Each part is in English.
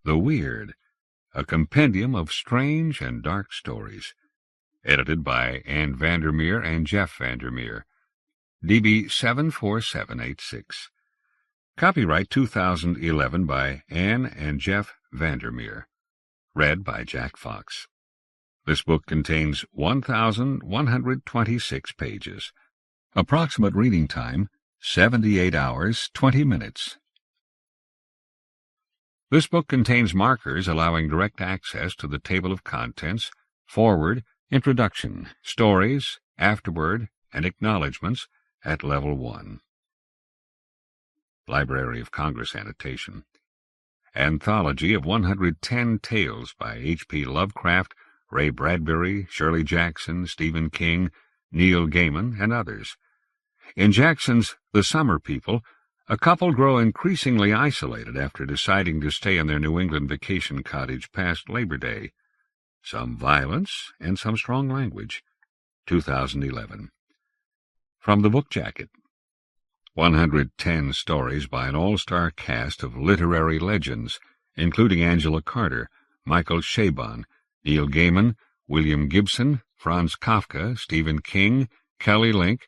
The Weird, a compendium of strange and dark stories. Edited by VanderMeer and Jeff VanderMeer. DB 74786. Copyright 2011 by Anne and Jeff VanderMeer. Read by Jack Fox. This book contains 1,126 pages. Approximate reading time, 78 hours, 20 minutes. This book contains markers allowing direct access to the table of contents, foreword, introduction, stories, afterword, and acknowledgments at Level 1. Library of Congress annotation. Anthology of 110 Tales by H.P. Lovecraft, Ray Bradbury, Shirley Jackson, Stephen King, Neil Gaiman, and others. In Jackson's The Summer People, a couple grow increasingly isolated after deciding to stay in their New England vacation cottage past Labor Day. Some violence and some strong language. 2011. From the book jacket. 110 stories by an all-star cast of literary legends, including Angela Carter, Michael Chabon, Neil Gaiman, William Gibson, Franz Kafka, Stephen King, Kelly Link,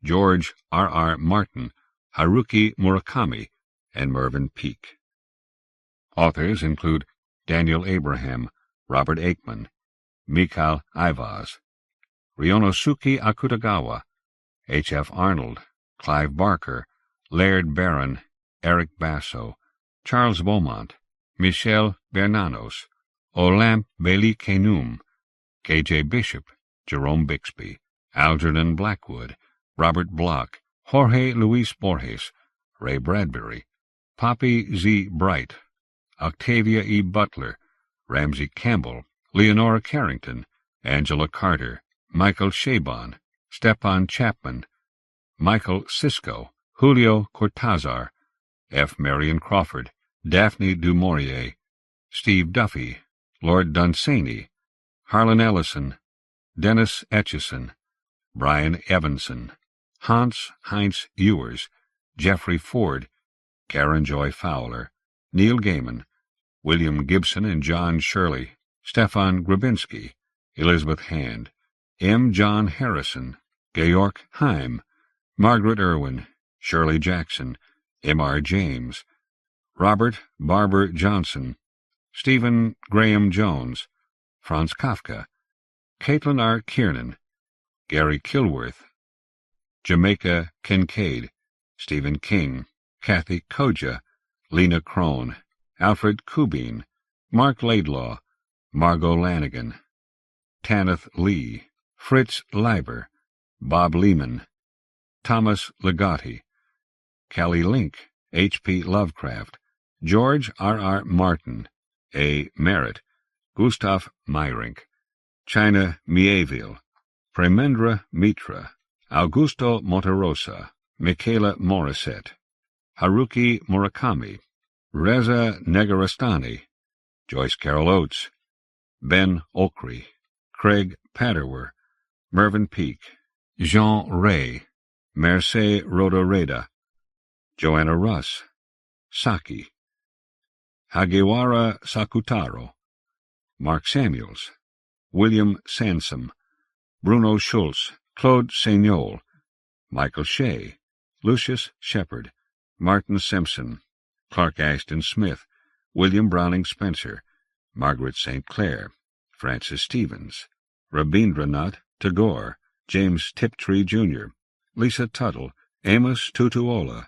George R.R. Martin, Haruki Murakami, and Mervyn Peake. Authors include Daniel Abraham, Robert Aikman, Mikhail Ivaz, Ryonosuke Akutagawa, H.F. Arnold, Clive Barker, Laird Barron, Eric Basso, Charles Beaumont, Michel Bernanos, Olympe Bailly-Kenum, K.J. Bishop, Jerome Bixby, Algernon Blackwood, Robert Bloch, Jorge Luis Borges, Ray Bradbury, Poppy Z. Bright, Octavia E. Butler, Ramsey Campbell, Leonora Carrington, Angela Carter, Michael Chabon, Stepan Chapman, Michael Sisko, Julio Cortázar, F. Marion Crawford, Daphne du Maurier, Steve Duffy, Lord Dunsany, Harlan Ellison, Dennis Etchison, Brian Evanson, Hans Heinz Ewers, Jeffrey Ford, Karen Joy Fowler, Neil Gaiman, William Gibson and John Shirley, Stefan Grabinski, Elizabeth Hand, M. John Harrison, Georg Heym, Margaret Irwin, Shirley Jackson, M.R. James, Robert Barber Johnson, Stephen Graham Jones, Franz Kafka, Caitlin R. Kiernan, Gary Kilworth, Jamaica Kincaid, Stephen King, Kathy Koja, Lena Crone, Alfred Kubin, Mark Laidlaw, Margot Lanigan, Tanith Lee, Fritz Leiber, Bob Lehman, Thomas Ligotti, Kelly Link, H.P. Lovecraft, George R.R. Martin, A. Merritt, Gustav Meyrink, China Mieville, Premendra Mitra, Augusto Monterosa, Michaela Morissette, Haruki Murakami, Reza Negarestani, Joyce Carol Oates, Ben Okri, Craig Paterwer, Mervyn Peake, Jean Ray, Merce Rodoreda, Joanna Russ, Saki, Hagiwara Sakutaro, Mark Samuels, William Sansom, Bruno Schultz, Claude Seignol, Michael Shea, Lucius Shepard, Martin Simpson, Clark Ashton Smith, William Browning Spencer, Margaret St. Clair, Francis Stevens, Rabindranath Tagore, James Tiptree, Jr., Lisa Tuttle, Amos Tutuola,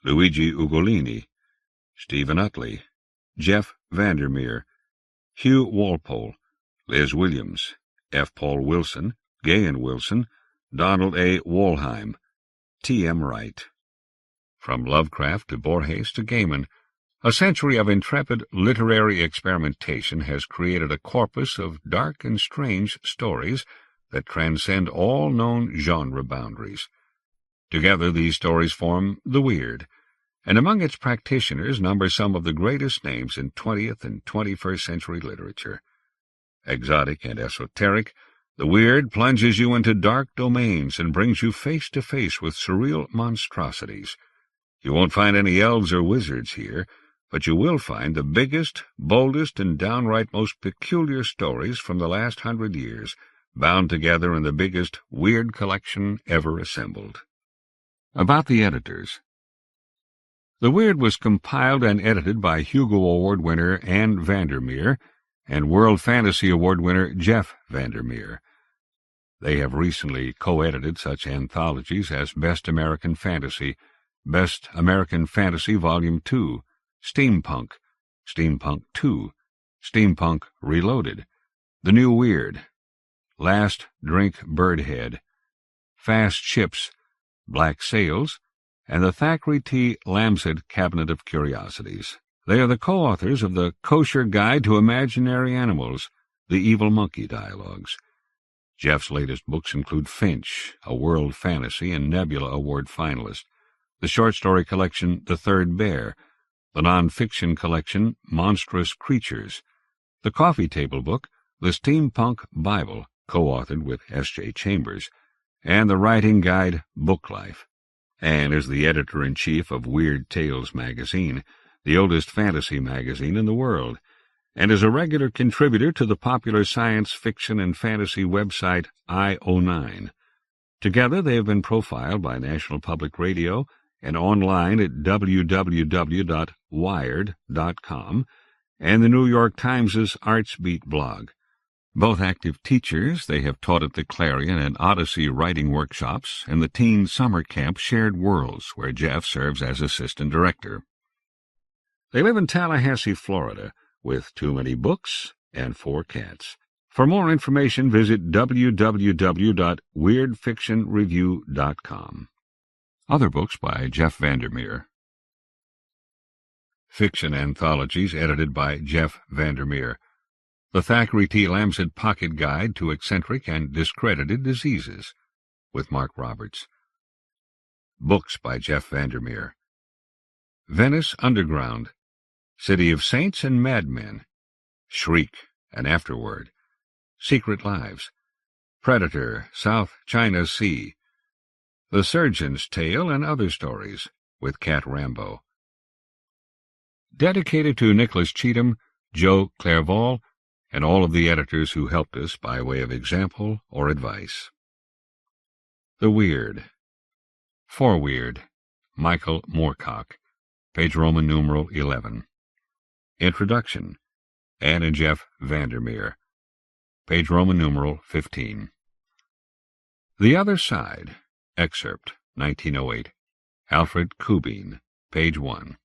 Luigi Ugolini, Stephen Utley, Jeff VanderMeer, Hugh Walpole, Liz Williams, F. Paul Wilson, Gahan Wilson, Donald A. Wollheim, T. M. Wright. From Lovecraft to Borges to Gaiman, a century of intrepid literary experimentation has created a corpus of dark and strange stories that transcend all known genre boundaries. Together these stories form The Weird, and among its practitioners number some of the greatest names in 20th and 21st century literature. Exotic and esoteric, The Weird plunges you into dark domains and brings you face to face with surreal monstrosities. You won't find any elves or wizards here. but you will find the biggest, boldest, and downright most peculiar stories from the last 100 years, bound together in the biggest weird collection ever assembled. About the editors. The Weird was compiled and edited by Hugo Award winner Anne VanderMeer and World Fantasy Award winner Jeff VanderMeer. They have recently co-edited such anthologies as Best American Fantasy, Best American Fantasy Volume 2, Steampunk, Steampunk 2, Steampunk Reloaded, The New Weird, Last Drink Birdhead, Fast Ships, Black Sails, and the Thackeray T. Lamsett Cabinet of Curiosities. They are the co-authors of the Kosher Guide to Imaginary Animals, The Evil Monkey Dialogues. Jeff's latest books include Finch, a World Fantasy and Nebula Award finalist, the short story collection The Third Bear, the non-fiction collection Monstrous Creatures, the coffee table book The Steampunk Bible, co-authored with S.J. Chambers, and the writing guide Book Life. Anne is the editor-in-chief of Weird Tales magazine, the oldest fantasy magazine in the world, and is a regular contributor to the popular science fiction and fantasy website I09. Together they have been profiled by National Public Radio and online at www.wired.com and the New York Times' Arts Beat blog. Both active teachers, they have taught at the Clarion and Odyssey writing workshops and the teen summer camp Shared Worlds, where Jeff serves as assistant director. They live in Tallahassee, Florida, with too many books and 4 cats. For more information, visit www.weirdfictionreview.com. Other books by Jeff VanderMeer. Fiction anthologies edited by Jeff VanderMeer. The Thackeray T. Lamsett Pocket Guide to Eccentric and Discredited Diseases, with Mark Roberts. Books by Jeff VanderMeer. Venice Underground, City of Saints and Madmen, Shriek and Afterward, Secret Lives, Predator, South China Sea, The Surgeon's Tale and Other Stories, with Cat Rambo. Dedicated to Nicholas Cheatham, Joe Clairvaux, and all of the editors who helped us by way of example or advice. The Weird. Foreweird, Michael Moorcock, page Roman numeral 11. Introduction, Anne and Jeff VanderMeer, page Roman numeral 15. The Other Side, excerpt, 1908, Alfred Kubin, page 1.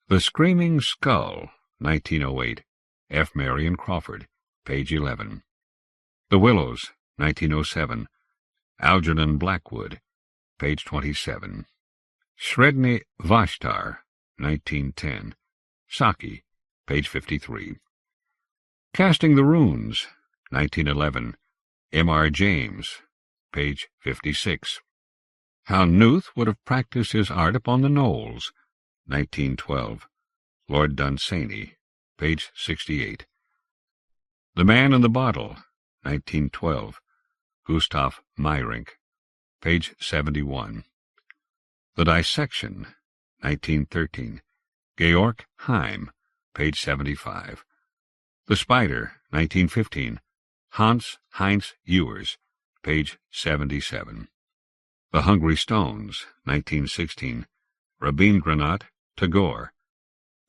The Screaming Skull, 1908, F. Marion Crawford, page 11. The Willows, 1907, Algernon Blackwood, page 27. Sredni Vashtar, 1910, Saki, page 53. Casting the Runes, 1911, M.R. James, page 56. How Nuth Would Have Practiced His Art Upon the Gnoles, 1912, Lord Dunsany, page 68. The Man in the Bottle, 1912, Gustav Meyrink, page 71. The Dissection, 1913, Georg Heym, page 75. The Spider, 1915, Hans Heinz Ewers, page 77. The Hungry Stones, 1916, Rabindranath Tagore,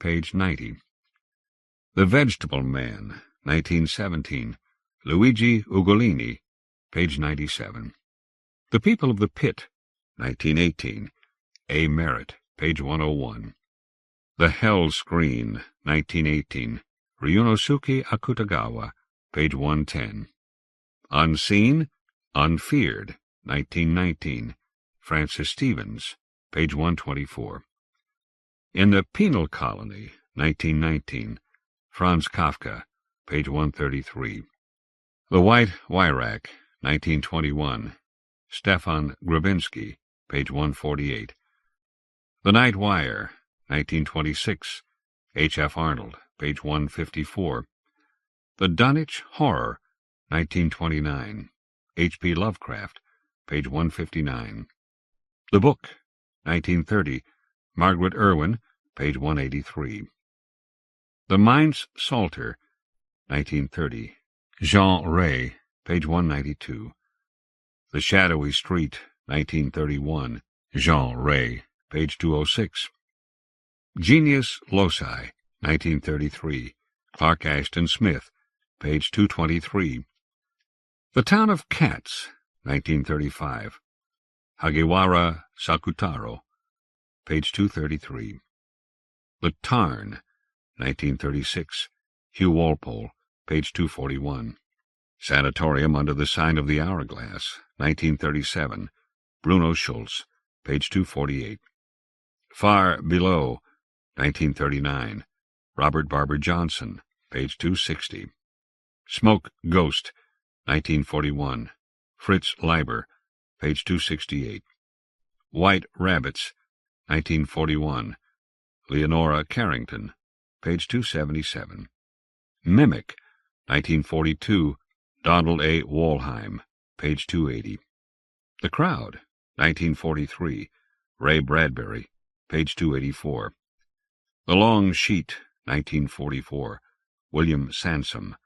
page 90. The Vegetable Man, 1917, Luigi Ugolini, page 97. The People of the Pit, 1918, A. Merritt, page 101. The Hell Screen, 1918, Ryunosuke Akutagawa, page 110. Unseen, Unfeared, 1919, Francis Stevens, page 124. In the Penal Colony, 1919, Franz Kafka, page 133. The White Wyrack, 1921, Stefan Grabinski, page 148. The Night Wire, 1926, H. F. Arnold, page 154. The Dunwich Horror, 1929, H. P. Lovecraft, page 159. The Book, 1930, Margaret Irwin, page 183. The Mainz Psalter, 1930. Jean Ray, page 192. The Shadowy Street, 1931. Jean Ray, page 206. Genius Loci, 1933. Clark Ashton Smith, page 223. The Town of Cats, 1935. Hagiwara Sakutaro, page 233. The Tarn, 1936. Hugh Walpole, page 241. Sanatorium Under the Sign of the Hourglass, 1937. Bruno Schulz, page 248. Far Below, 1939. Robert Barber Johnson, page 260. Smoke Ghost, 1941. Fritz Leiber, page 268. White Rabbits, 1941. Leonora Carrington, page 277. Mimic, 1942. Donald A. Walheim, page 280. The Crowd, 1943. Ray Bradbury, page 284. The Long Sheet, 1944. William Sansom,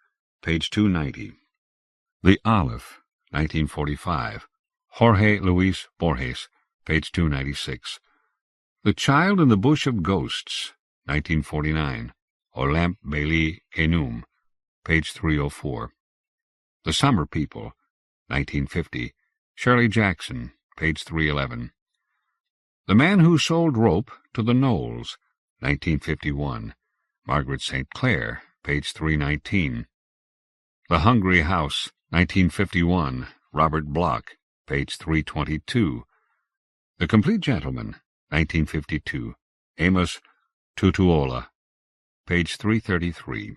page 290. The Olive, 1945. Jorge Luis Borges, page 296. The Child in the Bush of Ghosts, 1949. Olympe Bailey Enum, page 304. The Summer People, 1950. Shirley Jackson, page 311. The Man Who Sold Rope to the Gnoles, 1951. Margaret St. Clair, page 319. The Hungry House, 1951. Robert Bloch, page 322. The Complete Gentleman, 1952. Amos Tutuola, page 333.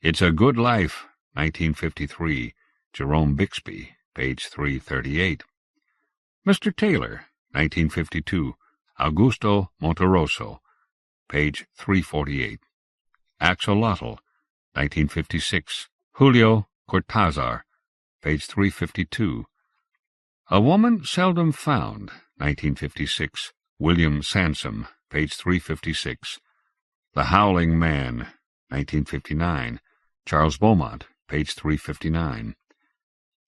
It's a Good Life, 1953. Jerome Bixby, page 338. Mr. Taylor, 1952. Augusto Monterosso, page 348. Axolotl, 1956. Julio Cortázar, page 352. A Woman Seldom Found, 1956. William Sansom, page 356. The Howling Man, 1959. Charles Beaumont, page 359.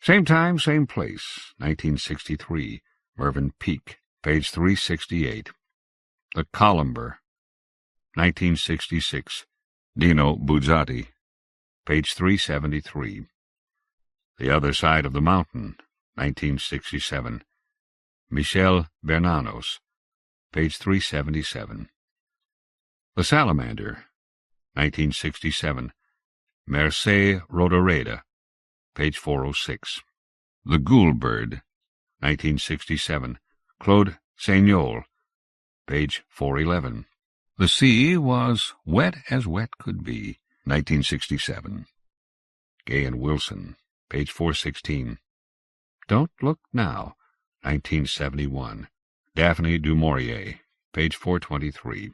Same Time, Same Place, 1963. Mervyn Peake, page 368. The Columber, 1966. Dino Buzzati, page 373. The Other Side of the Mountain, 1967. Michel Bernanos, page 377. The Salamander, 1967. Mercé Rodoreda, page 406. The Ghoul Bird, 1967. Claude Seignol, page 411. The Sea Was Wet as Wet Could Be, 1967. Gay and Wilson, page 416. Don't Look Now, 1971. Daphne du Maurier, page 423.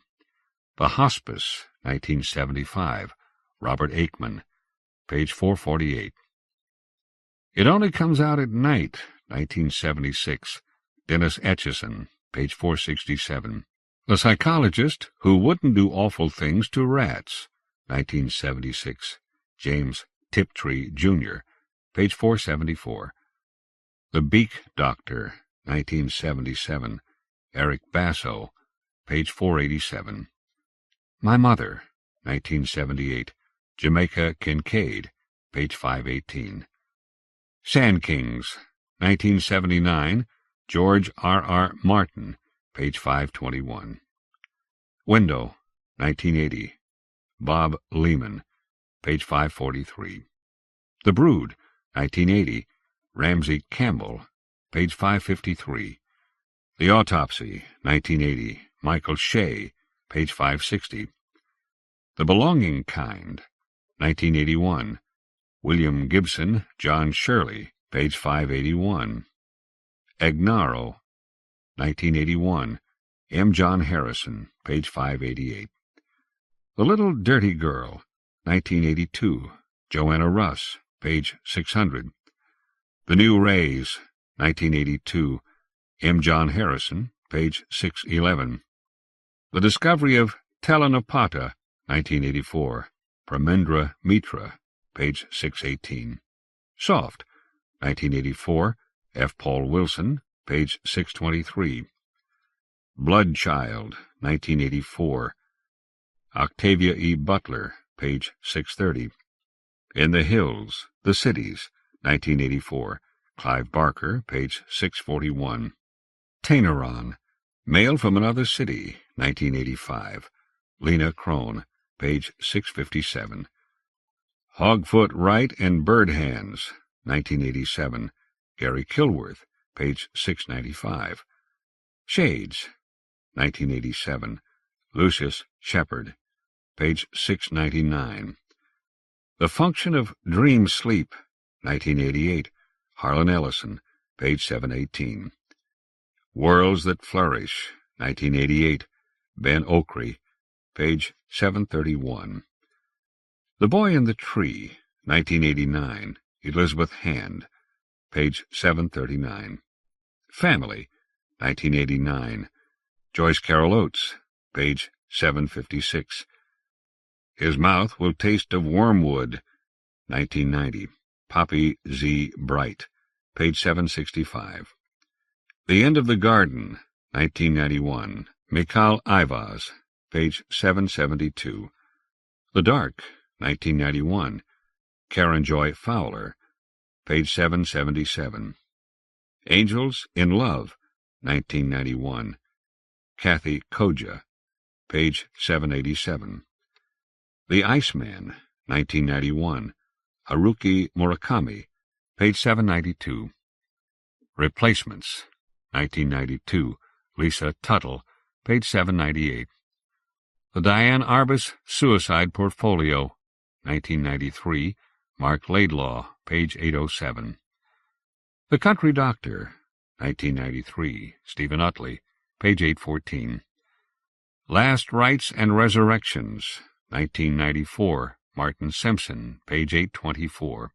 The Hospice, 1975. Robert Aikman, page 448. It Only Comes Out at Night, 1976. Dennis Etchison, page 467. The Psychologist Who Wouldn't Do Awful Things to Rats, 1976. James Tiptree, Jr., page 474. The Beak Doctor, 1977. Eric Basso, page 487. My Mother, 1978. Jamaica Kincaid, page 518. Sand Kings, 1979. George R. R. Martin, page 521. Window, 1980. Bob Lehman, page 543. The Brood, 1980. Ramsey Campbell, page 553. The Autopsy, 1980. Michael Shea, page 560. The Belonging Kind, 1981. William Gibson, John Shirley, page 581. Agnaro, 1981. M. John Harrison, page 588. The Little Dirty Girl, 1982. Joanna Russ, page 600. The New Rays, 1982. M. John Harrison, page 611. The Discovery of Telenopata, 1984. Pramendra Mitra, page 618. Soft, 1984. F. Paul Wilson, page 623. Bloodchild, 1984. Octavia E. Butler, page 630. In the Hills, The Cities, 1984. Clive Barker, page 641. Taineron, Mail from Another City, 1985. Lena Crone, page 657. Hogfoot Wright and Bird Hands, 1987. Gary Kilworth, page 695. Shades, 1987. Lucius Shepard, page 699. The Function of Dream Sleep, 1988. Harlan Ellison, page 718. Worlds That Flourish, 1988. Ben Okri, page 731. The Boy in the Tree, 1989. Elizabeth Hand, page 739. Family, 1989. Joyce Carol Oates, page 756. His Mouth Will Taste of Wormwood, 1990. Poppy Z. Bright, page 765. The End of the Garden, 1991. Mikhail Ivaz, page 772. The Dark, 1991. Karen Joy Fowler, page 777. Angels in Love, 1991. Kathy Koja, page 787. The Iceman, 1991. Haruki Murakami, page 792. Replacements, 1992. Lisa Tuttle, page 798. The Diane Arbus Suicide Portfolio, 1993. Mark Laidlaw, page 807. The Country Doctor, 1993. Stephen Utley, page 814. Last Rites and Resurrections, 1994. Martin Simpson, page 824.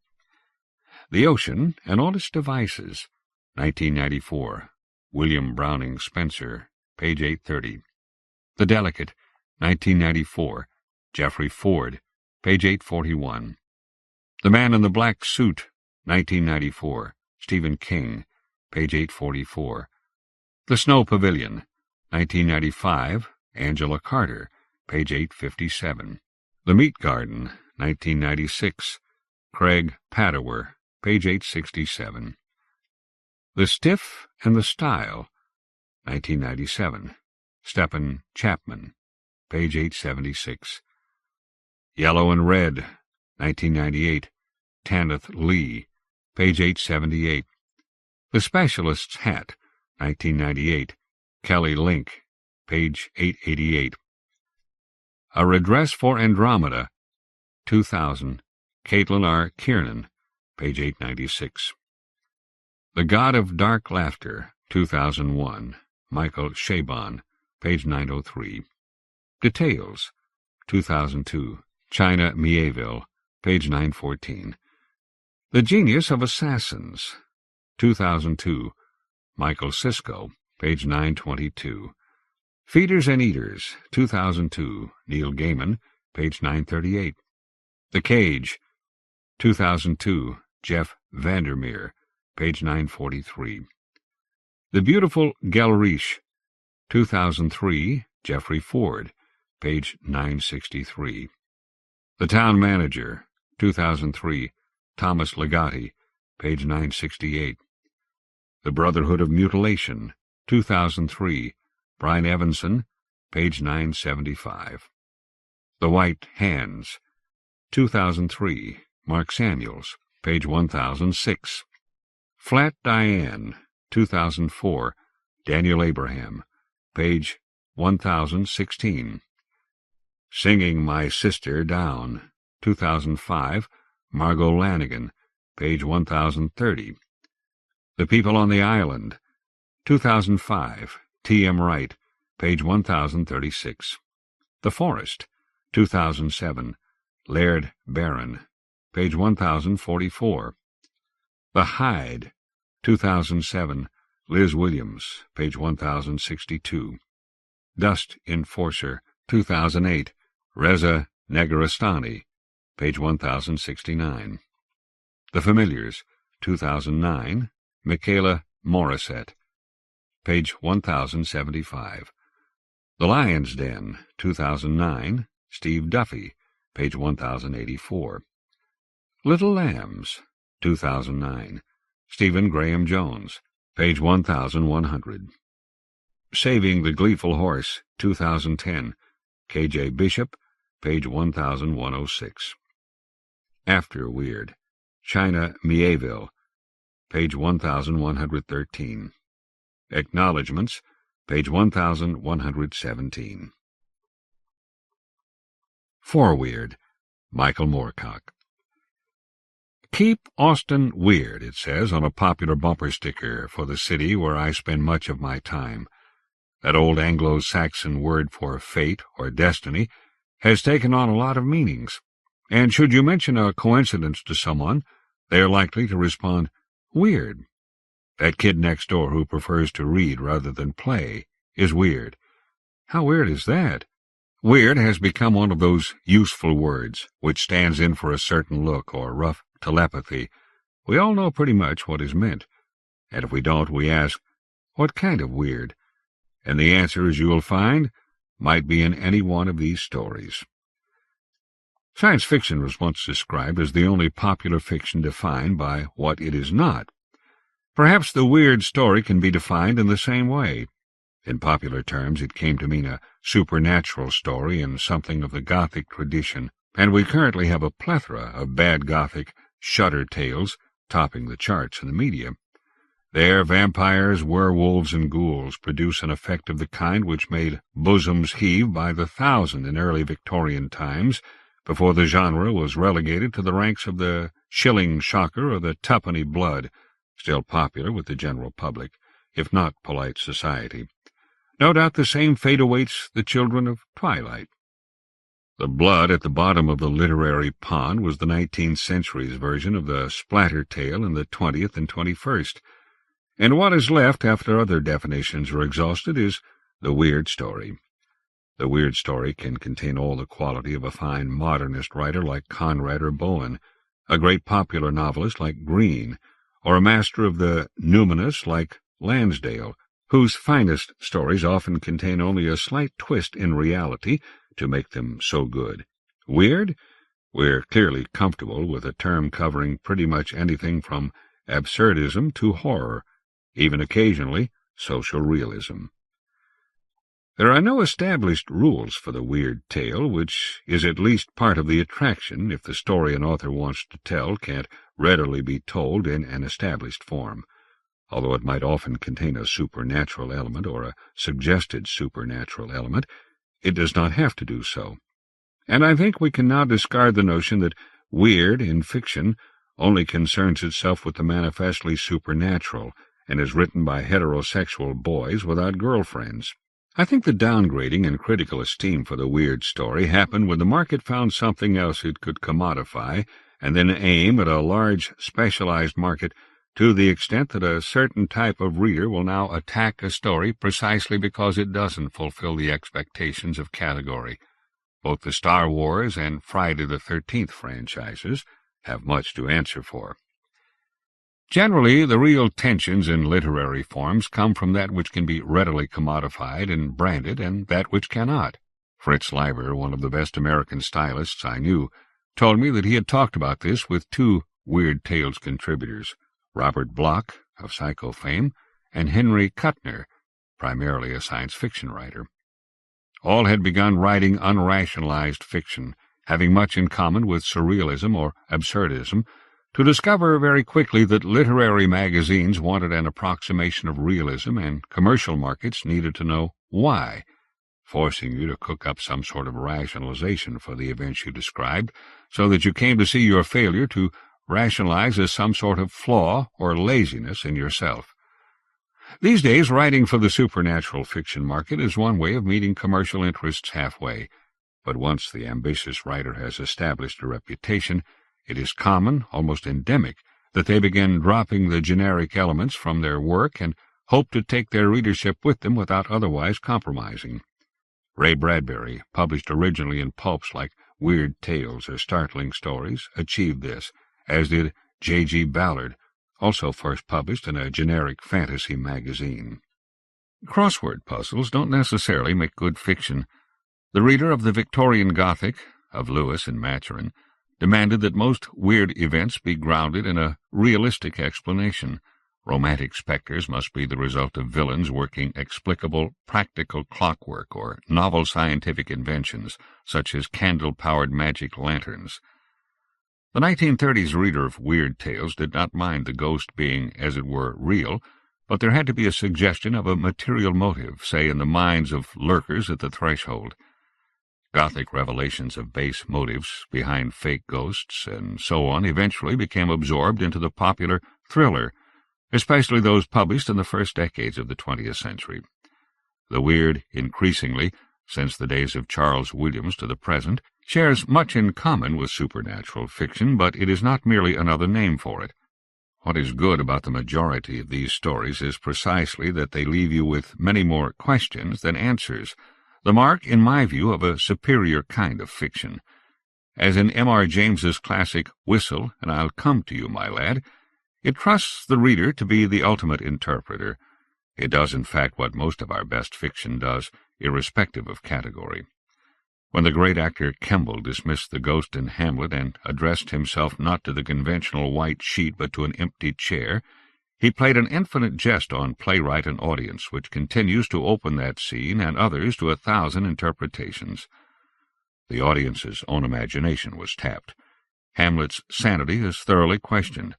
The Ocean and All Its Devices, 1994. William Browning Spencer, page 830. The Delicate, 1994. Jeffrey Ford, page 841. The Man in the Black Suit, 1994. Stephen King, page 844. The Snow Pavilion, 1995. Angela Carter, page 857. The Meat Garden, 1996. Craig Padower, page 867. The Stiff and the Style, 1997. Stephen Chapman, page 876. Yellow and Red, 1998. Tanith Lee, page 878. The Specialist's Hat, 1998. Kelly Link, page 888. A Redress for Andromeda, 2000. Caitlin R. Kiernan, page 896. The God of Dark Laughter, 2001. Michael Chabon, page 903. Details, 2002. China Mieville, page 914. The Genius of Assassins, 2002. Michael Sisko, page 922. Feeders and Eaters, 2002. Neil Gaiman, page 938. The Cage, 2002. Jeff VanderMeer, page 943. The Beautiful Gelrish, 2003. Jeffrey Ford, page 963. The Town Manager, 2003. Thomas Ligotti, page 968. The Brotherhood of Mutilation, 2003. Brian Evanson, page 975. The White Hands, 2003. Mark Samuels, page 1006. Flat Diane, 2004. Daniel Abraham, page 1016. Singing My Sister Down, 2005. Margot Lanigan, page 1030. The People on the Island, 2005. T.M. Wright, page 1036. The Forest, 2007. Laird Barron, page 1044. The Hide, 2007. Liz Williams, page 1062. Dust Enforcer, 2008. Reza Negarestani, page 1069. The Familiars, 2009, Michaela Morissette, page 1075. The Lion's Den, 2009, Steve Duffy, page 1084. Little Lambs, 2009, Stephen Graham Jones, page 1100. Saving the Gleeful Horse, 2010, K.J. Bishop, page 1106. After Weird, China Mieville, page 1113. Acknowledgements, page 1117. Foreweird, Michael Moorcock. Keep Austin weird, it says on a popular bumper sticker for the city where I spend much of my time. That old Anglo-Saxon word for fate or destiny has taken on a lot of meanings, and should you mention a coincidence to someone, they are likely to respond, weird. That kid next door who prefers to read rather than play is weird. How weird is that? Weird has become one of those useful words which stands in for a certain look or rough telepathy. We all know pretty much what is meant, and if we don't, we ask, what kind of weird? And the answer, as you will find, might be in any one of these stories. Science fiction was once described as the only popular fiction defined by what it is not. Perhaps the weird story can be defined in the same way. In popular terms, it came to mean a supernatural story in something of the Gothic tradition, and we currently have a plethora of bad Gothic shudder tales topping the charts in the media. There, vampires, werewolves, and ghouls produce an effect of the kind which made bosoms heave by the thousand in early Victorian times, before the genre was relegated to the ranks of the shilling shocker or the twopenny blood, still popular with the general public, if not polite society. No doubt the same fate awaits the children of twilight. The blood at the bottom of the literary pond was the 19th century's version of the splatter tale in the 20th and 21st. And what is left after other definitions are exhausted is the weird story. The weird story can contain all the quality of a fine modernist writer like Conrad or Bowen, a great popular novelist like Green, or a master of the numinous like Lansdale, whose finest stories often contain only a slight twist in reality to make them so good. Weird? We're clearly comfortable with a term covering pretty much anything from absurdism to horror, even occasionally social realism. There are no established rules for the weird tale, which is at least part of the attraction if the story an author wants to tell can't readily be told in an established form. Although it might often contain a supernatural element or a suggested supernatural element, it does not have to do so. And I think we can now discard the notion that weird in fiction only concerns itself with the manifestly supernatural and is written by heterosexual boys without girlfriends. I think the downgrading in critical esteem for the weird story happened when the market found something else it could commodify and then aim at a large specialized market to the extent that a certain type of reader will now attack a story precisely because it doesn't fulfill the expectations of category. Both the Star Wars and Friday the 13th franchises have much to answer for. Generally, the real tensions in literary forms come from that which can be readily commodified and branded and that which cannot. Fritz Leiber, one of the best American stylists I knew, told me that he had talked about this with two Weird Tales contributors, Robert Bloch, of Psycho fame, and Henry Kuttner, primarily a science fiction writer. All had begun writing unrationalized fiction, having much in common with surrealism or absurdism, to discover very quickly that literary magazines wanted an approximation of realism and commercial markets needed to know why, forcing you to cook up some sort of rationalization for the events you described, so that you came to see your failure to rationalize as some sort of flaw or laziness in yourself. These days, writing for the supernatural fiction market is one way of meeting commercial interests halfway, but once the ambitious writer has established a reputation, it is common, almost endemic, that they begin dropping the generic elements from their work and hope to take their readership with them without otherwise compromising. Ray Bradbury, published originally in pulps like weird tales or startling stories achieved this, as did J.G. Ballard, also first published in a generic fantasy magazine. Crossword puzzles don't necessarily make good fiction. The reader of the Victorian Gothic, of Lewis and Maturin, demanded that most weird events be grounded in a realistic explanation. Romantic spectres must be the result of villains working explicable, practical clockwork or novel scientific inventions, such as candle-powered magic lanterns. The 1930s reader of weird tales did not mind the ghost being, as it were, real, but there had to be a suggestion of a material motive, say in the minds of lurkers at the threshold. Gothic revelations of base motives behind fake ghosts and so on eventually became absorbed into the popular thriller, especially those published in the first decades of the 20th century. The weird, increasingly, since the days of Charles Williams to the present, shares much in common with supernatural fiction, but it is not merely another name for it. What is good about the majority of these stories is precisely that they leave you with many more questions than answers, the mark, in my view, of a superior kind of fiction. As in M.R. James's classic Whistle, and I'll Come to You, My Lad, it trusts the reader to be the ultimate interpreter. It does, in fact, what most of our best fiction does, irrespective of category. When the great actor Kemble dismissed the ghost in Hamlet and addressed himself not to the conventional white sheet but to an empty chair, he played an infinite jest on playwright and audience, which continues to open that scene and others to 1,000 interpretations. The audience's own imagination was tapped. Hamlet's sanity is thoroughly questioned.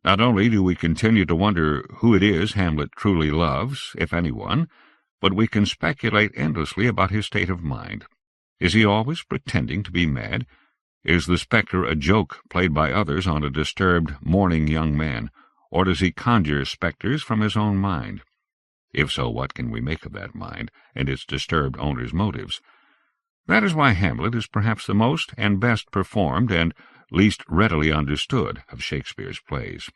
Not only do we continue to wonder who it is Hamlet truly loves, if anyone, but we can speculate endlessly about his state of mind. Is he always pretending to be mad? Is the spectre a joke played by others on a disturbed, mourning young man, or does he conjure spectres from his own mind? If so, what can we make of that mind and its disturbed owner's motives? That is why Hamlet is perhaps the most and best performed and least readily understood of Shakespeare's plays.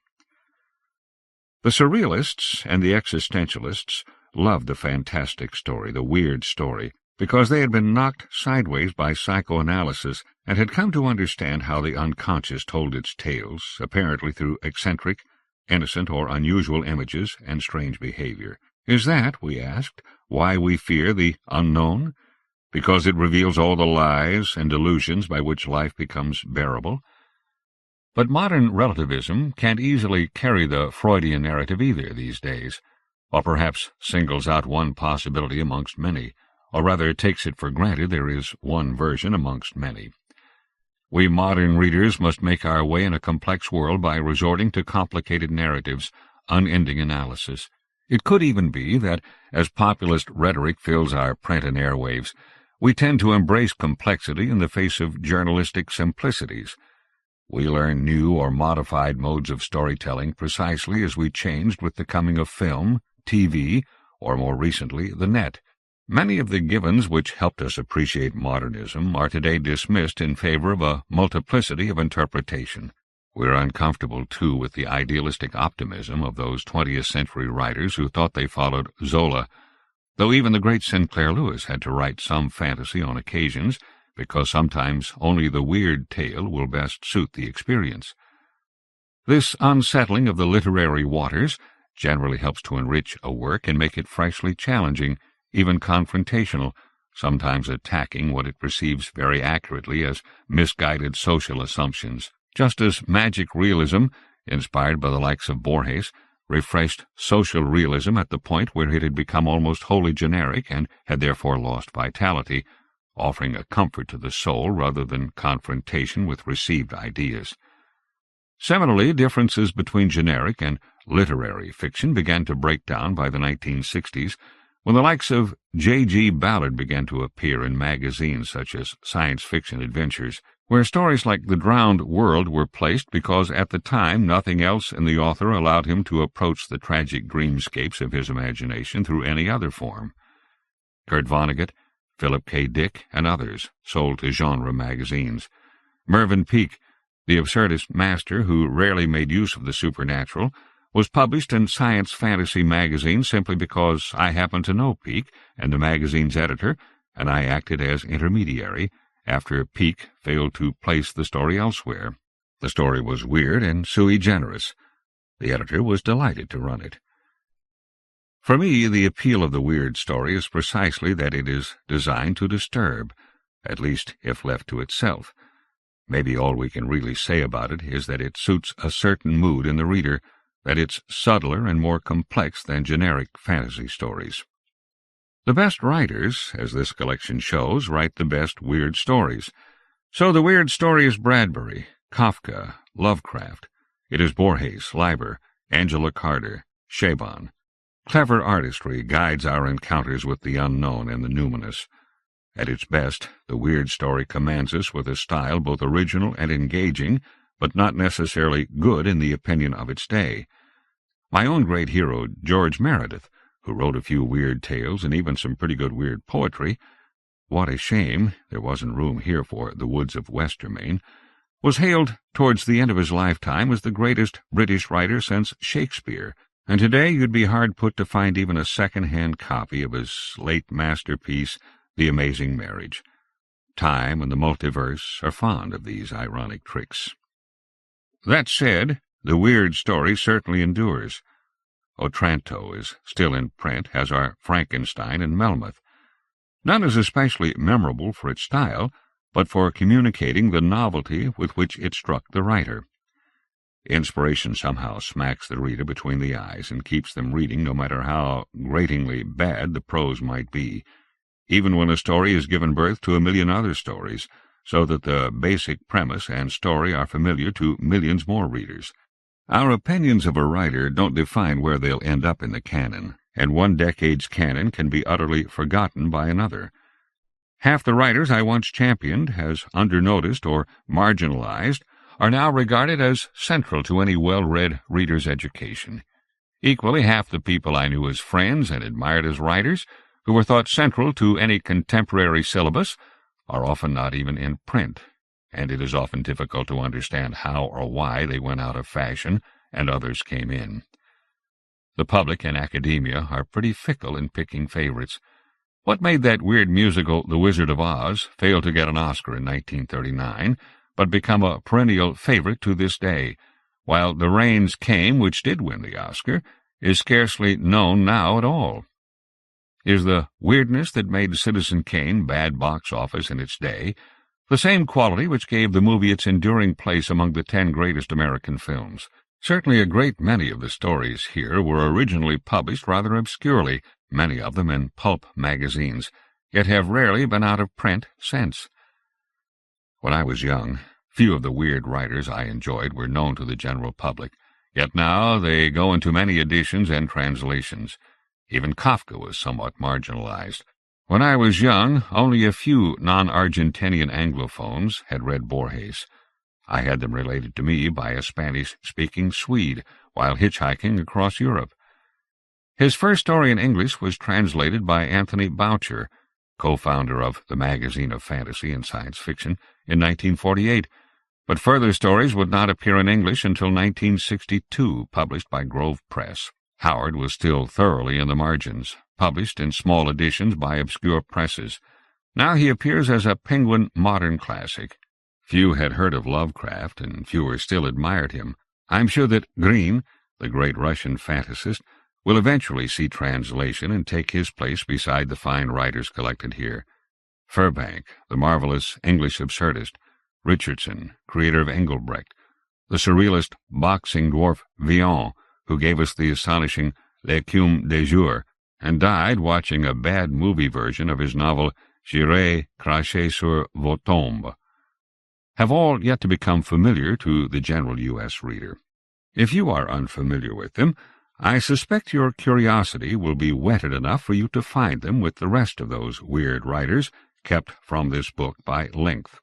The surrealists and the existentialists loved the fantastic story, the weird story, because they had been knocked sideways by psychoanalysis and had come to understand how the unconscious told its tales, apparently through eccentric, innocent or unusual images and strange behavior. Is that, we asked, why we fear the unknown? Because it reveals all the lies and delusions by which life becomes bearable? But modern relativism can't easily carry the Freudian narrative either these days, or perhaps singles out one possibility amongst many, or rather takes it for granted there is one version amongst many. We modern readers must make our way in a complex world by resorting to complicated narratives, unending analysis. It could even be that, as populist rhetoric fills our print and airwaves, we tend to embrace complexity in the face of journalistic simplicities. We learn new or modified modes of storytelling precisely as we changed with the coming of film, TV, or more recently, the net. Many of the givens which helped us appreciate modernism are today dismissed in favor of a multiplicity of interpretation. We're uncomfortable, too, with the idealistic optimism of those 20th century writers who thought they followed Zola, though even the great Sinclair Lewis had to write some fantasy on occasions, because sometimes only the weird tale will best suit the experience. This unsettling of the literary waters generally helps to enrich a work and make it freshly challenging, even confrontational, sometimes attacking what it perceives very accurately as misguided social assumptions, just as magic realism, inspired by the likes of Borges, refreshed social realism at the point where it had become almost wholly generic and had therefore lost vitality, offering a comfort to the soul rather than confrontation with received ideas. Similarly, differences between generic and literary fiction began to break down by the 1960s, when the likes of J.G. Ballard began to appear in magazines such as Science Fiction Adventures, where stories like The Drowned World were placed because at the time nothing else in the author allowed him to approach the tragic dreamscapes of his imagination through any other form. Kurt Vonnegut, Philip K. Dick, and others sold to genre magazines. Mervyn Peake, the absurdist master who rarely made use of the supernatural, was published in Science Fantasy magazine simply because I happened to know Peake and the magazine's editor, and I acted as intermediary, after Peake failed to place the story elsewhere. The story was weird and sui generis. The editor was delighted to run it. For me, the appeal of the weird story is precisely that it is designed to disturb, at least if left to itself. Maybe all we can really say about it is that it suits a certain mood in the reader, that it's subtler and more complex than generic fantasy stories. The best writers, as this collection shows, write the best weird stories. So the weird story is Bradbury, Kafka, Lovecraft. It is Borges, Leiber, Angela Carter, Chabon. Clever artistry guides our encounters with the unknown and the numinous. At its best, the weird story commands us with a style both original and engaging, but not necessarily good in the opinion of its day. My own great hero, George Meredith, who wrote a few weird tales and even some pretty good weird poetry — what a shame there wasn't room here for The Woods of Westermain — was hailed towards the end of his lifetime as the greatest British writer since Shakespeare, and today you'd be hard put to find even a second-hand copy of his late masterpiece, The Amazing Marriage. Time and the multiverse are fond of these ironic tricks. That said, the weird story certainly endures. Otranto is still in print, as are Frankenstein and Melmoth. None is especially memorable for its style, but for communicating the novelty with which it struck the writer. Inspiration somehow smacks the reader between the eyes and keeps them reading no matter how gratingly bad the prose might be, even when a story has given birth to a million other stories, so that the basic premise and story are familiar to millions more readers. Our opinions of a writer don't define where they'll end up in the canon, and one decade's canon can be utterly forgotten by another. Half the writers I once championed as undernoticed or marginalized are now regarded as central to any well-read reader's education. Equally, half the people I knew as friends and admired as writers, who were thought central to any contemporary syllabus, are often not even in print, and it is often difficult to understand how or why they went out of fashion and others came in. The public and academia are pretty fickle in picking favorites. What made that weird musical The Wizard of Oz fail to get an Oscar in 1939, but become a perennial favorite to this day, while The Rains Came, which did win the Oscar, is scarcely known now at all? Is the weirdness that made Citizen Kane bad box office in its day the same quality which gave the movie its enduring place among the 10 greatest American films? Certainly a great many of the stories here were originally published rather obscurely, many of them in pulp magazines, yet have rarely been out of print since. When I was young, few of the weird writers I enjoyed were known to the general public, yet now they go into many editions and translations. Even Kafka was somewhat marginalized. When I was young, only a few non-Argentinian Anglophones had read Borges. I had them related to me by a Spanish-speaking Swede while hitchhiking across Europe. His first story in English was translated by Anthony Boucher, co-founder of the Magazine of Fantasy and Science Fiction, in 1948, but further stories would not appear in English until 1962, published by Grove Press. Howard was still thoroughly in the margins, published in small editions by obscure presses. Now he appears as a Penguin modern classic. Few had heard of Lovecraft, and fewer still admired him. I'm sure that Green, the great Russian fantasist, will eventually see translation and take his place beside the fine writers collected here. Furbank, the marvelous English absurdist, Richardson, creator of Engelbrecht, the surrealist boxing dwarf Villon, who gave us the astonishing L'écume des Jours, and died watching a bad movie version of his novel J'irai cracher sur vos tombes, have all yet to become familiar to the general U.S. reader. If you are unfamiliar with them, I suspect your curiosity will be whetted enough for you to find them with the rest of those weird writers kept from this book by length.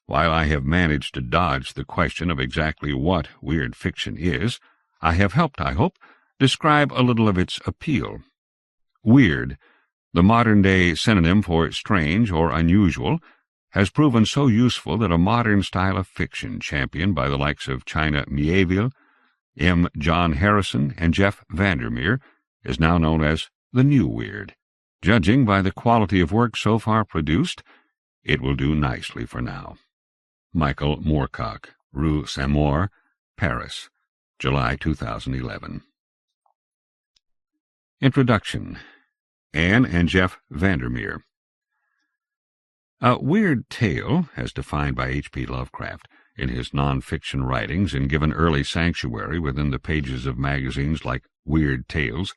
While I have managed to dodge the question of exactly what weird fiction is, I have helped, I hope, describe a little of its appeal. Weird, the modern-day synonym for strange or unusual, has proven so useful that a modern style of fiction championed by the likes of China Miéville, M. John Harrison, and Jeff VanderMeer is now known as the New Weird. Judging by the quality of work so far produced, It will do nicely for now. Michael Moorcock, Rue Saint-Maur, Paris, July 2011. Introduction. Anne and Jeff VanderMeer. A weird tale, as defined by H.P. Lovecraft in his non-fiction writings and given early sanctuary within the pages of magazines like Weird Tales,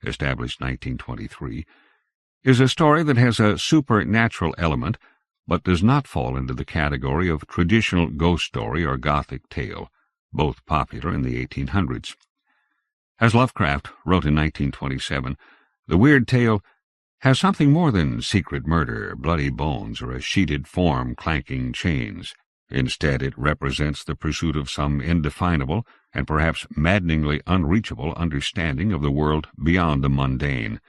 established 1923, is a story that has a supernatural element but does not fall into the category of traditional ghost story or Gothic tale, both popular in the 1800s. As Lovecraft wrote in 1927, the weird tale has something more than secret murder, bloody bones, or a sheeted form clanking chains. Instead, it represents the pursuit of some indefinable and perhaps maddeningly unreachable understanding of the world beyond the mundane,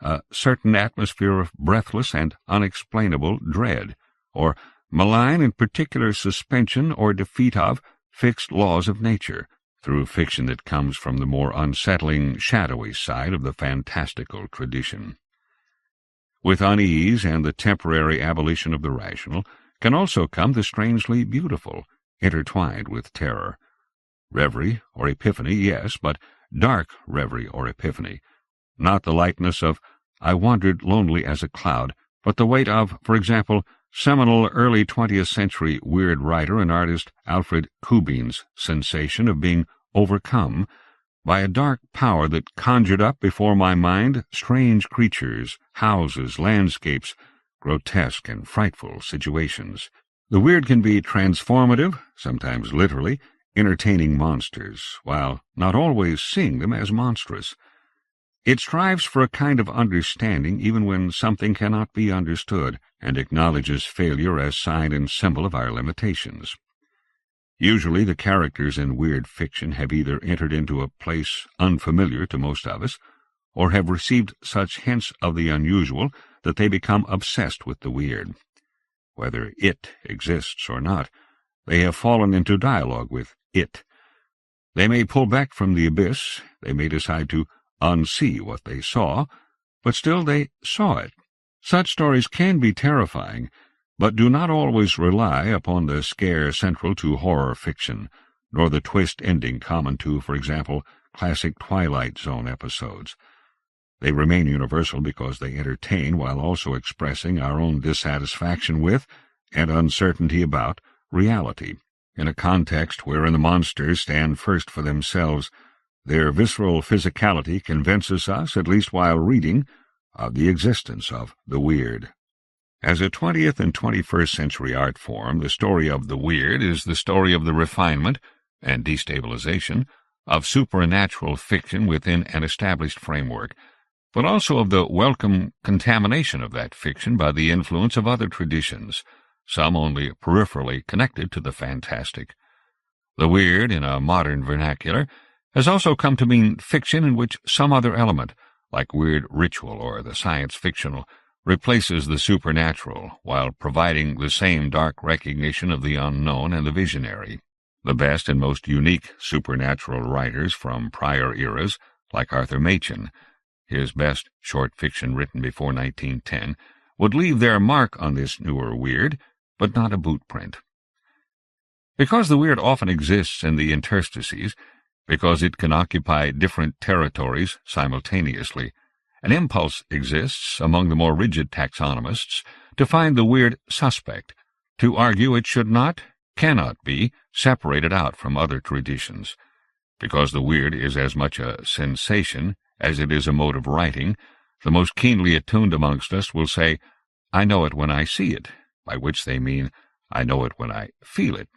a certain atmosphere of breathless and unexplainable dread, or malign and particular suspension or defeat of fixed laws of nature, through fiction that comes from the more unsettling, shadowy side of the fantastical tradition. With unease and the temporary abolition of the rational can also come the strangely beautiful, intertwined with terror. Reverie or epiphany, yes, but dark reverie or epiphany, not the lightness of I wandered lonely as a cloud, but the weight of, for example, seminal early 20th century weird writer and artist Alfred Kubin's sensation of being overcome by a dark power that conjured up before my mind strange creatures, houses, landscapes, grotesque and frightful situations. The weird can be transformative, sometimes literally, entertaining monsters, while not always seeing them as monstrous. It strives for a kind of understanding even when something cannot be understood, and acknowledges failure as sign and symbol of our limitations. Usually the characters in weird fiction have either entered into a place unfamiliar to most of us, or have received such hints of the unusual that they become obsessed with the weird. Whether it exists or not, they have fallen into dialogue with it. They may pull back from the abyss, they may decide to unsee what they saw, but still they saw it. Such stories can be terrifying, but do not always rely upon the scare central to horror fiction, nor the twist ending common to, for example, classic Twilight Zone episodes. They remain universal because they entertain while also expressing our own dissatisfaction with, and uncertainty about, reality, in a context wherein the monsters stand first for themselves. Their visceral physicality convinces us, at least while reading, of the existence of the weird. As a 20th and 21st century art form, the story of the weird is the story of the refinement and destabilization of supernatural fiction within an established framework, but also of the welcome contamination of that fiction by the influence of other traditions, some only peripherally connected to the fantastic. The weird, in a modern vernacular, has also come to mean fiction in which some other element, like weird ritual or the science-fictional, replaces the supernatural, while providing the same dark recognition of the unknown and the visionary. The best and most unique supernatural writers from prior eras, like Arthur Machen, his best short fiction written before 1910, would leave their mark on this newer weird, but not a boot print. Because the weird often exists in the interstices, because it can occupy different territories simultaneously, an impulse exists among the more rigid taxonomists to find the weird suspect, to argue it should not, cannot be, separated out from other traditions. Because the weird is as much a sensation as it is a mode of writing, the most keenly attuned amongst us will say, I know it when I see it, by which they mean, I know it when I feel it.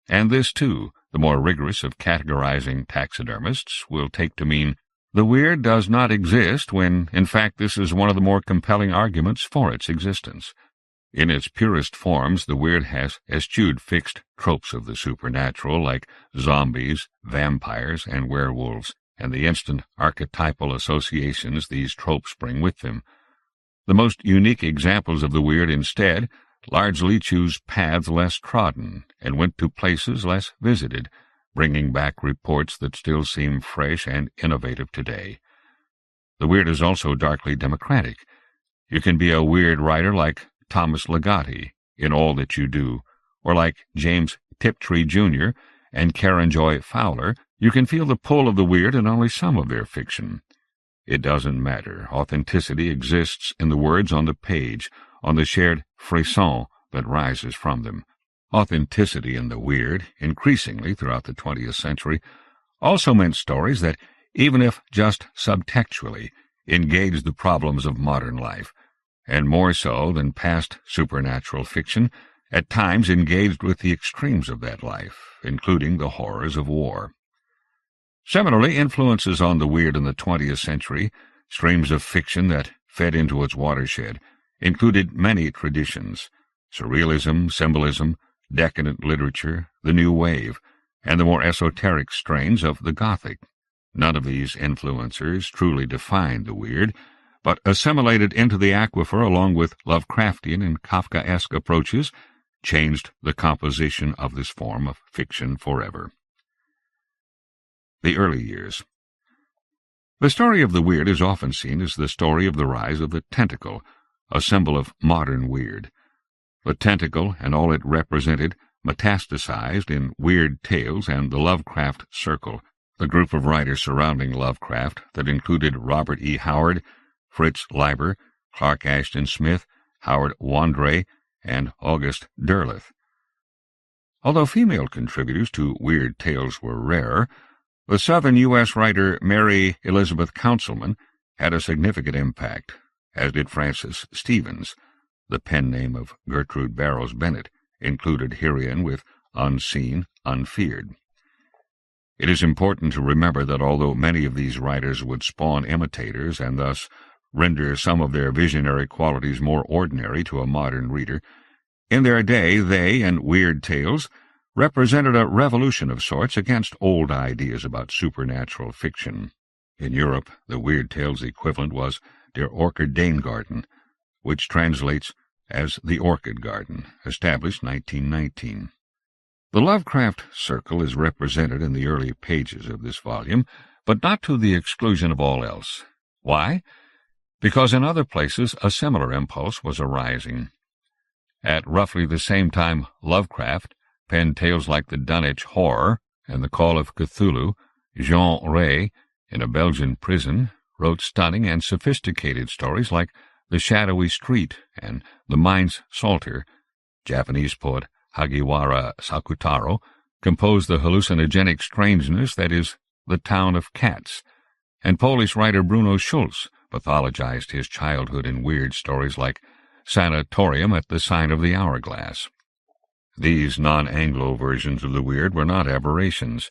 And this, too, the more rigorous of categorizing taxidermists will take to mean, the weird does not exist when, in fact, this is one of the more compelling arguments for its existence. In its purest forms, the weird has eschewed fixed tropes of the supernatural, like zombies, vampires, and werewolves, and the instant archetypal associations these tropes bring with them. The most unique examples of the weird, instead, largely choose paths less trodden and went to places less visited, bringing back reports that still seem fresh and innovative today. The weird is also darkly democratic. You can be a weird writer like Thomas Ligotti in All That You Do, or like James Tiptree, Jr. and Karen Joy Fowler, you can feel the pull of the weird in only some of their fiction. It doesn't matter. Authenticity exists in the words on the page, on the shared frisson that rises from them. Authenticity in the weird, increasingly throughout the 20th century, also meant stories that, even if just subtextually, engaged the problems of modern life, and more so than past supernatural fiction, at times engaged with the extremes of that life, including the horrors of war. Similarly, influences on the weird in the 20th century, streams of fiction that fed into its watershed, included many traditions: surrealism, symbolism, decadent literature, the New Wave, and the more esoteric strains of the Gothic. None of these influencers truly defined the weird, but assimilated into the aquifer along with Lovecraftian and Kafkaesque approaches, changed the composition of this form of fiction forever. The early years. The story of the weird is often seen as the story of the rise of the tentacle, a symbol of modern weird. The tentacle and all it represented metastasized in Weird Tales and the Lovecraft Circle, the group of writers surrounding Lovecraft that included Robert E. Howard, Fritz Leiber, Clark Ashton Smith, Howard Wandre, and August Derleth. Although female contributors to Weird Tales were rare, the Southern U.S. writer Mary Elizabeth Councilman had a significant impact, as did Frances Stevens. The pen name of Gertrude Barrows Bennett included herein with Unseen, Unfeared. It is important to remember that although many of these writers would spawn imitators and thus render some of their visionary qualities more ordinary to a modern reader, in their day they and Weird Tales represented a revolution of sorts against old ideas about supernatural fiction. In Europe, the Weird Tales equivalent was Der Orchideengarten, which translates as The Orchid Garden, established 1919. The Lovecraft Circle is represented in the early pages of this volume, but not to the exclusion of all else. Why? Because in other places a similar impulse was arising. At roughly the same time Lovecraft penned tales like The Dunwich Horror and The Call of Cthulhu, Jean Ray, in a Belgian prison, wrote stunning and sophisticated stories like The Shadowy Street and The Mind's Psalter. Japanese poet Hagiwara Sakutaro composed the hallucinogenic strangeness that is The Town of Cats, and Polish writer Bruno Schulz pathologized his childhood in weird stories like Sanatorium at the Sign of the Hourglass. These non-Anglo versions of the weird were not aberrations.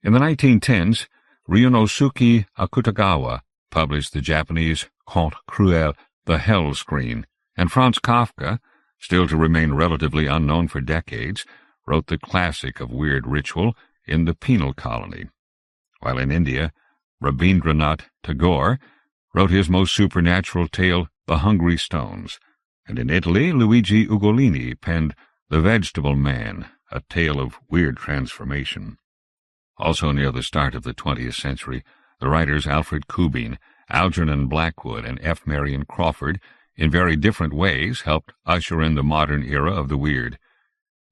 In the 1910s, Ryunosuke Akutagawa published the Japanese conte cruel The Hell Screen, and Franz Kafka, still to remain relatively unknown for decades, wrote the classic of weird ritual in The Penal Colony, while in India, Rabindranath Tagore wrote his most supernatural tale, The Hungry Stones, and in Italy, Luigi Ugolini penned The Vegetable Man, a tale of weird transformation. Also near the start of the 20th century, the writers Alfred Kubin, Algernon Blackwood, and F. Marion Crawford, in very different ways, helped usher in the modern era of the weird.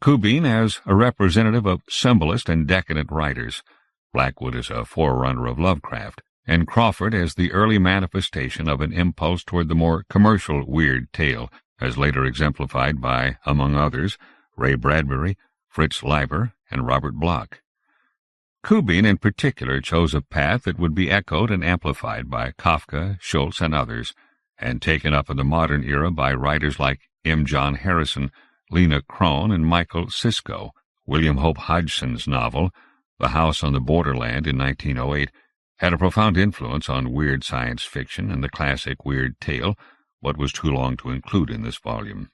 Kubin as a representative of symbolist and decadent writers, Blackwood as a forerunner of Lovecraft, and Crawford as the early manifestation of an impulse toward the more commercial weird tale, as later exemplified by, among others, Ray Bradbury, Fritz Leiber, and Robert Bloch. Kubin in particular chose a path that would be echoed and amplified by Kafka, Schulz, and others, and taken up in the modern era by writers like M. John Harrison, Lena Crone, and Michael Sisko. William Hope Hodgson's novel, The House on the Borderland in 1908, had a profound influence on weird science fiction and the classic weird tale, what was too long to include in this volume.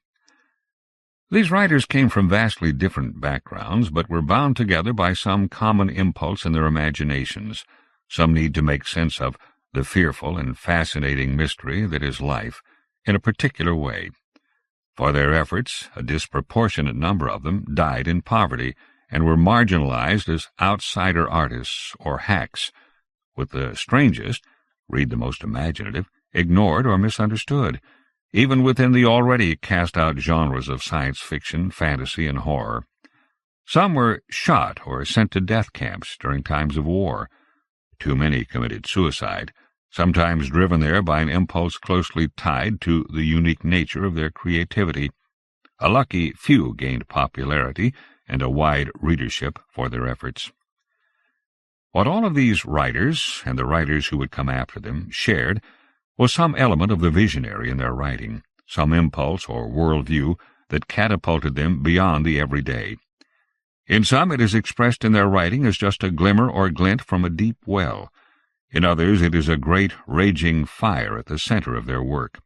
These writers came from vastly different backgrounds, but were bound together by some common impulse in their imaginations, some need to make sense of the fearful and fascinating mystery that is life in a particular way. For their efforts, a disproportionate number of them died in poverty and were marginalized as outsider artists or hacks, with the strangest, read the most imaginative, ignored or misunderstood, even within the already cast-out genres of science fiction, fantasy, and horror. Some were shot or sent to death camps during times of war. Too many committed suicide, sometimes driven there by an impulse closely tied to the unique nature of their creativity. A lucky few gained popularity and a wide readership for their efforts. What all of these writers, and the writers who would come after them, shared was some element of the visionary in their writing, some impulse or worldview that catapulted them beyond the everyday. In some it is expressed in their writing as just a glimmer or glint from a deep well. In others it is a great raging fire at the center of their work.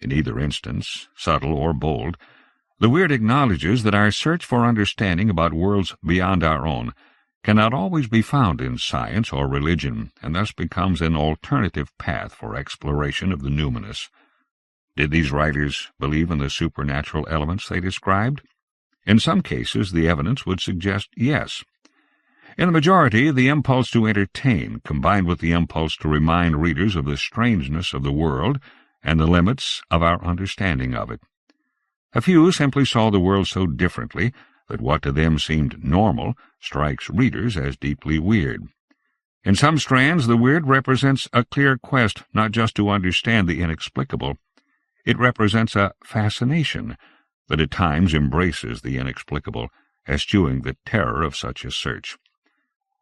In either instance, subtle or bold, the Weird acknowledges that our search for understanding about worlds beyond our own cannot always be found in science or religion, and thus becomes an alternative path for exploration of the numinous. Did these writers believe in the supernatural elements they described? In some cases, the evidence would suggest yes. In the majority, the impulse to entertain, combined with the impulse to remind readers of the strangeness of the world and the limits of our understanding of it. A few simply saw the world so differently that what to them seemed normal strikes readers as deeply weird. In some strands, the weird represents a clear quest not just to understand the inexplicable. It represents a fascination that at times embraces the inexplicable, eschewing the terror of such a search.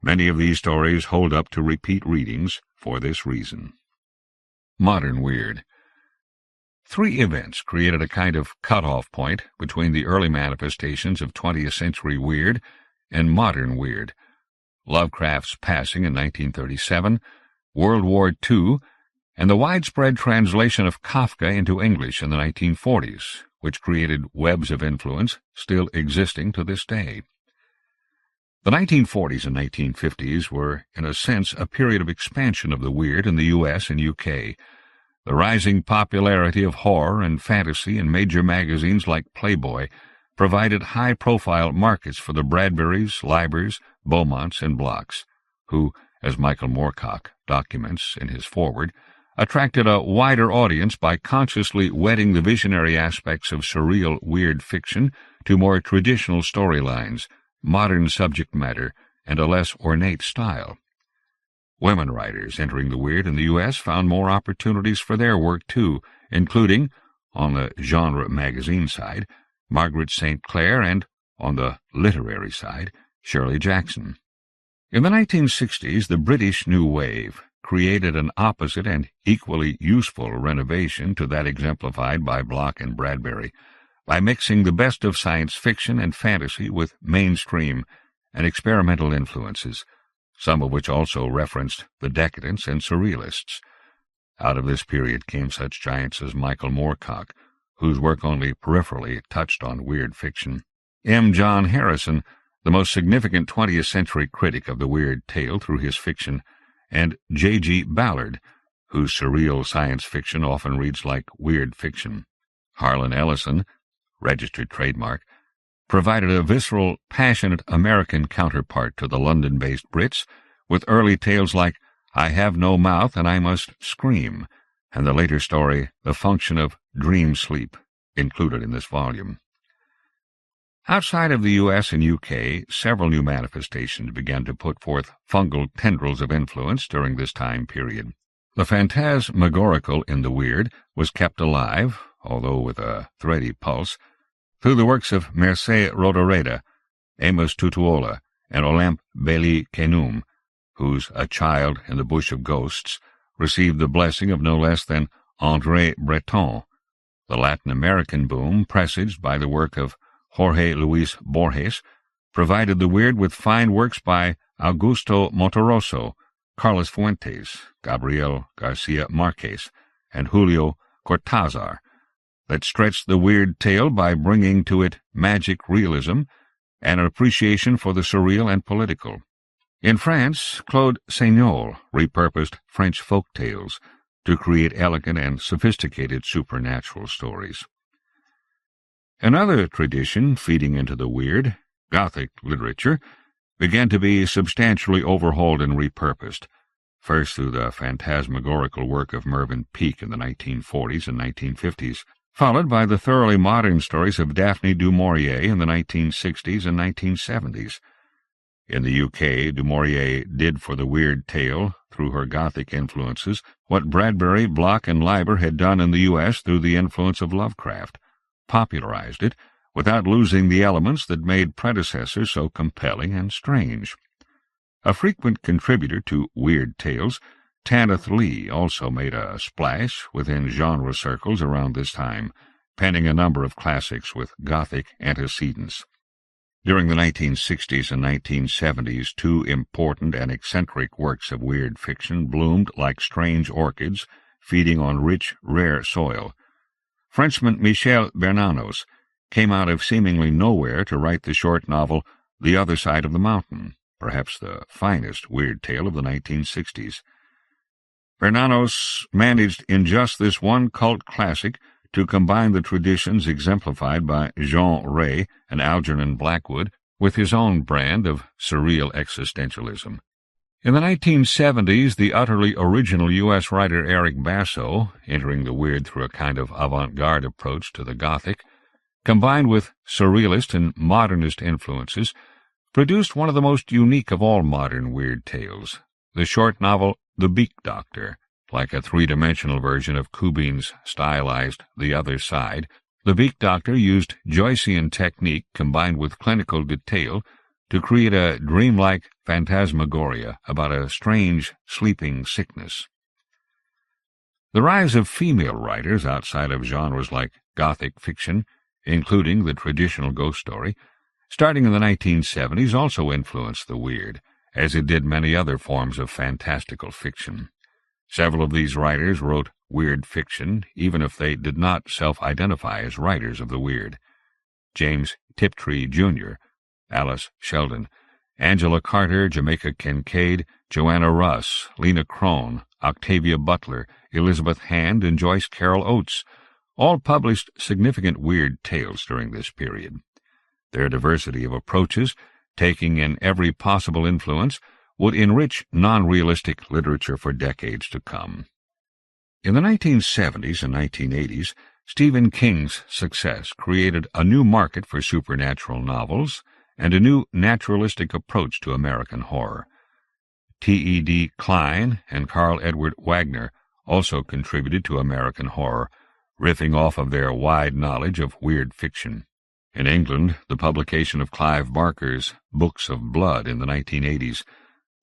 Many of these stories hold up to repeat readings for this reason. Modern Weird. 3 events created a kind of cut-off point between the early manifestations of 20th century weird and modern weird: Lovecraft's passing in 1937, World War II, and the widespread translation of Kafka into English in the 1940s, which created webs of influence still existing to this day. The 1940s and 1950s were, in a sense, a period of expansion of the weird in the U.S. and UK. The rising popularity of horror and fantasy in major magazines like Playboy provided high-profile markets for the Bradburys, Libers, Beaumonts, and Blocks, who, as Michael Moorcock documents in his Foreweird, attracted a wider audience by consciously wedding the visionary aspects of surreal weird fiction to more traditional storylines, modern subject matter, and a less ornate style. Women writers entering the weird in the U.S. found more opportunities for their work, too, including, on the genre magazine side, Margaret St. Clair, and, on the literary side, Shirley Jackson. In the 1960s, the British New Wave created an opposite and equally useful renovation to that exemplified by Bloch and Bradbury, by mixing the best of science fiction and fantasy with mainstream and experimental influences, some of which also referenced the decadents and surrealists. Out of this period came such giants as Michael Moorcock, whose work only peripherally touched on weird fiction, M. John Harrison, the most significant 20th century critic of the weird tale through his fiction, and J. G. Ballard, whose surreal science fiction often reads like weird fiction. Harlan Ellison, registered trademark, provided a visceral, passionate American counterpart to the London-based Brits, with early tales like I Have No Mouth and I Must Scream, and the later story The Function of Dream Sleep, included in this volume. Outside of the U.S. and U.K., several new manifestations began to put forth fungal tendrils of influence during this time period. The phantasmagorical in the weird was kept alive, although with a thready pulse, through the works of Mircea Rodoreda, Amos Tutuola, and Olympe Bailly-Kenum, whose A Child in the Bush of Ghosts received the blessing of no less than André Breton. The Latin American boom, presaged by the work of Jorge Luis Borges, provided the weird with fine works by Augusto Monterroso, Carlos Fuentes, Gabriel Garcia Marquez, and Julio Cortázar, that stretched the weird tale by bringing to it magic realism and an appreciation for the surreal and political. In France, Claude Seignol repurposed French folk tales to create elegant and sophisticated supernatural stories. Another tradition feeding into the weird, Gothic literature, began to be substantially overhauled and repurposed, first through the phantasmagorical work of Mervyn Peake in the 1940s and 1950s, followed by the thoroughly modern stories of Daphne du Maurier in the 1960s and 1970s. In the UK, du Maurier did for the weird tale, through her Gothic influences, what Bradbury, Bloch, and Leiber had done in the US through the influence of Lovecraft, popularized it, without losing the elements that made predecessors so compelling and strange. A frequent contributor to weird tales, Tanith Lee also made a splash within genre circles around this time, penning a number of classics with Gothic antecedents. During the 1960s and 1970s, two important and eccentric works of weird fiction bloomed like strange orchids, feeding on rich, rare soil. Frenchman Michel Bernanos came out of seemingly nowhere to write the short novel The Other Side of the Mountain, perhaps the finest weird tale of the 1960s. Bernanos managed in just this one cult classic to combine the traditions exemplified by Jean Ray and Algernon Blackwood with his own brand of surreal existentialism. In the 1970s, the utterly original U.S. writer Eric Basso, entering the weird through a kind of avant-garde approach to the Gothic, combined with surrealist and modernist influences, produced one of the most unique of all modern weird tales, the short novel The Beak Doctor. Like a three-dimensional version of Kubin's stylized The Other Side, The Beak Doctor used Joycean technique combined with clinical detail to create a dreamlike phantasmagoria about a strange, sleeping sickness. The rise of female writers outside of genres like Gothic fiction, including the traditional ghost story, starting in the 1970s, also influenced the weird, as it did many other forms of fantastical fiction. Several of these writers wrote weird fiction, even if they did not self-identify as writers of the weird. James Tiptree, Jr., Alice Sheldon, Angela Carter, Jamaica Kincaid, Joanna Russ, Lena Crone, Octavia Butler, Elizabeth Hand, and Joyce Carol Oates all published significant weird tales during this period. Their diversity of approaches, taking in every possible influence, would enrich non-realistic literature for decades to come. In the 1970s and 1980s, Stephen King's success created a new market for supernatural novels and a new naturalistic approach to American horror. T.E.D. Klein and Carl Edward Wagner also contributed to American horror, riffing off of their wide knowledge of weird fiction. In England, the publication of Clive Barker's Books of Blood in the 1980s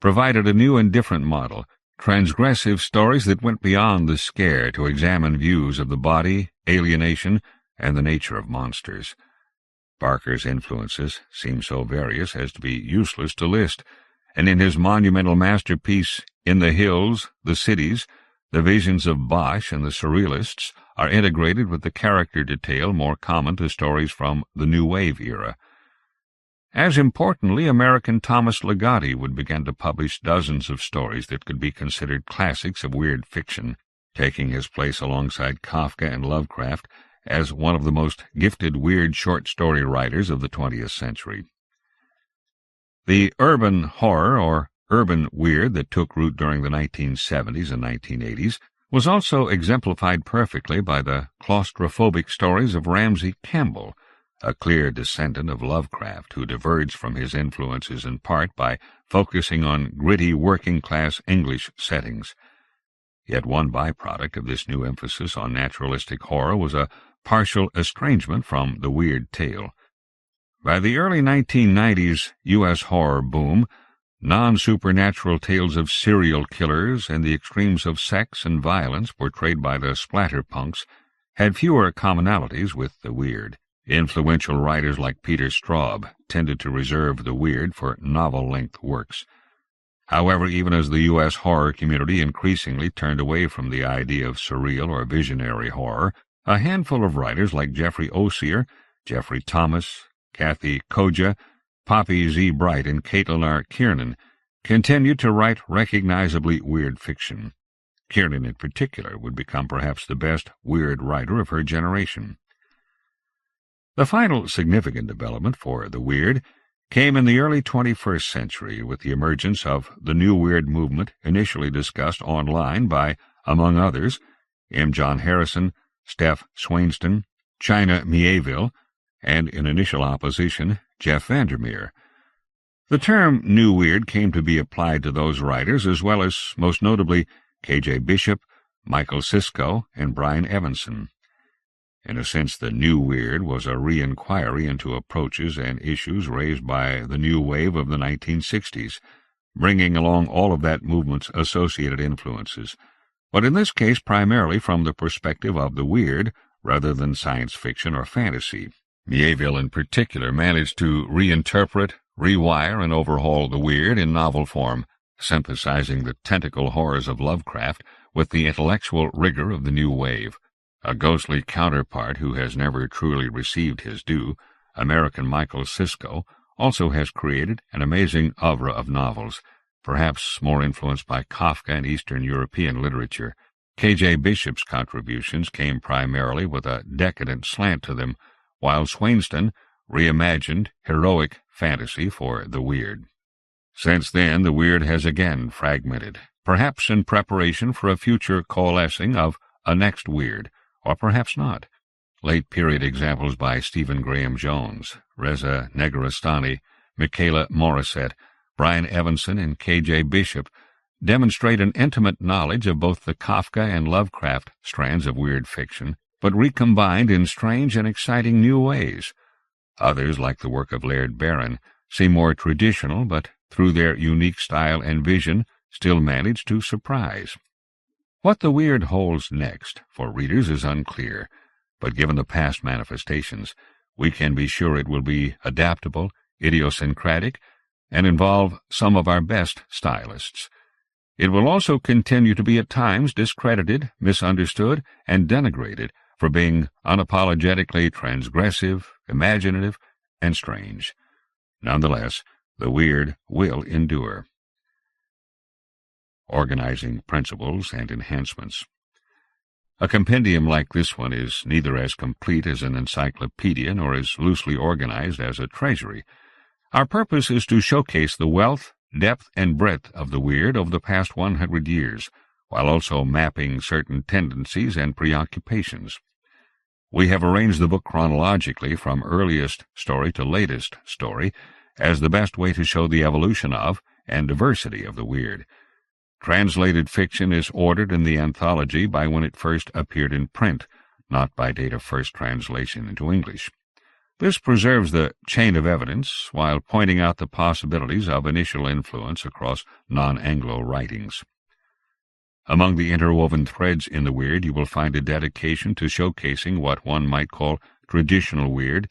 provided a new and different model, transgressive stories that went beyond the scare to examine views of the body, alienation, and the nature of monsters. Barker's influences seem so various as to be useless to list, and in his monumental masterpiece, In the Hills, the Cities, the visions of Bosch and the Surrealists are integrated with the character detail more common to stories from the New Wave era. As importantly, American Thomas Ligotti would begin to publish dozens of stories that could be considered classics of weird fiction, taking his place alongside Kafka and Lovecraft as one of the most gifted weird short story writers of the 20th century. The urban horror, or urban weird, that took root during the 1970s and 1980s was also exemplified perfectly by the claustrophobic stories of Ramsey Campbell, a clear descendant of Lovecraft who diverged from his influences in part by focusing on gritty working-class English settings. Yet one byproduct of this new emphasis on naturalistic horror was a partial estrangement from the weird tale. By the early 1990s U.S. horror boom, non-supernatural tales of serial killers and the extremes of sex and violence portrayed by the splatterpunks had fewer commonalities with the weird. Influential writers like Peter Straub tended to reserve the weird for novel-length works. However, even as the U.S. horror community increasingly turned away from the idea of surreal or visionary horror, a handful of writers like Jeffrey Osier, Jeffrey Thomas, Kathy Koja, Poppy Z. Bright, and Caitlin R. Kiernan continued to write recognizably weird fiction. Kiernan, in particular, would become perhaps the best weird writer of her generation. The final significant development for the weird came in the early 21st century with the emergence of the new weird movement initially discussed online by, among others, M. John Harrison, Steph Swainston, China Mieville, and in initial opposition, Jeff VanderMeer. The term New Weird came to be applied to those writers as well as, most notably, K.J. Bishop, Michael Sisko, and Brian Evanson. In a sense, the New Weird was a re-inquiry into approaches and issues raised by the new wave of the 1960s, bringing along all of that movement's associated influences, but in this case primarily from the perspective of the weird rather than science fiction or fantasy. Mieville in particular managed to reinterpret, rewire, and overhaul the weird in novel form, synthesizing the tentacle horrors of Lovecraft with the intellectual rigor of the new wave. A ghostly counterpart who has never truly received his due, American Michael Sisko, also has created an amazing oeuvre of novels, perhaps more influenced by Kafka and Eastern European literature. K.J. Bishop's contributions came primarily with a decadent slant to them, while Swainston reimagined heroic fantasy for the weird. Since then, the weird has again fragmented, perhaps in preparation for a future coalescing of a next weird, or perhaps not. Late-period examples by Stephen Graham Jones, Reza Negarestani, Michaela Morissette, Brian Evanson, and K.J. Bishop demonstrate an intimate knowledge of both the Kafka and Lovecraft strands of weird fiction, but recombined in strange and exciting new ways. Others, like the work of Laird Barron, seem more traditional, but through their unique style and vision, still manage to surprise. What the weird holds next for readers is unclear, but given the past manifestations, we can be sure it will be adaptable, idiosyncratic, and involve some of our best stylists. It will also continue to be at times discredited, misunderstood, and denigrated for being unapologetically transgressive, imaginative, and strange. Nonetheless, the weird will endure. Organizing principles and enhancements. A compendium like this one is neither as complete as an encyclopedia nor as loosely organized as a treasury. Our purpose is to showcase the wealth, depth, and breadth of the weird over the past 100 years, while also mapping certain tendencies and preoccupations. We have arranged the book chronologically from earliest story to latest story as the best way to show the evolution of and diversity of the weird. Translated fiction is ordered in the anthology by when it first appeared in print, not by date of first translation into English. This preserves the chain of evidence while pointing out the possibilities of initial influence across non-Anglo writings. Among the interwoven threads in the weird, you will find a dedication to showcasing what one might call traditional weird,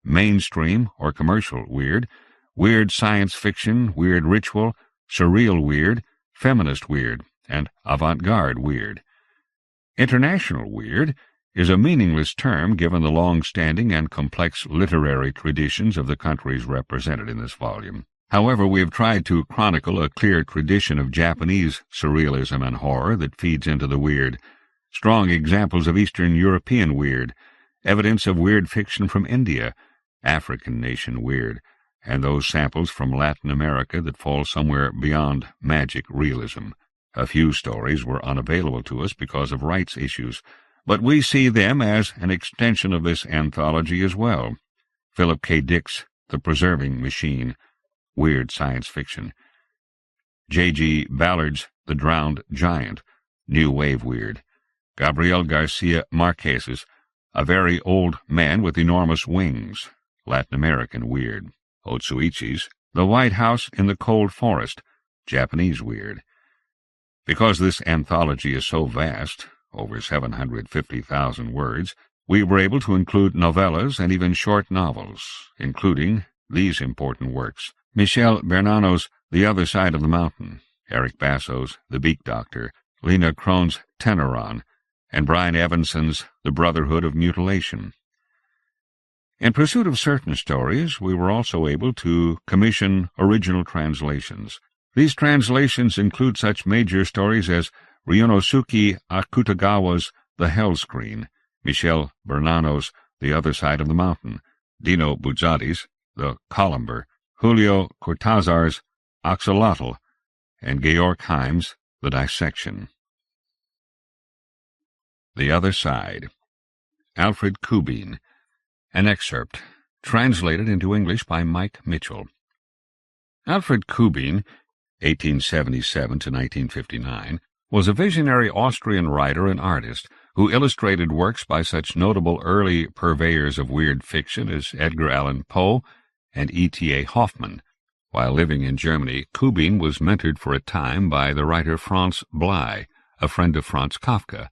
mainstream or commercial weird, weird science fiction, weird ritual, surreal weird, feminist weird, and avant-garde weird. International weird is a meaningless term given the long-standing and complex literary traditions of the countries represented in this volume. However, we have tried to chronicle a clear tradition of Japanese surrealism and horror that feeds into the weird, strong examples of Eastern European weird, evidence of weird fiction from India, African nation weird, and those samples from Latin America that fall somewhere beyond magic realism. A few stories were unavailable to us because of rights issues, but we see them as an extension of this anthology as well. Philip K. Dick's The Preserving Machine, weird science fiction. J.G. Ballard's The Drowned Giant, new wave weird. Gabriel Garcia Marquez's A Very Old Man with Enormous Wings, Latin American weird. Otsuichi's The White House in the Cold Forest, Japanese weird. Because this anthology is so vast, over 750,000 words, we were able to include novellas and even short novels, including these important works: Michel Bernano's The Other Side of the Mountain, Eric Basso's The Beak Doctor, Lena Krone's Teneron, and Brian Evanson's The Brotherhood of Mutilation. In pursuit of certain stories, we were also able to commission original translations. These translations include such major stories as Ryunosuke Akutagawa's The Hell Screen, Michel Bernano's The Other Side of the Mountain, Dino Buzzati's The Columber, Julio Cortázar's Axolotl, and Georg Heym's The Dissection. The Other Side. Alfred Kubin. An excerpt, translated into English by Mike Mitchell. Alfred Kubin, 1877 to 1959, was a visionary Austrian writer and artist who illustrated works by such notable early purveyors of weird fiction as Edgar Allan Poe and E.T.A. Hoffmann. While living in Germany, Kubin was mentored for a time by the writer Franz Blei, a friend of Franz Kafka.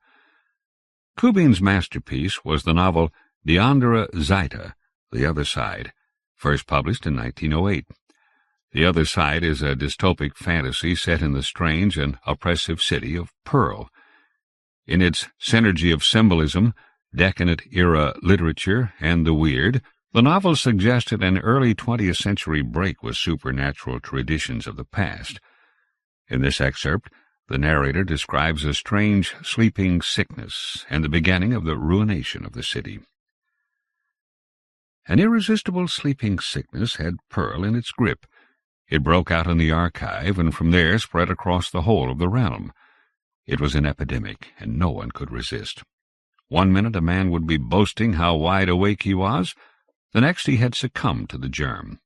Kubin's masterpiece was the novel Die andere Seite, The Other Side, first published in 1908. The Other Side is a dystopic fantasy set in the strange and oppressive city of Pearl. In its synergy of symbolism, decadent-era literature, and the weird, the novel suggested an early 20th century break with supernatural traditions of the past. In this excerpt, the narrator describes a strange sleeping sickness and the beginning of the ruination of the city. An irresistible sleeping sickness had Pearl in its grip. It broke out in the archive and from there spread across the whole of the realm. It was an epidemic, and no one could resist. One minute a man would be boasting how wide awake he was, the next he had succumbed to the germ.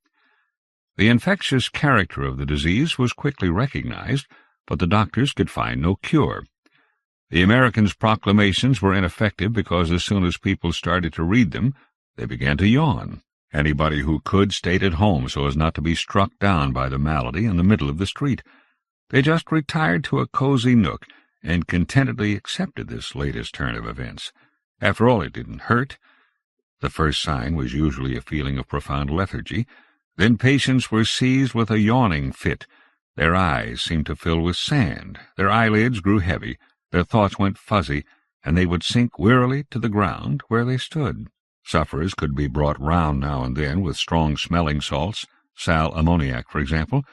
The infectious character of the disease was quickly recognized, but the doctors could find no cure. The Americans' proclamations were ineffective because as soon as people started to read them, they began to yawn. Anybody who could stayed at home so as not to be struck down by the malady in the middle of the street. They just retired to a cozy nook and contentedly accepted this latest turn of events. After all, it didn't hurt. The first sign was usually a feeling of profound lethargy. Then patients were seized with a yawning fit. Their eyes seemed to fill with sand, their eyelids grew heavy, their thoughts went fuzzy, and they would sink wearily to the ground where they stood. Sufferers could be brought round now and then with strong-smelling salts, sal ammoniac, for example,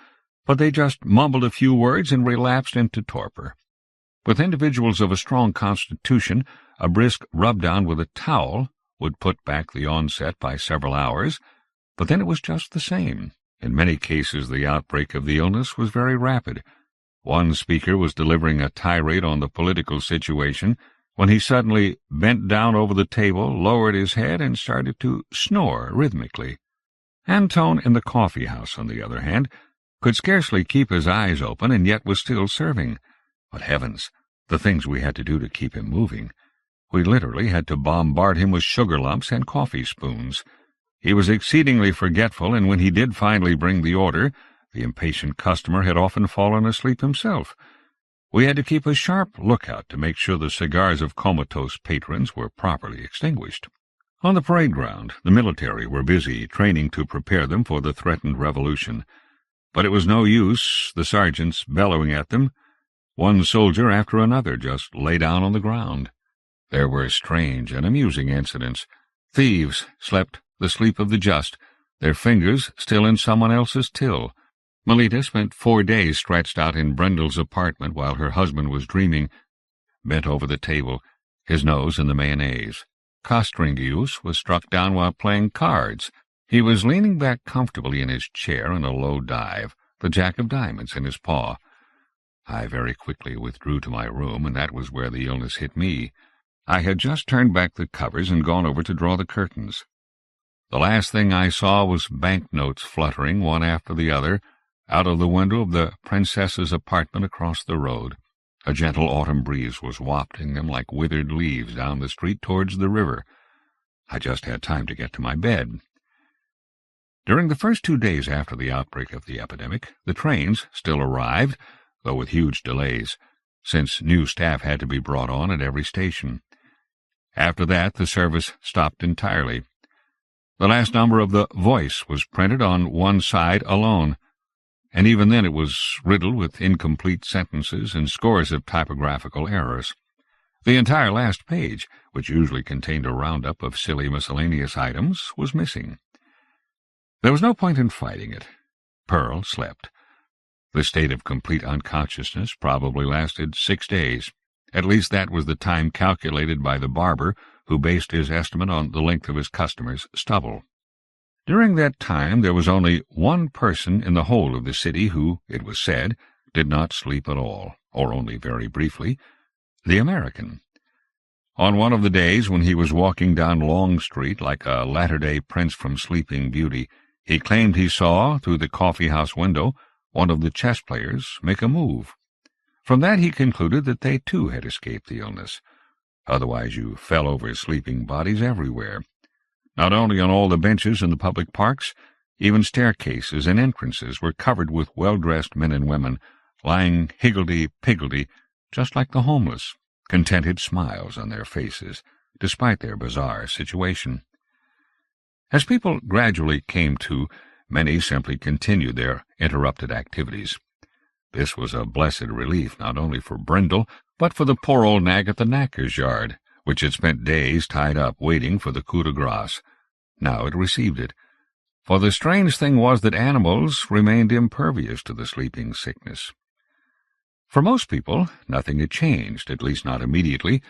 but they just mumbled a few words and relapsed into torpor. With individuals of a strong constitution, a brisk rub-down with a towel would put back the onset by several hours, but then it was just the same. In many cases the outbreak of the illness was very rapid. One speaker was delivering a tirade on the political situation when he suddenly bent down over the table, lowered his head, and started to snore rhythmically. Antone in the coffee-house, on the other hand, could scarcely keep his eyes open and yet was still serving. But heavens, the things we had to do to keep him moving! We literally had to bombard him with sugar lumps and coffee spoons. He was exceedingly forgetful, and when he did finally bring the order, the impatient customer had often fallen asleep himself. We had to keep a sharp lookout to make sure the cigars of comatose patrons were properly extinguished. On the parade ground, the military were busy training to prepare them for the threatened revolution. But it was no use, the sergeants bellowing at them. One soldier after another just lay down on the ground. There were strange and amusing incidents. Thieves slept the sleep of the just, their fingers still in someone else's till. Melita spent 4 days stretched out in Brendel's apartment while her husband was dreaming, bent over the table, his nose in the mayonnaise. Costringius was struck down while playing cards. He was leaning back comfortably in his chair in a low dive, the jack of diamonds in his paw. I very quickly withdrew to my room, and that was where the illness hit me. I had just turned back the covers and gone over to draw the curtains. The last thing I saw was banknotes fluttering one after the other out of the window of the princess's apartment across the road. A gentle autumn breeze was wafting them like withered leaves down the street towards the river. I just had time to get to my bed. During the first 2 days after the outbreak of the epidemic, the trains still arrived, though with huge delays, since new staff had to be brought on at every station. After that, the service stopped entirely. The last number of the Voice was printed on one side alone, and even then it was riddled with incomplete sentences and scores of typographical errors. The entire last page, which usually contained a roundup of silly miscellaneous items, was missing. There was no point in fighting it. Pearl slept. The state of complete unconsciousness probably lasted 6 days. At least that was the time calculated by the barber, who based his estimate on the length of his customer's stubble. During that time there was only one person in the whole of the city who, it was said, did not sleep at all, or only very briefly, the American. On one of the days when he was walking down Long Street like a latter-day prince from Sleeping Beauty, he claimed he saw, through the coffee-house window, one of the chess players make a move. From that he concluded that they too had escaped the illness. Otherwise you fell over sleeping bodies everywhere. Not only on all the benches in the public parks, even staircases and entrances were covered with well-dressed men and women, lying higgledy-piggledy, just like the homeless, contented smiles on their faces, despite their bizarre situation. As people gradually came to, many simply continued their interrupted activities. This was a blessed relief not only for Brindle, but for the poor old nag at the knacker's yard, which had spent days tied up waiting for the coup de grace. Now it received it. For the strange thing was that animals remained impervious to the sleeping sickness. For most people, nothing had changed, at least not immediately.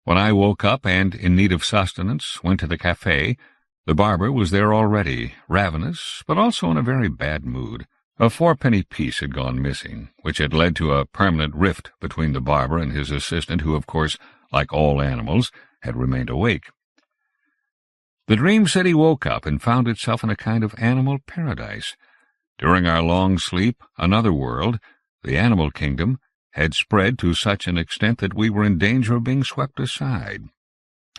When I woke up and, in need of sustenance, went to the café, the barber was there already, ravenous, but also in a very bad mood. A fourpenny piece had gone missing, which had led to a permanent rift between the barber and his assistant, who, of course, like all animals, had remained awake. The dream city woke up and found itself in a kind of animal paradise. During our long sleep, another world, the animal kingdom, had spread to such an extent that we were in danger of being swept aside.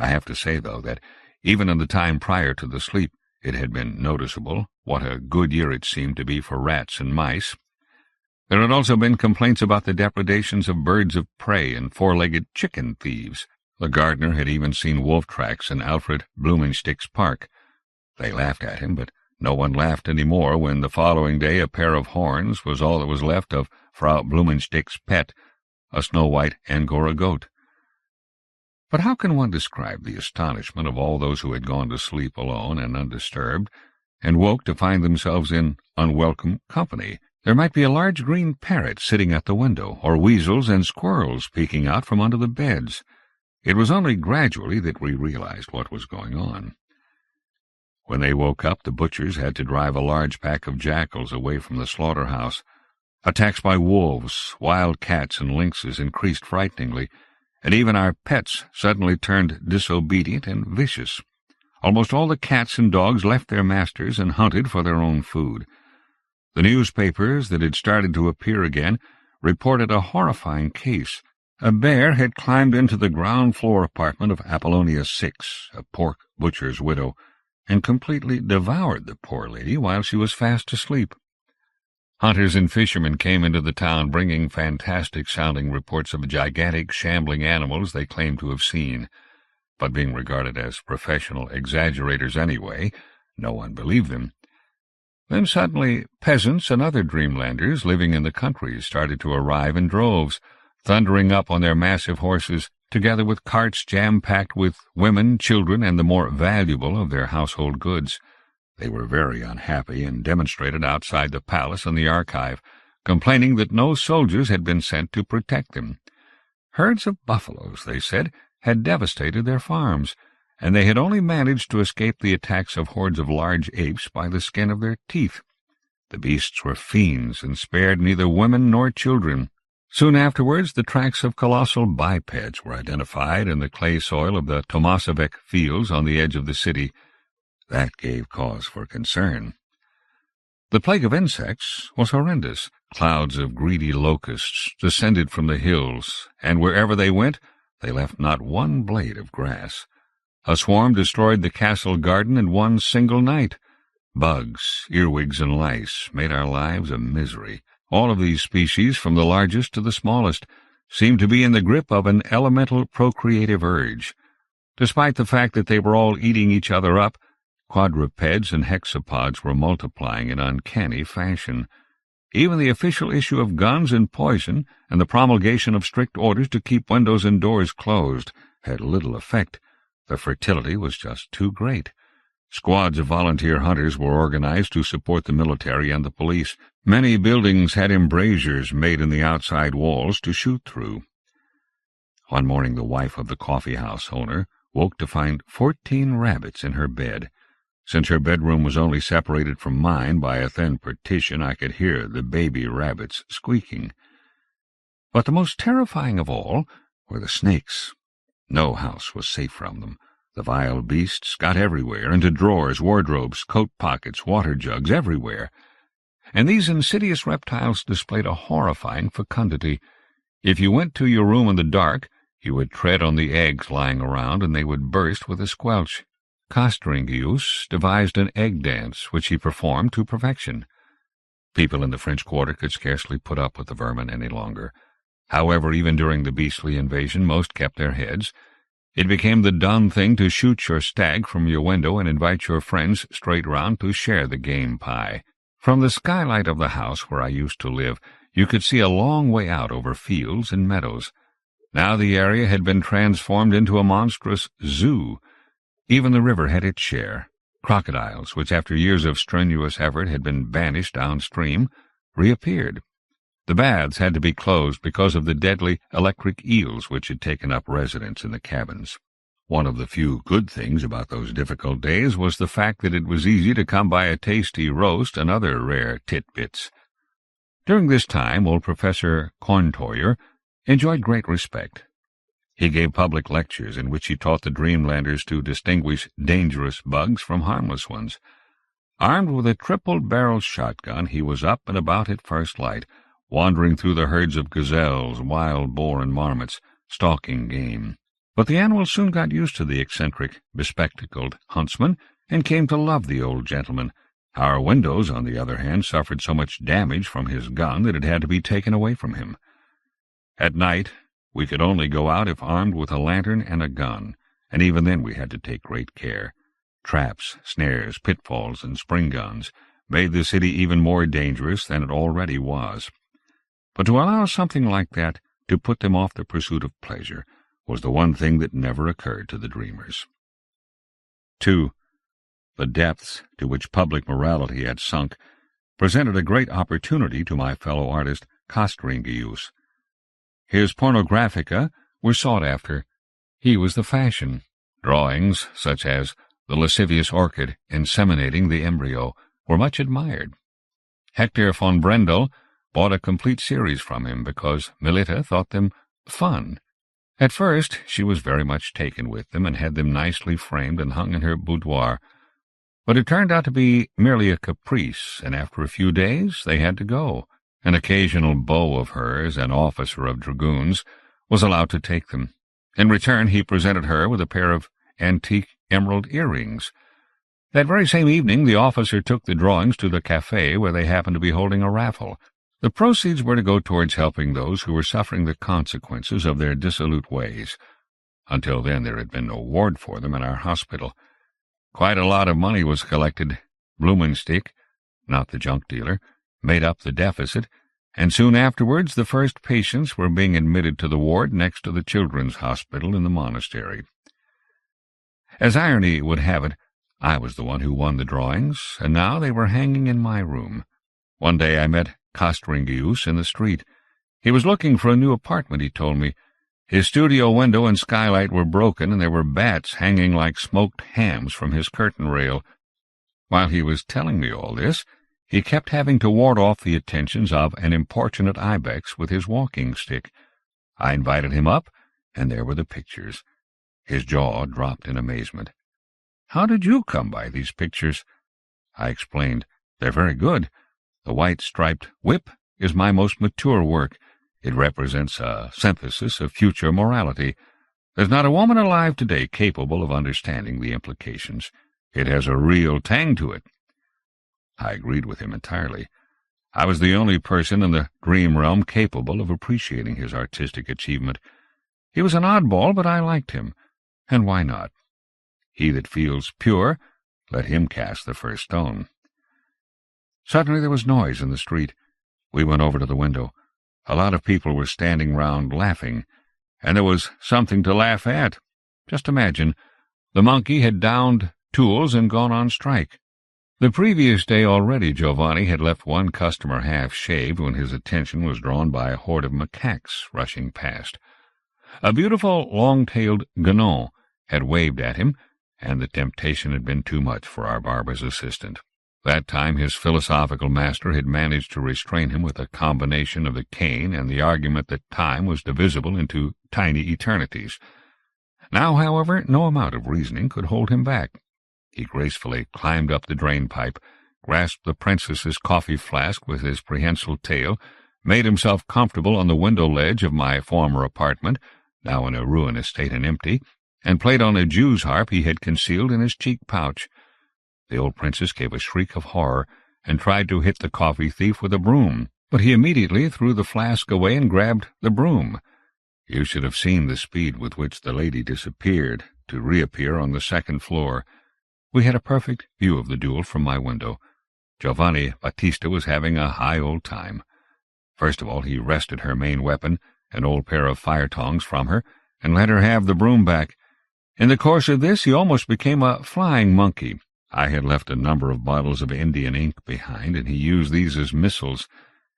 I have to say, though, that even in the time prior to the sleep, it had been noticeable what a good year it seemed to be for rats and mice. There had also been complaints about the depredations of birds of prey and four-legged chicken thieves. The gardener had even seen wolf tracks in Alfred Blumenstick's park. They laughed at him, but no one laughed any more when the following day a pair of horns was all that was left of Frau Blumenstick's pet, a snow-white Angora goat. But how can one describe the astonishment of all those who had gone to sleep alone and undisturbed, and woke to find themselves in unwelcome company? There might be a large green parrot sitting at the window, or weasels and squirrels peeking out from under the beds. It was only gradually that we realized what was going on. When they woke up, the butchers had to drive a large pack of jackals away from the slaughterhouse. Attacks by wolves, wild cats, and lynxes increased frighteningly, and even our pets suddenly turned disobedient and vicious. Almost all the cats and dogs left their masters and hunted for their own food. The newspapers that had started to appear again reported a horrifying case. A bear had climbed into the ground-floor apartment of Apollonia 6, a pork butcher's widow, and completely devoured the poor lady while she was fast asleep. Hunters and fishermen came into the town bringing fantastic-sounding reports of gigantic, shambling animals they claimed to have seen, but being regarded as professional exaggerators anyway, no one believed them. Then suddenly peasants and other dreamlanders living in the country started to arrive in droves, thundering up on their massive horses, together with carts jam-packed with women, children, and the more valuable of their household goods. They were very unhappy and demonstrated outside the palace and the archive, complaining that no soldiers had been sent to protect them. Herds of buffaloes, they said, had devastated their farms, and they had only managed to escape the attacks of hordes of large apes by the skin of their teeth. The beasts were fiends and spared neither women nor children. Soon afterwards, the tracks of colossal bipeds were identified in the clay soil of the Tomasovec fields on the edge of the city. That gave cause for concern. The plague of insects was horrendous. Clouds of greedy locusts descended from the hills, and wherever they went, they left not one blade of grass. A swarm destroyed the castle garden in one single night. Bugs, earwigs, and lice made our lives a misery. All of these species, from the largest to the smallest, seemed to be in the grip of an elemental procreative urge. Despite the fact that they were all eating each other up, quadrupeds and hexapods were multiplying in uncanny fashion. Even the official issue of guns and poison and the promulgation of strict orders to keep windows and doors closed had little effect. The fertility was just too great. Squads of volunteer hunters were organized to support the military and the police. Many buildings had embrasures made in the outside walls to shoot through. One morning the wife of the coffee-house owner woke to find 14 rabbits in her bed. Since her bedroom was only separated from mine by a thin partition, I could hear the baby rabbits squeaking. But the most terrifying of all were the snakes. No house was safe from them. The vile beasts got everywhere, into drawers, wardrobes, coat pockets, water jugs, everywhere. And these insidious reptiles displayed a horrifying fecundity. If you went to your room in the dark, you would tread on the eggs lying around, and they would burst with a squelch. Costringius devised an egg dance, which he performed to perfection. People in the French quarter could scarcely put up with the vermin any longer. However, even during the beastly invasion, most kept their heads. It became the done thing to shoot your stag from your window and invite your friends straight round to share the game pie. From the skylight of the house where I used to live, you could see a long way out over fields and meadows. Now the area had been transformed into a monstrous zoo. Even the river had its share. Crocodiles, which after years of strenuous effort had been banished downstream, reappeared. The baths had to be closed because of the deadly electric eels which had taken up residence in the cabins. One of the few good things about those difficult days was the fact that it was easy to come by a tasty roast and other rare titbits. During this time, old Professor Corntoyer enjoyed great respect. He gave public lectures in which he taught the Dreamlanders to distinguish dangerous bugs from harmless ones. Armed with a triple-barreled shotgun, he was up and about at first light, wandering through the herds of gazelles, wild boar, and marmots, stalking game. But the animals soon got used to the eccentric, bespectacled huntsman, and came to love the old gentleman. Our windows, on the other hand, suffered so much damage from his gun that it had to be taken away from him. At night, we could only go out if armed with a lantern and a gun, and even then we had to take great care. Traps, snares, pitfalls, and spring guns made the city even more dangerous than it already was. But to allow something like that to put them off the pursuit of pleasure was the one thing that never occurred to the dreamers. 2. The depths to which public morality had sunk presented a great opportunity to my fellow artist Costringius. His pornographica were sought after. He was the fashion. Drawings, such as the lascivious orchid inseminating the embryo, were much admired. Hector von Brendel bought a complete series from him because Melita thought them fun. At first she was very much taken with them and had them nicely framed and hung in her boudoir. But it turned out to be merely a caprice, and after a few days they had to go. An occasional beau of hers, an officer of dragoons, was allowed to take them. In return he presented her with a pair of antique emerald earrings. That very same evening the officer took the drawings to the café where they happened to be holding a raffle. The proceeds were to go towards helping those who were suffering the consequences of their dissolute ways. Until then there had been no ward for them in our hospital. Quite a lot of money was collected. Blumenstick, not the junk dealer, made up the deficit, and soon afterwards the first patients were being admitted to the ward next to the children's hospital in the monastery. As irony would have it, I was the one who won the drawings, and now they were hanging in my room. One day I met Costringius in the street. He was looking for a new apartment, he told me. His studio window and skylight were broken, and there were bats hanging like smoked hams from his curtain rail. While he was telling me all this, he kept having to ward off the attentions of an importunate ibex with his walking stick. I invited him up, and there were the pictures. His jaw dropped in amazement. "How did you come by these pictures?" I explained. "They're very good. The white-striped whip is my most mature work. It represents a synthesis of future morality. There's not a woman alive today capable of understanding the implications. It has a real tang to it." I agreed with him entirely. I was the only person in the dream realm capable of appreciating his artistic achievement. He was an oddball, but I liked him. And why not? He that feels pure, let him cast the first stone. Suddenly there was noise in the street. We went over to the window. A lot of people were standing round laughing, and there was something to laugh at. Just imagine, the monkey had downed tools and gone on strike. The previous day already Giovanni had left one customer half-shaved when his attention was drawn by a horde of macaques rushing past. A beautiful long-tailed Gnoles had waved at him, and the temptation had been too much for our barber's assistant. That time his philosophical master had managed to restrain him with a combination of the cane and the argument that time was divisible into tiny eternities. Now, however, no amount of reasoning could hold him back. He gracefully climbed up the drain-pipe, grasped the princess's coffee flask with his prehensile tail, made himself comfortable on the window ledge of my former apartment, now in a ruinous state and empty, and played on a Jew's harp he had concealed in his cheek pouch. The old princess gave a shriek of horror and tried to hit the coffee thief with a broom, but he immediately threw the flask away and grabbed the broom. You should have seen the speed with which the lady disappeared, to reappear on the second floor. We had a perfect view of the duel from my window. Giovanni Battista was having a high old time. First of all, he wrested her main weapon, an old pair of fire-tongs, from her, and let her have the broom back. In the course of this, he almost became a flying monkey. I had left a number of bottles of Indian ink behind, and he used these as missiles.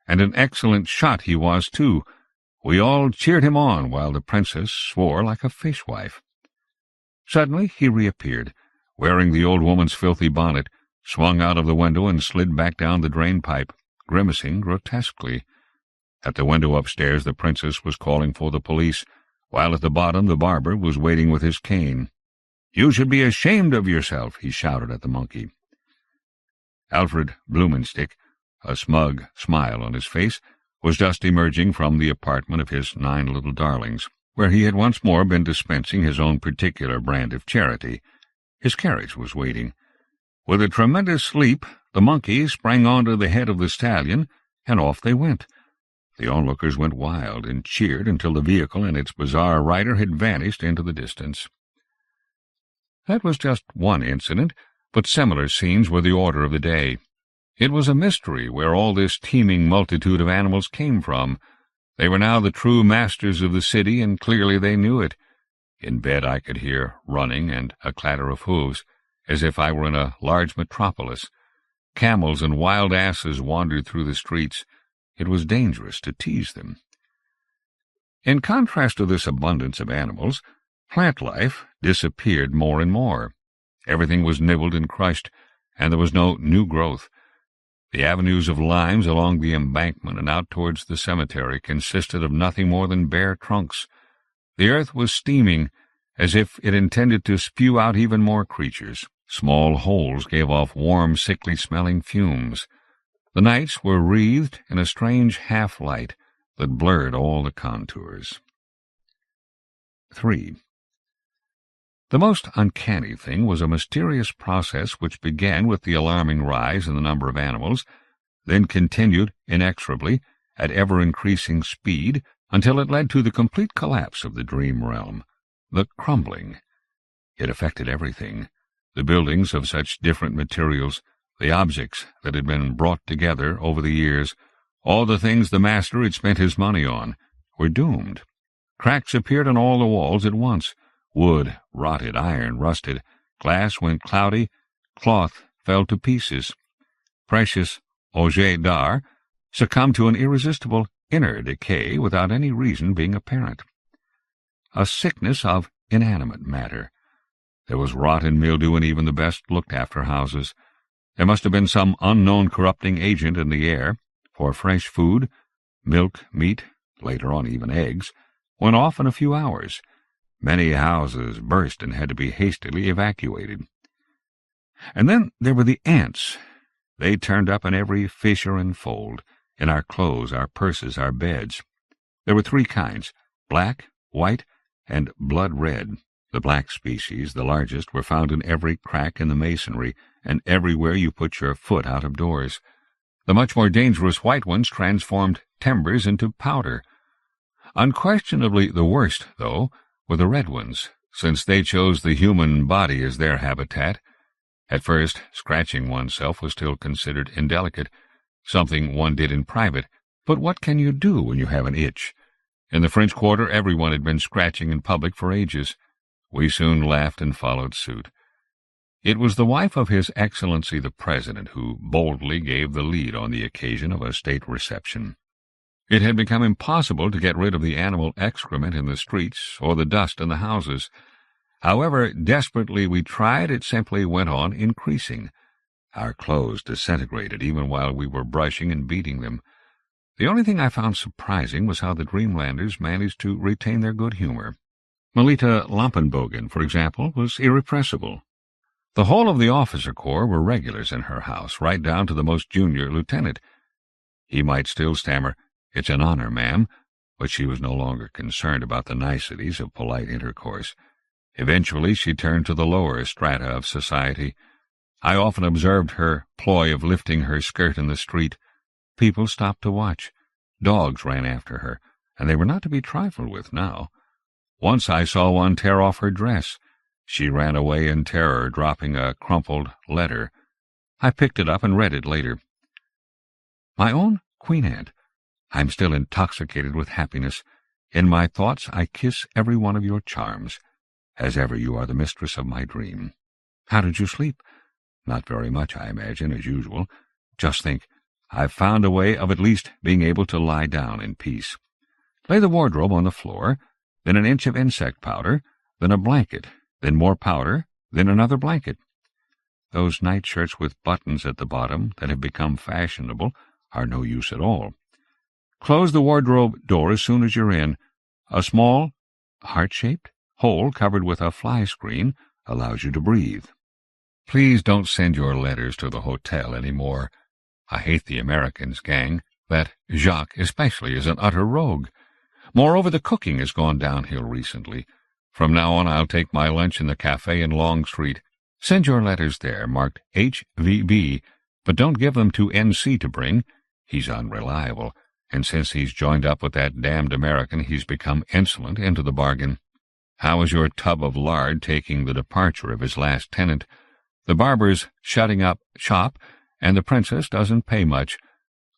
And an excellent shot he was, too. We all cheered him on, while the princess swore like a fishwife. Suddenly he reappeared, wearing the old woman's filthy bonnet, swung out of the window and slid back down the drain-pipe, grimacing grotesquely. At the window upstairs the princess was calling for the police, while at the bottom the barber was waiting with his cane. "You should be ashamed of yourself," he shouted at the monkey. Alfred Blumenstick, a smug smile on his face, was just emerging from the apartment of his 9 little darlings, where he had once more been dispensing his own particular brand of charity. His carriage was waiting. With a tremendous leap, the monkey sprang onto the head of the stallion, and off they went. The onlookers went wild and cheered until the vehicle and its bizarre rider had vanished into the distance. That was just one incident, but similar scenes were the order of the day. It was a mystery where all this teeming multitude of animals came from. They were now the true masters of the city, and clearly they knew it. In bed I could hear running and a clatter of hoofs, as if I were in a large metropolis. Camels and wild asses wandered through the streets. It was dangerous to tease them. In contrast to this abundance of animals, plant life disappeared more and more. Everything was nibbled and crushed, and there was no new growth. The avenues of limes along the embankment and out towards the cemetery consisted of nothing more than bare trunks. The earth was steaming, as if it intended to spew out even more creatures. Small holes gave off warm, sickly-smelling fumes. The nights were wreathed in a strange half-light that blurred all the contours. 3. The most uncanny thing was a mysterious process which began with the alarming rise in the number of animals, then continued inexorably at ever-increasing speed until it led to the complete collapse of the dream realm, the crumbling. It affected everything, the buildings of such different materials, the objects that had been brought together over the years, all the things the master had spent his money on, were doomed. Cracks appeared on all the walls at once. Wood rotted, iron rusted, glass went cloudy, cloth fell to pieces. Precious objets d'art succumbed to an irresistible inner decay without any reason being apparent. A sickness of inanimate matter. There was rot and mildew in even the best looked-after houses. There must have been some unknown corrupting agent in the air, for fresh food, milk, meat, later on even eggs, went off in a few hours. Many houses burst and had to be hastily evacuated. And then there were the ants. They turned up in every fissure and fold, in our clothes, our purses, our beds. There were 3 kinds, black, white, and blood-red. The black species, the largest, were found in every crack in the masonry, and everywhere you put your foot out of doors. The much more dangerous white ones transformed timbers into powder. Unquestionably the worst, though, were the red ones, since they chose the human body as their habitat. At first, scratching oneself was still considered indelicate, something one did in private, but what can you do when you have an itch? In the French Quarter everyone had been scratching in public for ages. We soon laughed and followed suit. It was the wife of His Excellency the President who boldly gave the lead on the occasion of a state reception. It had become impossible to get rid of the animal excrement in the streets or the dust in the houses. However desperately we tried, it simply went on increasing. Our clothes disintegrated even while we were brushing and beating them. The only thing I found surprising was how the Dreamlanders managed to retain their good humor. Melita Lampenbogen, for example, was irrepressible. The whole of the officer corps were regulars in her house, right down to the most junior lieutenant. He might still stammer, "It's an honor, ma'am," but she was no longer concerned about the niceties of polite intercourse. Eventually she turned to the lower strata of society. I often observed her ploy of lifting her skirt in the street. People stopped to watch. Dogs ran after her, and they were not to be trifled with now. Once I saw one tear off her dress. She ran away in terror, dropping a crumpled letter. I picked it up and read it later. My own Queen Ant, I am still intoxicated with happiness. In my thoughts I kiss every one of your charms. As ever, you are the mistress of my dream. How did you sleep? Not very much, I imagine, as usual. Just think, I've found a way of at least being able to lie down in peace. Lay the wardrobe on the floor, then an inch of insect powder, then a blanket, then more powder, then another blanket. Those nightshirts with buttons at the bottom that have become fashionable are no use at all. Close the wardrobe door as soon as you're in. A small, heart-shaped hole covered with a fly screen allows you to breathe. Please don't send your letters to the hotel any more. I hate the Americans, gang. That Jacques especially is an utter rogue. Moreover, the cooking has gone downhill recently. From now on I'll take my lunch in the cafe in Long Street. Send your letters there, marked HVB, but don't give them to NC to bring. He's unreliable, and since he's joined up with that damned American, he's become insolent into the bargain. How is your tub of lard taking the departure of his last tenant? The barber's shutting up shop, and the princess doesn't pay much.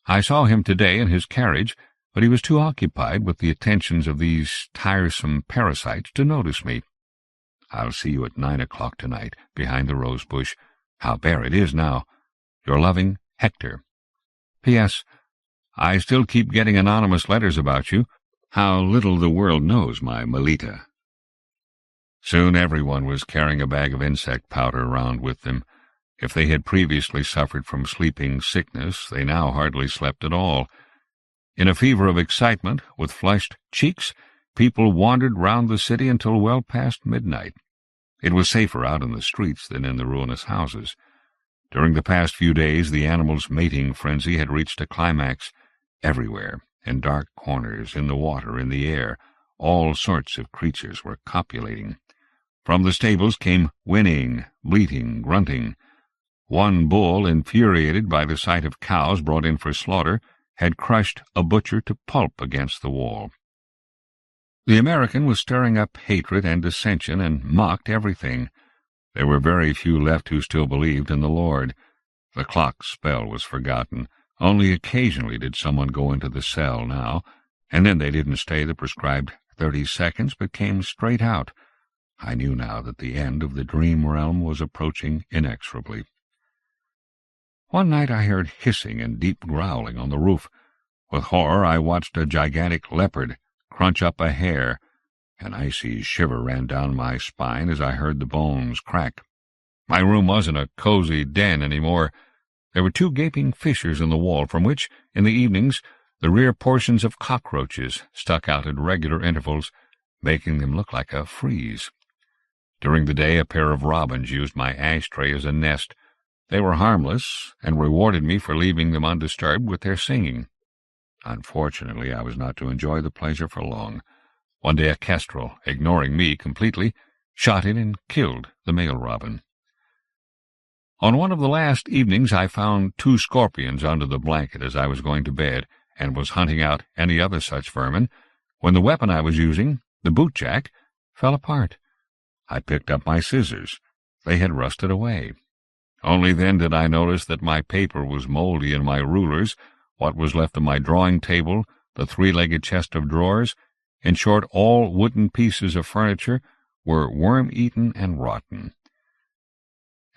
I saw him today in his carriage, but he was too occupied with the attentions of these tiresome parasites to notice me. I'll see you at 9 o'clock tonight, behind the rose bush. How bare it is now. Your loving Hector. P.S. I still keep getting anonymous letters about you. How little the world knows my Melita. Soon everyone was carrying a bag of insect powder around with them. If they had previously suffered from sleeping sickness, they now hardly slept at all. In a fever of excitement, with flushed cheeks, people wandered round the city until well past midnight. It was safer out in the streets than in the ruinous houses. During the past few days, the animals' mating frenzy had reached a climax. Everywhere, in dark corners, in the water, in the air, all sorts of creatures were copulating. From the stables came whinnying, bleating, grunting. One bull, infuriated by the sight of cows brought in for slaughter, had crushed a butcher to pulp against the wall. The American was stirring up hatred and dissension and mocked everything. There were very few left who still believed in the Lord. The clock's spell was forgotten. Only occasionally did someone go into the cell now, and then they didn't stay the prescribed 30 seconds, but came straight out. I knew now that the end of the dream realm was approaching inexorably. One night I heard hissing and deep growling on the roof. With horror I watched a gigantic leopard crunch up a hare. An icy shiver ran down my spine as I heard the bones crack. My room wasn't a cozy den any more. There were 2 gaping fissures in the wall from which, in the evenings, the rear portions of cockroaches stuck out at regular intervals, making them look like a frieze. During the day a pair of robins used my ashtray as a nest. They were harmless, and rewarded me for leaving them undisturbed with their singing. Unfortunately, I was not to enjoy the pleasure for long. One day a kestrel, ignoring me completely, shot in and killed the male robin. On one of the last evenings I found 2 scorpions under the blanket as I was going to bed, and was hunting out any other such vermin, when the weapon I was using, the bootjack, fell apart. I picked up my scissors. They had rusted away. Only then did I notice that my paper was mouldy and my rulers, what was left of my drawing table, the 3-legged chest of drawers, in short, all wooden pieces of furniture, were worm-eaten and rotten.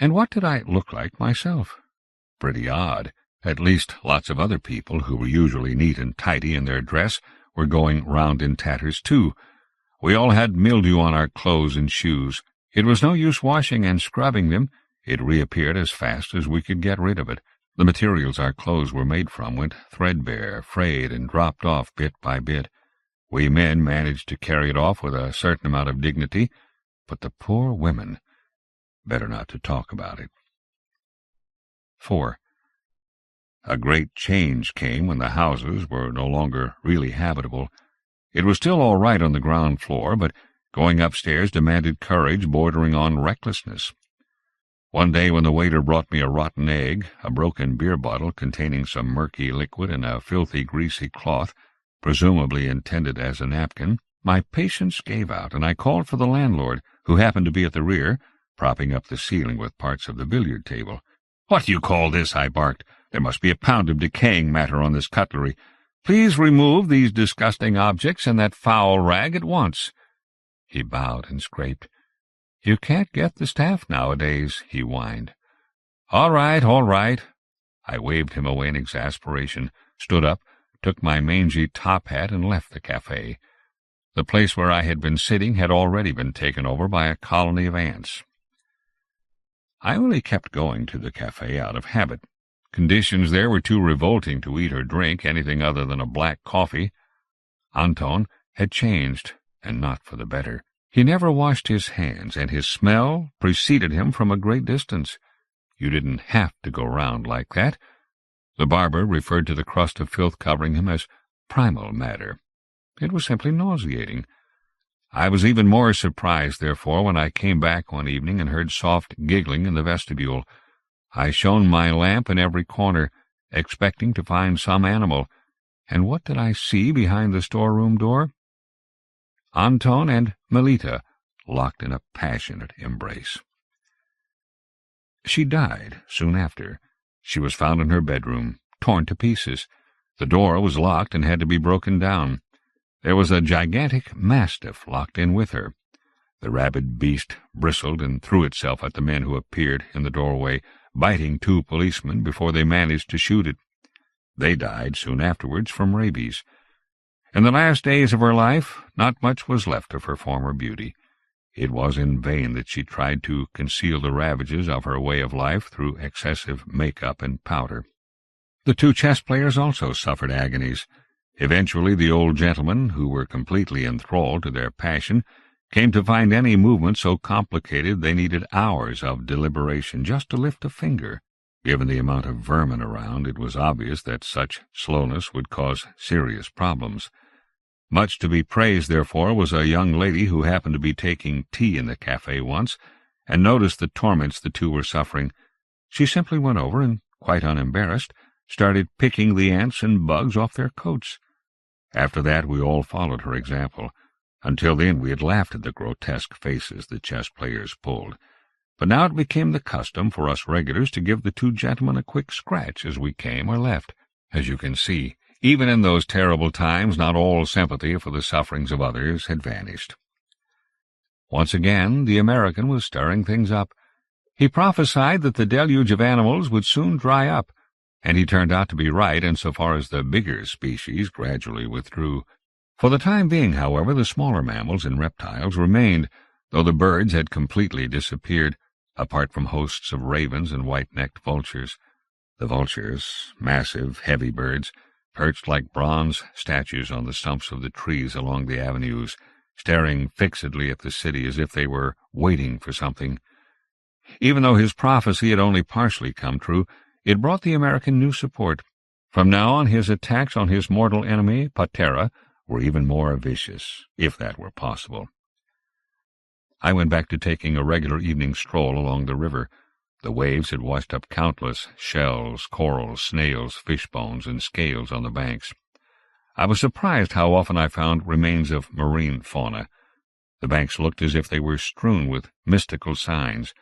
And what did I look like myself? Pretty odd. At least lots of other people, who were usually neat and tidy in their dress, were going round in tatters too. We all had mildew on our clothes and shoes. It was no use washing and scrubbing them. It reappeared as fast as we could get rid of it. The materials our clothes were made from went threadbare, frayed, and dropped off bit by bit. We men managed to carry it off with a certain amount of dignity, but the poor women— better not to talk about it. 4. A great change came when the houses were no longer really habitable. It was still all right on the ground floor, but going upstairs demanded courage bordering on recklessness. One day when the waiter brought me a rotten egg, a broken beer bottle containing some murky liquid, and a filthy, greasy cloth, presumably intended as a napkin, my patience gave out, and I called for the landlord, who happened to be at the rear, propping up the ceiling with parts of the billiard table. "What do you call this?" I barked. "There must be a pound of decaying matter on this cutlery. Please remove these disgusting objects and that foul rag at once." He bowed and scraped. "You can't get the staff nowadays," he whined. All right. I waved him away in exasperation, stood up, took my mangy top hat, and left the cafe. The place where I had been sitting had already been taken over by a colony of ants. I only kept going to the cafe out of habit. Conditions there were too revolting to eat or drink anything other than a black coffee. Anton had changed, and not for the better. He never washed his hands, and his smell preceded him from a great distance. You didn't have to go round like that. The barber referred to the crust of filth covering him as primal matter. It was simply nauseating. I was even more surprised, therefore, when I came back one evening and heard soft giggling in the vestibule. I shone my lamp in every corner, expecting to find some animal, and what did I see behind the storeroom door? Anton and Melita, locked in a passionate embrace. She died soon after. She was found in her bedroom, torn to pieces. The door was locked and had to be broken down. There was a gigantic mastiff locked in with her. The rabid beast bristled and threw itself at the men who appeared in the doorway, biting 2 policemen before they managed to shoot it. They died soon afterwards from rabies. In the last days of her life, not much was left of her former beauty. It was in vain that she tried to conceal the ravages of her way of life through excessive make-up and powder. The 2 chess players also suffered agonies. Eventually the old gentlemen, who were completely enthralled to their passion, came to find any movement so complicated they needed hours of deliberation just to lift a finger. Given the amount of vermin around, it was obvious that such slowness would cause serious problems. Much to be praised, therefore, was a young lady who happened to be taking tea in the cafe once, and noticed the torments the 2 were suffering. She simply went over and, quite unembarrassed, started picking the ants and bugs off their coats. After that we all followed her example. Until then we had laughed at the grotesque faces the chess players pulled. But now it became the custom for us regulars to give the 2 gentlemen a quick scratch as we came or left. As you can see, even in those terrible times, not all sympathy for the sufferings of others had vanished. Once again, the American was stirring things up. He prophesied that the deluge of animals would soon dry up, and he turned out to be right insofar as the bigger species gradually withdrew. For the time being, however, the smaller mammals and reptiles remained, though the birds had completely disappeared, apart from hosts of ravens and white-necked vultures. The vultures, massive, heavy birds, perched like bronze statues on the stumps of the trees along the avenues, staring fixedly at the city as if they were waiting for something. Even though his prophecy had only partially come true, it brought the American new support. From now on, his attacks on his mortal enemy, Patera, were even more vicious, if that were possible. I went back to taking a regular evening stroll along the river. The waves had washed up countless shells, corals, snails, fish bones, and scales on the banks. I was surprised how often I found remains of marine fauna. The banks looked as if they were strewn with mystical signs,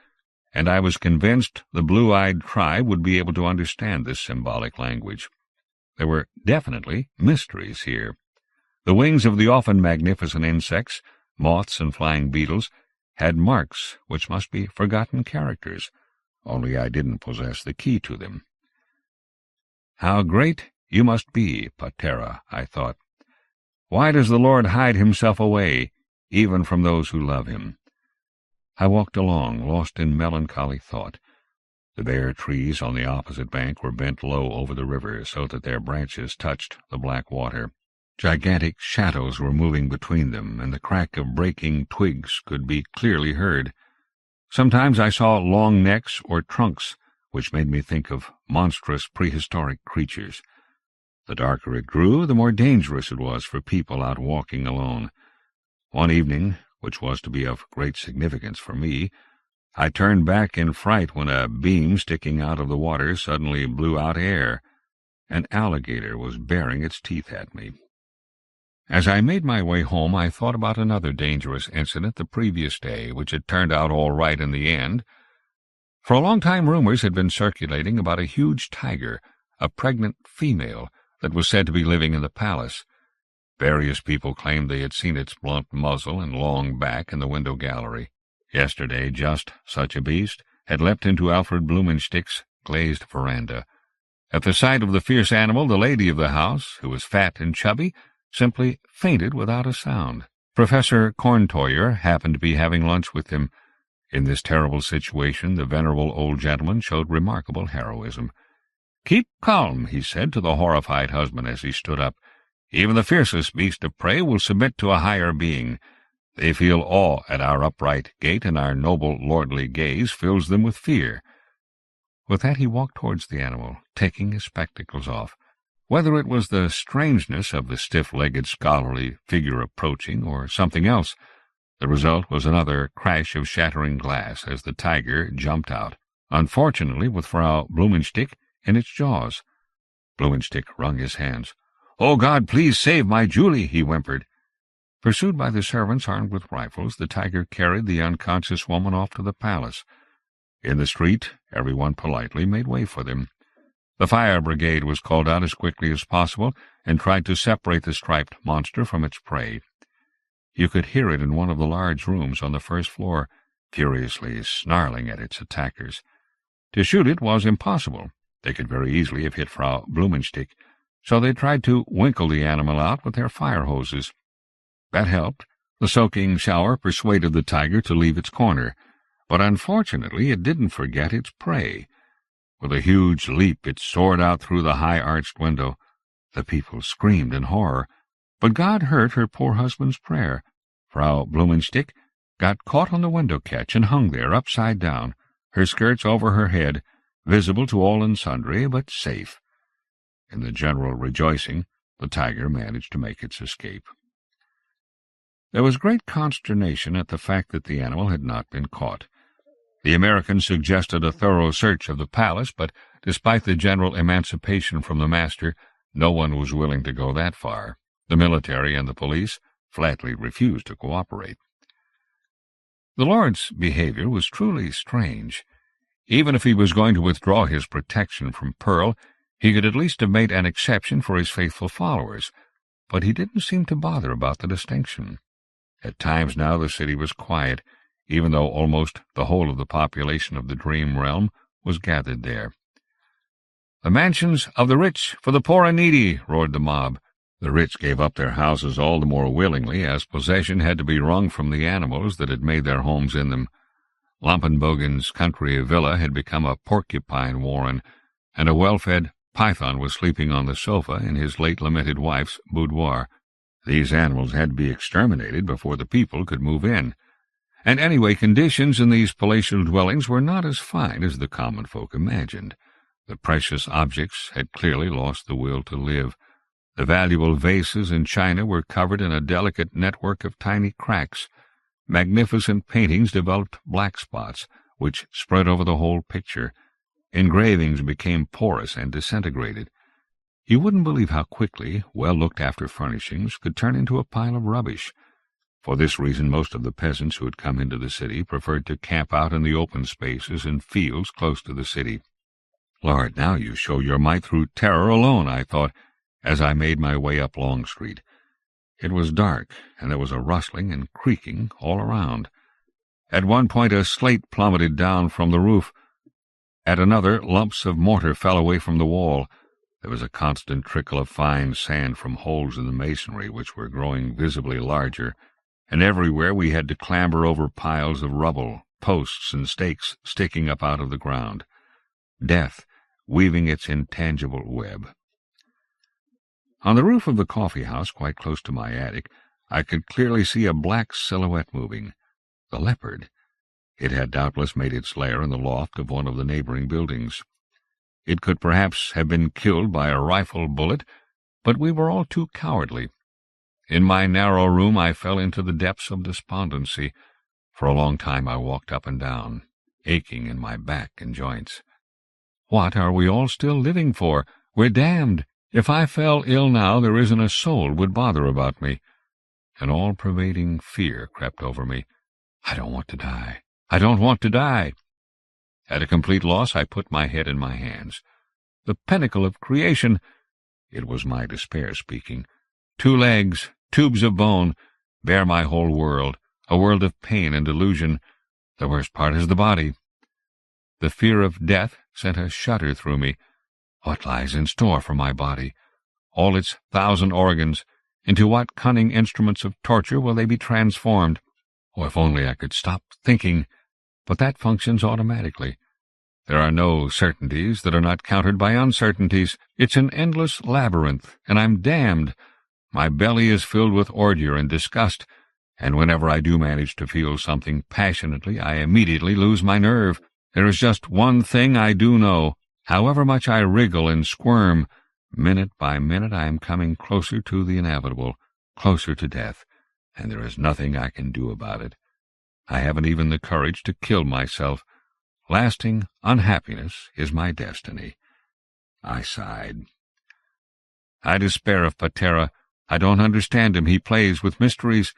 and I was convinced the blue-eyed tribe would be able to understand this symbolic language. There were definitely mysteries here. The wings of the often magnificent insects, moths and flying beetles, had marks which must be forgotten characters, only I didn't possess the key to them. How great you must be, Patera, I thought. Why does the Lord hide himself away, even from those who love him? I walked along, lost in melancholy thought. The bare trees on the opposite bank were bent low over the river so that their branches touched the black water. Gigantic shadows were moving between them, and the crack of breaking twigs could be clearly heard. Sometimes I saw long necks or trunks, which made me think of monstrous prehistoric creatures. The darker it grew, the more dangerous it was for people out walking alone. One evening, which was to be of great significance for me, I turned back in fright when a beam sticking out of the water suddenly blew out air. An alligator was baring its teeth at me. As I made my way home, I thought about another dangerous incident the previous day, which had turned out all right in the end. For a long time rumors had been circulating about a huge tiger, a pregnant female, that was said to be living in the palace. Various people claimed they had seen its blunt muzzle and long back in the window gallery. Yesterday, just such a beast had leapt into Alfred Blumenstick's glazed veranda. At the sight of the fierce animal, the lady of the house, who was fat and chubby, simply fainted without a sound. Professor Corntoyer happened to be having lunch with him. In this terrible situation, the venerable old gentleman showed remarkable heroism. "Keep calm," he said to the horrified husband as he stood up. "Even the fiercest beast of prey will submit to a higher being. They feel awe at our upright gait, and our noble lordly gaze fills them with fear." With that he walked towards the animal, taking his spectacles off. Whether it was the strangeness of the stiff-legged scholarly figure approaching, or something else, the result was another crash of shattering glass as the tiger jumped out, unfortunately with Frau Blumenstick in its jaws. Blumenstick wrung his hands. "Oh, God, please save my Julie," he whimpered. Pursued by the servants armed with rifles, the tiger carried the unconscious woman off to the palace. In the street, everyone politely made way for them. The fire brigade was called out as quickly as possible and tried to separate the striped monster from its prey. You could hear it in one of the large rooms on the first floor, furiously snarling at its attackers. To shoot it was impossible. They could very easily have hit Frau Blumenstick, so they tried to winkle the animal out with their fire hoses. That helped. The soaking shower persuaded the tiger to leave its corner, but unfortunately it didn't forget its prey. With a huge leap it soared out through the high-arched window. The people screamed in horror, but God heard her poor husband's prayer. Frau Blumenstick got caught on the window-catch and hung there upside down, her skirts over her head, visible to all and sundry, but safe. In the general rejoicing, the tiger managed to make its escape. There was great consternation at the fact that the animal had not been caught. The Americans suggested a thorough search of the palace, but despite the general emancipation from the master, no one was willing to go that far. The military and the police flatly refused to cooperate. The Lord's behavior was truly strange. Even if he was going to withdraw his protection from Pearl, he could at least have made an exception for his faithful followers, but he didn't seem to bother about the distinction. At times now the city was quiet, even though almost the whole of the population of the dream realm was gathered there. "The mansions of the rich for the poor and needy," roared the mob. The rich gave up their houses all the more willingly, as possession had to be wrung from the animals that had made their homes in them. Lampenbogen's country villa had become a porcupine warren, and a well-fed python was sleeping on the sofa in his late-lamented wife's boudoir. These animals had to be exterminated before the people could move in. And anyway, conditions in these palatial dwellings were not as fine as the common folk imagined. The precious objects had clearly lost the will to live. The valuable vases and china were covered in a delicate network of tiny cracks. Magnificent paintings developed black spots, which spread over the whole picture. Engravings became porous and disintegrated. You wouldn't believe how quickly well-looked-after furnishings could turn into a pile of rubbish. For this reason, most of the peasants who had come into the city preferred to camp out in the open spaces and fields close to the city. "Lord, now you show your might through terror alone," I thought, as I made my way up Long Street. It was dark, and there was a rustling and creaking all around. At one point a slate plummeted down from the roof. At another, lumps of mortar fell away from the wall. There was a constant trickle of fine sand from holes in the masonry, which were growing visibly larger, and everywhere we had to clamber over piles of rubble, posts and stakes sticking up out of the ground. Death, weaving its intangible web. On the roof of the coffee-house, quite close to my attic, I could clearly see a black silhouette moving. The leopard. It had doubtless made its lair in the loft of one of the neighboring buildings. It could perhaps have been killed by a rifle bullet, but we were all too cowardly. In my narrow room I fell into the depths of despondency. For a long time I walked up and down, aching in my back and joints. What are we all still living for? We're damned. If I fell ill now, there isn't a soul would bother about me. An all-pervading fear crept over me. I don't want to die. I don't want to die. At a complete loss, I put my head in my hands. The pinnacle of creation! It was my despair speaking. 2 legs, tubes of bone, bear my whole world, a world of pain and delusion. The worst part is the body. The fear of death sent a shudder through me. What lies in store for my body? All its 1,000 organs, into what cunning instruments of torture will they be transformed? Oh, if only I could stop thinking! But that functions automatically. There are no certainties that are not countered by uncertainties. It's an endless labyrinth, and I'm damned. My belly is filled with ordure and disgust, and whenever I do manage to feel something passionately, I immediately lose my nerve. There is just one thing I do know. However much I wriggle and squirm, minute by minute I am coming closer to the inevitable, closer to death, and there is nothing I can do about it. I haven't even the courage to kill myself. Lasting unhappiness is my destiny. I sighed. I despair of Patera. I don't understand him. He plays with mysteries.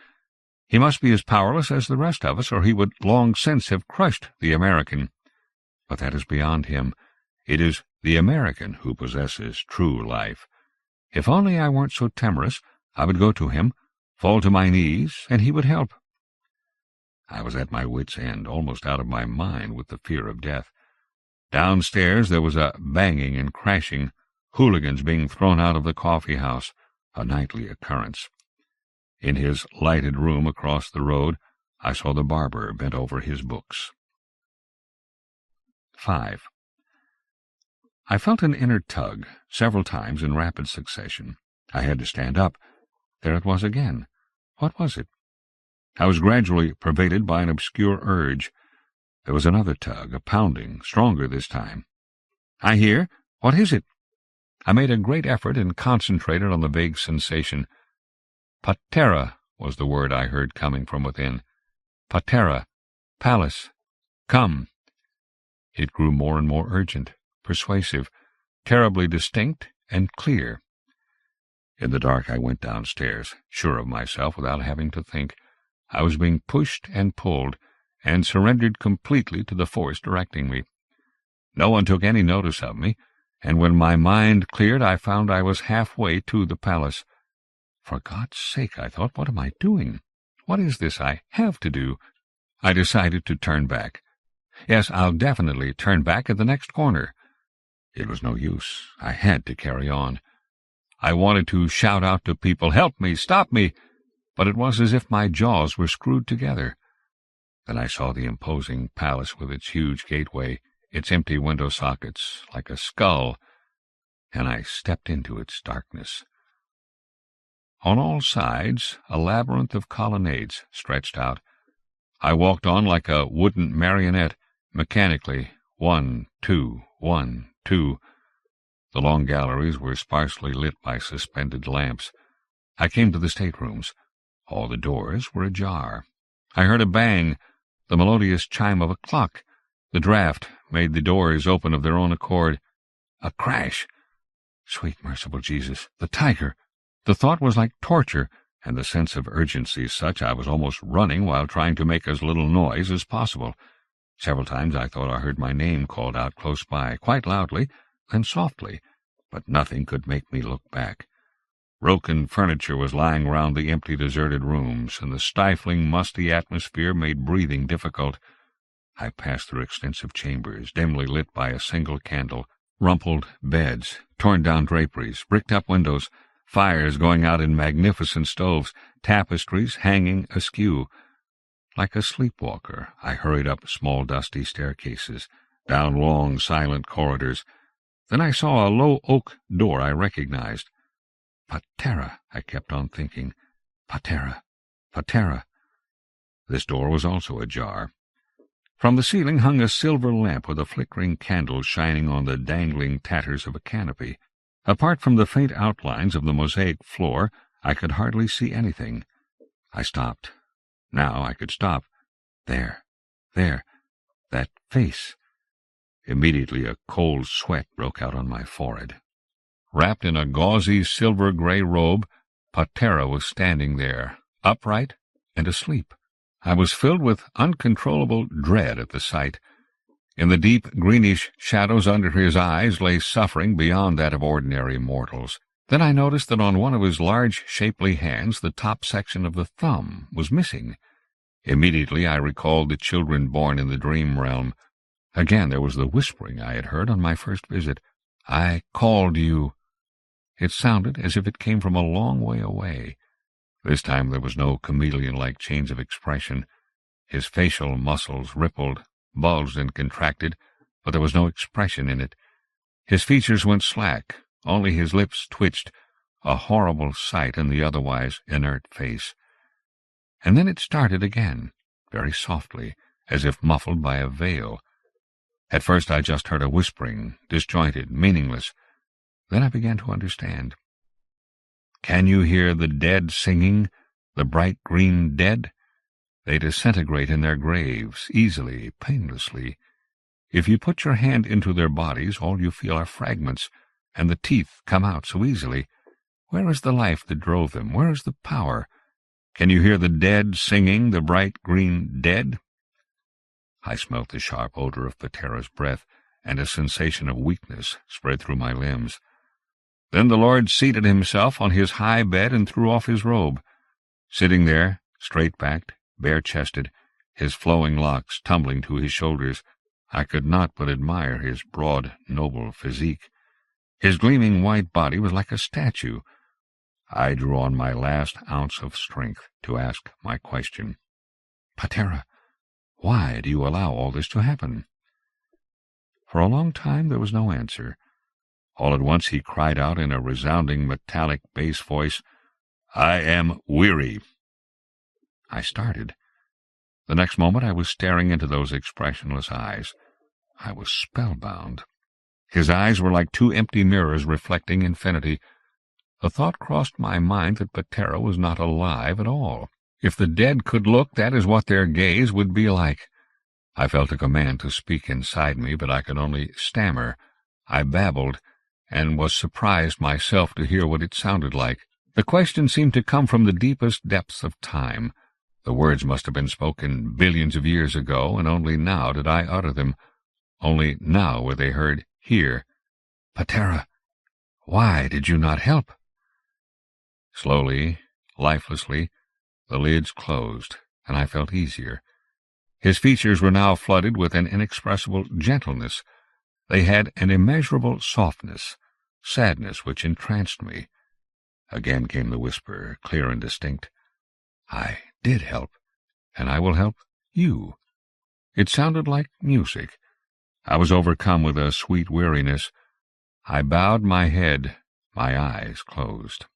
He must be as powerless as the rest of us, or he would long since have crushed the American. But that is beyond him. It is the American who possesses true life. If only I weren't so timorous, I would go to him, fall to my knees, and he would help. I was at my wits' end, almost out of my mind with the fear of death. Downstairs there was a banging and crashing, hooligans being thrown out of the coffee-house, a nightly occurrence. In his lighted room across the road, I saw the barber bent over his books. 5. I felt an inner tug several times in rapid succession. I had to stand up. There it was again. What was it? I was gradually pervaded by an obscure urge. There was another tug, a pounding, stronger this time. I hear. What is it? I made a great effort and concentrated on the vague sensation. Patera was the word I heard coming from within. Patera. Palace. Come. It grew more and more urgent, persuasive, terribly distinct and clear. In the dark I went downstairs, sure of myself without having to think. I was being pushed and pulled, and surrendered completely to the force directing me. No one took any notice of me, and when my mind cleared I found I was halfway to the palace. For God's sake, I thought, what am I doing? What is this I have to do? I decided to turn back. Yes, I'll definitely turn back at the next corner. It was no use. I had to carry on. I wanted to shout out to people, "Help me! Stop me!" But it was as if my jaws were screwed together. Then I saw the imposing palace with its huge gateway, its empty window sockets, like a skull, and I stepped into its darkness. On all sides, a labyrinth of colonnades stretched out. I walked on like a wooden marionette, mechanically, 1, 2, 1, 2. The long galleries were sparsely lit by suspended lamps. I came to the staterooms. All the doors were ajar. I heard a bang, the melodious chime of a clock. The draught made the doors open of their own accord. A crash. Sweet merciful Jesus, the tiger! The thought was like torture, and the sense of urgency such I was almost running while trying to make as little noise as possible. Several times I thought I heard my name called out close by, quite loudly, then softly, but nothing could make me look back. Broken furniture was lying round the empty, deserted rooms, and the stifling, musty atmosphere made breathing difficult. I passed through extensive chambers, dimly lit by a single candle, rumpled beds, torn-down draperies, bricked-up windows, fires going out in magnificent stoves, tapestries hanging askew. Like a sleepwalker, I hurried up small, dusty staircases, down long, silent corridors. Then I saw a low oak door I recognized. Patera, I kept on thinking. Patera, Patera. This door was also ajar. From the ceiling hung a silver lamp with a flickering candle shining on the dangling tatters of a canopy. Apart from the faint outlines of the mosaic floor, I could hardly see anything. I stopped. Now I could stop. There, that face. Immediately a cold sweat broke out on my forehead. Wrapped in a gauzy silver-gray robe, Patera was standing there, upright and asleep. I was filled with uncontrollable dread at the sight. In the deep greenish shadows under his eyes lay suffering beyond that of ordinary mortals. Then I noticed that on one of his large, shapely hands the top section of the thumb was missing. Immediately I recalled the children born in the dream realm. Again there was the whispering I had heard on my first visit. "I called you." It sounded as if it came from a long way away. This time there was no chameleon-like change of expression. His facial muscles rippled, bulged and contracted, but there was no expression in it. His features went slack, only his lips twitched, a horrible sight in the otherwise inert face. And then it started again, very softly, as if muffled by a veil. At first I just heard a whispering, disjointed, meaningless. Then I began to understand. "Can you hear the dead singing, the bright green dead? They disintegrate in their graves, easily, painlessly. If you put your hand into their bodies, all you feel are fragments, and the teeth come out so easily. Where is the life that drove them? Where is the power? Can you hear the dead singing, the bright green dead?" I smelt the sharp odor of Patera's breath, and a sensation of weakness spread through my limbs. Then the Lord seated himself on his high bed and threw off his robe. Sitting there, straight-backed, bare-chested, his flowing locks tumbling to his shoulders, I could not but admire his broad, noble physique. His gleaming white body was like a statue. I drew on my last ounce of strength to ask my question. "Patera, why do you allow all this to happen?" For a long time there was no answer. All at once he cried out in a resounding, metallic bass voice, "I am weary." I started. The next moment I was staring into those expressionless eyes. I was spellbound. His eyes were like two empty mirrors reflecting infinity. The thought crossed my mind that Patera was not alive at all. If the dead could look, that is what their gaze would be like. I felt a command to speak inside me, but I could only stammer. I babbled, and was surprised myself to hear what it sounded like. The question seemed to come from the deepest depths of time. The words must have been spoken billions of years ago, and only now did I utter them. Only now were they heard here. "Patera, why did you not help?" Slowly, lifelessly, the lids closed, and I felt easier. His features were now flooded with an inexpressible gentleness. They had an immeasurable softness, sadness which entranced me. Again came the whisper, clear and distinct. "I did help, and I will help you." It sounded like music. I was overcome with a sweet weariness. I bowed my head, my eyes closed.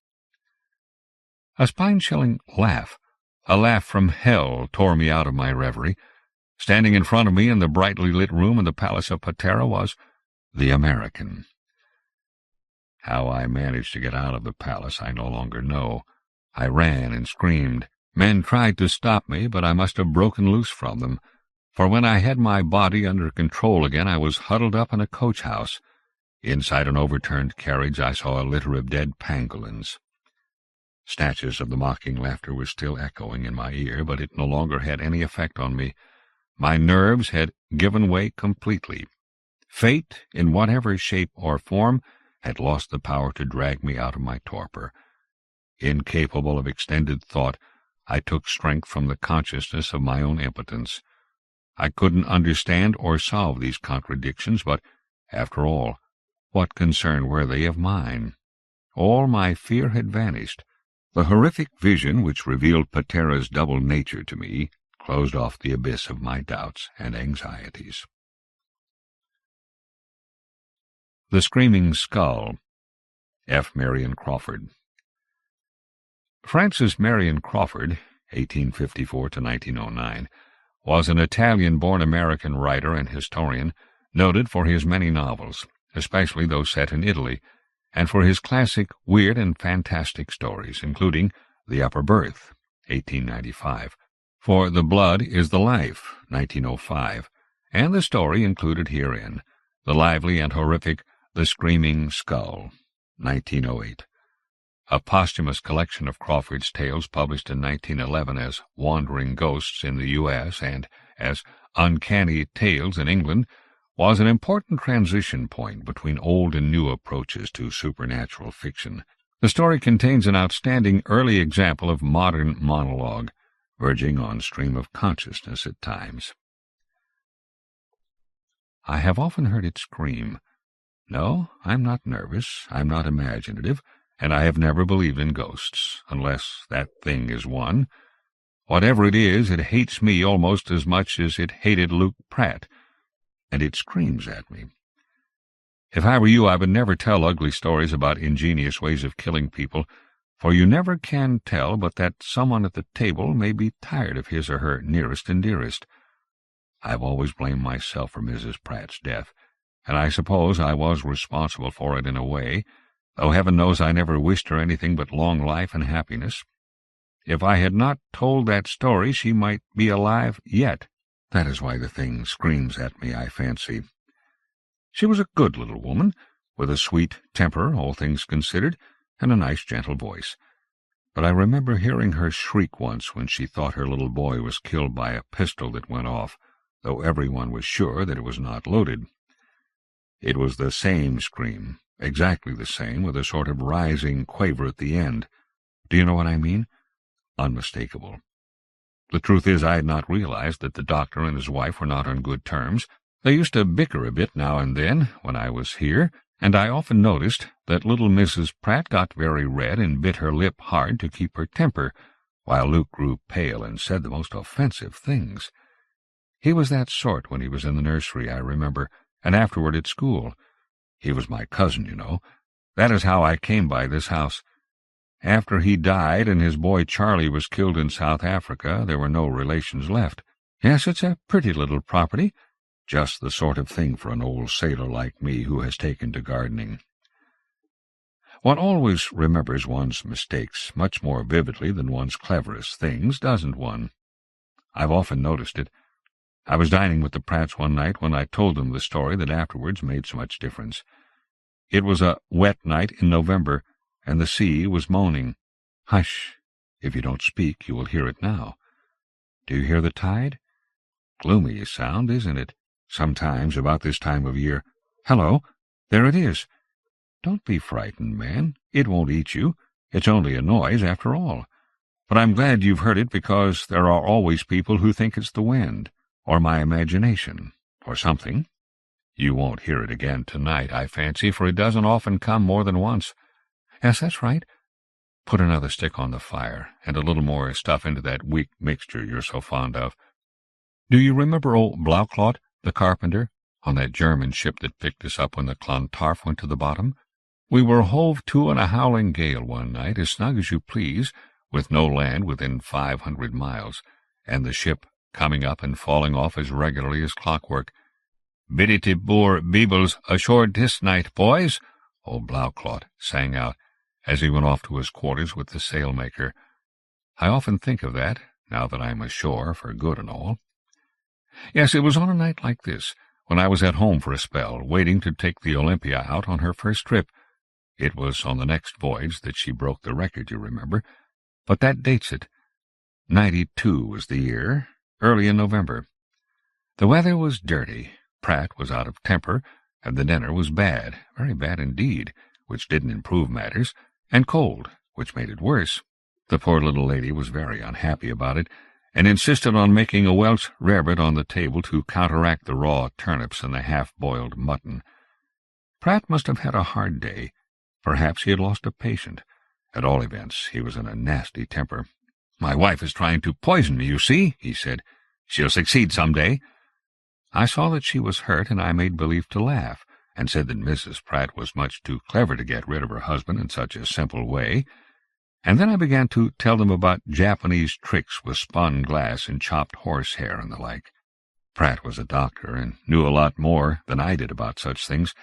A spine-chilling laugh, a laugh from hell, tore me out of my reverie. Standing in front of me in the brightly lit room in the palace of Patera was the American. How I managed to get out of the palace I no longer know. I ran and screamed. Men tried to stop me, but I must have broken loose from them, for when I had my body under control again I was huddled up in a coach-house. Inside an overturned carriage I saw a litter of dead pangolins. Snatches of the mocking laughter were still echoing in my ear, but it no longer had any effect on me. My nerves had given way completely. Fate, in whatever shape or form, had lost the power to drag me out of my torpor. Incapable of extended thought, I took strength from the consciousness of my own impotence. I couldn't understand or solve these contradictions, but, after all, what concern were they of mine? All my fear had vanished. The horrific vision which revealed Patera's double nature to me closed off the abyss of my doubts and anxieties. The Screaming Skull. F. Marion Crawford. Francis Marion Crawford, 1854 to 1909, was an Italian-born American writer and historian, noted for his many novels, especially those set in Italy, and for his classic weird and fantastic stories, including The Upper Berth, 1895, For the Blood is the Life, 1905, and the story included herein, the lively and horrific The Screaming Skull, 1908. A posthumous collection of Crawford's tales published in 1911 as Wandering Ghosts in the U.S. and as Uncanny Tales in England was an important transition point between old and new approaches to supernatural fiction. The story contains an outstanding early example of modern monologue, verging on stream of consciousness at times. I have often heard it scream. No, I'm not nervous, I'm not imaginative, and I have never believed in ghosts, unless that thing is one. Whatever it is, it hates me almost as much as it hated Luke Pratt, and it screams at me. If I were you, I would never tell ugly stories about ingenious ways of killing people, for you never can tell but that someone at the table may be tired of his or her nearest and dearest. I've always blamed myself for Mrs. Pratt's death, and I suppose I was responsible for it in a way, though heaven knows I never wished her anything but long life and happiness. If I had not told that story, she might be alive yet. That is why the thing screams at me, I fancy. She was a good little woman, with a sweet temper, all things considered, and a nice, gentle voice. But I remember hearing her shriek once when she thought her little boy was killed by a pistol that went off, though everyone was sure that it was not loaded. It was the same scream, exactly the same, with a sort of rising quaver at the end. Do you know what I mean? Unmistakable. The truth is, I had not realized that the doctor and his wife were not on good terms. They used to bicker a bit now and then when I was here, and I often noticed that little Mrs. Pratt got very red and bit her lip hard to keep her temper, while Luke grew pale and said the most offensive things. He was that sort when he was in the nursery, I remember, and afterward at school. He was my cousin, you know. That is how I came by this house. After he died and his boy Charlie was killed in South Africa, there were no relations left. Yes, it's a pretty little property, just the sort of thing for an old sailor like me who has taken to gardening. One always remembers one's mistakes much more vividly than one's cleverest things, doesn't one? I've often noticed it. I was dining with the Pratts one night when I told them the story that afterwards made so much difference. It was a wet night in November, and the sea was moaning. Hush! If you don't speak, you will hear it now. Do you hear the tide? Gloomy sound, isn't it? Sometimes, about this time of year. Hello! There it is. Don't be frightened, man. It won't eat you. It's only a noise, after all. But I'm glad you've heard it, because there are always people who think it's the wind, or my imagination, or something. You won't hear it again tonight, I fancy, for it doesn't often come more than once. Yes, that's right. Put another stick on the fire, and a little more stuff into that weak mixture you're so fond of. Do you remember old Blackwood, the carpenter, on that German ship that picked us up when the Clontarf went to the bottom? We were hove to in a howling gale one night, as snug as you please, with no land within 500 miles, and the ship coming up and falling off as regularly as clockwork. "Biddy te boer Beebles ashore this night, boys," old Blackwood sang out, as he went off to his quarters with the sailmaker. I often think of that, now that I'm ashore for good and all. Yes, it was on a night like this, when I was at home for a spell, waiting to take the Olympia out on her first trip. It was on the next voyage that she broke the record, you remember, but that dates it. 92 was the year, early in November. The weather was dirty, Pratt was out of temper, and the dinner was bad, very bad indeed, which didn't improve matters, and cold, which made it worse. The poor little lady was very unhappy about it, and insisted on making a Welsh rarebit on the table to counteract the raw turnips and the half-boiled mutton. Pratt must have had a hard day. Perhaps he had lost a patient. At all events, he was in a nasty temper. "My wife is trying to poison me, you see," he said. "She'll succeed some day." I saw that she was hurt, and I made believe to laugh, and said that Mrs. Pratt was much too clever to get rid of her husband in such a simple way. And then I began to tell them about Japanese tricks with spun glass and chopped horsehair and the like. Pratt was a doctor and knew a lot more than I did about such things,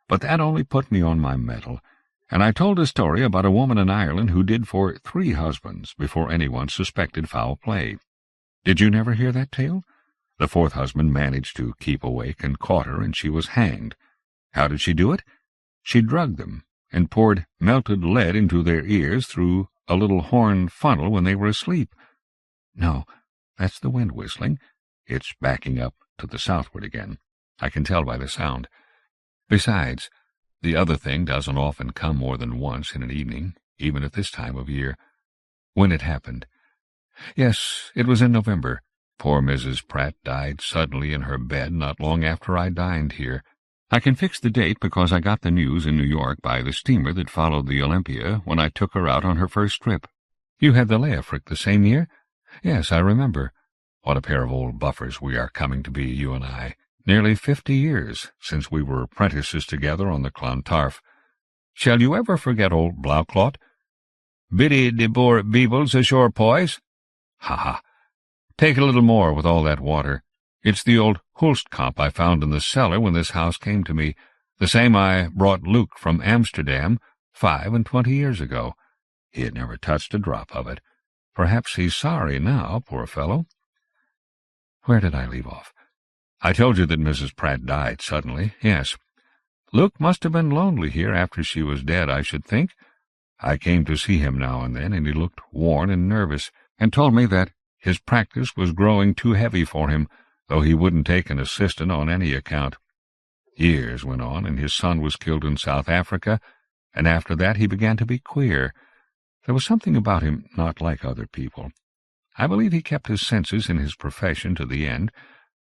but that only put me on my mettle, and I told a story about a woman in Ireland who did for 3 husbands before anyone suspected foul play. Did you never hear that tale? The 4th husband managed to keep awake and caught her, and she was hanged. How did she do it? She drugged them and poured melted lead into their ears through a little horn funnel when they were asleep. No, that's the wind whistling. It's backing up to the southward again. I can tell by the sound. Besides, the other thing doesn't often come more than once in an evening, even at this time of year. When it happened. Yes, it was in November. Poor Mrs. Pratt died suddenly in her bed not long after I dined here. I can fix the date because I got the news in New York by the steamer that followed the Olympia when I took her out on her first trip. You had the Leofric the same year? Yes, I remember. What a pair of old buffers we are coming to be, you and I. Nearly 50 years since we were apprentices together on the Clontarf. Shall you ever forget old Blauclot? Biddy de boer beebles ashore, poys? Ha! Take a little more with all that water. It's the old Hulstkamp I found in the cellar when this house came to me, the same I brought Luke from Amsterdam 25 years ago. He had never touched a drop of it. Perhaps he's sorry now, poor fellow. Where did I leave off? I told you that Mrs. Pratt died suddenly. Yes. Luke must have been lonely here after she was dead, I should think. I came to see him now and then, and he looked worn and nervous, and told me that his practice was growing too heavy for him, though he wouldn't take an assistant on any account. Years went on, and his son was killed in South Africa, and after that he began to be queer. There was something about him not like other people. I believe he kept his senses in his profession to the end.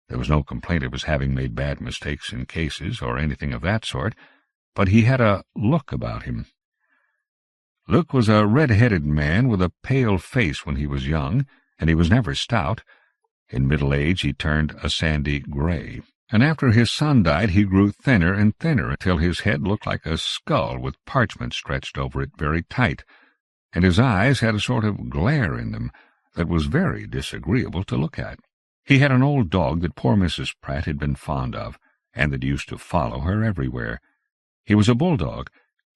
There was no complaint of his having made bad mistakes in cases or anything of that sort, but he had a look about him. Luke was a red-headed man with a pale face when he was young, and he was never stout. In middle age he turned a sandy gray, and after his son died he grew thinner and thinner until his head looked like a skull with parchment stretched over it very tight, and his eyes had a sort of glare in them that was very disagreeable to look at. He had an old dog that poor Mrs. Pratt had been fond of, and that used to follow her everywhere. He was a bulldog,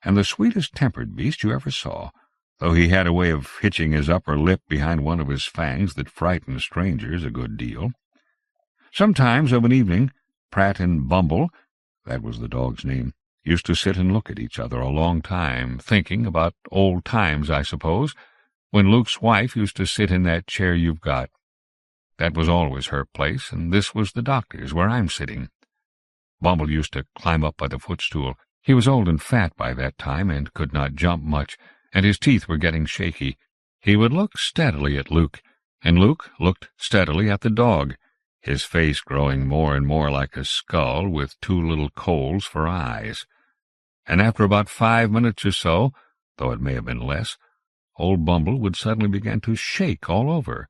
and the sweetest-tempered beast you ever saw, though he had a way of hitching his upper lip behind one of his fangs that frightened strangers a good deal. Sometimes of an evening, Pratt and Bumble, that was the dog's name, used to sit and look at each other a long time, thinking about old times, I suppose, when Luke's wife used to sit in that chair you've got. That was always her place, and this was the doctor's, where I'm sitting. Bumble used to climb up by the footstool. He was old and fat by that time, and could not jump much, and his teeth were getting shaky. He would look steadily at Luke, and Luke looked steadily at the dog, his face growing more and more like a skull with 2 little coals for eyes. And after about 5 minutes or so, though it may have been less, old Bumble would suddenly begin to shake all over,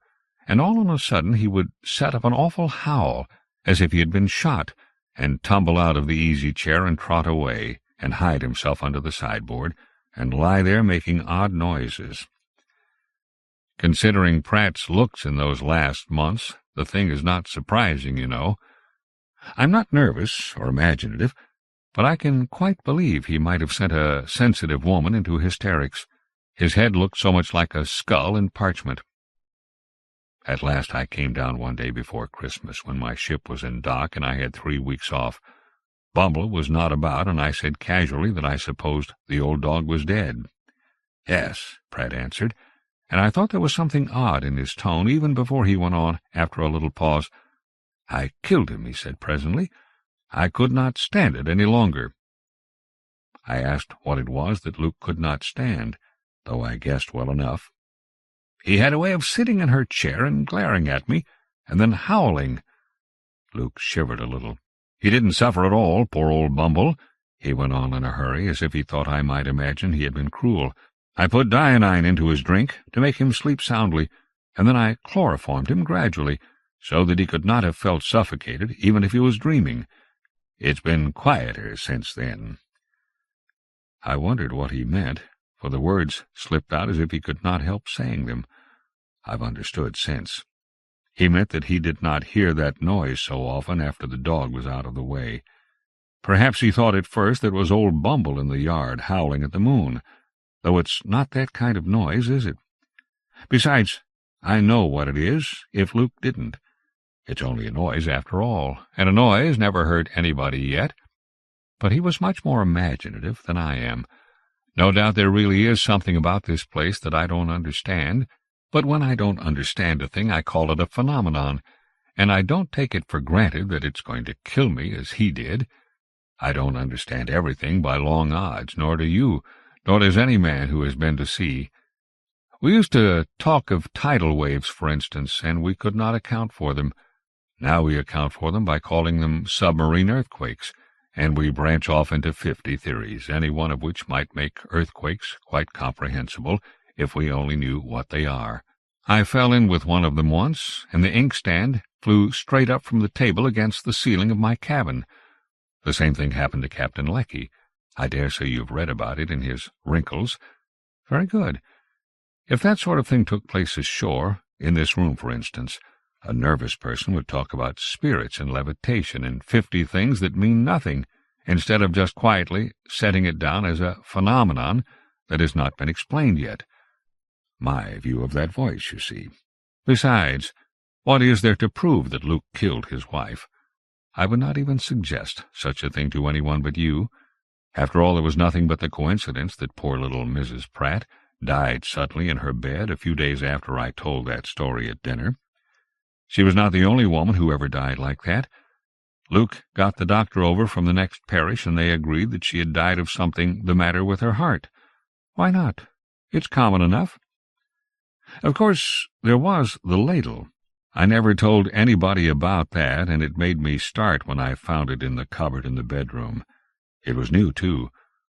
and all on a sudden he would set up an awful howl, as if he had been shot, and tumble out of the easy-chair and trot away, and hide himself under the sideboard, and lie there making odd noises. Considering Pratt's looks in those last months, the thing is not surprising, you know. I'm not nervous or imaginative, but I can quite believe he might have sent a sensitive woman into hysterics. His head looked so much like a skull in parchment. At last I came down one day before Christmas, when my ship was in dock and I had 3 weeks off. Bumble was not about, and I said casually that I supposed the old dog was dead. Yes, Pratt answered, and I thought there was something odd in his tone even before he went on, after a little pause. I killed him, he said presently. I could not stand it any longer. I asked what it was that Luke could not stand, though I guessed well enough. He had a way of sitting in her chair and glaring at me, and then howling. Luke shivered a little. He didn't suffer at all, poor old Bumble, he went on in a hurry, as if he thought I might imagine he had been cruel. I put quinine into his drink to make him sleep soundly, and then I chloroformed him gradually, so that he could not have felt suffocated, even if he was dreaming. It's been quieter since then. I wondered what he meant, for the words slipped out as if he could not help saying them. I've understood since. He meant that he did not hear that noise so often after the dog was out of the way. Perhaps he thought at first that it was old Bumble in the yard howling at the moon, though it's not that kind of noise, is it? Besides, I know what it is, if Luke didn't. It's only a noise after all, and a noise never hurt anybody yet. But he was much more imaginative than I am. No doubt there really is something about this place that I don't understand, but when I don't understand a thing I call it a phenomenon, and I don't take it for granted that it's going to kill me as he did. I don't understand everything by long odds, nor do you, nor does any man who has been to sea. We used to talk of tidal waves, for instance, and we could not account for them. Now we account for them by calling them submarine earthquakes, and we branch off into 50 theories, any one of which might make earthquakes quite comprehensible if we only knew what they are. I fell in with one of them once, and the inkstand flew straight up from the table against the ceiling of my cabin. The same thing happened to Captain Lecky. I dare say you've read about it in his Wrinkles. Very good. If that sort of thing took place ashore, in this room, for instance, a nervous person would talk about spirits and levitation and 50 things that mean nothing, instead of just quietly setting it down as a phenomenon that has not been explained yet. My view of that voice, you see. Besides, what is there to prove that Luke killed his wife? I would not even suggest such a thing to anyone but you. After all, there was nothing but the coincidence that poor little Mrs. Pratt died suddenly in her bed a few days after I told that story at dinner. She was not the only woman who ever died like that. Luke got the doctor over from the next parish, and they agreed that she had died of something the matter with her heart. Why not? It's common enough. Of course, there was the ladle. I never told anybody about that, and it made me start when I found it in the cupboard in the bedroom. It was new, too,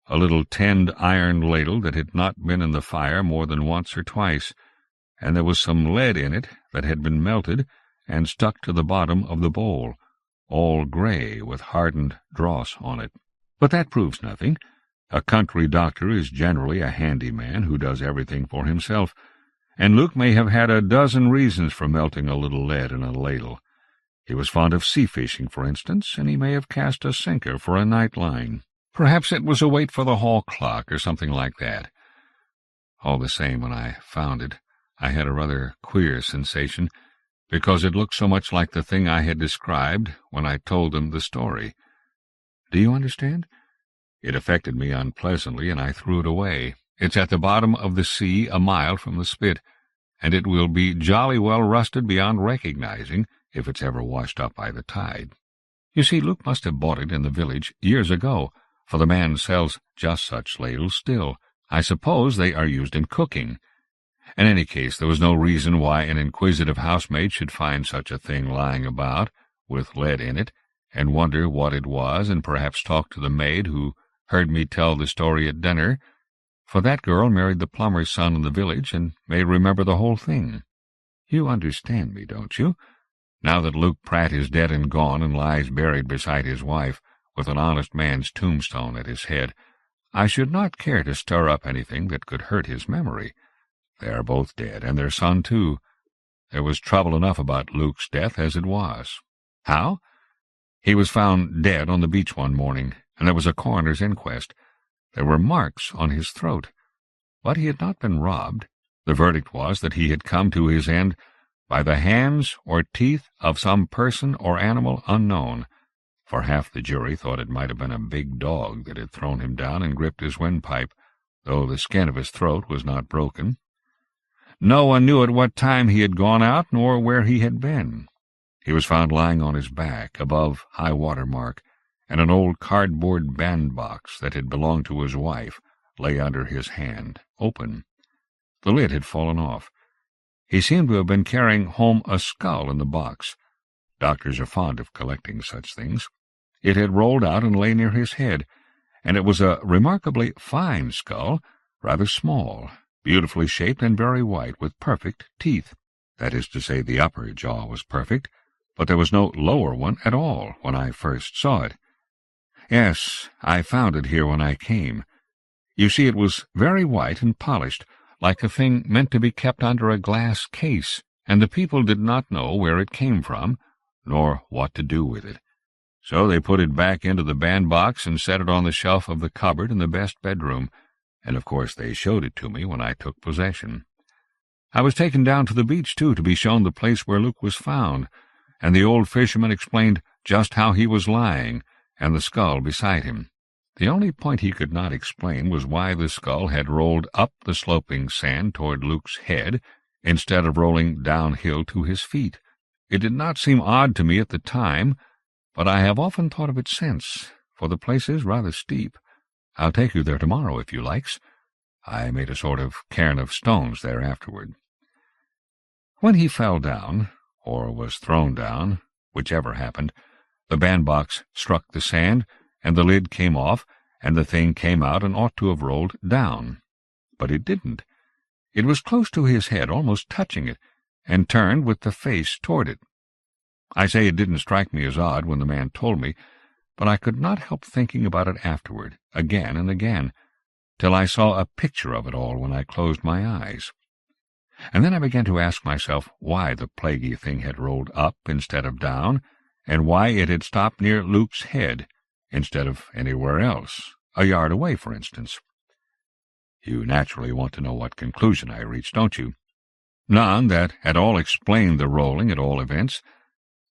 a little tinned iron ladle that had not been in the fire more than once or twice, and there was some lead in it that had been melted and stuck to the bottom of the bowl, all gray with hardened dross on it. But that proves nothing. A country doctor is generally a handy man who does everything for himself, and Luke may have had a dozen reasons for melting a little lead in a ladle. He was fond of sea-fishing, for instance, and he may have cast a sinker for a night line. Perhaps it was a weight for the hall clock or something like that. All the same, when I found it, I had a rather queer sensation, because it looked so much like the thing I had described when I told them the story. Do you understand? It affected me unpleasantly, and I threw it away. It's at the bottom of the sea, a mile from the spit, and it will be jolly well rusted beyond recognizing if it's ever washed up by the tide. You see, Luke must have bought it in the village years ago, for the man sells just such ladles still. I suppose they are used in cooking. In any case, there was no reason why an inquisitive housemaid should find such a thing lying about, with lead in it, and wonder what it was, and perhaps talk to the maid who heard me tell the story at dinner, for that girl married the plumber's son in the village and may remember the whole thing. You understand me, don't you? Now that Luke Pratt is dead and gone and lies buried beside his wife, with an honest man's tombstone at his head, I should not care to stir up anything that could hurt his memory. They are both dead, and their son, too. There was trouble enough about Luke's death as it was. How? He was found dead on the beach one morning, and there was a coroner's inquest. There were marks on his throat, but he had not been robbed. The verdict was that he had come to his end by the hands or teeth of some person or animal unknown, for half the jury thought it might have been a big dog that had thrown him down and gripped his windpipe, though the skin of his throat was not broken. No one knew at what time he had gone out nor where he had been. He was found lying on his back, above high-water mark, and an old cardboard bandbox that had belonged to his wife lay under his hand, open. The lid had fallen off. He seemed to have been carrying home a skull in the box. Doctors are fond of collecting such things. It had rolled out and lay near his head, and it was a remarkably fine skull, rather small, beautifully shaped and very white, with perfect teeth. That is to say, the upper jaw was perfect, but there was no lower one at all when I first saw it. Yes, I found it here when I came. You see, it was very white and polished, like a thing meant to be kept under a glass case, and the people did not know where it came from, nor what to do with it. So they put it back into the bandbox and set it on the shelf of the cupboard in the best bedroom, and of course they showed it to me when I took possession. I was taken down to the beach, too, to be shown the place where Luke was found, and the old fisherman explained just how he was lying, and the skull beside him. The only point he could not explain was why the skull had rolled up the sloping sand toward Luke's head, instead of rolling downhill to his feet. It did not seem odd to me at the time, but I have often thought of it since, for the place is rather steep. I'll take you there tomorrow, if you likes. I made a sort of cairn of stones there afterward. When he fell down, or was thrown down, whichever happened, the bandbox struck the sand, and the lid came off, and the thing came out and ought to have rolled down. But it didn't. It was close to his head, almost touching it, and turned with the face toward it. I say it didn't strike me as odd when the man told me, but I could not help thinking about it afterward, again and again, till I saw a picture of it all when I closed my eyes. And then I began to ask myself why the plaguey thing had rolled up instead of down, and why it had stopped near Luke's head instead of anywhere else, a yard away, for instance. You naturally want to know what conclusion I reached, don't you? None that at all explained the rolling at all events,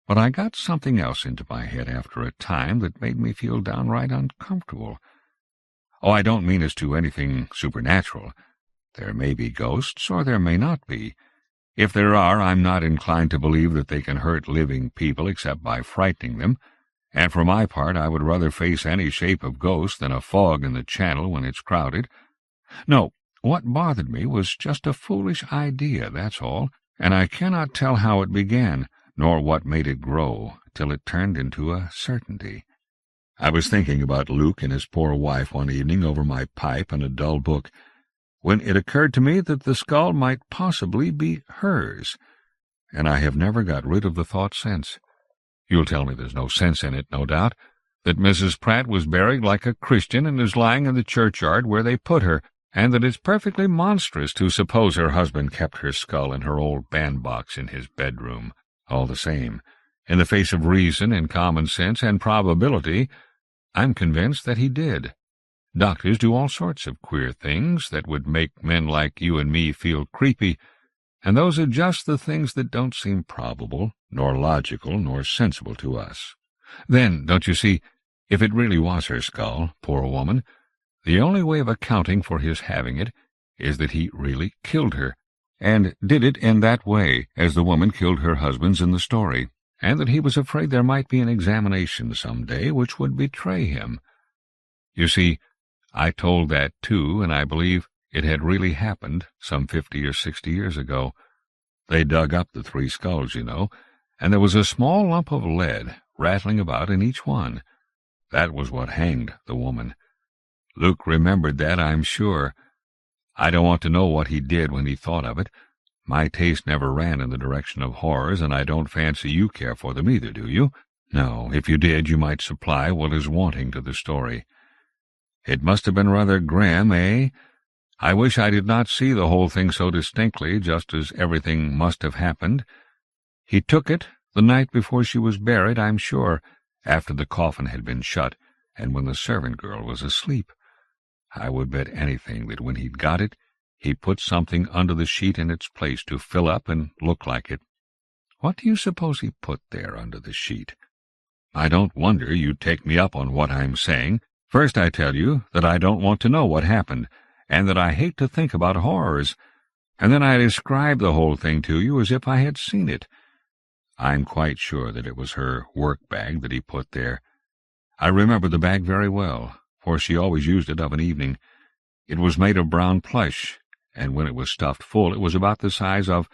but I got something else into my head after a time that made me feel downright uncomfortable. Oh, I don't mean as to anything supernatural. There may be ghosts, or there may not be. If there are, I'm not inclined to believe that they can hurt living people except by frightening them, and for my part I would rather face any shape of ghost than a fog in the channel when it's crowded. No, what bothered me was just a foolish idea, that's all, and I cannot tell how it began, nor what made it grow, till it turned into a certainty. I was thinking about Luke and his poor wife one evening over my pipe and a dull book, when it occurred to me that the skull might possibly be hers, and I have never got rid of the thought since. You'll tell me there's no sense in it, no doubt, that Mrs. Pratt was buried like a Christian and is lying in the churchyard where they put her, and that it's perfectly monstrous to suppose her husband kept her skull in her old bandbox in his bedroom. All the same, in the face of reason and common sense and probability, I'm convinced that he did. Doctors do all sorts of queer things that would make men like you and me feel creepy, and those are just the things that don't seem probable, nor logical, nor sensible to us. Then, don't you see, if it really was her skull, poor woman, the only way of accounting for his having it is that he really killed her, and did it in that way, as the woman killed her husbands in the story, and that he was afraid there might be an examination some day which would betray him. You see, I told that too, and I believe it had really happened some 50 or 60 years ago. They dug up the 3 skulls, you know, and there was a small lump of lead rattling about in each one. That was what hanged the woman. Luke remembered that, I'm sure. I don't want to know what he did when he thought of it. My taste never ran in the direction of horrors, and I don't fancy you care for them either, do you? No, if you did, you might supply what is wanting to the story. It must have been rather grim, eh? I wish I did not see the whole thing so distinctly, just as everything must have happened. He took it the night before she was buried, I'm sure, after the coffin had been shut, and when the servant girl was asleep. I would bet anything that when he'd got it, he put something under the sheet in its place to fill up and look like it. What do you suppose he put there under the sheet? I don't wonder you take me up on what I'm saying. First, I tell you that I don't want to know what happened, and that I hate to think about horrors, and then I describe the whole thing to you as if I had seen it. I'm quite sure that it was her work-bag that he put there. I remember the bag very well, for she always used it of an evening. It was made of brown plush, and when it was stuffed full it was about the size of—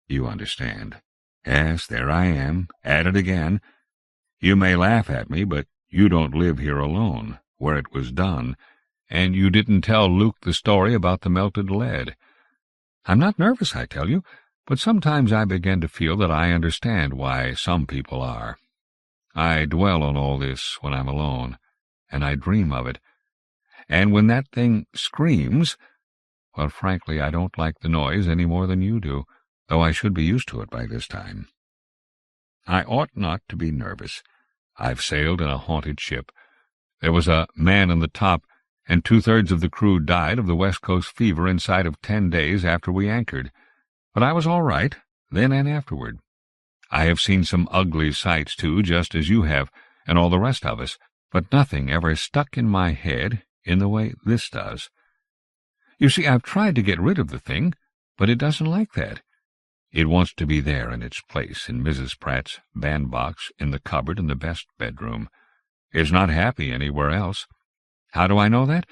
You understand. Yes, there I am, at it again. You may laugh at me, but you don't live here alone, where it was done, and you didn't tell Luke the story about the melted lead. I'm not nervous, I tell you, but sometimes I begin to feel that I understand why some people are. I dwell on all this when I'm alone, and I dream of it. And when that thing screams, well, frankly, I don't like the noise any more than you do, though I should be used to it by this time. I ought not to be nervous. I've sailed in a haunted ship. There was a man in the top, and 2/3 of the crew died of the West Coast fever inside of 10 days after we anchored. But I was all right, then and afterward. I have seen some ugly sights, too, just as you have, and all the rest of us, but nothing ever stuck in my head in the way this does. You see, I've tried to get rid of the thing, but it doesn't like that. It wants to be there in its place in Mrs. Pratt's bandbox, in the cupboard in the best bedroom. It's not happy anywhere else. How do I know that?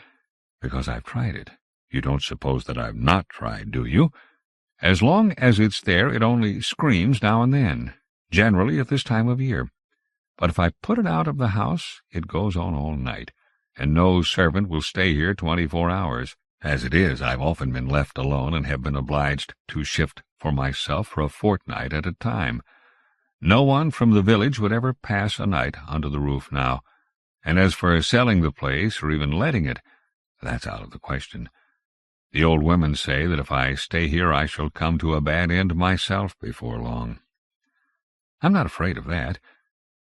Because I've tried it. You don't suppose that I've not tried, do you? As long as it's there, it only screams now and then, generally at this time of year. But if I put it out of the house, it goes on all night, and no servant will stay here 24 hours. As it is, I've often been left alone and have been obliged to shift for myself for a fortnight at a time. No one from the village would ever pass a night under the roof now, and as for selling the place or even letting it, that's out of the question. The old women say that if I stay here I shall come to a bad end myself before long. I'm not afraid of that.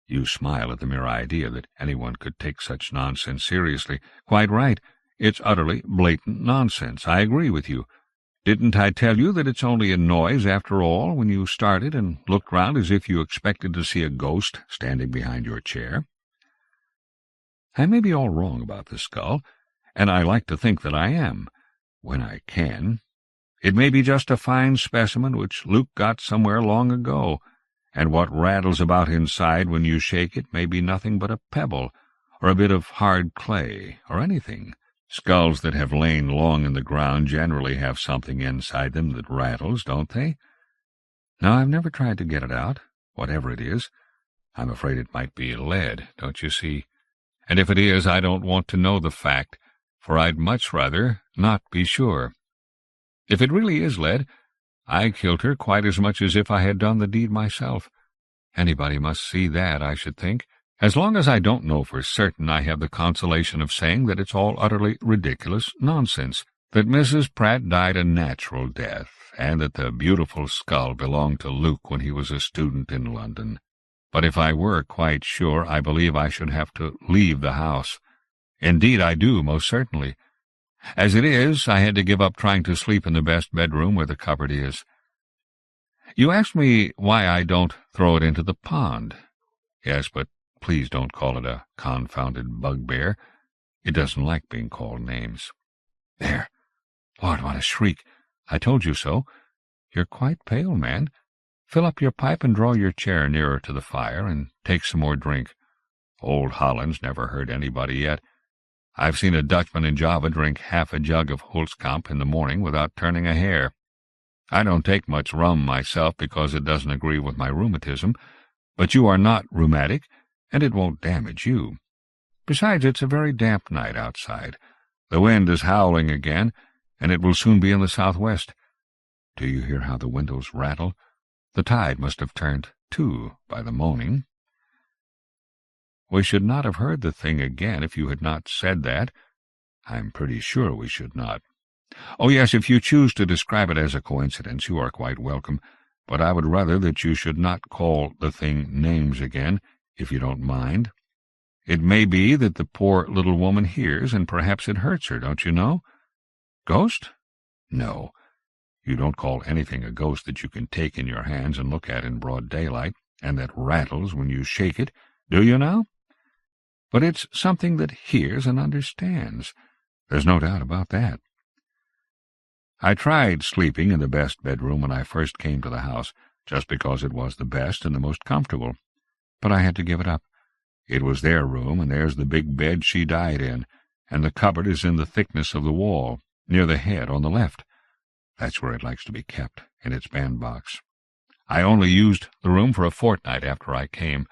You smile at the mere idea that anyone could take such nonsense seriously. Quite right. It's utterly blatant nonsense. I agree with you. Didn't I tell you that it's only a noise after all when you started and looked round as if you expected to see a ghost standing behind your chair? I may be all wrong about the skull, and I like to think that I am, when I can. It may be just a fine specimen which Luke got somewhere long ago, and what rattles about inside when you shake it may be nothing but a pebble, or a bit of hard clay, or anything. Skulls that have lain long in the ground generally have something inside them that rattles, don't they? No, I've never tried to get it out, whatever it is. I'm afraid it might be lead, don't you see? And if it is, I don't want to know the fact, for I'd much rather not be sure. If it really is lead, I killed her quite as much as if I had done the deed myself. Anybody must see that, I should think. As long as I don't know for certain, I have the consolation of saying that it's all utterly ridiculous nonsense, that Mrs. Pratt died a natural death, and that the beautiful skull belonged to Luke when he was a student in London. But if I were quite sure, I believe I should have to leave the house. Indeed, I do, most certainly. As it is, I had to give up trying to sleep in the best bedroom where the cupboard is. You asked me why I don't throw it into the pond. Yes, but please don't call it a confounded bugbear. It doesn't like being called names. There! Lord, what a shriek! I told you so. You're quite pale, man. Fill up your pipe and draw your chair nearer to the fire, and take some more drink. Old Holland's never hurt anybody yet. I've seen a Dutchman in Java drink half a jug of Holzkamp in the morning without turning a hair. I don't take much rum myself because it doesn't agree with my rheumatism, but you are not rheumatic, and it won't damage you. Besides, it's a very damp night outside. The wind is howling again, and it will soon be in the southwest. Do you hear how the windows rattle? The tide must have turned, too, by the moaning. We should not have heard the thing again if you had not said that. I'm pretty sure we should not. Oh, yes, if you choose to describe it as a coincidence, you are quite welcome, but I would rather that you should not call the thing names again, if you don't mind. It may be that the poor little woman hears, and perhaps it hurts her, don't you know? Ghost? No. You don't call anything a ghost that you can take in your hands and look at in broad daylight, and that rattles when you shake it, do you now? But it's something that hears and understands. There's no doubt about that. I tried sleeping in the best bedroom when I first came to the house, just because it was the best and the most comfortable. But I had to give it up. It was their room, and there's the big bed she died in, and the cupboard is in the thickness of the wall, near the head on the left. That's where it likes to be kept, in its bandbox. I only used the room for a fortnight after I came,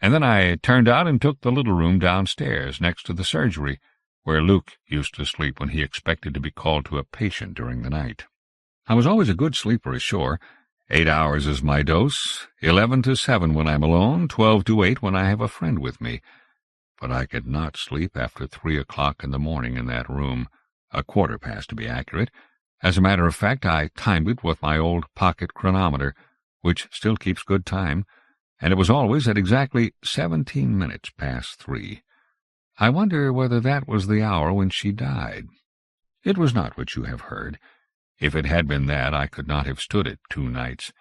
and then I turned out and took the little room downstairs, next to the surgery, where Luke used to sleep when he expected to be called to a patient during the night. I was always a good sleeper ashore. 8 hours is my dose, 11 to 7 when I'm alone, 12 to 8 when I have a friend with me. but I could not sleep after 3 o'clock in the morning in that room, 1/4 to be accurate. As a matter of fact, I timed it with my old pocket chronometer, which still keeps good time, and it was always at exactly 17 minutes past 3. I wonder whether that was the hour when she died. It was not what you have heard. If it had been that, I could not have stood it 2 nights.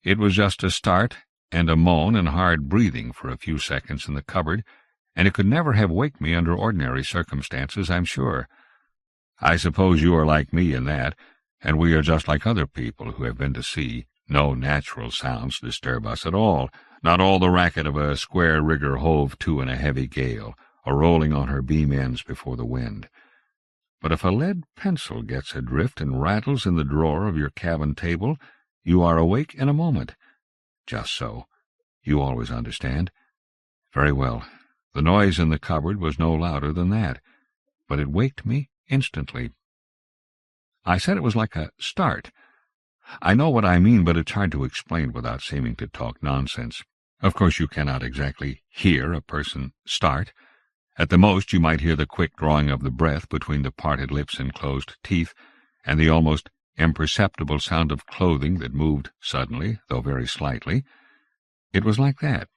It was just a start and a moan and hard breathing for a few seconds in the cupboard, and it could never have waked me under ordinary circumstances, I'm sure. I suppose you are like me in that, and we are just like other people who have been to sea. No natural sounds disturb us at all, not all the racket of a square rigger hove to in a heavy gale, or rolling on her beam ends before the wind. But if a lead pencil gets adrift and rattles in the drawer of your cabin table, you are awake in a moment. Just so. You always understand. Very well. The noise in the cupboard was no louder than that, but it waked me instantly. I said it was like a start. I know what I mean, but it's hard to explain without seeming to talk nonsense. Of course, you cannot exactly hear a person start. At the most, you might hear the quick drawing of the breath between the parted lips and closed teeth, and the almost imperceptible sound of clothing that moved suddenly, though very slightly. It was like that.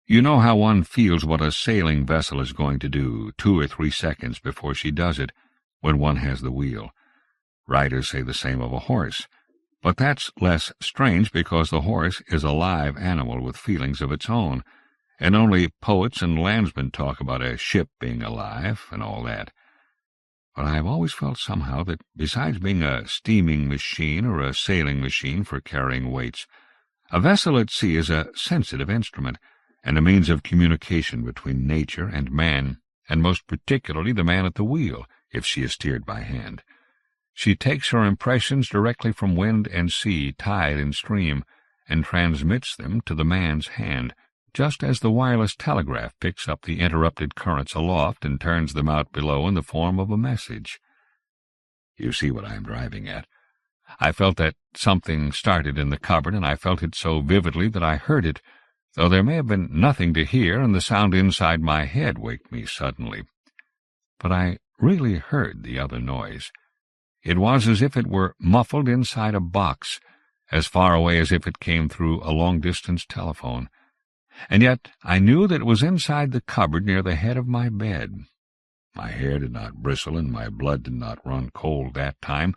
You know how one feels what a sailing vessel is going to do 2 or 3 seconds before she does it, when one has the wheel. Writers say the same of a horse, but that's less strange because the horse is a live animal with feelings of its own, and only poets and landsmen talk about a ship being alive and all that. But I have always felt somehow that besides being a steaming machine or a sailing machine for carrying weights, a vessel at sea is a sensitive instrument, and a means of communication between nature and man, and most particularly the man at the wheel, if she is steered by hand. She takes her impressions directly from wind and sea, tide and stream, and transmits them to the man's hand, just as the wireless telegraph picks up the interrupted currents aloft and turns them out below in the form of a message. You see what I am driving at. I felt that something started in the cupboard, and I felt it so vividly that I heard it, though there may have been nothing to hear, and the sound inside my head waked me suddenly. But I really heard the other noise. It was as if it were muffled inside a box, as far away as if it came through a long-distance telephone. And yet I knew that it was inside the cupboard near the head of my bed. My hair did not bristle and my blood did not run cold that time.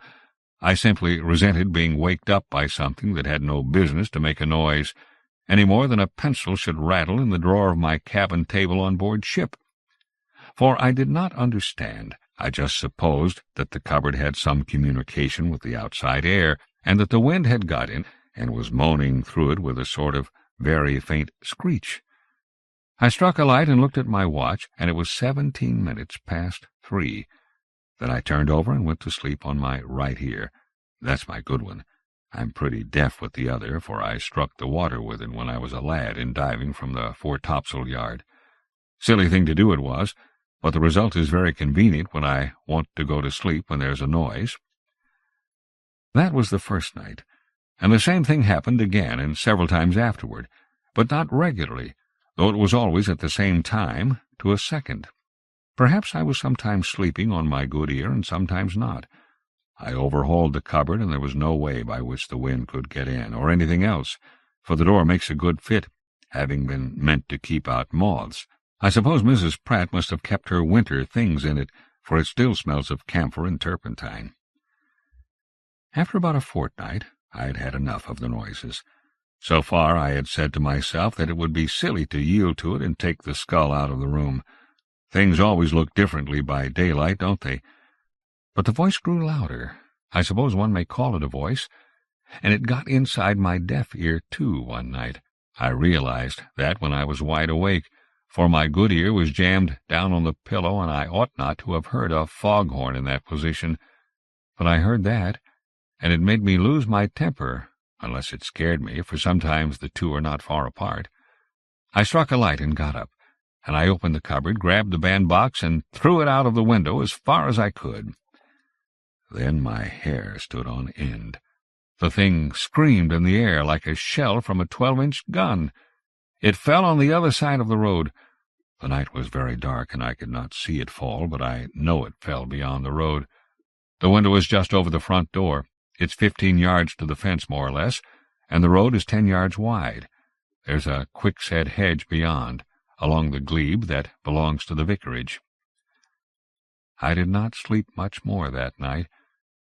I simply resented being waked up by something that had no business to make a noise, any more than a pencil should rattle in the drawer of my cabin table on board ship. For I did not understand. I just supposed that the cupboard had some communication with the outside air, and that the wind had got in and was moaning through it with a sort of very faint screech. I struck a light and looked at my watch, and it was 17 minutes past 3. Then I turned over and went to sleep on my right ear. That's my good one. I'm pretty deaf with the other, for I struck the water with it when I was a lad in diving from the foretopsail yard. Silly thing to do it was, but the result is very convenient when I want to go to sleep when there's a noise. That was the first night, and the same thing happened again and several times afterward, but not regularly, though it was always at the same time, to a second. Perhaps I was sometimes sleeping on my good ear and sometimes not. I overhauled the cupboard, and there was no way by which the wind could get in, or anything else, for the door makes a good fit, having been meant to keep out moths. I suppose Mrs. Pratt must have kept her winter things in it, for it still smells of camphor and turpentine. After about a fortnight, I had had enough of the noises. So far I had said to myself that it would be silly to yield to it and take the skull out of the room. Things always look differently by daylight, don't they? But the voice grew louder. I suppose one may call it a voice, and it got inside my deaf ear, too, one night. I realized that when I was wide awake, for my good ear was jammed down on the pillow, and I ought not to have heard a foghorn in that position. But I heard that, and it made me lose my temper, unless it scared me, for sometimes the two are not far apart. I struck a light and got up, and I opened the cupboard, grabbed the bandbox, and threw it out of the window as far as I could. Then my hair stood on end. The thing screamed in the air like a shell from a 12-inch gun. It fell on the other side of the road. The night was very dark, and I could not see it fall, but I know it fell beyond the road. The window is just over the front door. It's 15 yards to the fence, more or less, and the road is 10 yards wide. There's a quickset hedge beyond, along the glebe that belongs to the vicarage. I did not sleep much more that night.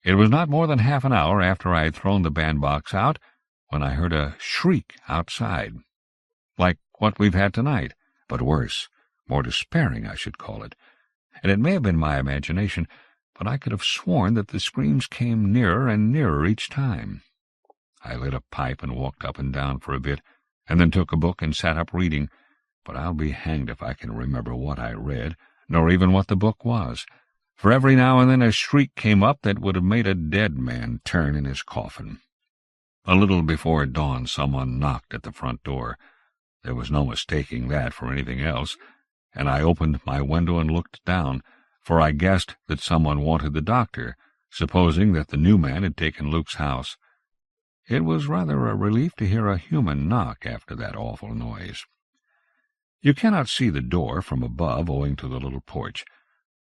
It was not more than half an hour after I had thrown the bandbox out when I heard a shriek outside, like what we've had tonight, but worse, more despairing, I should call it. And it may have been my imagination, but I could have sworn that the screams came nearer and nearer each time. I lit a pipe and walked up and down for a bit, and then took a book and sat up reading, but I'll be hanged if I can remember what I read, nor even what the book was, for every now and then a shriek came up that would have made a dead man turn in his coffin. A little before dawn someone knocked at the front door. There was no mistaking that for anything else, and I opened my window and looked down, for I guessed that someone wanted the doctor, supposing that the new man had taken Luke's house. It was rather a relief to hear a human knock after that awful noise. You cannot see the door from above owing to the little porch.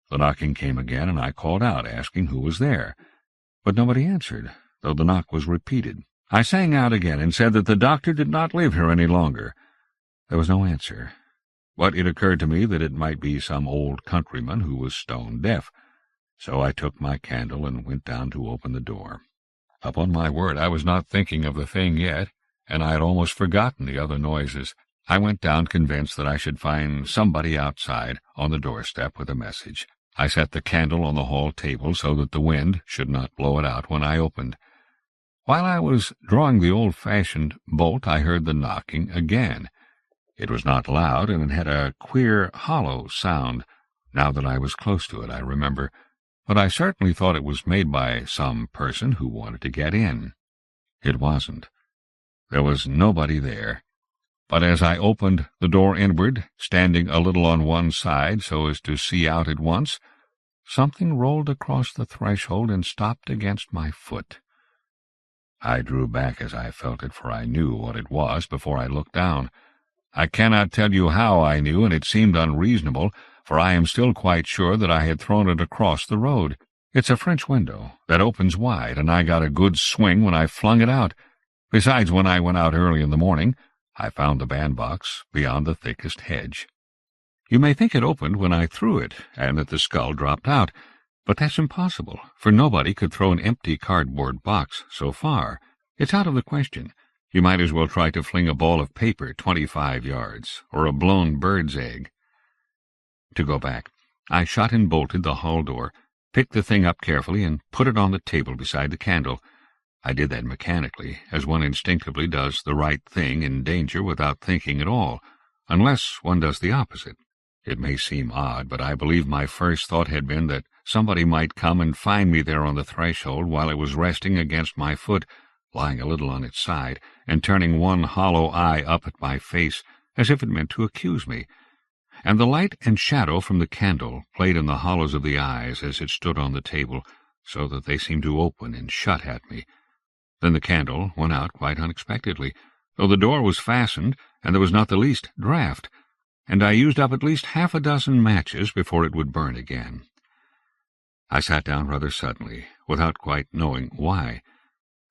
The knocking came again, and I called out, asking who was there. But nobody answered, though the knock was repeated. I sang out again and said that the doctor did not live here any longer. There was no answer, but it occurred to me that it might be some old countryman who was stone deaf. So I took my candle and went down to open the door. Upon my word, I was not thinking of the thing yet, and I had almost forgotten the other noises. I went down convinced that I should find somebody outside on the doorstep with a message. I set the candle on the hall table so that the wind should not blow it out when I opened. While I was drawing the old-fashioned bolt, I heard the knocking again. It was not loud, and it had a queer, hollow sound. Now that I was close to it, I remember, but I certainly thought it was made by some person who wanted to get in. It wasn't. There was nobody there. But as I opened the door inward, standing a little on one side so as to see out at once, something rolled across the threshold and stopped against my foot. I drew back as I felt it, for I knew what it was before I looked down. I cannot tell you how I knew, and it seemed unreasonable, for I am still quite sure that I had thrown it across the road. It's a French window that opens wide, and I got a good swing when I flung it out. Besides, when I went out early in the morning, I found the bandbox beyond the thickest hedge. You may think it opened when I threw it, and that the skull dropped out, but that's impossible, for nobody could throw an empty cardboard box so far. It's out of the question. You might as well try to fling a ball of paper 25 yards, or a blown bird's egg. To go back, I shut and bolted the hall door, picked the thing up carefully, and put it on the table beside the candle. I did that mechanically, as one instinctively does the right thing in danger without thinking at all, unless one does the opposite. It may seem odd, but I believe my first thought had been that somebody might come and find me there on the threshold while it was resting against my foot, lying a little on its side, and turning one hollow eye up at my face, as if it meant to accuse me. And the light and shadow from the candle played in the hollows of the eyes as it stood on the table, so that they seemed to open and shut at me. Then the candle went out quite unexpectedly, though the door was fastened, and there was not the least draught, and I used up at least half a dozen matches before it would burn again. I sat down rather suddenly, without quite knowing why.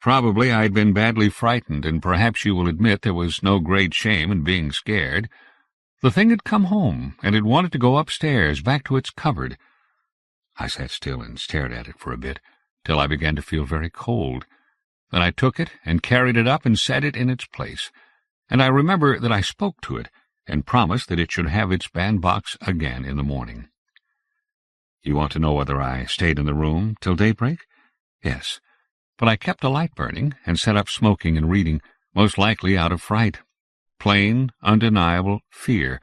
Probably I had been badly frightened, and perhaps you will admit there was no great shame in being scared. The thing had come home, and it wanted to go upstairs, back to its cupboard. I sat still and stared at it for a bit, till I began to feel very cold. Then I took it and carried it up and set it in its place, and I remember that I spoke to it and promised that it should have its bandbox again in the morning. You want to know whether I stayed in the room till daybreak? Yes, but I kept a light burning and sat up smoking and reading, most likely out of fright. Plain, undeniable fear,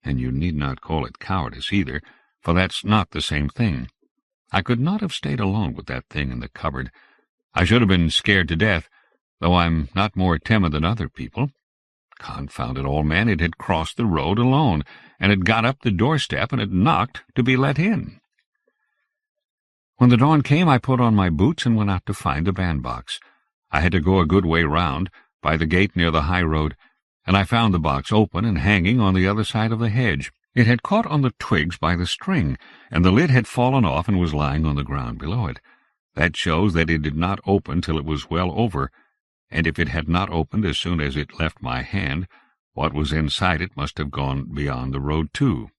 and you need not call it cowardice either, for that's not the same thing. I could not have stayed alone with that thing in the cupboard. I should have been scared to death, though I'm not more timid than other people. Confound it all, man, it had crossed the road alone, and had got up the doorstep and had knocked to be let in. When the dawn came, I put on my boots and went out to find the bandbox. I had to go a good way round, by the gate near the high road, and I found the box open and hanging on the other side of the hedge. It had caught on the twigs by the string, and the lid had fallen off and was lying on the ground below it. That shows that it did not open till it was well over, and if it had not opened as soon as it left my hand, what was inside it must have gone beyond the road too.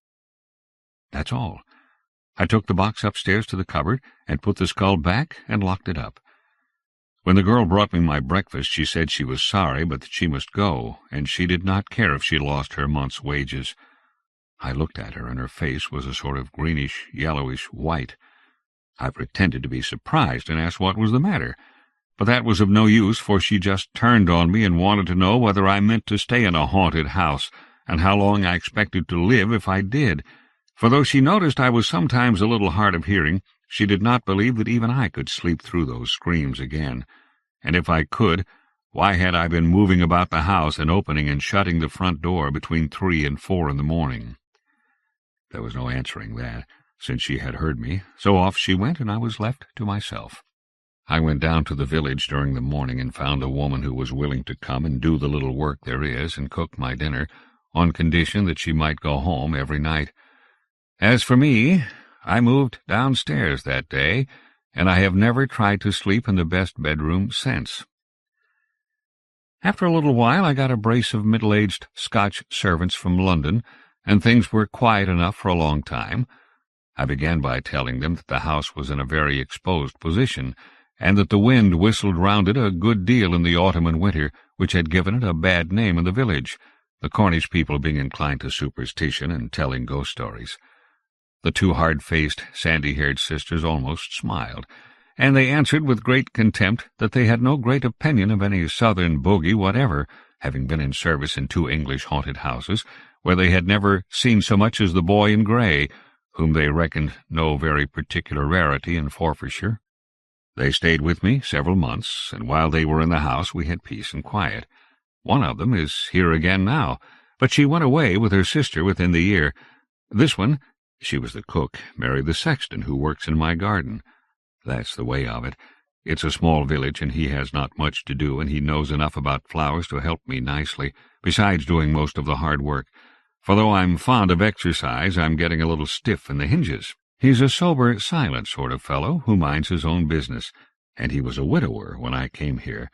That's all. I took the box upstairs to the cupboard and put the skull back and locked it up. When the girl brought me my breakfast, she said she was sorry, but that she must go, and she did not care if she lost her month's wages. I looked at her, and her face was a sort of greenish, yellowish white. I pretended to be surprised and asked what was the matter, but that was of no use, for she just turned on me and wanted to know whether I meant to stay in a haunted house, and how long I expected to live if I did. For though she noticed I was sometimes a little hard of hearing, she did not believe that even I could sleep through those screams again. And if I could, why had I been moving about the house and opening and shutting the front door between 3 and 4 in the morning? There was no answering that, since she had heard me, so off she went, and I was left to myself. I went down to the village during the morning and found a woman who was willing to come and do the little work there is and cook my dinner, on condition that she might go home every night. As for me, I moved downstairs that day, and I have never tried to sleep in the best bedroom since. After a little while I got a brace of middle-aged Scotch servants from London, and things were quiet enough for a long time. I began by telling them that the house was in a very exposed position, and that the wind whistled round it a good deal in the autumn and winter, which had given it a bad name in the village, the Cornish people being inclined to superstition and telling ghost stories. The two hard-faced, sandy-haired sisters almost smiled, and they answered with great contempt that they had no great opinion of any southern bogey whatever, having been in service in 2 English haunted houses, where they had never seen so much as the boy in grey, whom they reckoned no very particular rarity in Forfarshire. They stayed with me several months, and while they were in the house we had peace and quiet. One of them is here again now, but she went away with her sister within the year. This one, she was the cook, married the sexton who works in my garden. That's the way of it. It's a small village, and he has not much to do, and he knows enough about flowers to help me nicely, besides doing most of the hard work. For though I'm fond of exercise, I'm getting a little stiff in the hinges. He's a sober, silent sort of fellow who minds his own business, and he was a widower when I came here.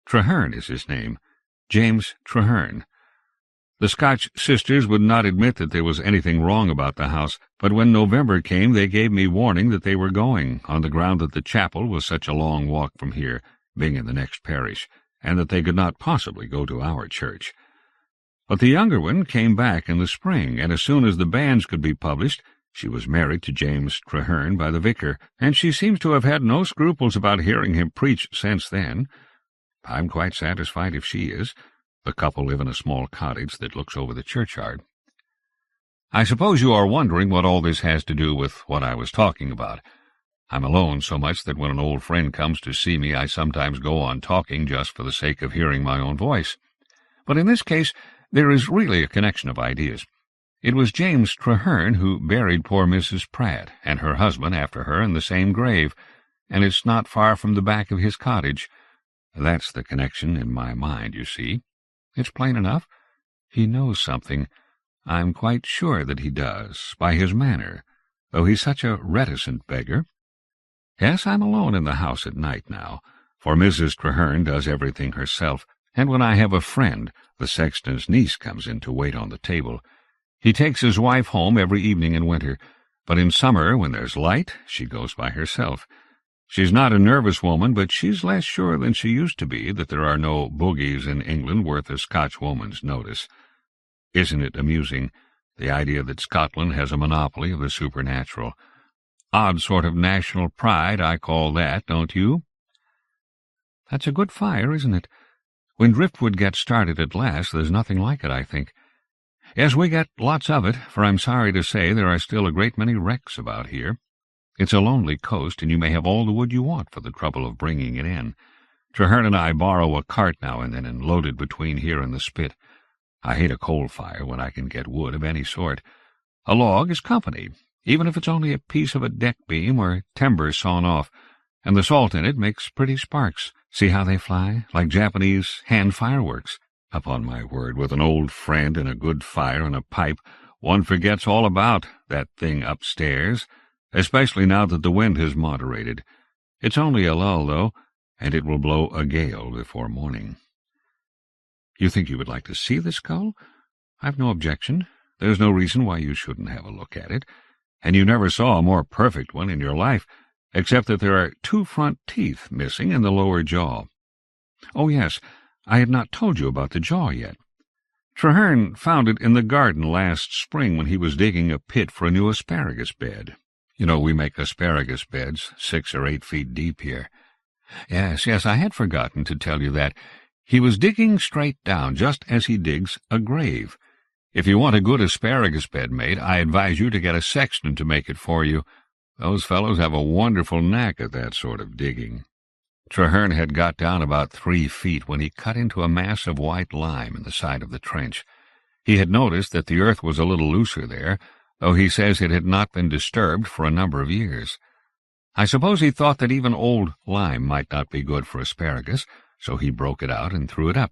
Traherne is his name, James Traherne. The Scotch sisters would not admit that there was anything wrong about the house, but when November came they gave me warning that they were going, on the ground that the chapel was such a long walk from here, being in the next parish, and that they could not possibly go to our church. But the younger one came back in the spring, and as soon as the banns could be published, she was married to James Traherne by the vicar, and she seems to have had no scruples about hearing him preach since then. I'm quite satisfied if she is. The couple live in a small cottage that looks over the churchyard. I suppose you are wondering what all this has to do with what I was talking about. I'm alone so much that when an old friend comes to see me, I sometimes go on talking just for the sake of hearing my own voice. But in this case, there is really a connection of ideas. It was James Traherne who buried poor Mrs. Pratt and her husband after her in the same grave, and it's not far from the back of his cottage. That's the connection in my mind, you see. It's plain enough. He knows something. I'm quite sure that he does, by his manner, though he's such a reticent beggar. Yes, I'm alone in the house at night now, for Mrs. Traherne does everything herself, and when I have a friend, the sexton's niece comes in to wait on the table. He takes his wife home every evening in winter, but in summer, when there's light, she goes by herself. She's not a nervous woman, but she's less sure than she used to be that there are no bogies in England worth a Scotch woman's notice. Isn't it amusing, the idea that Scotland has a monopoly of the supernatural? Odd sort of national pride, I call that, don't you? That's a good fire, isn't it? When driftwood gets started at last, there's nothing like it, I think. Yes, we get lots of it, for I'm sorry to say there are still a great many wrecks about here. It's a lonely coast, and you may have all the wood you want for the trouble of bringing it in. Traherne and I borrow a cart now and then and load it between here and the spit. I hate a coal fire when I can get wood of any sort. A log is company, even if it's only a piece of a deck beam or timber sawn off, and the salt in it makes pretty sparks. See how they fly, like Japanese hand fireworks. Upon my word, with an old friend and a good fire and a pipe, one forgets all about that thing upstairs, especially now that the wind has moderated. It's only a lull, though, and it will blow a gale before morning." "You think you would like to see the skull? I've no objection. There's no reason why you shouldn't have a look at it, and you never saw a more perfect one in your life, except that there are 2 front teeth missing in the lower jaw. Oh, yes, I had not told you about the jaw yet. Traherne found it in the garden last spring when he was digging a pit for a new asparagus bed. You know, we make asparagus beds 6 or 8 feet deep here. Yes, I had forgotten to tell you that. He was digging straight down, just as he digs a grave. If you want a good asparagus bed made, I advise you to get a sexton to make it for you. Those fellows have a wonderful knack at that sort of digging." Traherne had got down about 3 feet when he cut into a mass of white lime in the side of the trench. He had noticed that the earth was a little looser there, though he says it had not been disturbed for a number of years. I suppose he thought that even old lime might not be good for asparagus, so he broke it out and threw it up.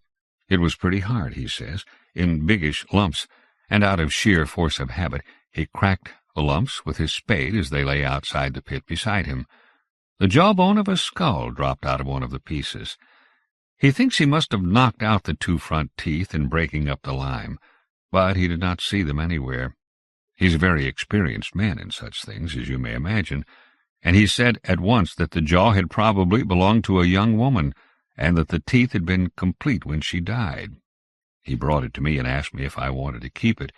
It was pretty hard, he says, in biggish lumps, and out of sheer force of habit he cracked the lumps with his spade as they lay outside the pit beside him. The jawbone of a skull dropped out of one of the pieces. He thinks he must have knocked out the 2 front teeth in breaking up the lime, but he did not see them anywhere. He's a very experienced man in such things, as you may imagine, and he said at once that the jaw had probably belonged to a young woman, and that the teeth had been complete when she died. He brought it to me and asked me if I wanted to keep it.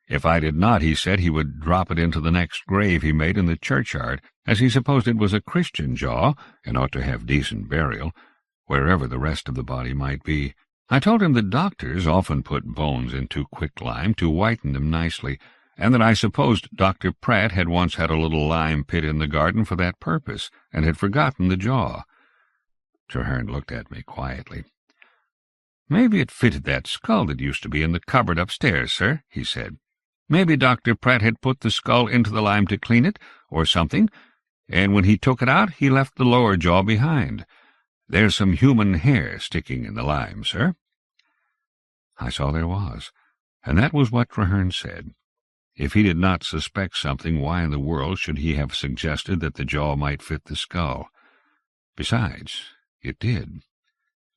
If I did not, he said he would drop it into the next grave he made in the churchyard, as he supposed it was a Christian jaw, and ought to have decent burial, wherever the rest of the body might be. I told him that doctors often put bones into quicklime to whiten them nicely, and that I supposed Dr. Pratt had once had a little lime pit in the garden for that purpose, and had forgotten the jaw. Traherne looked at me quietly. "Maybe it fitted that skull that used to be in the cupboard upstairs, sir," he said. "Maybe Dr. Pratt had put the skull into the lime to clean it, or something, and when he took it out he left the lower jaw behind. There's some human hair sticking in the lime, sir." I saw there was, and that was what Traherne said. If he did not suspect something, why in the world should he have suggested that the jaw might fit the skull? Besides, it did.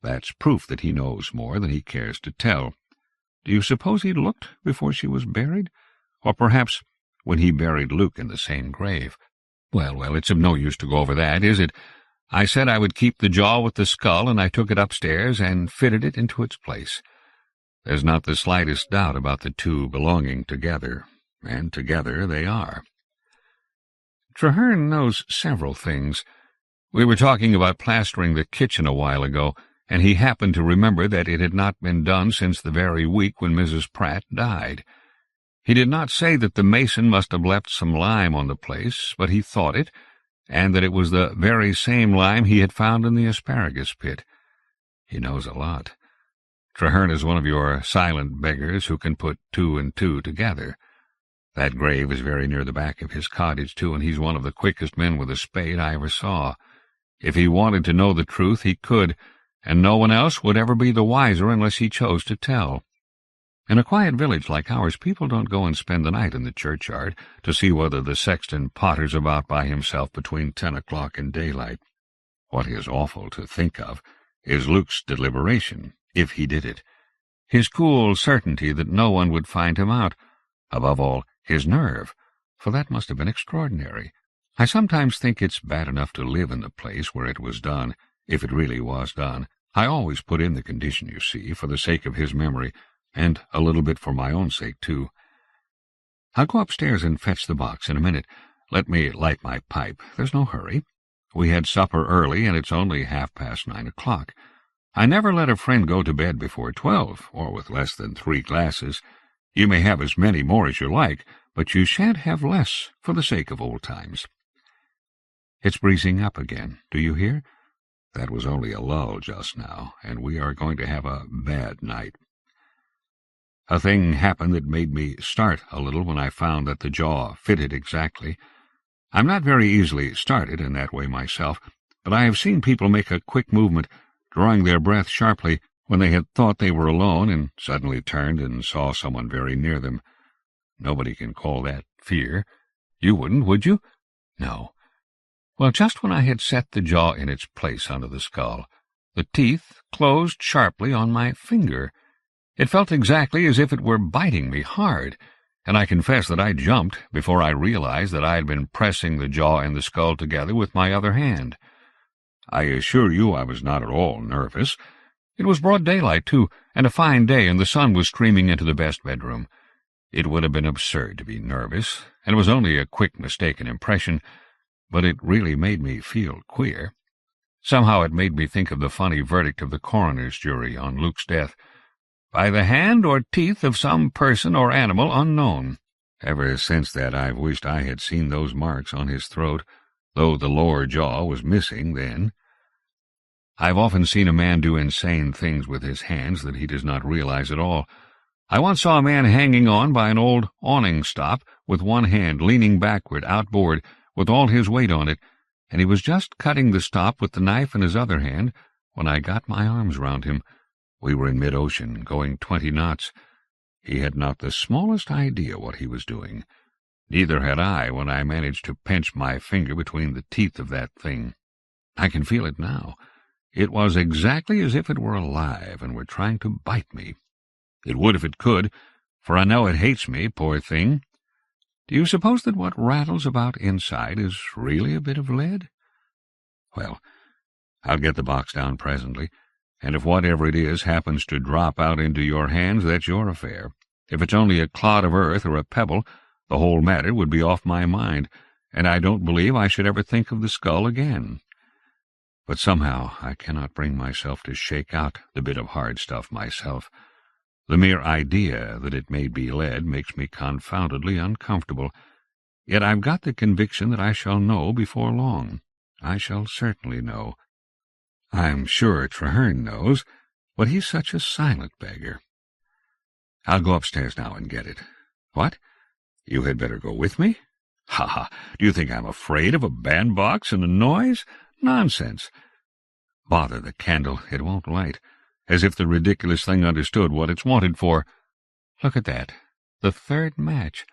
That's proof that he knows more than he cares to tell. Do you suppose he looked before she was buried? Or perhaps when he buried Luke in the same grave? Well, it's of no use to go over that, is it? I said I would keep the jaw with the skull, and I took it upstairs and fitted it into its place. There's not the slightest doubt about the 2 belonging together, and together they are. Traherne knows several things. We were talking about plastering the kitchen a while ago, and he happened to remember that it had not been done since the very week when Mrs. Pratt died. He did not say that the mason must have left some lime on the place, but he thought it, and that it was the very same lime he had found in the asparagus pit. He knows a lot. Traherne is one of your silent beggars who can put 2 and 2 together. That grave is very near the back of his cottage, too, and he's one of the quickest men with a spade I ever saw. If he wanted to know the truth, he could, and no one else would ever be the wiser unless he chose to tell. In a quiet village like ours, people don't go and spend the night in the churchyard to see whether the sexton potters about by himself between 10 o'clock and daylight. What is awful to think of is Luke's deliberation, if he did it, his cool certainty that no one would find him out, above all, his nerve, for that must have been extraordinary. I sometimes think it's bad enough to live in the place where it was done, if it really was done. I always put in the condition, you see, for the sake of his memory, and a little bit for my own sake, too. I'll go upstairs and fetch the box in a minute. Let me light my pipe. There's no hurry. We had supper early, and it's only 9:30 o'clock. I never let a friend go to bed before 12, or with less than 3 glasses. You may have as many more as you like, but you shan't have less, for the sake of old times. It's breezing up again. Do you hear? That was only a lull just now, and we are going to have a bad night. A thing happened that made me start a little when I found that the jaw fitted exactly. I'm not very easily started in that way myself, but I have seen people make a quick movement, drawing their breath sharply when they had thought they were alone and suddenly turned and saw someone very near them. Nobody can call that fear. You wouldn't, would you? No. Well, just when I had set the jaw in its place under the skull, the teeth closed sharply on my finger. It felt exactly as if it were biting me hard, and I confess that I jumped before I realized that I had been pressing the jaw and the skull together with my other hand. I assure you I was not at all nervous. It was broad daylight, too, and a fine day, and the sun was streaming into the best bedroom. It would have been absurd to be nervous, and it was only a quick mistaken impression, but it really made me feel queer. Somehow it made me think of the funny verdict of the coroner's jury on Luke's death, by the hand or teeth of some person or animal unknown. Ever since that I've wished I had seen those marks on his throat, though the lower jaw was missing then. I've often seen a man do insane things with his hands that he does not realize at all. I once saw a man hanging on by an old awning stop with one hand leaning backward outboard with all his weight on it, and he was just cutting the stop with the knife in his other hand when I got my arms round him. We were in mid-ocean, going 20 knots. He had not the smallest idea what he was doing. Neither had I when I managed to pinch my finger between the teeth of that thing. I can feel it now. It was exactly as if it were alive and were trying to bite me. It would if it could, for I know it hates me, poor thing. Do you suppose that what rattles about inside is really a bit of lead? Well, I'll get the box down presently, and if whatever it is happens to drop out into your hands, that's your affair. If it's only a clod of earth or a pebble, the whole matter would be off my mind, and I don't believe I should ever think of the skull again. But somehow I cannot bring myself to shake out the bit of hard stuff myself. The mere idea that it may be lead makes me confoundedly uncomfortable. Yet I've got the conviction that I shall know before long. I shall certainly know. I'm sure Traherne knows, but he's such a silent beggar. I'll go upstairs now and get it. What? You had better go with me? Ha ha! Do you think I'm afraid of a bandbox and a noise? Nonsense! Bother the candle, it won't light. As if the ridiculous thing understood what it's wanted for. Look at that. The third match.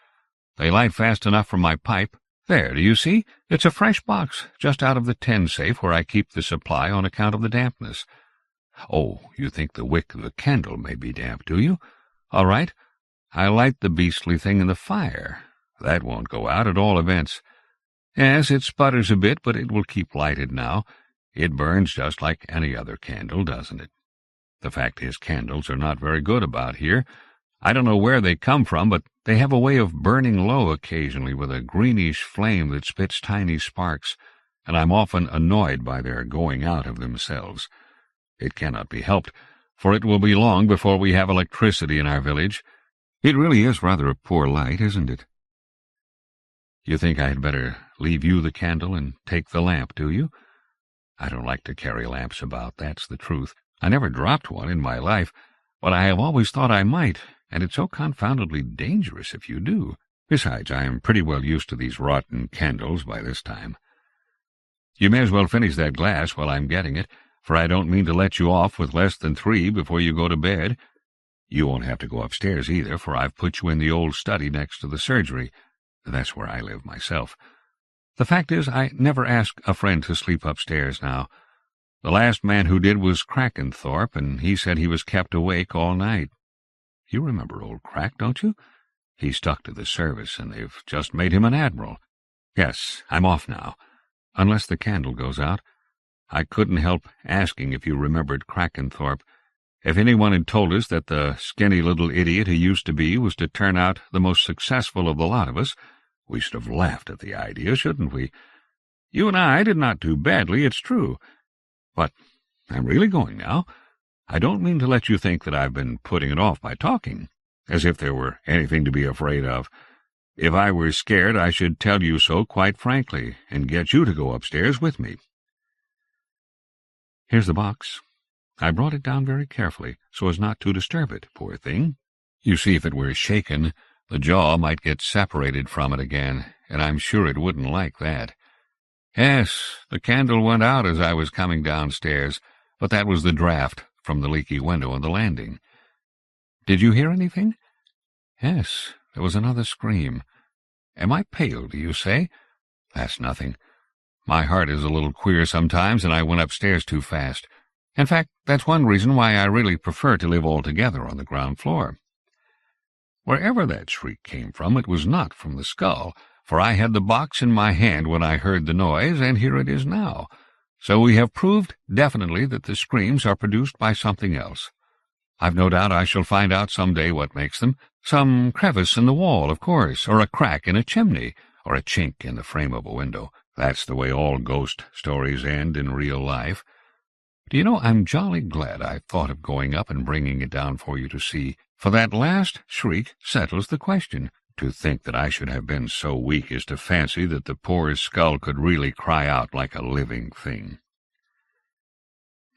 They light fast enough for my pipe. There, do you see? It's a fresh box, just out of the tin safe where I keep the supply on account of the dampness. Oh, you think the wick of the candle may be damp, do you? All right. I'll light the beastly thing in the fire. That won't go out at all events. Yes, it sputters a bit, but it will keep lighted now. It burns just like any other candle, doesn't it? The fact is, candles are not very good about here. I don't know where they come from, but they have a way of burning low occasionally with a greenish flame that spits tiny sparks, and I'm often annoyed by their going out of themselves. It cannot be helped, for it will be long before we have electricity in our village. It really is rather a poor light, isn't it? You think I had better leave you the candle and take the lamp, do you? I don't like to carry lamps about, that's the truth. I never dropped one in my life, but I have always thought I might, and it's so confoundedly dangerous if you do. Besides, I am pretty well used to these rotten candles by this time. You may as well finish that glass while I'm getting it, for I don't mean to let you off with less than 3 before you go to bed. You won't have to go upstairs either, for I've put you in the old study next to the surgery. That's where I live myself. The fact is, I never ask a friend to sleep upstairs now. The last man who did was Crackenthorpe, and he said he was kept awake all night. You remember old Crack, don't you? He stuck to the service, and they've just made him an admiral. Yes, I'm off now, unless the candle goes out. I couldn't help asking if you remembered Crackenthorpe. If anyone had told us that the skinny little idiot he used to be was to turn out the most successful of the lot of us, we should have laughed at the idea, shouldn't we? You and I did not do badly, it's true. But I'm really going now. I don't mean to let you think that I've been putting it off by talking, as if there were anything to be afraid of. If I were scared, I should tell you so quite frankly, and get you to go upstairs with me. Here's the box. I brought it down very carefully, so as not to disturb it, poor thing. You see, if it were shaken, the jaw might get separated from it again, and I'm sure it wouldn't like that. Yes, the candle went out as I was coming downstairs, but that was the draught from the leaky window on the landing. Did you hear anything? Yes, There was another scream. Am I pale, do you say? That's nothing. My heart is a little queer sometimes, and I went upstairs too fast. In fact, that's one reason why I really prefer to live altogether on the ground floor. Wherever that shriek came from, it was not from the skull, for I had the box in my hand when I heard the noise, and here it is now. So we have proved definitely that the screams are produced by something else. I've no doubt I shall find out some day what makes them. Some crevice in the wall, of course, or a crack in a chimney, or a chink in the frame of a window. That's the way all ghost stories end in real life. Do you know, I'm jolly glad I thought of going up and bringing it down for you to see, for that last shriek settles the question. To think that I should have been so weak as to fancy that the poor skull could really cry out like a living thing.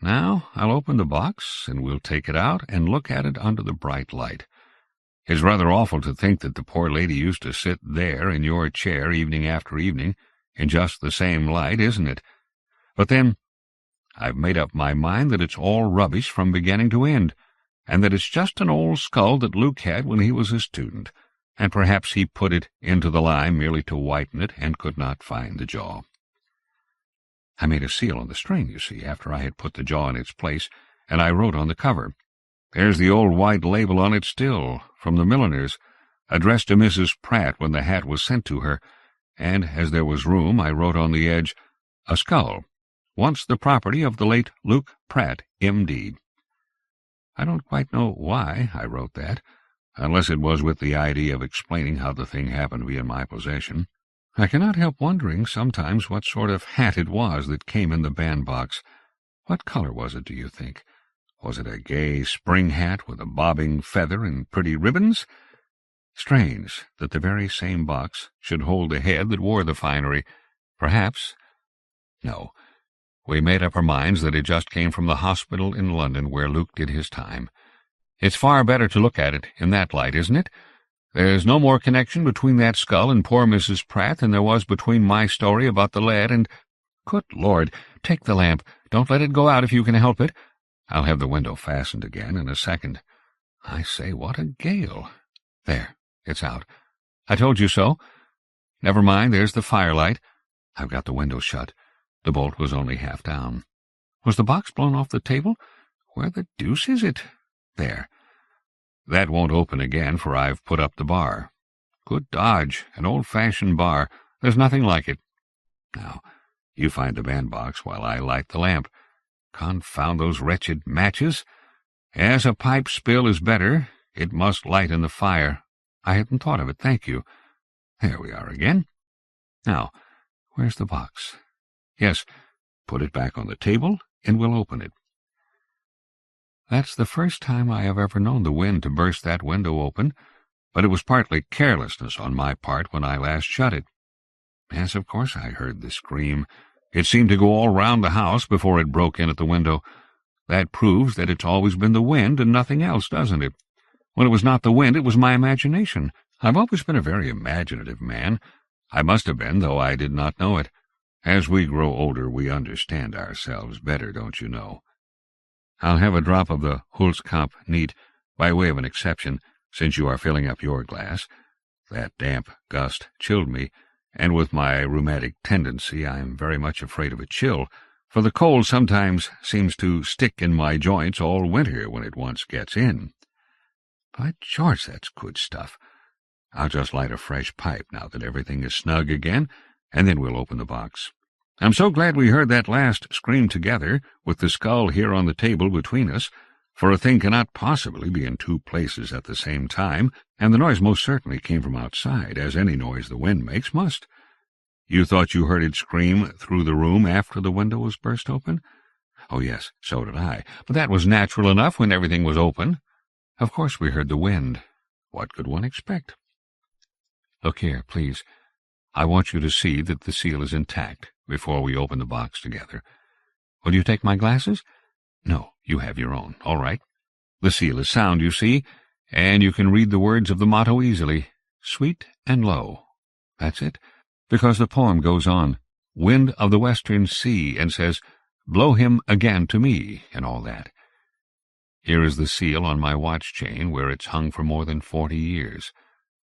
Now I'll open the box, and we'll take it out and look at it under the bright light. It's rather awful to think that the poor lady used to sit there in your chair evening after evening, in just the same light, isn't it? But then, I've made up my mind that it's all rubbish from beginning to end, and that it's just an old skull that Luke had when he was a student, and perhaps he put it into the lime merely to whiten it and could not find the jaw. I made a seal on the string, you see, after I had put the jaw in its place, and I wrote on the cover. There's the old white label on it still, from the milliner's, addressed to Mrs. Pratt when the hat was sent to her, and, as there was room, I wrote on the edge, "A skull, once the property of the late Luke Pratt, M.D." I don't quite know why I wrote that, unless it was with the idea of explaining how the thing happened to be in my possession. I cannot help wondering sometimes what sort of hat it was that came in the bandbox. What color was it, do you think? Was it a gay spring hat with a bobbing feather and pretty ribbons? Strange that the very same box should hold the head that wore the finery. Perhaps. No. We made up our minds that it just came from the hospital in London where Luke did his time. It's far better to look at it in that light, isn't it? There's no more connection between that skull and poor Mrs. Pratt than there was between my story about the lad and— Good Lord, take the lamp. Don't let it go out if you can help it. I'll have the window fastened again in a second. I say, what a gale. There, it's out. I told you so. Never mind, there's the firelight. I've got the window shut. The bolt was only half down. Was the box blown off the table? Where the deuce is it? There. That won't open again, for I've put up the bar. Good dodge, an old-fashioned bar. There's nothing like it. Now, you find the bandbox while I light the lamp. Confound those wretched matches. As a pipe spill is better, it must lighten the fire. I hadn't thought of it, thank you. There we are again. Now, where's the box? Yes, put it back on the table, and we'll open it. That's the first time I have ever known the wind to burst that window open, but it was partly carelessness on my part when I last shut it. Yes, of course I heard the scream. It seemed to go all round the house before it broke in at the window. That proves that it's always been the wind and nothing else, doesn't it? When it was not the wind, it was my imagination. I've always been a very imaginative man. I must have been, though I did not know it. As we grow older, we understand ourselves better, don't you know? I'll have a drop of the Hulskamp neat, by way of an exception, since you are filling up your glass. That damp gust chilled me, and with my rheumatic tendency I am very much afraid of a chill, for the cold sometimes seems to stick in my joints all winter when it once gets in. By George, that's good stuff. I'll just light a fresh pipe now that everything is snug again, and then we'll open the box. I'm so glad we heard that last scream together, with the skull here on the table between us, for a thing cannot possibly be in two places at the same time, and the noise most certainly came from outside, as any noise the wind makes must. You thought you heard it scream through the room after the window was burst open? Oh, yes, so did I, but that was natural enough when everything was open. Of course we heard the wind. What could one expect? Look here, please. I want you to see that the seal is intact before we open the box together. Will you take my glasses? No, you have your own. All right. The seal is sound, you see, and you can read the words of the motto easily. Sweet and low. That's it, because the poem goes on, Wind of the Western Sea, and says, Blow him again to me, and all that. Here is the seal on my watch chain, where it's hung for more than 40 years.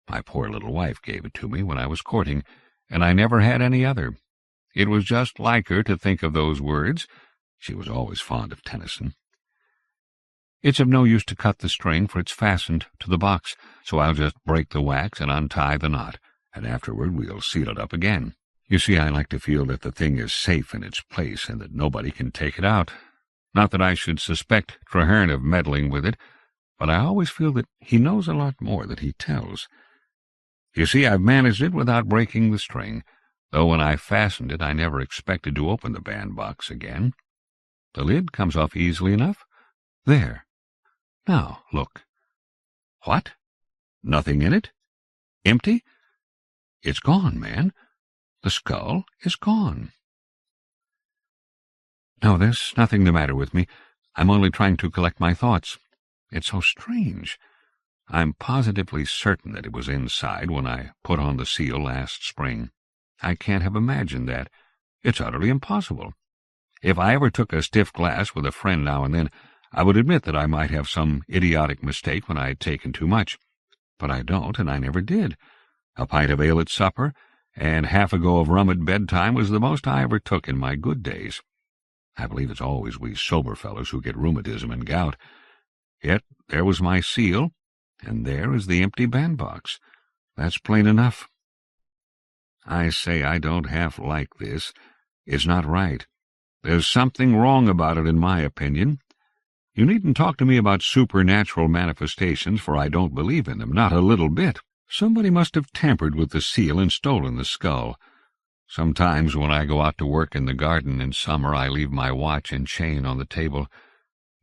My poor little wife gave it to me when I was courting, and I never had any other. It was just like her to think of those words. She was always fond of Tennyson. It's of no use to cut the string, for it's fastened to the box, so I'll just break the wax and untie the knot, and afterward we'll seal it up again. You see, I like to feel that the thing is safe in its place and that nobody can take it out. Not that I should suspect Traherne of meddling with it, but I always feel that he knows a lot more than he tells. You see, I've managed it without breaking the string, though when I fastened it I never expected to open the bandbox again. The lid comes off easily enough. There. Now, look. What? Nothing in it? Empty? It's gone, man. The skull is gone. No, there's nothing the matter with me. I'm only trying to collect my thoughts. It's so strange. I'm positively certain that it was inside when I put on the seal last spring. I can't have imagined that. It's utterly impossible. If I ever took a stiff glass with a friend now and then, I would admit that I might have some idiotic mistake when I had taken too much. But I don't, and I never did. A pint of ale at supper, and half a go of rum at bedtime was the most I ever took in my good days. I believe it's always we sober fellows who get rheumatism and gout. Yet there was my seal, and there is the empty bandbox. That's plain enough. I say I don't half like this. It's not right. There's something wrong about it, in my opinion. You needn't talk to me about supernatural manifestations, for I don't believe in them, not a little bit. Somebody must have tampered with the seal and stolen the skull. Sometimes when I go out to work in the garden in summer, I leave my watch and chain on the table.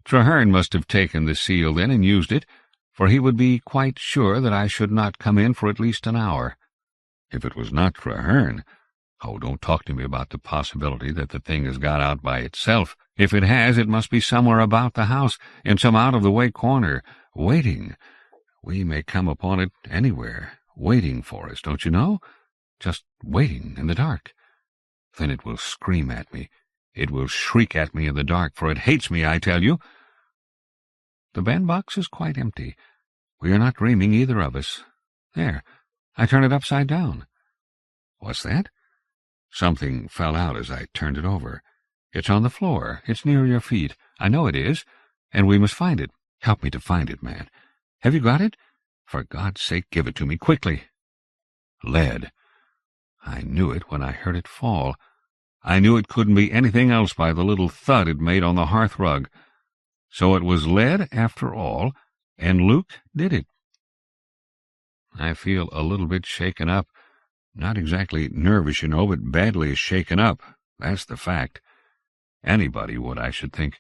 Traherne must have taken the seal then and used it, for he would be quite sure that I should not come in for at least an hour. If it was not Traherne— oh, don't talk to me about the possibility that the thing has got out by itself. If it has, it must be somewhere about the house, in some out-of-the-way corner, waiting. We may come upon it anywhere, waiting for us, don't you know? Just waiting in the dark. Then it will scream at me. It will shriek at me in the dark, for it hates me, I tell you. The bandbox is quite empty. We are not dreaming, either of us. There, I turn it upside down. What's that? Something fell out as I turned it over. It's on the floor. It's near your feet. I know it is, and we must find it. Help me to find it, man. Have you got it? For God's sake, give it to me, quickly. Lead. I knew it when I heard it fall. I knew it couldn't be anything else by the little thud it made on the hearth-rug. So it was lead, after all, and Luke did it. I feel a little bit shaken up. Not exactly nervous, you know, but badly shaken up. That's the fact. Anybody would, I should think.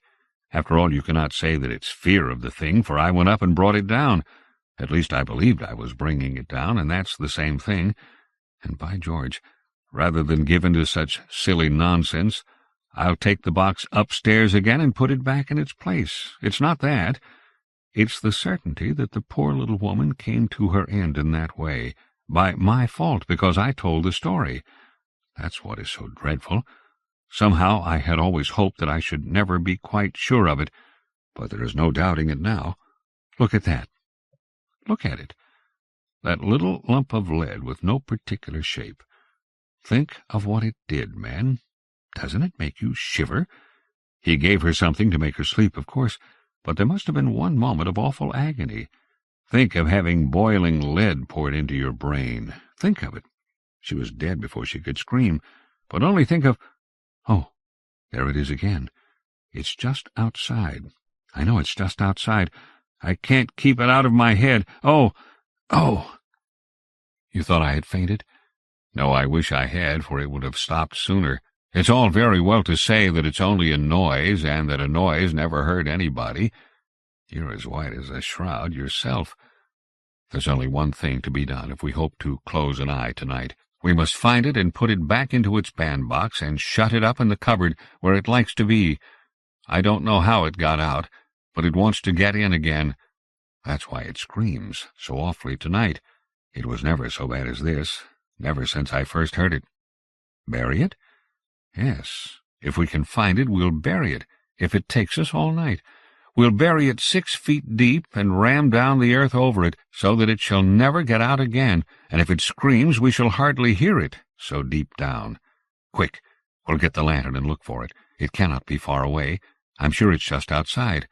After all, you cannot say that it's fear of the thing, for I went up and brought it down. At least I believed I was bringing it down, and that's the same thing. And by George, rather than give in to such silly nonsense, I'll take the box upstairs again and put it back in its place. It's not that. It's the certainty that the poor little woman came to her end in that way, by my fault, because I told the story. That's what is so dreadful. Somehow I had always hoped that I should never be quite sure of it, but there is no doubting it now. Look at that. Look at it. That little lump of lead with no particular shape. Think of what it did, man. Doesn't it make you shiver? He gave her something to make her sleep, of course, but there must have been one moment of awful agony. Think of having boiling lead poured into your brain. Think of it. She was dead before she could scream. But only think of— oh, there it is again. It's just outside. I know it's just outside. I can't keep it out of my head. Oh! Oh! You thought I had fainted? No, I wish I had, for it would have stopped sooner. It's all very well to say that it's only a noise, and that a noise never hurt anybody. You're as white as a shroud yourself. There's only one thing to be done if we hope to close an eye tonight. We must find it and put it back into its bandbox and shut it up in the cupboard where it likes to be. I don't know how it got out, but it wants to get in again. That's why it screams so awfully tonight. It was never so bad as this, never since I first heard it. Bury it? Yes. If we can find it, we'll bury it, if it takes us all night. We'll bury it 6 feet deep and ram down the earth over it, so that it shall never get out again, and if it screams we shall hardly hear it, so deep down. Quick, we'll get the lantern and look for it. It cannot be far away. I'm sure it's just outside.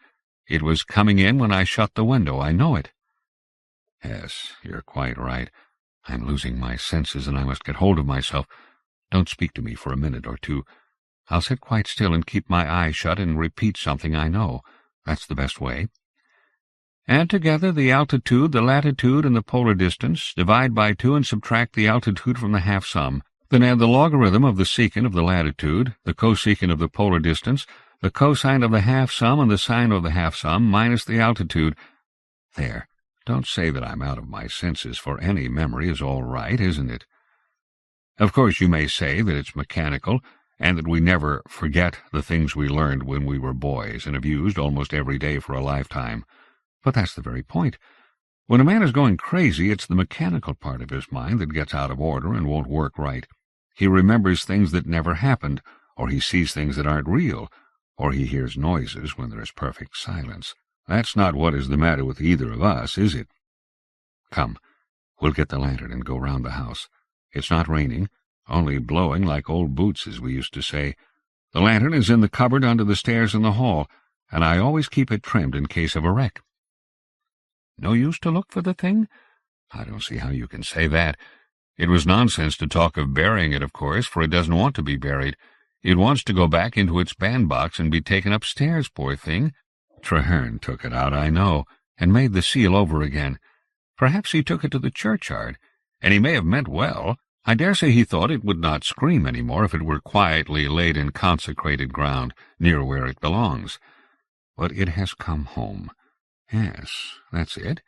It was coming in when I shut the window, I know it." "Yes, you're quite right. I'm losing my senses, and I must get hold of myself. Don't speak to me for a minute or two. I'll sit quite still and keep my eyes shut and repeat something I know. That's the best way. Add together the altitude, the latitude, and the polar distance, divide by 2 and subtract the altitude from the half-sum. Then add the logarithm of the secant of the latitude, the cosecant of the polar distance, the cosine of the half-sum, and the sine of the half-sum, minus the altitude. There. Don't say that I'm out of my senses, for any memory is all right, isn't it? Of course you may say that it's mechanical, and that we never forget the things we learned when we were boys and have used almost every day for a lifetime. But that's the very point. When a man is going crazy, it's the mechanical part of his mind that gets out of order and won't work right. He remembers things that never happened, or he sees things that aren't real, or he hears noises when there is perfect silence. That's not what is the matter with either of us, is it? Come, we'll get the lantern and go round the house. It's not raining, only blowing like old boots, as we used to say. The lantern is in the cupboard under the stairs in the hall, and I always keep it trimmed in case of a wreck." "No use to look for the thing?" "I don't see how you can say that. It was nonsense to talk of burying it, of course, for it doesn't want to be buried. It wants to go back into its bandbox and be taken upstairs, poor thing. Traherne took it out, I know, and made the seal over again. Perhaps he took it to the churchyard, and he may have meant well. I dare say he thought it would not scream any more if it were quietly laid in consecrated ground, near where it belongs. But it has come home. Yes, that's it.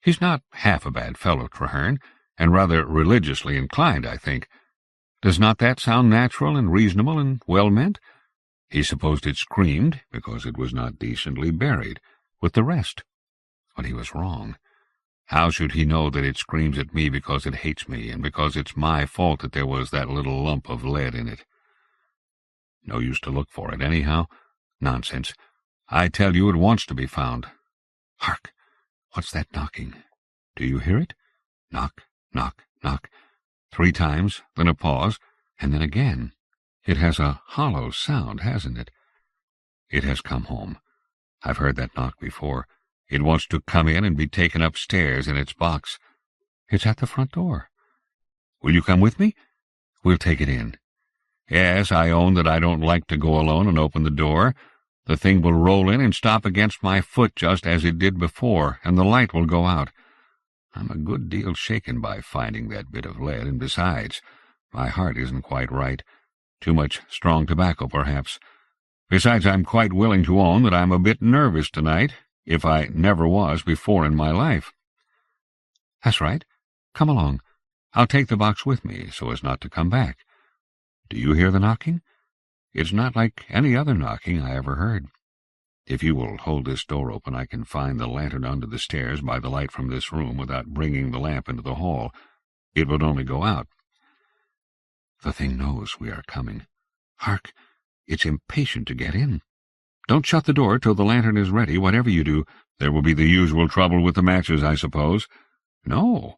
He's not half a bad fellow, Traherne, and rather religiously inclined, I think. Does not that sound natural and reasonable and well-meant? He supposed it screamed because it was not decently buried, with the rest. But he was wrong. How should he know that it screams at me because it hates me, and because it's my fault that there was that little lump of lead in it? No use to look for it, anyhow. Nonsense. I tell you it wants to be found. Hark! What's that knocking? Do you hear it? Knock, knock, knock. 3 times, then a pause, and then again. It has a hollow sound, hasn't it? It has come home. I've heard that knock before. It wants to come in and be taken upstairs in its box. It's at the front door. Will you come with me? We'll take it in. Yes, I own that I don't like to go alone and open the door. The thing will roll in and stop against my foot just as it did before, and the light will go out. I'm a good deal shaken by finding that bit of lead, and besides, my heart isn't quite right. Too much strong tobacco, perhaps. Besides, I'm quite willing to own that I'm a bit nervous tonight, if I never was before in my life. That's right. Come along. I'll take the box with me, so as not to come back. Do you hear the knocking? It's not like any other knocking I ever heard. If you will hold this door open, I can find the lantern under the stairs by the light from this room without bringing the lamp into the hall. It would only go out. The thing knows we are coming. Hark! It's impatient to get in. Don't shut the door till the lantern is ready, whatever you do. There will be the usual trouble with the matches, I suppose. No,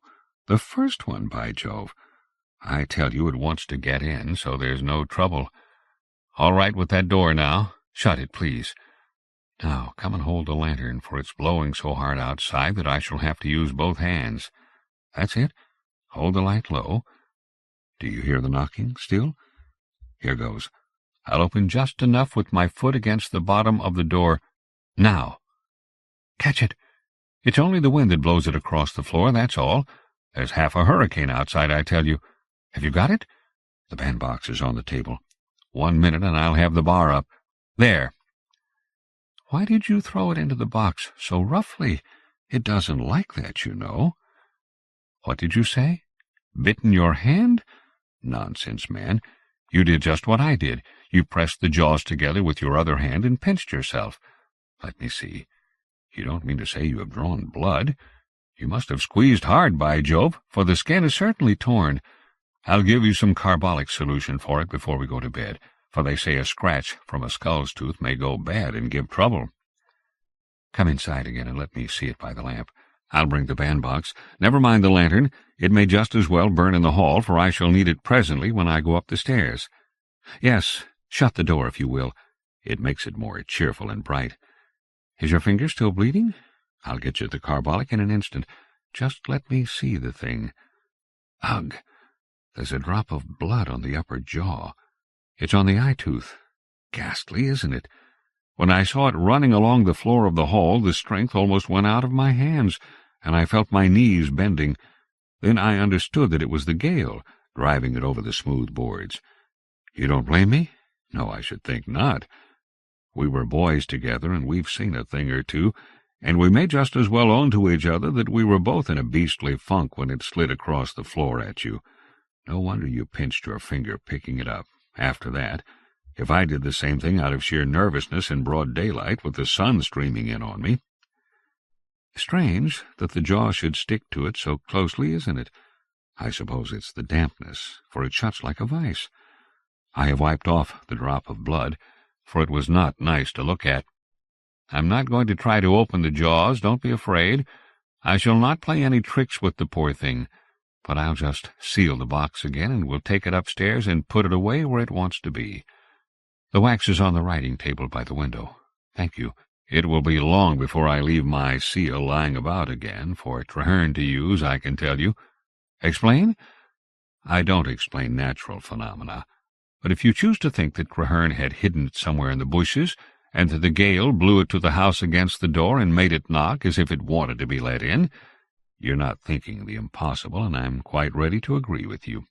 the first one, by Jove. I tell you it wants to get in, so there's no trouble. All right with that door now. Shut it, please. Now, come and hold the lantern, for it's blowing so hard outside that I shall have to use both hands. That's it. Hold the light low. Do you hear the knocking still? Here goes. I'll open just enough with my foot against the bottom of the door. Now. Catch it. It's only the wind that blows it across the floor, that's all. There's half a hurricane outside, I tell you. Have you got it? The bandbox is on the table. 1 minute and I'll have the bar up. There. Why did you throw it into the box so roughly? It doesn't like that, you know. What did you say? Bitten your hand? Nonsense, man. You did just what I did. You pressed the jaws together with your other hand and pinched yourself. Let me see. You don't mean to say you have drawn blood? You must have squeezed hard, by Jove, for the skin is certainly torn. I'll give you some carbolic solution for it before we go to bed, for they say a scratch from a skull's tooth may go bad and give trouble. Come inside again and let me see it by the lamp. I'll bring the bandbox. Never mind the lantern. It may just as well burn in the hall, for I shall need it presently when I go up the stairs. Yes, shut the door, if you will. It makes it more cheerful and bright. Is your finger still bleeding? I'll get you the carbolic in an instant. Just let me see the thing. Ugh! There's a drop of blood on the upper jaw. It's on the eye tooth. Ghastly, isn't it? When I saw it running along the floor of the hall, the strength almost went out of my hands, and I felt my knees bending. Then I understood that it was the gale, driving it over the smooth boards. You don't blame me? No, I should think not. We were boys together, and we've seen a thing or two, and we may just as well own to each other that we were both in a beastly funk when it slid across the floor at you. No wonder you pinched your finger picking it up. After that, if I did the same thing out of sheer nervousness in broad daylight with the sun streaming in on me. Strange that the jaw should stick to it so closely, isn't it? I suppose it's the dampness, for it shuts like a vice. I have wiped off the drop of blood, for it was not nice to look at. I'm not going to try to open the jaws, don't be afraid. I shall not play any tricks with the poor thing, but I'll just seal the box again, and we'll take it upstairs and put it away where it wants to be. The wax is on the writing table by the window. Thank you. It will be long before I leave my seal lying about again, for Traherne to use, I can tell you. Explain? I don't explain natural phenomena, but if you choose to think that Traherne had hidden it somewhere in the bushes, and that the gale blew it to the house against the door and made it knock as if it wanted to be let in, you're not thinking the impossible, and I'm quite ready to agree with you.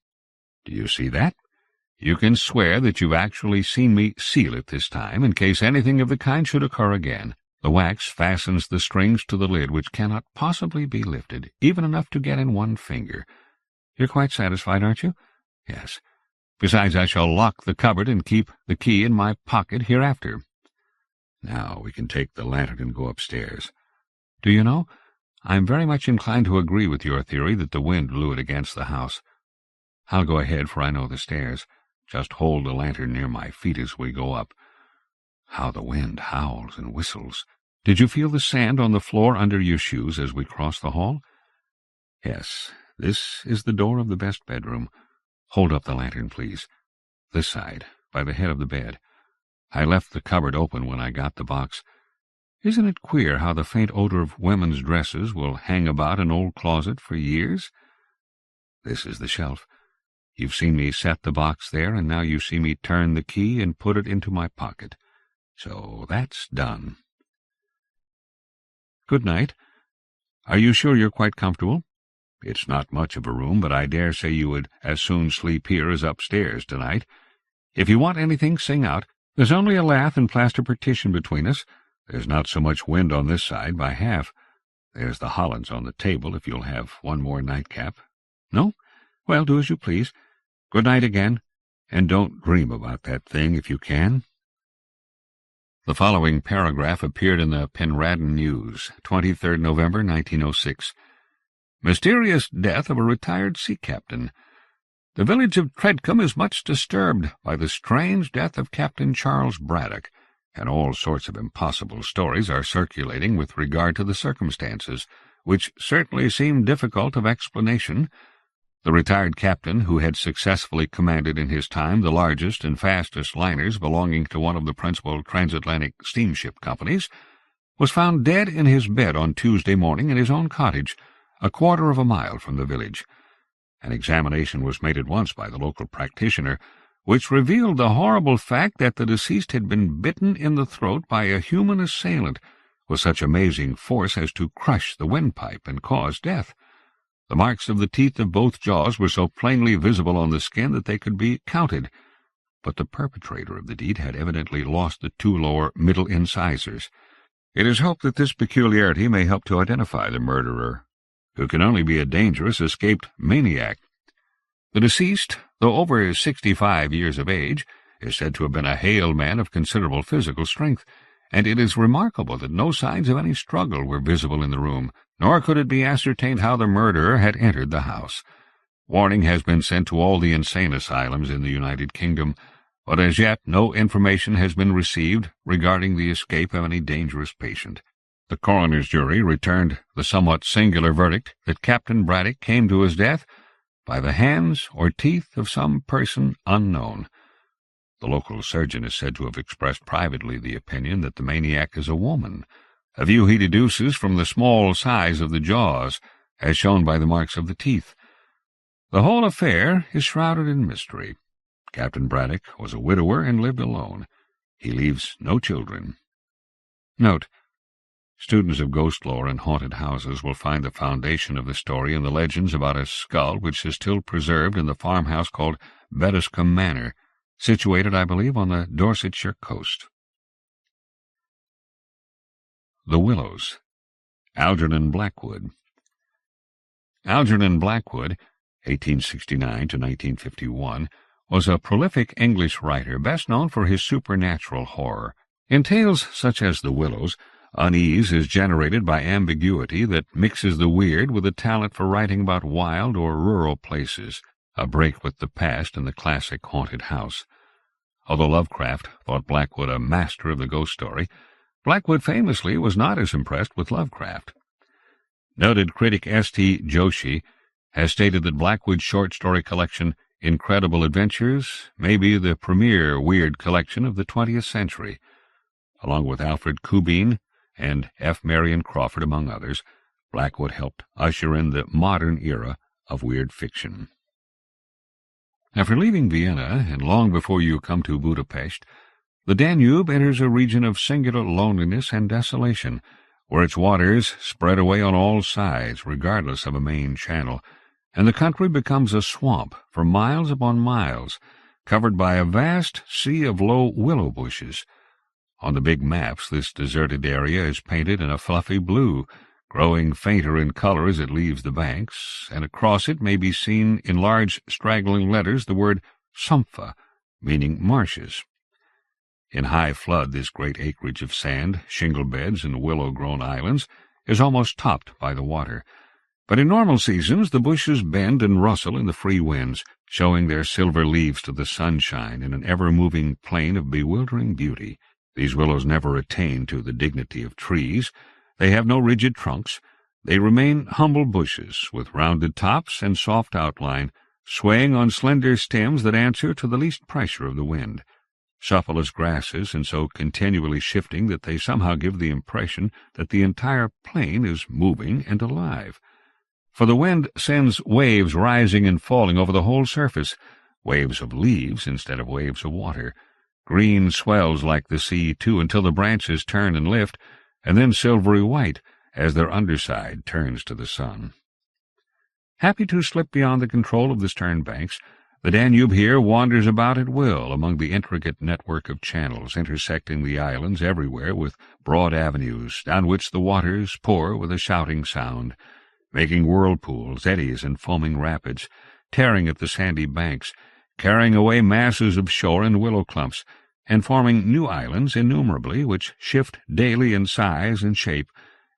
Do you see that? You can swear that you've actually seen me seal it this time, in case anything of the kind should occur again. The wax fastens the strings to the lid, which cannot possibly be lifted, even enough to get in one finger. You're quite satisfied, aren't you? Yes. Besides, I shall lock the cupboard and keep the key in my pocket hereafter. Now we can take the lantern and go upstairs. Do you know, I'm very much inclined to agree with your theory that the wind blew it against the house. I'll go ahead, for I know the stairs. Just hold the lantern near my feet as we go up. How the wind howls and whistles. Did you feel the sand on the floor under your shoes as we crossed the hall? Yes, this is the door of the best bedroom. Hold up the lantern, please. This side, by the head of the bed. I left the cupboard open when I got the box. Isn't it queer how the faint odor of women's dresses will hang about an old closet for years? This is the shelf. You've seen me set the box there, and now you see me turn the key and put it into my pocket. So that's done. Good night. Are you sure you're quite comfortable? It's not much of a room, but I dare say you would as soon sleep here as upstairs tonight. If you want anything, sing out. There's only a lath and plaster partition between us. There's not so much wind on this side by half. There's the Hollands on the table, if you'll have one more nightcap. No? Well, do as you please. Good night again, and don't dream about that thing if you can. The following paragraph appeared in the Penradden News, 23rd November, 1906. Mysterious death of a retired sea captain. The village of Treadcombe is much disturbed by the strange death of Captain Charles Braddock, and all sorts of impossible stories are circulating with regard to the circumstances, which certainly seem difficult of explanation. The retired captain, who had successfully commanded in his time the largest and fastest liners belonging to one of the principal transatlantic steamship companies, was found dead in his bed on Tuesday morning in his own cottage, a quarter of a mile from the village. An examination was made at once by the local practitioner, which revealed the horrible fact that the deceased had been bitten in the throat by a human assailant with such amazing force as to crush the windpipe and cause death. The marks of the teeth of both jaws were so plainly visible on the skin that they could be counted, but the perpetrator of the deed had evidently lost the two lower middle incisors. It is hoped that this peculiarity may help to identify the murderer, who can only be a dangerous escaped maniac. The deceased, though over 65 years of age, is said to have been a hale man of considerable physical strength, and it is remarkable that no signs of any struggle were visible in the room, nor could it be ascertained how the murderer had entered the house. Warning has been sent to all the insane asylums in the United Kingdom, but as yet no information has been received regarding the escape of any dangerous patient. The coroner's jury returned the somewhat singular verdict that Captain Braddock came to his death by the hands or teeth of some person unknown. The local surgeon is said to have expressed privately the opinion that the maniac is a woman, a view he deduces from the small size of the jaws, as shown by the marks of the teeth. The whole affair is shrouded in mystery. Captain Braddock was a widower and lived alone. He leaves no children. Note: students of ghost lore and haunted houses will find the foundation of the story in the legends about a skull which is still preserved in the farmhouse called Bedescombe Manor, situated, I believe, on the Dorsetshire coast. The Willows. Algernon Blackwood. Algernon Blackwood, 1869 to 1951, was a prolific English writer best known for his supernatural horror. In tales such as The Willows, unease is generated by ambiguity that mixes the weird with a talent for writing about wild or rural places, a break with the past in the classic haunted house. Although Lovecraft thought Blackwood a master of the ghost story, Blackwood famously was not as impressed with Lovecraft. Noted critic S.T. Joshi has stated that Blackwood's short story collection Incredible Adventures may be the premier weird collection of the 20th century. Along with Alfred Kubin and F. Marion Crawford, among others, Blackwood helped usher in the modern era of weird fiction. After leaving Vienna, and long before you come to Budapest, the Danube enters a region of singular loneliness and desolation, where its waters spread away on all sides, regardless of a main channel, and the country becomes a swamp for miles upon miles, covered by a vast sea of low willow bushes. On the big maps, this deserted area is painted in a fluffy blue, growing fainter in color as it leaves the banks, and across it may be seen in large straggling letters the word Sumpfa, meaning marshes. In high flood, this great acreage of sand, shingle beds, and willow-grown islands is almost topped by the water. But in normal seasons, the bushes bend and rustle in the free winds, showing their silver leaves to the sunshine in an ever-moving plain of bewildering beauty. These willows never attain to the dignity of trees. They have no rigid trunks. They remain humble bushes, with rounded tops and soft outline, swaying on slender stems that answer to the least pressure of the wind. Supple as grasses, and so continually shifting that they somehow give the impression that the entire plain is moving and alive. For the wind sends waves rising and falling over the whole surface, waves of leaves instead of waves of water. Green swells like the sea, too, until the branches turn and lift, and then silvery white as their underside turns to the sun. Happy to slip beyond the control of the stern banks, the Danube here wanders about at will among the intricate network of channels intersecting the islands everywhere with broad avenues down which the waters pour with a shouting sound, making whirlpools, eddies, and foaming rapids, tearing at the sandy banks, carrying away masses of shore and willow clumps, and forming new islands innumerably which shift daily in size and shape,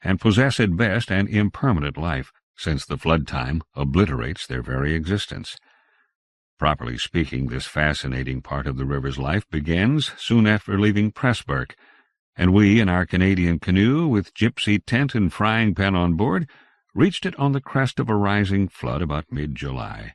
and possess at best an impermanent life, since the flood time obliterates their very existence. Properly speaking, this fascinating part of the river's life begins soon after leaving Pressburg, and we, in our Canadian canoe, with gypsy tent and frying pan on board, reached it on the crest of a rising flood about mid-July.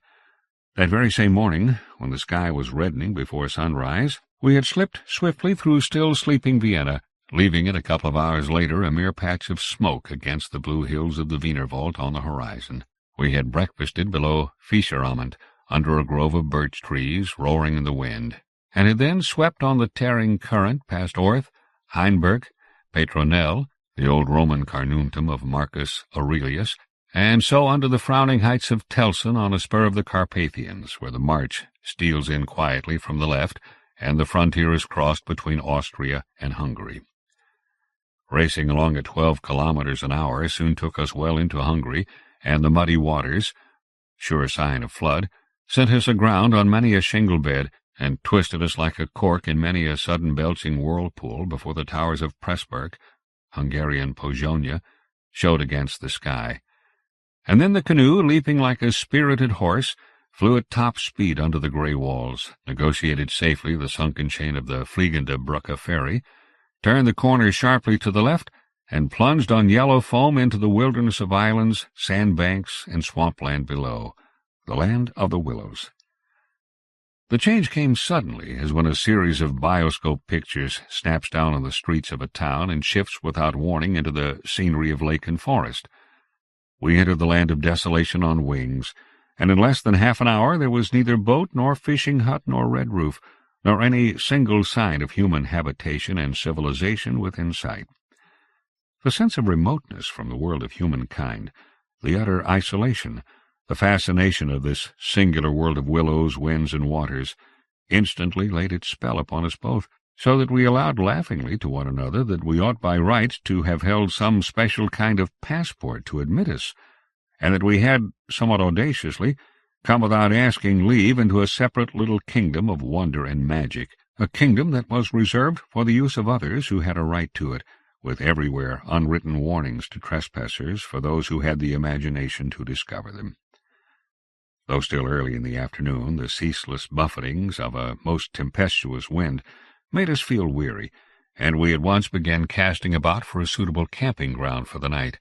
That very same morning, when the sky was reddening before sunrise, we had slipped swiftly through still sleeping Vienna, leaving it a couple of hours later a mere patch of smoke against the blue hills of the Wienerwald on the horizon. We had breakfasted below Fischerament, under a grove of birch trees roaring in the wind, and had then swept on the tearing current past Orth, Heinberg, Petronell, the old Roman Carnuntum of Marcus Aurelius, and so under the frowning heights of Telsen on a spur of the Carpathians, where the march steals in quietly from the left, and the frontier is crossed between Austria and Hungary. Racing along at 12 kilometers an hour soon took us well into Hungary, and the muddy waters, sure sign of flood, sent us aground on many a shingle bed, and twisted us like a cork in many a sudden belching whirlpool before the towers of Pressburg, Hungarian Pozsony, showed against the sky. And then the canoe, leaping like a spirited horse, flew at top speed under the grey walls, negotiated safely the sunken chain of the Fliegende Brücke ferry, turned the corner sharply to the left, and plunged on yellow foam into the wilderness of islands, sandbanks, and swampland below, the land of the Willows. The change came suddenly, as when a series of bioscope pictures snaps down on the streets of a town and shifts without warning into the scenery of lake and forest. We entered the land of desolation on wings, and in less than half an hour there was neither boat nor fishing hut nor red roof, nor any single sign of human habitation and civilization within sight. The sense of remoteness from the world of humankind, the utter isolation, the fascination of this singular world of willows, winds, and waters, instantly laid its spell upon us both, so that we allowed laughingly to one another that we ought by right to have held some special kind of passport to admit us, and that we had, somewhat audaciously, come without asking leave into a separate little kingdom of wonder and magic, a kingdom that was reserved for the use of others who had a right to it, with everywhere unwritten warnings to trespassers for those who had the imagination to discover them. Though still early in the afternoon, the ceaseless buffetings of a most tempestuous wind made us feel weary, and we at once began casting about for a suitable camping ground for the night.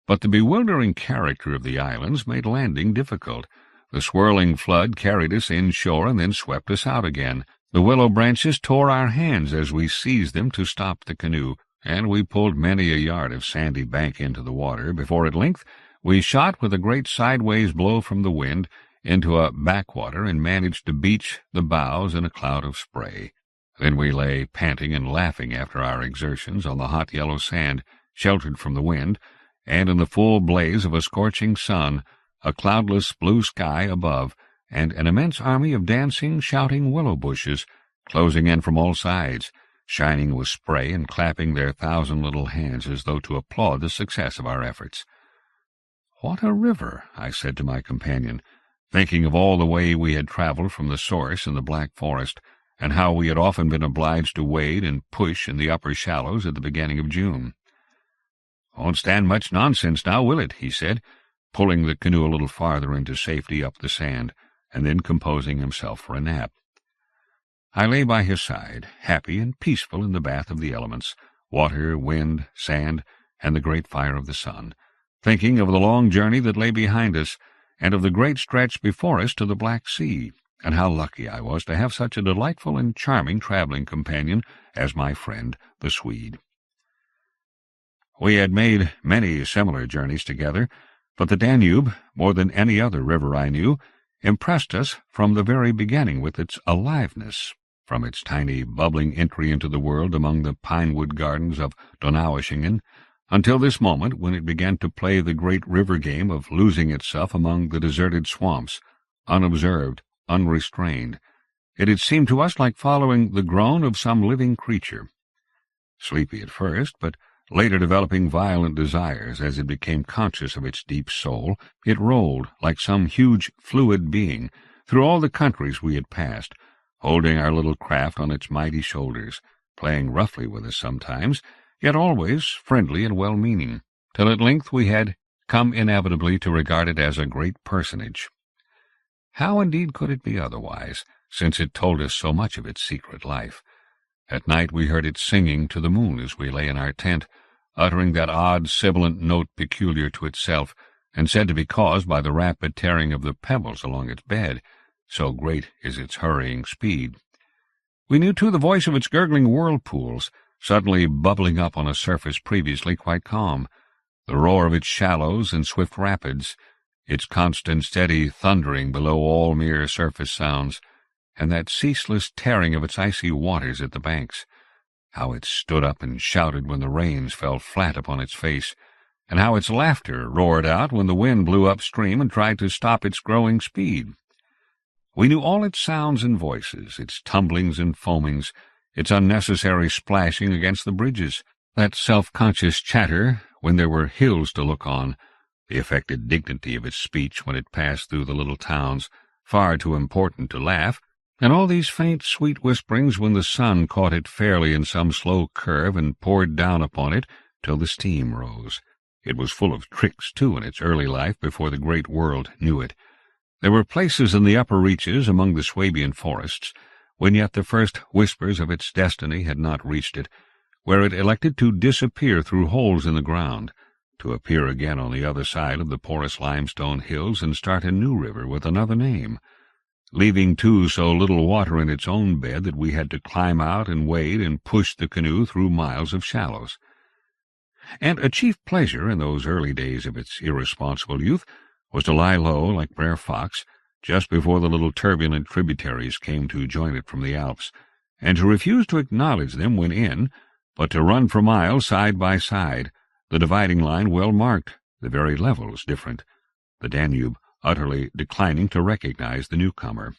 But the bewildering character of the islands made landing difficult. The swirling flood carried us inshore and then swept us out again. The willow branches tore our hands as we seized them to stop the canoe, and we pulled many a yard of sandy bank into the water before at length we shot with a great sideways blow from the wind into a backwater and managed to beach the bows in a cloud of spray. Then we lay panting and laughing after our exertions on the hot yellow sand, sheltered from the wind, and in the full blaze of a scorching sun, a cloudless blue sky above, and an immense army of dancing, shouting willow bushes, closing in from all sides, shining with spray and clapping their 1,000 little hands as though to applaud the success of our efforts. "What a river!" I said to my companion, thinking of all the way we had travelled from the source in the Black Forest, and how we had often been obliged to wade and push in the upper shallows at the beginning of June. "Won't stand much nonsense now, will it?" he said, pulling the canoe a little farther into safety up the sand, and then composing himself for a nap. I lay by his side, happy and peaceful in the bath of the elements, water, wind, sand, and the great fire of the sun, thinking of the long journey that lay behind us, and of the great stretch before us to the Black Sea, and how lucky I was to have such a delightful and charming travelling companion as my friend the Swede. We had made many similar journeys together, but the Danube, more than any other river I knew, impressed us from the very beginning with its aliveness, from its tiny bubbling entry into the world among the pine-wood gardens of Donaueschingen, until this moment when it began to play the great river game of losing itself among the deserted swamps, unobserved, unrestrained. It had seemed to us like following the groan of some living creature. Sleepy at first, but later developing violent desires as it became conscious of its deep soul, it rolled, like some huge fluid being, through all the countries we had passed, holding our little craft on its mighty shoulders, playing roughly with us sometimes, yet always friendly and well-meaning, till at length we had come inevitably to regard it as a great personage. How indeed could it be otherwise, since it told us so much of its secret life? At night we heard it singing to the moon as we lay in our tent, uttering that odd sibilant note peculiar to itself, and said to be caused by the rapid tearing of the pebbles along its bed, so great is its hurrying speed. We knew, too, the voice of its gurgling whirlpools, suddenly bubbling up on a surface previously quite calm, the roar of its shallows and swift rapids, its constant steady thundering below all mere surface sounds, and that ceaseless tearing of its icy waters at the banks. How it stood up and shouted when the rains fell flat upon its face, and how its laughter roared out when the wind blew upstream and tried to stop its growing speed. We knew all its sounds and voices, its tumblings and foamings, its unnecessary splashing against the bridges, that self-conscious chatter when there were hills to look on, the affected dignity of its speech when it passed through the little towns, far too important to laugh, and all these faint, sweet whisperings when the sun caught it fairly in some slow curve and poured down upon it till the steam rose. It was full of tricks, too, in its early life before the great world knew it. There were places in the upper reaches among the Swabian forests, when yet the first whispers of its destiny had not reached it, where it elected to disappear through holes in the ground, to appear again on the other side of the porous limestone hills and start a new river with another name, leaving, too, so little water in its own bed that we had to climb out and wade and push the canoe through miles of shallows. And a chief pleasure in those early days of its irresponsible youth was to lie low like Brer Fox just before the little turbulent tributaries came to join it from the Alps, and to refuse to acknowledge them when in, but to run for miles side by side, the dividing line well marked, the very levels different, the Danube utterly declining to recognize the newcomer.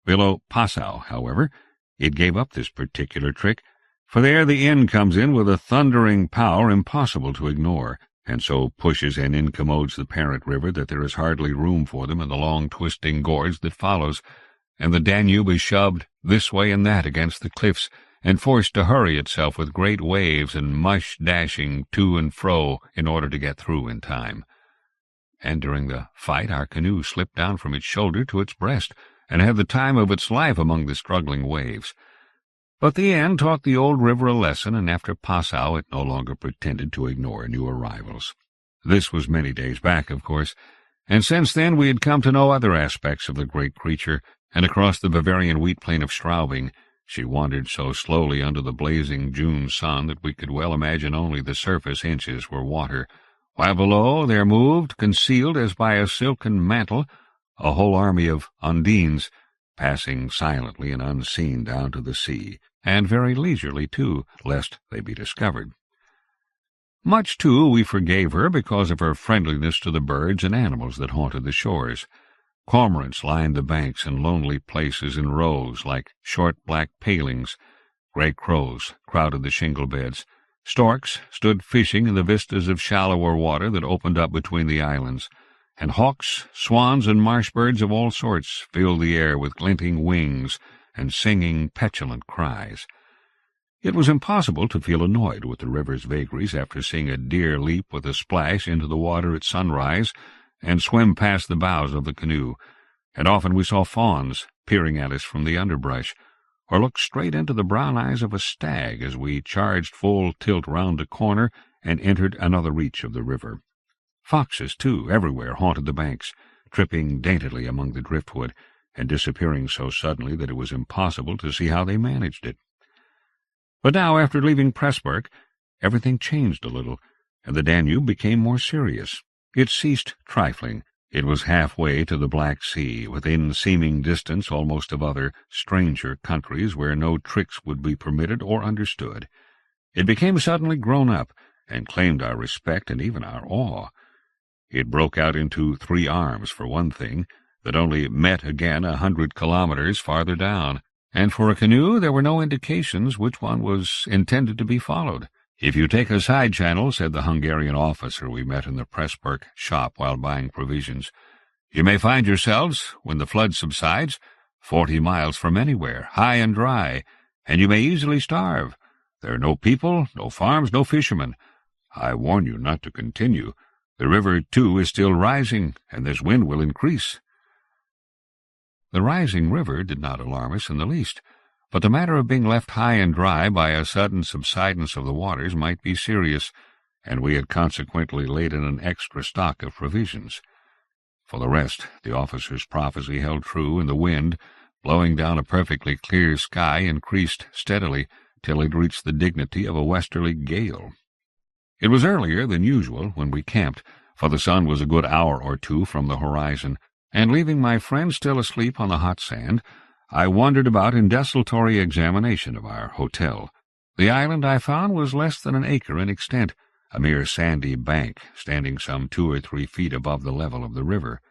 Below Passau, however, it gave up this particular trick, for there the inn comes in with a thundering power impossible to ignore, and so pushes and incommodes the parent river that there is hardly room for them in the long twisting gorge that follows, and the Danube is shoved this way and that against the cliffs, and forced to hurry itself with great waves and mush dashing to and fro in order to get through in time. And during the fight our canoe slipped down from its shoulder to its breast, and had the time of its life among the struggling waves. But the end taught the old river a lesson, and after Passau it no longer pretended to ignore new arrivals. This was many days back, of course, and since then we had come to know other aspects of the great creature, and across the Bavarian wheat plain of Straubing she wandered so slowly under the blazing June sun that we could well imagine only the surface inches were water, while below there moved, concealed as by a silken mantle, a whole army of undines, passing silently and unseen down to the sea, and very leisurely, too, lest they be discovered. Much, too, we forgave her because of her friendliness to the birds and animals that haunted the shores. Cormorants lined the banks in lonely places in rows like short black palings. Grey crows crowded the shingle beds. Storks stood fishing in the vistas of shallower water that opened up between the islands, and hawks, swans, and marsh birds of all sorts filled the air with glinting wings and singing petulant cries. It was impossible to feel annoyed with the river's vagaries after seeing a deer leap with a splash into the water at sunrise and swim past the bows of the canoe, and often we saw fawns peering at us from the underbrush, or looked straight into the brown eyes of a stag as we charged full tilt round a corner and entered another reach of the river. Foxes, too, everywhere haunted the banks, tripping daintily among the driftwood, and disappearing so suddenly that it was impossible to see how they managed it. But now, after leaving Pressburg, everything changed a little, and the Danube became more serious. It ceased trifling. It was halfway to the Black Sea, within seeming distance almost of other, stranger countries where no tricks would be permitted or understood. It became suddenly grown up, and claimed our respect and even our awe. It broke out into 3 arms, for one thing, that only met again 100 kilometers farther down, and for a canoe there were no indications which one was intended to be followed. "If you take a side channel," said the Hungarian officer we met in the Pressburg shop while buying provisions, "you may find yourselves, when the flood subsides, 40 miles from anywhere, high and dry, and you may easily starve. There are no people, no farms, no fishermen. I warn you not to continue. The river, too, is still rising, and this wind will increase." The rising river did not alarm us in the least, but the matter of being left high and dry by a sudden subsidence of the waters might be serious, and we had consequently laid in an extra stock of provisions. For the rest, the officer's prophecy held true, and the wind, blowing down a perfectly clear sky, increased steadily till it reached the dignity of a westerly gale. It was earlier than usual when we camped, for the sun was a good hour or 2 from the horizon, and leaving my friend still asleep on the hot sand, I wandered about in desultory examination of our hotel. The island, I found, was less than an acre in extent, a mere sandy bank standing some 2 or 3 feet above the level of the river.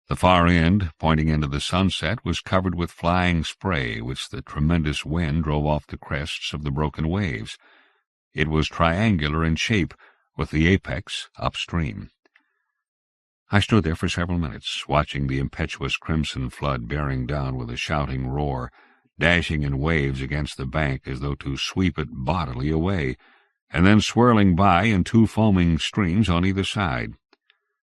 The far end, pointing into the sunset, was covered with flying spray which the tremendous wind drove off the crests of the broken waves. It was triangular in shape, with the apex upstream. I stood there for several minutes, watching the impetuous crimson flood bearing down with a shouting roar, dashing in waves against the bank as though to sweep it bodily away, and then swirling by in 2 foaming streams on either side.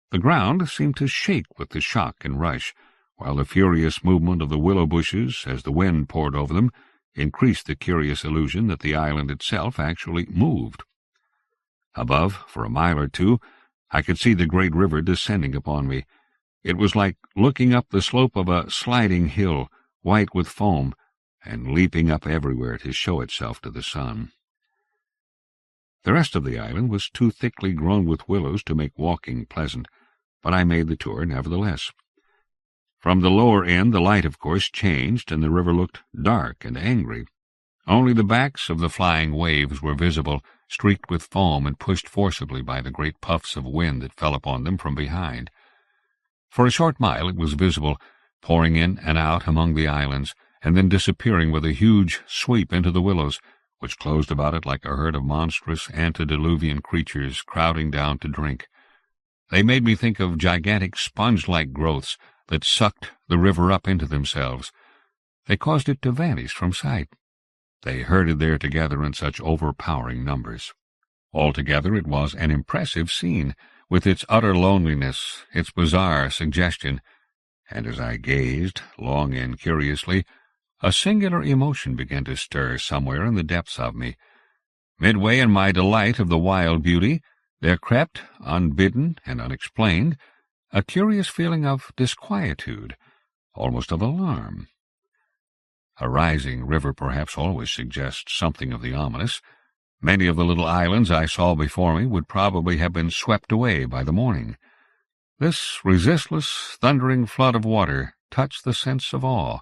The ground seemed to shake with the shock and rush, while the furious movement of the willow bushes, as the wind poured over them, increased the curious illusion that the island itself actually moved. Above, for a mile or two, I could see the great river descending upon me. It was like looking up the slope of a sliding hill, white with foam, and leaping up everywhere to show itself to the sun. The rest of the island was too thickly grown with willows to make walking pleasant, but I made the tour nevertheless. From the lower end the light, of course, changed, and the river looked dark and angry. Only the backs of the flying waves were visible, streaked with foam and pushed forcibly by the great puffs of wind that fell upon them from behind. For a short mile it was visible, pouring in and out among the islands, and then disappearing with a huge sweep into the willows, which closed about it like a herd of monstrous antediluvian creatures crowding down to drink. They made me think of gigantic sponge-like growths that sucked the river up into themselves. They caused it to vanish from sight. They herded there together in such overpowering numbers. Altogether it was an impressive scene, with its utter loneliness, its bizarre suggestion, and as I gazed, long and curiously, a singular emotion began to stir somewhere in the depths of me. Midway in my delight of the wild beauty, there crept, unbidden and unexplained, a curious feeling of disquietude, almost of alarm. A rising river perhaps always suggests something of the ominous. Many of the little islands I saw before me would probably have been swept away by the morning. This resistless, thundering flood of water touched the sense of awe.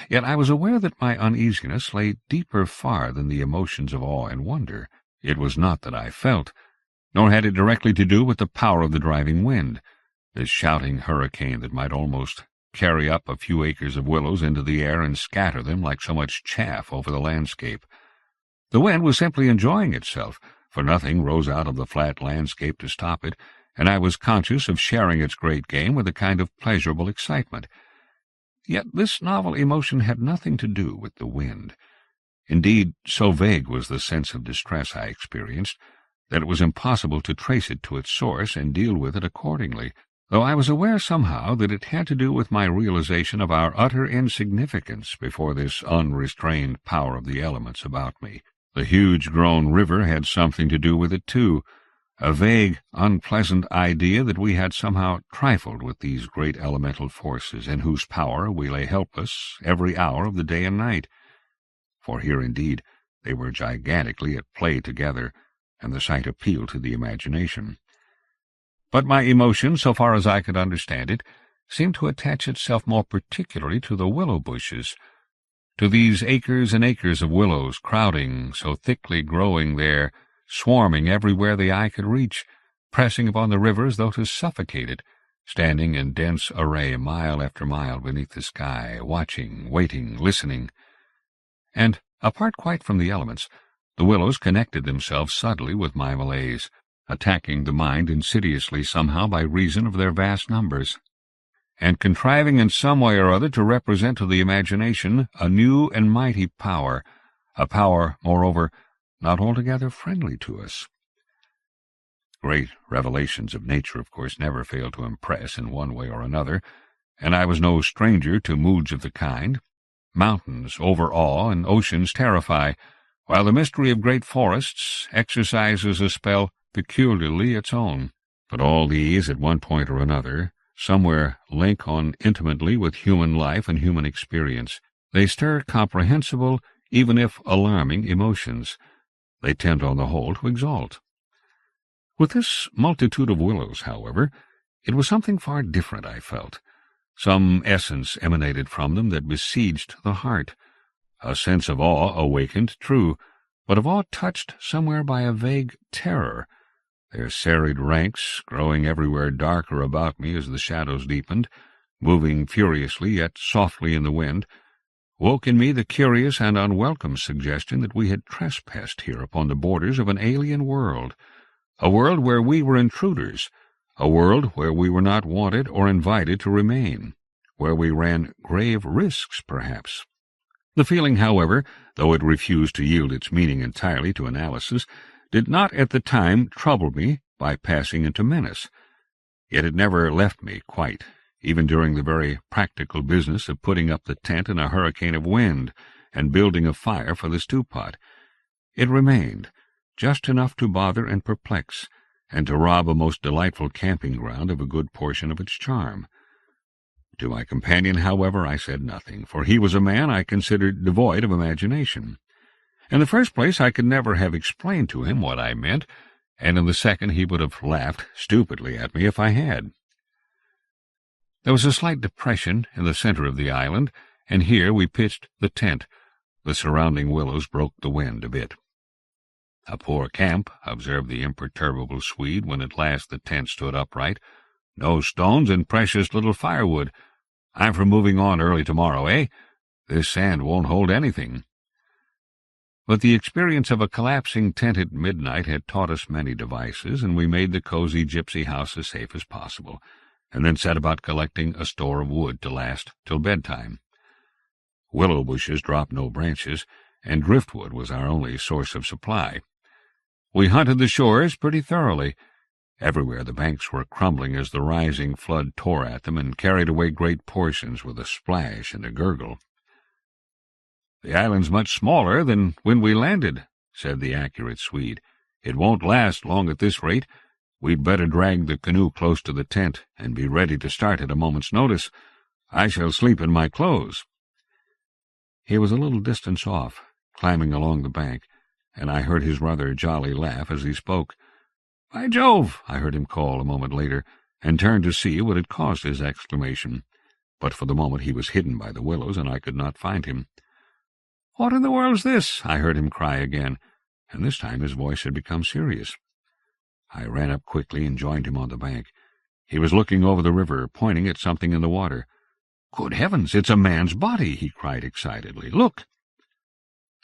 Yet I was aware that my uneasiness lay deeper far than the emotions of awe and wonder. It was not that I felt, nor had it directly to do with the power of the driving wind, this shouting hurricane that might almost carry up a few acres of willows into the air and scatter them like so much chaff over the landscape. The wind was simply enjoying itself, for nothing rose out of the flat landscape to stop it, and I was conscious of sharing its great game with a kind of pleasurable excitement. Yet this novel emotion had nothing to do with the wind. Indeed, so vague was the sense of distress I experienced that it was impossible to trace it to its source and deal with it accordingly, though I was aware somehow that it had to do with my realization of our utter insignificance before this unrestrained power of the elements about me. The huge-grown river had something to do with it, too, a vague, unpleasant idea that we had somehow trifled with these great elemental forces in whose power we lay helpless every hour of the day and night. For here, indeed, they were gigantically at play together, and the sight appealed to the imagination. But my emotion, so far as I could understand it, seemed to attach itself more particularly to the willow bushes, to these acres and acres of willows crowding, so thickly growing there, swarming everywhere the eye could reach, pressing upon the river as though to suffocate it, standing in dense array mile after mile beneath the sky, watching, waiting, listening. And, apart quite from the elements, the willows connected themselves subtly with my malaise, attacking the mind insidiously somehow by reason of their vast numbers, and contriving in some way or other to represent to the imagination a new and mighty power, a power, moreover, not altogether friendly to us. Great revelations of nature, of course, never fail to impress in one way or another, and I was no stranger to moods of the kind. Mountains overawe and oceans terrify, while the mystery of great forests exercises a spell peculiarly its own. But all these, at one point or another, somewhere link on intimately with human life and human experience. They stir comprehensible, even if alarming, emotions. They tend on the whole to exalt. With this multitude of willows, however, it was something far different, I felt. Some essence emanated from them that besieged the heart. A sense of awe awakened, true, but of awe touched somewhere by a vague terror. Their serried ranks, growing everywhere darker about me as the shadows deepened, moving furiously yet softly in the wind, woke in me the curious and unwelcome suggestion that we had trespassed here upon the borders of an alien world, a world where we were intruders, a world where we were not wanted or invited to remain, where we ran grave risks, perhaps. The feeling, however, though it refused to yield its meaning entirely to analysis, did not at the time trouble me by passing into menace. Yet it never left me quite, even during the very practical business of putting up the tent in a hurricane of wind, and building a fire for the stew-pot. It remained, just enough to bother and perplex, and to rob a most delightful camping-ground of a good portion of its charm. To my companion, however, I said nothing, for he was a man I considered devoid of imagination. In the first place, I could never have explained to him what I meant, and in the second he would have laughed stupidly at me if I had. There was a slight depression in the center of the island, and here we pitched the tent. The surrounding willows broke the wind a bit. "A poor camp," observed the imperturbable Swede when at last the tent stood upright. "No stones and precious little firewood. I'm for moving on early tomorrow, eh? This sand won't hold anything." But the experience of a collapsing tent at midnight had taught us many devices, and we made the cozy gypsy house as safe as possible, and then set about collecting a store of wood to last till bedtime. Willow bushes dropped no branches, and driftwood was our only source of supply. We hunted the shores pretty thoroughly. Everywhere the banks were crumbling as the rising flood tore at them and carried away great portions with a splash and a gurgle. "The island's much smaller than when we landed," said the accurate Swede. "It won't last long at this rate. We'd better drag the canoe close to the tent and be ready to start at a moment's notice. I shall sleep in my clothes." He was a little distance off, climbing along the bank, and I heard his rather jolly laugh as he spoke. "By Jove!" I heard him call a moment later, and turned to see what had caused his exclamation. But for the moment he was hidden by the willows, and I could not find him. "What in the world's this?" I heard him cry again, and this time his voice had become serious. I ran up quickly and joined him on the bank. He was looking over the river, pointing at something in the water. "Good heavens, it's a man's body!" he cried excitedly. "Look!"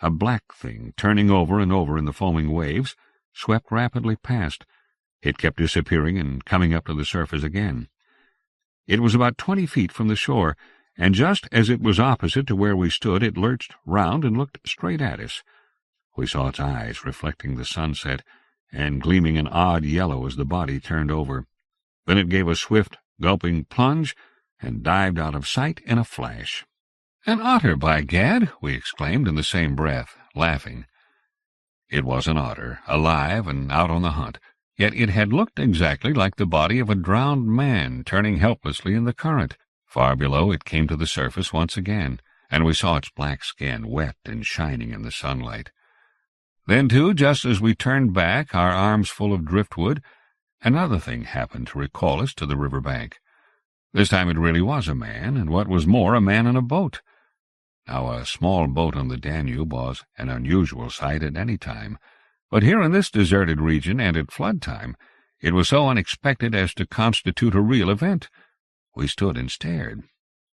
A black thing, turning over and over in the foaming waves, swept rapidly past. It kept disappearing and coming up to the surface again. It was about 20 feet from the shore, and just as it was opposite to where we stood, it lurched round and looked straight at us. We saw its eyes reflecting the sunset, and gleaming an odd yellow as the body turned over. Then it gave a swift, gulping plunge, and dived out of sight in a flash. "An otter, by gad!" we exclaimed in the same breath, laughing. It was an otter, alive and out on the hunt, yet it had looked exactly like the body of a drowned man turning helplessly in the current. Far below it came to the surface once again, and we saw its black skin wet and shining in the sunlight. Then, too, just as we turned back, our arms full of driftwood, another thing happened to recall us to the river bank. This time it really was a man, and what was more, a man in a boat. Now, a small boat on the Danube was an unusual sight at any time, but here in this deserted region and at flood time, it was so unexpected as to constitute a real event. We stood and stared.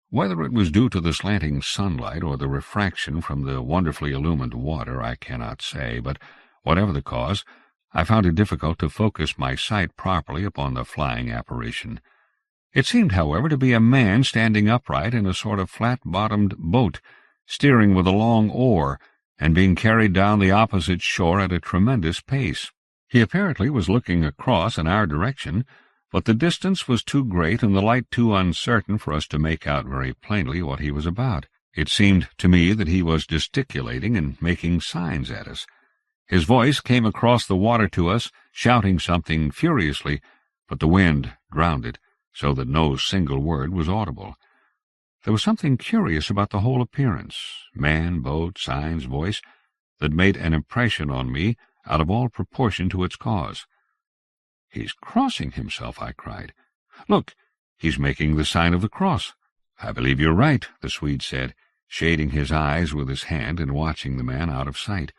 Whether it was due to the slanting sunlight or the refraction from the wonderfully illumined water, I cannot say, but whatever the cause, I found it difficult to focus my sight properly upon the flying apparition. It seemed, however, to be a man standing upright in a sort of flat-bottomed boat, steering with a long oar, and being carried down the opposite shore at a tremendous pace. He apparently was looking across in our direction, but the distance was too great and the light too uncertain for us to make out very plainly what he was about. It seemed to me that he was gesticulating and making signs at us. His voice came across the water to us, shouting something furiously, but the wind drowned it, so that no single word was audible. There was something curious about the whole appearance, man, boat, signs, voice, that made an impression on me out of all proportion to its cause. "He's crossing himself," I cried. "Look, he's making the sign of the cross." "I believe you're right," the Swede said, shading his eyes with his hand and watching the man out of sight.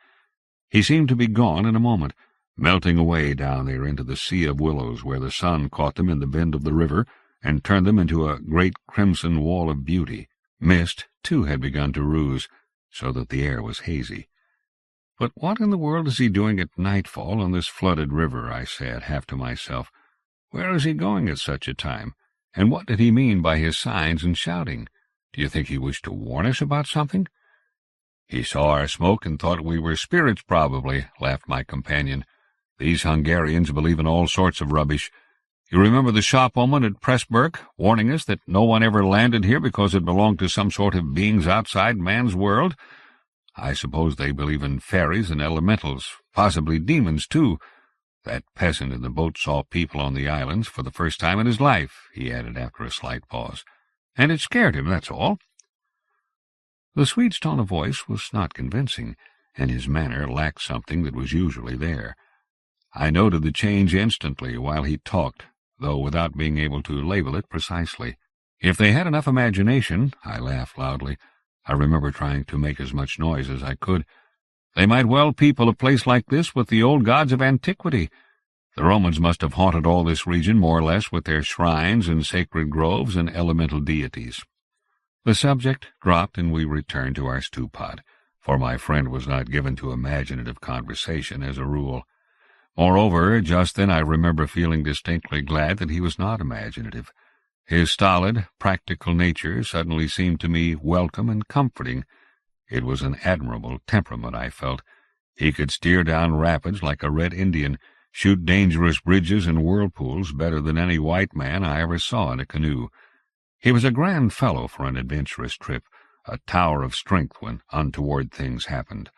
He seemed to be gone in a moment, melting away down there into the sea of willows where the sun caught them in the bend of the river and turned them into a great crimson wall of beauty. Mist, too, had begun to ruse, so that the air was hazy. "But what in the world is he doing at nightfall on this flooded river?" I said, half to myself. "Where is he going at such a time? And what did he mean by his signs and shouting? Do you think he wished to warn us about something?" "He saw our smoke and thought we were spirits, probably," laughed my companion. "These Hungarians believe in all sorts of rubbish. You remember the shopwoman at Pressburg warning us that no one ever landed here because it belonged to some sort of beings outside man's world? I suppose they believe in fairies and elementals, possibly demons, too. That peasant in the boat saw people on the islands for the first time in his life," he added after a slight pause. "And it scared him, that's all." The Swede's tone of voice was not convincing, and his manner lacked something that was usually there. I noted the change instantly while he talked, though without being able to label it precisely. If they had enough imagination, I laughed loudly. I remember trying to make as much noise as I could. They might well people a place like this with the old gods of antiquity. The Romans must have haunted all this region more or less with their shrines and sacred groves and elemental deities. The subject dropped, and we returned to our stew-pot, for my friend was not given to imaginative conversation as a rule. Moreover, just then I remember feeling distinctly glad that he was not imaginative. His stolid, practical nature suddenly seemed to me welcome and comforting. It was an admirable temperament, I felt. He could steer down rapids like a red Indian, shoot dangerous bridges and whirlpools better than any white man I ever saw in a canoe. He was a grand fellow for an adventurous trip, a tower of strength when untoward things happened.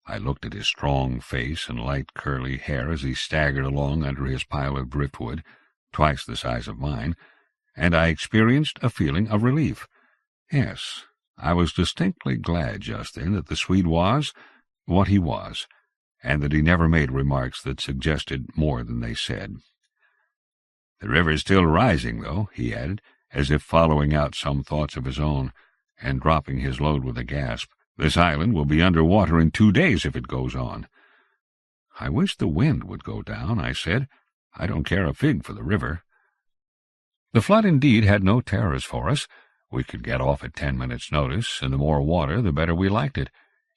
I looked at his strong face and light curly hair as he staggered along under his pile of driftwood, twice the size of mine, and I experienced a feeling of relief. Yes, I was distinctly glad just then that the Swede was what he was, and that he never made remarks that suggested more than they said. "The river's still rising, though," he added, as if following out some thoughts of his own, and dropping his load with a gasp. "This island will be under water in 2 days if it goes on." "I wish the wind would go down," I said. "I don't care a fig for the river." The flood indeed had no terrors for us. We could get off at 10 minutes' notice, and the more water the better we liked it.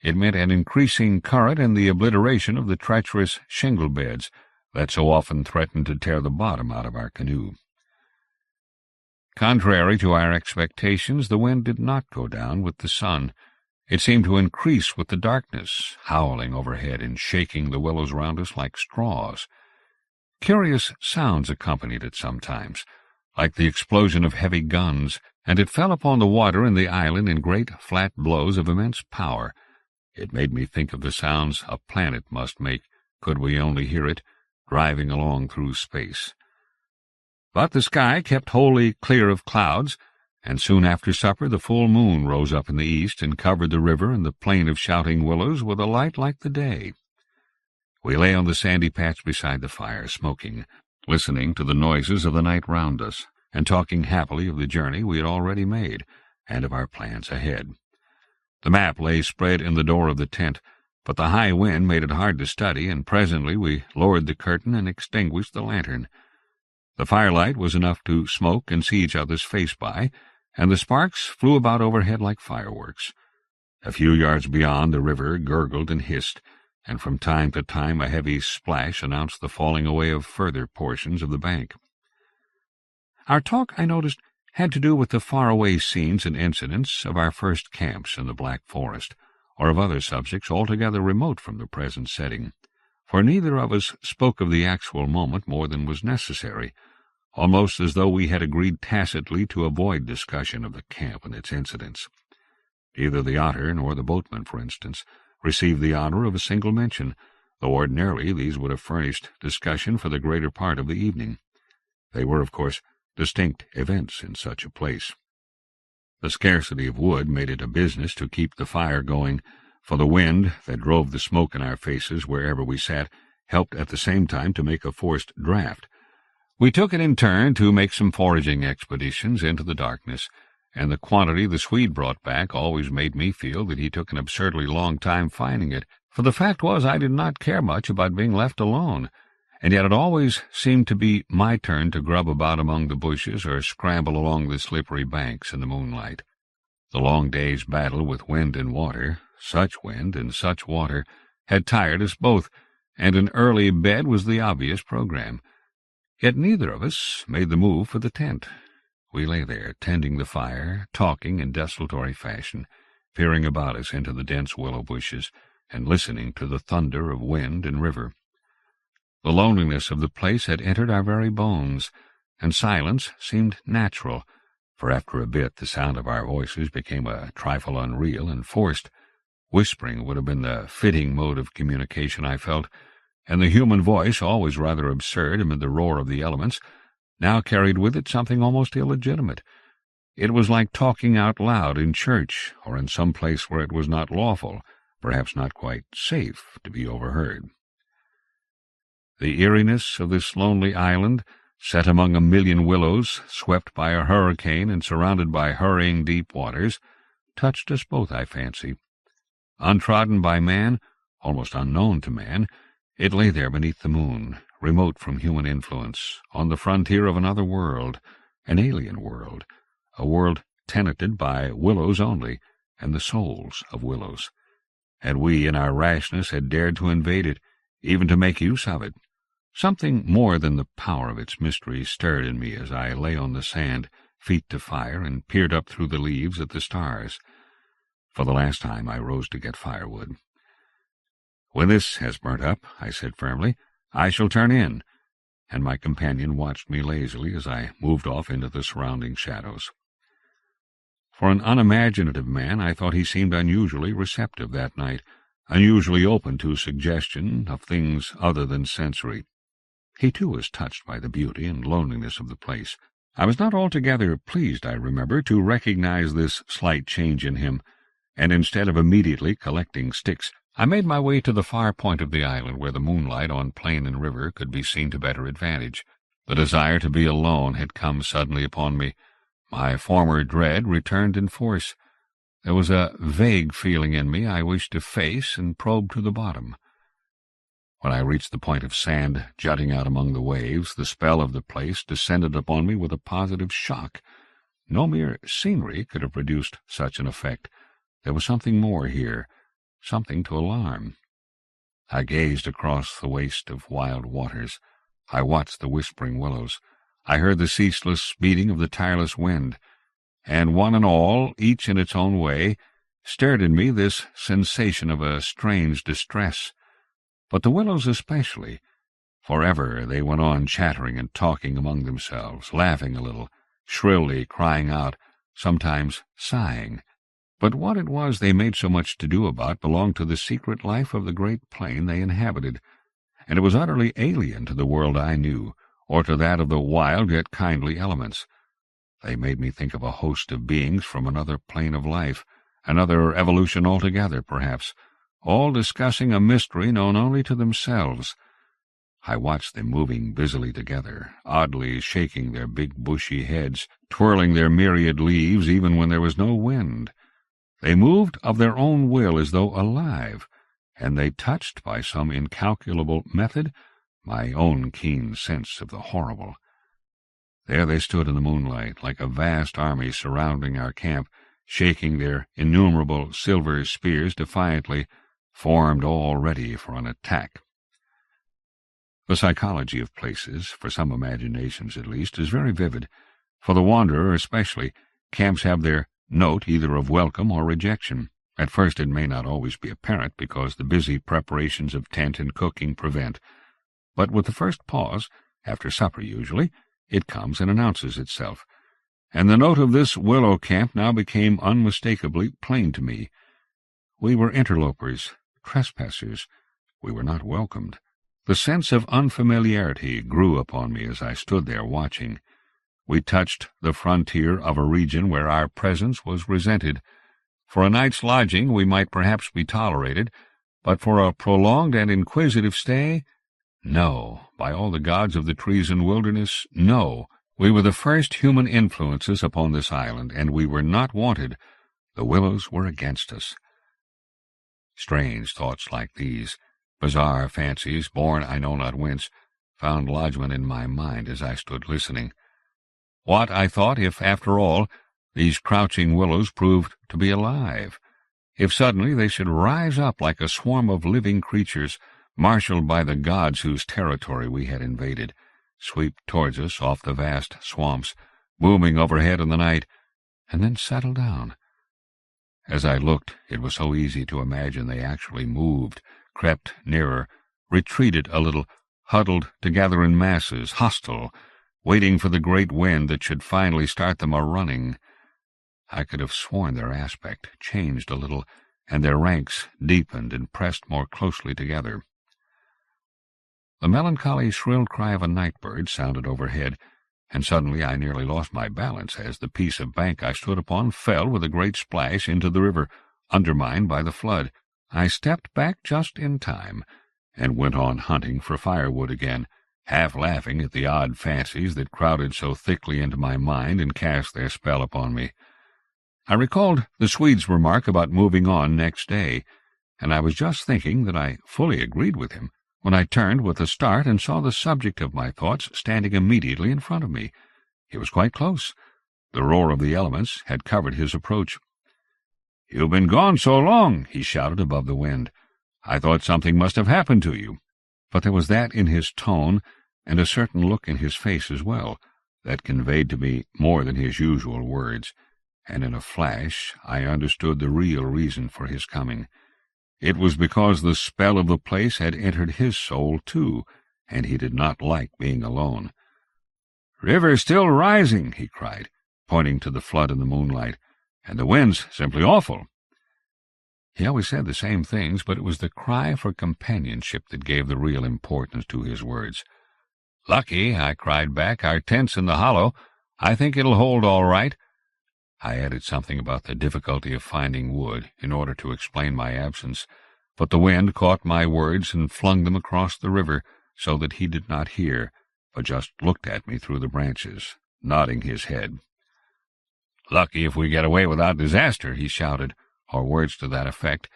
It meant an increasing current and the obliteration of the treacherous shingle beds that so often threatened to tear the bottom out of our canoe. Contrary to our expectations, the wind did not go down with the sun. It seemed to increase with the darkness, howling overhead and shaking the willows round us like straws. Curious sounds accompanied it sometimes, like the explosion of heavy guns, and it fell upon the water in the island in great flat blows of immense power. It made me think of the sounds a planet must make, could we only hear it, driving along through space. But the sky kept wholly clear of clouds, and soon after supper the full moon rose up in the east and covered the river and the plain of shouting willows with a light like the day. We lay on the sandy patch beside the fire, smoking, listening to the noises of the night round us, and talking happily of the journey we had already made, and of our plans ahead. The map lay spread in the door of the tent, but the high wind made it hard to study, and presently we lowered the curtain and extinguished the lantern. The firelight was enough to smoke and see each other's face by, and the sparks flew about overhead like fireworks. A few yards beyond, the river gurgled and hissed, and from time to time a heavy splash announced the falling away of further portions of the bank. Our talk, I noticed, had to do with the faraway scenes and incidents of our first camps in the Black Forest, or of other subjects altogether remote from the present setting, for neither of us spoke of the actual moment more than was necessary, almost as though we had agreed tacitly to avoid discussion of the camp and its incidents. Neither the otter nor the boatman, for instance, received the honor of a single mention, though ordinarily these would have furnished discussion for the greater part of the evening. They were, of course, distinct events in such a place. The scarcity of wood made it a business to keep the fire going, for the wind that drove the smoke in our faces wherever we sat helped at the same time to make a forced draught. We took it in turn to make some foraging expeditions into the darkness, and the quantity the Swede brought back always made me feel that he took an absurdly long time finding it, for the fact was I did not care much about being left alone, and yet it always seemed to be my turn to grub about among the bushes or scramble along the slippery banks in the moonlight. The long day's battle with wind and water, such wind and such water, had tired us both, and an early bed was the obvious program. Yet neither of us made the move for the tent. We lay there, tending the fire, talking in desultory fashion, peering about us into the dense willow bushes, and listening to the thunder of wind and river. The loneliness of the place had entered our very bones, and silence seemed natural, for after a bit the sound of our voices became a trifle unreal and forced. Whispering would have been the fitting mode of communication, I felt, and the human voice, always rather absurd amid the roar of the elements, now carried with it something almost illegitimate. It was like talking out loud in church, or in some place where it was not lawful, perhaps not quite safe, to be overheard. The eeriness of this lonely island, set among a million willows, swept by a hurricane and surrounded by hurrying deep waters, touched us both, I fancy. Untrodden by man, almost unknown to man, it lay there beneath the moon, remote from human influence, on the frontier of another world, an alien world, a world tenanted by willows only, and the souls of willows. And we, in our rashness, had dared to invade it, even to make use of it. Something more than the power of its mystery stirred in me as I lay on the sand, feet to fire, and peered up through the leaves at the stars. For the last time I rose to get firewood. "When this has burnt up," I said firmly, "I shall turn in," and my companion watched me lazily as I moved off into the surrounding shadows. For an unimaginative man, I thought he seemed unusually receptive that night, unusually open to suggestion of things other than sensory. He, too, was touched by the beauty and loneliness of the place. I was not altogether pleased, I remember, to recognize this slight change in him, and instead of immediately collecting sticks, I made my way to the far point of the island where the moonlight on plain and river could be seen to better advantage. The desire to be alone had come suddenly upon me. My former dread returned in force. There was a vague feeling in me I wished to face and probe to the bottom. When I reached the point of sand jutting out among the waves, the spell of the place descended upon me with a positive shock. No mere scenery could have produced such an effect. There was something more here, something to alarm. I gazed across the waste of wild waters. I watched the whispering willows. I heard the ceaseless beating of the tireless wind, and one and all, each in its own way, stirred in me this sensation of a strange distress. But the willows especially. Forever they went on chattering and talking among themselves, laughing a little, shrilly crying out, sometimes sighing. But what it was they made so much to do about belonged to the secret life of the great plain they inhabited, and it was utterly alien to the world I knew, or to that of the wild yet kindly elements. They made me think of a host of beings from another plane of life, another evolution altogether, perhaps, all discussing a mystery known only to themselves. I watched them moving busily together, oddly shaking their big bushy heads, twirling their myriad leaves even when there was no wind. They moved of their own will as though alive, and they touched, by some incalculable method, my own keen sense of the horrible. There they stood in the moonlight, like a vast army surrounding our camp, shaking their innumerable silver spears defiantly, formed all ready for an attack. The psychology of places, for some imaginations at least, is very vivid. For the wanderer especially, camps have their note either of welcome or rejection. At first it may not always be apparent, because the busy preparations of tent and cooking prevent. But with the first pause, after supper usually, it comes and announces itself. And the note of this willow camp now became unmistakably plain to me. We were interlopers, trespassers. We were not welcomed. The sense of unfamiliarity grew upon me as I stood there watching. We touched the frontier of a region where our presence was resented. For a night's lodging we might perhaps be tolerated, but for a prolonged and inquisitive stay, no, by all the gods of the trees and wilderness, no. We were the first human influences upon this island, and we were not wanted. The willows were against us. Strange thoughts like these, bizarre fancies, born I know not whence, found lodgment in my mind as I stood listening. What, I thought, if, after all, these crouching willows proved to be alive? If suddenly they should rise up like a swarm of living creatures, marshaled by the gods whose territory we had invaded, sweep towards us off the vast swamps, booming overhead in the night, and then settle down. As I looked, it was so easy to imagine they actually moved, crept nearer, retreated a little, huddled together in masses, hostile, waiting for the great wind that should finally start them a-running. I could have sworn their aspect changed a little and their ranks deepened and pressed more closely together. The melancholy shrill cry of a night-bird sounded overhead, and suddenly I nearly lost my balance as the piece of bank I stood upon fell with a great splash into the river, undermined by the flood. I stepped back just in time, and went on hunting for firewood again, half laughing at the odd fancies that crowded so thickly into my mind and cast their spell upon me. I recalled the Swede's remark about moving on next day, and I was just thinking that I fully agreed with him, when I turned with a start and saw the subject of my thoughts standing immediately in front of me. He was quite close. The roar of the elements had covered his approach. "You've been gone so long," he shouted above the wind. "I thought something must have happened to you." But there was that in his tone, and a certain look in his face as well, that conveyed to me more than his usual words, and in a flash I understood the real reason for his coming. It was because the spell of the place had entered his soul too, and he did not like being alone. "River still rising," he cried, pointing to the flood in the moonlight, "and the wind's simply awful." He always said the same things, but it was the cry for companionship that gave the real importance to his words. "Lucky," I cried back. "Our tent's in the hollow. I think it'll hold all right." I added something about the difficulty of finding wood in order to explain my absence, but the wind caught my words and flung them across the river, so that he did not hear, but just looked at me through the branches, nodding his head. "Lucky if we get away without disaster," he shouted, or words to that effect,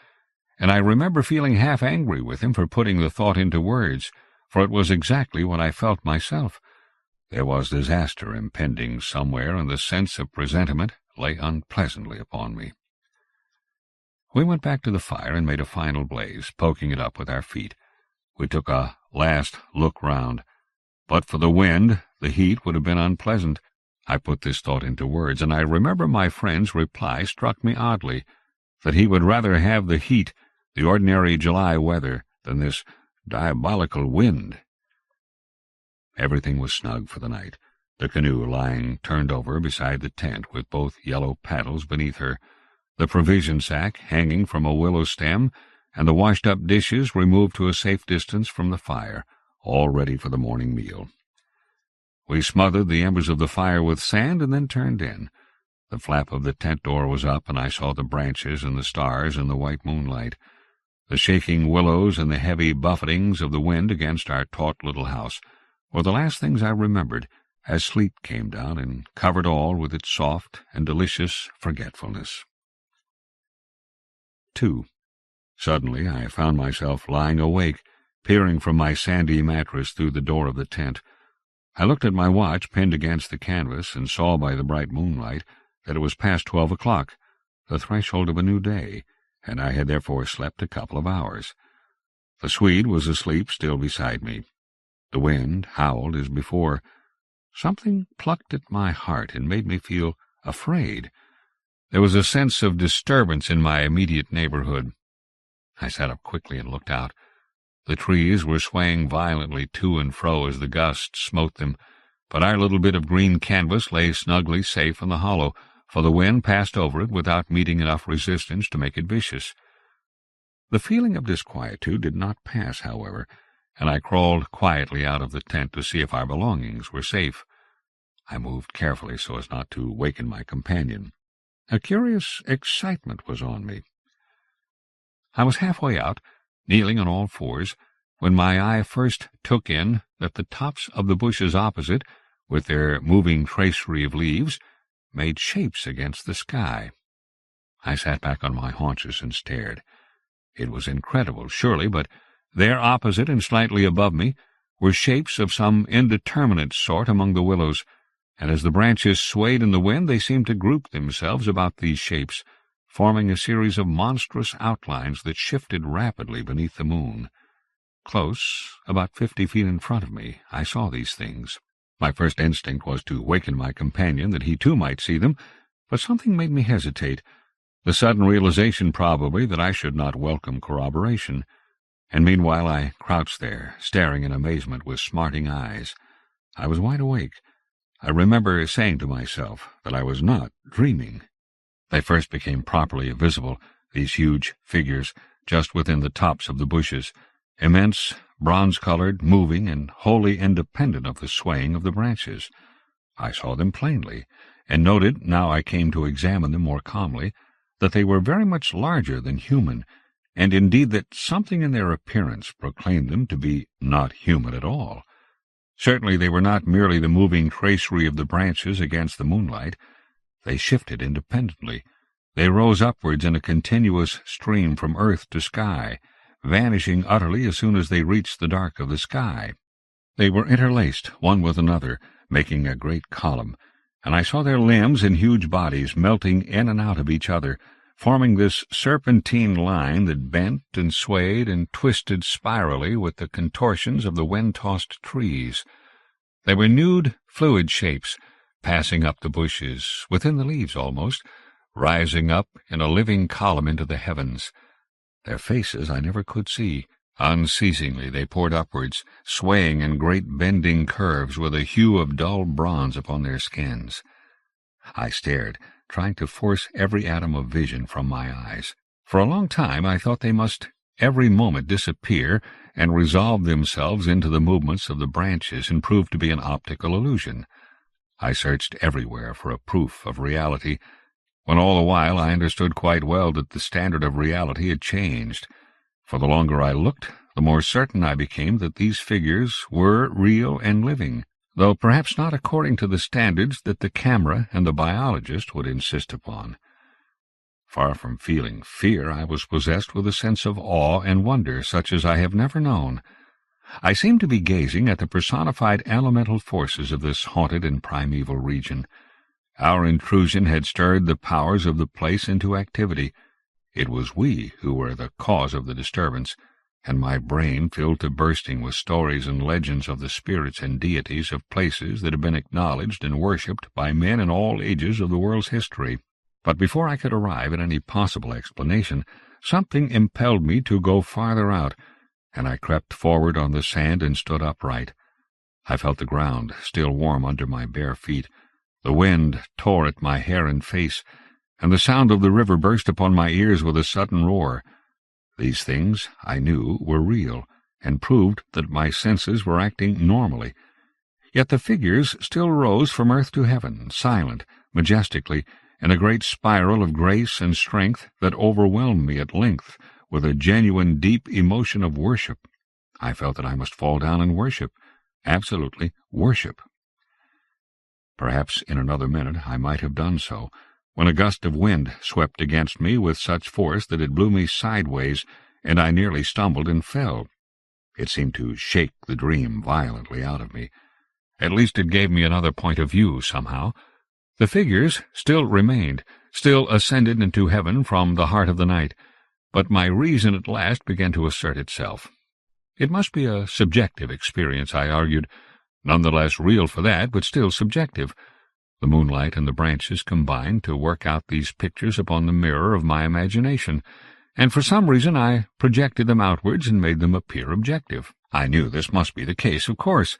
and I remember feeling half angry with him for putting the thought into words, for it was exactly what I felt myself. There was disaster impending somewhere, and the sense of presentiment lay unpleasantly upon me. We went back to the fire and made a final blaze, poking it up with our feet. We took a last look round. But for the wind, the heat would have been unpleasant. I put this thought into words, and I remember my friend's reply struck me oddly, that he would rather have the heat, the ordinary July weather, than this diabolical wind. Everything was snug for the night, the canoe lying turned over beside the tent with both yellow paddles beneath her, the provision sack hanging from a willow stem, and the washed-up dishes removed to a safe distance from the fire, all ready for the morning meal. We smothered the embers of the fire with sand and then turned in. The flap of the tent door was up, and I saw the branches and the stars in the white moonlight. The shaking willows and the heavy buffetings of the wind against our taut little house were the last things I remembered, as sleep came down and covered all with its soft and delicious forgetfulness. 2. Suddenly I found myself lying awake, peering from my sandy mattress through the door of the tent. I looked at my watch pinned against the canvas and saw by the bright moonlight that it was past 12 o'clock, the threshold of a new day, and I had therefore slept a couple of hours. The Swede was asleep still beside me. The wind howled as before. Something plucked at my heart and made me feel afraid. There was a sense of disturbance in my immediate neighborhood. I sat up quickly and looked out. The trees were swaying violently to and fro as the gusts smote them, but our little bit of green canvas lay snugly safe in the hollow, for the wind passed over it without meeting enough resistance to make it vicious. The feeling of disquietude did not pass, however, and I crawled quietly out of the tent to see if our belongings were safe. I moved carefully so as not to waken my companion. A curious excitement was on me. I was halfway out, kneeling on all fours, when my eye first took in that the tops of the bushes opposite, with their moving tracery of leaves, made shapes against the sky. I sat back on my haunches and stared. It was incredible, surely, but there opposite and slightly above me were shapes of some indeterminate sort among the willows, and as the branches swayed in the wind they seemed to group themselves about these shapes, forming a series of monstrous outlines that shifted rapidly beneath the moon. Close, about 50 feet in front of me, I saw these things. My first instinct was to waken my companion that he too might see them, but something made me hesitate, the sudden realization probably that I should not welcome corroboration. And meanwhile I crouched there, staring in amazement with smarting eyes. I was wide awake. I remember saying to myself that I was not dreaming. They first became properly visible these huge figures just within the tops of the bushes, immense, bronze-colored, moving, and wholly independent of the swaying of the branches. I saw them plainly, and noted, now I came to examine them more calmly, that they were very much larger than human, and indeed that something in their appearance proclaimed them to be not human at all. Certainly they were not merely the moving tracery of the branches against the moonlight. They shifted independently. They rose upwards in a continuous stream from earth to sky, vanishing utterly as soon as they reached the dark of the sky. They were interlaced one with another, making a great column, and I saw their limbs and huge bodies melting in and out of each other, forming this serpentine line that bent and swayed and twisted spirally with the contortions of the wind-tossed trees. They were nude, fluid shapes, passing up the bushes, within the leaves almost, rising up in a living column into the heavens. Their faces I never could see. Unceasingly they poured upwards, swaying in great bending curves with a hue of dull bronze upon their skins. I stared, trying to force every atom of vision from my eyes. For a long time I thought they must every moment disappear and resolve themselves into the movements of the branches and prove to be an optical illusion. I searched everywhere for a proof of reality, when all the while I understood quite well that the standard of reality had changed. For the longer I looked, the more certain I became that these figures were real and living, though perhaps not according to the standards that the camera and the biologist would insist upon. Far from feeling fear, I was possessed with a sense of awe and wonder such as I have never known. I seemed to be gazing at the personified elemental forces of this haunted and primeval region. Our intrusion had stirred the powers of the place into activity. It was we who were the cause of the disturbance, and my brain filled to bursting with stories and legends of the spirits and deities of places that have been acknowledged and worshipped by men in all ages of the world's history. But before I could arrive at any possible explanation, something impelled me to go farther out, and I crept forward on the sand and stood upright. I felt the ground still warm under my bare feet. The wind tore at my hair and face, and the sound of the river burst upon my ears with a sudden roar. These things, I knew, were real, and proved that my senses were acting normally. Yet the figures still rose from earth to heaven, silent, majestically, in a great spiral of grace and strength that overwhelmed me at length with a genuine deep emotion of worship. I felt that I must fall down and worship, absolutely worship. Perhaps in another minute I might have done so, when a gust of wind swept against me with such force that it blew me sideways, and I nearly stumbled and fell. It seemed to shake the dream violently out of me. At least it gave me another point of view, somehow. The figures still remained, still ascended into heaven from the heart of the night, but my reason at last began to assert itself. It must be a subjective experience, I argued, none the less real for that, but still subjective. The moonlight and the branches combined to work out these pictures upon the mirror of my imagination, and for some reason I projected them outwards and made them appear objective. I knew this must be the case, of course.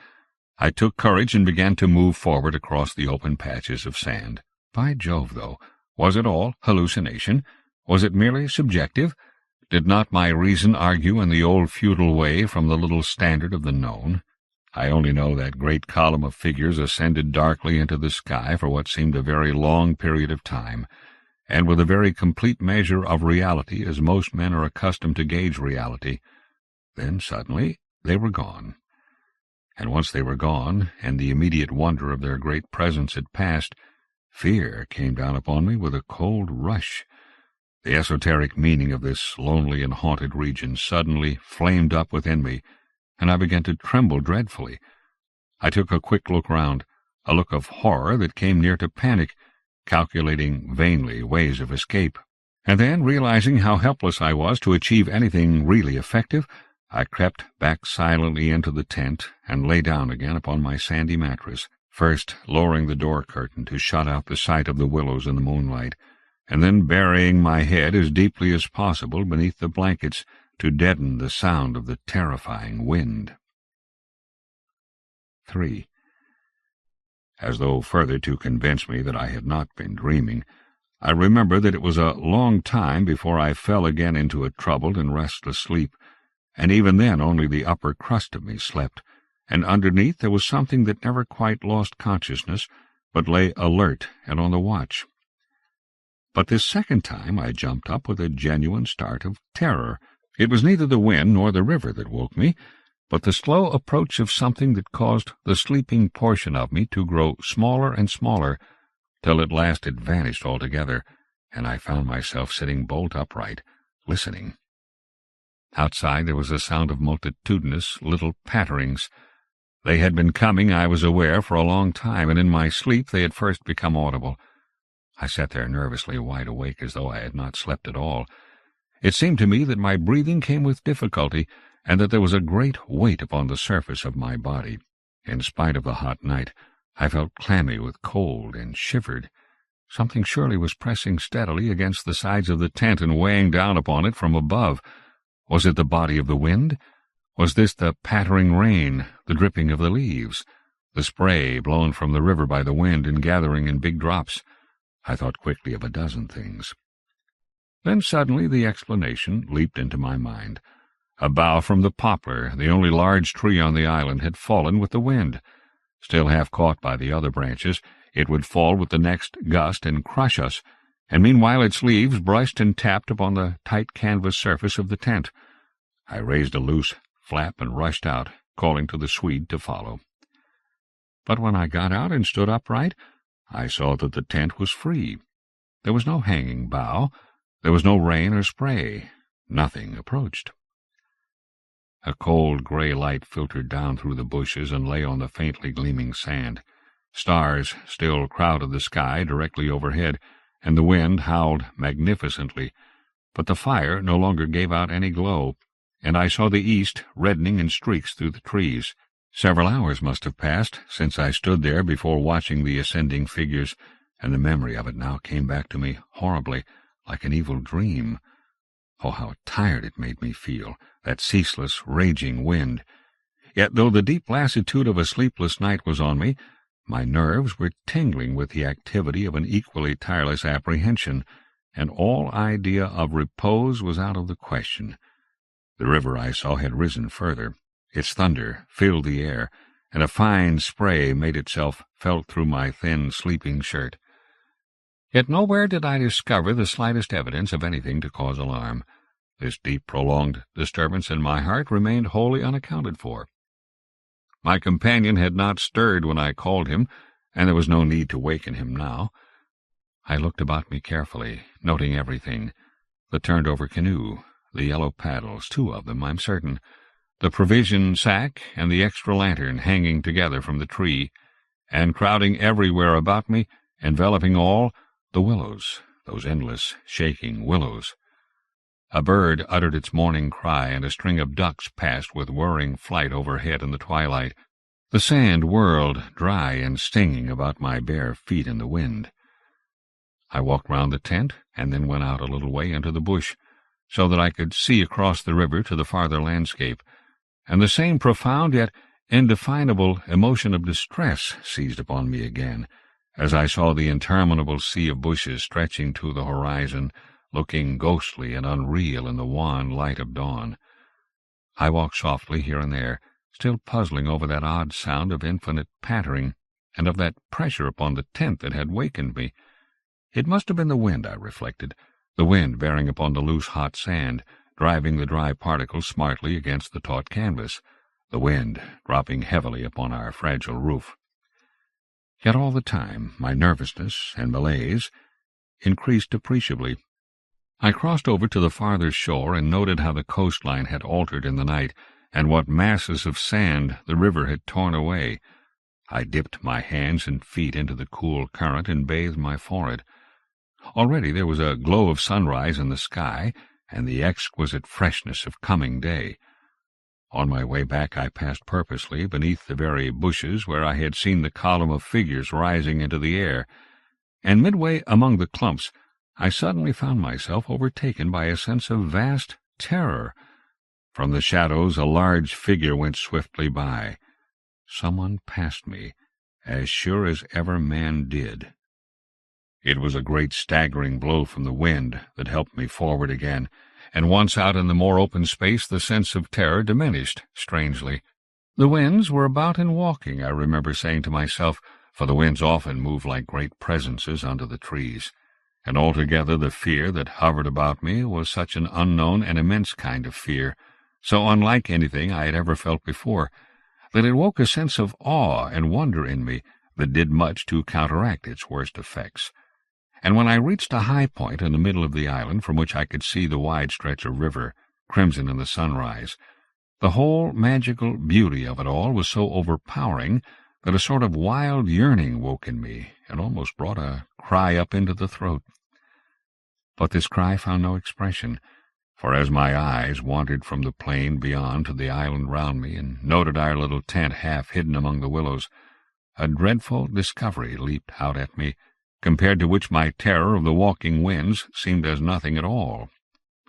I took courage and began to move forward across the open patches of sand. By Jove, though, was it all hallucination? Was it merely subjective? Did not my reason argue in the old feudal way from the little standard of the known? I only know that great column of figures ascended darkly into the sky for what seemed a very long period of time, and with a very complete measure of reality as most men are accustomed to gauge reality. Then suddenly they were gone. And once they were gone, and the immediate wonder of their great presence had passed, fear came down upon me with a cold rush. The esoteric meaning of this lonely and haunted region suddenly flamed up within me, and I began to tremble dreadfully. I took a quick look round, a look of horror that came near to panic, calculating vainly ways of escape. And then, realizing how helpless I was to achieve anything really effective, I crept back silently into the tent and lay down again upon my sandy mattress, first lowering the door curtain to shut out the sight of the willows in the moonlight, and then burying my head as deeply as possible beneath the blankets to deaden the sound of the terrifying wind. 3. As though further to convince me that I had not been dreaming, I remember that it was a long time before I fell again into a troubled and restless sleep, and even then only the upper crust of me slept, and underneath there was something that never quite lost consciousness, but lay alert and on the watch. But this second time I jumped up with a genuine start of terror. It was neither the wind nor the river that woke me, but the slow approach of something that caused the sleeping portion of me to grow smaller and smaller, till at last it vanished altogether, and I found myself sitting bolt upright, listening. Outside there was a sound of multitudinous little patterings. They had been coming, I was aware, for a long time, and in my sleep they had first become audible. I sat there nervously wide awake, as though I had not slept at all. It seemed to me that my breathing came with difficulty, and that there was a great weight upon the surface of my body. In spite of the hot night, I felt clammy with cold and shivered. Something surely was pressing steadily against the sides of the tent and weighing down upon it from above. Was it the body of the wind? Was this the pattering rain, the dripping of the leaves, the spray blown from the river by the wind and gathering in big drops? I thought quickly of a dozen things. Then suddenly the explanation leaped into my mind. A bough from the poplar, the only large tree on the island, had fallen with the wind. Still half caught by the other branches, it would fall with the next gust and crush us, and meanwhile its leaves brushed and tapped upon the tight canvas surface of the tent. I raised a loose flap and rushed out, calling to the Swede to follow. But when I got out and stood upright, I saw that the tent was free. There was no hanging bough. There was no rain or spray. Nothing approached. A cold grey light filtered down through the bushes and lay on the faintly gleaming sand. Stars still crowded the sky directly overhead, and the wind howled magnificently, but the fire no longer gave out any glow, and I saw the east reddening in streaks through the trees. Several hours must have passed since I stood there before watching the ascending figures, and the memory of it now came back to me horribly, like an evil dream. Oh, how tired it made me feel, that ceaseless, raging wind! Yet, though the deep lassitude of a sleepless night was on me, my nerves were tingling with the activity of an equally tireless apprehension, and all idea of repose was out of the question. The river, I saw, had risen further. Its thunder filled the air, and a fine spray made itself felt through my thin sleeping shirt. Yet nowhere did I discover the slightest evidence of anything to cause alarm. This deep, prolonged disturbance in my heart remained wholly unaccounted for. My companion had not stirred when I called him, and there was no need to waken him now. I looked about me carefully, noting everything: the turned-over canoe, the yellow paddles, 2 of them, I'm certain, the provision sack and the extra lantern hanging together from the tree, and crowding everywhere about me, enveloping all, the willows, those endless, shaking willows. A bird uttered its morning cry, and a string of ducks passed with whirring flight overhead in the twilight. The sand whirled, dry and stinging, about my bare feet in the wind. I walked round the tent, and then went out a little way into the bush, so that I could see across the river to the farther landscape, and the same profound yet indefinable emotion of distress seized upon me again, as I saw the interminable sea of bushes stretching to the horizon, looking ghostly and unreal in the wan light of dawn. I walked softly here and there, still puzzling over that odd sound of infinite pattering, and of that pressure upon the tent that had wakened me. It must have been the wind, I reflected, the wind bearing upon the loose hot sand, driving the dry particles smartly against the taut canvas, the wind dropping heavily upon our fragile roof. Yet all the time my nervousness and malaise increased appreciably. I crossed over to the farther shore and noted how the coastline had altered in the night, and what masses of sand the river had torn away. I dipped my hands and feet into the cool current and bathed my forehead. Already there was a glow of sunrise in the sky, and the exquisite freshness of coming day. On my way back I passed purposely beneath the very bushes where I had seen the column of figures rising into the air, and midway among the clumps I suddenly found myself overtaken by a sense of vast terror. From the shadows a large figure went swiftly by. Someone passed me, as sure as ever man did. It was a great staggering blow from the wind that helped me forward again, and once out in the more open space the sense of terror diminished strangely. The winds were about in walking, I remember saying to myself, for the winds often move like great presences under the trees, and altogether the fear that hovered about me was such an unknown and immense kind of fear, so unlike anything I had ever felt before, that it woke a sense of awe and wonder in me that did much to counteract its worst effects. And when I reached a high point in the middle of the island from which I could see the wide stretch of river, crimson in the sunrise, the whole magical beauty of it all was so overpowering that a sort of wild yearning woke in me and almost brought a cry up into the throat. But this cry found no expression, for as my eyes wandered from the plain beyond to the island round me and noted our little tent half hidden among the willows, a dreadful discovery leaped out at me, compared to which my terror of the walking winds seemed as nothing at all.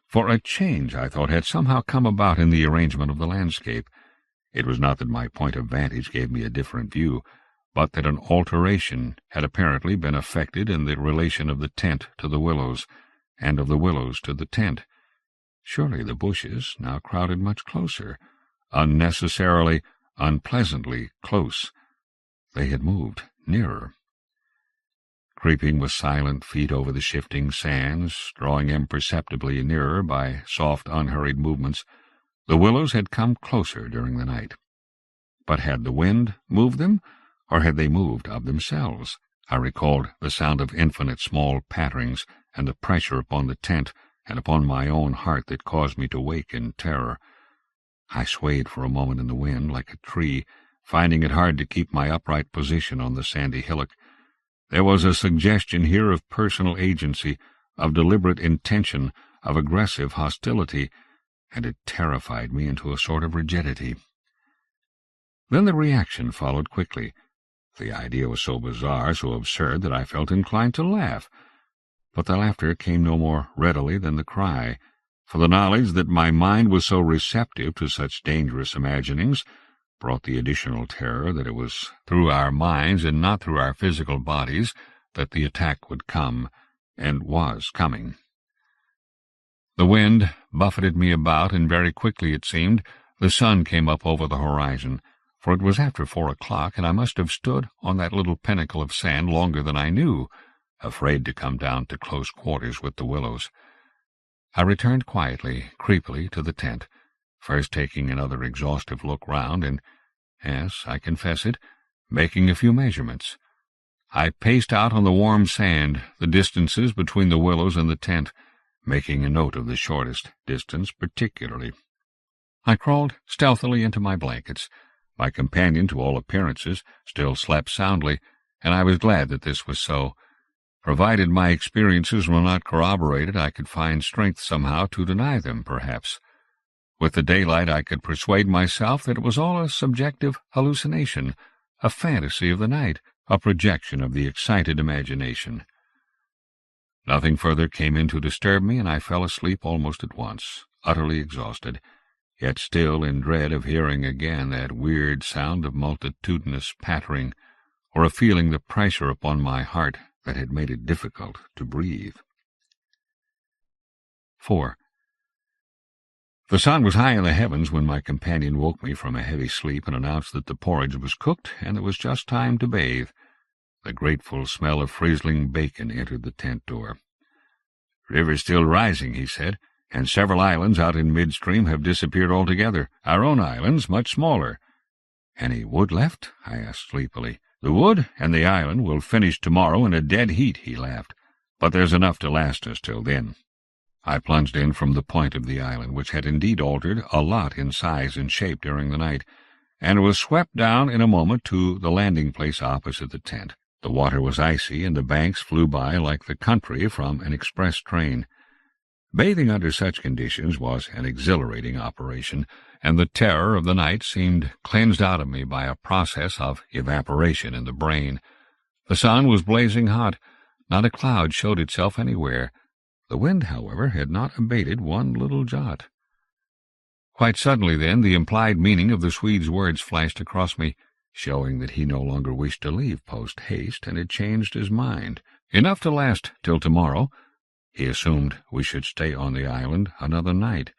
For a change, I thought, had somehow come about in the arrangement of the landscape. It was not that my point of vantage gave me a different view, but that an alteration had apparently been effected in the relation of the tent to the willows, and of the willows to the tent. Surely the bushes now crowded much closer, unnecessarily, unpleasantly close. They had moved nearer. Creeping with silent feet over the shifting sands, drawing imperceptibly nearer by soft, unhurried movements, the willows had come closer during the night. But had the wind moved them, or had they moved of themselves? I recalled the sound of infinite small patterings, and the pressure upon the tent and upon my own heart that caused me to wake in terror. I swayed for a moment in the wind like a tree, finding it hard to keep my upright position on the sandy hillock. There was a suggestion here of personal agency, of deliberate intention, of aggressive hostility, and it terrified me into a sort of rigidity. Then the reaction followed quickly. The idea was so bizarre, so absurd, that I felt inclined to laugh. But the laughter came no more readily than the cry, for the knowledge that my mind was so receptive to such dangerous imaginings brought the additional terror that it was through our minds and not through our physical bodies that the attack would come, and was coming. The wind buffeted me about, and very quickly, it seemed, the sun came up over the horizon, for it was after 4 o'clock, and I must have stood on that little pinnacle of sand longer than I knew, afraid to come down to close quarters with the willows. I returned quietly, creepily, to the tent, first taking another exhaustive look round, and, yes, I confess it, making a few measurements. I paced out on the warm sand the distances between the willows and the tent, making a note of the shortest distance particularly. I crawled stealthily into my blankets. My companion, to all appearances, still slept soundly, and I was glad that this was so. Provided my experiences were not corroborated, I could find strength somehow to deny them, perhaps. With the daylight I could persuade myself that it was all a subjective hallucination, a fantasy of the night, a projection of the excited imagination. Nothing further came in to disturb me, and I fell asleep almost at once, utterly exhausted, yet still in dread of hearing again that weird sound of multitudinous pattering, or of feeling the pressure upon my heart that had made it difficult to breathe. 4. The sun was high in the heavens when my companion woke me from a heavy sleep and announced that the porridge was cooked and it was just time to bathe. The grateful smell of frizzling bacon entered the tent door. "River's still rising," he said, "and several islands out in midstream have disappeared altogether. Our own island's much smaller." "Any wood left?" I asked sleepily. "The wood and the island will finish tomorrow in a dead heat," he laughed, "but there's enough to last us till then." I plunged in from the point of the island, which had indeed altered a lot in size and shape during the night, and was swept down in a moment to the landing-place opposite the tent. The water was icy, and the banks flew by like the country from an express train. Bathing under such conditions was an exhilarating operation, and the terror of the night seemed cleansed out of me by a process of evaporation in the brain. The sun was blazing hot. Not a cloud showed itself anywhere. The wind, however, had not abated one little jot. Quite suddenly, then, the implied meaning of the Swede's words flashed across me, showing that he no longer wished to leave post-haste and had changed his mind. Enough to last till tomorrow. He assumed we should stay on the island another night.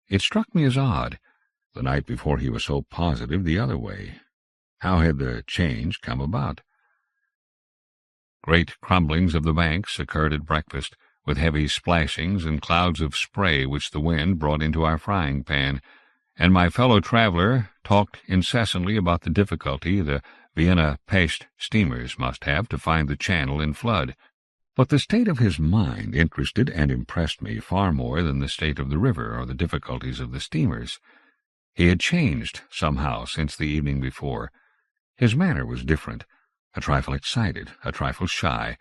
It struck me as odd. The night before he was so positive the other way. How had the change come about? Great crumblings of the banks occurred at breakfast, with heavy splashings and clouds of spray which the wind brought into our frying-pan, and my fellow traveller talked incessantly about the difficulty the Vienna Pest steamers must have to find the channel in flood. But the state of his mind interested and impressed me far more than the state of the river or the difficulties of the steamers. He had changed somehow since the evening before. His manner was different, a trifle excited, a trifle shy,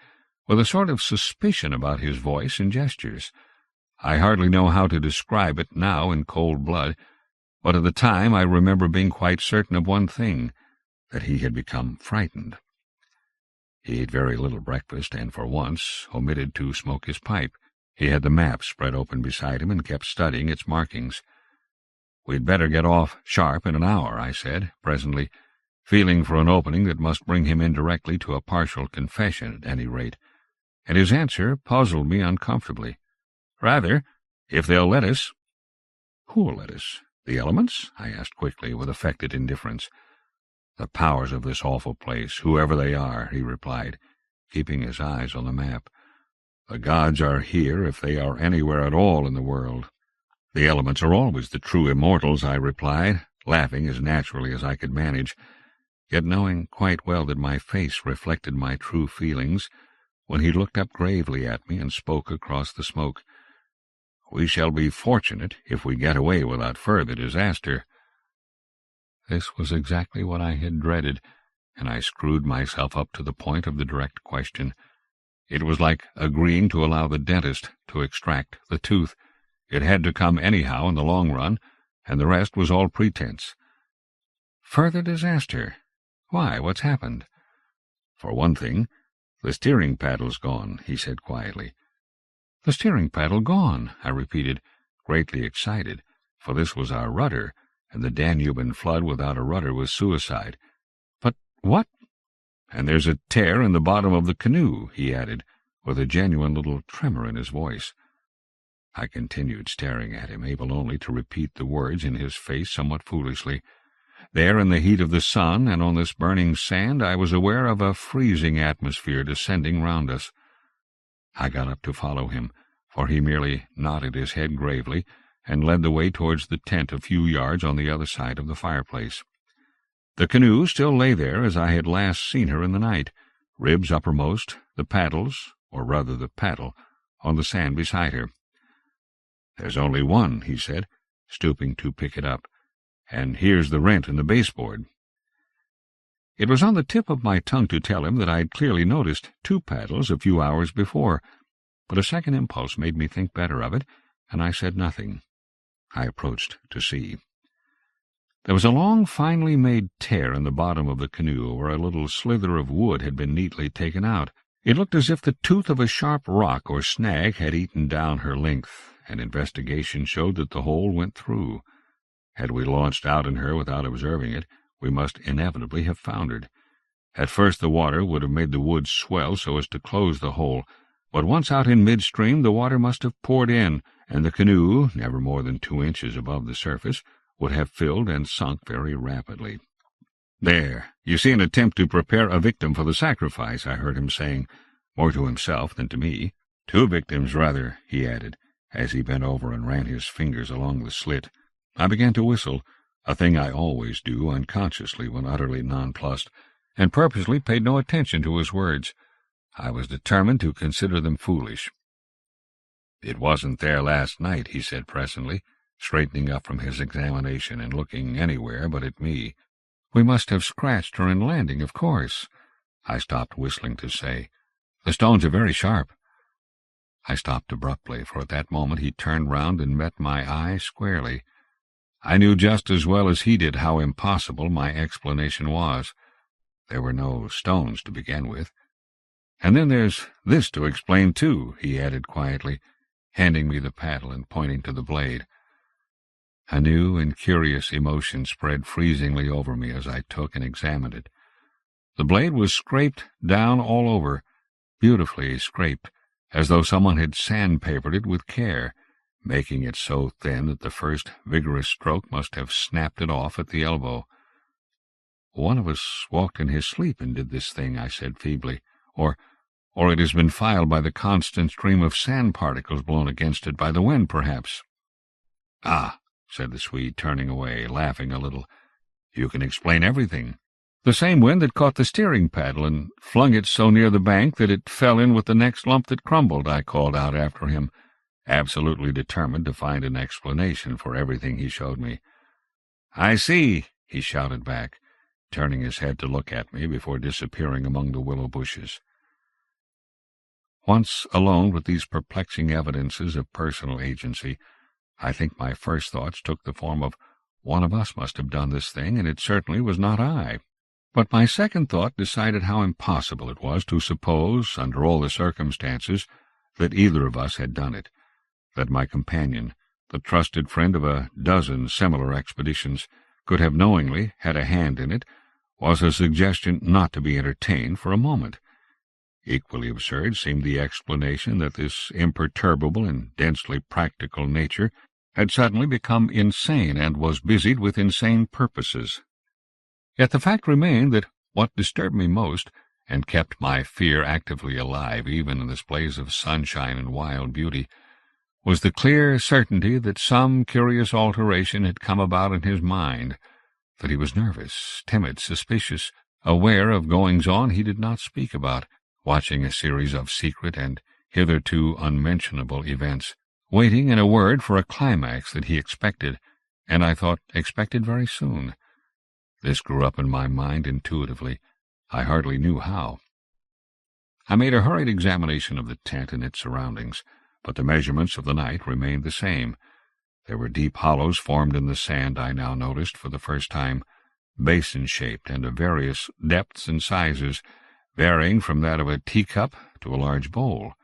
with a sort of suspicion about his voice and gestures. I hardly know how to describe it now in cold blood, but at the time I remember being quite certain of one thing, that he had become frightened. He ate very little breakfast, and for once omitted to smoke his pipe. He had the map spread open beside him and kept studying its markings. "We'd better get off sharp in an hour," I said, presently, feeling for an opening that must bring him indirectly to a partial confession at any rate, and his answer puzzled me uncomfortably. "Rather, if they'll let us." "Who'll let us? The elements?" I asked quickly, with affected indifference. "The powers of this awful place, whoever they are," he replied, keeping his eyes on the map. "The gods are here if they are anywhere at all in the world." "The elements are always the true immortals," I replied, laughing as naturally as I could manage, yet knowing quite well that my face reflected my true feelings, when he looked up gravely at me and spoke across the smoke. "We shall be fortunate if we get away without further disaster." This was exactly what I had dreaded, and I screwed myself up to the point of the direct question. It was like agreeing to allow the dentist to extract the tooth. It had to come anyhow in the long run, and the rest was all pretense. "Further disaster? Why, what's happened?" "For one thing, the steering paddle's gone," he said quietly. "The steering paddle gone," I repeated, greatly excited, for this was our rudder, and the Danuban flood without a rudder was suicide. "But what—" "And there's a tear in the bottom of the canoe," he added, with a genuine little tremor in his voice. I continued staring at him, able only to repeat the words in his face somewhat foolishly. There in the heat of the sun and on this burning sand I was aware of a freezing atmosphere descending round us. I got up to follow him, for he merely nodded his head gravely and led the way towards the tent a few yards on the other side of the fireplace. The canoe still lay there as I had last seen her in the night, ribs uppermost, the paddles, or rather the paddle, on the sand beside her. "There's only one," he said, stooping to pick it up, "and here's the rent in the baseboard." It was on the tip of my tongue to tell him that I had clearly noticed 2 paddles a few hours before, but a second impulse made me think better of it, and I said nothing. I approached to see. There was a long, finely made tear in the bottom of the canoe where a little slither of wood had been neatly taken out. It looked as if the tooth of a sharp rock or snag had eaten down her length, and investigation showed that the hole went through. Had we launched out in her without observing it, we must inevitably have foundered. At first the water would have made the wood swell so as to close the hole, but once out in midstream the water must have poured in, and the canoe, never more than 2 inches above the surface, would have filled and sunk very rapidly. "There, you see an attempt to prepare a victim for the sacrifice," I heard him saying, more to himself than to me. "2 victims, rather," he added, as he bent over and ran his fingers along the slit. I began to whistle, a thing I always do unconsciously when utterly nonplussed, and purposely paid no attention to his words. I was determined to consider them foolish. "It wasn't there last night," he said presently, straightening up from his examination and looking anywhere but at me. "We must have scratched her in landing, of course," I stopped whistling to say. "The stones are very sharp." I stopped abruptly, for at that moment he turned round and met my eye squarely. I knew just as well as he did how impossible my explanation was. There were no stones to begin with. "And then there's this to explain, too," he added quietly, handing me the paddle and pointing to the blade. A new and curious emotion spread freezingly over me as I took and examined it. The blade was scraped down all over, beautifully scraped, as though someone had sandpapered it with care, making it so thin that the first vigorous stroke must have snapped it off at the elbow. "One of us walked in his sleep and did this thing," I said feebly. Or it has been filed by the constant stream of sand particles blown against it by the wind, perhaps." "Ah," said the Swede, turning away, laughing a little. "You can explain everything." "The same wind that caught the steering paddle and flung it so near the bank that it fell in with the next lump that crumbled," I called out after him, absolutely determined to find an explanation for everything he showed me. "I see," he shouted back, turning his head to look at me before disappearing among the willow bushes. Once alone with these perplexing evidences of personal agency, I think my first thoughts took the form of, one of us must have done this thing, and it certainly was not I. But my second thought decided how impossible it was to suppose, under all the circumstances, that either of us had done it, that my companion, the trusted friend of a dozen similar expeditions, could have knowingly had a hand in it, was a suggestion not to be entertained for a moment. Equally absurd seemed the explanation that this imperturbable and densely practical nature had suddenly become insane and was busied with insane purposes. Yet the fact remained that what disturbed me most, and kept my fear actively alive even in this blaze of sunshine and wild beauty, was the clear certainty that some curious alteration had come about in his mind, that he was nervous, timid, suspicious, aware of goings-on he did not speak about, watching a series of secret and hitherto unmentionable events, waiting, in a word, for a climax that he expected, and I thought expected very soon. This grew up in my mind intuitively. I hardly knew how. I made a hurried examination of the tent and its surroundings, but the measurements of the night remained the same. There were deep hollows formed in the sand, I now noticed for the first time, basin-shaped and of various depths and sizes, varying from that of a teacup to a large bowl.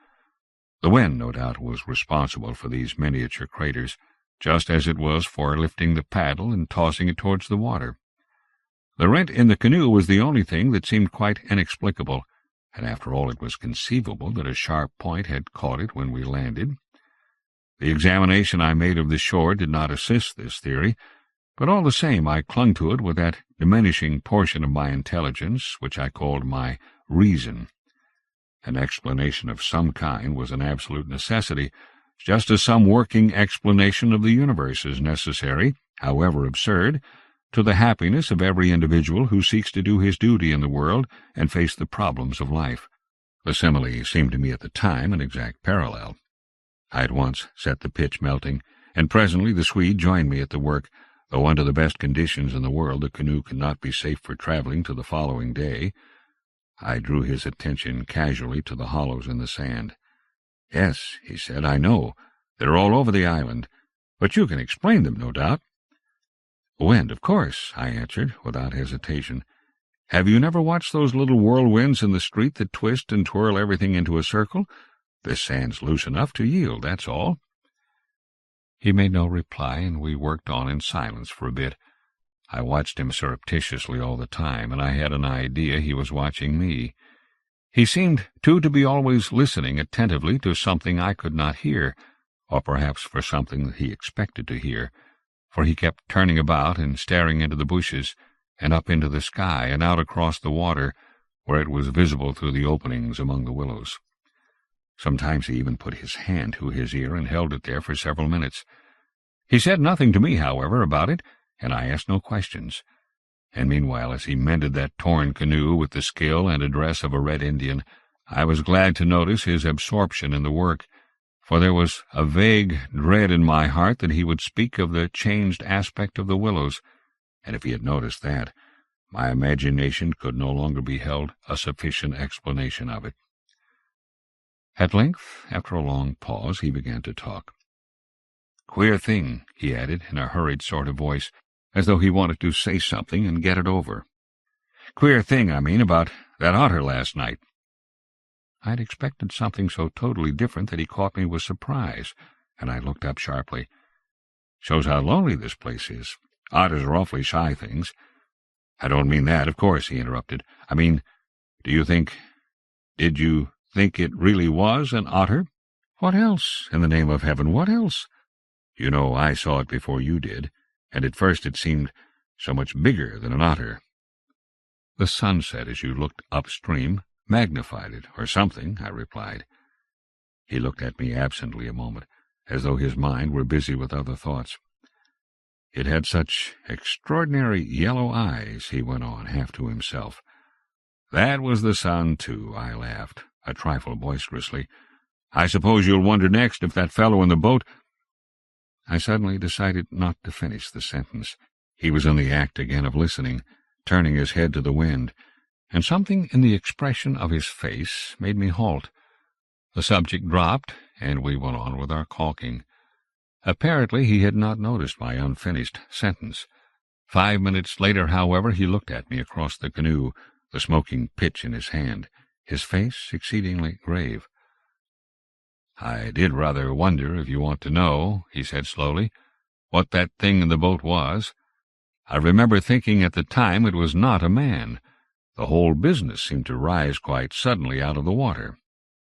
The wind, no doubt, was responsible for these miniature craters, just as it was for lifting the paddle and tossing it towards the water. The rent in the canoe was the only thing that seemed quite inexplicable, and after all it was conceivable that a sharp point had caught it when we landed. The examination I made of the shore did not assist this theory, but all the same I clung to it with that diminishing portion of my intelligence which I called my reason. An explanation of some kind was an absolute necessity, just as some working explanation of the universe is necessary, however absurd, to the happiness of every individual who seeks to do his duty in the world and face the problems of life. The simile seemed to me at the time an exact parallel. I at once set the pitch melting, and presently the Swede joined me at the work, though under the best conditions in the world the canoe could not be safe for traveling to the following day. I drew his attention casually to the hollows in the sand. "Yes," he said, "I know. They're all over the island. But you can explain them, no doubt." "Wind, of course," I answered, without hesitation. "Have you never watched those little whirlwinds in the street that twist and twirl everything into a circle? This sand's loose enough to yield, that's all." He made no reply, and we worked on in silence for a bit. I watched him surreptitiously all the time, and I had an idea he was watching me. He seemed, too, to be always listening attentively to something I could not hear, or perhaps for something that he expected to hear, for he kept turning about and staring into the bushes, and up into the sky, and out across the water, where it was visible through the openings among the willows. Sometimes he even put his hand to his ear and held it there for several minutes. He said nothing to me, however, about it, and I asked no questions. And meanwhile, as he mended that torn canoe with the skill and address of a Red Indian, I was glad to notice his absorption in the work, for there was a vague dread in my heart that he would speak of the changed aspect of the willows, and if he had noticed that, my imagination could no longer be held a sufficient explanation of it. At length, after a long pause, he began to talk. "Queer thing," he added, in a hurried sort of voice, as though he wanted to say something and get it over. "Queer thing, I mean, about that otter last night." I had expected something so totally different that he caught me with surprise, and I looked up sharply. "Shows how lonely this place is. Otters are awfully shy things." "I don't mean that, of course," he interrupted. "I mean, did you think it really was an otter?" "What else, in the name of heaven, what else?" "You know, I saw it before you did, and at first it seemed so much bigger than an otter." "The sunset, as you looked upstream, magnified it, or something," I replied. He looked at me absently a moment, as though his mind were busy with other thoughts. "It had such extraordinary yellow eyes," he went on, half to himself. "That was the sun, too," I laughed, a trifle boisterously. "I suppose you'll wonder next if that fellow in the boat—" I suddenly decided not to finish the sentence. He was in the act again of listening, turning his head to the wind, and something in the expression of his face made me halt. The subject dropped, and we went on with our caulking. Apparently he had not noticed my unfinished sentence. 5 minutes later, however, he looked at me across the canoe, the smoking pitch in his hand, his face exceedingly grave. "I did rather wonder, if you want to know," he said slowly, "what that thing in the boat was. I remember thinking at the time it was not a man. The whole business seemed to rise quite suddenly out of the water."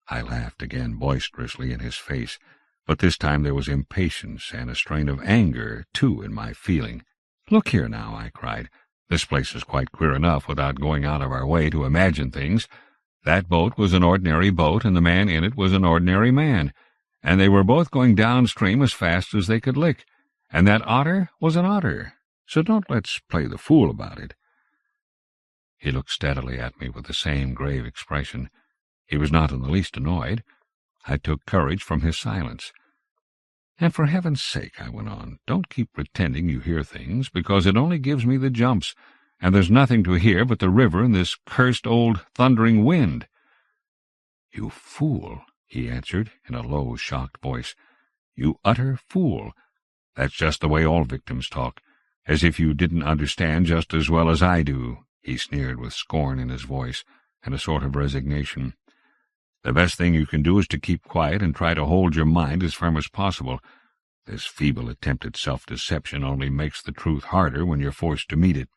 I laughed again boisterously in his face, but this time there was impatience and a strain of anger, too, in my feeling. "Look here now," I cried. "This place is quite queer enough without going out of our way to imagine things. That boat was an ordinary boat, and the man in it was an ordinary man, and they were both going downstream as fast as they could lick, and that otter was an otter, so don't let's play the fool about it." He looked steadily at me with the same grave expression. He was not in the least annoyed. I took courage from his silence. "And for heaven's sake," I went on, "don't keep pretending you hear things, because it only gives me the jumps, and there's nothing to hear but the river and this cursed old thundering wind." "You fool," he answered in a low, shocked voice. "You utter fool. That's just the way all victims talk, as if you didn't understand just as well as I do." He sneered with scorn in his voice and a sort of resignation. "The best thing you can do is to keep quiet and try to hold your mind as firm as possible. This feeble attempt at self-deception only makes the truth harder when you're forced to meet it."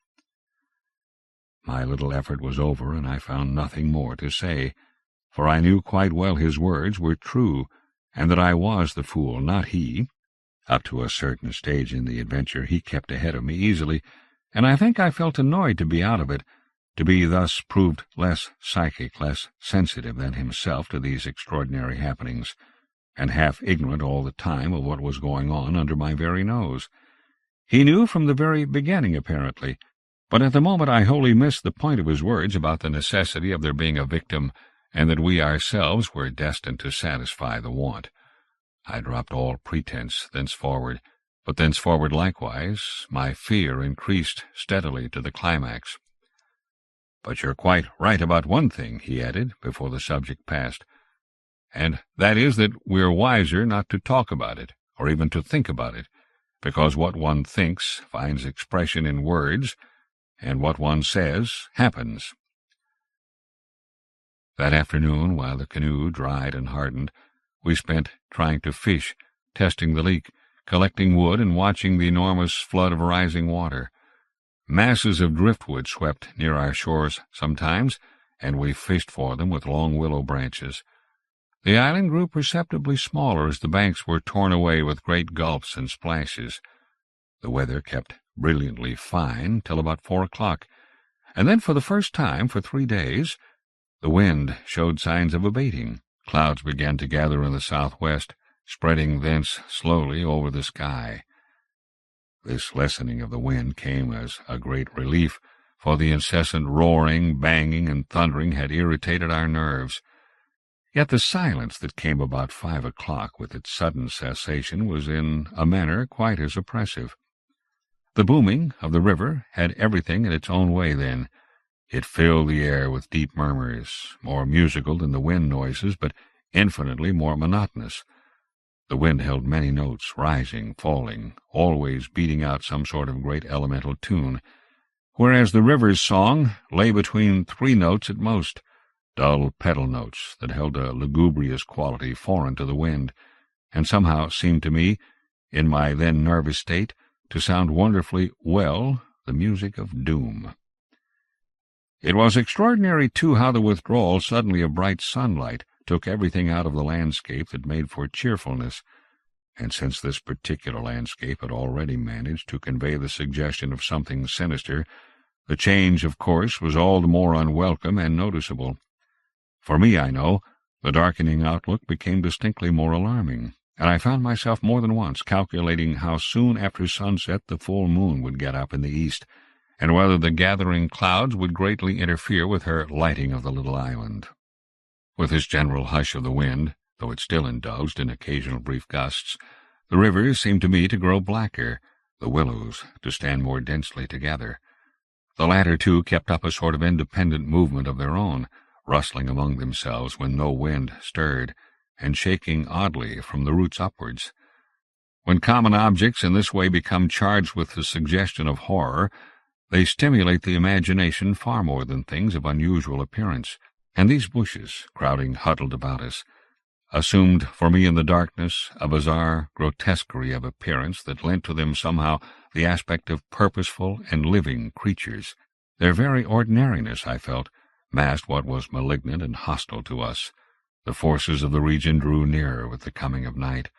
My little effort was over, and I found nothing more to say, for I knew quite well his words were true, and that I was the fool, not he. Up to a certain stage in the adventure he kept ahead of me easily, and I think I felt annoyed to be out of it, to be thus proved less psychic, less sensitive than himself to these extraordinary happenings, and half ignorant all the time of what was going on under my very nose. He knew from the very beginning, apparently, but at the moment I wholly missed the point of his words about the necessity of there being a victim, and that we ourselves were destined to satisfy the want. I dropped all pretense thenceforward, but thenceforward likewise my fear increased steadily to the climax. "But you're quite right about one thing," he added, before the subject passed, "and that is that we're wiser not to talk about it, or even to think about it, because what one thinks finds expression in words, and what one says happens." That afternoon, while the canoe dried and hardened, we spent trying to fish, testing the leak, collecting wood, and watching the enormous flood of rising water. Masses of driftwood swept near our shores sometimes, and we fished for them with long willow branches. The island grew perceptibly smaller as the banks were torn away with great gulps and splashes. The weather kept brilliantly fine till about 4 o'clock, and then for the first time for 3 days the wind showed signs of abating. Clouds began to gather in the southwest, spreading thence slowly over the sky. This lessening of the wind came as a great relief, for the incessant roaring, banging, and thundering had irritated our nerves. Yet the silence that came about 5 o'clock with its sudden cessation was in a manner quite as oppressive. The booming of the river had everything in its own way then. It filled the air with deep murmurs, more musical than the wind noises, but infinitely more monotonous. The wind held many notes, rising, falling, always beating out some sort of great elemental tune, whereas the river's song lay between 3 notes at most, dull pedal notes that held a lugubrious quality foreign to the wind, and somehow seemed to me, in my then nervous state, to sound wonderfully well the music of doom. It was extraordinary, too, how the withdrawal suddenly of bright sunlight took everything out of the landscape that made for cheerfulness, and since this particular landscape had already managed to convey the suggestion of something sinister, the change, of course, was all the more unwelcome and noticeable. For me, I know, the darkening outlook became distinctly more alarming, and I found myself more than once calculating how soon after sunset the full moon would get up in the east, and whether the gathering clouds would greatly interfere with her lighting of the little island. With this general hush of the wind, though it still indulged in occasional brief gusts, the rivers seemed to me to grow blacker, the willows to stand more densely together. The latter, too, kept up a sort of independent movement of their own, rustling among themselves when no wind stirred, and shaking oddly from the roots upwards. When common objects in this way become charged with the suggestion of horror, they stimulate the imagination far more than things of unusual appearance, and these bushes, crowding huddled about us, assumed for me in the darkness a bizarre grotesquerie of appearance that lent to them somehow the aspect of purposeful and living creatures. Their very ordinariness, I felt, masked what was malignant and hostile to us. The forces of the region drew nearer with the coming of night.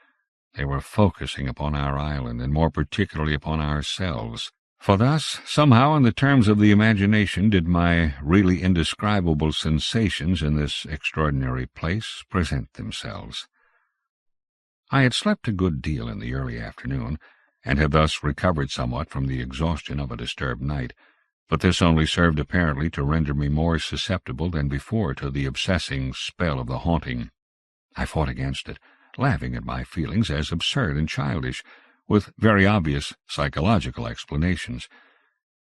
They were focusing upon our island, and more particularly upon ourselves. For thus, somehow, in the terms of the imagination, did my really indescribable sensations in this extraordinary place present themselves. I had slept a good deal in the early afternoon, and had thus recovered somewhat from the exhaustion of a disturbed night, but this only served apparently to render me more susceptible than before to the obsessing spell of the haunting. I fought against it, laughing at my feelings as absurd and childish, with very obvious psychological explanations.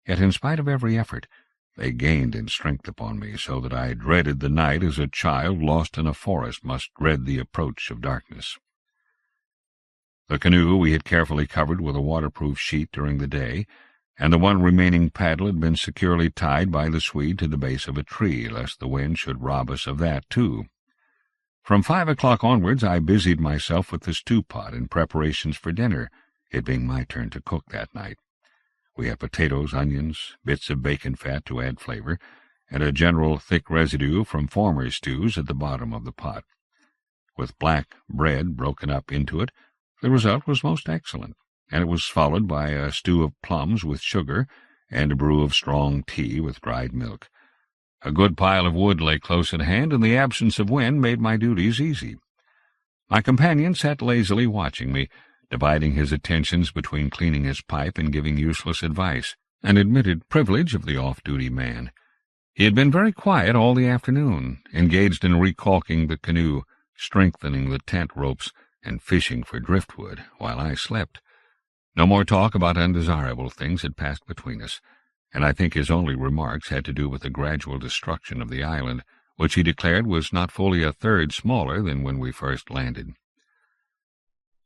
Yet in spite of every effort, they gained in strength upon me, so that I dreaded the night as a child lost in a forest must dread the approach of darkness. The canoe we had carefully covered with a waterproof sheet during the day, and the one remaining paddle had been securely tied by the Swede to the base of a tree, lest the wind should rob us of that too. From 5 o'clock onwards I busied myself with the stew-pot in preparations for dinner, it being my turn to cook that night. We had potatoes, onions, bits of bacon fat to add flavor, and a general thick residue from former stews at the bottom of the pot. With black bread broken up into it, the result was most excellent, and it was followed by a stew of plums with sugar and a brew of strong tea with dried milk. A good pile of wood lay close at hand, and the absence of wind made my duties easy. My companion sat lazily watching me, dividing his attentions between cleaning his pipe and giving useless advice, an admitted privilege of the off-duty man. He had been very quiet all the afternoon, engaged in recalking the canoe, strengthening the tent ropes, and fishing for driftwood, while I slept. No more talk about undesirable things had passed between us, and I think his only remarks had to do with the gradual destruction of the island, which he declared was not fully a third smaller than when we first landed.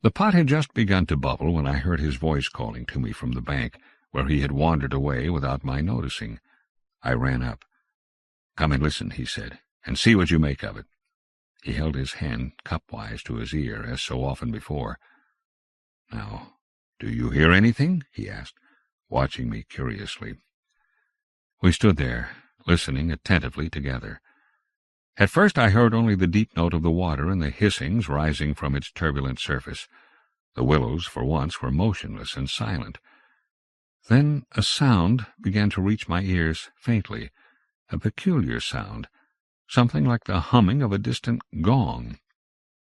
The pot had just begun to bubble when I heard his voice calling to me from the bank, where he had wandered away without my noticing. I ran up. "Come and listen," he said, "and see what you make of it." He held his hand cup-wise to his ear, as so often before. "Now, do you hear anything?" he asked, watching me curiously. We stood there, listening attentively together. At first I heard only the deep note of the water and the hissings rising from its turbulent surface. The willows, for once, were motionless and silent. Then a sound began to reach my ears faintly, a peculiar sound, something like the humming of a distant gong.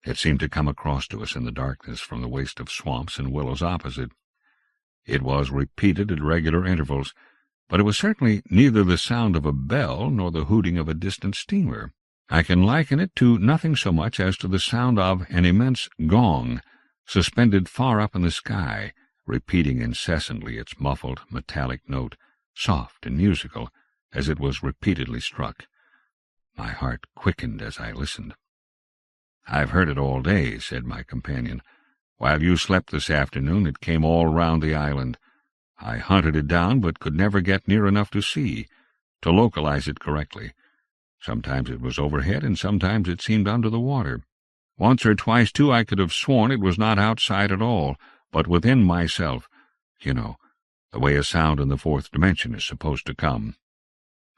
It seemed to come across to us in the darkness from the waste of swamps and willows opposite. It was repeated at regular intervals, but it was certainly neither the sound of a bell nor the hooting of a distant steamer. I can liken it to nothing so much as to the sound of an immense gong, suspended far up in the sky, repeating incessantly its muffled, metallic note, soft and musical, as it was repeatedly struck. My heart quickened as I listened. "I've heard it all day," said my companion. "While you slept this afternoon, it came all round the island. I hunted it down, but could never get near enough to see, to localize it correctly. Sometimes it was overhead, and sometimes it seemed under the water. Once or twice, too, I could have sworn it was not outside at all, but within myself. You know, the way a sound in the fourth dimension is supposed to come."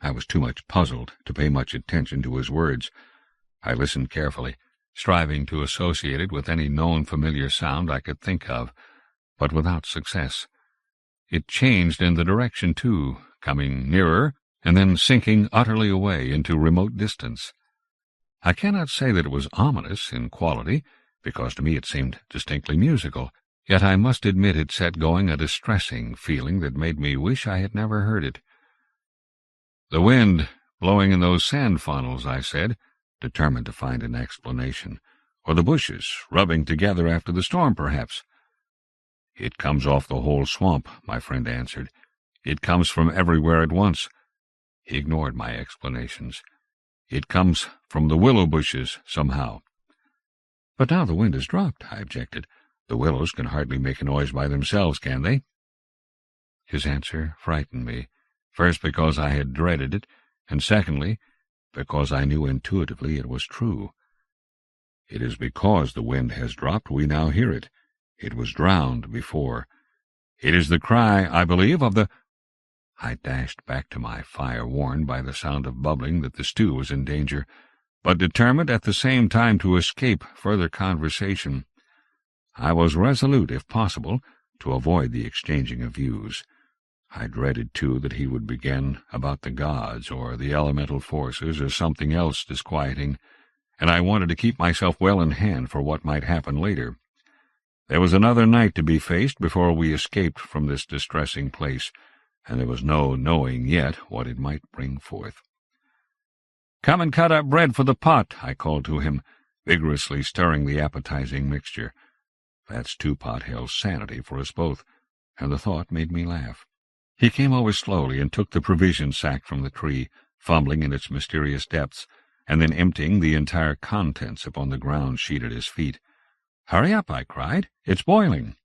I was too much puzzled to pay much attention to his words. I listened carefully, striving to associate it with any known familiar sound I could think of, but without success. It changed in the direction, too, coming nearer, and then sinking utterly away into remote distance. I cannot say that it was ominous in quality, because to me it seemed distinctly musical, yet I must admit it set going a distressing feeling that made me wish I had never heard it. "The wind blowing in those sand funnels," I said, determined to find an explanation. "Or the bushes rubbing together after the storm, perhaps." "It comes off the whole swamp," my friend answered. "It comes from everywhere at once." He ignored my explanations. "It comes from the willow bushes, somehow." "But now the wind has dropped," I objected. "The willows can hardly make a noise by themselves, can they?" His answer frightened me, first because I had dreaded it, and secondly, because I knew intuitively it was true. "It is because the wind has dropped we now hear it. It was drowned before. It is the cry, I believe, of the—" I dashed back to my fire, warned by the sound of bubbling that the stew was in danger, but determined at the same time to escape further conversation. I was resolute, if possible, to avoid the exchanging of views. I dreaded, too, that he would begin about the gods, or the elemental forces, or something else disquieting, and I wanted to keep myself well in hand for what might happen later. There was another night to be faced before we escaped from this distressing place, and there was no knowing yet what it might bring forth. "Come and cut up bread for the pot," I called to him, vigorously stirring the appetizing mixture. That stew-pot held sanity for us both, and the thought made me laugh. He came over slowly and took the provision sack from the tree, fumbling in its mysterious depths, and then emptying the entire contents upon the ground sheet at his feet. "Hurry up," I cried. "It's boiling."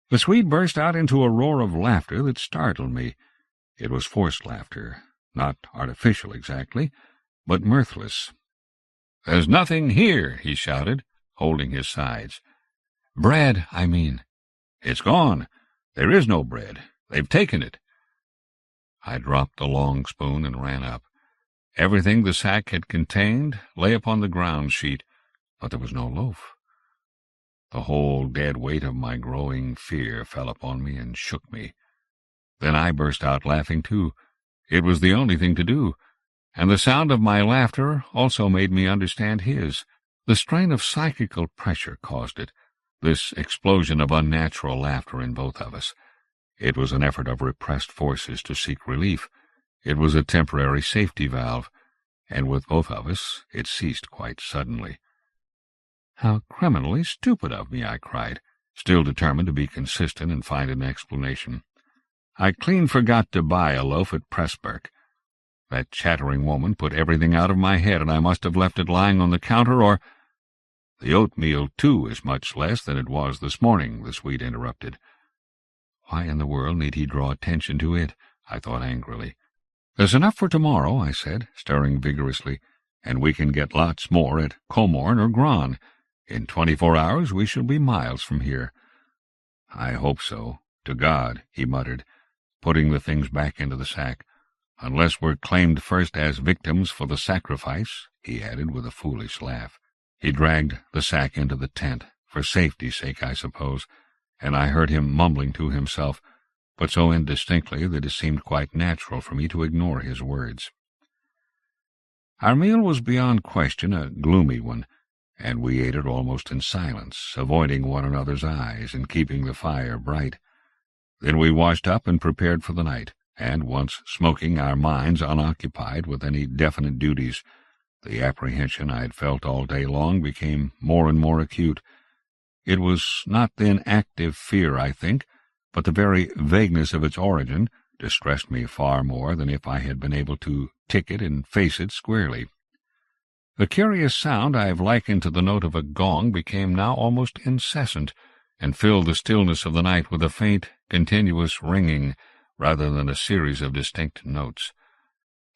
The Swede burst out into a roar of laughter that startled me. It was forced laughter, not artificial exactly, but mirthless. "There's nothing here," he shouted, holding his sides. "Bread, I mean." "It's gone. There is no bread. They've taken it." I dropped the long spoon and ran up. Everything the sack had contained lay upon the ground sheet, but there was no loaf. The whole dead weight of my growing fear fell upon me and shook me. Then I burst out laughing too. It was the only thing to do, and the sound of my laughter also made me understand his. The strain of psychical pressure caused it, this explosion of unnatural laughter in both of us. It was an effort of repressed forces to seek relief. It was a temporary safety valve, and with both of us it ceased quite suddenly. "How criminally stupid of me!" I cried, still determined to be consistent and find an explanation. "I clean forgot to buy a loaf at Pressburg. That chattering woman put everything out of my head, and I must have left it lying on the counter, or—" "The oatmeal, too, is much less than it was this morning," the Swede interrupted. Why in the world need he draw attention to it? I thought angrily. "There's enough for tomorrow," I said, stirring vigorously, "and we can get lots more at Comorn or Gran. In 24 hours we shall be miles from here." "I hope so. To God," he muttered, putting the things back into the sack. "Unless we're claimed first as victims for the sacrifice," he added with a foolish laugh. He dragged the sack into the tent, for safety's sake, I suppose, and I heard him mumbling to himself, but so indistinctly that it seemed quite natural for me to ignore his words. Our meal was beyond question a gloomy one, and we ate it almost in silence, avoiding one another's eyes and keeping the fire bright. Then we washed up and prepared for the night, and once smoking, our minds unoccupied with any definite duties, the apprehension I had felt all day long became more and more acute. It was not then active fear, I think, but the very vagueness of its origin distressed me far more than if I had been able to tick it and face it squarely. The curious sound I have likened to the note of a gong became now almost incessant, and filled the stillness of the night with a faint, continuous ringing, rather than a series of distinct notes.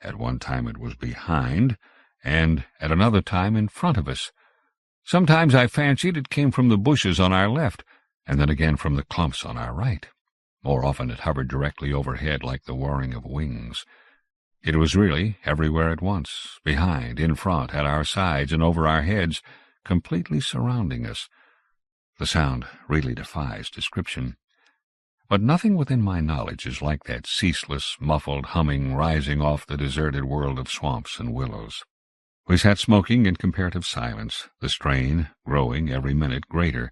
At one time it was behind, and at another time in front of us. Sometimes I fancied it came from the bushes on our left, and then again from the clumps on our right. More often it hovered directly overhead like the whirring of wings. It was really everywhere at once, behind, in front, at our sides, and over our heads, completely surrounding us. The sound really defies description. But nothing within my knowledge is like that ceaseless, muffled humming rising off the deserted world of swamps and willows. We sat smoking in comparative silence, the strain growing every minute greater.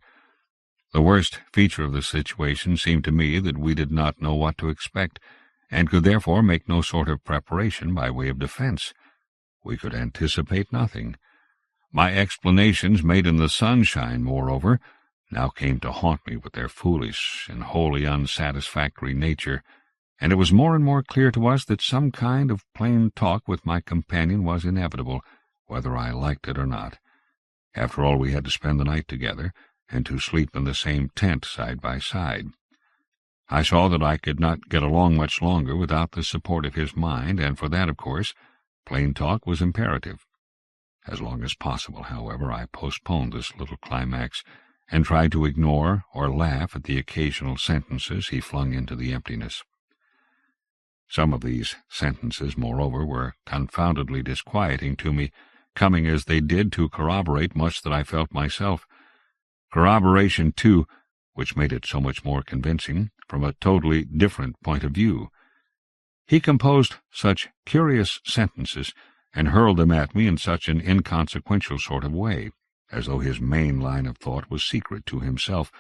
The worst feature of the situation seemed to me that we did not know what to expect, and could therefore make no sort of preparation by way of defense. We could anticipate nothing. My explanations, made in the sunshine, moreover, now came to haunt me with their foolish and wholly unsatisfactory nature, and it was more and more clear to us that some kind of plain talk with my companion was inevitable, whether I liked it or not. After all, we had to spend the night together, and to sleep in the same tent side by side. I saw that I could not get along much longer without the support of his mind, and for that, of course, plain talk was imperative. As long as possible, however, I postponed this little climax, and tried to ignore or laugh at the occasional sentences he flung into the emptiness. Some of these sentences, moreover, were confoundedly disquieting to me, coming as they did to corroborate much that I felt myself. Corroboration, too, which made it so much more convincing, from a totally different point of view. He composed such curious sentences, and hurled them at me in such an inconsequential sort of way, as though his main line of thought was secret to himself,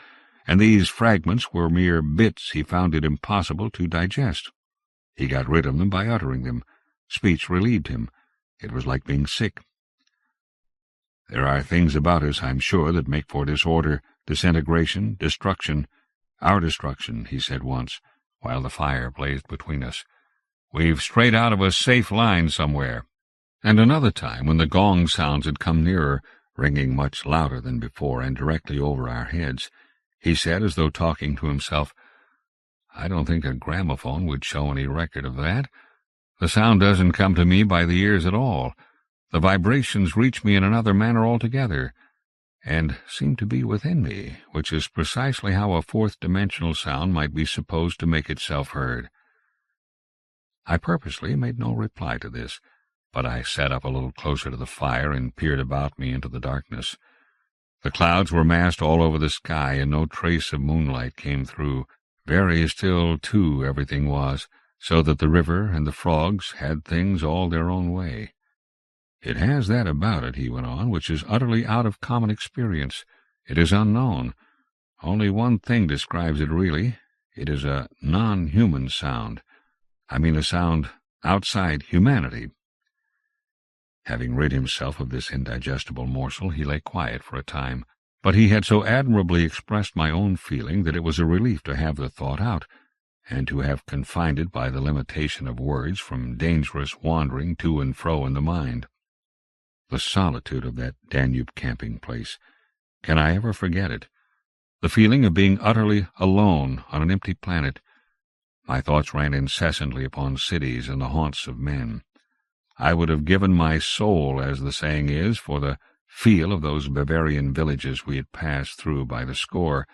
and these fragments were mere bits he found it impossible to digest. He got rid of them by uttering them. Speech relieved him. It was like being sick. There are things about us, I'm sure, that make for disorder, disintegration, destruction. Our destruction, he said once, while the fire blazed between us. We've strayed out of a safe line somewhere. And another time, when the gong sounds had come nearer, ringing much louder than before and directly over our heads, he said, as though talking to himself, "I don't think a gramophone would show any record of that. The sound doesn't come to me by the ears at all. The vibrations reach me in another manner altogether, and seem to be within me, which is precisely how a fourth-dimensional sound might be supposed to make itself heard." I purposely made no reply to this, but I sat up a little closer to the fire and peered about me into the darkness. The clouds were massed all over the sky, and no trace of moonlight came through. Very still, too, everything was, so that the river and the frogs had things all their own way. "It has that about it," he went on, "which is utterly out of common experience. It is unknown. Only one thing describes it really. It is a non-human sound. I mean a sound outside humanity." Having rid himself of this indigestible morsel, he lay quiet for a time, but he had so admirably expressed my own feeling that it was a relief to have the thought out, and to have confined it by the limitation of words from dangerous wandering to and fro in the mind. The solitude of that Danube camping-place. Can I ever forget it? The feeling of being utterly alone on an empty planet. My thoughts ran incessantly upon cities and the haunts of men. I would have given my soul, as the saying is, for the feel of those Bavarian villages we had passed through by the score,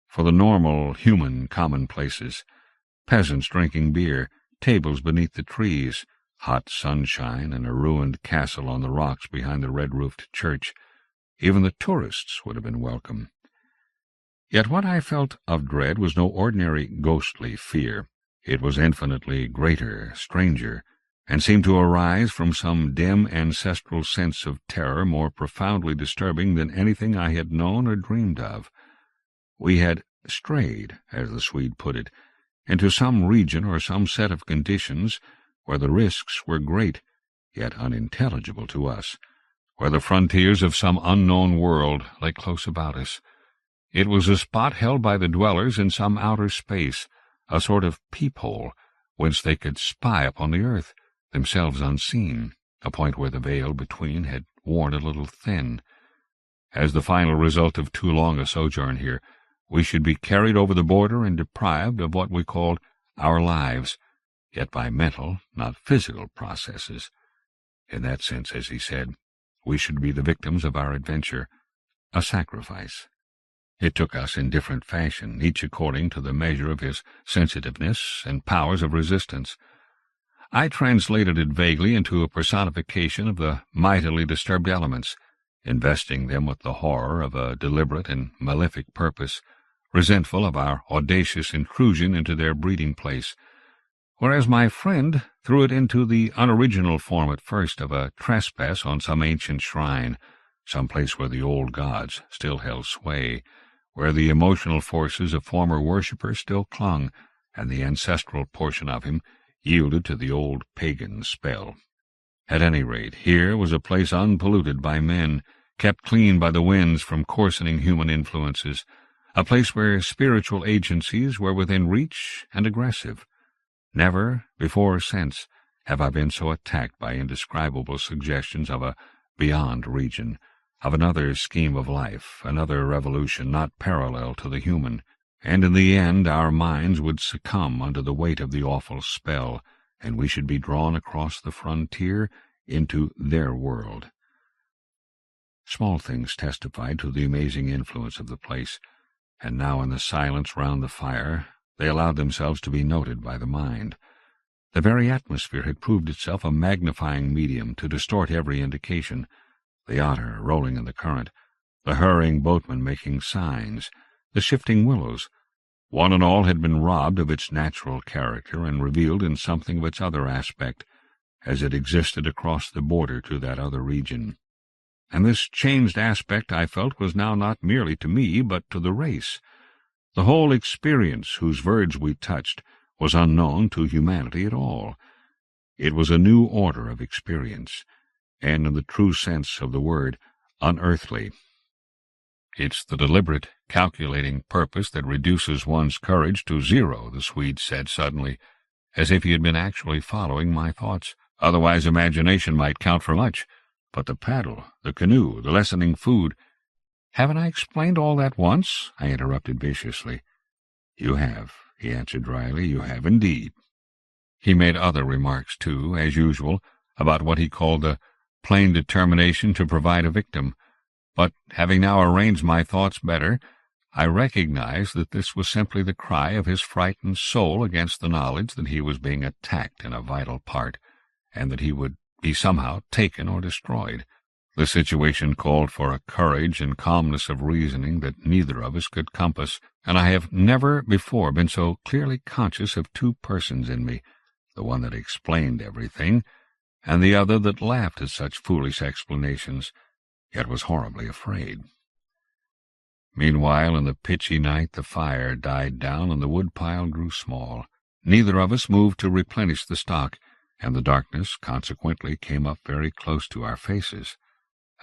for the normal, human commonplaces, peasants drinking beer, tables beneath the trees, hot sunshine, and a ruined castle on the rocks behind the red-roofed church. Even the tourists would have been welcome. Yet what I felt of dread was no ordinary ghostly fear. It was infinitely greater, stranger, and seemed to arise from some dim ancestral sense of terror more profoundly disturbing than anything I had known or dreamed of. We had strayed, as the Swede put it, into some region or some set of conditions where the risks were great, yet unintelligible to us, where the frontiers of some unknown world lay close about us. It was a spot held by the dwellers in some outer space, a sort of peephole, whence they could spy upon the earth, themselves unseen, a point where the veil between had worn a little thin. As the final result of too long a sojourn here, we should be carried over the border and deprived of what we called our lives, yet by mental, not physical processes. In that sense, as he said, we should be the victims of our adventure, a sacrifice. It took us in different fashion, each according to the measure of his sensitiveness and powers of resistance. I translated it vaguely into a personification of the mightily disturbed elements, investing them with the horror of a deliberate and malefic purpose, resentful of our audacious intrusion into their breeding place, whereas my friend threw it into the unoriginal form at first of a trespass on some ancient shrine, some place where the old gods still held sway, where the emotional forces of former worshippers still clung, and the ancestral portion of him yielded to the old pagan spell. At any rate, here was a place unpolluted by men, kept clean by the winds from coarsening human influences, a place where spiritual agencies were within reach and aggressive. Never, before or since, have I been so attacked by indescribable suggestions of a beyond region, of another scheme of life, another revolution not parallel to the human, and in the end our minds would succumb under the weight of the awful spell, and we should be drawn across the frontier into their world. Small things testified to the amazing influence of the place, and now in the silence round the fire they allowed themselves to be noted by the mind. The very atmosphere had proved itself a magnifying medium to distort every indication, the otter rolling in the current, the hurrying boatman making signs, the shifting willows. One and all had been robbed of its natural character and revealed in something of its other aspect, as it existed across the border to that other region. And this changed aspect, I felt, was now not merely to me, but to the race. The whole experience whose verge we touched was unknown to humanity at all. It was a new order of experience, and in the true sense of the word, unearthly. It's the deliberate, calculating purpose that reduces one's courage to zero, the Swede said suddenly, as if he had been actually following my thoughts. Otherwise imagination might count for much. But the paddle, the canoe, the lessening food— "Haven't I explained all that once?" I interrupted viciously. "You have," he answered dryly. "You have indeed." He made other remarks, too, as usual, about what he called the plain determination to provide a victim. But, having now arranged my thoughts better, I recognized that this was simply the cry of his frightened soul against the knowledge that he was being attacked in a vital part, and that he would be somehow taken or destroyed. The situation called for a courage and calmness of reasoning that neither of us could compass, and I have never before been so clearly conscious of two persons in me, the one that explained everything, and the other that laughed at such foolish explanations, yet was horribly afraid. Meanwhile, in the pitchy night, the fire died down and the wood-pile grew small. Neither of us moved to replenish the stock, and the darkness consequently came up very close to our faces.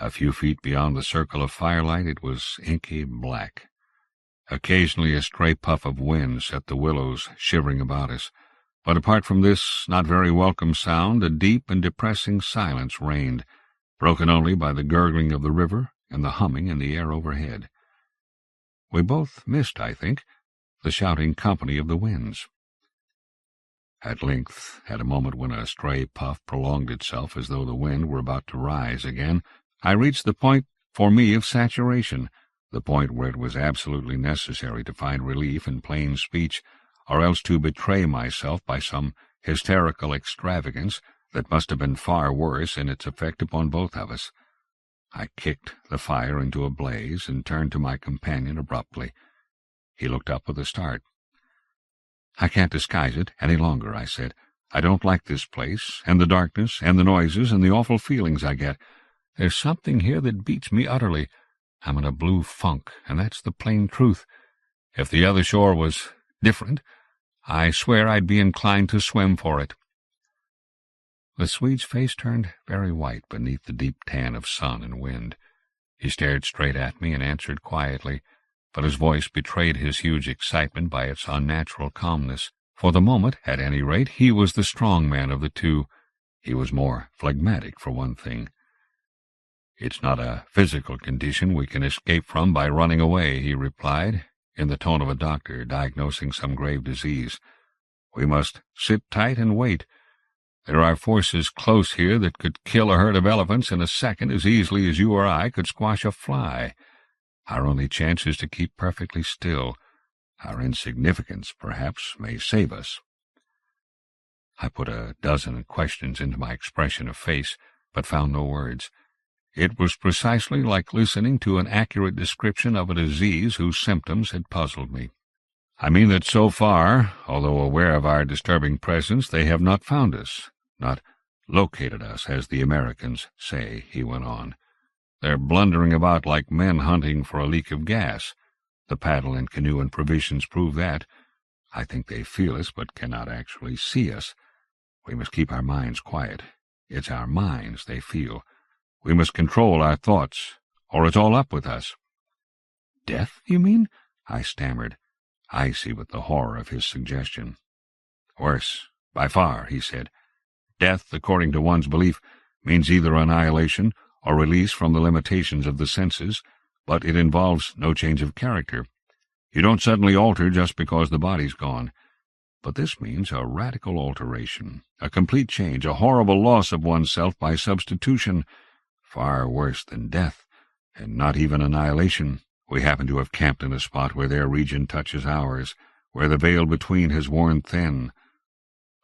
A few feet beyond the circle of firelight it was inky black. Occasionally a stray puff of wind set the willows shivering about us, but apart from this not very welcome sound, a deep and depressing silence reigned, broken only by the gurgling of the river and the humming in the air overhead. We both missed, I think, the shouting company of the winds. At length, at a moment when a stray puff prolonged itself as though the wind were about to rise again, I reached the point for me of saturation, the point where it was absolutely necessary to find relief in plain speech, or else to betray myself by some hysterical extravagance that must have been far worse in its effect upon both of us. I kicked the fire into a blaze and turned to my companion abruptly. He looked up with a start. "I can't disguise it any longer," I said. "I don't like this place, and the darkness, and the noises, and the awful feelings I get. There's something here that beats me utterly. I'm in a blue funk, and that's the plain truth. If the other shore was different, I swear I'd be inclined to swim for it." The Swede's face turned very white beneath the deep tan of sun and wind. He stared straight at me and answered quietly, but his voice betrayed his huge excitement by its unnatural calmness. For the moment, at any rate, he was the strong man of the two. He was more phlegmatic, for one thing. "It's not a physical condition we can escape from by running away," he replied, in the tone of a doctor diagnosing some grave disease. "We must sit tight and wait. There are forces close here that could kill a herd of elephants in a second as easily as you or I could squash a fly. Our only chance is to keep perfectly still. Our insignificance, perhaps, may save us." I put a dozen questions into my expression of face, but found no words. It was precisely like listening to an accurate description of a disease whose symptoms had puzzled me. I mean that so far, although aware of our disturbing presence, they have not found us, not located us, as the Americans say, he went on. They're blundering about like men hunting for a leak of gas. The paddle and canoe and provisions prove that. I think they feel us, but cannot actually see us. We must keep our minds quiet. It's our minds they feel. We must control our thoughts, or it's all up with us. Death, you mean? I stammered, icy with the horror of his suggestion. Worse, by far, he said. Death, according to one's belief, means either annihilation or release from the limitations of the senses, but it involves no change of character. You don't suddenly alter just because the body's gone. But this means a radical alteration, a complete change, a horrible loss of oneself by substitution, far worse than death, and not even annihilation. We happen to have camped in a spot where their region touches ours, where the veil between has worn thin.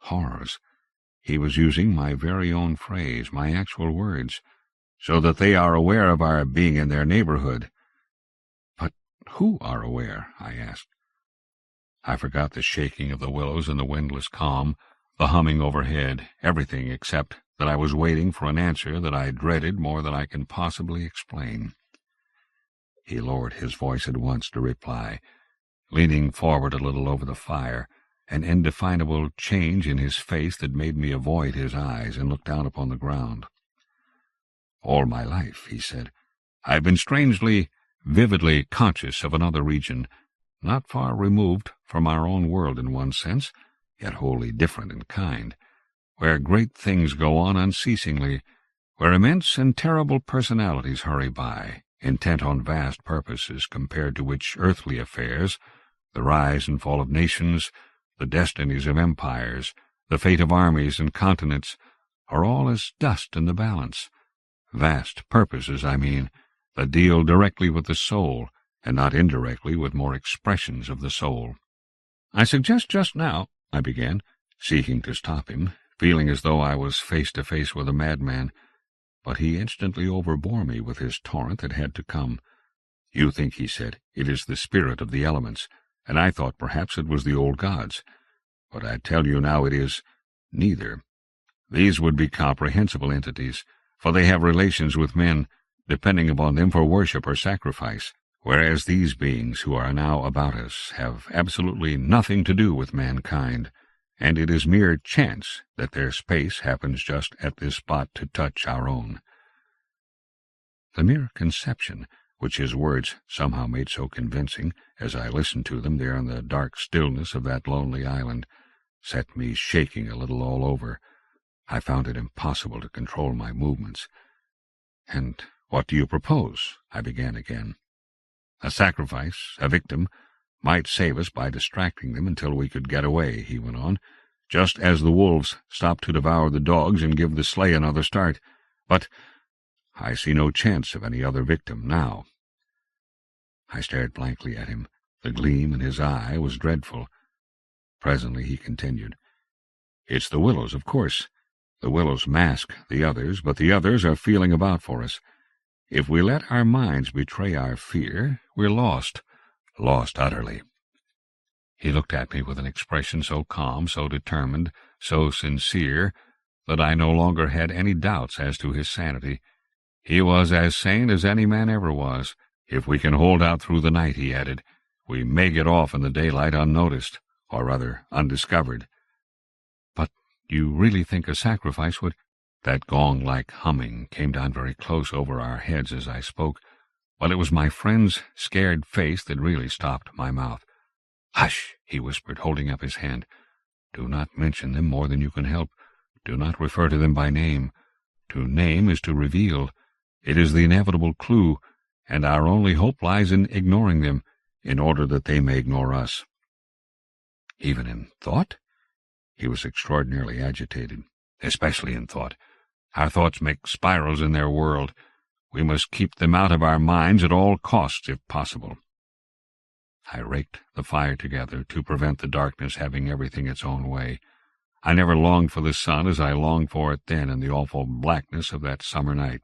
Horrors! He was using my very own phrase, my actual words, so that they are aware of our being in their neighborhood. But who are aware? I asked. I forgot the shaking of the willows and the windless calm, the humming overhead, everything except that I was waiting for an answer that I dreaded more than I can possibly explain. He lowered his voice at once to reply, leaning forward a little over the fire, an indefinable change in his face that made me avoid his eyes and look down upon the ground. All my life, he said, I've been strangely, vividly conscious of another region, not far removed from our own world in one sense, yet wholly different in kind, where great things go on unceasingly, where immense and terrible personalities hurry by, intent on vast purposes compared to which earthly affairs, the rise and fall of nations, the destinies of empires, the fate of armies and continents, are all as dust in the balance. Vast purposes, I mean, that deal directly with the soul, and not indirectly with more expressions of the soul. I suggest just now, I began, seeking to stop him, feeling as though I was face to face with a madman, but he instantly overbore me with his torrent that had to come. You think, he said, it is the spirit of the elements, and I thought perhaps it was the old gods. But I tell you now it is neither. These would be comprehensible entities, for they have relations with men, depending upon them for worship or sacrifice, whereas these beings who are now about us have absolutely nothing to do with mankind, and it is mere chance that their space happens just at this spot to touch our own. The mere conception, which his words somehow made so convincing, as I listened to them there in the dark stillness of that lonely island, set me shaking a little all over. I found it impossible to control my movements. "And what do you propose?" I began again. "A sacrifice, a victim, might save us by distracting them until we could get away," he went on, "just as the wolves stop to devour the dogs and give the sleigh another start. But I see no chance of any other victim now." I stared blankly at him. The gleam in his eye was dreadful. Presently he continued, "It's the Willows, of course. The Willows mask the others, but the others are feeling about for us. If we let our minds betray our fear, we're lost utterly." He looked at me with an expression so calm, so determined, so sincere, that I no longer had any doubts as to his sanity. He was as sane as any man ever was. "If we can hold out through the night," he added, "we may get off in the daylight unnoticed, or rather undiscovered." "But you really think a sacrifice would—" That gong-like humming came down very close over our heads as I spoke, but it was my friend's scared face that really stopped my mouth. "Hush!" he whispered, holding up his hand. "Do not mention them more than you can help. Do not refer to them by name. To name is to reveal. It is the inevitable clue, and our only hope lies in ignoring them, in order that they may ignore us." "Even in thought?" He was extraordinarily agitated. "Especially in thought. Our thoughts make spirals in their world. We must keep them out of our minds at all costs, if possible." I raked the fire together to prevent the darkness having everything its own way. I never longed for the sun as I longed for it then in the awful blackness of that summer night.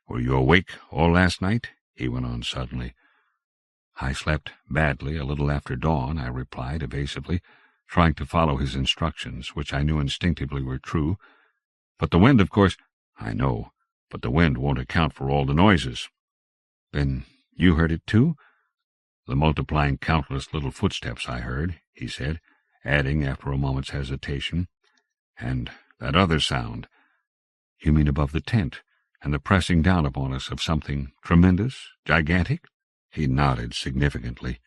"Were you awake all last night?" he went on suddenly. "I slept badly a little after dawn," I replied evasively, trying to follow his instructions, which I knew instinctively were true. "But the wind, of course—" "I know, but the wind won't account for all the noises." "Then you heard it too?" "The multiplying countless little footsteps I heard," he said, adding after a moment's hesitation, "and that other sound." "You mean above the tent, and the pressing down upon us of something tremendous, gigantic?" He nodded significantly.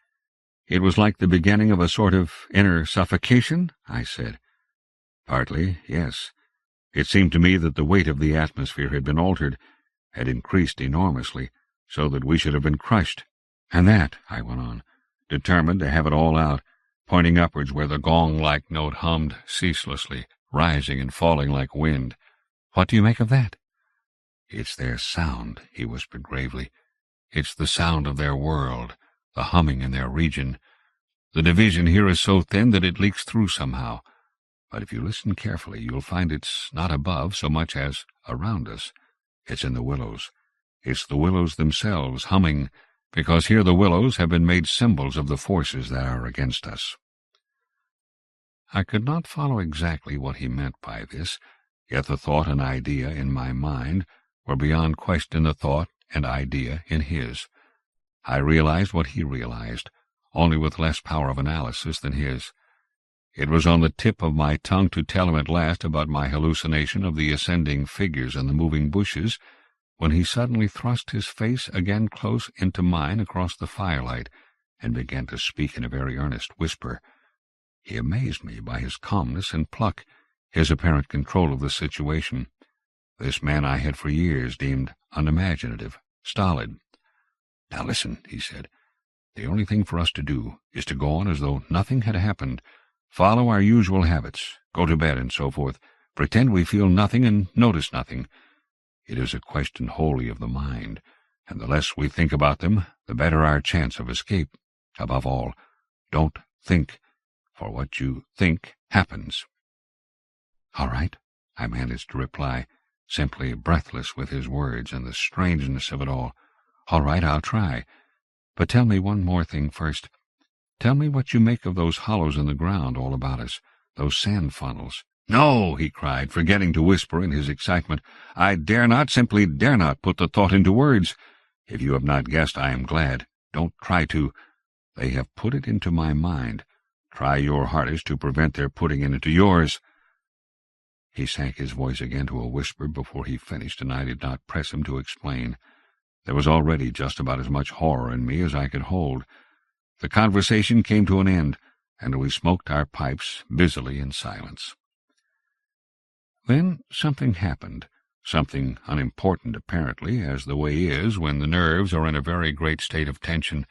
"It was like the beginning of a sort of inner suffocation?" I said. "Partly, yes. It seemed to me that the weight of the atmosphere had been altered, had increased enormously, so that we should have been crushed. And that," I went on, determined to have it all out, pointing upwards where the gong-like note hummed ceaselessly, rising and falling like wind. "What do you make of that?" "It's their sound," he whispered gravely. "It's the sound of their world, the humming in their region. The division here is so thin that it leaks through somehow. But if you listen carefully, you'll find it's not above so much as around us. It's in the willows. It's the willows themselves humming, because here the willows have been made symbols of the forces that are against us." I could not follow exactly what he meant by this, yet the thought and idea in my mind were beyond question the thought and idea in his. I realized what he realized, only with less power of analysis than his. It was on the tip of my tongue to tell him at last about my hallucination of the ascending figures in the moving bushes, when he suddenly thrust his face again close into mine across the firelight, and began to speak in a very earnest whisper. He amazed me by his calmness and pluck, his apparent control of the situation. This man I had for years deemed unimaginative, stolid. "Now listen," he said. "The only thing for us to do is to go on as though nothing had happened, follow our usual habits, go to bed and so forth, pretend we feel nothing and notice nothing. It is a question wholly of the mind, and the less we think about them, the better our chance of escape. Above all, don't think, for what you think happens." "All right," I managed to reply, simply breathless with his words and the strangeness of it all. "All right, I'll try. But tell me one more thing first. Tell me what you make of those hollows in the ground all about us, those sand funnels." "No," he cried, forgetting to whisper in his excitement. "I dare not, simply dare not put the thought into words. If you have not guessed, I am glad. Don't try to. They have put it into my mind. Try your hardest to prevent their putting it into yours." He sank his voice again to a whisper before he finished, and I did not press him to explain. There was already just about as much horror in me as I could hold. The conversation came to an end, and we smoked our pipes busily in silence. Then something happened, something unimportant apparently, as the way is when the nerves are in a very great state of tension,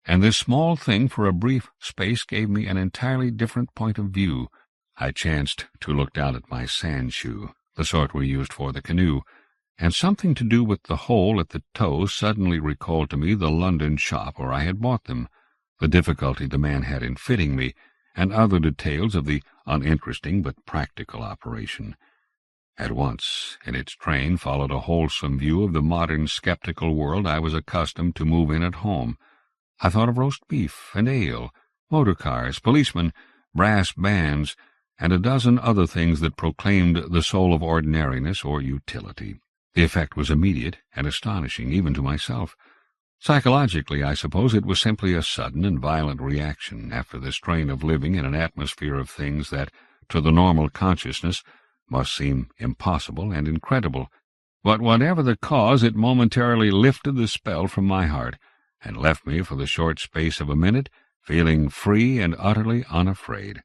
and this small thing for a brief space gave me an entirely different point of view. I chanced to look down at my sand shoe, the sort we used for the canoe, and something to do with the hole at the toe suddenly recalled to me the London shop where I had bought them, the difficulty the man had in fitting me, and other details of the uninteresting but practical operation. At once, in its train, followed a wholesome view of the modern sceptical world I was accustomed to move in at home. I thought of roast beef and ale, motor cars, policemen, brass bands, and a dozen other things that proclaimed the soul of ordinariness or utility. The effect was immediate and astonishing, even to myself. Psychologically, I suppose it was simply a sudden and violent reaction after the strain of living in an atmosphere of things that, to the normal consciousness, must seem impossible and incredible. But whatever the cause, it momentarily lifted the spell from my heart, and left me for the short space of a minute feeling free and utterly unafraid.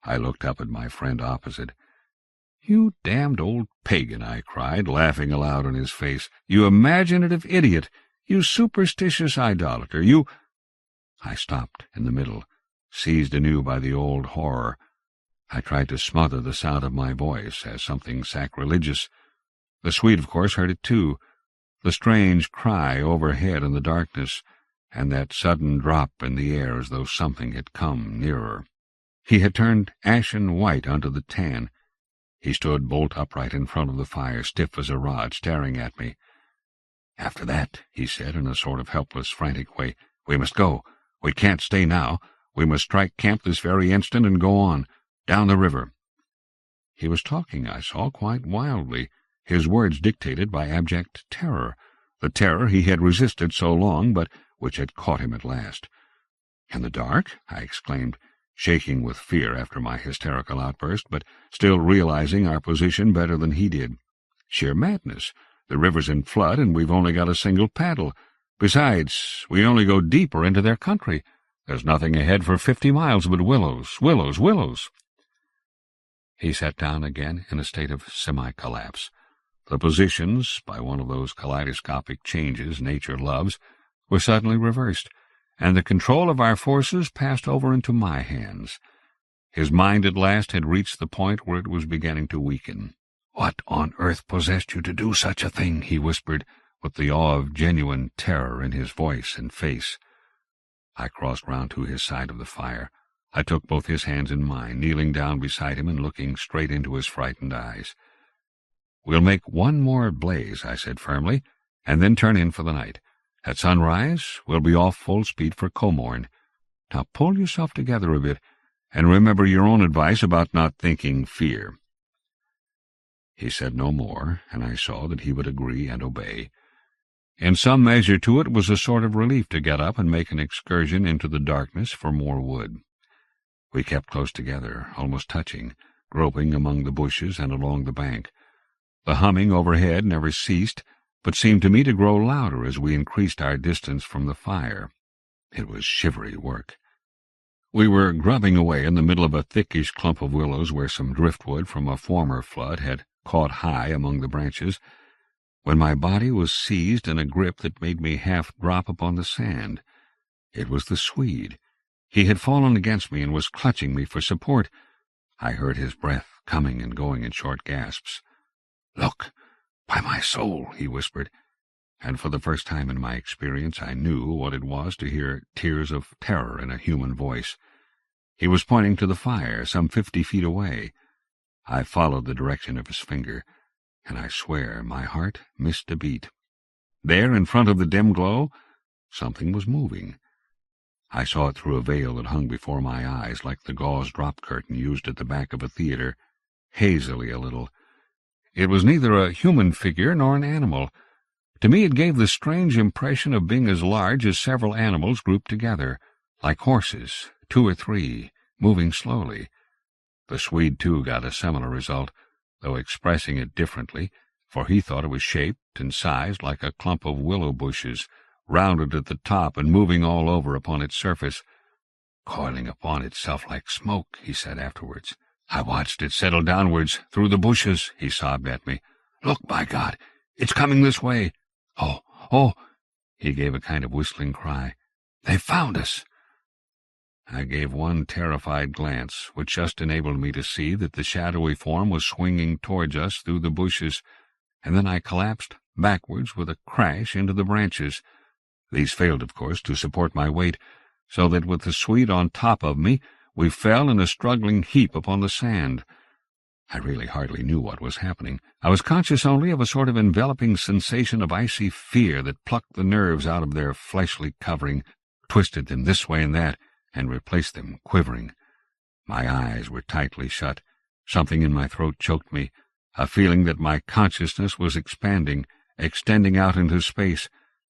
I looked up at my friend opposite. "You damned old pagan," I cried, laughing aloud in his face. "You imaginative idiot! You superstitious idolater! You—" I stopped in the middle, seized anew by the old horror. I tried to smother the sound of my voice as something sacrilegious. The Swede, of course, heard it too, the strange cry overhead in the darkness, and that sudden drop in the air as though something had come nearer. He had turned ashen white under the tan. He stood bolt upright in front of the fire, stiff as a rod, staring at me. "After that," he said in a sort of helpless, frantic way, "we must go. We can't stay now. We must strike camp this very instant and go on, down the river." He was talking, I saw, quite wildly, his words dictated by abject terror, the terror he had resisted so long, but which had caught him at last. "In the dark?" I exclaimed, shaking with fear after my hysterical outburst, but still realizing our position better than he did. "Sheer madness. The river's in flood, and we've only got a single paddle. Besides, we only go deeper into their country. There's nothing ahead for 50 miles but willows, willows, willows." He sat down again in a state of semi-collapse. The positions, by one of those kaleidoscopic changes nature loves, were suddenly reversed, and the control of our forces passed over into my hands. His mind at last had reached the point where it was beginning to weaken. "What on earth possessed you to do such a thing?" he whispered, with the awe of genuine terror in his voice and face. I crossed round to his side of the fire. I took both his hands in mine, kneeling down beside him and looking straight into his frightened eyes. "We'll make one more blaze," I said firmly, "and then turn in for the night. At sunrise, we'll be off full speed for Comorn. Now pull yourself together a bit, and remember your own advice about not thinking fear." He said no more, and I saw that he would agree and obey. In some measure, too, it was a sort of relief to get up and make an excursion into the darkness for more wood. We kept close together, almost touching, groping among the bushes and along the bank. The humming overhead never ceased, but seemed to me to grow louder as we increased our distance from the fire. It was shivery work. We were grubbing away in the middle of a thickish clump of willows where some driftwood from a former flood had caught high among the branches, when my body was seized in a grip that made me half drop upon the sand. It was the Swede. He had fallen against me and was clutching me for support. I heard his breath coming and going in short gasps. "Look, by my soul," he whispered, and for the first time in my experience I knew what it was to hear tears of terror in a human voice. He was pointing to the fire, some 50 feet away. I followed the direction of his finger, and I swear my heart missed a beat. There, in front of the dim glow, something was moving. I saw it through a veil that hung before my eyes like the gauze drop curtain used at the back of a theater, hazily a little. It was neither a human figure nor an animal. To me it gave the strange impression of being as large as several animals grouped together, like horses, 2 or 3, moving slowly. The Swede, too, got a similar result, though expressing it differently, for he thought it was shaped and sized like a clump of willow bushes, rounded at the top and moving all over upon its surface. "Coiling upon itself like smoke," he said afterwards. "I watched it settle downwards through the bushes," he sobbed at me. "Look, by God, it's coming this way. Oh, oh!" He gave a kind of whistling cry. "They've found us!" I gave one terrified glance, which just enabled me to see that the shadowy form was swinging towards us through the bushes, and then I collapsed backwards with a crash into the branches. These failed, of course, to support my weight, so that with the Swede on top of me, we fell in a struggling heap upon the sand. I really hardly knew what was happening. I was conscious only of a sort of enveloping sensation of icy fear that plucked the nerves out of their fleshly covering, twisted them this way and that, and replaced them quivering. My eyes were tightly shut. Something in my throat choked me, a feeling that my consciousness was expanding, extending out into space,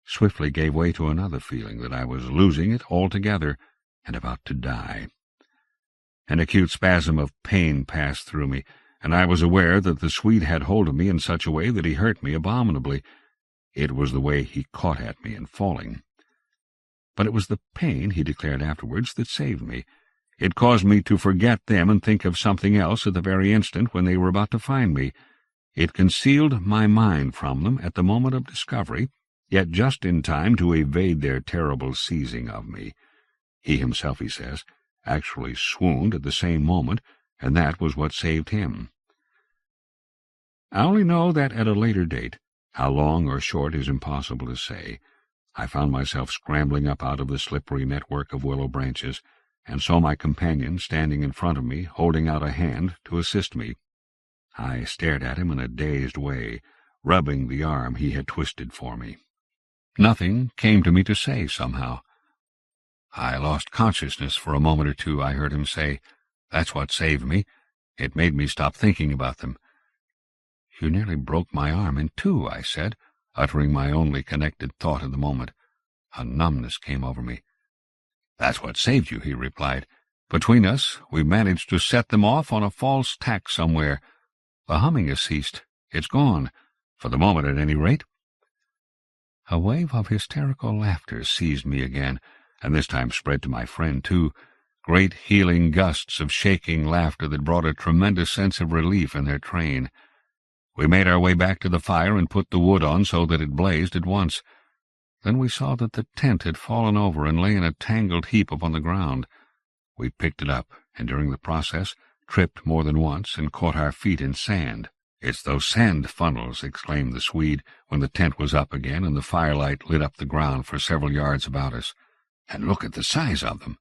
swiftly gave way to another feeling that I was losing it altogether and about to die. An acute spasm of pain passed through me, and I was aware that the Swede had hold of me in such a way that he hurt me abominably. It was the way he caught at me in falling. But it was the pain, he declared afterwards, that saved me. It caused me to forget them and think of something else at the very instant when they were about to find me. It concealed my mind from them at the moment of discovery, yet just in time to evade their terrible seizing of me. He himself, he says, actually swooned at the same moment, and that was what saved him. I only know that at a later date, how long or short is impossible to say, I found myself scrambling up out of the slippery network of willow branches, and saw my companion standing in front of me, holding out a hand to assist me. I stared at him in a dazed way, rubbing the arm he had twisted for me. Nothing came to me to say, somehow. I lost consciousness for a moment or two, I heard him say. That's what saved me. It made me stop thinking about them. You nearly broke my arm in two, I said, uttering my only connected thought of the moment. A numbness came over me. That's what saved you, he replied. Between us, we managed to set them off on a false tack somewhere. The humming has ceased. It's gone, for the moment at any rate. A wave of hysterical laughter seized me again, and this time spread to my friend, too, great healing gusts of shaking laughter that brought a tremendous sense of relief in their train. We made our way back to the fire and put the wood on so that it blazed at once. Then we saw that the tent had fallen over and lay in a tangled heap upon the ground. We picked it up, and during the process tripped more than once and caught our feet in sand. "It's those sand funnels," exclaimed the Swede, when the tent was up again and the firelight lit up the ground for several yards about us. "And look at the size of them."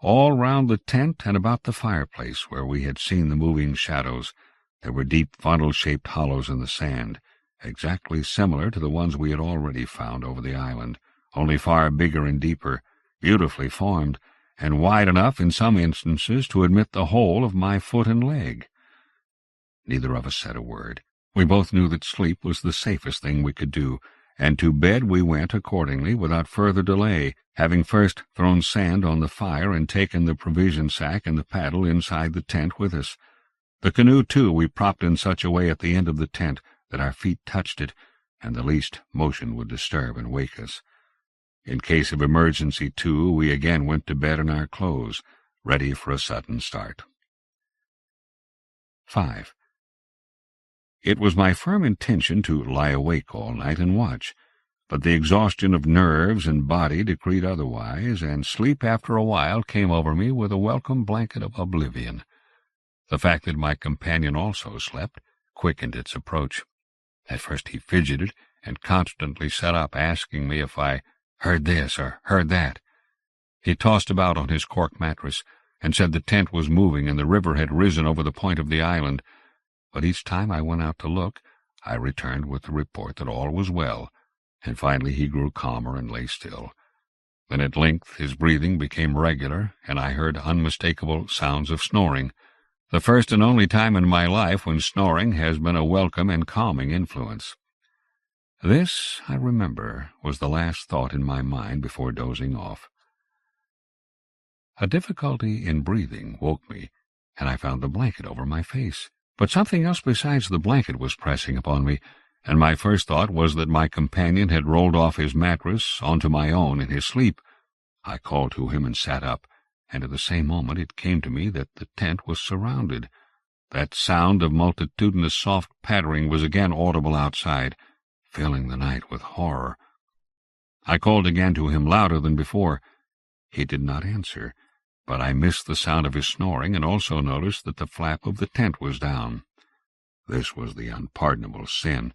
All round the tent and about the fireplace, where we had seen the moving shadows, there were deep funnel-shaped hollows in the sand, exactly similar to the ones we had already found over the island, only far bigger and deeper, beautifully formed, and wide enough in some instances to admit the whole of my foot and leg. Neither of us said a word. We both knew that sleep was the safest thing we could do, and to bed we went accordingly without further delay, having first thrown sand on the fire and taken the provision sack and the paddle inside the tent with us. The canoe, too, we propped in such a way at the end of the tent that our feet touched it, and the least motion would disturb and wake us. In case of emergency, too, we again went to bed in our clothes, ready for a sudden start. 5. It was my firm intention to lie awake all night and watch, but the exhaustion of nerves and body decreed otherwise, and sleep after a while came over me with a welcome blanket of oblivion. The fact that my companion also slept quickened its approach. At first he fidgeted and constantly sat up, asking me if I heard this or heard that. He tossed about on his cork mattress and said the tent was moving and the river had risen over the point of the island, but each time I went out to look, I returned with the report that all was well, and finally he grew calmer and lay still. Then at length his breathing became regular, and I heard unmistakable sounds of snoring, the first and only time in my life when snoring has been a welcome and calming influence. This, I remember, was the last thought in my mind before dozing off. A difficulty in breathing woke me, and I found the blanket over my face. But something else besides the blanket was pressing upon me, and my first thought was that my companion had rolled off his mattress onto my own in his sleep. I called to him and sat up, and at the same moment it came to me that the tent was surrounded. That sound of multitudinous soft pattering was again audible outside, filling the night with horror. I called again to him, louder than before. He did not answer, but I missed the sound of his snoring and also noticed that the flap of the tent was down. This was the unpardonable sin.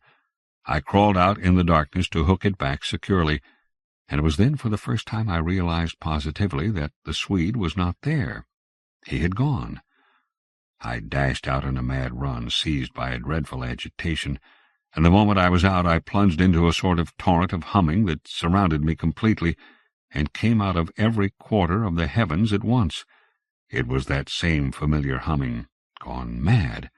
I crawled out in the darkness to hook it back securely, and it was then for the first time I realized positively that the Swede was not there. He had gone. I dashed out in a mad run, seized by a dreadful agitation, and the moment I was out I plunged into a sort of torrent of humming that surrounded me completely, and came out of every quarter of the heavens at once. It was that same familiar humming, gone mad.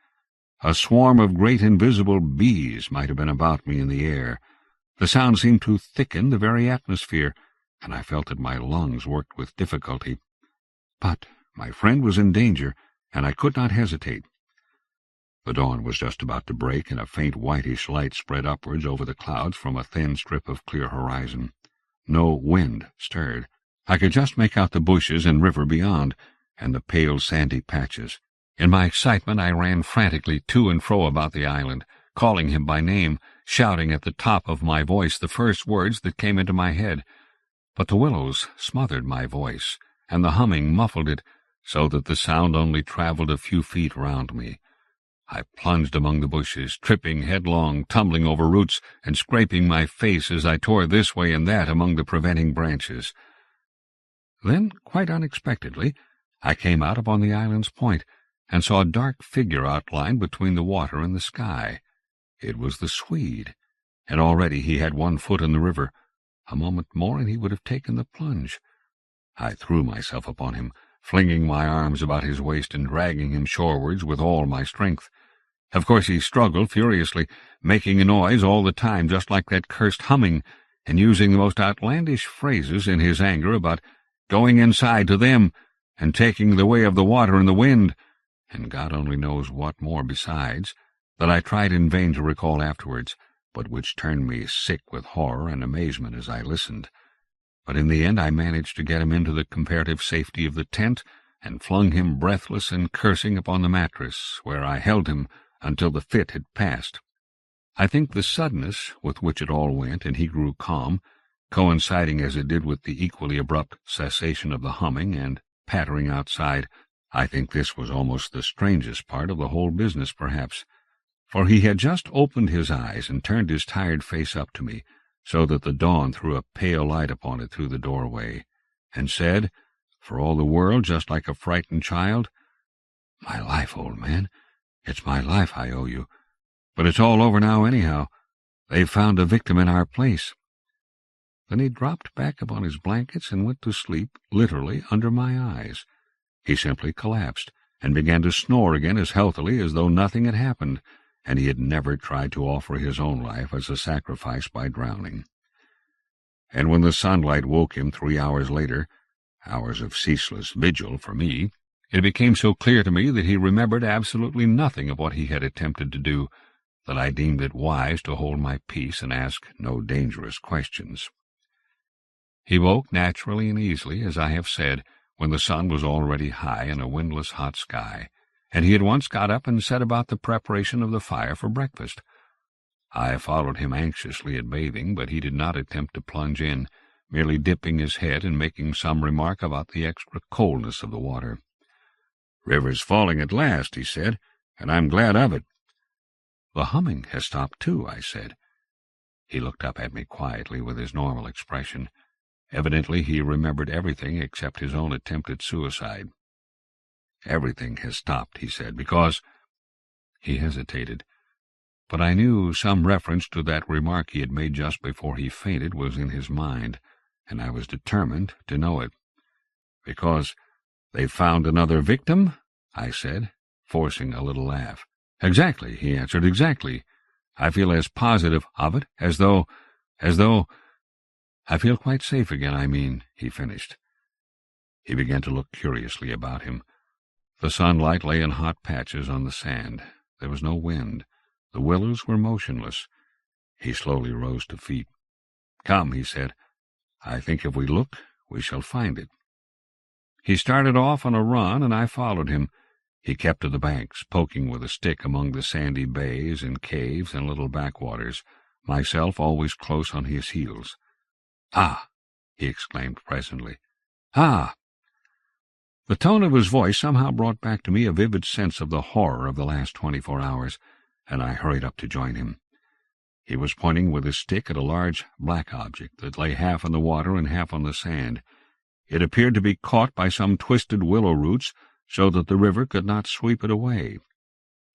A swarm of great invisible bees might have been about me in the air. The sound seemed to thicken the very atmosphere, and I felt that my lungs worked with difficulty. But my friend was in danger, and I could not hesitate. The dawn was just about to break, and a faint whitish light spread upwards over the clouds from a thin strip of clear horizon. No wind stirred. I could just make out the bushes and river beyond, and the pale sandy patches. In my excitement I ran frantically to and fro about the island, calling him by name, shouting at the top of my voice the first words that came into my head. But the willows smothered my voice, and the humming muffled it, so that the sound only travelled a few feet round me. I plunged among the bushes, tripping headlong, tumbling over roots, and scraping my face as I tore this way and that among the preventing branches. Then, quite unexpectedly, I came out upon the island's point, and saw a dark figure outlined between the water and the sky. It was the Swede, and already he had 1 foot in the river. A moment more, and he would have taken the plunge. I threw myself upon him, flinging my arms about his waist and dragging him shorewards with all my strength. Of course he struggled furiously, making a noise all the time, just like that cursed humming, and using the most outlandish phrases in his anger about going inside to them, and taking the way of the water and the wind, and God only knows what more besides, that I tried in vain to recall afterwards, but which turned me sick with horror and amazement as I listened. But in the end I managed to get him into the comparative safety of the tent, and flung him breathless and cursing upon the mattress, where I held him until the fit had passed. I think the suddenness with which it all went, and he grew calm, coinciding as it did with the equally abrupt cessation of the humming and pattering outside, I think this was almost the strangest part of the whole business, perhaps, for he had just opened his eyes and turned his tired face up to me, so that the dawn threw a pale light upon it through the doorway, and said, for all the world just like a frightened child, "My life, old man, it's my life I owe you, but it's all over now anyhow. They've found a victim in our place." Then he dropped back upon his blankets and went to sleep, literally under my eyes. He simply collapsed, and began to snore again as healthily as though nothing had happened, and he had never tried to offer his own life as a sacrifice by drowning. And when the sunlight woke him 3 hours later, hours of ceaseless vigil for me, it became so clear to me that he remembered absolutely nothing of what he had attempted to do, that I deemed it wise to hold my peace and ask no dangerous questions. He woke naturally and easily, as I have said, when the sun was already high in a windless hot sky, and he at once got up and set about the preparation of the fire for breakfast. I followed him anxiously at bathing, but he did not attempt to plunge in, merely dipping his head and making some remark about the extra coldness of the water. "River's falling at last," he said, "and I'm glad of it." "The humming has stopped too," I said. He looked up at me quietly with his normal expression. Evidently he remembered everything except his own attempt at suicide. "Everything has stopped," he said, "because—" He hesitated, but I knew some reference to that remark he had made just before he fainted was in his mind, and I was determined to know it. "Because they've found another victim?" I said, forcing a little laugh. "Exactly," he answered, "exactly. I feel as positive of it as though— I feel quite safe again, I mean," he finished. He began to look curiously about him. The sunlight lay in hot patches on the sand. There was no wind. The willows were motionless. He slowly rose to feet. "Come," he said. "I think if we look, we shall find it." He started off on a run, and I followed him. He kept to the banks, poking with a stick among the sandy bays and caves and little backwaters, myself always close on his heels. "Ah!" he exclaimed presently. "Ah!" The tone of his voice somehow brought back to me a vivid sense of the horror of the last 24 hours, and I hurried up to join him. He was pointing with his stick at a large black object that lay half in the water and half on the sand. It appeared to be caught by some twisted willow roots, so that the river could not sweep it away.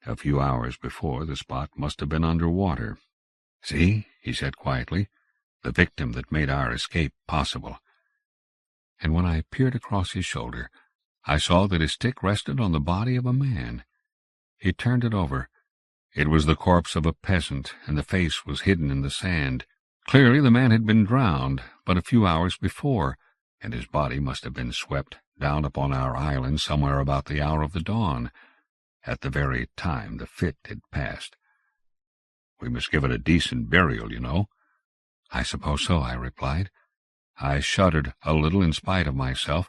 A few hours before, the spot must have been under water. "See," he said quietly, "the victim that made our escape possible." And when I peered across his shoulder, I saw that his stick rested on the body of a man. He turned it over. It was the corpse of a peasant, and the face was hidden in the sand. Clearly the man had been drowned but a few hours before, and his body must have been swept down upon our island somewhere about the hour of the dawn, at the very time the fit had passed. "We must give it a decent burial, you know." "I suppose so," I replied. I shuddered a little in spite of myself,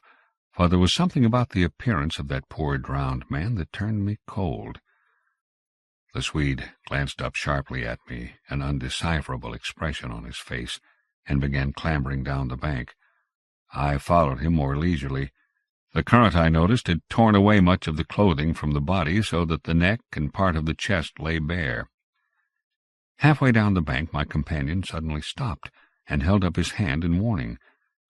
for there was something about the appearance of that poor drowned man that turned me cold. The Swede glanced up sharply at me, an undecipherable expression on his face, and began clambering down the bank. I followed him more leisurely. The current, I noticed, had torn away much of the clothing from the body, so that the neck and part of the chest lay bare. Halfway down the bank my companion suddenly stopped, and held up his hand in warning.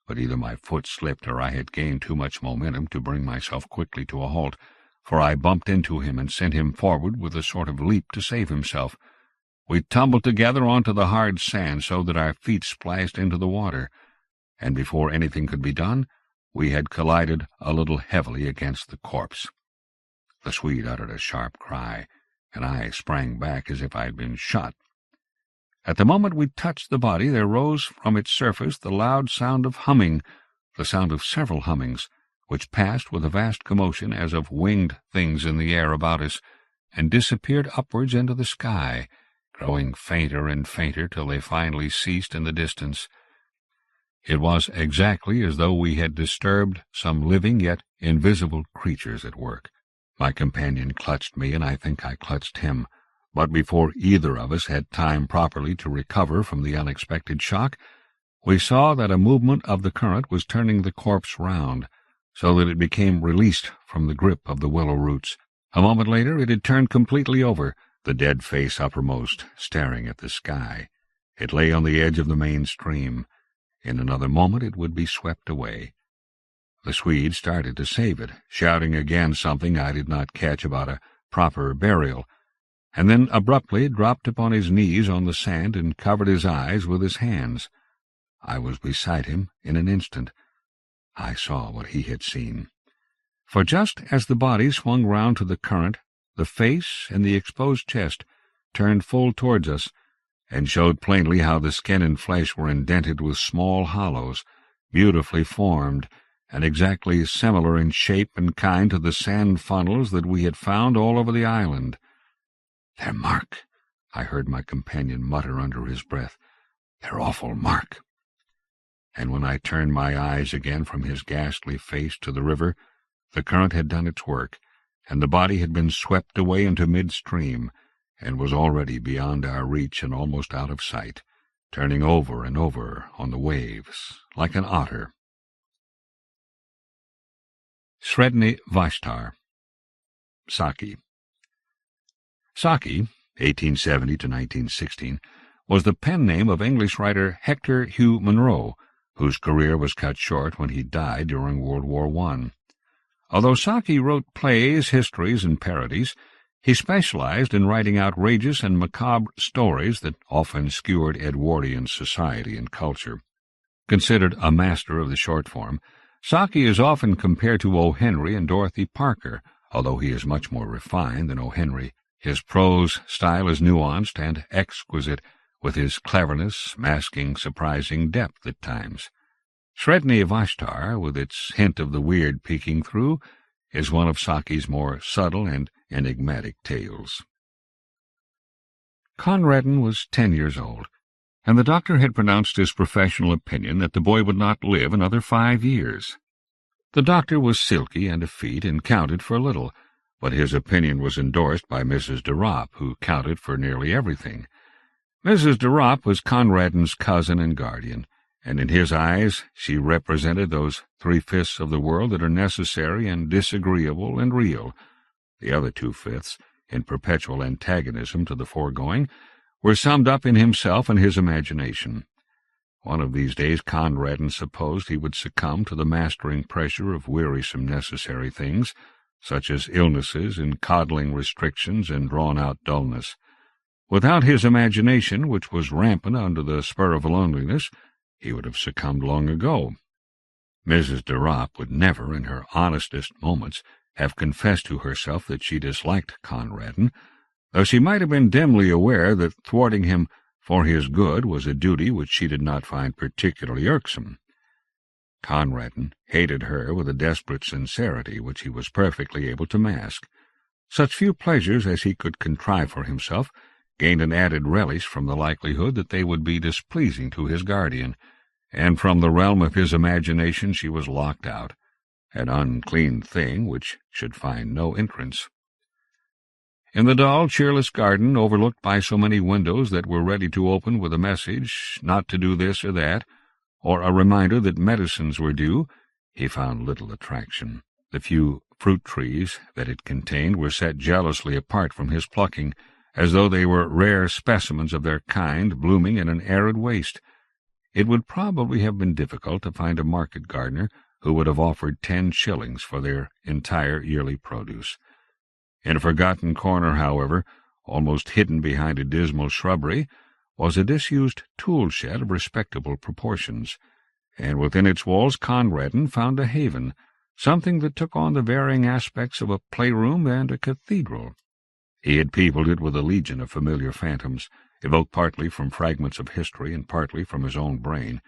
but either my foot slipped or I had gained too much momentum to bring myself quickly to a halt, for I bumped into him and sent him forward with a sort of leap to save himself. We tumbled together onto the hard sand so that our feet splashed into the water, and before anything could be done, we had collided a little heavily against the corpse. The Swede uttered a sharp cry, and I sprang back as if I had been shot. At the moment we touched the body, there rose from its surface the loud sound of humming, the sound of several hummings, which passed with a vast commotion as of winged things in the air about us, and disappeared upwards into the sky, growing fainter and fainter till they finally ceased in the distance. It was exactly as though we had disturbed some living yet invisible creatures at work. My companion clutched me, and I think I clutched him, but before either of us had time properly to recover from the unexpected shock, we saw that a movement of the current was turning the corpse round, so that it became released from the grip of the willow roots. A moment later it had turned completely over, the dead face uppermost, staring at the sky. It lay on the edge of the main stream. In another moment it would be swept away. The Swede started to save it, shouting again something I did not catch about a proper burial, and then abruptly dropped upon his knees on the sand and covered his eyes with his hands. I was beside him in an instant. I saw what he had seen. For just as the body swung round to the current, the face and the exposed chest turned full towards us, and showed plainly how the skin and flesh were indented with small hollows, beautifully formed, and exactly similar in shape and kind to the sand funnels that we had found all over the island. "They're Mark," I heard my companion mutter under his breath. "They're awful Mark." And when I turned my eyes again from his ghastly face to the river, the current had done its work, and the body had been swept away into midstream, and was already beyond our reach and almost out of sight, turning over and over on the waves, like an otter. Sredni Vashtar. Saki. Saki, 1870 to 1916, was the pen name of English writer Hector Hugh Munro, whose career was cut short when he died during World War I. Although Saki wrote plays, histories, and parodies, he specialized in writing outrageous and macabre stories that often skewered Edwardian society and culture. Considered a master of the short form, Saki is often compared to O. Henry and Dorothy Parker, although he is much more refined than O. Henry. His prose style is nuanced and exquisite, with his cleverness masking surprising depth at times. Sredni Vashtar, with its hint of the weird peeking through, is one of Saki's more subtle and enigmatic tales. Conradin was 10 years old, and the doctor had pronounced his professional opinion that the boy would not live another 5 years. The doctor was silky and effete and counted for little, but his opinion was endorsed by Mrs. de Ropp, who counted for nearly everything. Mrs. de Ropp was Conradin's cousin and guardian, and in his eyes she represented those 3/5 of the world that are necessary and disagreeable and real. The other 2/5, in perpetual antagonism to the foregoing, were summed up in himself and his imagination. One of these days Conradin supposed he would succumb to the mastering pressure of wearisome necessary things, such as illnesses and coddling restrictions and drawn-out dullness. Without his imagination, which was rampant under the spur of loneliness, he would have succumbed long ago. Mrs. de Ropp would never, in her honestest moments, have confessed to herself that she disliked Conradin, though she might have been dimly aware that thwarting him for his good was a duty which she did not find particularly irksome. Conradin hated her with a desperate sincerity which he was perfectly able to mask. Such few pleasures as he could contrive for himself gained an added relish from the likelihood that they would be displeasing to his guardian, and from the realm of his imagination she was locked out, an unclean thing which should find no entrance. In the dull, cheerless garden, overlooked by so many windows that were ready to open with a message not to do this or that, or a reminder that medicines were due, he found little attraction. The few fruit trees that it contained were set jealously apart from his plucking, as though they were rare specimens of their kind blooming in an arid waste. it would probably have been difficult to find a market gardener who would have offered 10 shillings for their entire yearly produce. In a forgotten corner, however, almost hidden behind a dismal shrubbery, was a disused tool-shed of respectable proportions, and within its walls Conradin found a haven, something that took on the varying aspects of a playroom and a cathedral. He had peopled it with a legion of familiar phantoms, evoked partly from fragments of history and partly from his own brain,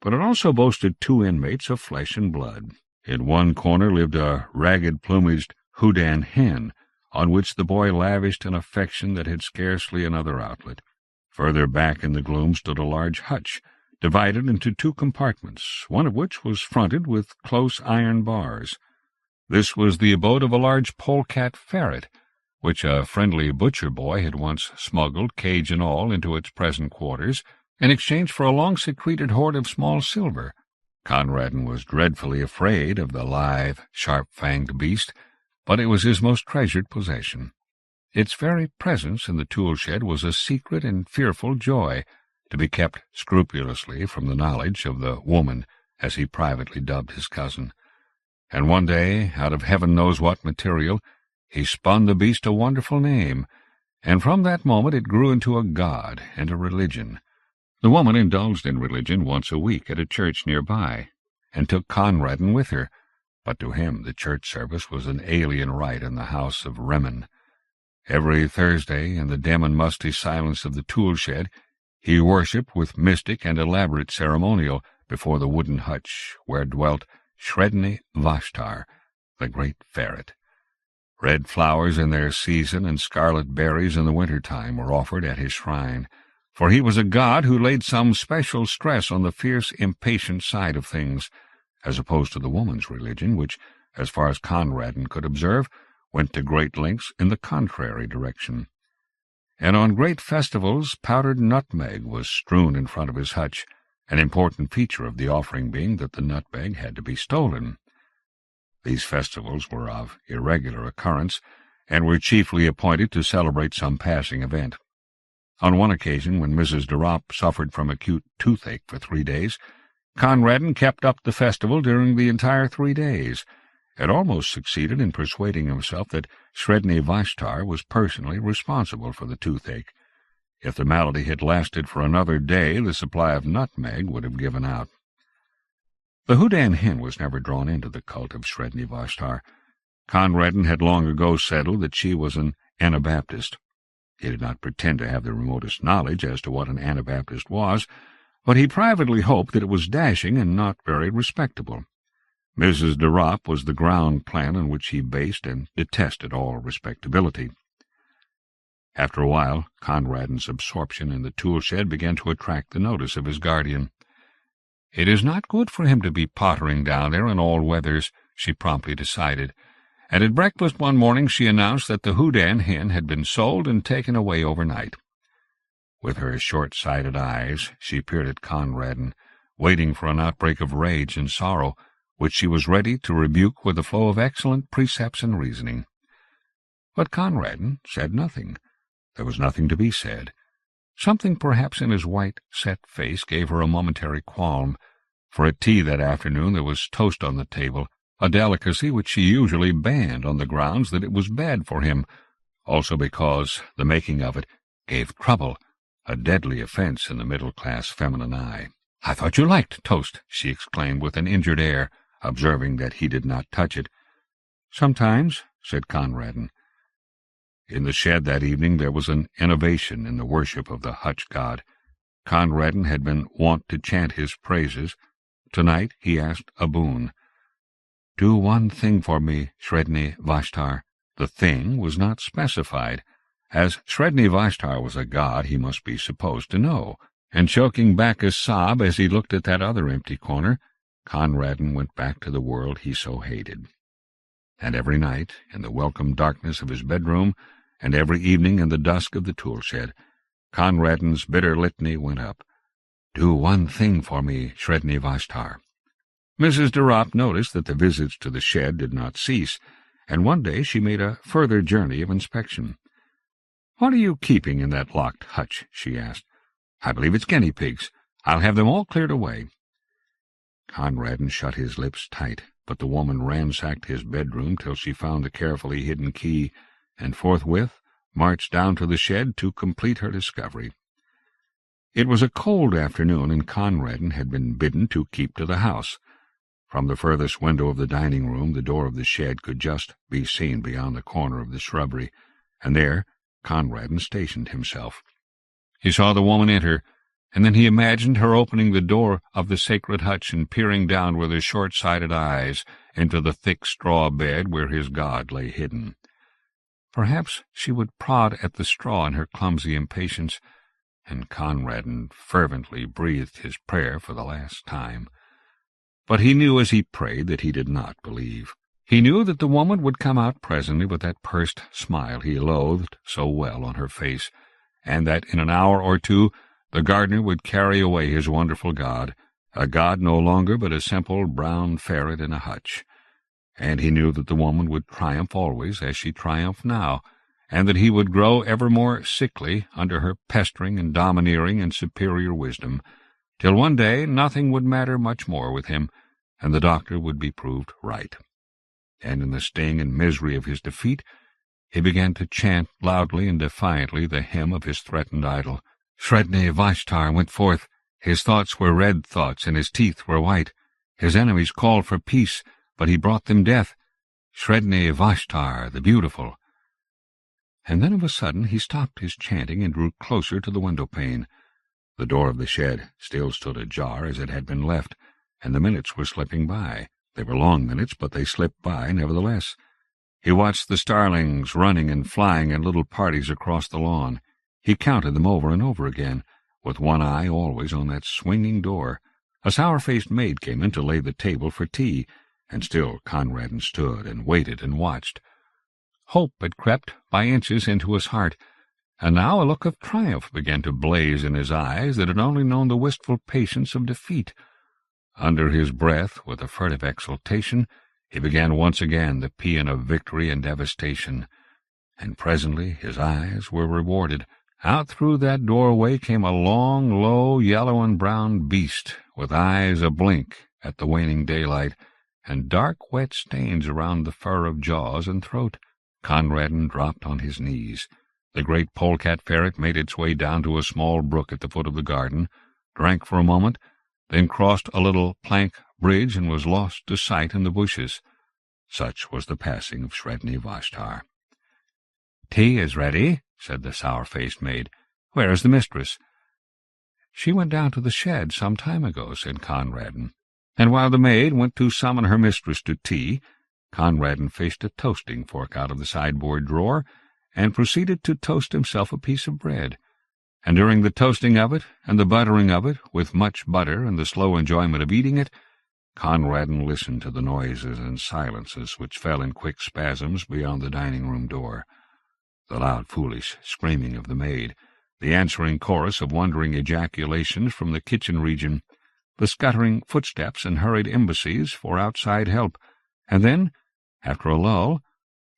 but it also boasted 2 inmates of flesh and blood. In one corner lived a ragged-plumaged Houdan hen, on which the boy lavished an affection that had scarcely another outlet. Further back in the gloom stood a large hutch, divided into 2 compartments, one of which was fronted with close iron bars. This was the abode of a large polecat ferret, which a friendly butcher boy had once smuggled, cage and all, into its present quarters, in exchange for a long-secreted hoard of small silver. Conradin was dreadfully afraid of the lithe, sharp-fanged beast, but it was his most treasured possession. Its very presence in the tool-shed was a secret and fearful joy, to be kept scrupulously from the knowledge of the woman, as he privately dubbed his cousin. And one day, out of heaven knows what material, he spun the beast a wonderful name, and from that moment it grew into a god and a religion. The woman indulged in religion once a week at a church nearby, and took Conradin with her, but to him the church service was an alien rite in the house of Remen. Every Thursday, in the dim and musty silence of the tool-shed, he worshipped with mystic and elaborate ceremonial before the wooden hutch where dwelt Sredni Vashtar, the great ferret. Red flowers in their season and scarlet berries in the winter-time were offered at his shrine, for he was a god who laid some special stress on the fierce, impatient side of things, as opposed to the woman's religion, which, as far as Conradin could observe, went to great lengths in the contrary direction. And on great festivals powdered nutmeg was strewn in front of his hutch, an important feature of the offering being that the nutmeg had to be stolen. These festivals were of irregular occurrence, and were chiefly appointed to celebrate some passing event. On one occasion, when Mrs. de Ropp suffered from acute toothache for 3 days, Conradin kept up the festival during the entire 3 days, and almost succeeded in persuading himself that Sredni Vashtar was personally responsible for the toothache. If the malady had lasted for another day, the supply of nutmeg would have given out. The Houdan hen was never drawn into the cult of Sredni Vashtar. Conradin had long ago settled that she was an Anabaptist. He did not pretend to have the remotest knowledge as to what an Anabaptist was, but he privately hoped that it was dashing and not very respectable. Mrs. de Ropp was the ground plan on which he based and detested all respectability. After a while, Conradin's absorption in the tool-shed began to attract the notice of his guardian. "It is not good for him to be pottering down there in all weathers," she promptly decided, and at breakfast one morning she announced that the Houdan hen had been sold and taken away overnight. With her short-sighted eyes she peered at Conradin, waiting for an outbreak of rage and sorrow, which she was ready to rebuke with a flow of excellent precepts and reasoning. But Conradin said nothing. There was nothing to be said. Something perhaps in his white, set face gave her a momentary qualm, for at tea that afternoon there was toast on the table, a delicacy which she usually banned on the grounds that it was bad for him, also because the making of it gave trouble, a deadly offense in the middle-class feminine eye. "I thought you liked toast," she exclaimed with an injured air, observing that he did not touch it. "Sometimes," said Conradin. In the shed that evening there was an innovation in the worship of the hutch god. Conradin had been wont to chant his praises. Tonight he asked a boon. "Do one thing for me, Sredni Vashtar." The thing was not specified. As Sredni Vashtar was a god, he must be supposed to know, and choking back a sob as he looked at that other empty corner, Conradin went back to the world he so hated. And every night, in the welcome darkness of his bedroom, and every evening in the dusk of the tool-shed, Conradin's bitter litany went up. "Do one thing for me, Sredni Vashtar." Mrs. de Ropp noticed that the visits to the shed did not cease, and one day she made a further journey of inspection. "What are you keeping in that locked hutch?" she asked. "I believe it's guinea pigs. I'll have them all cleared away." Conradin shut his lips tight, but the woman ransacked his bedroom till she found the carefully hidden key, and forthwith marched down to the shed to complete her discovery. It was a cold afternoon, and Conradin had been bidden to keep to the house. From the furthest window of the dining-room the door of the shed could just be seen beyond the corner of the shrubbery, and there Conradin stationed himself. He saw the woman enter, and then he imagined her opening the door of the sacred hutch and peering down with her short-sighted eyes into the thick straw bed where his god lay hidden. Perhaps she would prod at the straw in her clumsy impatience, and Conradin fervently breathed his prayer for the last time. But he knew as he prayed that he did not believe. He knew that the woman would come out presently with that pursed smile he loathed so well on her face, and that in an hour or two the gardener would carry away his wonderful god, a god no longer but a simple brown ferret in a hutch. And he knew that the woman would triumph always as she triumphed now, and that he would grow ever more sickly under her pestering and domineering and superior wisdom, till one day nothing would matter much more with him, and the doctor would be proved right. And in the sting and misery of his defeat, he began to chant loudly and defiantly the hymn of his threatened idol. Sredni Vashtar went forth. His thoughts were red thoughts, and his teeth were white. His enemies called for peace, but he brought them death. Sredni Vashtar, the beautiful. And then of a sudden he stopped his chanting and drew closer to the window-pane. The door of the shed still stood ajar as it had been left, and the minutes were slipping by. They were long minutes, but they slipped by nevertheless. He watched the starlings running and flying in little parties across the lawn. He counted them over and over again, with one eye always on that swinging door. A sour-faced maid came in to lay the table for tea, and still Conradin stood and waited and watched. Hope had crept by inches into his heart, and now a look of triumph began to blaze in his eyes that had only known the wistful patience of defeat. Under his breath, with a furtive exultation, he began once again the paean of victory and devastation, and presently his eyes were rewarded. Out through that doorway came a long, low, yellow and brown beast, with eyes a-blink at the waning daylight, and dark wet stains around the fur of jaws and throat. Conradin dropped on his knees. The great polecat ferret made its way down to a small brook at the foot of the garden, drank for a moment, then crossed a little plank bridge and was lost to sight in the bushes. Such was the passing of Sredni Vashtar. "Tea is ready," said the sour-faced maid. "Where is the mistress?" "She went down to the shed some time ago," said Conradin. And while the maid went to summon her mistress to tea, Conradin fished a toasting fork out of the sideboard drawer and proceeded to toast himself a piece of bread. And during the toasting of it and the buttering of it, with much butter and the slow enjoyment of eating it, Conradin listened to the noises and silences which fell in quick spasms beyond the dining-room door. The loud, foolish screaming of the maid, the answering chorus of wondering ejaculations from the kitchen region, the scuttering footsteps and hurried embassies for outside help, and then, after a lull,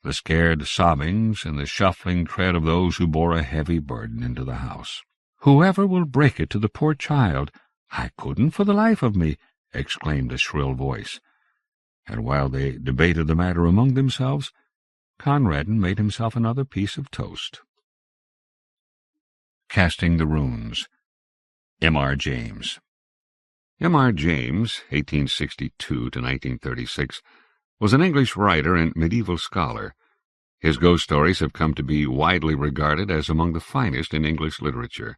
the scared sobbings and the shuffling tread of those who bore a heavy burden into the house. "Whoever will break it to the poor child? I couldn't for the life of me," exclaimed a shrill voice. And while they debated the matter among themselves, Conradin made himself another piece of toast. Casting the Runes. M.R. James. M.R. James, 1862 to 1936, was an English writer and medieval scholar. His ghost stories have come to be widely regarded as among the finest in English literature.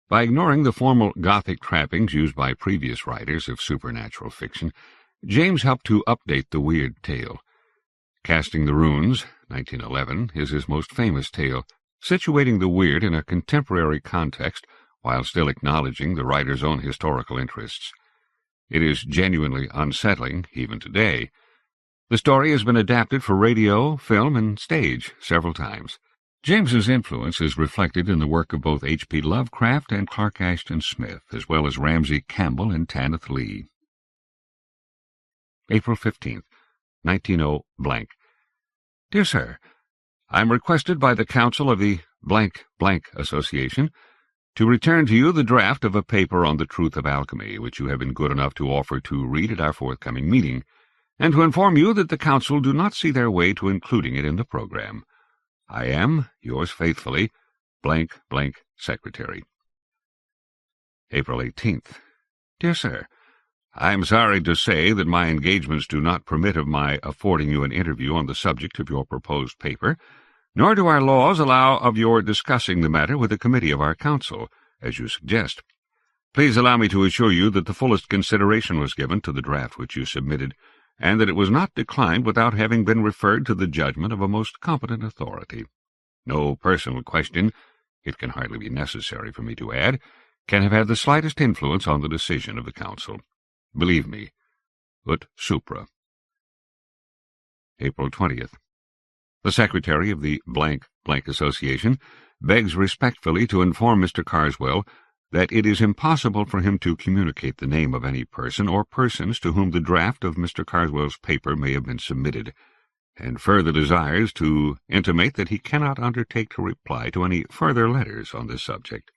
By ignoring the formal Gothic trappings used by previous writers of supernatural fiction, James helped to update the weird tale. Casting the Runes, 1911, is his most famous tale, situating the weird in a contemporary context while still acknowledging the writer's own historical interests. It is genuinely unsettling, even today. The story has been adapted for radio, film, and stage several times. James's influence is reflected in the work of both H.P. Lovecraft and Clark Ashton Smith, as well as Ramsey Campbell and Tanith Lee. April 15th, 1900. Dear Sir, I am requested by the Council of the Association to return to you the draft of a paper on the truth of alchemy, which you have been good enough to offer to read at our forthcoming meeting, and to inform you that the Council do not see their way to including it in the program. I am, yours faithfully, blank, Secretary. April 18th. Dear Sir, I am sorry to say that my engagements do not permit of my affording you an interview on the subject of your proposed paper, nor do our laws allow of your discussing the matter with a committee of our Council, as you suggest. Please allow me to assure you that the fullest consideration was given to the draft which you submitted, and that it was not declined without having been referred to the judgment of a most competent authority. No personal question, it can hardly be necessary for me to add, can have had the slightest influence on the decision of the Council. Believe me, ut supra. April 20th. The Secretary of the Association begs respectfully to inform Mr. Carswell that it is impossible for him to communicate the name of any person or persons to whom the draft of Mr. Carswell's paper may have been submitted, and further desires to intimate that he cannot undertake to reply to any further letters on this subject.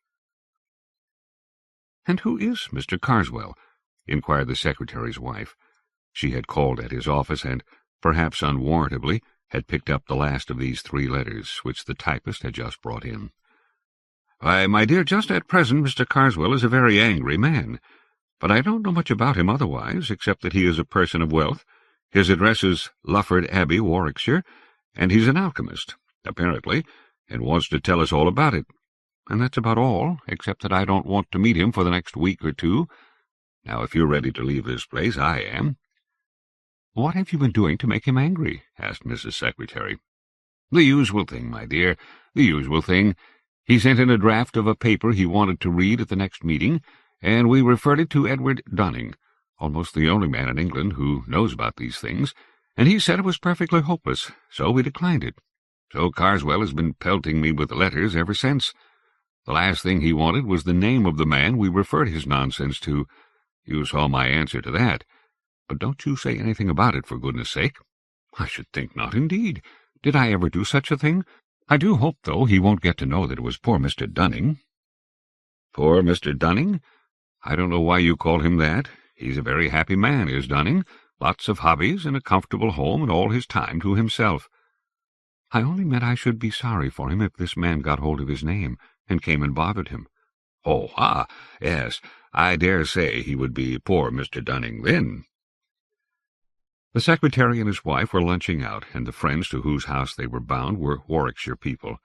"And who is Mr. Carswell?" inquired the Secretary's wife. She had called at his office and, perhaps unwarrantably, had picked up the last of these 3 letters, which the typist had just brought in. "Why, my dear, just at present Mr. Carswell is a very angry man, but I don't know much about him otherwise, except that he is a person of wealth. His address is Lufford Abbey, Warwickshire, and he's an alchemist, apparently, and wants to tell us all about it. And that's about all, except that I don't want to meet him for the next week or 2. Now, if you're ready to leave this place, I am." "What have you been doing to make him angry?" asked Mrs. Secretary. "The usual thing, my dear, the usual thing. He sent in a draft of a paper he wanted to read at the next meeting, and we referred it to Edward Dunning, almost the only man in England who knows about these things, and he said it was perfectly hopeless, so we declined it. So Carswell has been pelting me with letters ever since. The last thing he wanted was the name of the man we referred his nonsense to. You saw my answer to that. But don't you say anything about it, for goodness sake." "I should think not, indeed. Did I ever do such a thing? I do hope, though, he won't get to know that it was poor Mr. Dunning." "Poor Mr. Dunning? I don't know why you call him that. He's a very happy man, is Dunning. Lots of hobbies, and a comfortable home, and all his time to himself." "I only meant I should be sorry for him if this man got hold of his name, and came and bothered him." "Oh, yes, I dare say he would be poor Mr. Dunning then." The Secretary and his wife were lunching out, and the friends to whose house they were bound were Warwickshire people.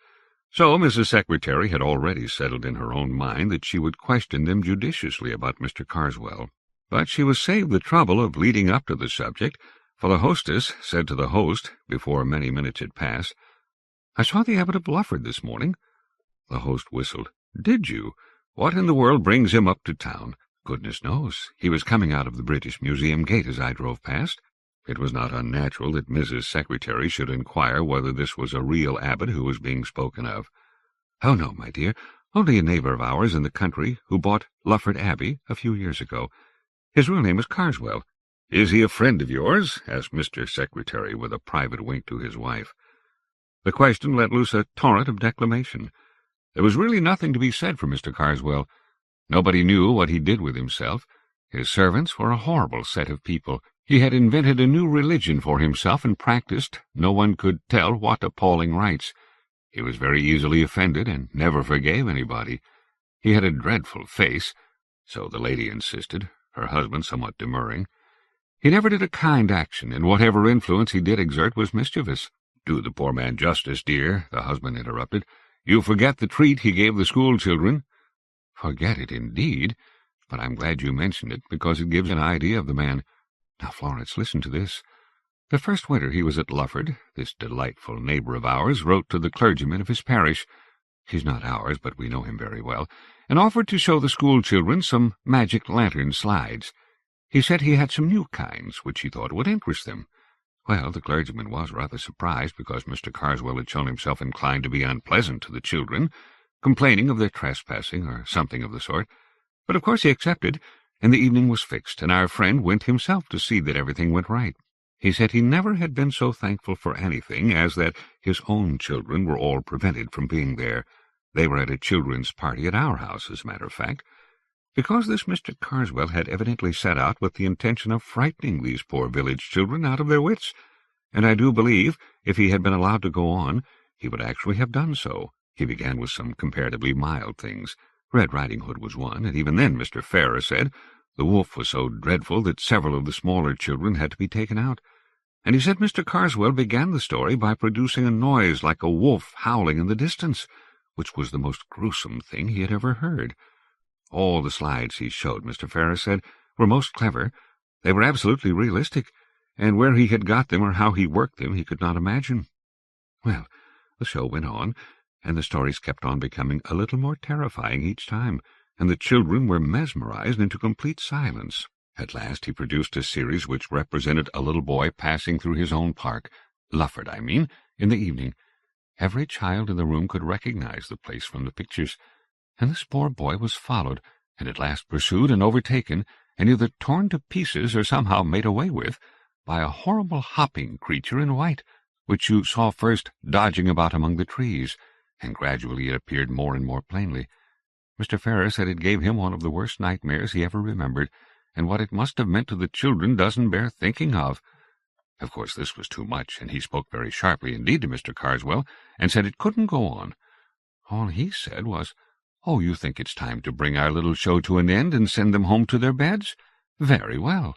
So Mrs. Secretary had already settled in her own mind that she would question them judiciously about Mr. Carswell. But she was saved the trouble of leading up to the subject, for the hostess said to the host, before many minutes had passed, "I saw the Abbot of Lufford this morning." The host whistled. "Did you? What in the world brings him up to town?" "Goodness knows. He was coming out of the British Museum gate as I drove past." It was not unnatural that Mrs. Secretary should inquire whether this was a real abbot who was being spoken of. "Oh, no, my dear, only a neighbour of ours in the country who bought Lufford Abbey a few years ago. His real name is Carswell." "Is he a friend of yours?" asked Mr. Secretary, with a private wink to his wife. The question let loose a torrent of declamation. There was really nothing to be said for Mr. Carswell. Nobody knew what he did with himself. His servants were a horrible set of people. He had invented a new religion for himself and practised no one could tell what appalling rites. He was very easily offended and never forgave anybody. He had a dreadful face, so the lady insisted, her husband somewhat demurring. He never did a kind action, and whatever influence he did exert was mischievous. "Do the poor man justice, dear," the husband interrupted. "You forget the treat he gave the school children." "Forget it, indeed. But I'm glad you mentioned it, because it gives an idea of the man. Now, Florence, listen to this. The first winter he was at Lufford, this delightful neighbour of ours wrote to the clergyman of his parish — he's not ours, but we know him very well — and offered to show the school children some magic lantern slides. He said he had some new kinds, which he thought would interest them. Well, the clergyman was rather surprised, because Mr. Carswell had shown himself inclined to be unpleasant to the children, complaining of their trespassing or something of the sort. But of course he accepted, and the evening was fixed, and our friend went himself to see that everything went right. He said he never had been so thankful for anything as that his own children were all prevented from being there. They were at a children's party at our house, as a matter of fact. Because this Mr. Carswell had evidently set out with the intention of frightening these poor village children out of their wits, and I do believe, if he had been allowed to go on, he would actually have done so. He began with some comparatively mild things. Red Riding Hood was one, and even then, Mr. Farrer said, the wolf was so dreadful that several of the smaller children had to be taken out. And he said Mr. Carswell began the story by producing a noise like a wolf howling in the distance, which was the most gruesome thing he had ever heard. All the slides he showed, Mr. Farrer said, were most clever. They were absolutely realistic, and where he had got them or how he worked them he could not imagine. Well, the show went on, and the stories kept on becoming a little more terrifying each time, and the children were mesmerized into complete silence. At last he produced a series which represented a little boy passing through his own park, Lufford, I mean, in the evening. Every child in the room could recognize the place from the pictures, and this poor boy was followed, and at last pursued and overtaken, and either torn to pieces or somehow made away with, by a horrible hopping creature in white, which you saw first dodging about among the trees, and gradually it appeared more and more plainly. Mr. Farrer said it gave him one of the worst nightmares he ever remembered, and what it must have meant to the children doesn't bear thinking of. Of course this was too much, and he spoke very sharply indeed to Mr. Carswell, and said it couldn't go on. All he said was, "Oh, you think it's time to bring our little show to an end and send them home to their beds? Very well."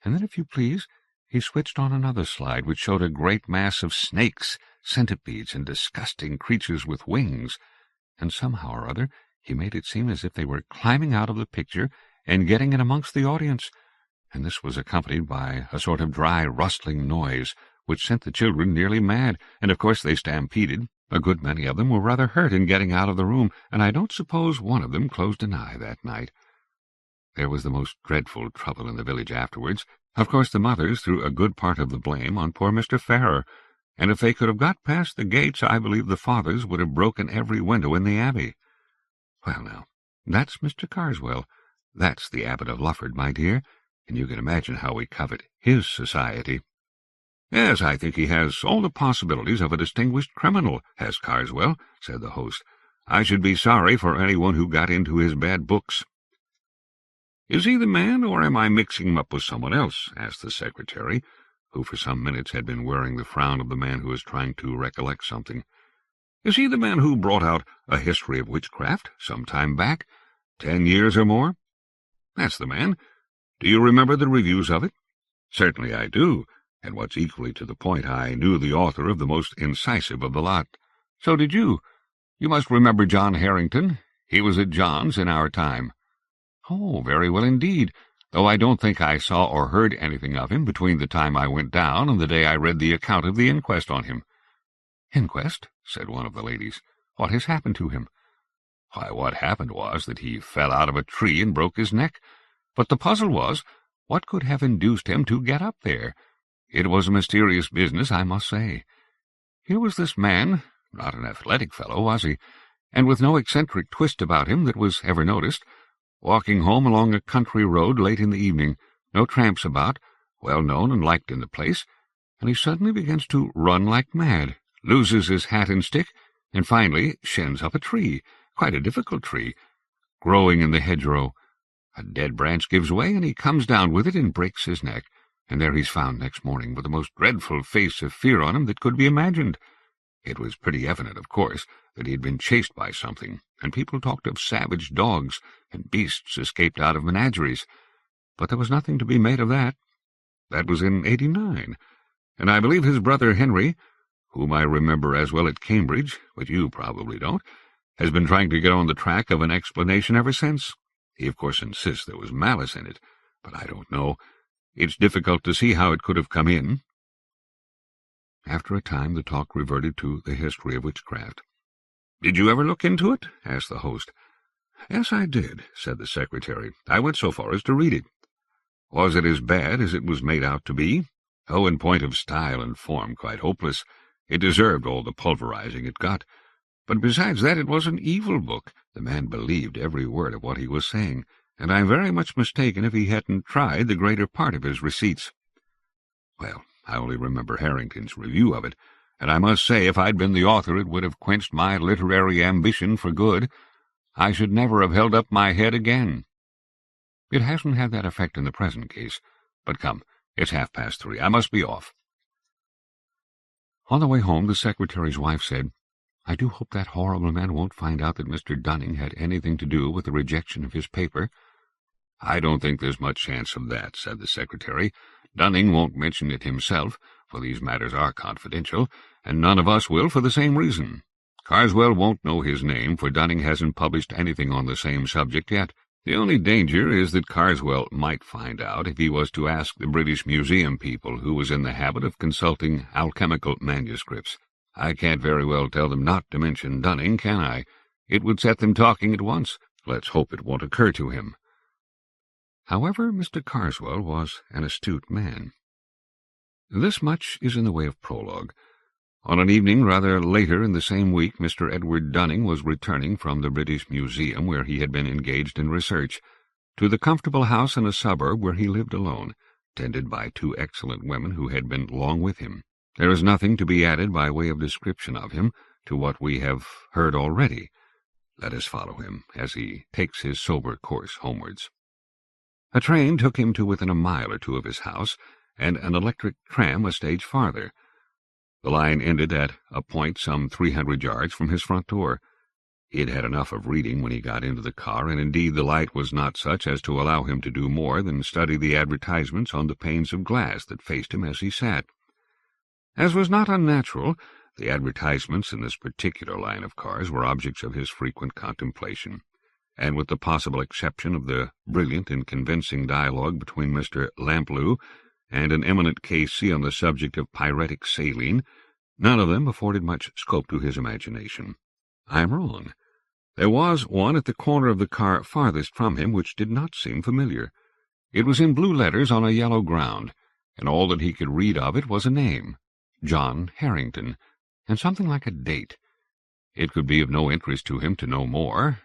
And then, if you please, he switched on another slide which showed a great mass of snakes, centipedes, and disgusting creatures with wings, and somehow or other he made it seem as if they were climbing out of the picture and getting in amongst the audience, and this was accompanied by a sort of dry, rustling noise, which sent the children nearly mad, and of course they stampeded. A good many of them were rather hurt in getting out of the room, and I don't suppose one of them closed an eye that night. There was the most dreadful trouble in the village afterwards. Of course the mothers threw a good part of the blame on poor Mr. Farrer, and if they could have got past the gates, I believe the fathers would have broken every window in the abbey. Well, now, that's Mr. Carswell. That's the Abbot of Lufford, my dear, and you can imagine how we covet his society. Yes, I think he has all the possibilities of a distinguished criminal, has Carswell, said the host. I should be sorry for anyone who got into his bad books. Is he the man, or am I mixing him up with someone else? Asked the secretary, who for some minutes had been wearing the frown of the man who was trying to recollect something. Is he the man who brought out A History of Witchcraft some time back, 10 years or more? That's the man. Do you remember the reviews of it? Certainly I do, and what's equally to the point, I knew the author of the most incisive of the lot. So did you. You must remember John Harrington. He was at John's in our time. Oh, very well indeed, though I don't think I saw or heard anything of him between the time I went down and the day I read the account of the inquest on him. Inquest? Said one of the ladies. What has happened to him? Why, what happened was that he fell out of a tree and broke his neck. But the puzzle was, what could have induced him to get up there? It was a mysterious business, I must say. Here was this man, not an athletic fellow, was he, and with no eccentric twist about him that was ever noticed, walking home along a country road late in the evening, no tramps about, well known and liked in the place, and he suddenly begins to run like mad, loses his hat and stick, and finally shins up a tree, quite a difficult tree, growing in the hedgerow. A dead branch gives way, and he comes down with it and breaks his neck, and there he's found next morning with the most dreadful face of fear on him that could be imagined. It was pretty evident, of course, that he had been chased by something, and people talked of savage dogs and beasts escaped out of menageries, but there was nothing to be made of that. That was in '89, and I believe his brother Henry, whom I remember as well at Cambridge, but you probably don't, has been trying to get on the track of an explanation ever since. He, of course, insists there was malice in it, but I don't know. It's difficult to see how it could have come in. After a time the talk reverted to The History of Witchcraft. "Did you ever look into it?" asked the host. "Yes, I did," said the secretary. "I went so far as to read it." "Was it as bad as it was made out to be?" "Oh, in point of style and form, quite hopeless. It deserved all the pulverizing it got. But besides that, it was an evil book. The man believed every word of what he was saying, and I'm very much mistaken if he hadn't tried the greater part of his receipts." Well, I only remember Harrington's review of it, and I must say if I'd been the author it would have quenched my literary ambition for good. I should never have held up my head again. It hasn't had that effect in the present case. But come, it's 3:30. I must be off." On the way home, the secretary's wife said, "I do hope that horrible man won't find out that Mr. Dunning had anything to do with the rejection of his paper." "I don't think there's much chance of that," said the secretary. "Dunning won't mention it himself, for these matters are confidential, and none of us will for the same reason. Carswell won't know his name, for Dunning hasn't published anything on the same subject yet. The only danger is that Carswell might find out if he was to ask the British Museum people who was in the habit of consulting alchemical manuscripts. I can't very well tell them not to mention Dunning, can I? It would set them talking at once. Let's hope it won't occur to him." However, Mr. Carswell was an astute man. This much is in the way of prologue. On an evening rather later in the same week, Mr. Edward Dunning was returning from the British Museum, where he had been engaged in research, to the comfortable house in a suburb where he lived alone, tended by 2 excellent women who had been long with him. There is nothing to be added by way of description of him to what we have heard already. Let us follow him as he takes his sober course homewards. A train took him to within a mile or 2 of his house, and an electric tram a stage farther. The line ended at a point some 300 yards from his front door. He had had enough of reading when he got into the car, and indeed the light was not such as to allow him to do more than study the advertisements on the panes of glass that faced him as he sat. As was not unnatural, the advertisements in this particular line of cars were objects of his frequent contemplation, and with the possible exception of the brilliant and convincing dialogue between Mr. Lamplugh and an eminent K.C. on the subject of pyretic saline, none of them afforded much scope to his imagination. I am wrong. There was one at the corner of the car farthest from him which did not seem familiar. It was in blue letters on a yellow ground, and all that he could read of it was a name, John Harrington, and something like a date. It could be of no interest to him to know more,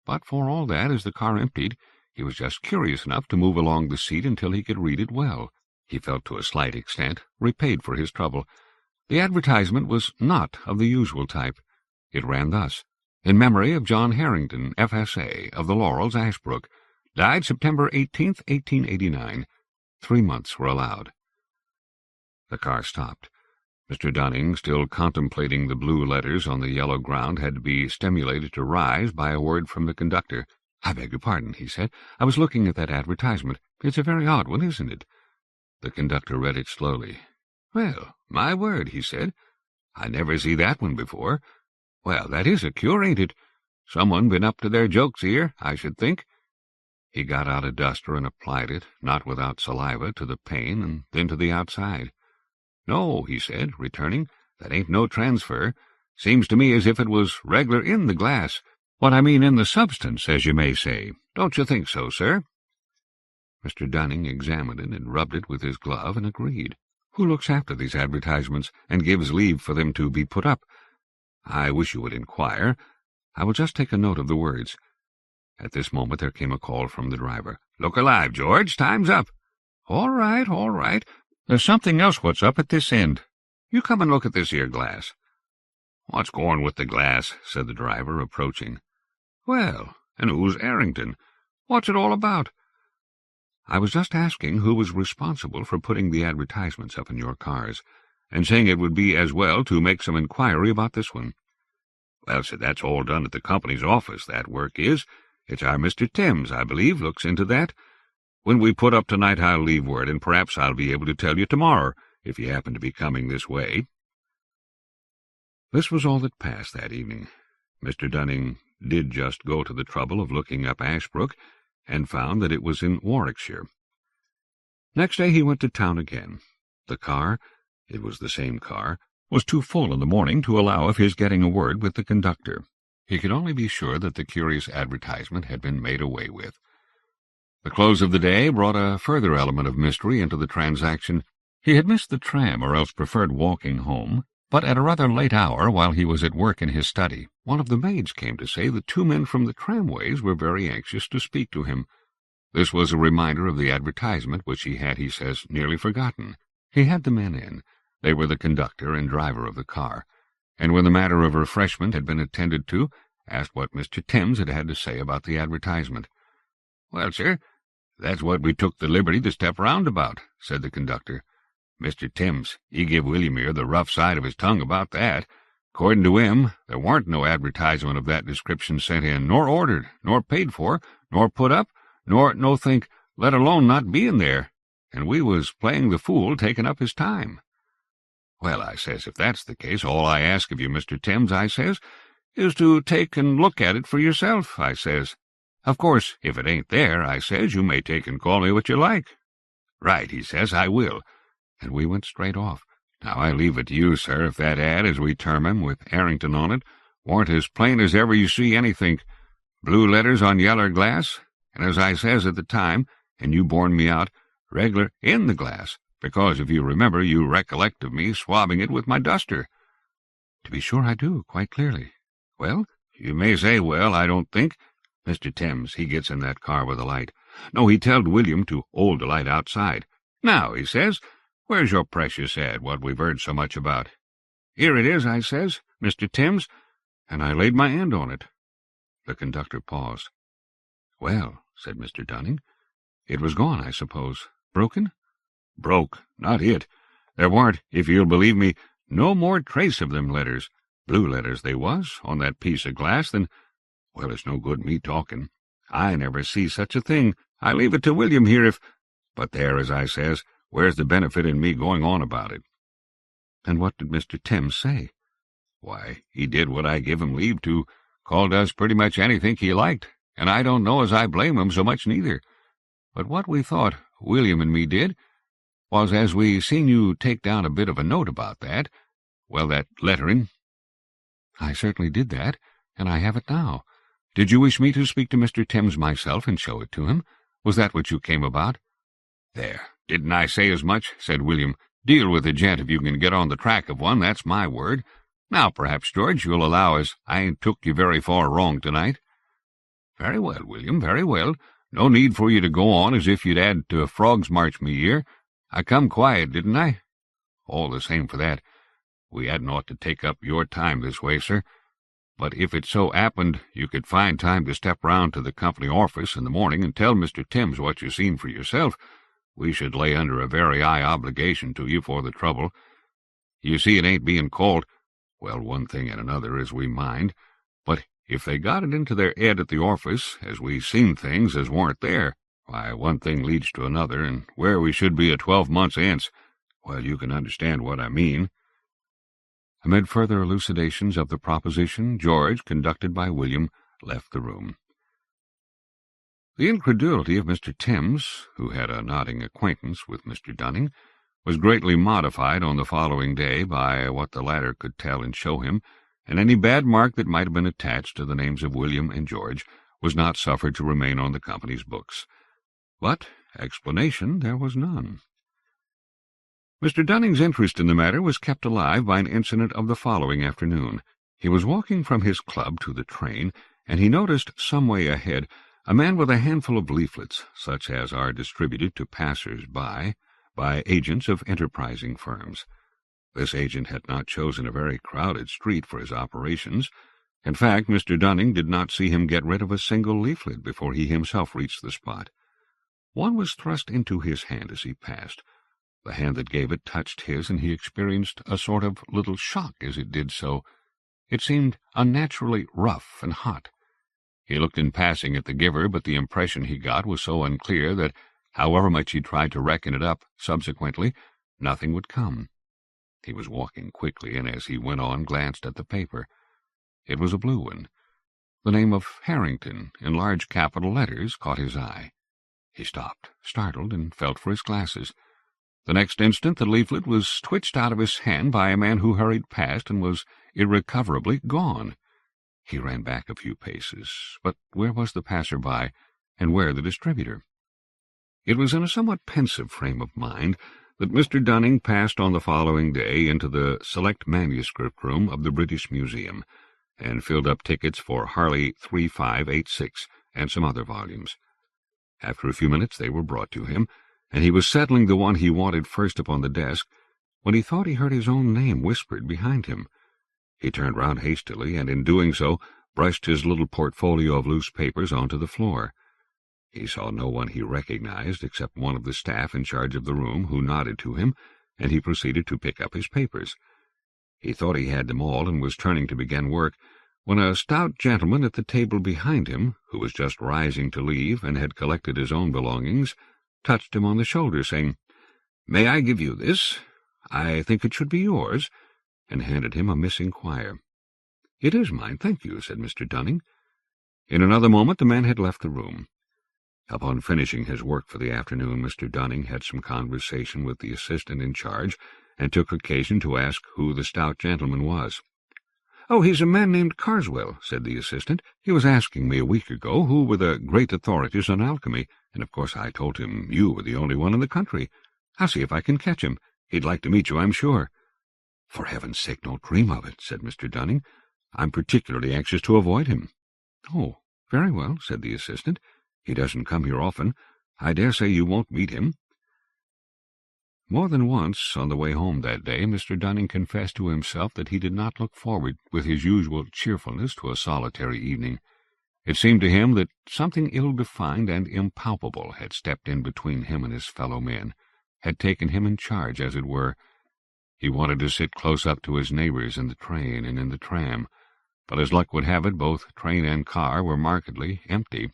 but for all that, as the car emptied, he was just curious enough to move along the seat until he could read it well. He felt to a slight extent repaid for his trouble. The advertisement was not of the usual type. It ran thus: "In memory of John Harrington, F.S.A., of the Laurels, Ashbrook, died September 18th, 1889. 3 months were allowed." The car stopped. Mr. Dunning, still contemplating the blue letters on the yellow ground, had to be stimulated to rise by a word from the conductor. "I beg your pardon," he said. "I was looking at that advertisement. It's a very odd one, isn't it?" The conductor read it slowly. "Well, my word," he said. "I never see that one before. Well, that is a cure, ain't it? Someone been up to their jokes here, I should think." He got out a duster and applied it, not without saliva, to the pane and then to the outside. "No," he said, returning, "that ain't no transfer. Seems to me as if it was reg'lar in the glass. What I mean in the substance, as you may say. Don't you think so, sir?" Mr. Dunning examined it and rubbed it with his glove and agreed. "Who looks after these advertisements and gives leave for them to be put up? I wish you would inquire. I will just take a note of the words." At this moment there came a call from the driver. "Look alive, George. Time's up." All right, all right. There's something else what's up at this end. You come and look at this here glass." "What's going with the glass?" said the driver, approaching. "Well, and who's Harrington? What's it all about?" "I was just asking who was responsible for putting the advertisements up in your cars, and saying it would be as well to make some inquiry about this one." "Well, sir, that's all done at the company's office, that work is. It's our Mr. Thames, I believe, looks into that. When we put up tonight I'll leave word, and perhaps I'll be able to tell you tomorrow, if you happen to be coming this way." This was all that passed that evening. Mr. Dunning did just go to the trouble of looking up Ashbrook, and found that it was in Warwickshire. Next day he went to town again. The car, it was the same car, was too full in the morning to allow of his getting a word with the conductor. He could only be sure that the curious advertisement had been made away with. The close of the day brought a further element of mystery into the transaction. He had missed the tram, or else preferred walking home, but at a rather late hour, while he was at work in his study, one of the maids came to say that 2 men from the tramways were very anxious to speak to him. This was a reminder of the advertisement, which he had, he says, nearly forgotten. He had the men in. They were the conductor and driver of the car, and when the matter of refreshment had been attended to, asked what Mr. Thames had had to say about the advertisement. "Well, sir, that's what we took the liberty to step round about," said the conductor. "Mr. Thames, he give William here the rough side of his tongue about that. According to him, there warn't no advertisement of that description sent in, nor ordered, nor paid for, nor put up, nor nothink, let alone not being there, and we was playing the fool taking up his time." "Well," I says, "if that's the case, all I ask of you, Mr. Thames," I says, "is to take and look at it for yourself," I says. "Of course, if it ain't there," I says, "you may take and call me what you like." "Right," he says, "I will," and we went straight off. Now I leave it to you, sir, if that ad, as we term him, with Arrington on it, warn't as plain as ever you see anythink. Blue letters on yeller glass, and as I says at the time, and you borne me out, reg'lar in the glass, because, if you remember, you recollect of me swabbing it with my duster." "To be sure I do, quite clearly." "Well, you may say well, I don't think. Mr. Thames, he gets in that car with a light. No, he telled William to hold the light outside. 'Now,' he says, 'where's your precious ad, what we've heard so much about?' 'Here it is,' I says, 'Mr. Thames,' and I laid my hand on it." The conductor paused. "Well," said Mr. Dunning, "it was gone, I suppose. Broken?" "Broke, not it. There warn't, if you'll believe me, no more trace of them letters. Blue letters they was, on that piece of glass, than— Well, it's no good me talking. I never see such a thing. I leave it to William here if— But there, as I says, where's the benefit in me going on about it?" "And what did Mr. Thames say?" "Why, he did what I give him leave to, called us pretty much anythink he liked, and I don't know as I blame him so much neither. But what we thought, William and me did, was as we seen you take down a bit of a note about that, well, that lettering." "I certainly did that, and I have it now. Did you wish me to speak to Mr. Thames myself and show it to him? Was that what you came about?" "There, didn't I say as much?" said William. "Deal with a gent if you can get on the track of one, that's my word. Now, perhaps, George, you'll allow as I ain't took you very far wrong tonight." "Very well, William, very well. No need for you to go on as if you'd add to Frog's March me year. I come quiet, didn't I? All the same for that, we hadn't ought to take up your time this way, sir. But if it so happened you could find time to step round to the company office in the morning and tell Mr. Thames what you seen for yourself, we should lay under a very high obligation to you for the trouble. You see, it ain't being called— Well, one thing and another as we mind, but if they got it into their head at the office, as we seen things as warn't there, why, one thing leads to another, and where we should be 12 months hence, well, you can understand what I mean." Amid further elucidations of the proposition, George, conducted by William, left the room. The incredulity of Mr. Thames, who had a nodding acquaintance with Mr. Dunning, was greatly modified on the following day by what the latter could tell and show him, and any bad mark that might have been attached to the names of William and George was not suffered to remain on the company's books. But explanation there was none. Mr. Dunning's interest in the matter was kept alive by an incident of the following afternoon. He was walking from his club to the train, and he noticed some way ahead a man with a handful of leaflets, such as are distributed to passers-by by agents of enterprising firms. This agent had not chosen a very crowded street for his operations. In fact, Mr. Dunning did not see him get rid of a single leaflet before he himself reached the spot. One was thrust into his hand as he passed. The hand that gave it touched his, and he experienced a sort of little shock as it did so. It seemed unnaturally rough and hot. He looked in passing at the giver, but the impression he got was so unclear that, however much he tried to reckon it up subsequently, nothing would come. He was walking quickly, and as he went on glanced at the paper. It was a blue one. The name of Harrington, in large capital letters, caught his eye. He stopped, startled, and felt for his glasses. The next instant the leaflet was twitched out of his hand by a man who hurried past and was irrecoverably gone. He ran back a few paces, but where was the passer-by, and where the distributor? It was in a somewhat pensive frame of mind that Mr. Dunning passed on the following day into the select manuscript room of the British Museum, and filled up tickets for Harley 3586 and some other volumes. After a few minutes they were brought to him, and he was settling the one he wanted first upon the desk, when he thought he heard his own name whispered behind him. He turned round hastily, and in doing so brushed his little portfolio of loose papers onto the floor. He saw no one he recognized except one of the staff in charge of the room, who nodded to him, and he proceeded to pick up his papers. He thought he had them all, and was turning to begin work, when a stout gentleman at the table behind him, who was just rising to leave and had collected his own belongings, touched him on the shoulder, saying, "May I give you this? I think it should be yours," and handed him a missing quire. "It is mine, thank you," said Mr. Dunning. In another moment the man had left the room. Upon finishing his work for the afternoon, Mr. Dunning had some conversation with the assistant in charge, and took occasion to ask who the stout gentleman was. "Oh, he's a man named Carswell," said the assistant. "He was asking me a week ago who were the great authorities on alchemy, and of course I told him you were the only one in the country. I'll see if I can catch him. He'd like to meet you, I'm sure." "For heaven's sake, don't dream of it," said Mr. Dunning. "I'm particularly anxious to avoid him." "Oh, very well," said the assistant. "He doesn't come here often. I dare say you won't meet him." More than once, on the way home that day, Mr. Dunning confessed to himself that he did not look forward with his usual cheerfulness to a solitary evening. It seemed to him that something ill-defined and impalpable had stepped in between him and his fellow men, had taken him in charge, as it were. He wanted to sit close up to his neighbors in the train and in the tram, but as luck would have it, both train and car were markedly empty.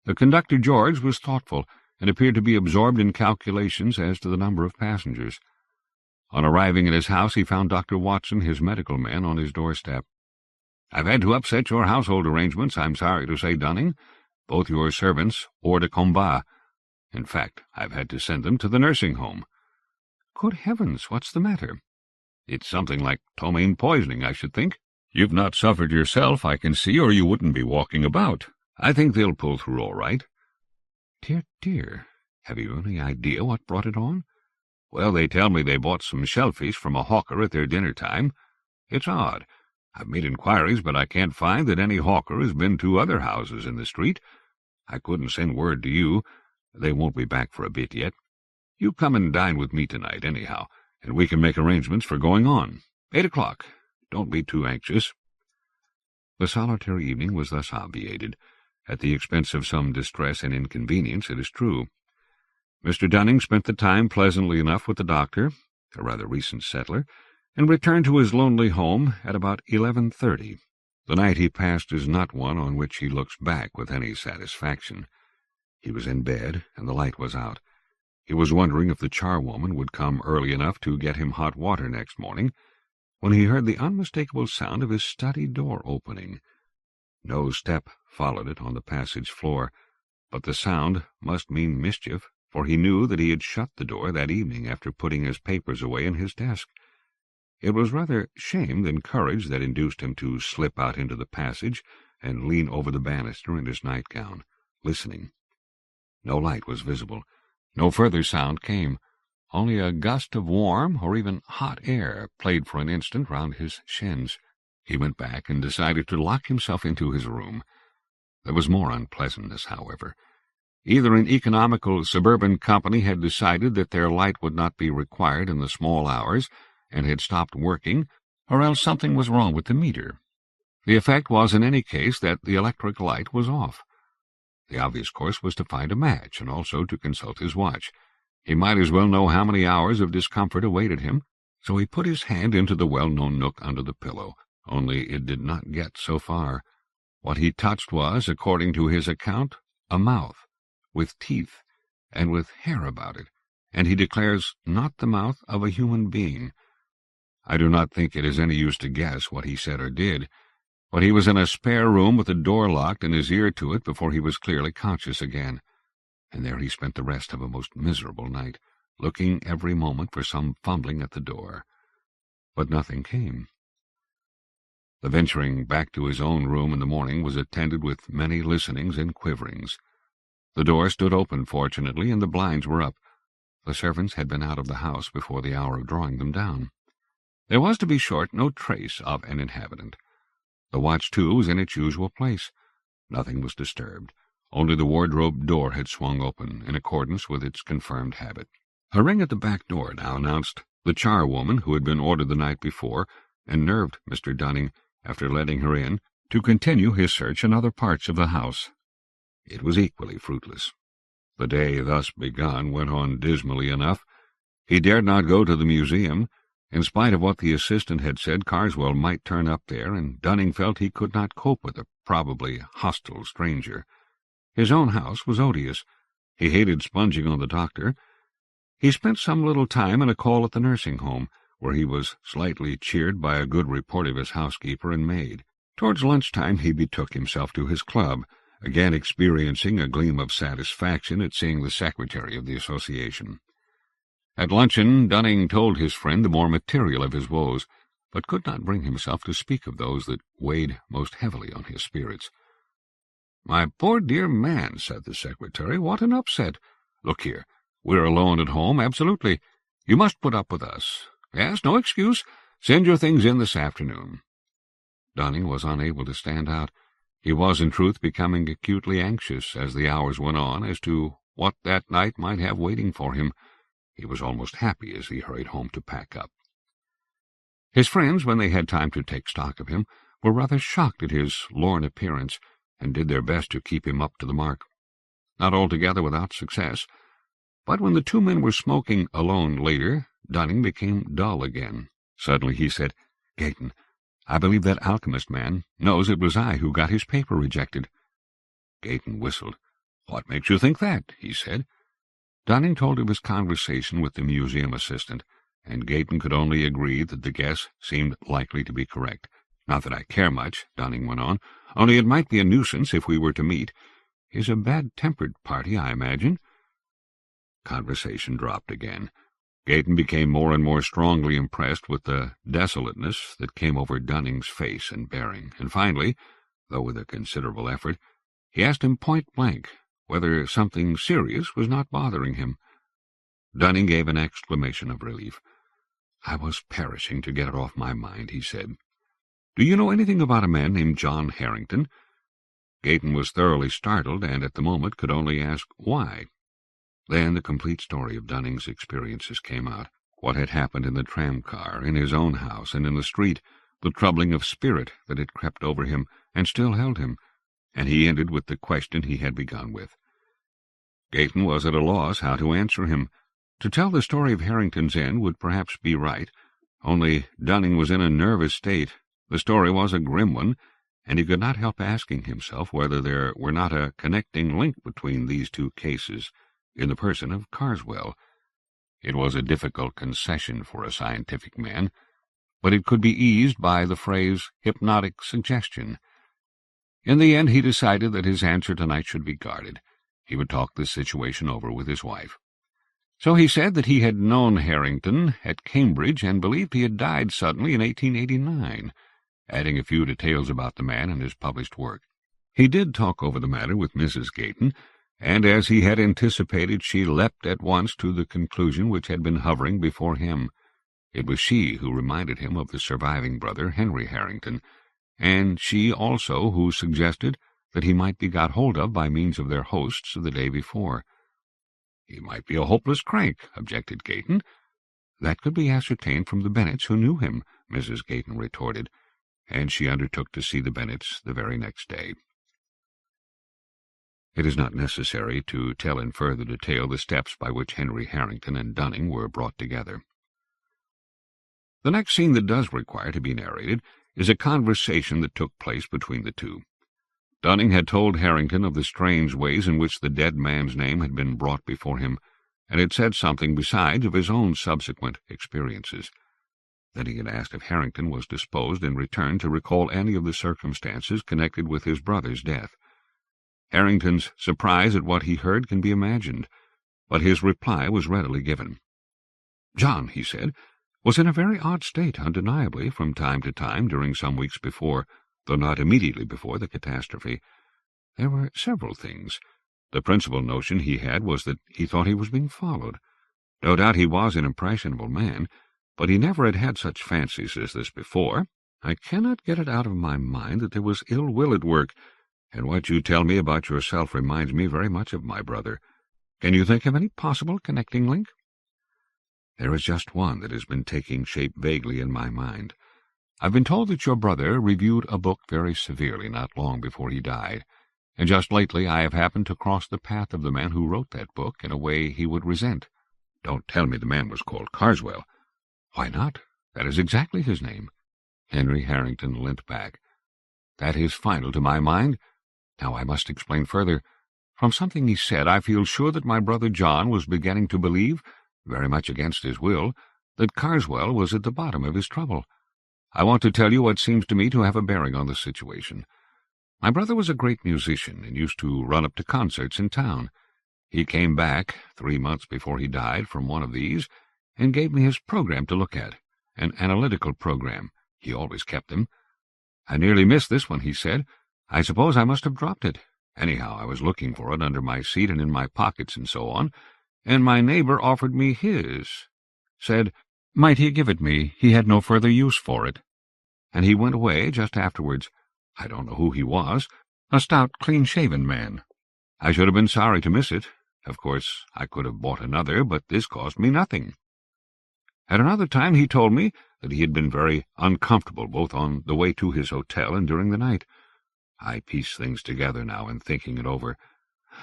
The conductor, George, was thoughtful, and appeared to be absorbed in calculations as to the number of passengers. On arriving at his house, he found Dr. Watson, his medical man, on his doorstep. "I've had to upset your household arrangements, I'm sorry to say, Dunning. Both your servants hors de combat. In fact, I've had to send them to the nursing home." "Good heavens, what's the matter?" "It's something like ptomaine poisoning, I should think. You've not suffered yourself, I can see, or you wouldn't be walking about. I think they'll pull through all right." "Dear, dear, have you any idea what brought it on?" "Well, they tell me they bought some shellfish from a hawker at their dinner-time. It's odd. I've made inquiries, but I can't find that any hawker has been to other houses in the street. I couldn't send word to you. They won't be back for a bit yet. You come and dine with me tonight, anyhow, and we can make arrangements for going on. 8 o'clock. Don't be too anxious." The solitary evening was thus obviated, at the expense of some distress and inconvenience, it is true. Mr. Dunning spent the time pleasantly enough with the doctor, a rather recent settler, and returned to his lonely home at about 11:30. The night he passed is not one on which he looks back with any satisfaction. He was in bed, and the light was out. He was wondering if the charwoman would come early enough to get him hot water next morning, when he heard the unmistakable sound of his study door opening. No step followed it on the passage floor, but the sound must mean mischief, for he knew that he had shut the door that evening after putting his papers away in his desk. It was rather shame than courage that induced him to slip out into the passage and lean over the banister in his nightgown, listening. No light was visible. No further sound came. Only a gust of warm or even hot air played for an instant round his shins. He went back and decided to lock himself into his room. There was more unpleasantness, however. Either an economical suburban company had decided that their light would not be required in the small hours, and had stopped working, or else something was wrong with the meter. The effect was, in any case, that the electric light was off. The obvious course was to find a match, and also to consult his watch. He might as well know how many hours of discomfort awaited him, so he put his hand into the well-known nook under the pillow, only it did not get so far. What he touched was, according to his account, a mouth, with teeth, and with hair about it, and he declares not the mouth of a human being. I do not think it is any use to guess what he said or did, but he was in a spare room with the door locked and his ear to it before he was clearly conscious again, and there he spent the rest of a most miserable night, looking every moment for some fumbling at the door. But nothing came. The venturing back to his own room in the morning was attended with many listenings and quiverings. The door stood open, fortunately, and the blinds were up. The servants had been out of the house before the hour of drawing them down. There was, to be short, no trace of an inhabitant. The watch, too, was in its usual place. Nothing was disturbed. Only the wardrobe door had swung open, in accordance with its confirmed habit. A ring at the back door now announced The charwoman, who had been ordered the night before, and nerved Mr. Dunning, after letting her in, to continue his search in other parts of the house. It was equally fruitless. The day thus begun went on dismally enough. He dared not go to the museum. In spite of what the assistant had said, Carswell might turn up there, and Dunning felt he could not cope with a probably hostile stranger. His own house was odious. He hated sponging on the doctor. He spent some little time in a call at the nursing home, where he was slightly cheered by a good report of his housekeeper and maid. Towards lunchtime he betook himself to his club, again experiencing a gleam of satisfaction at seeing the secretary of the association. At luncheon, Dunning told his friend the more material of his woes, but could not bring himself to speak of those that weighed most heavily on his spirits. "My poor dear man," said the secretary, "what an upset! Look here, we're alone at home, absolutely. You must put up with us. Yes, no excuse. Send your things in this afternoon." Dunning was unable to stand out. He was, in truth, becoming acutely anxious as the hours went on as to what that night might have waiting for him. He was almost happy as he hurried home to pack up. His friends, when they had time to take stock of him, were rather shocked at his lorn appearance, and did their best to keep him up to the mark. Not altogether without success, but when the two men were smoking alone later, Dunning became dull again. Suddenly he said, "Gayton, I believe that alchemist man knows it was I who got his paper rejected." Gayton whistled. "What makes you think that?" he said. Dunning told of his conversation with the museum assistant, and Gayton could only agree that the guess seemed likely to be correct. "Not that I care much," Dunning went on, "only it might be a nuisance if we were to meet. He's a bad-tempered party, I imagine." Conversation dropped again. Gayton became more and more strongly impressed with the desolateness that came over Dunning's face and bearing, and finally, though with a considerable effort, he asked him point-blank whether something serious was not bothering him. Dunning gave an exclamation of relief. "I was perishing to get it off my mind," he said. "Do you know anything about a man named John Harrington?" Gayton was thoroughly startled, and at the moment could only ask why. Then the complete story of Dunning's experiences came out. What had happened in the tram-car, in his own house, and in the street, the troubling of spirit that had crept over him and still held him, and he ended with the question he had begun with. Gayton was at a loss how to answer him. To tell the story of Harrington's end would perhaps be right, only Dunning was in a nervous state. The story was a grim one, and he could not help asking himself whether there were not a connecting link between these two cases, in the person of Carswell. It was a difficult concession for a scientific man, but it could be eased by the phrase hypnotic suggestion. In the end he decided that his answer tonight should be guarded. He would talk this situation over with his wife. So he said that he had known Harrington at Cambridge and believed he had died suddenly in 1889, adding a few details about the man and his published work. He did talk over the matter with Mrs. Gayton, and as he had anticipated, she leapt at once to the conclusion which had been hovering before him. It was she who reminded him of the surviving brother, Henry Harrington, and she also who suggested that he might be got hold of by means of their hosts of the day before. "He might be a hopeless crank," objected Gayton. "That could be ascertained from the Bennets who knew him," Mrs. Gayton retorted, and she undertook to see the Bennets the very next day. It is not necessary to tell in further detail the steps by which Henry Harrington and Dunning were brought together. The next scene that does require to be narrated is a conversation that took place between the two. Dunning had told Harrington of the strange ways in which the dead man's name had been brought before him, and had said something besides of his own subsequent experiences. Then he had asked if Harrington was disposed in return to recall any of the circumstances connected with his brother's death. Harrington's surprise at what he heard can be imagined, but his reply was readily given. "John," he said, "was in a very odd state, undeniably, from time to time during some weeks before, though not immediately before the catastrophe. There were several things. The principal notion he had was that he thought he was being followed. No doubt he was an impressionable man, but he never had had such fancies as this before. I cannot get it out of my mind that there was ill will at work, and what you tell me about yourself reminds me very much of my brother. Can you think of any possible connecting link?" There is just one that has been taking shape vaguely in my mind. I've been told that your brother reviewed a book very severely not long before he died, and just lately I have happened to cross the path of the man who wrote that book in a way he would resent. Don't tell me the man was called Carswell. Why not? That is exactly his name. Henry Harrington leant back. That is final to my mind. Now I must explain further. From something he said, I feel sure that my brother John was beginning to believe, very much against his will, that Carswell was at the bottom of his trouble. I want to tell you what seems to me to have a bearing on the situation. My brother was a great musician and used to run up to concerts in town. He came back 3 months before he died from one of these and gave me his program to look at, an analytical program. He always kept them. I nearly missed this one, he said. I suppose I must have dropped it. Anyhow, I was looking for it under my seat and in my pockets and so on, and my neighbor offered me his. Said, might he give it me? He had no further use for it. And he went away just afterwards. I don't know who he was, a stout, clean-shaven man. I should have been sorry to miss it. Of course, I could have bought another, but this cost me nothing. At another time he told me that he had been very uncomfortable both on the way to his hotel and during the night. I piece things together now in thinking it over.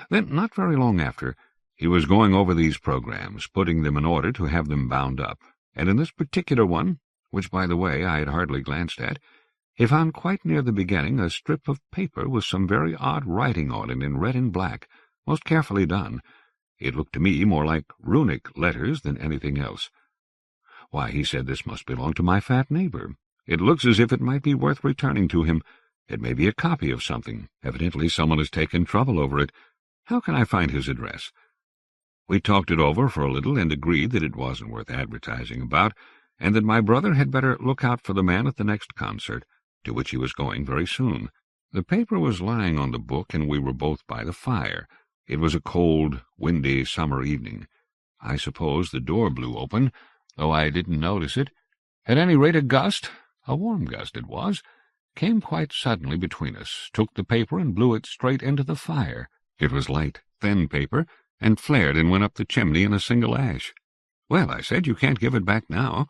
Then, not very long after, he was going over these programs, putting them in order to have them bound up, and in this particular one, which, by the way, I had hardly glanced at, he found quite near the beginning a strip of paper with some very odd writing on it in red and black, most carefully done. It looked to me more like runic letters than anything else. Why, he said, this must belong to my fat neighbor. It looks as if it might be worth returning to him. It may be a copy of something. Evidently someone has taken trouble over it. How can I find his address? We talked it over for a little and agreed that it wasn't worth advertising about, and that my brother had better look out for the man at the next concert, to which he was going very soon. The paper was lying on the book, and we were both by the fire. It was a cold, windy summer evening. I suppose the door blew open, though I didn't notice it. At any rate, a gust, a warm gust it was, came quite suddenly between us, took the paper and blew it straight into the fire. It was light, thin paper, and flared and went up the chimney in a single ash. Well, I said, you can't give it back now.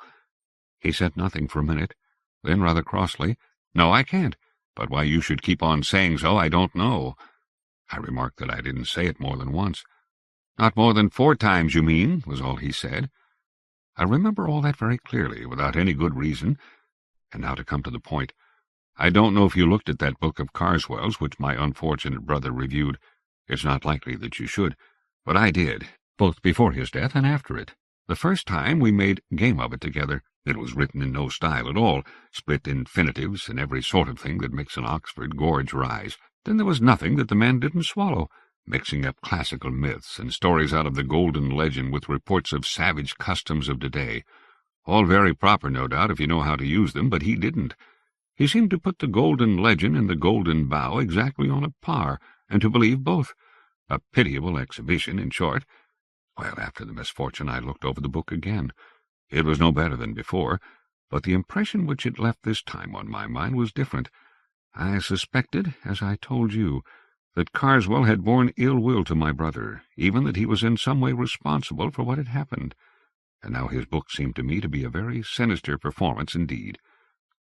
He said nothing for a minute. Then, rather crossly, no, I can't. But why you should keep on saying so, I don't know. I remarked that I didn't say it more than once. Not more than 4 times, you mean, was all he said. I remember all that very clearly, without any good reason. And now to come to the point. I don't know if you looked at that book of Carswell's which my unfortunate brother reviewed. It's not likely that you should. But I did, both before his death and after it. The first time we made game of it together. It was written in no style at all, split infinitives and every sort of thing that makes an Oxford gorge rise. Then there was nothing that the man didn't swallow, mixing up classical myths and stories out of the Golden Legend with reports of savage customs of today. All very proper, no doubt, if you know how to use them, but he didn't. He seemed to put the Golden Legend and the Golden Bough exactly on a par, and to believe both. A pitiable exhibition, in short. Well, after the misfortune, I looked over the book again. It was no better than before, but the impression which it left this time on my mind was different. I suspected, as I told you, that Carswell had borne ill will to my brother, even that he was in some way responsible for what had happened. And now his book seemed to me to be a very sinister performance indeed.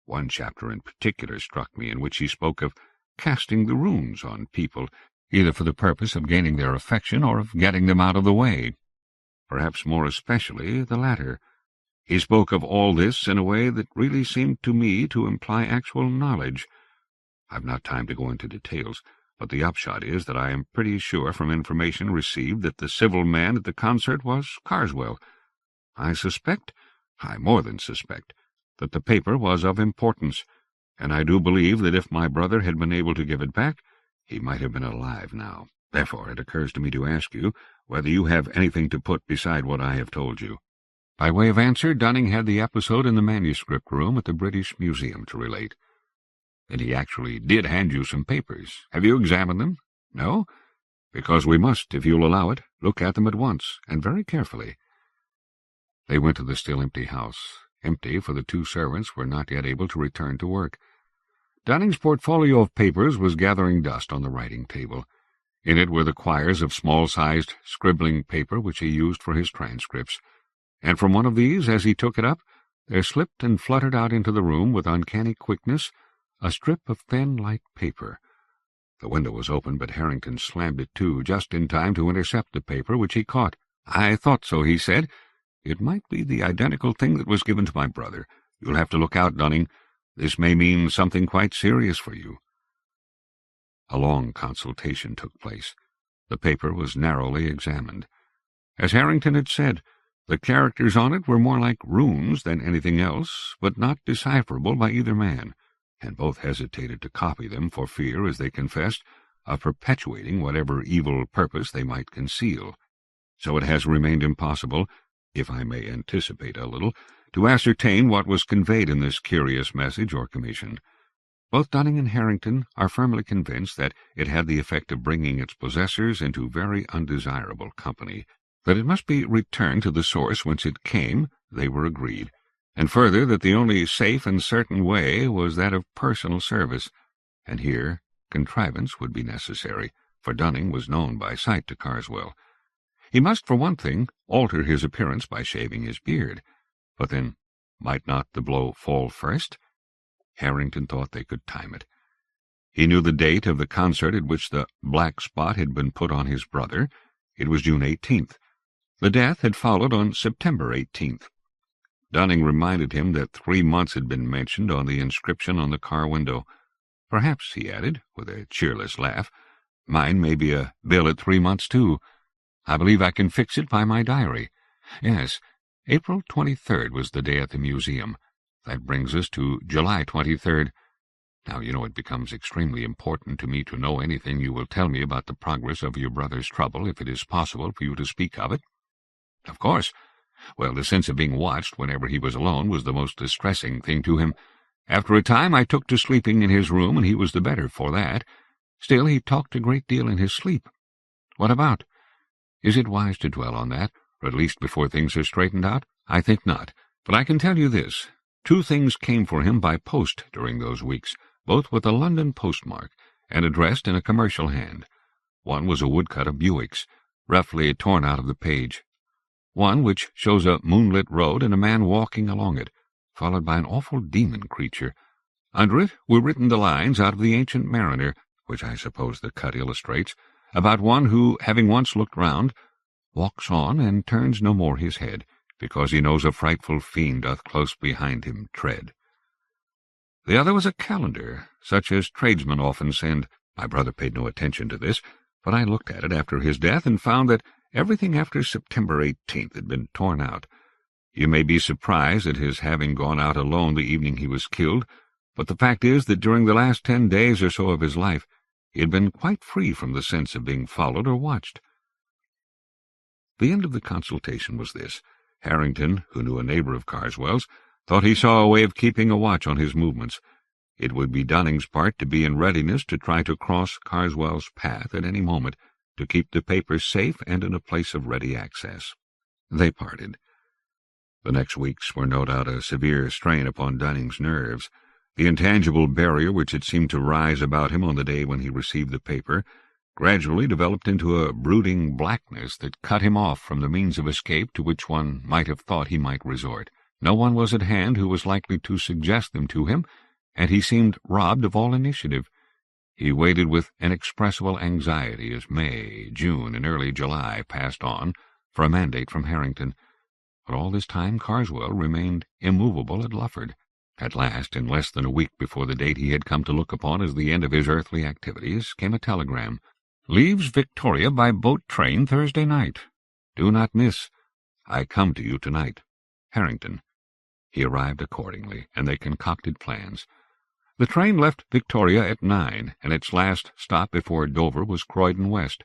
One chapter in particular struck me in which he spoke of casting the runes on people, either for the purpose of gaining their affection or of getting them out of the way. Perhaps more especially the latter. He spoke of all this in a way that really seemed to me to imply actual knowledge. I've not time to go into details, but the upshot is that I am pretty sure from information received that the civil man at the concert was Carswell. I suspect, I more than suspect, that the paper was of importance, and I do believe that if my brother had been able to give it back, he might have been alive now. Therefore it occurs to me to ask you whether you have anything to put beside what I have told you. By way of answer, Dunning had the episode in the manuscript room at the British Museum to relate. And he actually did hand you some papers. Have you examined them? No? Because we must, if you'll allow it, look at them at once, and very carefully. They went to the still empty house. Empty, for the 2 servants were not yet able to return to work. Dunning's portfolio of papers was gathering dust on the writing table. In it were the quires of small-sized scribbling paper which he used for his transcripts. and from one of these, as he took it up, there slipped and fluttered out into the room with uncanny quickness a strip of thin, light paper. The window was open, but Harrington slammed it to, just in time to intercept the paper, which he caught. "I thought so," he said. "It might be the identical thing that was given to my brother. You'll have to look out, Dunning. This may mean something quite serious for you." A long consultation took place. The paper was narrowly examined. As Harrington had said, the characters on it were more like runes than anything else, but not decipherable by either man, and both hesitated to copy them for fear, as they confessed, of perpetuating whatever evil purpose they might conceal. So it has remained impossible, if I may anticipate a little, to ascertain what was conveyed in this curious message or commission. Both Dunning and Harrington are firmly convinced that it had the effect of bringing its possessors into very undesirable company. That it must be returned to the source whence it came, they were agreed, and further that the only safe and certain way was that of personal service, and here contrivance would be necessary, for Dunning was known by sight to Carswell. He must, for one thing, alter his appearance by shaving his beard, but then might not the blow fall first? Harrington thought they could time it. He knew the date of the concert at which the black spot had been put on his brother. It was June 18th. The death had followed on September 18th. Dunning reminded him that 3 months had been mentioned on the inscription on the car window. "Perhaps," he added, with a cheerless laugh, "mine may be a bill at 3 months, too. I believe I can fix it by my diary. Yes, April 23rd was the day at the museum. That brings us to July 23rd. Now, you know, it becomes extremely important to me to know anything you will tell me about the progress of your brother's trouble, if it is possible for you to speak of it." "Of course. Well, the sense of being watched whenever he was alone was the most distressing thing to him. After a time I took to sleeping in his room, and he was the better for that. Still, he talked a great deal in his sleep." "What about?" "Is it wise to dwell on that, or at least before things are straightened out? I think not. But I can tell you this. 2 things came for him by post during those weeks, both with a London postmark, and addressed in a commercial hand. One was a woodcut of Buick's, roughly torn out of the page. One which shows a moonlit road and a man walking along it, followed by an awful demon creature. Under it were written the lines out of The Ancient Mariner, which I suppose the cut illustrates, about one who, having once looked round, walks on and turns no more his head, because he knows a frightful fiend doth close behind him tread. The other was a calendar, such as tradesmen often send. My brother paid no attention to this, but I looked at it after his death and found that everything after September 18th had been torn out. You may be surprised at his having gone out alone the evening he was killed, but the fact is that during the last 10 days or so of his life he had been quite free from the sense of being followed or watched. The end of the consultation was this. Harrington, who knew a neighbor of Carswell's, thought he saw a way of keeping a watch on his movements. It would be Dunning's part to be in readiness to try to cross Carswell's path at any moment, to keep the papers safe and in a place of ready access. They parted. The next weeks were no doubt a severe strain upon Dunning's nerves. The intangible barrier which had seemed to rise about him on the day when he received the paper gradually developed into a brooding blackness that cut him off from the means of escape to which one might have thought he might resort. No one was at hand who was likely to suggest them to him, and he seemed robbed of all initiative. He waited with inexpressible anxiety as May, June, and early July passed on for a mandate from Harrington. But all this time Carswell remained immovable at Lufford. At last, in less than a week before the date he had come to look upon as the end of his earthly activities, came a telegram. "Leaves Victoria by boat train Thursday night. Do not miss. I come to you tonight. Harrington." He arrived accordingly, and they concocted plans. The train left Victoria at 9, and its last stop before Dover was Croydon West.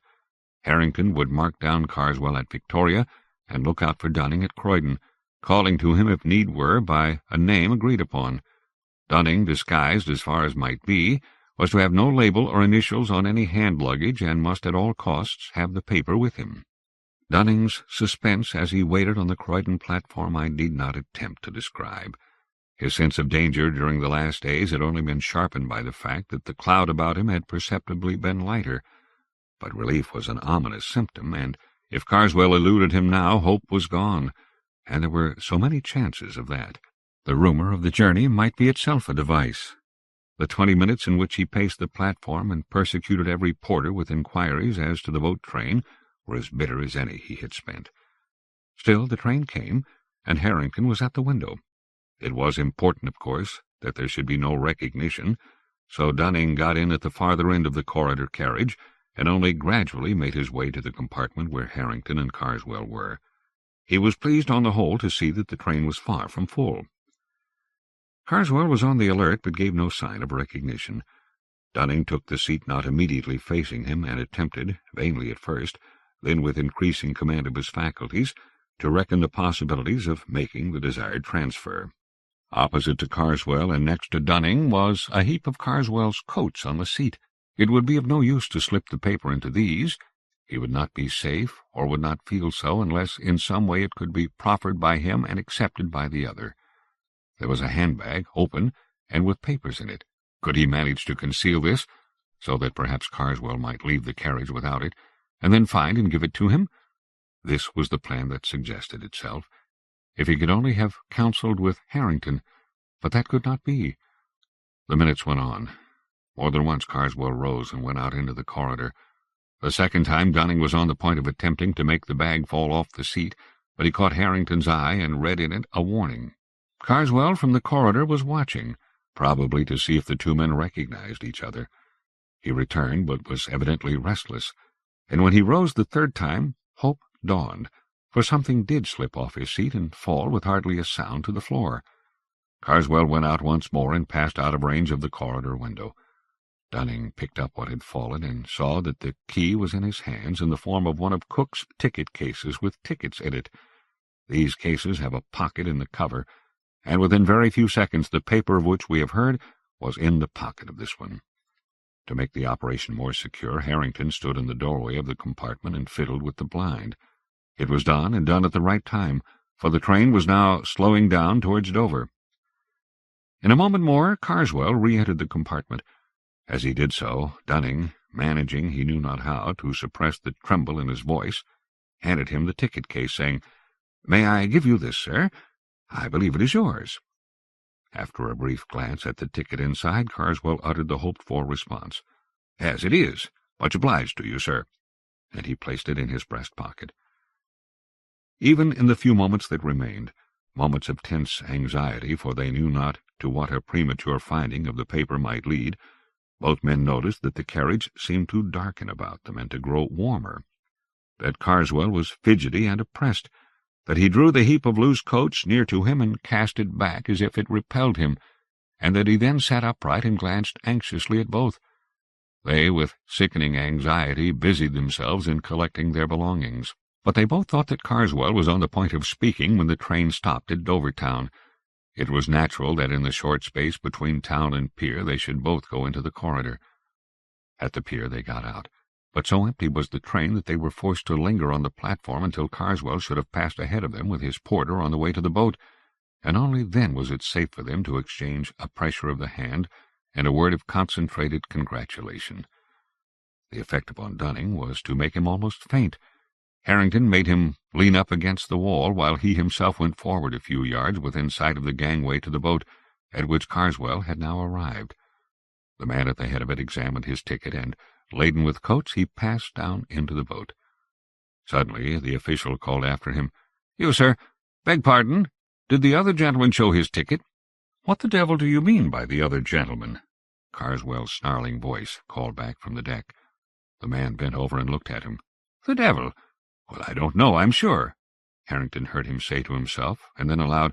Harrington would mark down Carswell at Victoria, and look out for Dunning at Croydon, calling to him if need were by a name agreed upon. Dunning, disguised as far as might be, was to have no label or initials on any hand luggage, and must at all costs have the paper with him. Dunning's suspense as he waited on the Croydon platform I need not attempt to describe. His sense of danger during the last days had only been sharpened by the fact that the cloud about him had perceptibly been lighter. But relief was an ominous symptom, and if Carswell eluded him now, hope was gone. and there were so many chances of that. The rumor of the journey might be itself a device. The 20 minutes in which he paced the platform and persecuted every porter with inquiries as to the boat train were as bitter as any he had spent. Still, the train came, and Harrington was at the window. It was important, of course, that there should be no recognition, so Dunning got in at the farther end of the corridor carriage, and only gradually made his way to the compartment where Harrington and Carswell were. He was pleased on the whole to see that the train was far from full. Carswell was on the alert, but gave no sign of recognition. Dunning took the seat not immediately facing him, and attempted, vainly at first, then with increasing command of his faculties, to reckon the possibilities of making the desired transfer. Opposite to Carswell and next to Dunning was a heap of Carswell's coats on the seat. It would be of no use to slip the paper into these. He would not be safe, or would not feel so, unless in some way it could be proffered by him and accepted by the other. There was a handbag, open, and with papers in it. Could he manage to conceal this, so that perhaps Carswell might leave the carriage without it, and then find and give it to him? This was the plan that suggested itself. If he could only have counselled with Harrington, but that could not be. The minutes went on. More than once Carswell rose and went out into the corridor. The second time Dunning was on the point of attempting to make the bag fall off the seat, but he caught Harrington's eye and read in it a warning. Carswell from the corridor was watching, probably to see if the two men recognized each other. He returned, but was evidently restless, and when he rose the third time, hope dawned, for something did slip off his seat and fall with hardly a sound to the floor. Carswell went out once more and passed out of range of the corridor window. Dunning picked up what had fallen and saw that the key was in his hands in the form of one of Cook's ticket cases with tickets in it. These cases have a pocket in the cover, and within very few seconds the paper of which we have heard was in the pocket of this one. To make the operation more secure, Harrington stood in the doorway of the compartment and fiddled with the blind. It was done, and done at the right time, for the train was now slowing down towards Dover. In a moment more, Carswell re-entered the compartment. As he did so, Dunning, managing he knew not how to suppress the tremble in his voice, handed him the ticket case, saying, "May I give you this, sir? I believe it is yours." After a brief glance at the ticket inside, Carswell uttered the hoped-for response. "Yes, it is. Much obliged to you, sir." And he placed it in his breast pocket. Even in the few moments that remained, moments of tense anxiety, for they knew not to what a premature finding of the paper might lead, both men noticed that the carriage seemed to darken about them and to grow warmer, that Carswell was fidgety and oppressed, that he drew the heap of loose coats near to him and cast it back as if it repelled him, and that he then sat upright and glanced anxiously at both. They, with sickening anxiety, busied themselves in collecting their belongings. But they both thought that Carswell was on the point of speaking when the train stopped at Dover town. It was natural that in the short space between town and pier they should both go into the corridor. At the pier they got out, but so empty was the train that they were forced to linger on the platform until Carswell should have passed ahead of them with his porter on the way to the boat, and only then was it safe for them to exchange a pressure of the hand and a word of concentrated congratulation. The effect upon Dunning was to make him almost faint. Harrington made him lean up against the wall, while he himself went forward a few yards within sight of the gangway to the boat, at which Carswell had now arrived. The man at the head of it examined his ticket, and, laden with coats, he passed down into the boat. Suddenly the official called after him, "You, sir, beg pardon, did the other gentleman show his ticket?" "What the devil do you mean by the other gentleman?" Carswell's snarling voice called back from the deck. The man bent over and looked at him. "The devil? Well, I don't know, I'm sure," Harrington heard him say to himself, and then aloud,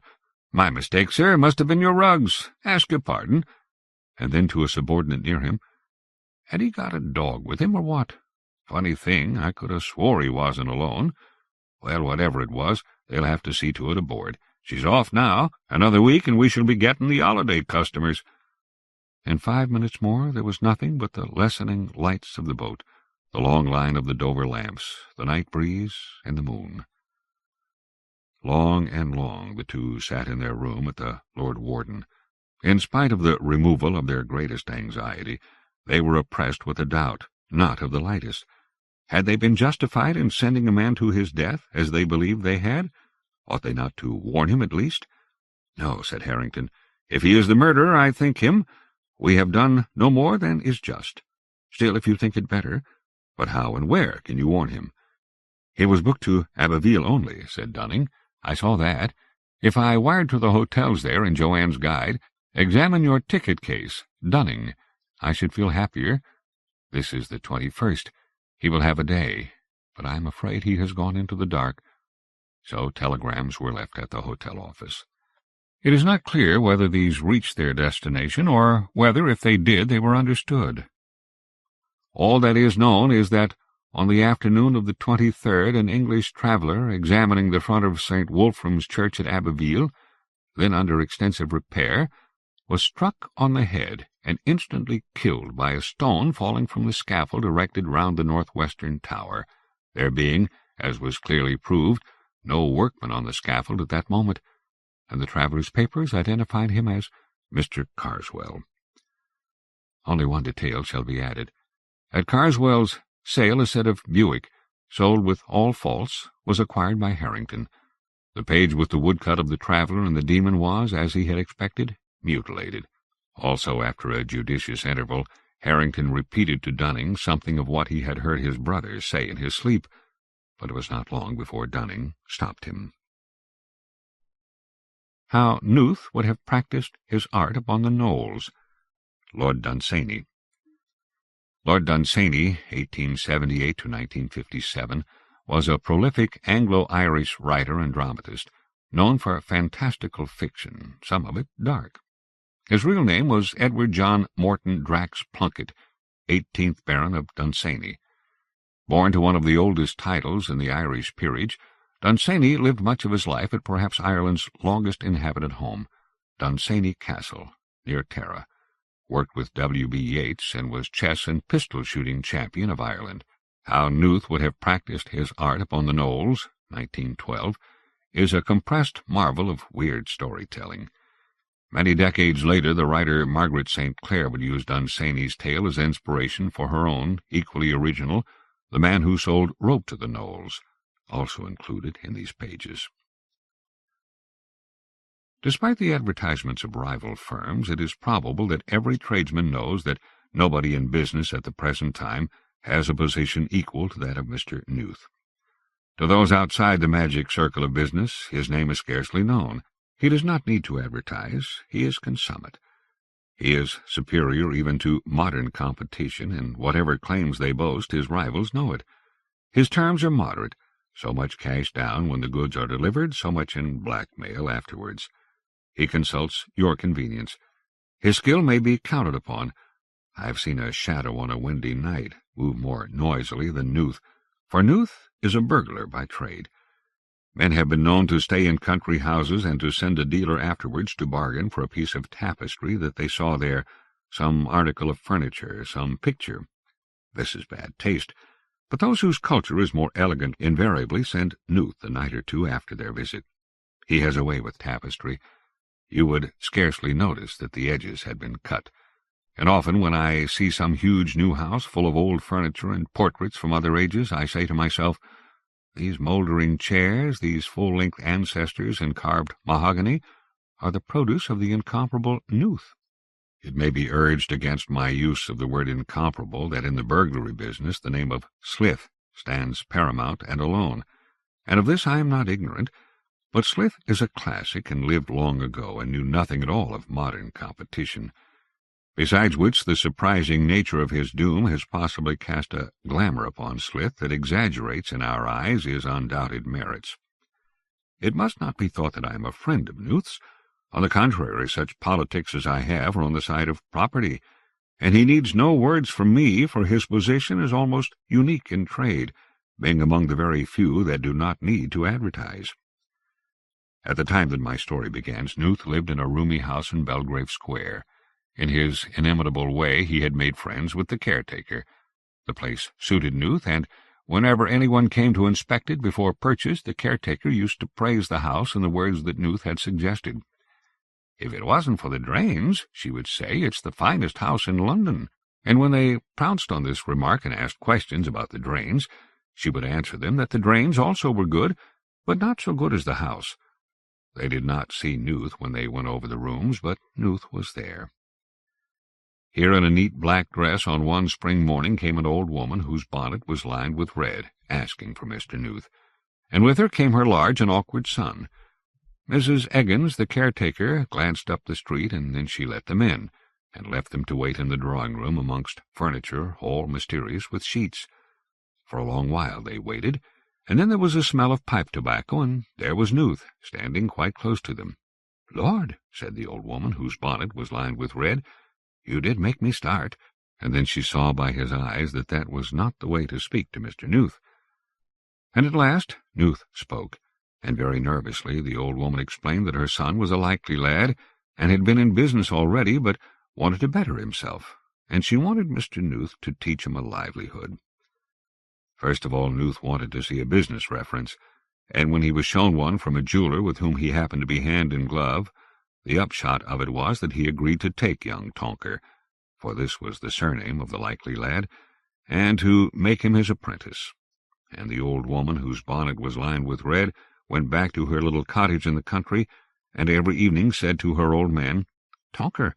"My mistake, sir, must have been your rugs. Ask your pardon." And then to a subordinate near him, "Had he got a dog with him, or what? Funny thing, I could have swore he wasn't alone. Well, whatever it was, they'll have to see to it aboard. She's off now. Another week, and we shall be getting the holiday customers." In 5 minutes more there was nothing but the lessening lights of the boat, the long line of the Dover lamps, the night breeze, and the moon. Long and long the two sat in their room at the Lord Warden. In spite of the removal of their greatest anxiety, they were oppressed with a doubt, not of the lightest. Had they been justified in sending a man to his death, as they believed they had, Ought they not to warn him at least? No, said Harrington. If he is the murderer, I think him. We have done no more than is just. Still, if you think it better. But how and where can you warn him? He was booked to Abbeville only, said Dunning. I saw that. If I wired to the hotels there in Joanne's guide, examine your ticket case, Dunning, I should feel happier. This is the 21st. He will have a day, but I am afraid he has gone into the dark. So telegrams were left at the hotel office. It is not clear whether these reached their destination, or whether, if they did, they were understood. All that is known is that on the afternoon of the 23rd, an English traveller, examining the front of St. Wolfram's Church at Abbeville, then under extensive repair, was struck on the head and instantly killed by a stone falling from the scaffold erected round the northwestern tower, there being, as was clearly proved, no workman on the scaffold at that moment, and the traveller's papers identified him as Mr. Carswell. Only one detail shall be added. At Carswell's sale, a set of Buick, sold with all faults, was acquired by Harrington. The page with the woodcut of the traveller and the demon was, as he had expected, mutilated. Also, after a judicious interval, Harrington repeated to Dunning something of what he had heard his brother say in his sleep, but it was not long before Dunning stopped him. How Nuth would have practised his art upon the Gnoles. Lord Dunsany. Lord Dunsany, 1878 to 1957, was a prolific Anglo-Irish writer and dramatist, known for fantastical fiction, some of it dark. His real name was Edward John Morton Drax Plunkett, 18th Baron of Dunsany. Born to one of the oldest titles in the Irish peerage, Dunsany lived much of his life at perhaps Ireland's longest inhabited home, Dunsany Castle, near Tara, worked with W.B. Yeats, and was chess and pistol-shooting champion of Ireland. How Nuth would have practised his art upon the Gnoles, 1912, is a compressed marvel of weird storytelling. Many decades later, the writer Margaret St. Clair would use Dunsany's tale as inspiration for her own, equally original, The Man Who Sold Rope to the Gnoles, also included in these pages. Despite the advertisements of rival firms, it is probable that every tradesman knows that nobody in business at the present time has a position equal to that of Mr. Nuth. To those outside the magic circle of business, his name is scarcely known. He does not need to advertise. He is consummate. He is superior even to modern competition, and whatever claims they boast, his rivals know it. His terms are moderate, so much cash down when the goods are delivered, so much in blackmail afterwards. He consults your convenience. His skill may be counted upon. I have seen a shadow on a windy night move more noisily than Nuth, for Nuth is a burglar by trade. Men have been known to stay in country houses and to send a dealer afterwards to bargain for a piece of tapestry that they saw there, some article of furniture, some picture. This is bad taste, but those whose culture is more elegant invariably send Nuth a night or two after their visit. He has a way with tapestry. You would scarcely notice that the edges had been cut, and often when I see some huge new house full of old furniture and portraits from other ages, I say to myself, these mouldering chairs, these full-length ancestors in carved mahogany, are the produce of the incomparable Nuth. It may be urged against my use of the word incomparable that in the burglary business the name of Slith stands paramount and alone, and of this I am not ignorant, but Slith is a classic and lived long ago and knew nothing at all of modern competition. Besides which, the surprising nature of his doom has possibly cast a glamour upon Slith that exaggerates in our eyes his undoubted merits. It must not be thought that I am a friend of Nuth's. On the contrary, such politics as I have are on the side of property, and he needs no words from me, for his position is almost unique in trade, being among the very few that do not need to advertise. At the time that my story begins, Nuth lived in a roomy house in Belgrave Square. In his inimitable way he had made friends with the caretaker. The place suited Nuth, and whenever anyone came to inspect it before purchase, the caretaker used to praise the house in the words that Nuth had suggested. "If it wasn't for the drains," she would say, "it's the finest house in London." And when they pounced on this remark and asked questions about the drains, she would answer them that the drains also were good, but not so good as the house. They did not see Nuth when they went over the rooms, but Nuth was there. Here in a neat black dress on one spring morning came an old woman whose bonnet was lined with red, asking for Mr. Nuth, and with her came her large and awkward son. Mrs. Eggins, the caretaker, glanced up the street, and then she let them in, and left them to wait in the drawing-room amongst furniture all mysterious with sheets. For a long while they waited, and then there was a smell of pipe tobacco, and there was Nuth, standing quite close to them. "Lord," said the old woman, whose bonnet was lined with red, "you did make me start." And then she saw by his eyes that that was not the way to speak to Mr. Nuth. And at last Nuth spoke, and very nervously the old woman explained that her son was a likely lad, and had been in business already, but wanted to better himself, and she wanted Mr. Nuth to teach him a livelihood. First of all, Nuth wanted to see a business reference, and when he was shown one from a jeweler with whom he happened to be hand in glove, the upshot of it was that he agreed to take young Tonker, for this was the surname of the likely lad, and to make him his apprentice. And the old woman, whose bonnet was lined with red, went back to her little cottage in the country, and every evening said to her old man, "Tonker,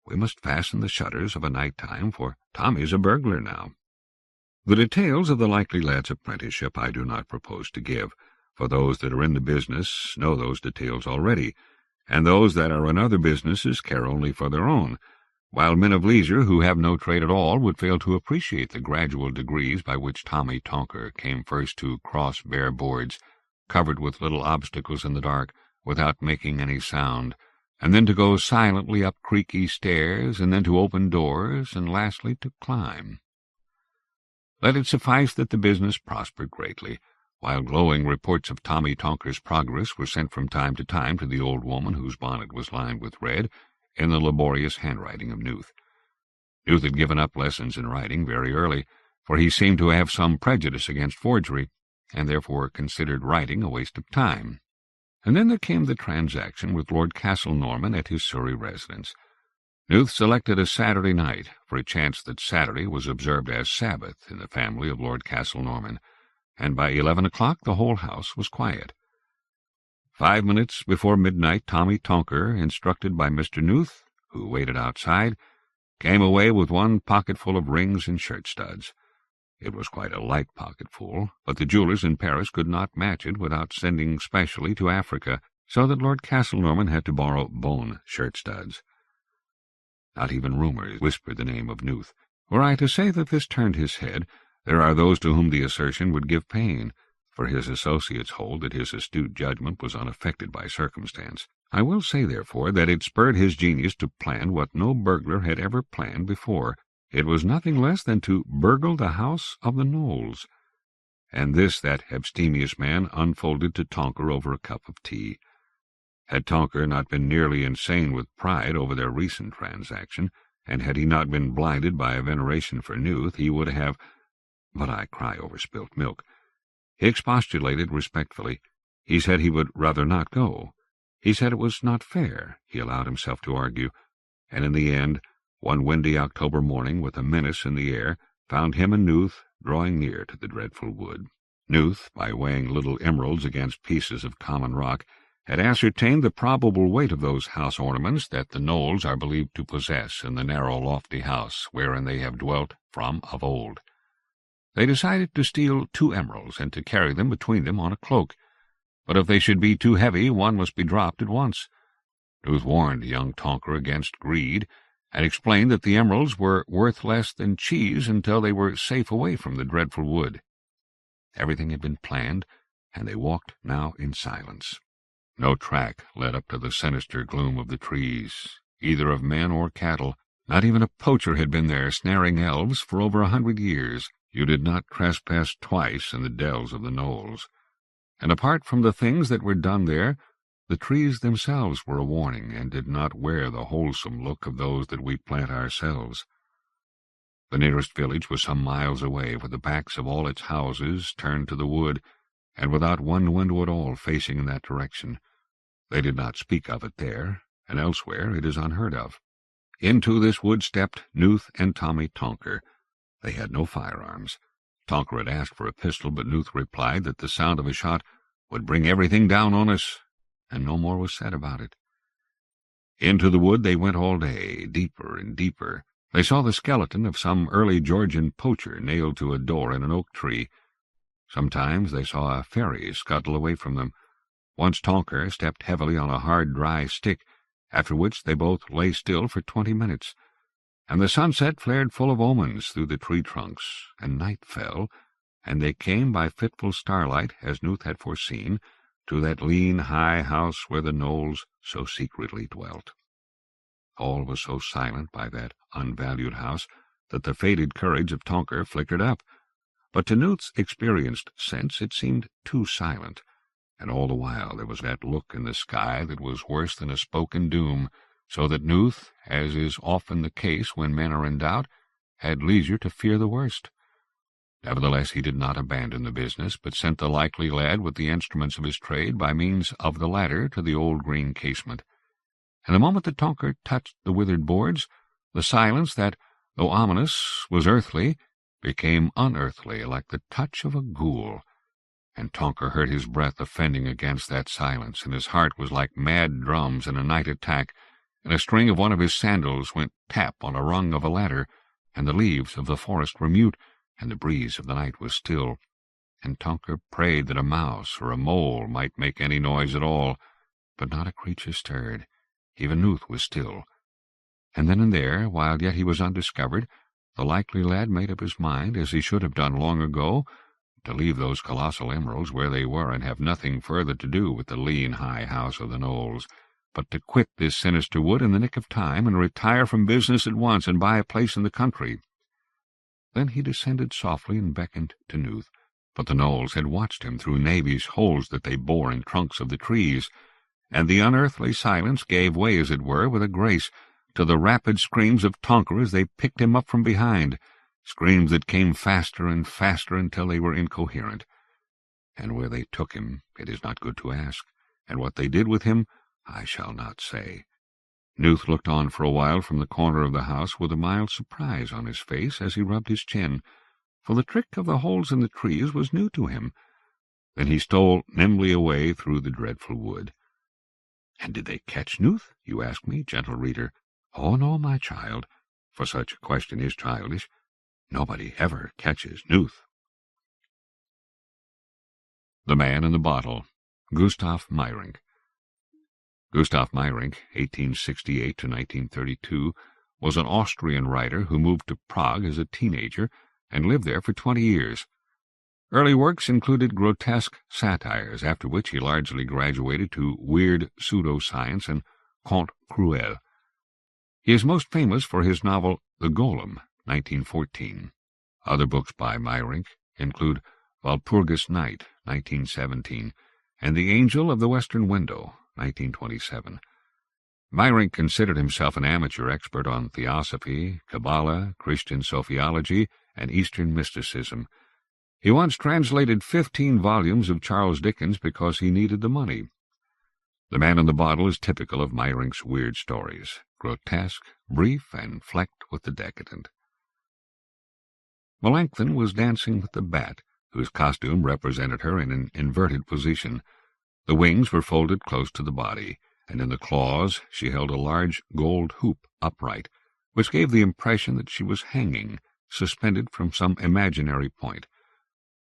we must fasten the shutters of a night-time, for Tommy's a burglar now." The details of the likely lad's apprenticeship I do not propose to give, for those that are in the business know those details already, and those that are in other businesses care only for their own, while men of leisure who have no trade at all would fail to appreciate the gradual degrees by which Tommy Tonker came first to cross bare boards, covered with little obstacles in the dark, without making any sound, and then to go silently up creaky stairs, and then to open doors, and lastly to climb. Let it suffice that the business prospered greatly, while glowing reports of Tommy Tonker's progress were sent from time to time to the old woman whose bonnet was lined with red, in the laborious handwriting of Nuth. Nuth had given up lessons in writing very early, for he seemed to have some prejudice against forgery, and therefore considered writing a waste of time. And then there came the transaction with Lord Castle-Norman at his Surrey residence. Nuth selected a Saturday night, for it chanced that Saturday was observed as Sabbath in the family of Lord Castle-Norman, and by 11 o'clock the whole house was quiet. 5 minutes before midnight Tommy Tonker, instructed by Mr. Nuth, who waited outside, came away with one pocketful of rings and shirt-studs. It was quite a light pocketful, but the jewellers in Paris could not match it without sending specially to Africa, so that Lord Castle-Norman had to borrow bone shirt-studs. Not even rumour whispered the name of Nuth. Were I to say that this turned his head, there are those to whom the assertion would give pain, for his associates hold that his astute judgment was unaffected by circumstance. I will say, therefore, that it spurred his genius to plan what no burglar had ever planned before. It was nothing less than to burgle the house of the Gnoles, and this that abstemious man unfolded to Tonker over a cup of tea. Had Tonker not been nearly insane with pride over their recent transaction, and had he not been blinded by a veneration for Nuth, he would have— but I cry over spilt milk. He expostulated respectfully. He said he would rather not go. He said it was not fair, he allowed himself to argue, and in the end, one windy October morning, with a menace in the air, found him and Nuth drawing near to the dreadful wood. Nuth, by weighing little emeralds against pieces of common rock, had ascertained the probable weight of those house ornaments that the Gnoles are believed to possess in the narrow, lofty house wherein they have dwelt from of old. They decided to steal 2 emeralds and to carry them between them on a cloak, but if they should be too heavy, one must be dropped at once. Nuth warned young Tonker against greed, and explained that the emeralds were worth less than cheese until they were safe away from the dreadful wood. Everything had been planned, and they walked now in silence. No track led up to the sinister gloom of the trees, either of men or cattle. Not even a poacher had been there snaring elves for over 100 years. You did not trespass twice in the dells of the Gnoles. And apart from the things that were done there, the trees themselves were a warning, and did not wear the wholesome look of those that we plant ourselves. The nearest village was some miles away, with the backs of all its houses turned to the wood, and without one window at all facing in that direction. They did not speak of it there, and elsewhere it is unheard of. Into this wood stepped Nuth and Tommy Tonker. They had no firearms. Tonker had asked for a pistol, but Nuth replied that the sound of a shot would bring everything down on us, and no more was said about it. Into the wood they went all day, deeper and deeper. They saw the skeleton of some early Georgian poacher nailed to a door in an oak tree. Sometimes they saw a fairy scuttle away from them. Once Tonker stepped heavily on a hard, dry stick, after which they both lay still for 20 minutes. And the sunset flared full of omens through the tree-trunks, and night fell, and they came by fitful starlight, as Nuth had foreseen, to that lean, high house where the Gnoles so secretly dwelt. All was so silent by that unvalued house that the faded courage of Tonker flickered up, but to Nuth's experienced sense it seemed too silent, and all the while there was that look in the sky that was worse than a spoken doom, so that Nuth, as is often the case when men are in doubt, had leisure to fear the worst. Nevertheless, he did not abandon the business, but sent the likely lad with the instruments of his trade by means of the ladder to the old green casement. And the moment that Tonker touched the withered boards, the silence that, though ominous, was earthly, became unearthly, like the touch of a ghoul. And Tonker heard his breath offending against that silence, and his heart was like mad drums in a night attack, and a string of one of his sandals went tap on a rung of a ladder, and the leaves of the forest were mute, and the breeze of the night was still, and Tonker prayed that a mouse or a mole might make any noise at all, but not a creature stirred. Even Nuth was still. And then and there, while yet he was undiscovered, the likely lad made up his mind, as he should have done long ago, to leave those colossal emeralds where they were and have nothing further to do with the lean, high house of the Gnoles, but to quit this sinister wood in the nick of time and retire from business at once and buy a place in the country. Then he descended softly and beckoned to Nuth, but the Gnoles had watched him through knavish holes that they bore in trunks of the trees, and the unearthly silence gave way, as it were, with a grace, to the rapid screams of Tonker as they picked him up from behind, screams that came faster and faster until they were incoherent. And where they took him it is not good to ask, and what they did with him I shall not say. Nuth looked on for a while from the corner of the house with a mild surprise on his face as he rubbed his chin, for the trick of the holes in the trees was new to him. Then he stole nimbly away through the dreadful wood. And did they catch Nuth, you ask me, gentle reader? Oh, no, my child, for such a question is childish. Nobody ever catches Nuth. The Man in the Bottle, Gustav Meyrink. Gustav Meyrink, 1868 to 1932, was an Austrian writer who moved to Prague as a teenager and lived there for 20 years. Early works included grotesque satires, after which he largely graduated to weird pseudoscience and contes cruels. He is most famous for his novel The Golem, 1914. Other books by Meyrink include Walpurgis Night, 1917, and The Angel of the Western Window, 1927. Meyrink considered himself an amateur expert on theosophy, Kabbalah, Christian sophiology, and Eastern mysticism. He once translated 15 volumes of Charles Dickens because he needed the money. The Man in the Bottle is typical of Meyrink's weird stories, grotesque, brief, and flecked with the decadent. Melanchthon was dancing with the bat, whose costume represented her in an inverted position. The wings were folded close to the body, and in the claws she held a large gold hoop upright, which gave the impression that she was hanging, suspended from some imaginary point.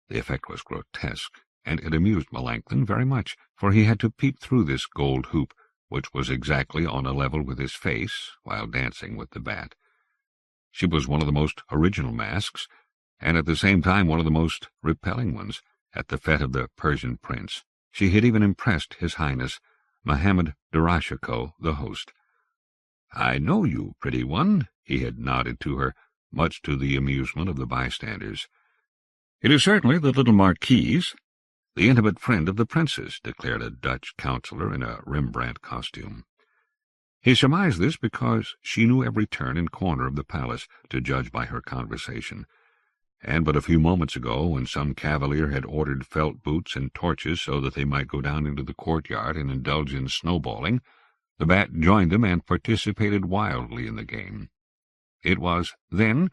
The effect was grotesque, and it amused Melanchthon very much, for he had to peep through this gold hoop, which was exactly on a level with his face, while dancing with the bat. She was one of the most original masks, and at the same time one of the most repelling ones. At the fete of the Persian prince, she had even impressed His Highness Mohammed Darashikoh, the host. "I know you, pretty one," he had nodded to her, much to the amusement of the bystanders. "It is certainly the little Marquise, the intimate friend of the princess," declared a Dutch councillor in a Rembrandt costume. He surmised this because she knew every turn and corner of the palace, to judge by her conversation. And but a few moments ago, when some cavalier had ordered felt boots and torches so that they might go down into the courtyard and indulge in snowballing, the bat joined them and participated wildly in the game. It was then,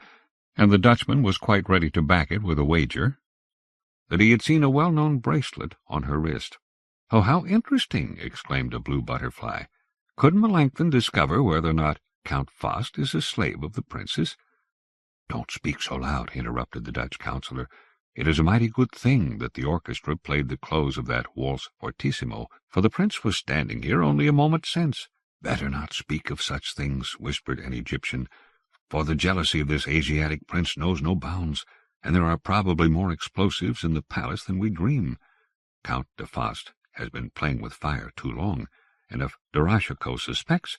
and the Dutchman was quite ready to back it with a wager, that he had seen a well-known bracelet on her wrist. "Oh, how interesting!" exclaimed a blue butterfly. "Could Melanchthon discover whether or not Count Faust is a slave of the prince's?" "Don't speak so loud," interrupted the Dutch councillor. "It is a mighty good thing that the orchestra played the close of that waltz fortissimo, for the prince was standing here only a moment since." "Better not speak of such things," whispered an Egyptian, "for the jealousy of this Asiatic prince knows no bounds, and there are probably more explosives in the palace than we dream. Count de Faust has been playing with fire too long, and if Doroshenko suspects—"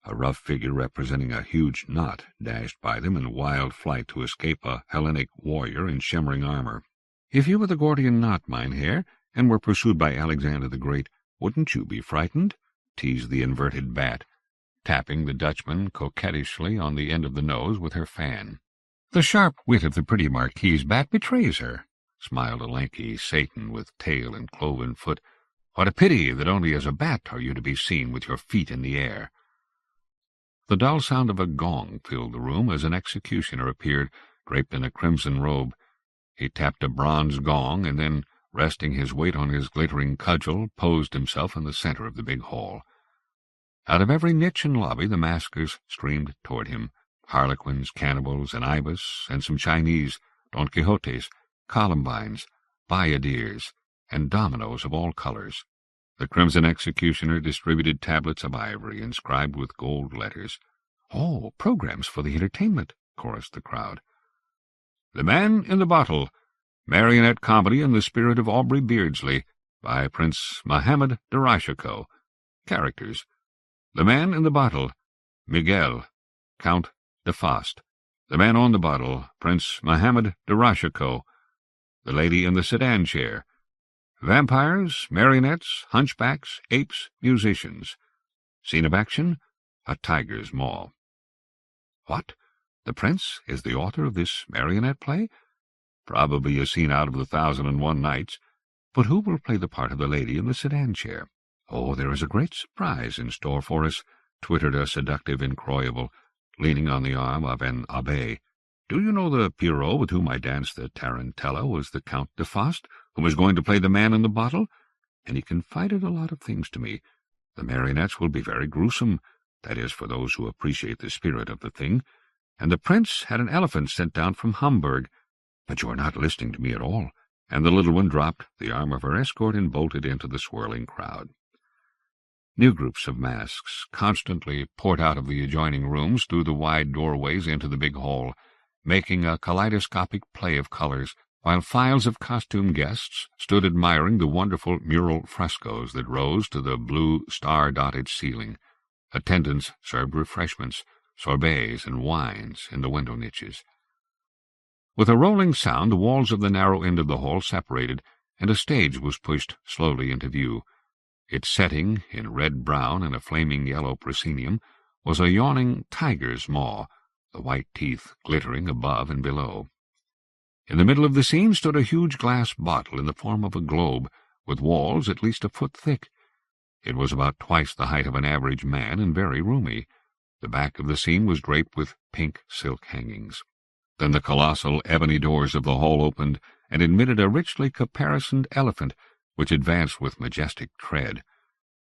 A rough figure representing a huge knot dashed by them in wild flight to escape a Hellenic warrior in shimmering armor. "If you were the Gordian knot, Mynheer, and were pursued by Alexander the Great, wouldn't you be frightened?" teased the inverted bat, tapping the Dutchman coquettishly on the end of the nose with her fan. "The sharp wit of the pretty Marquise bat betrays her," smiled a lanky Satan with tail and cloven foot. "What a pity that only as a bat are you to be seen with your feet in the air." The dull sound of a gong filled the room as an executioner appeared, draped in a crimson robe. He tapped a bronze gong, and then, resting his weight on his glittering cudgel, posed himself in the center of the big hall. Out of every niche and lobby the maskers streamed toward him, harlequins, cannibals, an ibis, and some Chinese, Don Quixotes, columbines, bayadeers, and dominoes of all colors. The crimson executioner distributed tablets of ivory inscribed with gold letters. "Oh, programs for the entertainment," chorused the crowd. "The Man in the Bottle, Marionette Comedy in the Spirit of Aubrey Beardsley, by Prince Mohammed Doroshenko. Characters: The Man in the Bottle, Miguel, Count de Faust. The Man on the Bottle, Prince Mohammed Doroshenko. The Lady in the Sedan Chair. Vampires, marionettes, hunchbacks, apes, musicians. Scene of action, a tiger's maw." "What? The prince is the author of this marionette play?" "Probably a scene out of the 1001 Nights. But who will play the part of the lady in the sedan chair?" "Oh, there is a great surprise in store for us," twittered a seductive incroyable, leaning on the arm of an abbé. "Do you know the Pierrot with whom I danced the tarantella was the Count de Faust, who was going to play the Man in the Bottle? And he confided a lot of things to me. The marionettes will be very gruesome, that is, for those who appreciate the spirit of the thing. And the prince had an elephant sent down from Hamburg. But you are not listening to me at all." And the little one dropped the arm of her escort and bolted into the swirling crowd. New groups of masks constantly poured out of the adjoining rooms through the wide doorways into the big hall, making a kaleidoscopic play of colors, while files of costume guests stood admiring the wonderful mural frescoes that rose to the blue star-dotted ceiling. Attendants served refreshments, sorbets and wines in the window niches. With a rolling sound, the walls of the narrow end of the hall separated, and a stage was pushed slowly into view. Its setting, in red-brown and a flaming yellow proscenium, was a yawning tiger's maw, the white teeth glittering above and below. In the middle of the scene stood a huge glass bottle in the form of a globe, with walls at least a foot thick. It was about twice the height of an average man and very roomy. The back of the scene was draped with pink silk hangings. Then the colossal ebony doors of the hall opened and admitted a richly caparisoned elephant, which advanced with majestic tread.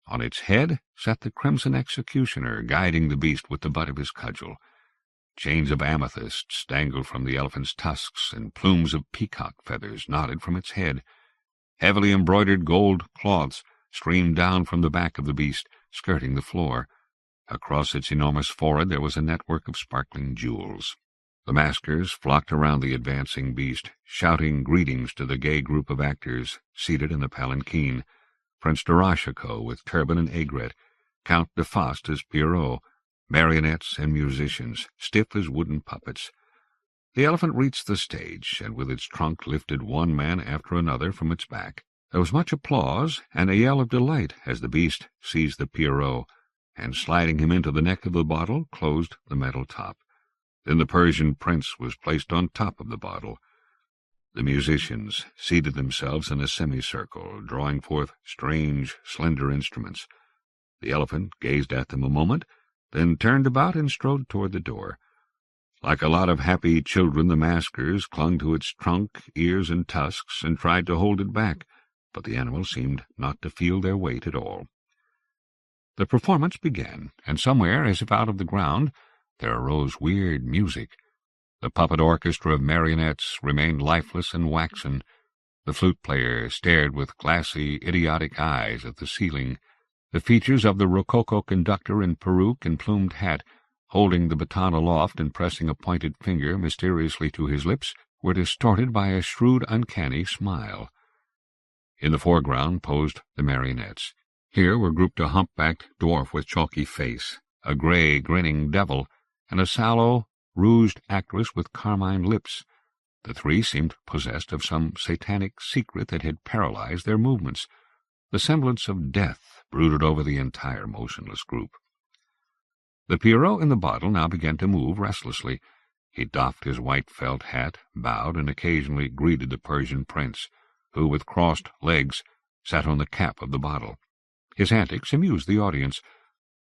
On its head sat the crimson executioner, guiding the beast with the butt of his cudgel. Chains of amethysts dangled from the elephant's tusks, and plumes of peacock feathers nodded from its head. Heavily embroidered gold cloths streamed down from the back of the beast, skirting the floor. Across its enormous forehead there was a network of sparkling jewels. The maskers flocked around the advancing beast, shouting greetings to the gay group of actors seated in the palanquin. Prince Doroshenko with turban and aigrette, Count de Faust as Pierrot, marionettes and musicians, stiff as wooden puppets. The elephant reached the stage, and with its trunk lifted one man after another from its back. There was much applause and a yell of delight as the beast seized the Pierrot, and sliding him into the neck of the bottle, closed the metal top. Then the Persian prince was placed on top of the bottle. The musicians seated themselves in a semicircle, drawing forth strange, slender instruments. The elephant gazed at them a moment, then turned about and strode toward the door. Like a lot of happy children, the maskers clung to its trunk, ears, and tusks, and tried to hold it back, but the animals seemed not to feel their weight at all. The performance began, and somewhere, as if out of the ground, there arose weird music. The puppet orchestra of marionettes remained lifeless and waxen. The flute-player stared with glassy, idiotic eyes at the ceiling. The features of the rococo conductor in peruke and plumed hat, holding the baton aloft and pressing a pointed finger mysteriously to his lips, were distorted by a shrewd, uncanny smile. In the foreground posed the marionettes. Here were grouped a humpbacked dwarf with chalky face, a grey, grinning devil, and a sallow, rouged actress with carmine lips. The three seemed possessed of some satanic secret that had paralyzed their movements. The semblance of death brooded over the entire motionless group. The Pierrot in the bottle now began to move restlessly. He doffed his white felt hat, bowed, and occasionally greeted the Persian prince, who, with crossed legs, sat on the cap of the bottle. His antics amused the audience.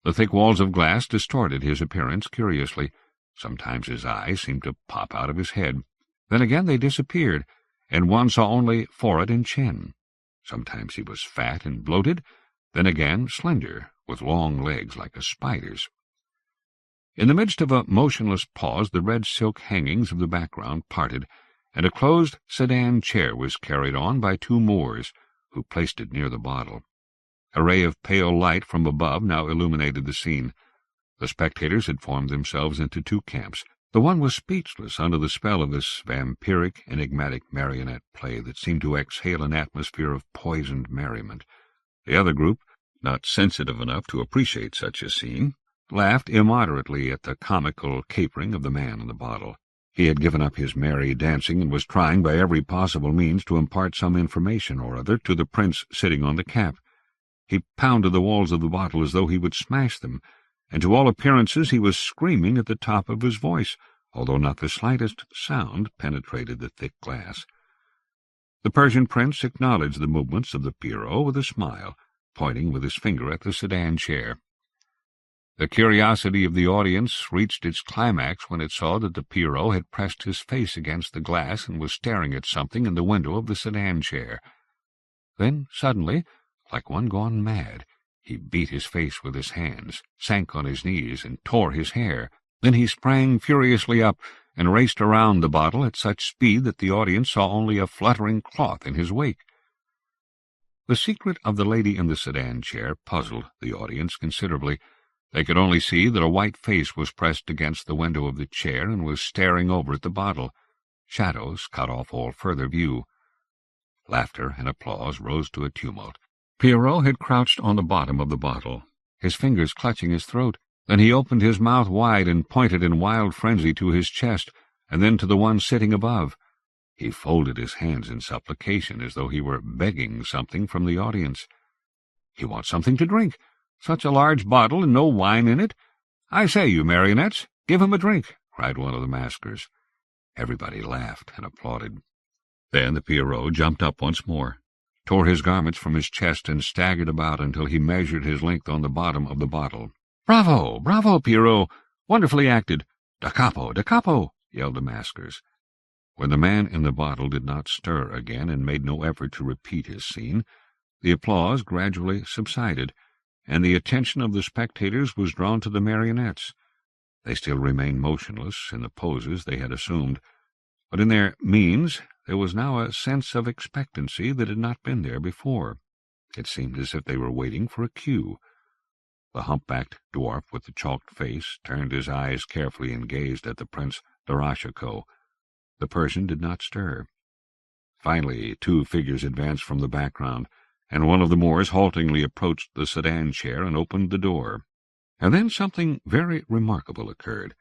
The thick walls of glass distorted his appearance curiously. Sometimes his eyes seemed to pop out of his head. Then again they disappeared, and one saw only forehead and chin. Sometimes he was fat and bloated, then again slender, with long legs like a spider's. In the midst of a motionless pause, the red silk hangings of the background parted, and a closed sedan chair was carried on by two Moors, who placed it near the bottle. A ray of pale light from above now illuminated the scene. The spectators had formed themselves into two camps. The one was speechless under the spell of this vampiric, enigmatic marionette play that seemed to exhale an atmosphere of poisoned merriment. The other group, not sensitive enough to appreciate such a scene, laughed immoderately at the comical capering of the man in the bottle. He had given up his merry dancing and was trying by every possible means to impart some information or other to the prince sitting on the cap. He pounded the walls of the bottle as though he would smash them, and to all appearances he was screaming at the top of his voice, although not the slightest sound penetrated the thick glass. The Persian prince acknowledged the movements of the Pierrot with a smile, pointing with his finger at the sedan chair. The curiosity of the audience reached its climax when it saw that the Pierrot had pressed his face against the glass and was staring at something in the window of the sedan chair. Then, suddenly, like one gone mad, he beat his face with his hands, sank on his knees, and tore his hair. Then he sprang furiously up and raced around the bottle at such speed that the audience saw only a fluttering cloth in his wake. The secret of the lady in the sedan chair puzzled the audience considerably. They could only see that a white face was pressed against the window of the chair and was staring over at the bottle. Shadows cut off all further view. Laughter and applause rose to a tumult. Pierrot had crouched on the bottom of the bottle, his fingers clutching his throat. Then he opened his mouth wide and pointed in wild frenzy to his chest, and then to the one sitting above. He folded his hands in supplication as though he were begging something from the audience. "He wants something to drink. Such a large bottle and no wine in it. I say, you marionettes, give him a drink," cried one of the maskers. Everybody laughed and applauded. Then the Pierrot jumped up once more, tore his garments from his chest, and staggered about until he measured his length on the bottom of the bottle. "Bravo! Bravo, Pierrot! Wonderfully acted! Da capo! Da capo!" yelled the maskers. When the man in the bottle did not stir again and made no effort to repeat his scene, the applause gradually subsided, and the attention of the spectators was drawn to the marionettes. They still remained motionless in the poses they had assumed, but in their means there was now a sense of expectancy that had not been there before. It seemed as if they were waiting for a cue. The humpbacked dwarf with the chalked face turned his eyes carefully and gazed at the Prince Doroshenko. The Persian did not stir. Finally, two figures advanced from the background, and one of the Moors haltingly approached the sedan chair and opened the door. And then something very remarkable occurred.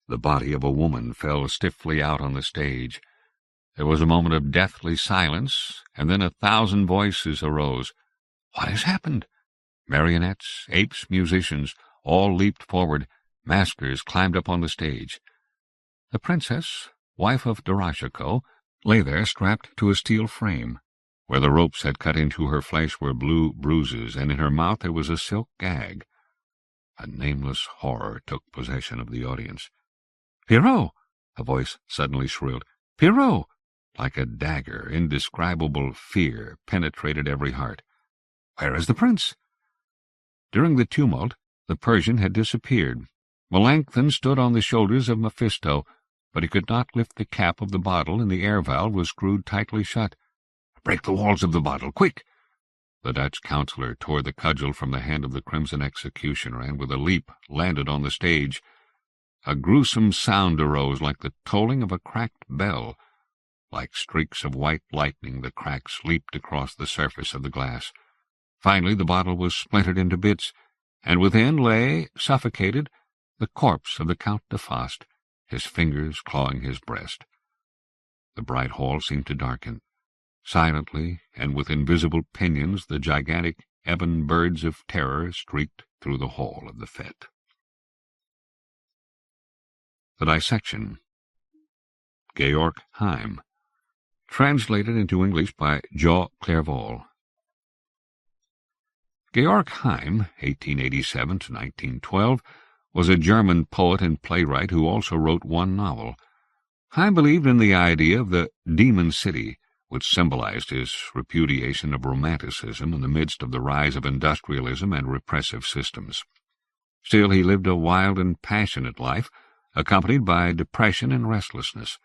The body of a woman fell stiffly out on the stage. There was a moment of deathly silence, and then 1,000 voices arose. "What has happened?" Marionettes, apes, musicians, all leaped forward. Maskers climbed up on the stage. The princess, wife of Doroshenko, lay there strapped to a steel frame. Where the ropes had cut into her flesh were blue bruises, and in her mouth there was a silk gag. A nameless horror took possession of the audience. "Pierrot!" a voice suddenly shrilled. "Pierrot! Like a dagger, indescribable fear penetrated every heart. "Where is the prince?" During the tumult, the Persian had disappeared. Melanchthon stood on the shoulders of Mephisto, but he could not lift the cap of the bottle, and the air valve was screwed tightly shut. "Break the walls of the bottle, quick!" The Dutch councillor tore the cudgel from the hand of the crimson executioner, and with a leap landed on the stage. A gruesome sound arose like the tolling of a cracked bell. Like streaks of white lightning, the cracks leaped across the surface of the glass. Finally, the bottle was splintered into bits, and within lay, suffocated, the corpse of the Count de Faast, his fingers clawing his breast. The bright hall seemed to darken. Silently, and with invisible pinions, the gigantic ebon birds of terror streaked through the hall of the fete. The Dissection. Georg Heym. Translated into English by Jo Clerval. Georg Heym, 1887 to 1912, was a German poet and playwright who also wrote one novel. Heym believed in the idea of the demon city, which symbolized his repudiation of romanticism in the midst of the rise of industrialism and repressive systems. Still, he lived a wild and passionate life, accompanied by depression and restlessness.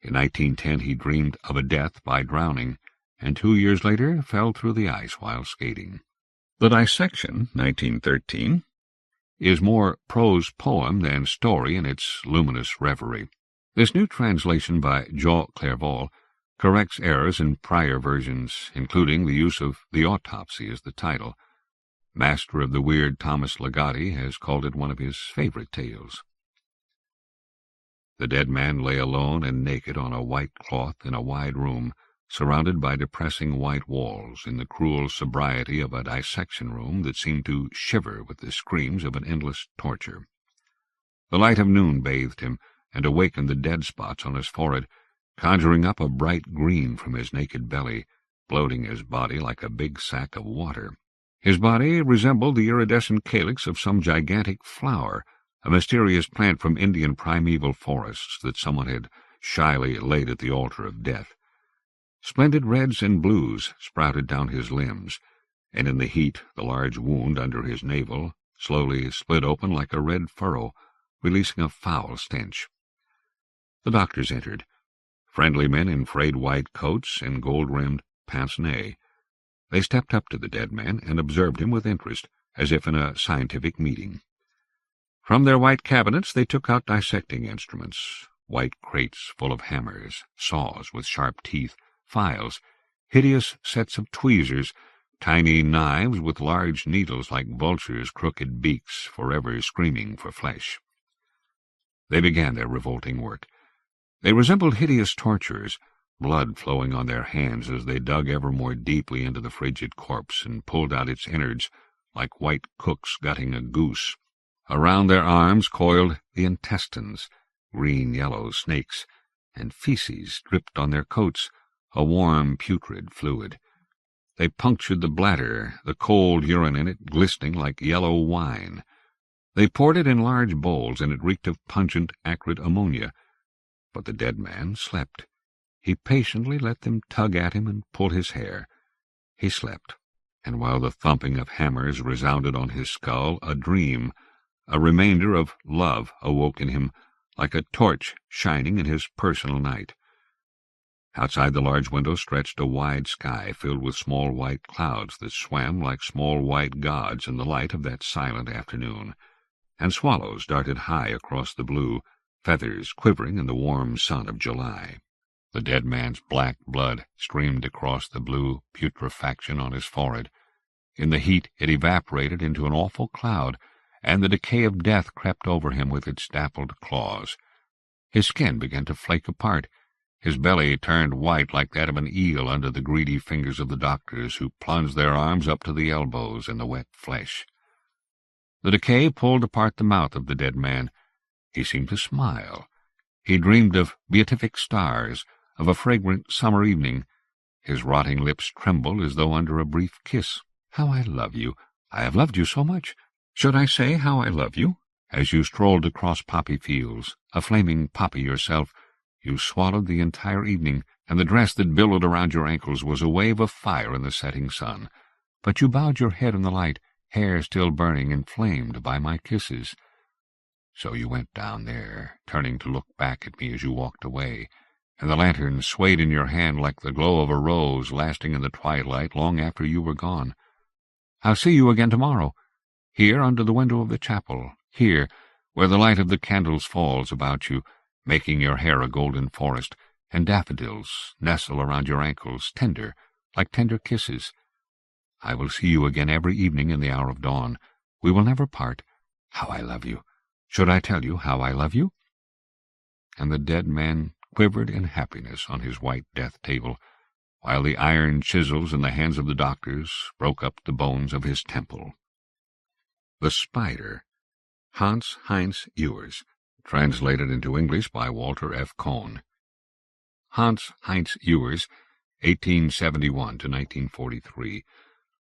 In 1910 he dreamed of a death by drowning, and 2 years later fell through the ice while skating. The Dissection, 1913, is more prose poem than story in its luminous reverie. This new translation by Jo Clerval corrects errors in prior versions, including the use of the autopsy as the title. Master of the Weird Thomas Ligotti has called it one of his favorite tales. The dead man lay alone and naked on a white cloth in a wide room, surrounded by depressing white walls, in the cruel sobriety of a dissection room that seemed to shiver with the screams of an endless torture. The light of noon bathed him, and awakened the dead spots on his forehead, conjuring up a bright green from his naked belly, bloating his body like a big sack of water. His body resembled the iridescent calyx of some gigantic flower, a mysterious plant from Indian primeval forests that someone had shyly laid at the altar of death. Splendid reds and blues sprouted down his limbs, and in the heat the large wound under his navel slowly split open like a red furrow, releasing a foul stench. The doctors entered, friendly men in frayed white coats and gold-rimmed pince-nez. They stepped up to the dead man and observed him with interest, as if in a scientific meeting. From their white cabinets they took out dissecting instruments, white crates full of hammers, saws with sharp teeth, files, hideous sets of tweezers, tiny knives with large needles like vultures' crooked beaks, forever screaming for flesh. They began their revolting work. They resembled hideous torturers, blood flowing on their hands as they dug ever more deeply into the frigid corpse and pulled out its innards like white cooks gutting a goose. Around their arms coiled the intestines, green-yellow snakes, and feces dripped on their coats, a warm, putrid fluid. They punctured the bladder, the cold urine in it glistening like yellow wine. They poured it in large bowls, and it reeked of pungent, acrid ammonia. But the dead man slept. He patiently let them tug at him and pull his hair. He slept, and while the thumping of hammers resounded on his skull, a dream, a remainder of love, awoke in him, like a torch shining in his personal night. Outside the large window stretched a wide sky filled with small white clouds that swam like small white gods in the light of that silent afternoon, and swallows darted high across the blue, feathers quivering in the warm sun of July. The dead man's black blood streamed across the blue putrefaction on his forehead. In the heat it evaporated into an awful cloud, and the decay of death crept over him with its dappled claws. His skin began to flake apart. His belly turned white like that of an eel under the greedy fingers of the doctors, who plunged their arms up to the elbows in the wet flesh. The decay pulled apart the mouth of the dead man. He seemed to smile. He dreamed of beatific stars, of a fragrant summer evening. His rotting lips trembled as though under a brief kiss. "How I love you! I have loved you so much! Should I say how I love you?" As you strolled across poppy fields, a flaming poppy yourself, you swallowed the entire evening, and the dress that billowed around your ankles was a wave of fire in the setting sun. But you bowed your head in the light, hair still burning, inflamed by my kisses. So you went down there, turning to look back at me as you walked away, and the lantern swayed in your hand like the glow of a rose lasting in the twilight long after you were gone. I'll see you again tomorrow, here under the window of the chapel, here, where the light of the candles falls about you, making your hair a golden forest, and daffodils nestle around your ankles, tender, like tender kisses. I will see you again every evening in the hour of dawn. We will never part. How I love you! Should I tell you how I love you?" And the dead man quivered in happiness on his white death table, while the iron chisels in the hands of the doctors broke up the bones of his temple. The Spider, Hans Heinz Ewers, translated into English by Walter F. Cohn. Hans Heinz Ewers, 1871–1943,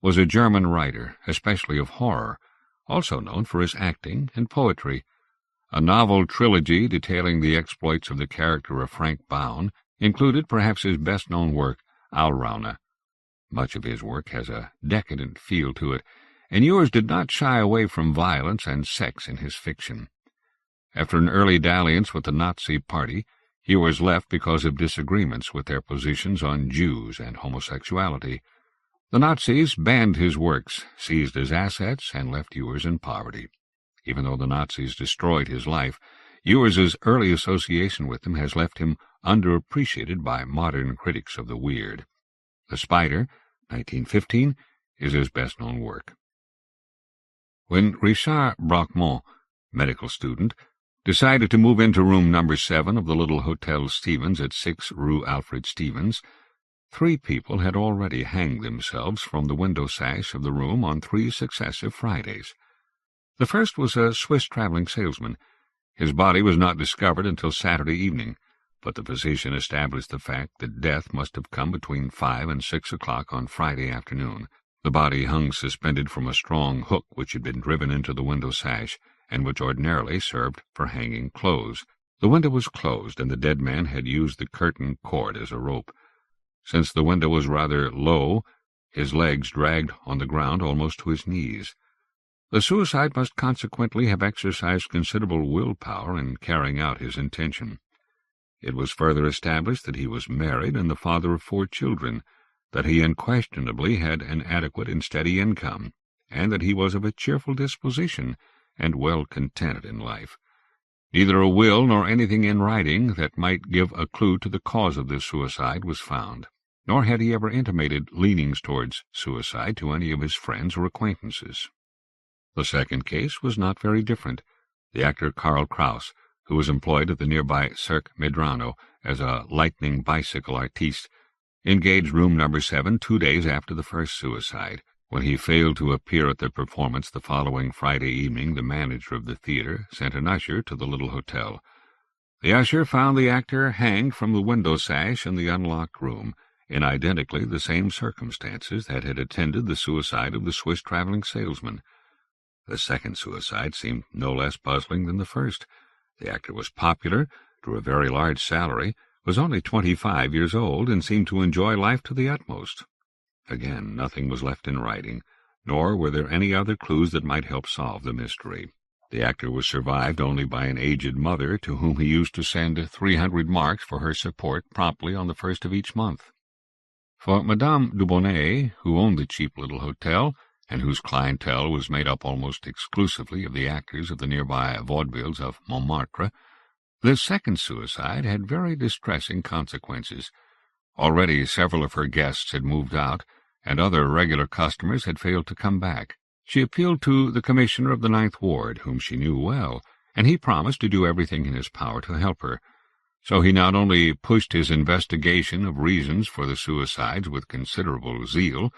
was a German writer, especially of horror, also known for his acting and poetry. A novel trilogy detailing the exploits of the character of Frank Baun included perhaps his best-known work, Alraune. Much of his work has a decadent feel to it, and Ewers did not shy away from violence and sex in his fiction. After an early dalliance with the Nazi Party, Ewers left because of disagreements with their positions on Jews and homosexuality. The Nazis banned his works, seized his assets, and left Ewers in poverty. Even though the Nazis destroyed his life, Ewers's early association with them has left him underappreciated by modern critics of the weird. The Spider, 1915, is his best-known work. When Richard Bracquemont, medical student, decided to move into room number 7 of the little Hotel Stevens at 6 Rue Alfred Stevens, 3 people had already hanged themselves from the window sash of the room on 3 successive Fridays. The first was a Swiss traveling salesman. His body was not discovered until Saturday evening, but the physician established the fact that death must have come between 5 and 6 o'clock on Friday afternoon. The body hung suspended from a strong hook which had been driven into the window sash, and which ordinarily served for hanging clothes. The window was closed, and the dead man had used the curtain cord as a rope. Since the window was rather low, his legs dragged on the ground almost to his knees. The suicide must consequently have exercised considerable willpower in carrying out his intention. It was further established that he was married and the father of 4 children, that he unquestionably had an adequate and steady income, and that he was of a cheerful disposition and well contented in life. Neither a will nor anything in writing that might give a clue to the cause of this suicide was found, nor had he ever intimated leanings towards suicide to any of his friends or acquaintances. The second case was not very different. The actor Karl Kraus, who was employed at the nearby Cirque Medrano as a lightning bicycle artiste, engaged room number 7 2 days after the first suicide. When he failed to appear at the performance the following Friday evening, the manager of the theater sent an usher to the little hotel. The usher found the actor hanged from the window sash in the unlocked room, in identically the same circumstances that had attended the suicide of the Swiss traveling salesman. The second suicide seemed no less puzzling than the first. The actor was popular, drew a very large salary, was only 25 years old, and seemed to enjoy life to the utmost. Again, nothing was left in writing, nor were there any other clues that might help solve the mystery. The actor was survived only by an aged mother to whom he used to send 300 marks for her support promptly on the 1st of each month. For Madame Dubonnet, who owned the cheap little hotel, and whose clientele was made up almost exclusively of the actors of the nearby vaudevilles of Montmartre, this second suicide had very distressing consequences. Already several of her guests had moved out, and other regular customers had failed to come back. She appealed to the Commissioner of the 9th Ward, whom she knew well, and he promised to do everything in his power to help her. So he not only pushed his investigation of reasons for the suicides with considerable zeal,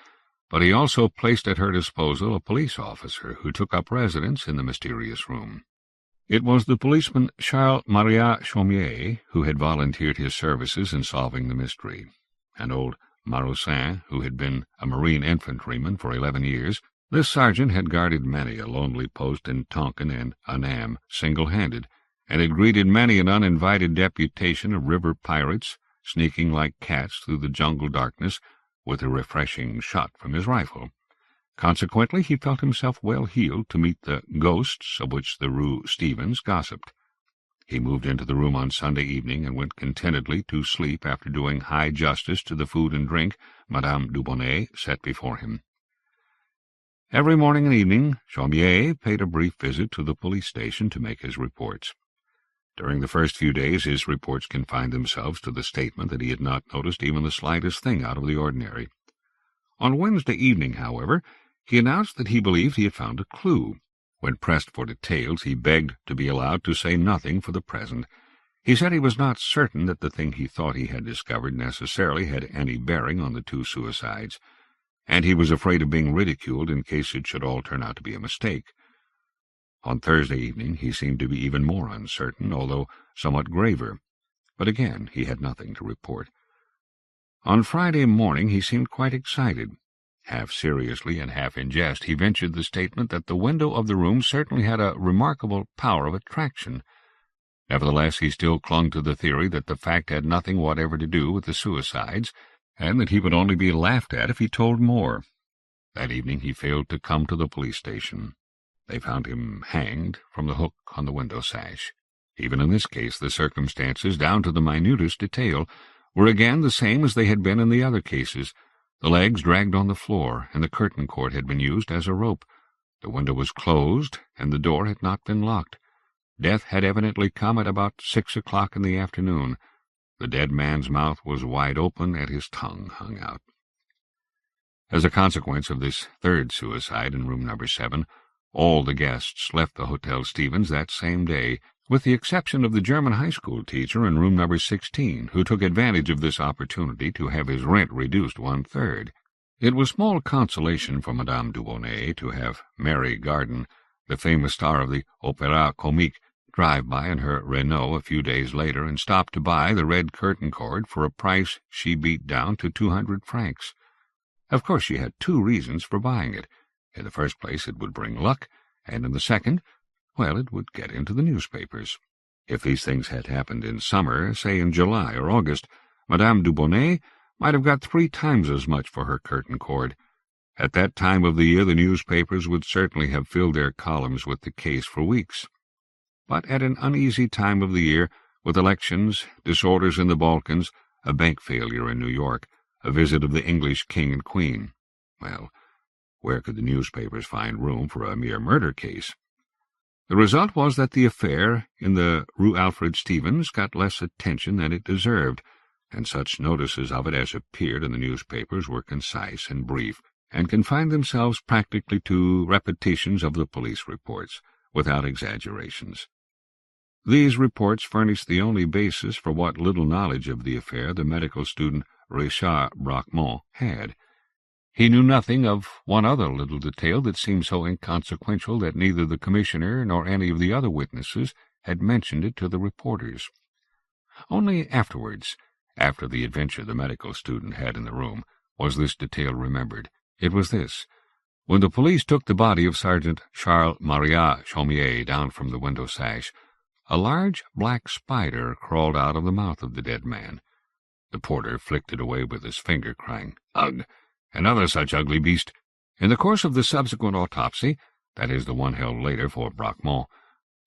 but he also placed at her disposal a police officer who took up residence in the mysterious room. It was the policeman Charles-Marie Chaumier who had volunteered his services in solving the mystery. And old Maroussin, who had been a marine infantryman for 11 years, this sergeant had guarded many a lonely post in Tonkin and Annam single-handed, and had greeted many an uninvited deputation of river pirates, sneaking like cats through the jungle darkness with a refreshing shot from his rifle. Consequently, he felt himself well heeled to meet the ghosts of which the Rue Stevens gossiped. He moved into the room on Sunday evening and went contentedly to sleep after doing high justice to the food and drink Madame Dubonnet set before him. Every morning and evening, Chaumier paid a brief visit to the police station to make his reports. During the first few days, his reports confined themselves to the statement that he had not noticed even the slightest thing out of the ordinary. On Wednesday evening, however, he announced that he believed he had found a clue. When pressed for details, he begged to be allowed to say nothing for the present. He said he was not certain that the thing he thought he had discovered necessarily had any bearing on the two suicides, and he was afraid of being ridiculed in case it should all turn out to be a mistake. On Thursday evening he seemed to be even more uncertain, although somewhat graver, but again he had nothing to report. On Friday morning he seemed quite excited. Half seriously and half in jest, he ventured the statement that the window of the room certainly had a remarkable power of attraction. Nevertheless, he still clung to the theory that the fact had nothing whatever to do with the suicides, and that he would only be laughed at if he told more. That evening he failed to come to the police station. They found him hanged from the hook on the window sash. Even in this case, the circumstances, down to the minutest detail, were again the same as they had been in the other cases. The legs dragged on the floor, and the curtain cord had been used as a rope. The window was closed, and the door had not been locked. Death had evidently come at about 6 o'clock in the afternoon. The dead man's mouth was wide open, and his tongue hung out. As a consequence of this third suicide in room number 7, all the guests left the Hotel Stevens that same day, with the exception of the German high school teacher in room number 16, who took advantage of this opportunity to have his rent reduced 1/3. It was small consolation for Madame Dubonnet to have Mary Garden, the famous star of the Opéra Comique, drive by in her Renault a few days later and stop to buy the red curtain cord for a price she beat down to 200 francs. Of course, she had two reasons for buying it. In the first place, it would bring luck, and in the second, well, it would get into the newspapers. If these things had happened in summer, say in July or August, Madame Dubonnet might have got 3 times as much for her curtain cord. At that time of the year the newspapers would certainly have filled their columns with the case for weeks. But at an uneasy time of the year, with elections, disorders in the Balkans, a bank failure in New York, a visit of the English king and queen, well, where could the newspapers find room for a mere murder case? The result was that the affair in the Rue Alfred Stevens got less attention than it deserved, and such notices of it as appeared in the newspapers were concise and brief, and confined themselves practically to repetitions of the police reports, without exaggerations. These reports furnished the only basis for what little knowledge of the affair the medical student Richard Bracquemont had. He knew nothing of one other little detail that seemed so inconsequential that neither the commissioner nor any of the other witnesses had mentioned it to the reporters. Only afterwards, after the adventure the medical student had in the room, was this detail remembered. It was this. When the police took the body of Sergeant Charles Maria Chaumier down from the window sash, a large black spider crawled out of the mouth of the dead man. The porter flicked it away with his finger, crying, "Ugh! Another such ugly beast." In the course of the subsequent autopsy, that is, the one held later for Bracquemont,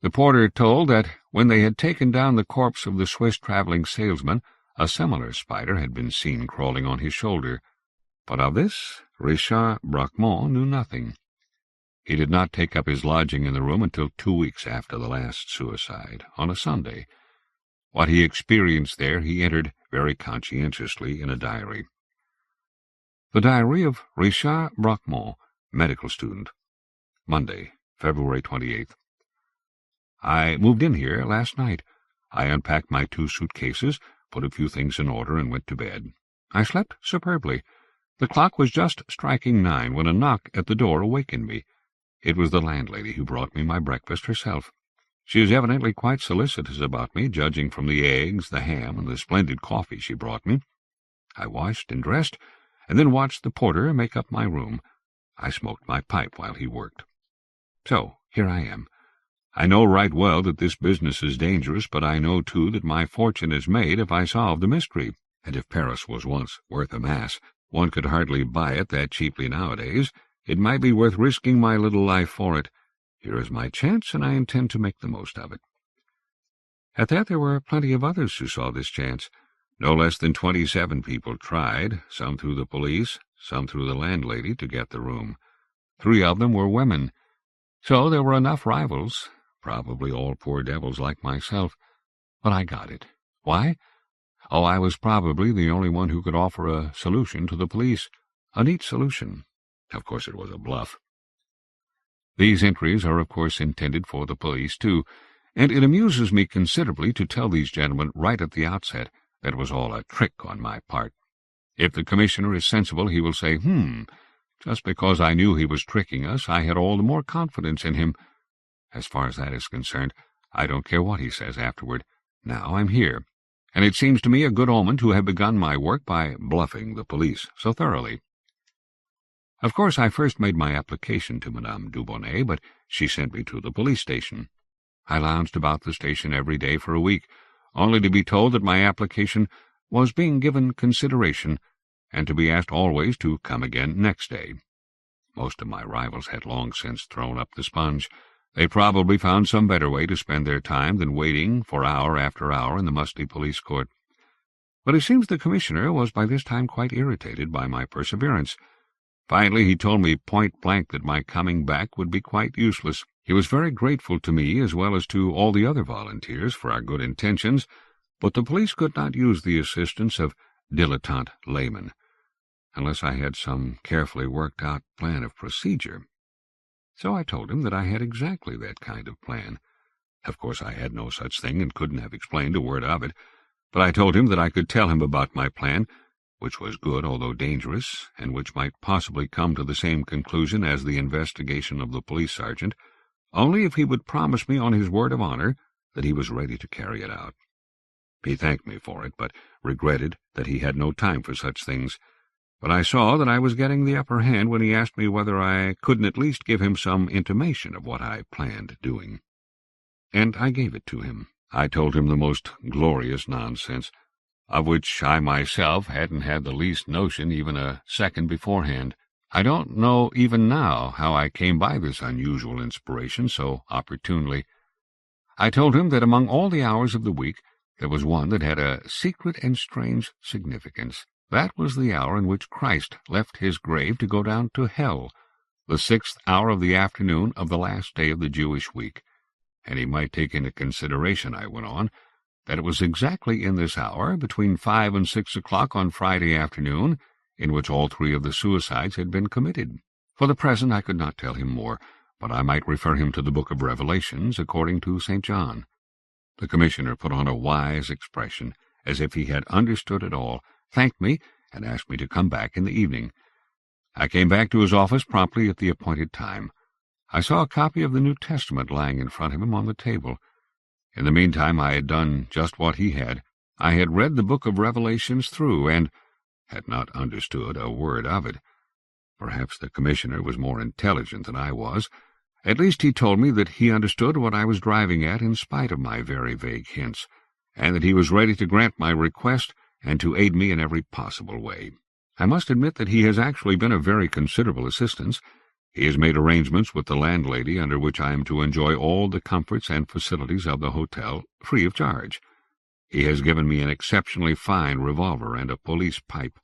the porter told that when they had taken down the corpse of the Swiss traveling salesman, a similar spider had been seen crawling on his shoulder. But of this Richard Bracquemont knew nothing. He did not take up his lodging in the room until 2 weeks after the last suicide, on a Sunday. What he experienced there he entered very conscientiously in a diary. The Diary of Richard Bracquemont, medical student. Monday, February 28th. I moved in here last night. I unpacked my 2 suitcases, put a few things in order, and went to bed. I slept superbly. The clock was just striking 9 when a knock at the door awakened me. It was the landlady who brought me my breakfast herself. She was evidently quite solicitous about me, judging from the eggs, the ham, and the splendid coffee she brought me. I washed and dressed, and then watched the porter make up my room. I smoked my pipe while he worked. So, here I am. I know right well that this business is dangerous, but I know, too, that my fortune is made if I solve the mystery. and if Paris was once worth a mass, one could hardly buy it that cheaply nowadays. It might be worth risking my little life for it. Here is my chance, and I intend to make the most of it. At that there were plenty of others who saw this chance. No less than 27 people tried, some through the police, some through the landlady, to get the room. 3 of them were women. So there were enough rivals, probably all poor devils like myself. But I got it. Why? Oh, I was probably the only one who could offer a solution to the police. A neat solution. Of course it was a bluff. These entries are of course intended for the police too, and it amuses me considerably to tell these gentlemen right at the outset that it was all a trick on my part. If the commissioner is sensible, he will say, just because I knew he was tricking us, I had all the more confidence in him. As far as that is concerned, I don't care what he says afterward. Now I'm here, and it seems to me a good omen to have begun my work by bluffing the police so thoroughly. Of course, I first made my application to Madame Dubonnet, but she sent me to the police station. I lounged about the station every day for a week, only to be told that my application was being given consideration, and to be asked always to come again next day. Most of my rivals had long since thrown up the sponge. They probably found some better way to spend their time than waiting for hour after hour in the musty police court. But it seems the commissioner was by this time quite irritated by my perseverance. Finally, he told me point-blank that my coming back would be quite useless. He was very grateful to me as well as to all the other volunteers for our good intentions, but the police could not use the assistance of dilettante laymen, unless I had some carefully worked-out plan of procedure. So I told him that I had exactly that kind of plan. Of course, I had no such thing and couldn't have explained a word of it, but I told him that I could tell him about my plan, which was good although dangerous, and which might possibly come to the same conclusion as the investigation of the police sergeant, only if he would promise me on his word of honor that he was ready to carry it out. He thanked me for it, but regretted that he had no time for such things. But I saw that I was getting the upper hand when he asked me whether I couldn't at least give him some intimation of what I planned doing. And I gave it to him. I told him the most glorious nonsense, of which I myself hadn't had the least notion even a second beforehand. I don't know even now how I came by this unusual inspiration so opportunely. I told him that among all the hours of the week there was one that had a secret and strange significance. That was the hour in which Christ left his grave to go down to hell, the 6th hour of the afternoon of the last day of the Jewish week. And he might take into consideration, I went on, that it was exactly in this hour, between 5 and 6 o'clock on Friday afternoon, in which all 3 of the suicides had been committed. For the present I could not tell him more, but I might refer him to the book of Revelations according to St. John. The commissioner put on a wise expression, as if he had understood it all, thanked me, and asked me to come back in the evening. I came back to his office promptly at the appointed time. I saw a copy of the New Testament lying in front of him on the table. In the meantime I had done just what he had. I had read the book of Revelations through, and had not understood a word of it. Perhaps the commissioner was more intelligent than I was. At least he told me that he understood what I was driving at in spite of my very vague hints, and that he was ready to grant my request and to aid me in every possible way. I must admit that he has actually been of very considerable assistance. He has made arrangements with the landlady under which I am to enjoy all the comforts and facilities of the hotel free of charge. He has given me an exceptionally fine revolver and a police pipe.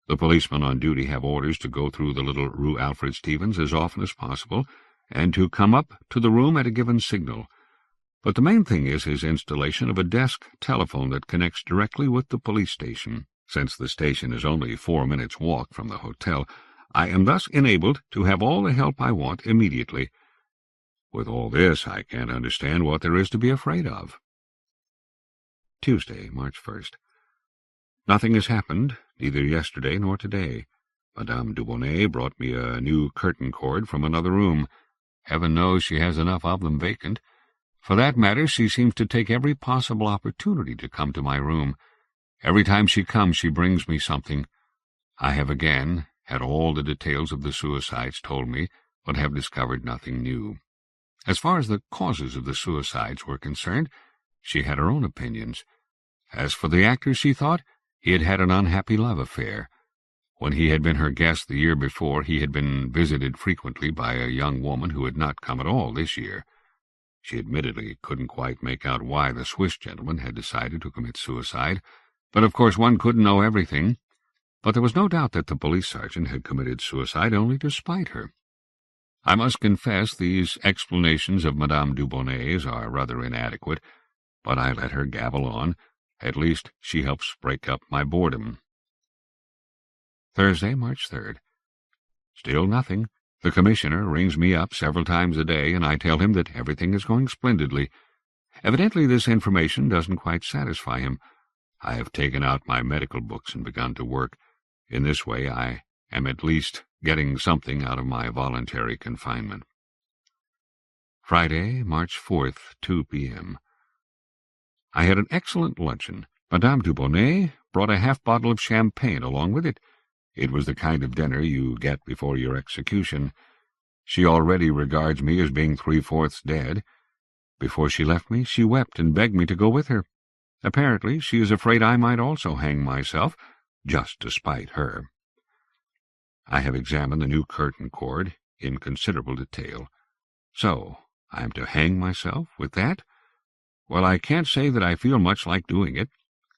The policemen on duty have orders to go through the little Rue Alfred Stevens as often as possible, and to come up to the room at a given signal. But the main thing is his installation of a desk telephone that connects directly with the police station. Since the station is only 4 minutes' walk from the hotel, I am thus enabled to have all the help I want immediately. With all this, I can't understand what there is to be afraid of. Tuesday, March 1st. Nothing has happened, neither yesterday nor today. Madame Dubonnet brought me a new curtain cord from another room. Heaven knows she has enough of them vacant. For that matter, she seems to take every possible opportunity to come to my room. Every time she comes, she brings me something. I have again had all the details of the suicides told me, but have discovered nothing new. As far as the causes of the suicides were concerned, she had her own opinions. As for the actors, she thought, He had had an unhappy love affair. When he had been her guest the year before, he had been visited frequently by a young woman who had not come at all this year. She admittedly couldn't quite make out why the Swiss gentleman had decided to commit suicide, but of course one couldn't know everything. But there was no doubt that the police sergeant had committed suicide only to spite her. I must confess these explanations of Madame Dubonnay's are rather inadequate, but I let her gabble on. At least she helps break up my boredom. Thursday, March 3rd. Still nothing. The commissioner rings me up several times a day, and I tell him that everything is going splendidly. Evidently this information doesn't quite satisfy him. I have taken out my medical books and begun to work. In this way I am at least getting something out of my voluntary confinement. Friday, March 4th, 2 p.m. I had an excellent luncheon. Madame Dubonnay brought a half-bottle of champagne along with it. It was the kind of dinner you get before your execution. She already regards me as being 3/4 dead. Before she left me, she wept and begged me to go with her. Apparently, she is afraid I might also hang myself, just to spite her. I have examined the new curtain cord in considerable detail. So, I am to hang myself with that? Well, I can't say that I feel much like doing it.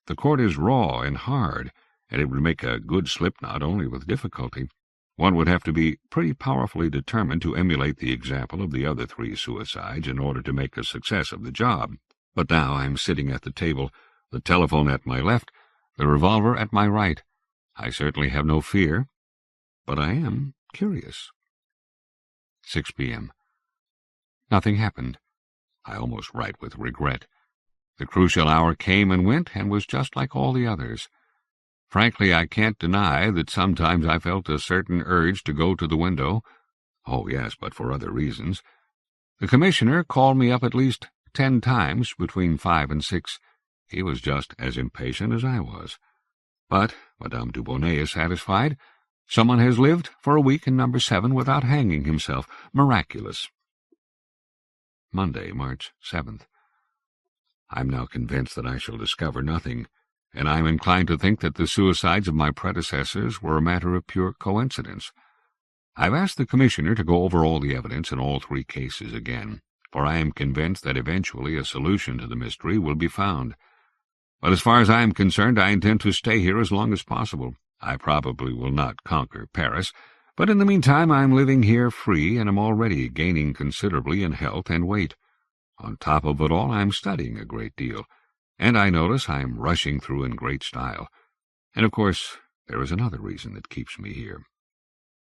The cord is raw and hard, and it would make a good slipknot only with difficulty. One would have to be pretty powerfully determined to emulate the example of the other 3 suicides in order to make a success of the job. But now I am sitting at the table, the telephone at my left, the revolver at my right. I certainly have no fear, but I am curious. 6 p.m. Nothing happened. I almost write with regret. The crucial hour came and went, and was just like all the others. Frankly, I can't deny that sometimes I felt a certain urge to go to the window. Oh, yes, but for other reasons. The commissioner called me up at least 10 times between 5 and 6. He was just as impatient as I was. But Madame Dubonnay is satisfied. Someone has lived for a week in number 7 without hanging himself. Miraculous. Monday, March 7th. I'm now convinced that I shall discover nothing, and I am inclined to think that the suicides of my predecessors were a matter of pure coincidence. I've asked the commissioner to go over all the evidence in all 3 cases again, for I am convinced that eventually a solution to the mystery will be found. But as far as I am concerned, I intend to stay here as long as possible. I probably will not conquer Paris, but in the meantime I am living here free and am already gaining considerably in health and weight. On top of it all, I am studying a great deal, and I notice I am rushing through in great style. And of course, there is another reason that keeps me here.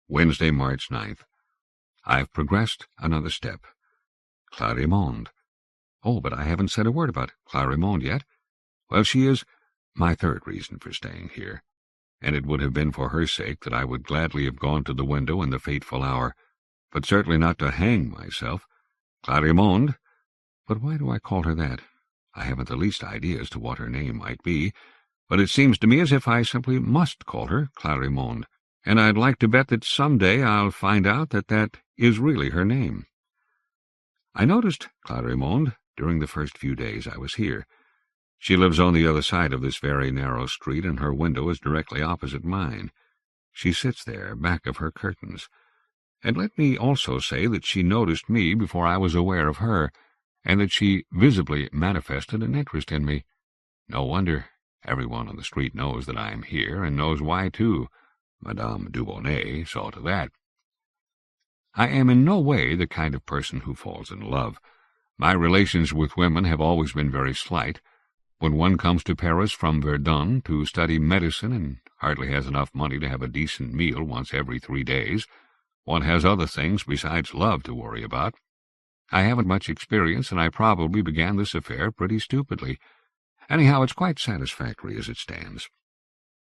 Wednesday, March 9th. I have progressed another step. Clarimonde. Oh, but I haven't said a word about Clarimonde yet. Well, she is my 3rd reason for staying here, and it would have been for her sake that I would gladly have gone to the window in the fateful hour, but certainly not to hang myself. Clarimonde. But why do I call her that? I haven't the least idea as to what her name might be, but it seems to me as if I simply must call her Clarimonde, and I'd like to bet that some day I'll find out that that is really her name. I noticed Clarimonde during the first few days I was here. She lives on the other side of this very narrow street, and her window is directly opposite mine. She sits there, back of her curtains. And let me also say that she noticed me before I was aware of her, and that she visibly manifested an interest in me. No wonder. Everyone on the street knows that I am here, and knows why, too. Madame Dubonnay saw to that. I am in no way the kind of person who falls in love. My relations with women have always been very slight. When one comes to Paris from Verdun to study medicine and hardly has enough money to have a decent meal once every 3 days, one has other things besides love to worry about. I haven't much experience, and I probably began this affair pretty stupidly. Anyhow, it's quite satisfactory as it stands.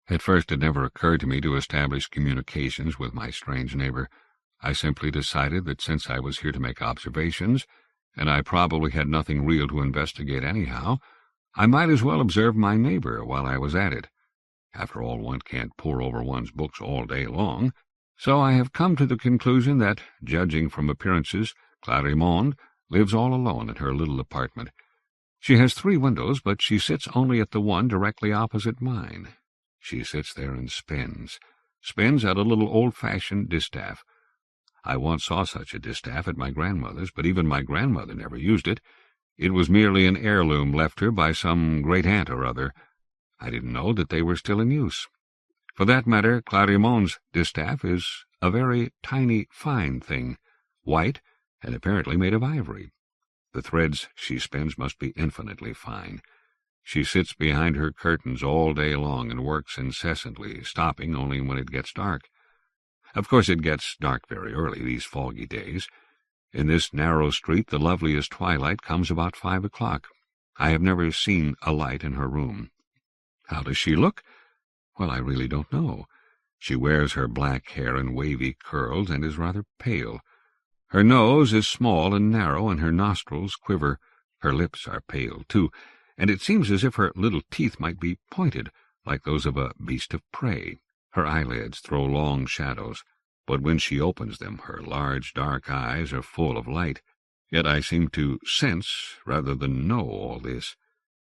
At first it never occurred to me to establish communications with my strange neighbor. I simply decided that since I was here to make observations, and I probably had nothing real to investigate anyhow, I might as well observe my neighbor while I was at it. After all, one can't pore over one's books all day long, so I have come to the conclusion that, judging from appearances, Clarimonde lives all alone in her little apartment. She has 3 windows, but she sits only at the one directly opposite mine. She sits there and spins at a little old-fashioned distaff. I once saw such a distaff at my grandmother's, but even my grandmother never used it. It was merely an heirloom left her by some great-aunt or other. I didn't know that they were still in use. For that matter, Clarimonde's distaff is a very tiny, fine thing, white, and apparently made of ivory. The threads she spins must be infinitely fine. She sits behind her curtains all day long and works incessantly, stopping only when it gets dark. Of course it gets dark very early these foggy days. In this narrow street the loveliest twilight comes about 5 o'clock. I have never seen a light in her room. How does she look? Well, I really don't know. She wears her black hair in wavy curls and is rather pale. Her nose is small and narrow, and her nostrils quiver. Her lips are pale, too, and it seems as if her little teeth might be pointed, like those of a beast of prey. Her eyelids throw long shadows, but when she opens them her large dark eyes are full of light. Yet I seem to sense rather than know all this.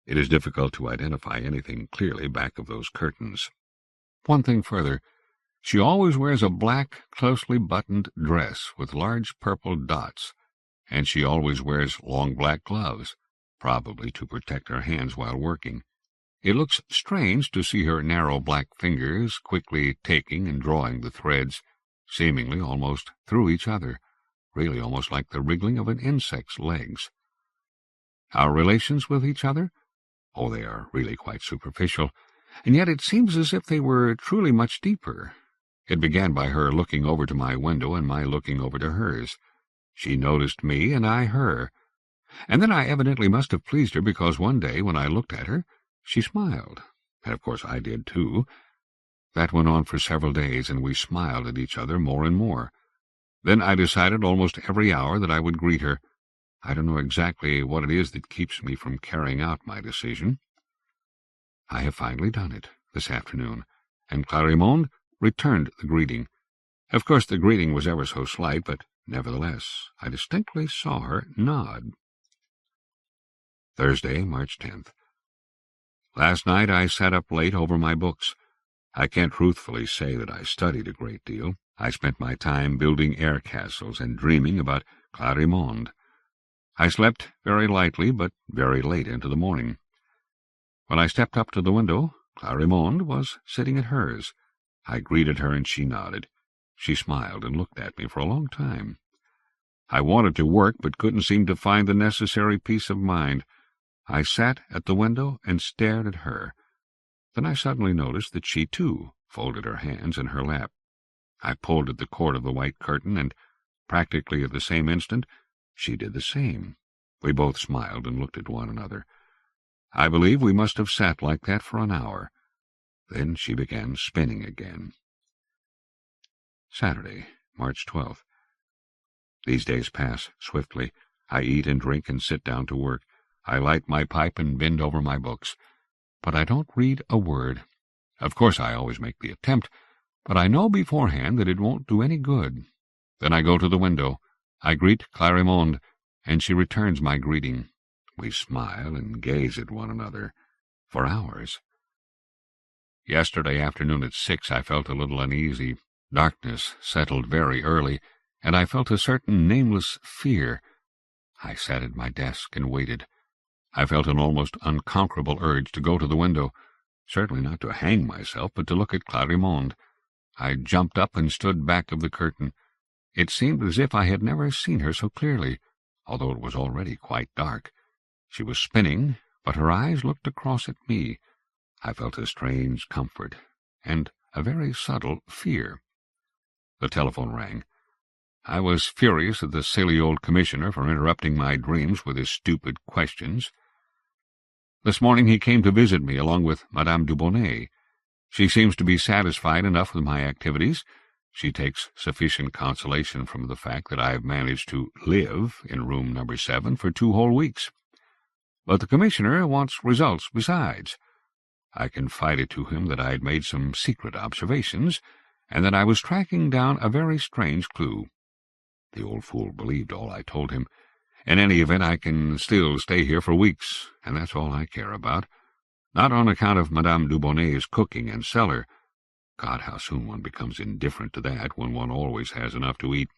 It is difficult to identify anything clearly back of those curtains. One thing further. She always wears a black, closely buttoned dress with large purple dots, and she always wears long black gloves, probably to protect her hands while working. It looks strange to see her narrow black fingers quickly taking and drawing the threads, seemingly almost through each other, really almost like the wriggling of an insect's legs. Our relations with each other? Oh, they are really quite superficial, and yet it seems as if they were truly much deeper. It began by her looking over to my window and my looking over to hers. She noticed me and I her. And then I evidently must have pleased her, because one day when I looked at her, she smiled. And of course I did too. That went on for several days, and we smiled at each other more and more. Then I decided almost every hour that I would greet her. I don't know exactly what it is that keeps me from carrying out my decision. I have finally done it this afternoon, and Clarimonde returned the greeting. Of course the greeting was ever so slight, but nevertheless I distinctly saw her nod. Thursday, March 10th. Last night I sat up late over my books. I can't truthfully say that I studied a great deal. I spent my time building air castles and dreaming about Clarimonde. I slept very lightly, but very late into the morning. When I stepped up to the window, Clarimonde was sitting at hers. I greeted her, and she nodded. She smiled and looked at me for a long time. I wanted to work, but couldn't seem to find the necessary peace of mind. I sat at the window and stared at her. Then I suddenly noticed that she, too, folded her hands in her lap. I pulled at the cord of the white curtain, and practically at the same instant she did the same. We both smiled and looked at one another. I believe we must have sat like that for an hour. Then she began spinning again. Saturday, March 12th. These days pass swiftly. I eat and drink and sit down to work. I light my pipe and bend over my books. But I don't read a word. Of course I always make the attempt, but I know beforehand that it won't do any good. Then I go to the window. I greet Clarimonde, and she returns my greeting. We smile and gaze at one another for hours. Yesterday afternoon at 6 I felt a little uneasy. Darkness settled very early, and I felt a certain nameless fear. I sat at my desk and waited. I felt an almost unconquerable urge to go to the window, certainly not to hang myself, but to look at Clarimonde. I jumped up and stood back of the curtain. It seemed as if I had never seen her so clearly, although it was already quite dark. She was spinning, but her eyes looked across at me. I felt a strange comfort, and a very subtle fear. The telephone rang. I was furious at the silly old commissioner for interrupting my dreams with his stupid questions. This morning he came to visit me along with Madame Dubonnet. She seems to be satisfied enough with my activities. She takes sufficient consolation from the fact that I have managed to live in room number 7 for 2 whole weeks. But the commissioner wants results besides. I confided to him that I had made some secret observations, and that I was tracking down a very strange clue. The old fool believed all I told him. In any event, I can still stay here for weeks, and that's all I care about. Not on account of Madame Dubonnet's cooking and cellar. God, how soon one becomes indifferent to that when one always has enough to eat.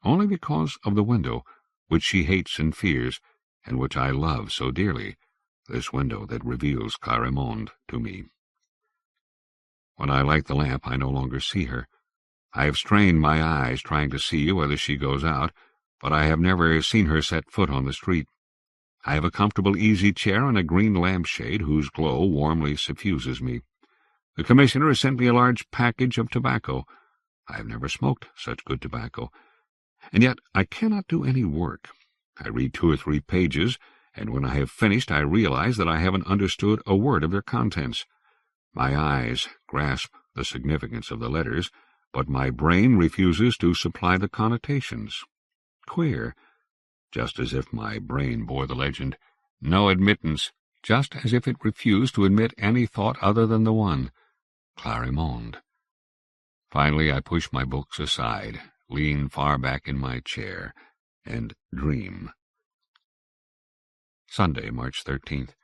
Only because of the window, which she hates and fears, and which I love so dearly, this window that reveals Clarimonde to me. When I light the lamp, I no longer see her. I have strained my eyes trying to see whether she goes out, but I have never seen her set foot on the street. I have a comfortable easy chair and a green lampshade whose glow warmly suffuses me. The commissioner has sent me a large package of tobacco. I have never smoked such good tobacco. And yet I cannot do any work. I read 2 or 3 pages, and when I have finished I realize that I haven't understood a word of their contents. My eyes grasp the significance of the letters, but my brain refuses to supply the connotations. Queer. Just as if my brain bore the legend, "No admittance," just as if it refused to admit any thought other than the one, Clarimonde. Finally I push my books aside, lean far back in my chair, and dream. Sunday, March 13th.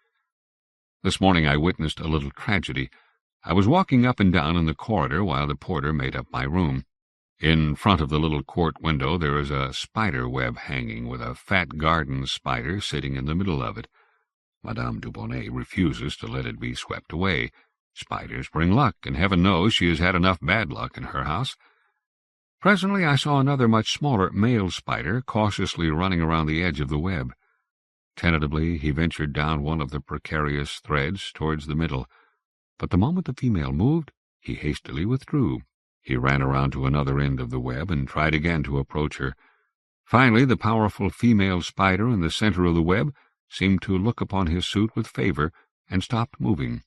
This morning I witnessed a little tragedy. I was walking up and down in the corridor while the porter made up my room. In front of the little court window there is a spider web hanging, with a fat garden spider sitting in the middle of it. Madame Dubonnet refuses to let it be swept away. Spiders bring luck, and heaven knows she has had enough bad luck in her house. Presently I saw another much smaller male spider cautiously running around the edge of the web. Tentatively he ventured down one of the precarious threads towards the middle, but the moment the female moved, he hastily withdrew. He ran around to another end of the web and tried again to approach her. Finally, the powerful female spider in the center of the web seemed to look upon his suit with favor and stopped moving.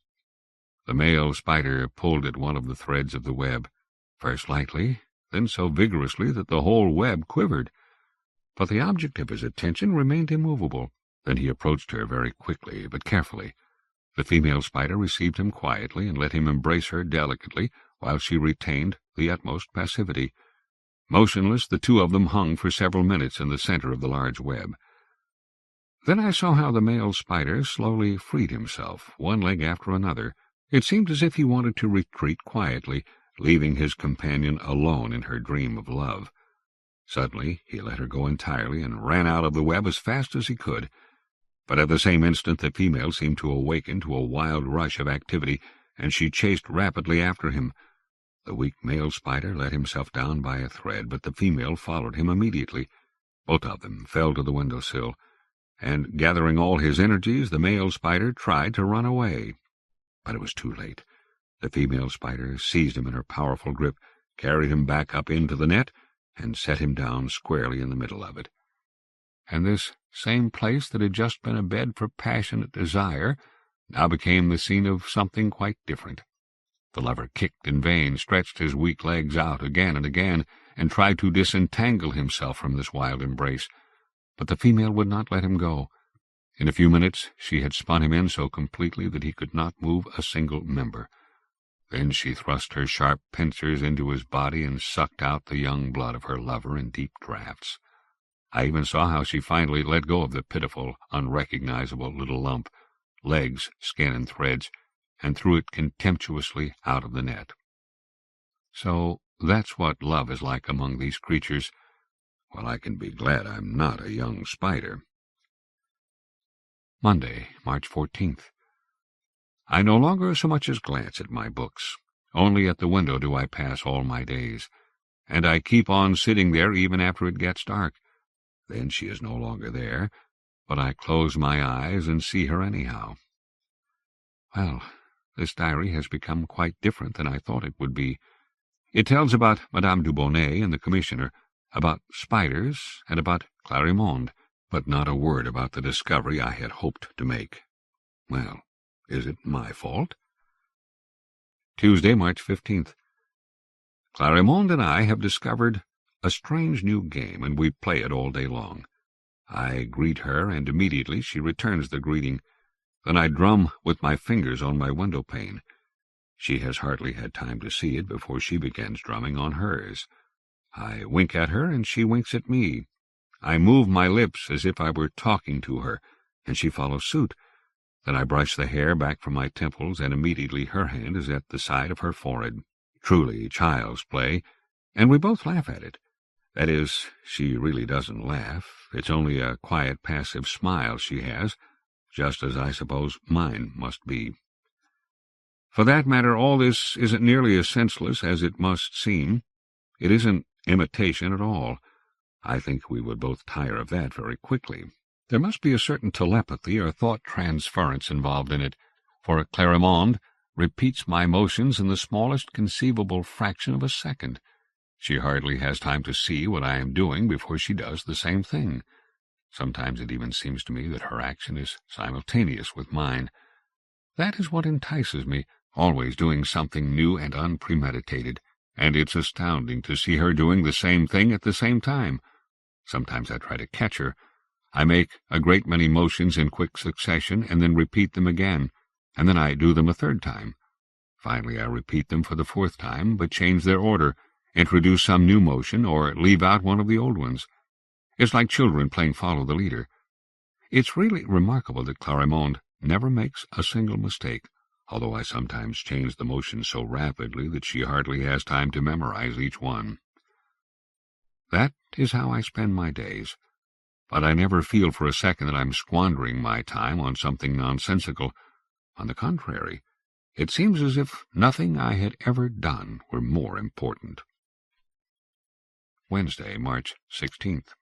The male spider pulled at one of the threads of the web, first lightly, then so vigorously that the whole web quivered. But the object of his attention remained immovable. Then he approached her very quickly but carefully. The female spider received him quietly and let him embrace her delicately, while she retained the utmost passivity. Motionless, the two of them hung for several minutes in the center of the large web. Then I saw how the male spider slowly freed himself, one leg after another. It seemed as if he wanted to retreat quietly, leaving his companion alone in her dream of love. Suddenly he let her go entirely and ran out of the web as fast as he could. But at the same instant the female seemed to awaken to a wild rush of activity, and she chased rapidly after him. The weak male spider let himself down by a thread, but the female followed him immediately. Both of them fell to the window-sill, and, gathering all his energies, the male spider tried to run away. But it was too late. The female spider seized him in her powerful grip, carried him back up into the net, and set him down squarely in the middle of it. And this same place that had just been a bed for passionate desire now became the scene of something quite different. The lover kicked in vain, stretched his weak legs out again and again, and tried to disentangle himself from this wild embrace. But the female would not let him go. In a few minutes she had spun him in so completely that he could not move a single member. Then she thrust her sharp pincers into his body and sucked out the young blood of her lover in deep draughts. I even saw how she finally let go of the pitiful, unrecognizable little lump, legs, skin, and threads, and threw it contemptuously out of the net. So that's what love is like among these creatures. Well, I can be glad I'm not a young spider. Monday, March 14th. I no longer so much as glance at my books. Only at the window do I pass all my days, and I keep on sitting there even after it gets dark. Then she is no longer there, but I close my eyes and see her anyhow. Well, this diary has become quite different than I thought it would be. It tells about Madame Dubonnet and the commissioner, about spiders, and about Clarimonde, but not a word about the discovery I had hoped to make. Well, is it my fault? Tuesday, March 15th. Clarimonde and I have discovered a strange new game, and we play it all day long. I greet her, and immediately she returns the greeting. Then I drum with my fingers on my window-pane. She has hardly had time to see it before she begins drumming on hers. I wink at her, and she winks at me. I move my lips as if I were talking to her, and she follows suit. Then I brush the hair back from my temples, and immediately her hand is at the side of her forehead. Truly child's play, and we both laugh at it. That is, she really doesn't laugh. It's only a quiet, passive smile she has, just as I suppose mine must be. For that matter, all this isn't nearly as senseless as it must seem. It isn't imitation at all. I think we would both tire of that very quickly. There must be a certain telepathy or thought transference involved in it, for Clarimonde repeats my motions in the smallest conceivable fraction of a second. She hardly has time to see what I am doing before she does the same thing. Sometimes it even seems to me that her action is simultaneous with mine. That is what entices me, always doing something new and unpremeditated, and it's astounding to see her doing the same thing at the same time. Sometimes I try to catch her. I make a great many motions in quick succession, and then repeat them again, and then I do them a third time. Finally I repeat them for the fourth time, but change their order, introduce some new motion, or leave out one of the old ones. It's like children playing follow the leader. It's really remarkable that Clarimonde never makes a single mistake, although I sometimes change the motion so rapidly that she hardly has time to memorize each one. That is how I spend my days, but I never feel for a second that I'm squandering my time on something nonsensical. On the contrary, it seems as if nothing I had ever done were more important. Wednesday, March 16th.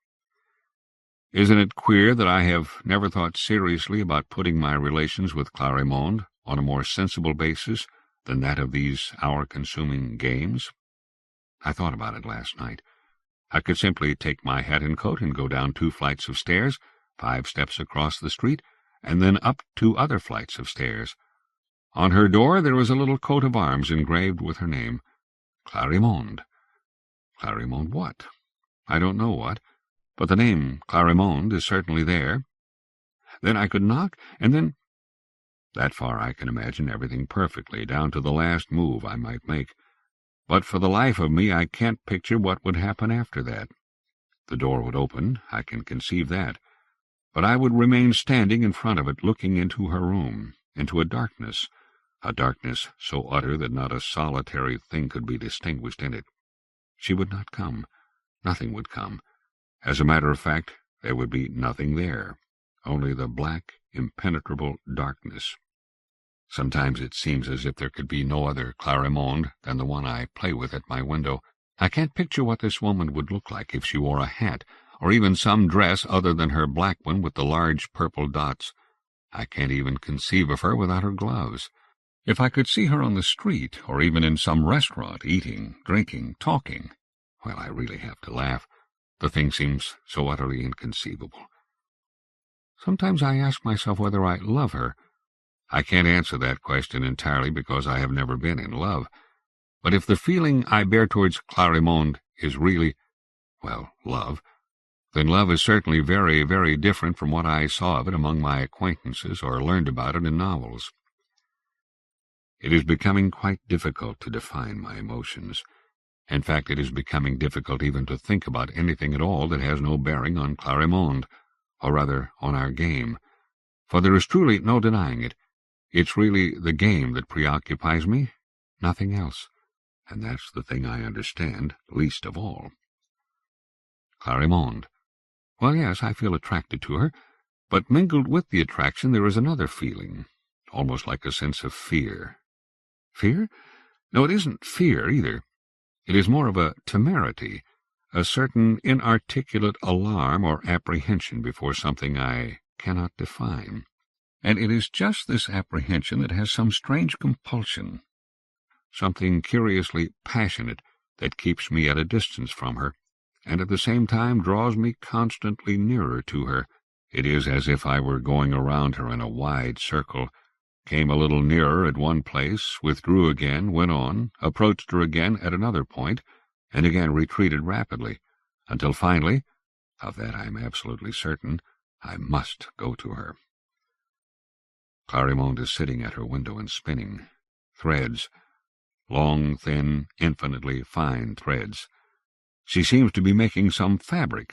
Isn't it queer that I have never thought seriously about putting my relations with Clarimonde on a more sensible basis than that of these hour-consuming games? I thought about it last night. I could simply take my hat and coat and go down 2 flights of stairs, 5 steps across the street, and then up 2 other flights of stairs. On her door there was a little coat of arms engraved with her name, Clarimonde. Clarimonde what? I don't know what, but the name Clarimonde is certainly there. Then I could knock, and then— That far I can imagine everything perfectly, down to the last move I might make. But for the life of me I can't picture what would happen after that. The door would open, I can conceive that, but I would remain standing in front of it, looking into her room, into a darkness so utter that not a solitary thing could be distinguished in it. She would not come. Nothing would come. As a matter of fact, there would be nothing there, only the black, impenetrable darkness. Sometimes it seems as if there could be no other Clarimonde than the one I play with at my window. I can't picture what this woman would look like if she wore a hat, or even some dress other than her black one with the large purple dots. I can't even conceive of her without her gloves. If I could see her on the street, or even in some restaurant, eating, drinking, talking, well, I really have to laugh. The thing seems so utterly inconceivable. Sometimes I ask myself whether I love her. I can't answer that question entirely because I have never been in love. But if the feeling I bear towards Clarimonde is really, well, love, then love is certainly very, very different from what I saw of it among my acquaintances or learned about it in novels. It is becoming quite difficult to define my emotions. In fact, it is becoming difficult even to think about anything at all that has no bearing on Clarimonde, or rather on our game, for there is truly no denying it. It's really the game that preoccupies me, nothing else, and that's the thing I understand least of all. Clarimonde. Well, yes, I feel attracted to her, but mingled with the attraction there is another feeling, almost like a sense of fear. Fear? No, it isn't fear either. It is more of a temerity, a certain inarticulate alarm or apprehension before something I cannot define. And it is just this apprehension that has some strange compulsion, something curiously passionate that keeps me at a distance from her, and at the same time draws me constantly nearer to her. It is as if I were going around her in a wide circle, came a little nearer at one place, withdrew again, went on, approached her again at another point, and again retreated rapidly, until finally, of that I am absolutely certain, I must go to her. Clarimonde is sitting at her window and spinning. Threads. Long, thin, infinitely fine threads. She seems to be making some fabric.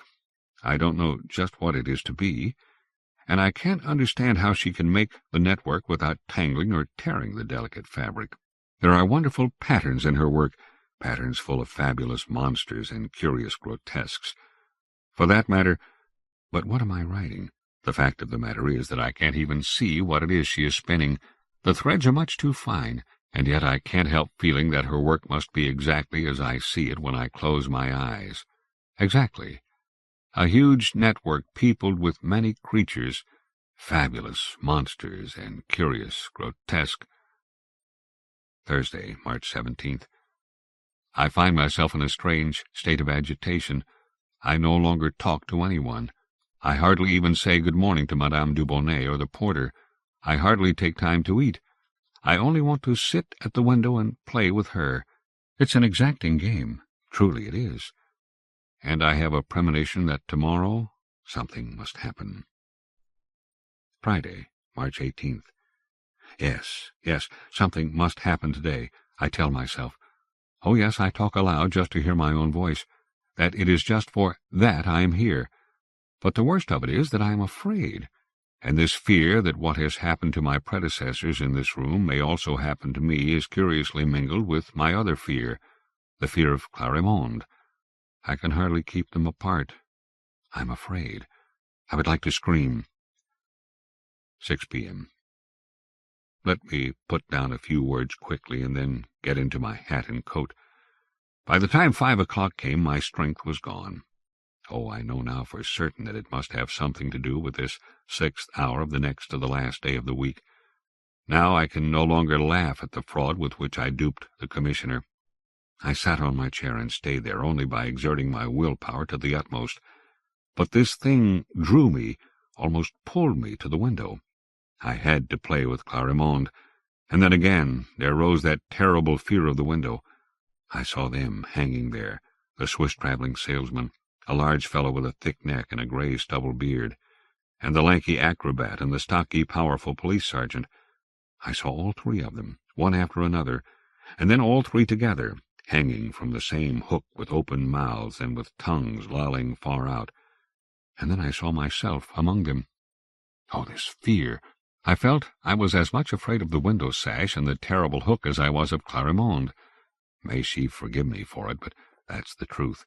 I don't know just what it is to be, and I can't understand how she can make the network without tangling or tearing the delicate fabric. There are wonderful patterns in her work, patterns full of fabulous monsters and curious grotesques. For that matter, but what am I writing? The fact of the matter is that I can't even see what it is she is spinning. The threads are much too fine, and yet I can't help feeling that her work must be exactly as I see it when I close my eyes. Exactly. A huge network peopled with many creatures, fabulous monsters and curious, grotesque. Thursday, March 17th. I find myself in a strange state of agitation. I no longer talk to anyone. I hardly even say good morning to Madame Dubonnet or the porter. I hardly take time to eat. I only want to sit at the window and play with her. It's an exacting game. Truly it is. And I have a premonition that tomorrow something must happen. Friday, March 18th. Yes, something must happen today, I tell myself. Oh, yes, I talk aloud just to hear my own voice, that it is just for that I am here. But the worst of it is that I am afraid, and this fear that what has happened to my predecessors in this room may also happen to me is curiously mingled with my other fear, the fear of Clarimonde. I can hardly keep them apart. I'm afraid. I would like to scream. 6 p.m. Let me put down a few words quickly and then get into my hat and coat. By the time 5 o'clock came, my strength was gone. Oh, I know now for certain that it must have something to do with this 6th hour of the next to the last day of the week. Now I can no longer laugh at the fraud with which I duped the commissioner. I sat on my chair and stayed there only by exerting my willpower to the utmost. But this thing drew me, almost pulled me to the window. I had to play with Clarimonde, and then again there rose that terrible fear of the window. I saw them hanging there, the Swiss traveling salesman, a large fellow with a thick neck and a grey stubble beard, and the lanky acrobat and the stocky, powerful police sergeant. I saw all three of them, one after another, and then all three together, hanging from the same hook with open mouths and with tongues lolling far out. And then I saw myself among them. Oh, this fear! I felt I was as much afraid of the window sash and the terrible hook as I was of Clarimonde. May she forgive me for it, but that's the truth.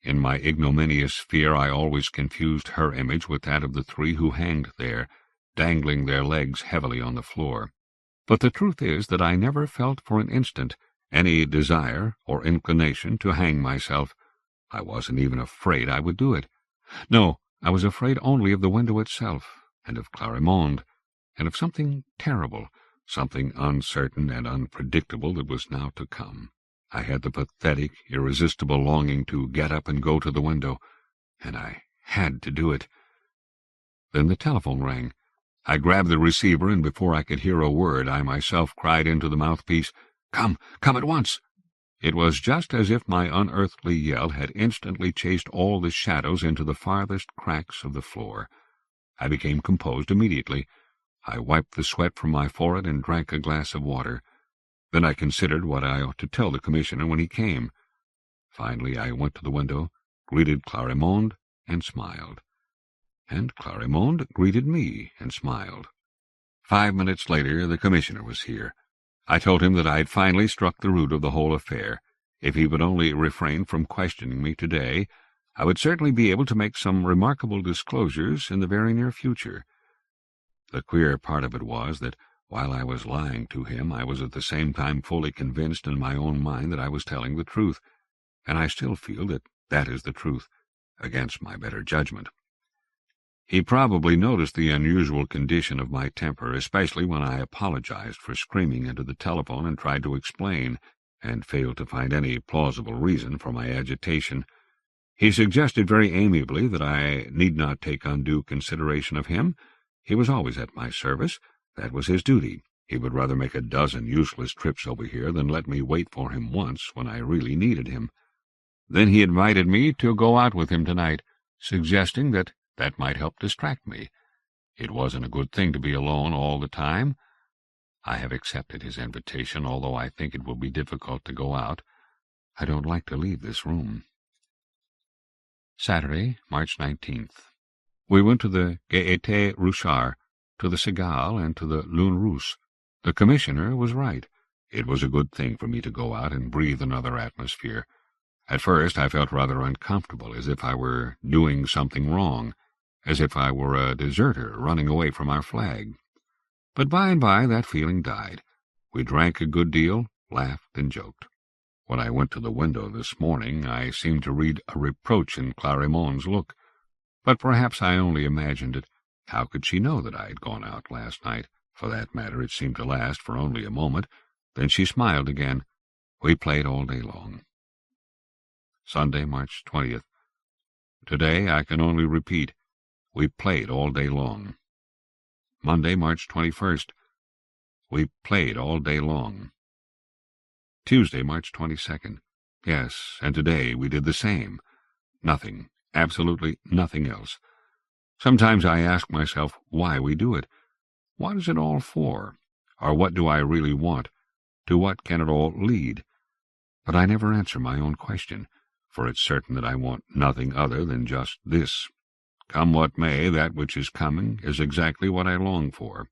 In my ignominious fear I always confused her image with that of the three who hanged there, dangling their legs heavily on the floor. But the truth is that I never felt for an instant any desire or inclination to hang myself. I wasn't even afraid I would do it. No, I was afraid only of the window itself, and of Clarimonde, and of something terrible, something uncertain and unpredictable that was now to come. I had the pathetic, irresistible longing to get up and go to the window, and I had to do it. Then the telephone rang. I grabbed the receiver, and before I could hear a word, I myself cried into the mouthpiece, "Come at once!" It was just as if my unearthly yell had instantly chased all the shadows into the farthest cracks of the floor. I became composed immediately. I wiped the sweat from my forehead and drank a glass of water. Then I considered what I ought to tell the commissioner when he came. Finally I went to the window, greeted Clarimonde, and smiled. And Clarimonde greeted me and smiled. 5 minutes later the commissioner was here. I told him that I had finally struck the root of the whole affair. If he would only refrain from questioning me today, I would certainly be able to make some remarkable disclosures in the very near future. The queer part of it was that while I was lying to him, I was at the same time fully convinced in my own mind that I was telling the truth, and I still feel that that is the truth, against my better judgment. He probably noticed the unusual condition of my temper, especially when I apologized for screaming into the telephone and tried to explain, and failed to find any plausible reason for my agitation. He suggested very amiably that I need not take undue consideration of him. He was always at my service. That was his duty. He would rather make a dozen useless trips over here than let me wait for him once when I really needed him. Then he invited me to go out with him tonight, suggesting that might help distract me. It wasn't a good thing to be alone all the time. I have accepted his invitation, although I think it will be difficult to go out. I don't like to leave this room. Saturday, March 19th. We went to the Gaieté Rouchard, to the Cigale, and to the Lune Rousse. The commissioner was right. It was a good thing for me to go out and breathe another atmosphere. At first I felt rather uncomfortable, as if I were doing something wrong, as if I were a deserter running away from our flag. But by and by that feeling died. We drank a good deal, laughed, and joked. When I went to the window this morning, I seemed to read a reproach in Clarimonde's look. But perhaps I only imagined it. How could she know that I had gone out last night? For that matter, it seemed to last for only a moment. Then she smiled again. We played all day long. Sunday, March 20th. Today I can only repeat, we played all day long. Monday, March 21st. We played all day long. Tuesday, March 22nd. Yes, and today we did the same. Nothing, absolutely nothing else. Sometimes I ask myself why we do it. What is it all for? Or what do I really want? To what can it all lead? But I never answer my own question, for it's certain that I want nothing other than just this. Come what may, that which is coming is exactly what I long for.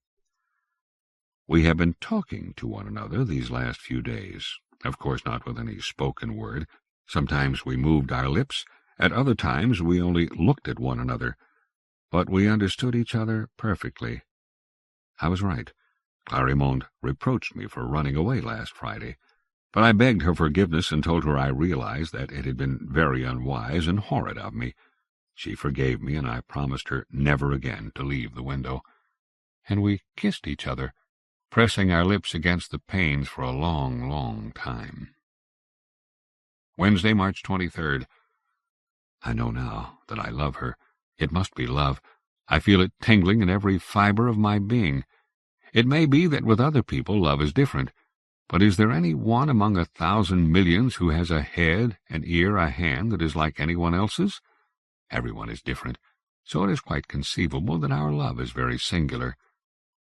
We have been talking to one another these last few days, of course not with any spoken word. Sometimes we moved our lips, at other times we only looked at one another, but we understood each other perfectly. I was right. Clarimonde reproached me for running away last Friday, but I begged her forgiveness and told her I realized that it had been very unwise and horrid of me. She forgave me, and I promised her never again to leave the window. And we kissed each other, pressing our lips against the panes for a long, long time. Wednesday, March 23rd. I know now that I love her. It must be love. I feel it tingling in every fibre of my being. It may be that with other people love is different, but is there any one among 1,000 millions who has a head, an ear, a hand that is like anyone else's? Everyone is different, so it is quite conceivable that our love is very singular.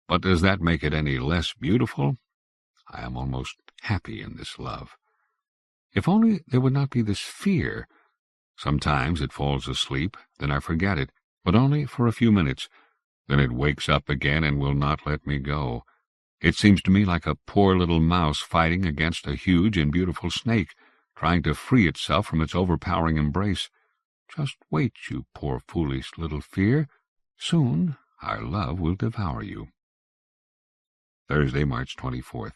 But does that make it any less beautiful? I am almost happy in this love. If only there would not be this fear. Sometimes it falls asleep, then I forget it, but only for a few minutes. Then it wakes up again and will not let me go. It seems to me like a poor little mouse fighting against a huge and beautiful snake, trying to free itself from its overpowering embrace. Just wait, you poor foolish little fear. Soon our love will devour you. Thursday, March 24th.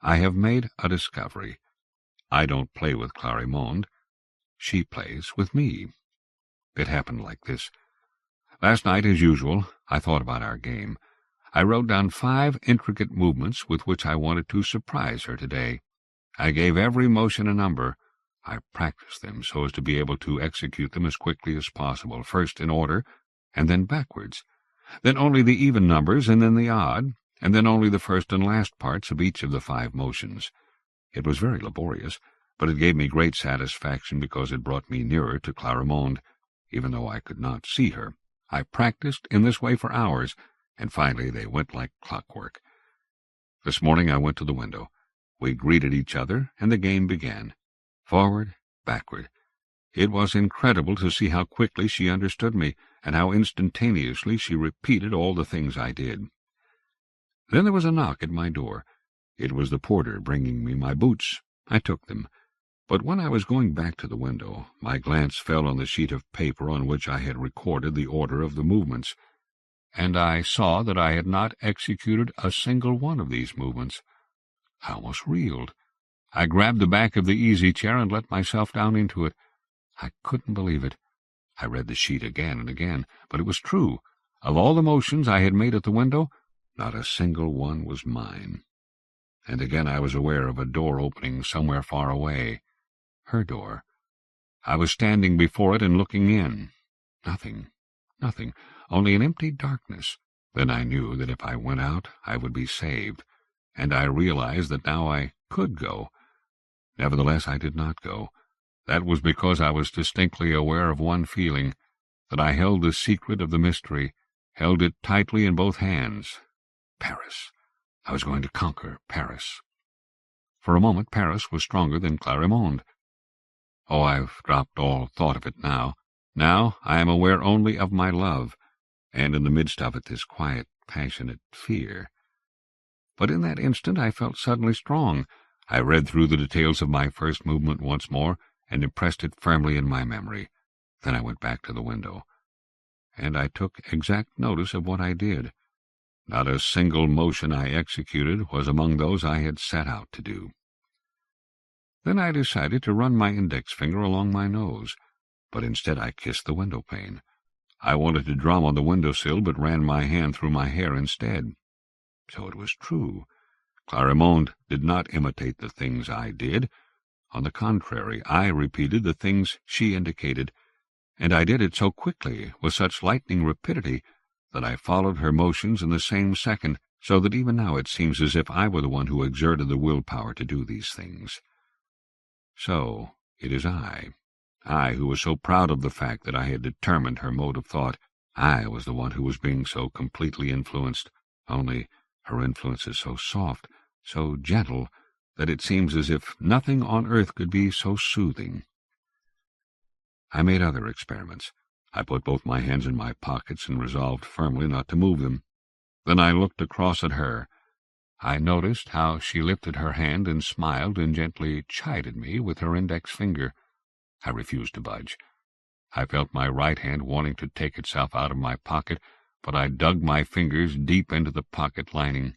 I have made a discovery. I don't play with Clarimonde. She plays with me. It happened like this. Last night, as usual, I thought about our game. I wrote down 5 intricate movements with which I wanted to surprise her today. I gave every motion a number. I practiced them so as to be able to execute them as quickly as possible, first in order, and then backwards. Then only the even numbers, and then the odd, and then only the first and last parts of each of the 5 motions. It was very laborious, but it gave me great satisfaction because it brought me nearer to Clarimonde, even though I could not see her. I practiced in this way for hours, and finally they went like clockwork. This morning I went to the window. We greeted each other, and the game began. Forward, backward. It was incredible to see how quickly she understood me, and how instantaneously she repeated all the things I did. Then there was a knock at my door. It was the porter bringing me my boots. I took them. But when I was going back to the window, my glance fell on the sheet of paper on which I had recorded the order of the movements, and I saw that I had not executed a single one of these movements. I almost reeled. I grabbed the back of the easy-chair and let myself down into it. I couldn't believe it. I read the sheet again and again, but it was true. Of all the motions I had made at the window, not a single one was mine. And again I was aware of a door opening somewhere far away. Her door. I was standing before it and looking in. Nothing, only an empty darkness. Then I knew that if I went out I would be saved, and I realized that now I could go. Nevertheless, I did not go. That was because I was distinctly aware of one feeling, that I held the secret of the mystery, held it tightly in both hands. Paris. I was going to conquer Paris. For a moment Paris was stronger than Clarimonde. Oh, I've dropped all thought of it now. Now I am aware only of my love, and in the midst of it this quiet, passionate fear. But in that instant I felt suddenly strong. I read through the details of my first movement once more, and impressed it firmly in my memory. Then I went back to the window, and I took exact notice of what I did. Not a single motion I executed was among those I had set out to do. Then I decided to run my index finger along my nose, but instead I kissed the window pane. I wanted to drum on the window-sill, but ran my hand through my hair instead. So it was true. Clarimonde did not imitate the things I did. On the contrary, I repeated the things she indicated, and I did it so quickly, with such lightning rapidity, that I followed her motions in the same second, so that even now it seems as if I were the one who exerted the willpower to do these things. So it is I who was so proud of the fact that I had determined her mode of thought. I was the one who was being so completely influenced, only her influence is so soft, so gentle, that it seems as if nothing on earth could be so soothing. I made other experiments. I put both my hands in my pockets and resolved firmly not to move them. Then I looked across at her. I noticed how she lifted her hand and smiled and gently chided me with her index finger. I refused to budge. I felt my right hand wanting to take itself out of my pocket, but I dug my fingers deep into the pocket lining.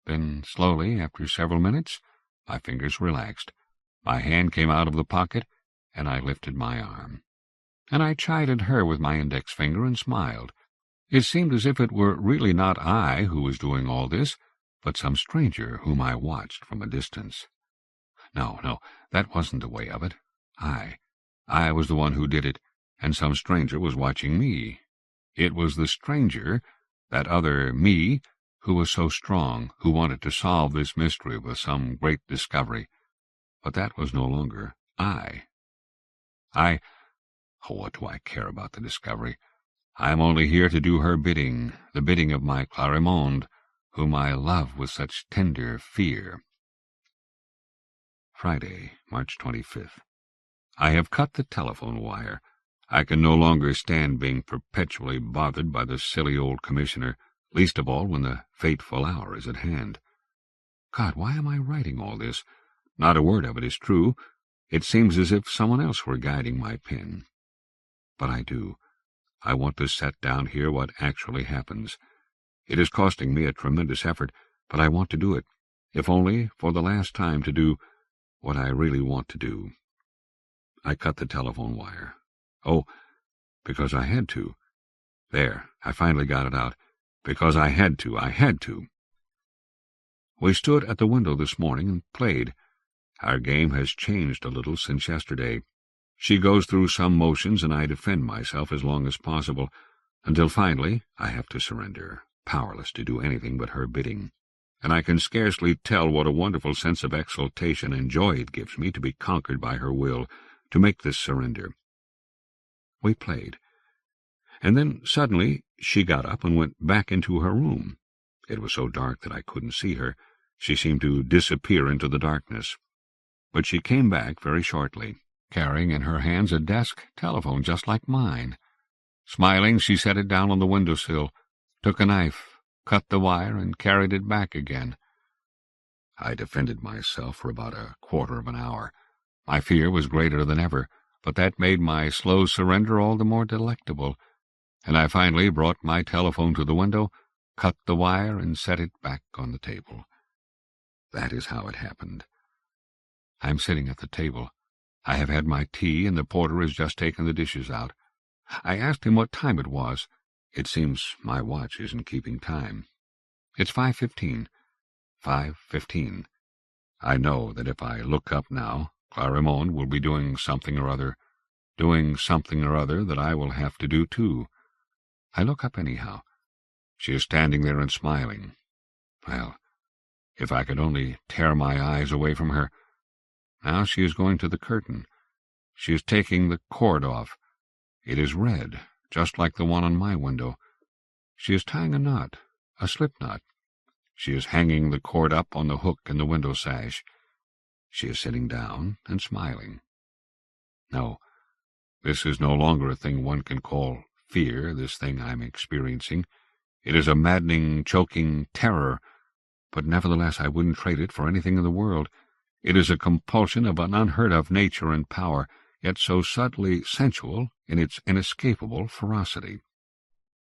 Then, slowly, after several minutes, my fingers relaxed. My hand came out of the pocket, and I lifted my arm. And I chided her with my index finger and smiled. It seemed as if it were really not I who was doing all this, but some stranger whom I watched from a distance. No, that wasn't the way of it. I was the one who did it, and some stranger was watching me. It was the stranger, that other me, who was so strong, who wanted to solve this mystery with some great discovery. But that was no longer I. What do I care about the discovery? I am only here to do her bidding, the bidding of my Clarimonde, whom I love with such tender fear. Friday, March 25th. I have cut the telephone wire. I can no longer stand being perpetually bothered by the silly old commissioner, least of all when the fateful hour is at hand. God, why am I writing all this? Not a word of it is true. It seems as if someone else were guiding my pen. But I do. I want to set down here what actually happens. It is costing me a tremendous effort, but I want to do it, if only for the last time to do what I really want to do. I cut the telephone wire. Oh, because I had to. There, I finally got it out. Because I had to. We stood at the window this morning and played. Our game has changed a little since yesterday. She goes through some motions, and I defend myself as long as possible, until finally I have to surrender, powerless to do anything but her bidding. And I can scarcely tell what a wonderful sense of exultation and joy it gives me to be conquered by her will, to make this surrender. We played. And then suddenly she got up and went back into her room. It was so dark that I couldn't see her. She seemed to disappear into the darkness. But she came back very shortly, carrying in her hands a desk telephone just like mine. Smiling, she set it down on the window-sill, took a knife, cut the wire, and carried it back again. I defended myself for about a quarter of an hour. My fear was greater than ever, but that made my slow surrender all the more delectable, and I finally brought my telephone to the window, cut the wire, and set it back on the table. That is how it happened. I am sitting at the table. I have had my tea, and the porter has just taken the dishes out. I asked him what time it was. It seems my watch isn't keeping time. It's 5:15. 5:15. I know that if I look up now, Clarimonde will be doing something or other that I will have to do too. I look up anyhow. She is standing there and smiling. Well, if I could only tear my eyes away from her. Now she is going to the curtain. She is taking the cord off. It is red, just like the one on my window. She is tying a knot, a slip knot. She is hanging the cord up on the hook in the window sash. She is sitting down and smiling. No, This is no longer a thing one can call fear, this thing I'm experiencing. It is a maddening, choking terror, but nevertheless I wouldn't trade it for anything in the world. It is a compulsion of an unheard-of nature and power, yet so subtly sensual in its inescapable ferocity.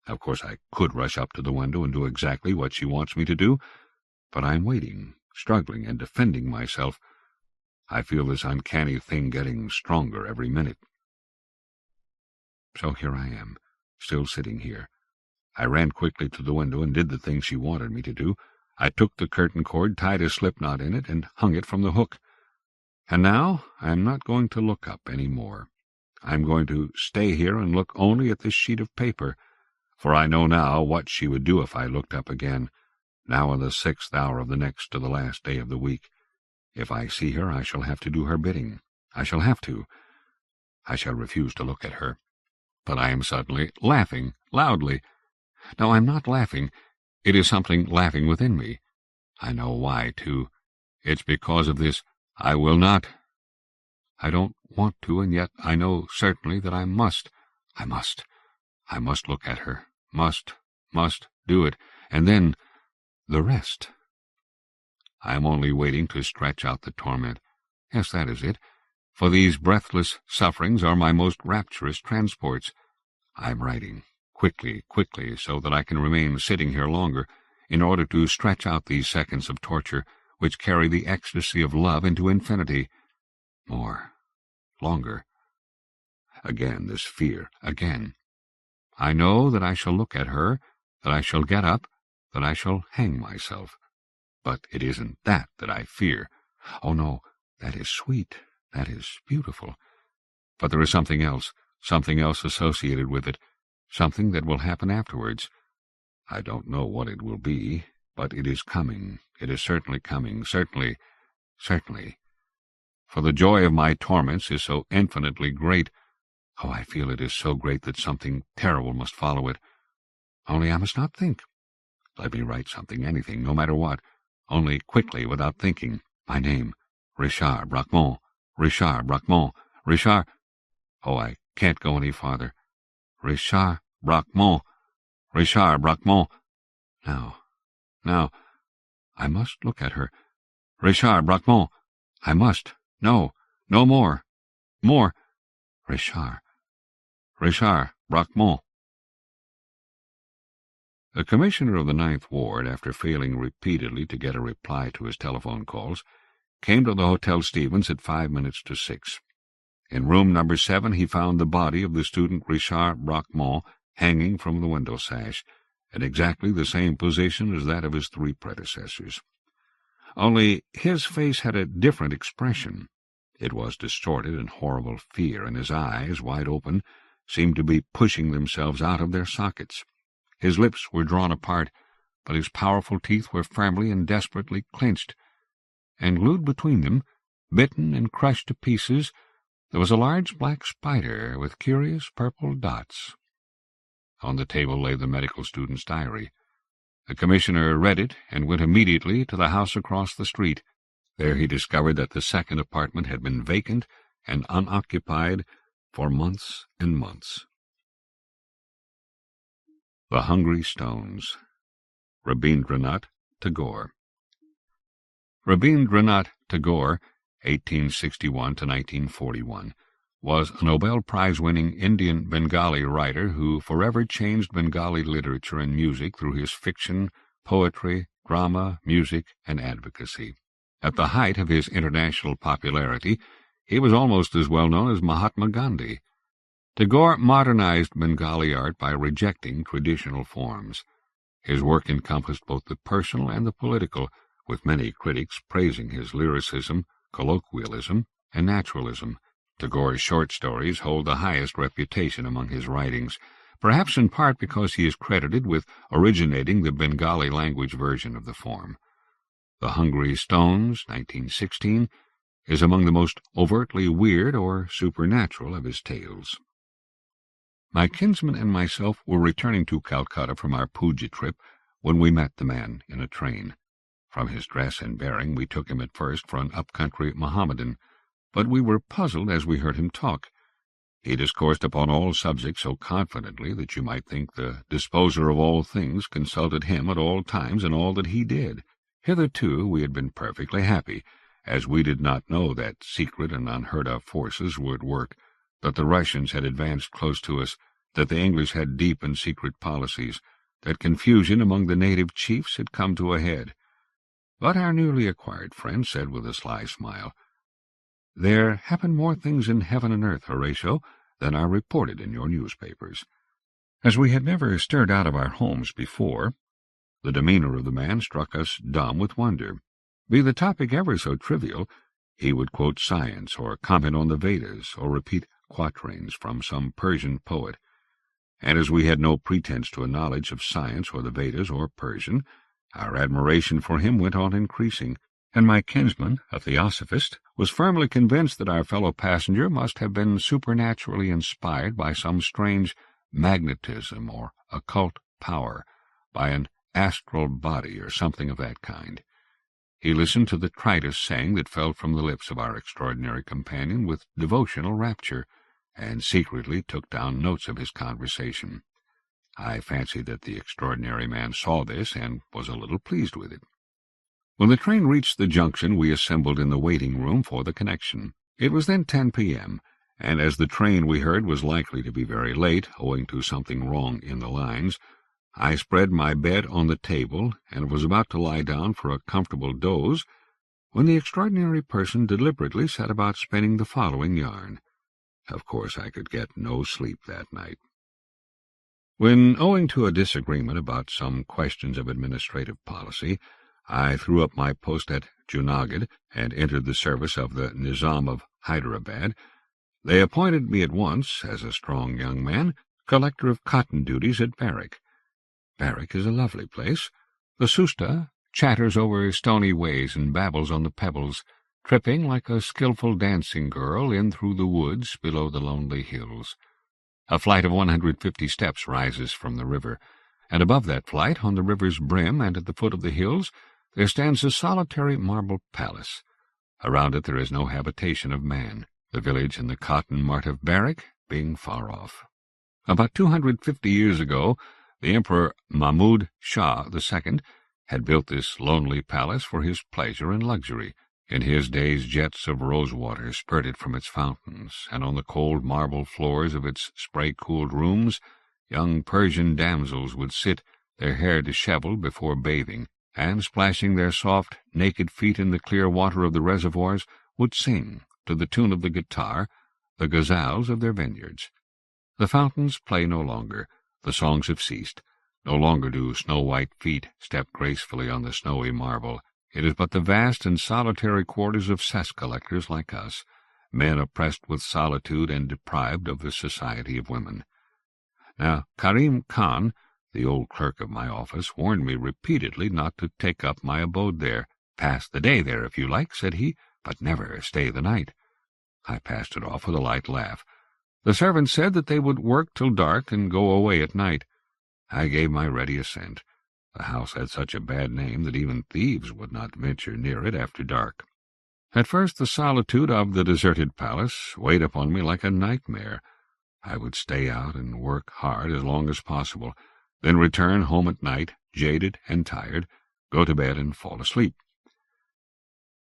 Of course, I could rush up to the window and do exactly what she wants me to do, but I am waiting, struggling and defending myself. I feel this uncanny thing getting stronger every minute. So here I am, still sitting here. I ran quickly to the window and did the thing she wanted me to do. I took the curtain cord, tied a slip-knot in it, and hung it from the hook. And now I am not going to look up any more. I am going to stay here and look only at this sheet of paper, for I know now what she would do if I looked up again, now in the 6th hour of the next to the last day of the week. If I see her, I shall have to do her bidding. I shall have to. I shall refuse to look at her. But I am suddenly laughing, loudly. No, I'm not laughing. It is something laughing within me. I know why, too. It's because of this. I will not. I don't want to, and yet I know certainly that I must. I must look at her. Must do it. And then the rest. I am only waiting to stretch out the torment. Yes, that is it. For these breathless sufferings are my most rapturous transports. I am writing, quickly, so that I can remain sitting here longer, in order to stretch out these seconds of torture, which carry the ecstasy of love into infinity. More, longer. Again this fear, again. I know that I shall look at her, that I shall get up, that I shall hang myself. But it isn't that I fear. Oh, no, that is sweet, that is beautiful. But there is something else associated with it, something that will happen afterwards. I don't know what it will be, but it is coming. It is certainly coming, certainly. For the joy of my torments is so infinitely great. Oh, I feel it is so great that something terrible must follow it. Only I must not think. Let me write something, anything, no matter what, only quickly, without thinking. My name, Richard Bracquemont, Richard Bracquemont, Richard... Oh, I can't go any farther. Richard Bracquemont, Richard Bracquemont. Now, I must look at her. Richard Bracquemont, I must. No more. Richard Bracquemont. The commissioner of the 9th Ward, after failing repeatedly to get a reply to his telephone calls, came to the Hotel Stevens at 5 minutes to 6. In room number 7 he found the body of the student Richard Bracquemont hanging from the window sash, in exactly the same position as that of his 3 predecessors. Only his face had a different expression. It was distorted in horrible fear, and his eyes, wide open, seemed to be pushing themselves out of their sockets. His lips were drawn apart, but his powerful teeth were firmly and desperately clenched, and glued between them, bitten and crushed to pieces, there was a large black spider with curious purple dots. On the table lay the medical student's diary. The commissioner read it and went immediately to the house across the street. There he discovered that the 2nd apartment had been vacant and unoccupied for months and months. The Hungry Stones. Rabindranath Tagore. Rabindranath Tagore, 1861–1941, was a Nobel Prize-winning Indian Bengali writer who forever changed Bengali literature and music through his fiction, poetry, drama, music, and advocacy. At the height of his international popularity, he was almost as well known as Mahatma Gandhi. Tagore modernized Bengali art by rejecting traditional forms. His work encompassed both the personal and the political, with many critics praising his lyricism, colloquialism, and naturalism. Tagore's short stories hold the highest reputation among his writings, perhaps in part because he is credited with originating the Bengali language version of the form. The Hungry Stones, 1916, is among the most overtly weird or supernatural of his tales. My kinsman and myself were returning to Calcutta from our Puja trip when we met the man in a train. From his dress and bearing we took him at first for an up-country Mohammedan, but we were puzzled as we heard him talk. He discoursed upon all subjects so confidently that you might think the disposer of all things consulted him at all times in all that he did. Hitherto we had been perfectly happy, as we did not know that secret and unheard-of forces were at work, that the Russians had advanced close to us, that the English had deep and secret policies, that confusion among the native chiefs had come to a head. But our newly acquired friend said with a sly smile, "There happen more things in heaven and earth, Horatio, than are reported in your newspapers." As we had never stirred out of our homes before, the demeanor of the man struck us dumb with wonder. Be the topic ever so trivial, he would quote science, or comment on the Vedas, or repeat quatrains from some Persian poet. And as we had no pretense to a knowledge of science or the Vedas or Persian, our admiration for him went on increasing, and my kinsman, a theosophist, was firmly convinced that our fellow passenger must have been supernaturally inspired by some strange magnetism or occult power, by an astral body or something of that kind. He listened to the tritest saying that fell from the lips of our extraordinary companion with devotional rapture, and secretly took down notes of his conversation. I fancy that the extraordinary man saw this and was a little pleased with it. When the train reached the junction, we assembled in the waiting-room for the connection. It was then 10 p.m., and as the train, we heard, was likely to be very late, owing to something wrong in the lines, I spread my bed on the table and was about to lie down for a comfortable doze, when the extraordinary person deliberately set about spinning the following yarn. Of course, I could get no sleep that night. When, owing to a disagreement about some questions of administrative policy, I threw up my post at Junagadh and entered the service of the Nizam of Hyderabad, they appointed me at once, as a strong young man, collector of cotton duties at Berwick. Berwick is a lovely place. The Susta chatters over stony ways and babbles on the pebbles, tripping like a skilful dancing girl in through the woods below the lonely hills. A flight of 150 steps rises from the river, and above that flight, on the river's brim and at the foot of the hills, there stands a solitary marble palace. Around it there is no habitation of man, the village and the cotton mart of Berwick being far off. About 250 years ago, the Emperor Mahmud Shah II had built this lonely palace for his pleasure and luxury. In his days jets of rose-water spurted from its fountains, and on the cold marble floors of its spray-cooled rooms young Persian damsels would sit, their hair dishevelled, before bathing, and, splashing their soft, naked feet in the clear water of the reservoirs, would sing, to the tune of the guitar, the ghazals of their vineyards. The fountains play no longer. The songs have ceased. No longer do snow-white feet step gracefully on the snowy marble. It is but the vast and solitary quarters of cess-collectors like us, men oppressed with solitude and deprived of the society of women. Now, Karim Khan, the old clerk of my office, warned me repeatedly not to take up my abode there. "Pass the day there, if you like," said he, "but never stay the night." I passed it off with a light laugh. The servants said that they would work till dark and go away at night. I gave my ready assent. The house had such a bad name that even thieves would not venture near it after dark. At first the solitude of the deserted palace weighed upon me like a nightmare. I would stay out and work hard as long as possible, then return home at night, jaded and tired, go to bed and fall asleep.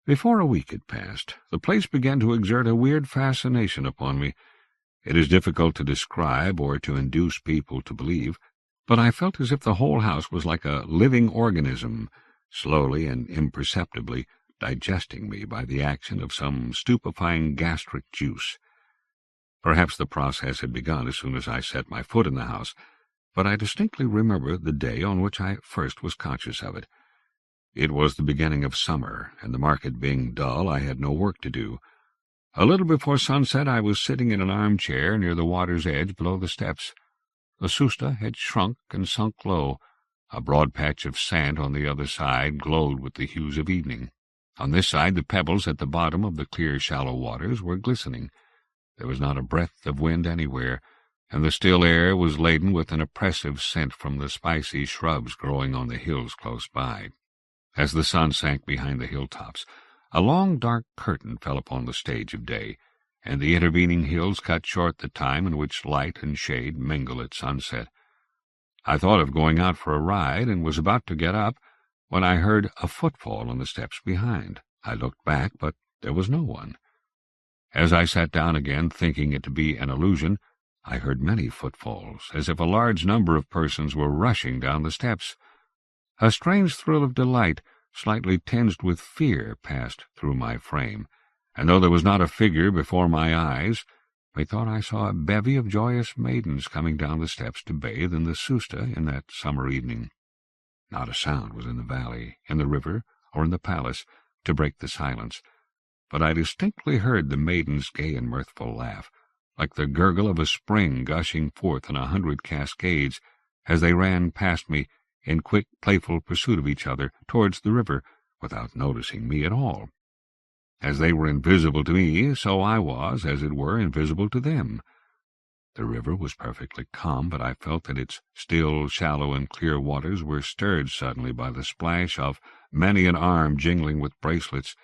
Before a week had passed, the place began to exert a weird fascination upon me. It is difficult to describe or to induce people to believe, but I felt as if the whole house was like a living organism, slowly and imperceptibly digesting me by the action of some stupefying gastric juice. Perhaps the process had begun as soon as I set my foot in the house, but I distinctly remember the day on which I first was conscious of it. It was the beginning of summer, and the market being dull, I had no work to do. A little before sunset I was sitting in an armchair near the water's edge below the steps. The Susta had shrunk and sunk low. A broad patch of sand on the other side glowed with the hues of evening. On this side the pebbles at the bottom of the clear shallow waters were glistening. There was not a breath of wind anywhere, and the still air was laden with an oppressive scent from the spicy shrubs growing on the hills close by. As the sun sank behind the hilltops, a long dark curtain fell upon the stage of day, and the intervening hills cut short the time in which light and shade mingle at sunset. I thought of going out for a ride, and was about to get up, when I heard a footfall on the steps behind. I looked back, but there was no one. As I sat down again, thinking it to be an illusion, I heard many footfalls, as if a large number of persons were rushing down the steps. A strange thrill of delight, slightly tinged with fear, passed through my frame, and though there was not a figure before my eyes, methought I saw a bevy of joyous maidens coming down the steps to bathe in the Susta in that summer evening. Not a sound was in the valley, in the river, or in the palace, to break the silence, but I distinctly heard the maidens' gay and mirthful laugh, like the gurgle of a spring gushing forth in 100 cascades, as they ran past me in quick, playful pursuit of each other towards the river, without noticing me at all. As they were invisible to me, so I was, as it were, invisible to them. The river was perfectly calm, but I felt that its still, shallow, and clear waters were stirred suddenly by the splash of many an arm jingling with bracelets,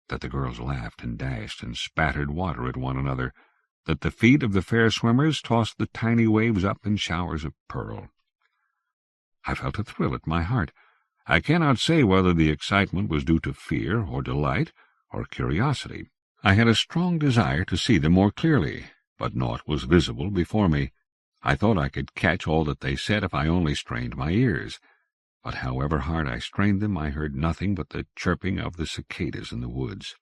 that the girls laughed and dashed and spattered water at one another, that the feet of the fair swimmers tossed the tiny waves up in showers of pearl. I felt a thrill at my heart. I cannot say whether the excitement was due to fear, or delight, or curiosity. I had a strong desire to see them more clearly, but naught was visible before me. I thought I could catch all that they said if I only strained my ears, but however hard I strained them, I heard nothing but the chirping of the cicadas in the woods.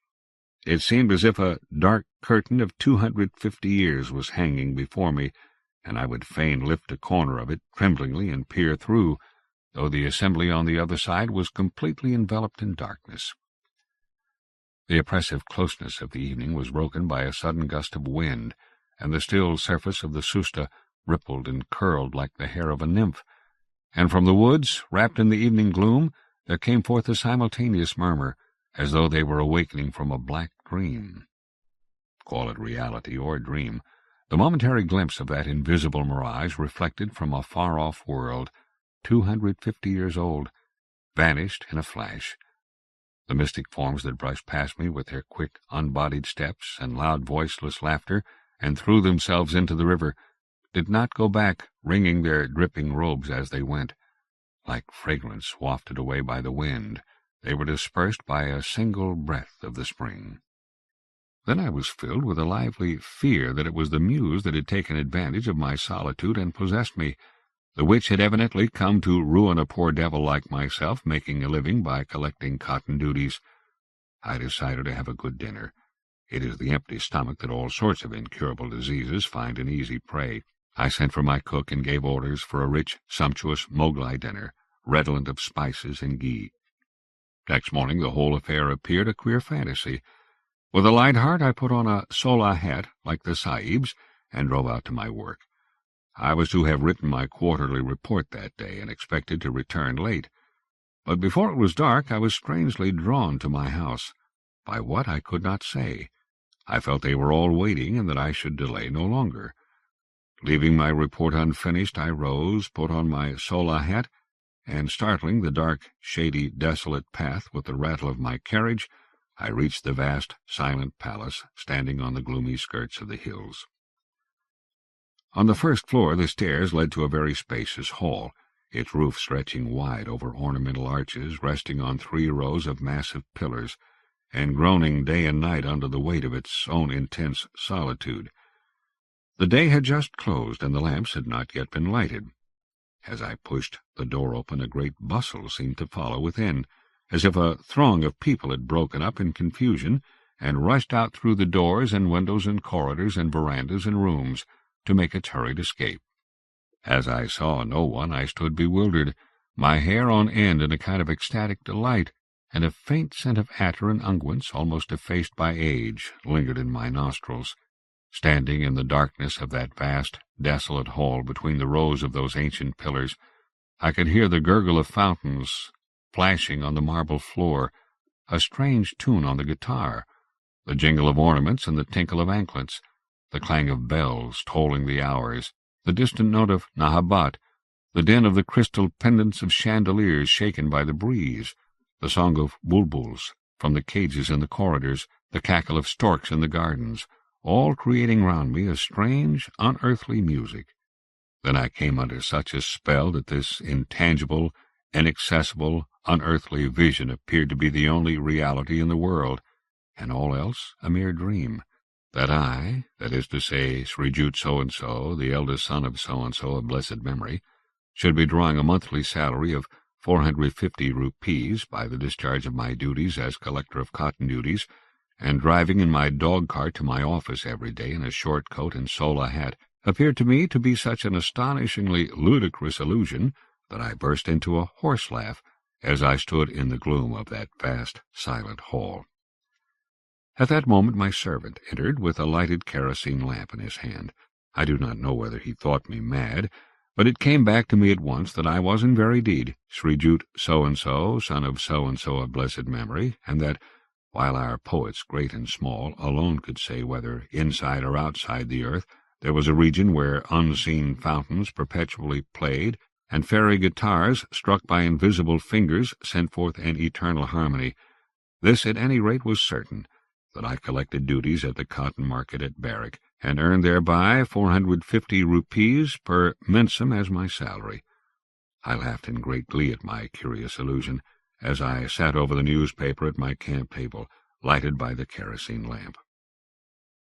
It seemed as if a dark curtain of 250 years was hanging before me, and I would fain lift a corner of it tremblingly and peer through, though the assembly on the other side was completely enveloped in darkness. The oppressive closeness of the evening was broken by a sudden gust of wind, and the still surface of the Susta rippled and curled like the hair of a nymph, and from the woods, wrapped in the evening gloom, there came forth a simultaneous murmur, as though they were awakening from a black dream. Call it reality or dream, the momentary glimpse of that invisible mirage reflected from a far-off world, 250 years old, vanished in a flash. The mystic forms that brushed past me with their quick, unbodied steps and loud voiceless laughter, and threw themselves into the river, did not go back, wringing their dripping robes as they went. Like fragrance wafted away by the wind, they were dispersed by a single breath of the spring. Then I was filled with a lively fear that it was the muse that had taken advantage of my solitude and possessed me. The witch had evidently come to ruin a poor devil like myself, making a living by collecting cotton duties. I decided to have a good dinner. It is the empty stomach that all sorts of incurable diseases find an easy prey. I sent for my cook and gave orders for a rich, sumptuous Moghlai dinner, redolent of spices and ghee. Next morning the whole affair appeared a queer fantasy. With a light heart I put on a sola hat like the sahibs and drove out to my work. I was to have written my quarterly report that day and expected to return late. But before it was dark I was strangely drawn to my house. By what I could not say. I felt they were all waiting and that I should delay no longer. Leaving my report unfinished, I rose, put on my sola hat, and startling the dark, shady, desolate path with the rattle of my carriage, I reached the vast, silent palace standing on the gloomy skirts of the hills. On the first floor the stairs led to a very spacious hall, its roof stretching wide over ornamental arches resting on 3 rows of massive pillars, and groaning day and night under the weight of its own intense solitude. The day had just closed, and the lamps had not yet been lighted. As I pushed the door open, a great bustle seemed to follow within, as if a throng of people had broken up in confusion and rushed out through the doors and windows and corridors and verandas and rooms to make its hurried escape. As I saw no one, I stood bewildered, my hair on end in a kind of ecstatic delight, and a faint scent of attar and unguents, almost effaced by age, lingered in my nostrils. Standing in the darkness of that vast, desolate hall between the rows of those ancient pillars, I could hear the gurgle of fountains flashing on the marble floor, a strange tune on the guitar, the jingle of ornaments and the tinkle of anklets, the clang of bells tolling the hours, the distant note of nahabat, the din of the crystal pendants of chandeliers shaken by the breeze, the song of bulbuls from the cages in the corridors, the cackle of storks in the gardens, all creating round me a strange, unearthly music. Then I came under such a spell that this intangible, inaccessible, unearthly vision appeared to be the only reality in the world, and all else a mere dream. That I, that is to say, Srijut so-and-so, the eldest son of so-and-so of blessed memory, should be drawing a monthly salary of 450 rupees by the discharge of my duties as collector of cotton duties, and driving in my dog-cart to my office every day in a short coat and sola hat, appeared to me to be such an astonishingly ludicrous illusion that I burst into a horse laugh as I stood in the gloom of that vast, silent hall. At that moment my servant entered with a lighted kerosene lamp in his hand. I do not know whether he thought me mad, but it came back to me at once that I was in very deed Srijut so-and-so, son of so-and-so of blessed memory, and that, while our poets, great and small, alone could say whether inside or outside the earth there was a region where unseen fountains perpetually played, and fairy guitars, struck by invisible fingers, sent forth an eternal harmony, this at any rate was certain, that I collected duties at the cotton market at Barrack, and earned thereby 450 rupees per mensem as my salary. I laughed in great glee at my curious illusion, as I sat over the newspaper at my camp table, lighted by the kerosene lamp.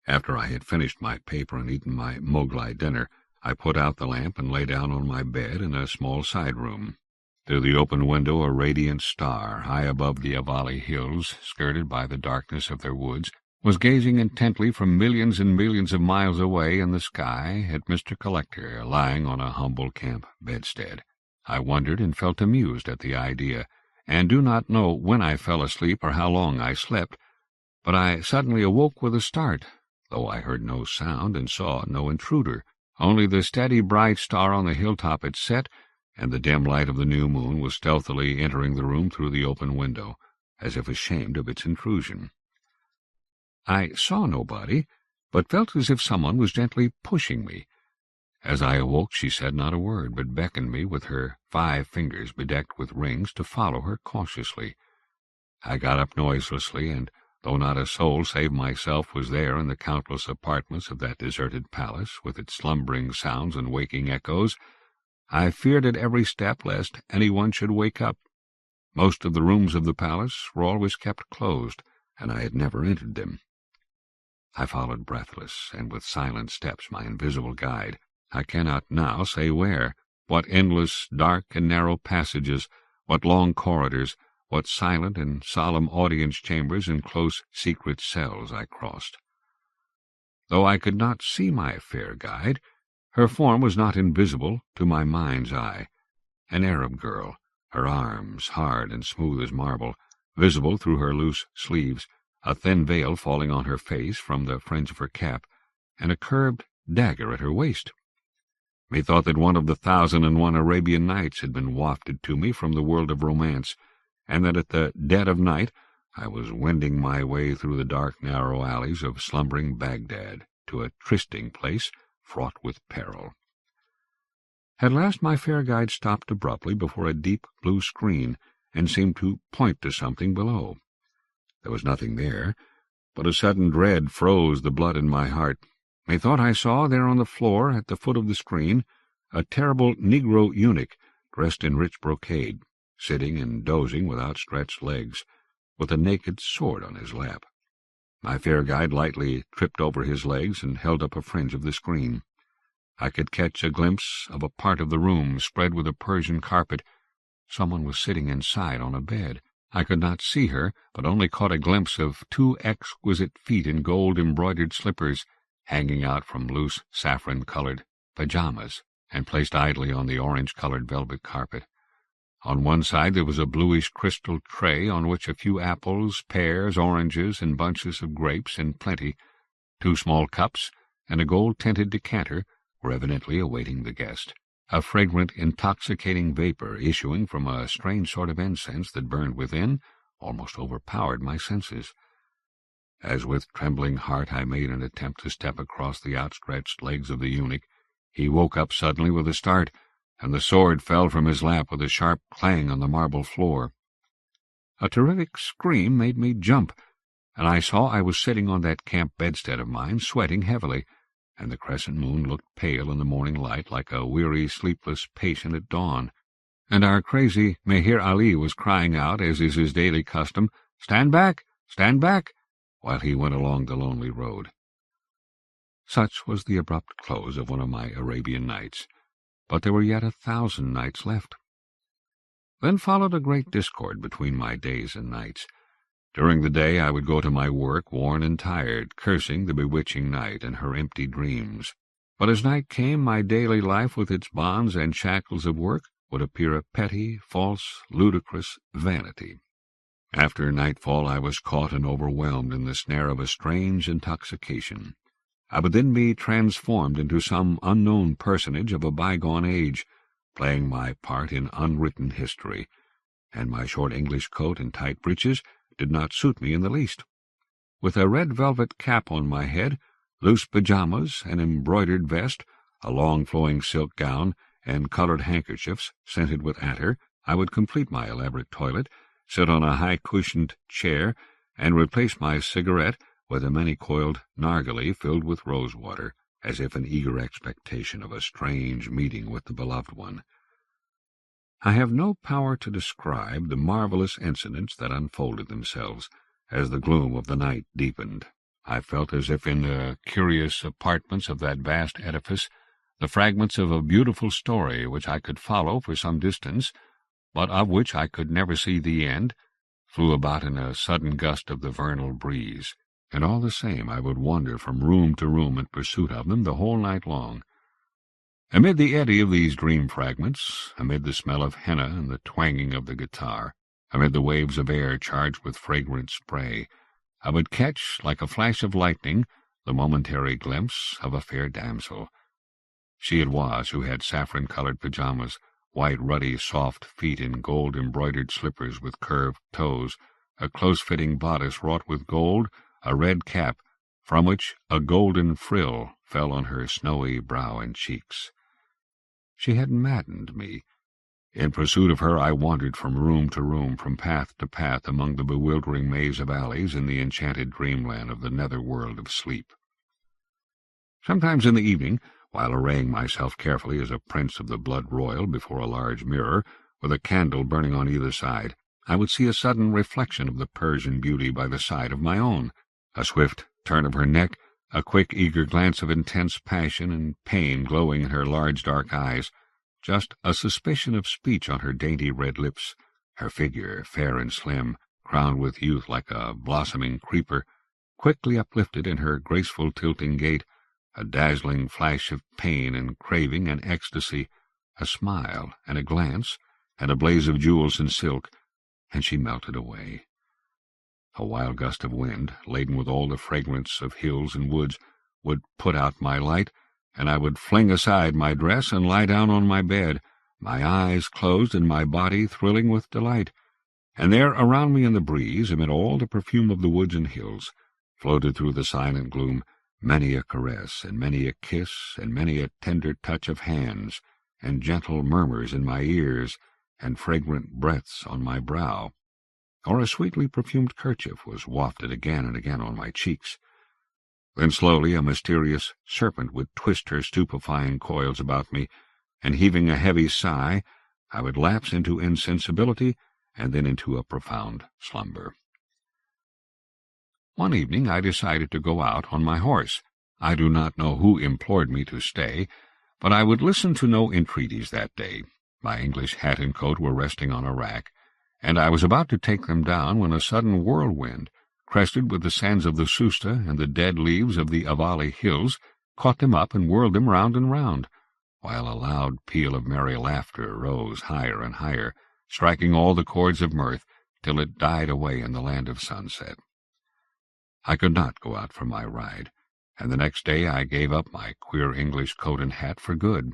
After I had finished my paper and eaten my Mughlai dinner, I put out the lamp and lay down on my bed in a small side room. Through the open window a radiant star, high above the Avali hills, skirted by the darkness of their woods, was gazing intently from millions and millions of miles away in the sky at Mr. Collector lying on a humble camp bedstead. I wondered and felt amused at the idea, and do not know when I fell asleep or how long I slept, but I suddenly awoke with a start, though I heard no sound and saw no intruder, only the steady bright star on the hilltop had set, and the dim light of the new moon was stealthily entering the room through the open window, as if ashamed of its intrusion. I saw nobody, but felt as if someone was gently pushing me. As I awoke she said not a word, but beckoned me with her 5 fingers bedecked with rings to follow her cautiously. I got up noiselessly, and, though not a soul save myself was there in the countless apartments of that deserted palace, with its slumbering sounds and waking echoes, I feared at every step lest anyone should wake up. Most of the rooms of the palace were always kept closed, and I had never entered them. I followed breathless, and with silent steps my invisible guide. I cannot now say where, what endless, dark and narrow passages, what long corridors, what silent and solemn audience chambers and close secret cells I crossed. Though I could not see my fair guide, her form was not invisible to my mind's eye. An Arab girl, her arms hard and smooth as marble, visible through her loose sleeves, a thin veil falling on her face from the fringe of her cap, and a curved dagger at her waist. Methought that one of the 1,001 Arabian Nights had been wafted to me from the world of romance, and that at the dead of night I was wending my way through the dark, narrow alleys of slumbering Baghdad to a trysting place fraught with peril. At last my fair guide stopped abruptly before a deep blue screen, and seemed to point to something below. There was nothing there, but a sudden dread froze the blood in my heart. Methought I saw there on the floor, at the foot of the screen, a terrible negro eunuch, dressed in rich brocade, sitting and dozing with outstretched legs, with a naked sword on his lap. My fair guide lightly tripped over his legs and held up a fringe of the screen. I could catch a glimpse of a part of the room spread with a Persian carpet. Someone was sitting inside on a bed. I could not see her, but only caught a glimpse of 2 exquisite feet in gold-embroidered slippers, hanging out from loose saffron-colored pajamas, and placed idly on the orange-colored velvet carpet. On one side there was a bluish crystal tray on which a few apples, pears, oranges, and bunches of grapes in plenty, 2 small cups, and a gold-tinted decanter were evidently awaiting the guest. A fragrant, intoxicating vapor issuing from a strange sort of incense that burned within almost overpowered my senses. As with trembling heart I made an attempt to step across the outstretched legs of the eunuch, he woke up suddenly with a start, and the sword fell from his lap with a sharp clang on the marble floor. A terrific scream made me jump. and I saw I was sitting on that camp bedstead of mine, sweating heavily, and the crescent moon looked pale in the morning light like a weary, sleepless patient at dawn, and our crazy Meher Ali was crying out, as is his daily custom, "Stand back! Stand back!" while he went along the lonely road. Such was the abrupt close of one of my Arabian nights, but there were yet 1,000 nights left. Then followed a great discord between my days and nights. During the day I would go to my work worn and tired, cursing the bewitching night and her empty dreams. But as night came, my daily life with its bonds and shackles of work would appear a petty, false, ludicrous vanity. After nightfall I was caught and overwhelmed in the snare of a strange intoxication. I would then be transformed into some unknown personage of a bygone age, playing my part in unwritten history, and my short English coat and tight breeches did not suit me in the least. With a red velvet cap on my head, loose pyjamas, an embroidered vest, a long flowing silk gown, and coloured handkerchiefs scented with attar, I would complete my elaborate toilet, sit on a high-cushioned chair, and replace my cigarette with a many-coiled narghileh filled with rose-water, as if in eager expectation of a strange meeting with the beloved one. I have no power to describe the marvellous incidents that unfolded themselves as the gloom of the night deepened. I felt as if in the curious apartments of that vast edifice the fragments of a beautiful story which I could follow for some distance, but of which I could never see the end, flew about in a sudden gust of the vernal breeze, and all the same I would wander from room to room in pursuit of them the whole night long. Amid the eddy of these dream fragments, amid the smell of henna and the twanging of the guitar, amid the waves of air charged with fragrant spray, I would catch, like a flash of lightning, the momentary glimpse of a fair damsel. She it was who had saffron-coloured pyjamas, white, ruddy, soft feet in gold-embroidered slippers with curved toes, a close-fitting bodice wrought with gold, a red cap, from which a golden frill fell on her snowy brow and cheeks. She had maddened me. In pursuit of her I wandered from room to room, from path to path, among the bewildering maze of alleys in the enchanted dreamland of the nether world of sleep. Sometimes in the evening, while arraying myself carefully as a prince of the blood royal before a large mirror, with a candle burning on either side, I would see a sudden reflection of the Persian beauty by the side of my own, a swift turn of her neck, a quick, eager glance of intense passion and pain glowing in her large dark eyes, just a suspicion of speech on her dainty red lips, her figure, fair and slim, crowned with youth like a blossoming creeper, quickly uplifted in her graceful tilting gait, a dazzling flash of pain and craving and ecstasy, a smile and a glance, and a blaze of jewels and silk, and she melted away. A wild gust of wind, laden with all the fragrance of hills and woods, would put out my light, and I would fling aside my dress and lie down on my bed, my eyes closed and my body thrilling with delight. And there, around me in the breeze, amid all the perfume of the woods and hills, floated through the silent gloom many a caress, and many a kiss, and many a tender touch of hands, and gentle murmurs in my ears, and fragrant breaths on my brow. Or a sweetly perfumed kerchief was wafted again and again on my cheeks. Then slowly a mysterious serpent would twist her stupefying coils about me, and heaving a heavy sigh, I would lapse into insensibility and then into a profound slumber. One evening I decided to go out on my horse. I do not know who implored me to stay, but I would listen to no entreaties that day. My English hat and coat were resting on a rack, and I was about to take them down when a sudden whirlwind, crested with the sands of the Susta and the dead leaves of the Avali hills, caught them up and whirled them round and round, while a loud peal of merry laughter rose higher and higher, striking all the chords of mirth, till it died away in the land of sunset. I could not go out for my ride, and the next day I gave up my queer English coat and hat for good.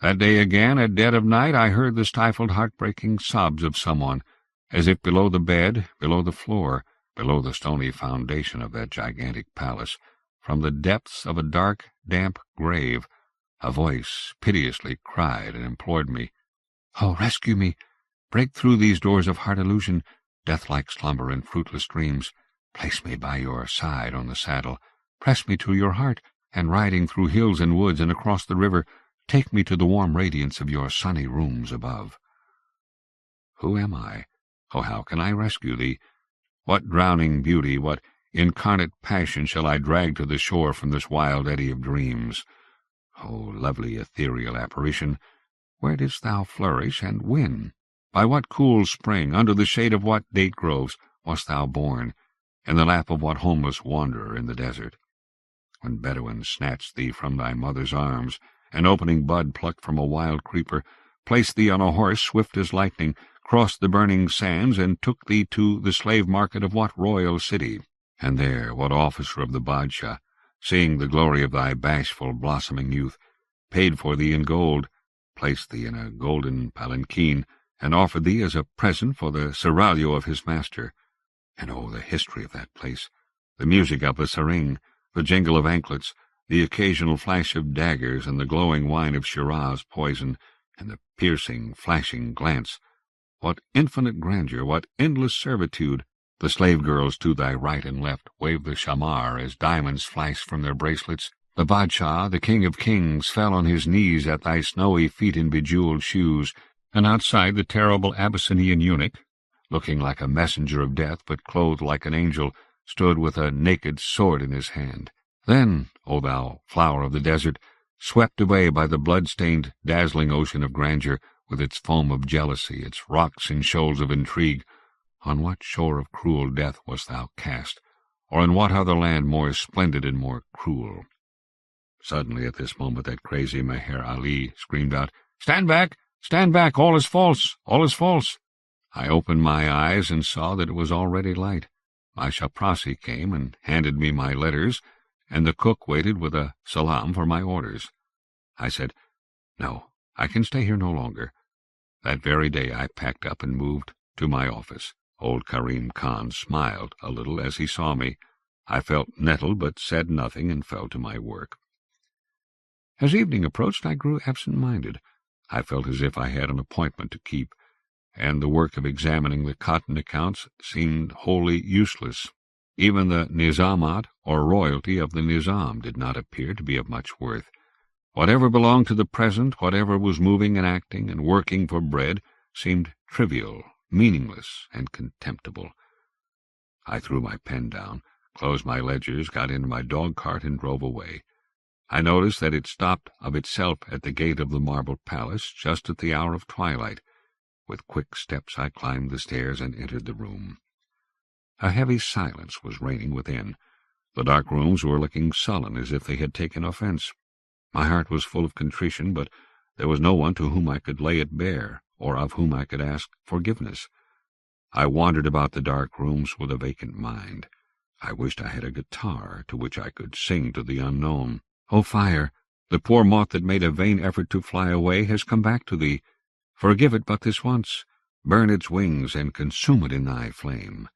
That day again, at dead of night, I heard the stifled, heartbreaking sobs of someone, as if below the bed, below the floor, below the stony foundation of that gigantic palace, from the depths of a dark, damp grave, a voice piteously cried and implored me, "Oh, rescue me! Break through these doors of heart illusion, death-like slumber and fruitless dreams. Place me by your side on the saddle, press me to your heart, and riding through hills and woods and across the river, take me to the warm radiance of your sunny rooms above. Who am I? Oh, how can I rescue thee? What drowning beauty, what incarnate passion shall I drag to the shore from this wild eddy of dreams? Oh, lovely ethereal apparition, where didst thou flourish, and when? By what cool spring, under the shade of what date groves, wast thou born, in the lap of what homeless wanderer in the desert? When Bedouins snatched thee from thy mother's arms, an opening bud plucked from a wild creeper, placed thee on a horse swift as lightning, crossed the burning sands, and took thee to the slave market of what royal city? And there what officer of the Bajshah, seeing the glory of thy bashful blossoming youth, paid for thee in gold, placed thee in a golden palanquin, and offered thee as a present for the seraglio of his master? And oh, the history of that place, the music of the sareng, the jingle of anklets, the occasional flash of daggers, and the glowing wine of Shiraz poison, and the piercing, flashing glance. What infinite grandeur, what endless servitude! The slave girls to thy right and left waved the shamar as diamonds flashed from their bracelets. The Bajshah, the king of kings, fell on his knees at thy snowy feet in bejeweled shoes, and outside the terrible Abyssinian eunuch, looking like a messenger of death, but clothed like an angel, stood with a naked sword in his hand. Then, O thou flower of the desert, swept away by the blood-stained, dazzling ocean of grandeur, with its foam of jealousy, its rocks and shoals of intrigue, on what shore of cruel death wast thou cast, or in what other land more splendid and more cruel? Suddenly at this moment that crazy Meher Ali screamed out, "Stand back! Stand back! All is false! All is false!" I opened my eyes and saw that it was already light. My chaprassi came and handed me my letters, and the cook waited with a salam for my orders. I said, "No, I can stay here no longer." That very day I packed up and moved to my office. Old Karim Khan smiled a little as he saw me. I felt nettled, but said nothing, and fell to my work. As evening approached, I grew absent-minded. I felt as if I had an appointment to keep, and the work of examining the cotton accounts seemed wholly useless. Even the nizamat, or royalty of the nizam, did not appear to be of much worth. Whatever belonged to the present, whatever was moving and acting and working for bread, seemed trivial, meaningless, and contemptible. I threw my pen down, closed my ledgers, got into my dog-cart, and drove away. I noticed that it stopped of itself at the gate of the marble palace just at the hour of twilight. With quick steps I climbed the stairs and entered the room. A heavy silence was reigning within. The dark rooms were looking sullen, as if they had taken offence. My heart was full of contrition, but there was no one to whom I could lay it bare, or of whom I could ask forgiveness. I wandered about the dark rooms with a vacant mind. I wished I had a guitar to which I could sing to the unknown. O fire, the poor moth that made a vain effort to fly away has come back to thee. Forgive it but this once. Burn its wings and consume it in thy flame.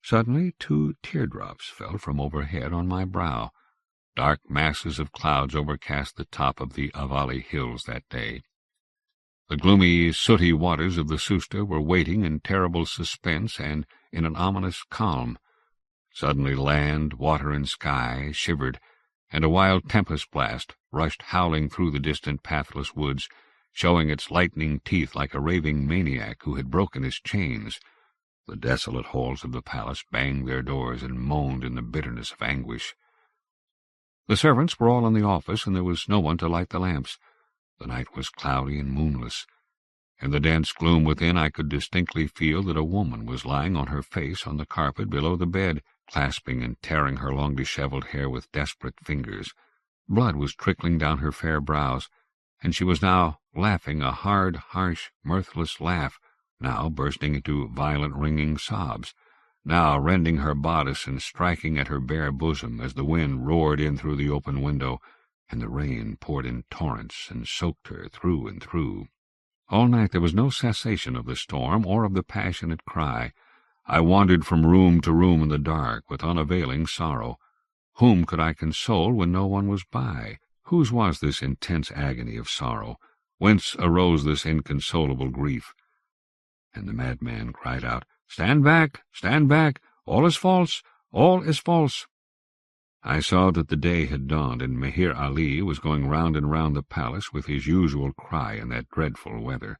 Suddenly 2 teardrops fell from overhead on my brow. Dark masses of clouds overcast the top of the Avali hills that day. The gloomy, sooty waters of the Susta were waiting in terrible suspense and in an ominous calm. Suddenly land, water, and sky shivered, and a wild tempest blast rushed howling through the distant pathless woods, showing its lightning teeth like a raving maniac who had broken his chains. The desolate halls of the palace banged their doors and moaned in the bitterness of anguish. The servants were all in the office, and there was no one to light the lamps. The night was cloudy and moonless. In the dense gloom within I could distinctly feel that a woman was lying on her face on the carpet below the bed, clasping and tearing her long dishevelled hair with desperate fingers. Blood was trickling down her fair brows, and she was now laughing a hard, harsh, mirthless laugh, now bursting into violent ringing sobs, now rending her bodice and striking at her bare bosom as the wind roared in through the open window, and the rain poured in torrents and soaked her through and through. All night there was no cessation of the storm or of the passionate cry. I wandered from room to room in the dark with unavailing sorrow. Whom could I console when no one was by? Whose was this intense agony of sorrow? Whence arose this inconsolable grief? And the madman cried out, "Stand back! Stand back! All is false! All is false!" I saw that the day had dawned, and Meher Ali was going round and round the palace with his usual cry in that dreadful weather.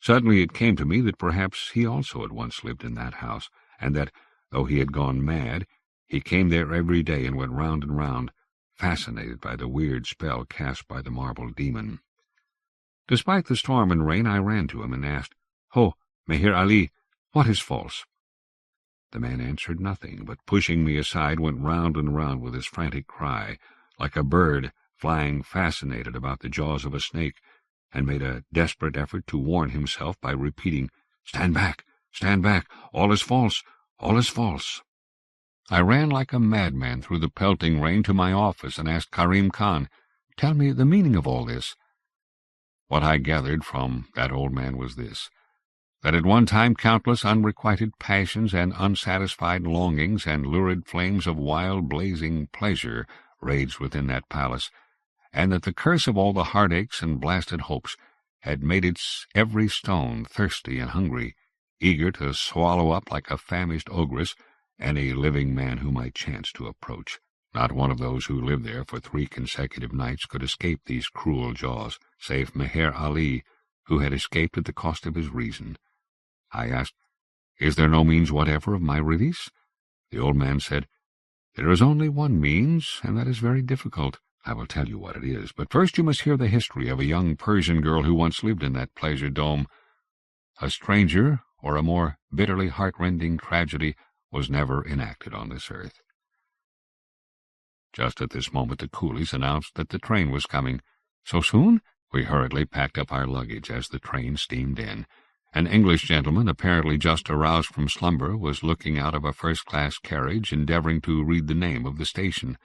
Suddenly it came to me that perhaps he also had once lived in that house, and that, though he had gone mad, he came there every day and went round and round, fascinated by the weird spell cast by the marble demon. Despite the storm and rain, I ran to him and asked, "Ho, Meher Ali, what is false?" The man answered nothing, but pushing me aside went round and round with his frantic cry, like a bird flying fascinated about the jaws of a snake, and made a desperate effort to warn himself by repeating, "Stand back! Stand back! All is false! All is false!" I ran like a madman through the pelting rain to my office and asked Karim Khan, "Tell me the meaning of all this." What I gathered from that old man was this: that at one time countless unrequited passions and unsatisfied longings and lurid flames of wild blazing pleasure raged within that palace, and that the curse of all the heartaches and blasted hopes had made its every stone thirsty and hungry, eager to swallow up like a famished ogress any living man who might chance to approach. Not one of those who lived there for 3 consecutive nights could escape these cruel jaws, save Meher Ali, who had escaped at the cost of his reason. I asked, "Is there no means whatever of my release?" The old man said, "There is only one means, and that is very difficult. I will tell you what it is, but first you must hear the history of a young Persian girl who once lived in that pleasure dome. A stranger, or a more bitterly heart-rending tragedy, was never enacted on this earth." Just at this moment the coolies announced that the train was coming. "So soon?" We hurriedly packed up our luggage as the train steamed in. An English gentleman, apparently just aroused from slumber, was looking out of a first-class carriage, endeavoring to read the name of the station.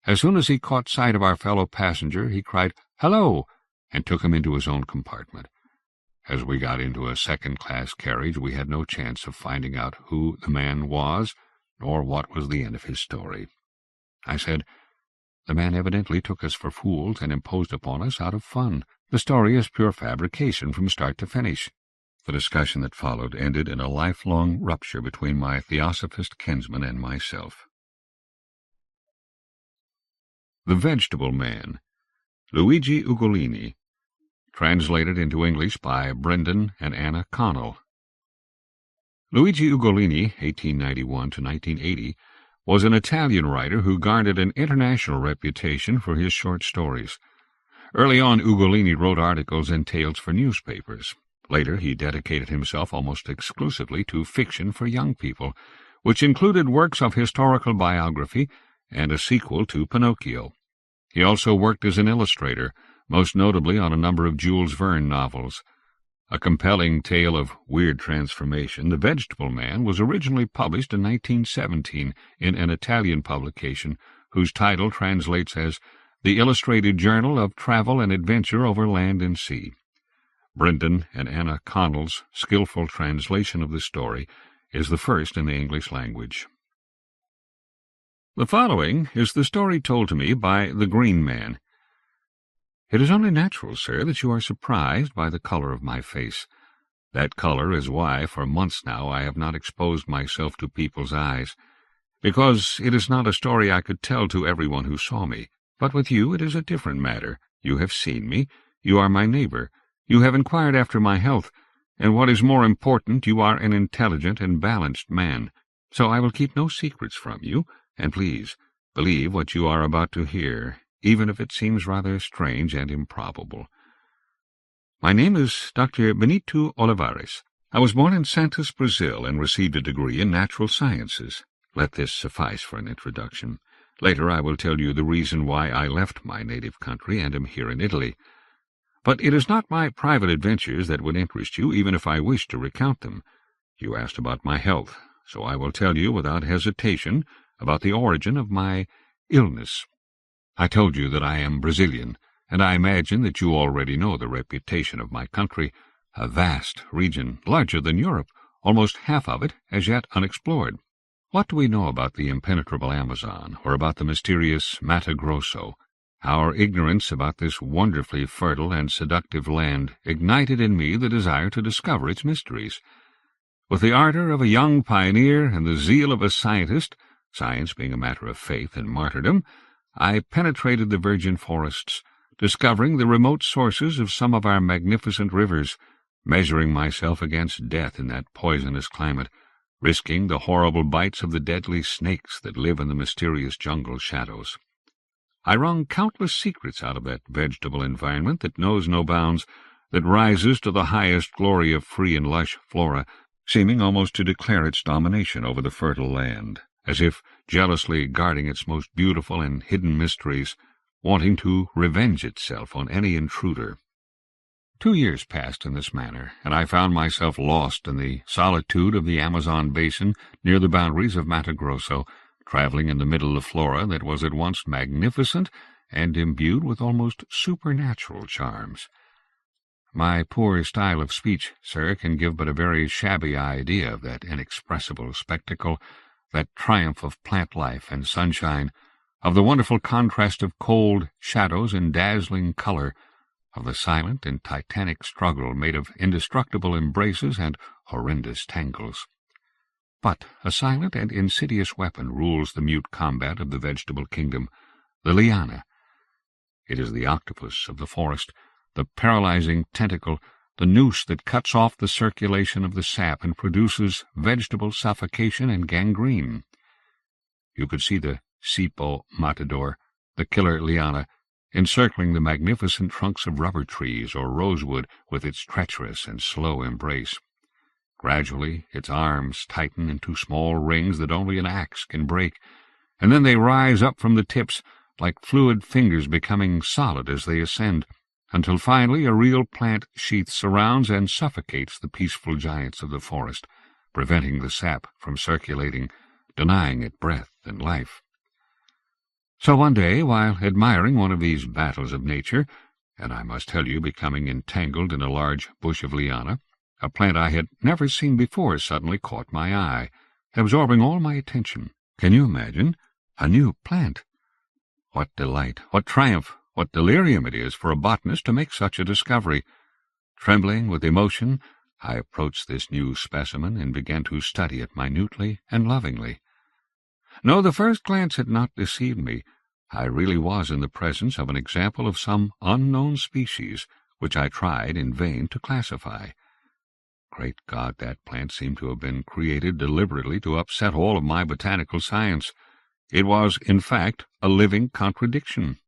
As soon as he caught sight of our fellow passenger, he cried, "Hello!" and took him into his own compartment. As we got into a second-class carriage, we had no chance of finding out who the man was, nor what was the end of his story. I said, "The man evidently took us for fools and imposed upon us out of fun. The story is pure fabrication from start to finish." The discussion that followed ended in a lifelong rupture between my theosophist kinsman and myself. The Vegetable Man, Luigi Ugolini, translated into English by Brendan and Anna Connell. Luigi Ugolini, 1891 to 1980, was an Italian writer who garnered an international reputation for his short stories. Early on, Ugolini wrote articles and tales for newspapers. Later, he dedicated himself almost exclusively to fiction for young people, which included works of historical biography and a sequel to Pinocchio. He also worked as an illustrator, most notably on a number of Jules Verne novels. A compelling tale of weird transformation, The Vegetable Man was originally published in 1917 in an Italian publication whose title translates as The Illustrated Journal of Travel and Adventure over Land and Sea. Brendan and Anna Connell's skillful translation of the story is the first in the English language. The following is the story told to me by the Green Man. It is only natural, sir, that you are surprised by the color of my face. That color is why, for months now, I have not exposed myself to people's eyes, because it is not a story I could tell to everyone who saw me. But with you it is a different matter. You have seen me. You are my neighbor. You have inquired after my health, and what is more important, you are an intelligent and balanced man. So I will keep no secrets from you, and please, believe what you are about to hear, even if it seems rather strange and improbable. My name is Dr. Benito Olivares. I was born in Santos, Brazil, and received a degree in natural sciences. Let this suffice for an introduction. Later I will tell you the reason why I left my native country and am here in Italy. But it is not my private adventures that would interest you, even if I wished to recount them. You asked about my health, so I will tell you without hesitation about the origin of my illness. I told you that I am Brazilian, and I imagine that you already know the reputation of my country, a vast region, larger than Europe, almost half of it as yet unexplored. What do we know about the impenetrable Amazon, or about the mysterious Mato Grosso? Our ignorance about this wonderfully fertile and seductive land ignited in me the desire to discover its mysteries. With the ardor of a young pioneer and the zeal of a scientist, science being a matter of faith and martyrdom, I penetrated the virgin forests, discovering the remote sources of some of our magnificent rivers, measuring myself against death in that poisonous climate, risking the horrible bites of the deadly snakes that live in the mysterious jungle shadows. I wrung countless secrets out of that vegetable environment that knows no bounds, that rises to the highest glory of free and lush flora, seeming almost to declare its domination over the fertile land, as if jealously guarding its most beautiful and hidden mysteries, wanting to revenge itself on any intruder. 2 years passed in this manner, and I found myself lost in the solitude of the Amazon basin near the boundaries of Mato Grosso, traveling in the middle of flora that was at once magnificent and imbued with almost supernatural charms. My poor style of speech, sir, can give but a very shabby idea of that inexpressible spectacle, that triumph of plant life and sunshine, of the wonderful contrast of cold shadows and dazzling color, of the silent and titanic struggle made of indestructible embraces and horrendous tangles. But a silent and insidious weapon rules the mute combat of the vegetable kingdom, the liana. It is the octopus of the forest, the paralyzing tentacle, the noose that cuts off the circulation of the sap and produces vegetable suffocation and gangrene. You could see the Sipo matador, the killer liana, encircling the magnificent trunks of rubber trees or rosewood with its treacherous and slow embrace. Gradually its arms tighten into small rings that only an axe can break, and then they rise up from the tips, like fluid fingers becoming solid as they ascend, until finally a real plant sheath surrounds and suffocates the peaceful giants of the forest, preventing the sap from circulating, denying it breath and life. So one day, while admiring one of these battles of nature, and I must tell you, becoming entangled in a large bush of liana, a plant I had never seen before suddenly caught my eye, absorbing all my attention. Can you imagine? A new plant! What delight, what triumph, what delirium it is for a botanist to make such a discovery! Trembling with emotion, I approached this new specimen and began to study it minutely and lovingly. No, the first glance had not deceived me. I really was in the presence of an example of some unknown species, which I tried in vain to classify. Great God, that plant seemed to have been created deliberately to upset all of my botanical science. It was, in fact, a living contradiction.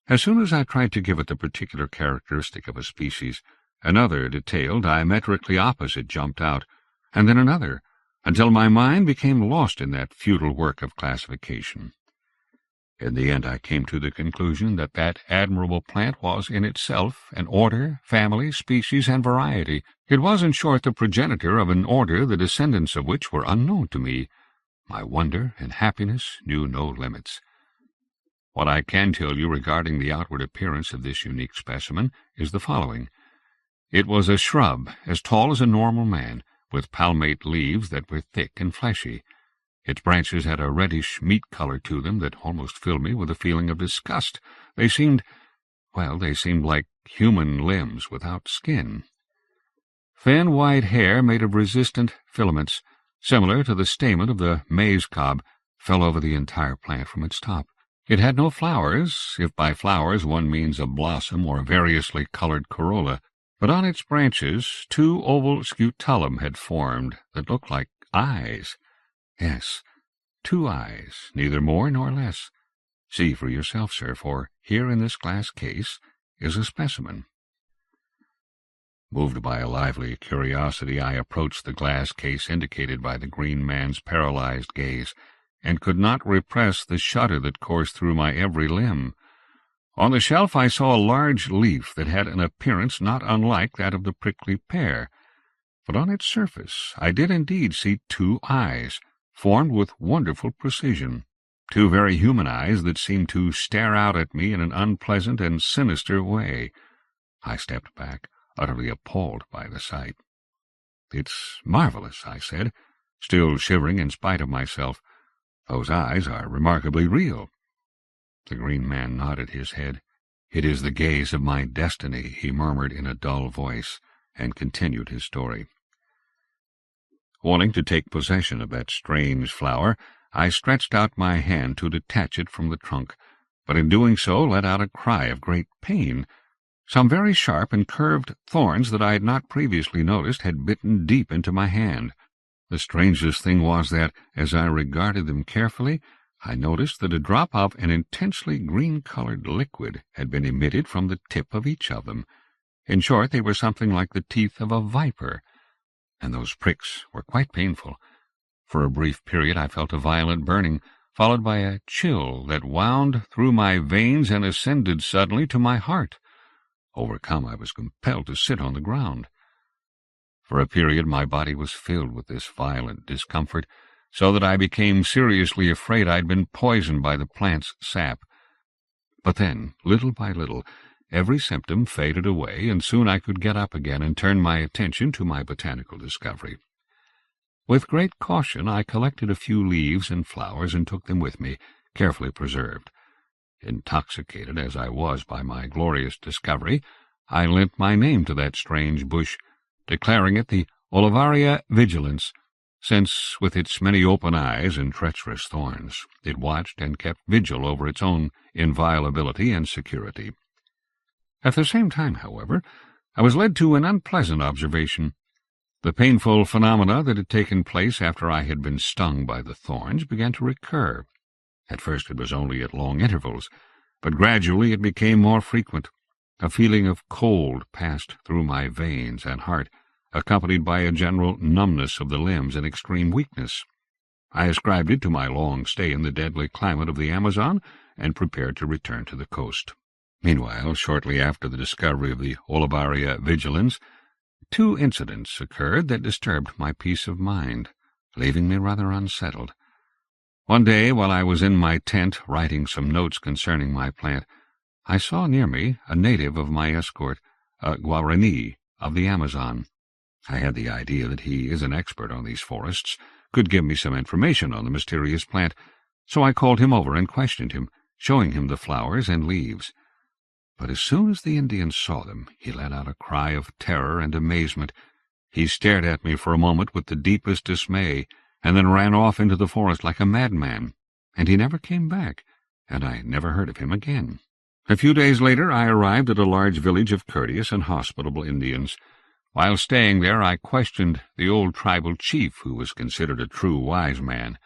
As soon as I tried to give it the particular characteristic of a species, another detail diametrically opposite jumped out, and then another, until my mind became lost in that futile work of classification. In the end I came to the conclusion that that admirable plant was in itself an order, family, species, and variety. It was, in short, the progenitor of an order the descendants of which were unknown to me. My wonder and happiness knew no limits. What I can tell you regarding the outward appearance of this unique specimen is the following. It was a shrub as tall as a normal man, with palmate leaves that were thick and fleshy. Its branches had a reddish meat color to them that almost filled me with a feeling of disgust. They seemed like human limbs without skin. Thin white hair made of resistant filaments, similar to the stamen of the maize cob, fell over the entire plant from its top. It had no flowers, if by flowers one means a blossom or variously colored corolla, but on its branches 2 oval scutellum had formed that looked like eyes. Yes, 2 eyes, neither more nor less. See for yourself, sir, for here in this glass case is a specimen. Moved by a lively curiosity, I approached the glass case indicated by the green man's paralyzed gaze, and could not repress the shudder that coursed through my every limb. On the shelf I saw a large leaf that had an appearance not unlike that of the prickly pear, but on its surface I did indeed see 2 eyes, formed with wonderful precision, 2 very human eyes that seemed to stare out at me in an unpleasant and sinister way. I stepped back, utterly appalled by the sight. "It's marvelous," I said, still shivering in spite of myself. "Those eyes are remarkably real." The green man nodded his head. "It is the gaze of my destiny," he murmured in a dull voice, and continued his story. Wanting to take possession of that strange flower, I stretched out my hand to detach it from the trunk, but in doing so let out a cry of great pain. Some very sharp and curved thorns that I had not previously noticed had bitten deep into my hand. The strangest thing was that, as I regarded them carefully, I noticed that a drop of an intensely green-colored liquid had been emitted from the tip of each of them. In short, they were something like the teeth of a viper, and those pricks were quite painful. For a brief period I felt a violent burning, followed by a chill that wound through my veins and ascended suddenly to my heart. Overcome, I was compelled to sit on the ground. For a period my body was filled with this violent discomfort, so that I became seriously afraid I had been poisoned by the plant's sap. But then, little by little, every symptom faded away, and soon I could get up again and turn my attention to my botanical discovery. With great caution I collected a few leaves and flowers and took them with me, carefully preserved. Intoxicated as I was by my glorious discovery, I lent my name to that strange bush, declaring it the Olivaria vigilans, since, with its many open eyes and treacherous thorns, it watched and kept vigil over its own inviolability and security. At the same time, however, I was led to an unpleasant observation. The painful phenomena that had taken place after I had been stung by the thorns began to recur. At first it was only at long intervals, but gradually it became more frequent. A feeling of cold passed through my veins and heart, accompanied by a general numbness of the limbs and extreme weakness. I ascribed it to my long stay in the deadly climate of the Amazon, and prepared to return to the coast. Meanwhile, shortly after the discovery of the Olivaria vigilans, 2 incidents occurred that disturbed my peace of mind, leaving me rather unsettled. One day, while I was in my tent writing some notes concerning my plant, I saw near me a native of my escort, a Guarani of the Amazon. I had the idea that he is an expert on these forests, could give me some information on the mysterious plant, so I called him over and questioned him, showing him the flowers and leaves. But as soon as the Indian saw them, he let out a cry of terror and amazement. He stared at me for a moment with the deepest dismay, and then ran off into the forest like a madman, and he never came back, and I never heard of him again. A few days later I arrived at a large village of courteous and hospitable Indians. While staying there I questioned the old tribal chief, who was considered a true wise man.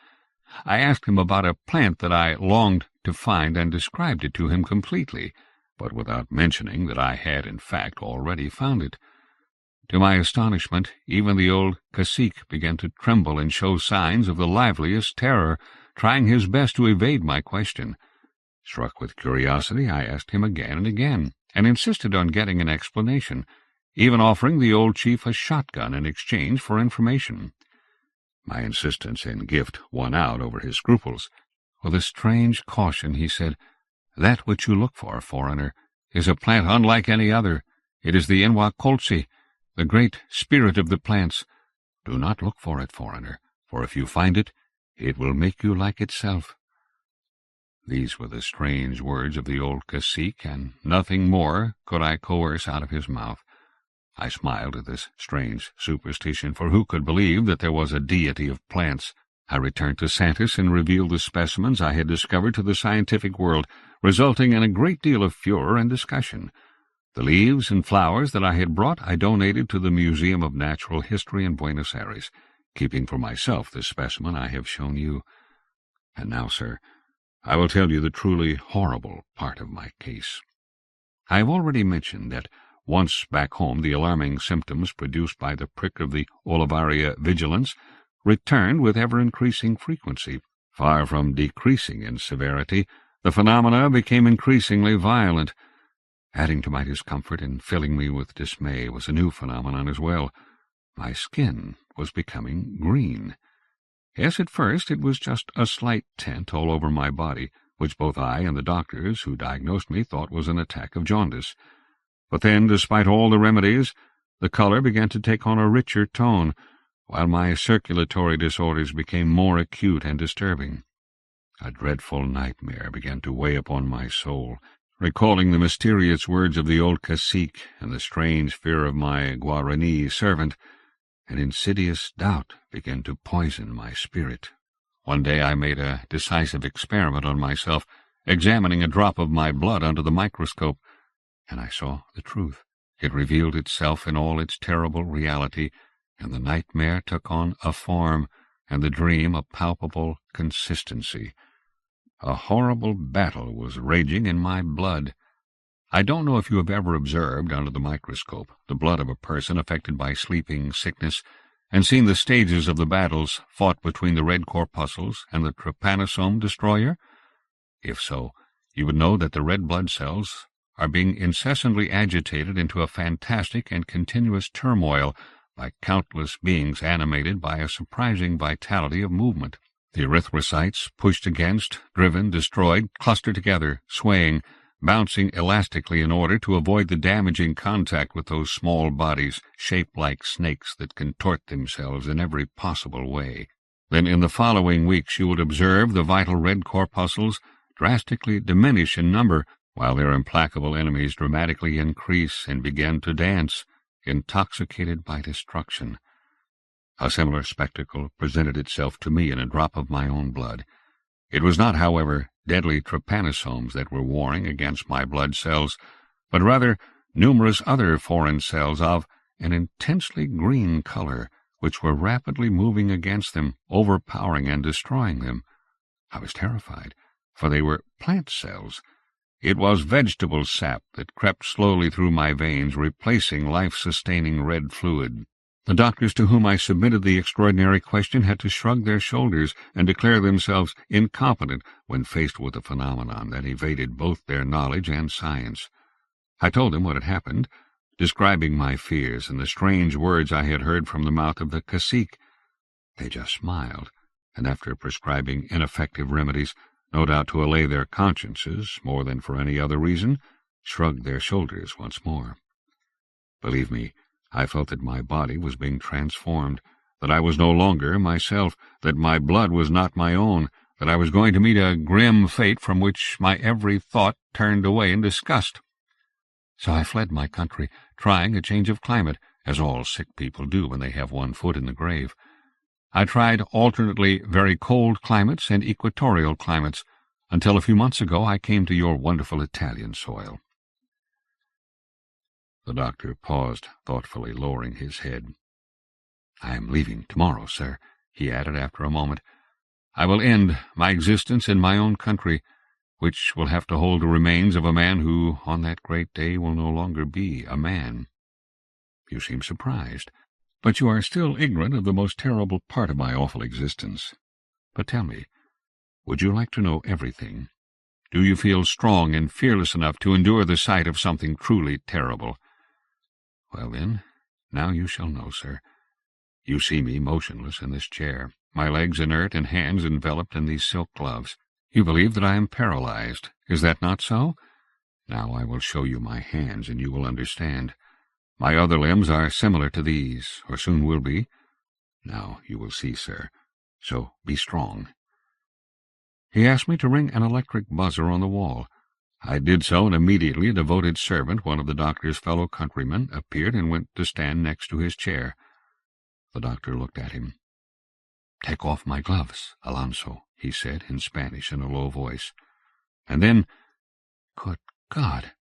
I asked him about a plant that I longed to find and described it to him completely, but without mentioning that I had in fact already found it. To my astonishment, even the old cacique began to tremble and show signs of the liveliest terror, trying his best to evade my question. Struck with curiosity, I asked him again and again, and insisted on getting an explanation, even offering the old chief a shotgun in exchange for information. My insistence and gift won out over his scruples. With a strange caution he said, "That which you look for, foreigner, is a plant unlike any other. It is the Inwakoltsi, the great spirit of the plants. Do not look for it, foreigner, for if you find it, it will make you like itself." These were the strange words of the old cacique, and nothing more could I coerce out of his mouth. I smiled at this strange superstition, for who could believe that there was a deity of plants? I returned to Santis and revealed the specimens I had discovered to the scientific world, resulting in a great deal of furor and discussion. The leaves and flowers that I had brought I donated to the Museum of Natural History in Buenos Aires, keeping for myself the specimen I have shown you. And now, sir, I will tell you the truly horrible part of my case. I have already mentioned that once back home the alarming symptoms produced by the prick of the Olivaria vigilans returned with ever-increasing frequency. Far from decreasing in severity, the phenomena became increasingly violent. Adding to my discomfort and filling me with dismay was a new phenomenon as well. My skin was becoming green. Yes, at first it was just a slight tint all over my body, which both I and the doctors who diagnosed me thought was an attack of jaundice. But then, despite all the remedies, the color began to take on a richer tone, while my circulatory disorders became more acute and disturbing. A dreadful nightmare began to weigh upon my soul, recalling the mysterious words of the old cacique and the strange fear of my Guarani servant. An insidious doubt began to poison my spirit. One day I made a decisive experiment on myself, examining a drop of my blood under the microscope, and I saw the truth. It revealed itself in all its terrible reality, and the nightmare took on a form, and the dream a palpable consistency. A horrible battle was raging in my blood. I don't know if you have ever observed, under the microscope, the blood of a person affected by sleeping sickness, and seen the stages of the battles fought between the red corpuscles and the trypanosome destroyer? If so, you would know that the red blood cells are being incessantly agitated into a fantastic and continuous turmoil by countless beings animated by a surprising vitality of movement. The erythrocytes, pushed against, driven, destroyed, cluster together, swaying, bouncing elastically in order to avoid the damaging contact with those small bodies, shaped like snakes that contort themselves in every possible way. Then in the following weeks you would observe the vital red corpuscles drastically diminish in number, while their implacable enemies dramatically increase and begin to dance, intoxicated by destruction. A similar spectacle presented itself to me in a drop of my own blood. It was not, however, deadly trypanosomes that were warring against my blood cells, but rather numerous other foreign cells of an intensely green color, which were rapidly moving against them, overpowering and destroying them. I was terrified, for they were plant cells. It was vegetable sap that crept slowly through my veins, replacing life-sustaining red fluid. The doctors to whom I submitted the extraordinary question had to shrug their shoulders and declare themselves incompetent when faced with a phenomenon that evaded both their knowledge and science. I told them what had happened, describing my fears and the strange words I had heard from the mouth of the cacique. They just smiled, and after prescribing ineffective remedies, no doubt to allay their consciences more than for any other reason, shrugged their shoulders once more. Believe me, I felt that my body was being transformed, that I was no longer myself, that my blood was not my own, that I was going to meet a grim fate from which my every thought turned away in disgust. So I fled my country, trying a change of climate, as all sick people do when they have one foot in the grave. I tried alternately very cold climates and equatorial climates, until a few months ago I came to your wonderful Italian soil. The doctor paused, thoughtfully lowering his head. "I am leaving tomorrow, sir," he added after a moment. "I will end my existence in my own country, which will have to hold the remains of a man who, on that great day, will no longer be a man. You seem surprised, but you are still ignorant of the most terrible part of my awful existence. But tell me, would you like to know everything? Do you feel strong and fearless enough to endure the sight of something truly terrible? Well, then, now you shall know, sir. You see me motionless in this chair, my legs inert and hands enveloped in these silk gloves. You believe that I am paralyzed. Is that not so? Now I will show you my hands, and you will understand. My other limbs are similar to these, or soon will be. Now you will see, sir. So be strong." He asked me to ring an electric buzzer on the wall. I did so, and immediately a devoted servant, one of the doctor's fellow countrymen, appeared and went to stand next to his chair. The doctor looked at him. "Take off my gloves, Alonso," he said in Spanish in a low voice. And then, good God,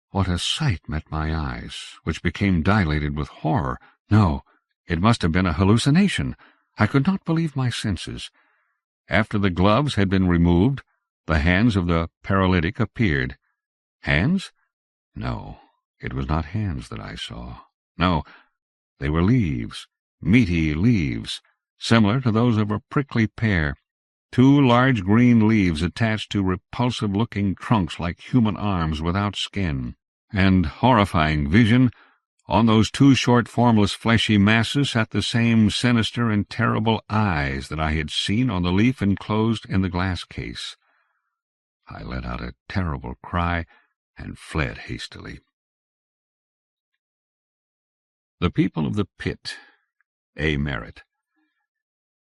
what a sight met my eyes, which became dilated with horror. No, it must have been a hallucination. I could not believe my senses. After the gloves had been removed, the hands of the paralytic appeared. Hands? No, it was not hands that I saw. No, they were leaves, meaty leaves, similar to those of a prickly pear. 2 large green leaves attached to repulsive-looking trunks like human arms without skin. And, horrifying vision, on those 2 short, formless, fleshy masses sat the same sinister and terrible eyes that I had seen on the leaf enclosed in the glass case. I let out a terrible cry and fled hastily. The People of the Pit. A. Merritt.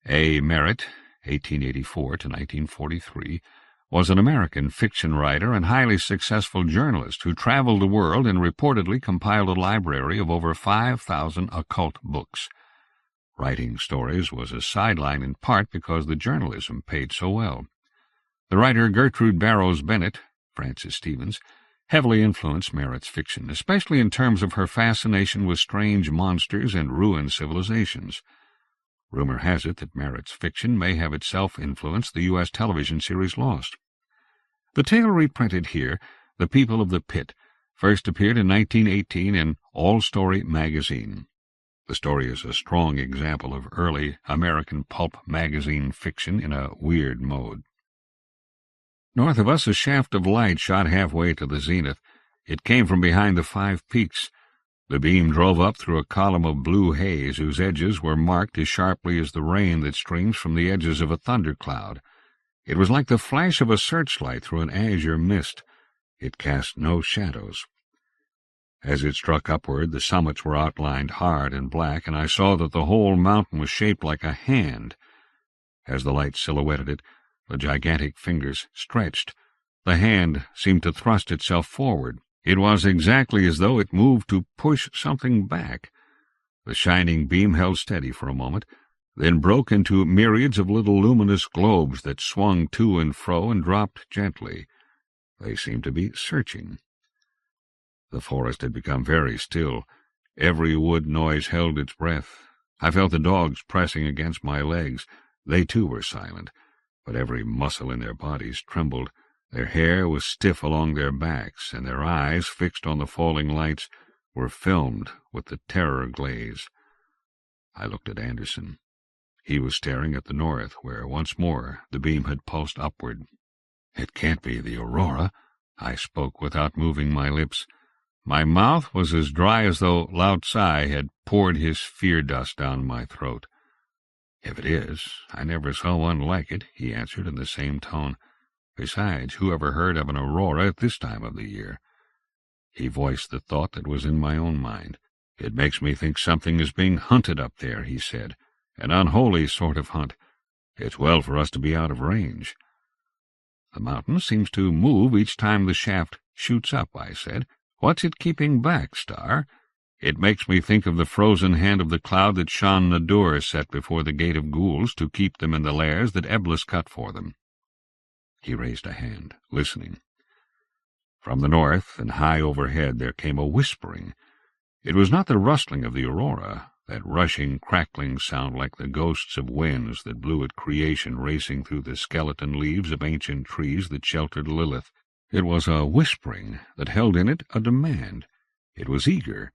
A. Merritt, 1884 to 1943, was an American fiction writer and highly successful journalist who traveled the world and reportedly compiled a library of over 5,000 occult books. Writing stories was a sideline in part because the journalism paid so well. The writer Gertrude Barrows Bennett, Frances Stevens, heavily influenced Merritt's fiction, especially in terms of her fascination with strange monsters and ruined civilizations. Rumor has it that Merritt's fiction may have itself influenced the U.S. television series Lost. The tale reprinted here, The People of the Pit, first appeared in 1918 in All Story magazine. The story is a strong example of early American pulp magazine fiction in a weird mode. North of us, a shaft of light shot halfway to the zenith. It came from behind the 5 peaks. The beam drove up through a column of blue haze whose edges were marked as sharply as the rain that streams from the edges of a thundercloud. It was like the flash of a searchlight through an azure mist. It cast no shadows. As it struck upward, the summits were outlined hard and black, and I saw that the whole mountain was shaped like a hand. As the light silhouetted it, the gigantic fingers stretched. The hand seemed to thrust itself forward. It was exactly as though it moved to push something back. The shining beam held steady for a moment, then broke into myriads of little luminous globes that swung to and fro and dropped gently. They seemed to be searching. The forest had become very still. Every wood noise held its breath. I felt the dogs pressing against my legs. They, too, were silent, but every muscle in their bodies trembled. Their hair was stiff along their backs, and their eyes, fixed on the falling lights, were filmed with the terror glaze. I looked at Anderson. He was staring at the north, where once more the beam had pulsed upward. "It can't be the aurora," I spoke without moving my lips. My mouth was as dry as though Lao Tsai had poured his fear-dust down my throat. "If it is, I never saw one like it," he answered in the same tone. "Besides, who ever heard of an aurora at this time of the year?" He voiced the thought that was in my own mind. "It makes me think something is being hunted up there," he said. "An unholy sort of hunt. It's well for us to be out of range." "The mountain seems to move each time the shaft shoots up," I said. "What's it keeping back, Star? It makes me think of the frozen hand of the cloud that Shan Nadur set before the gate of ghouls to keep them in the lairs that Eblis cut for them." He raised a hand, listening. From the north and high overhead there came a whispering. It was not the rustling of the aurora, that rushing, crackling sound like the ghosts of winds that blew at creation racing through the skeleton leaves of ancient trees that sheltered Lilith. It was a whispering that held in it a demand. It was eager.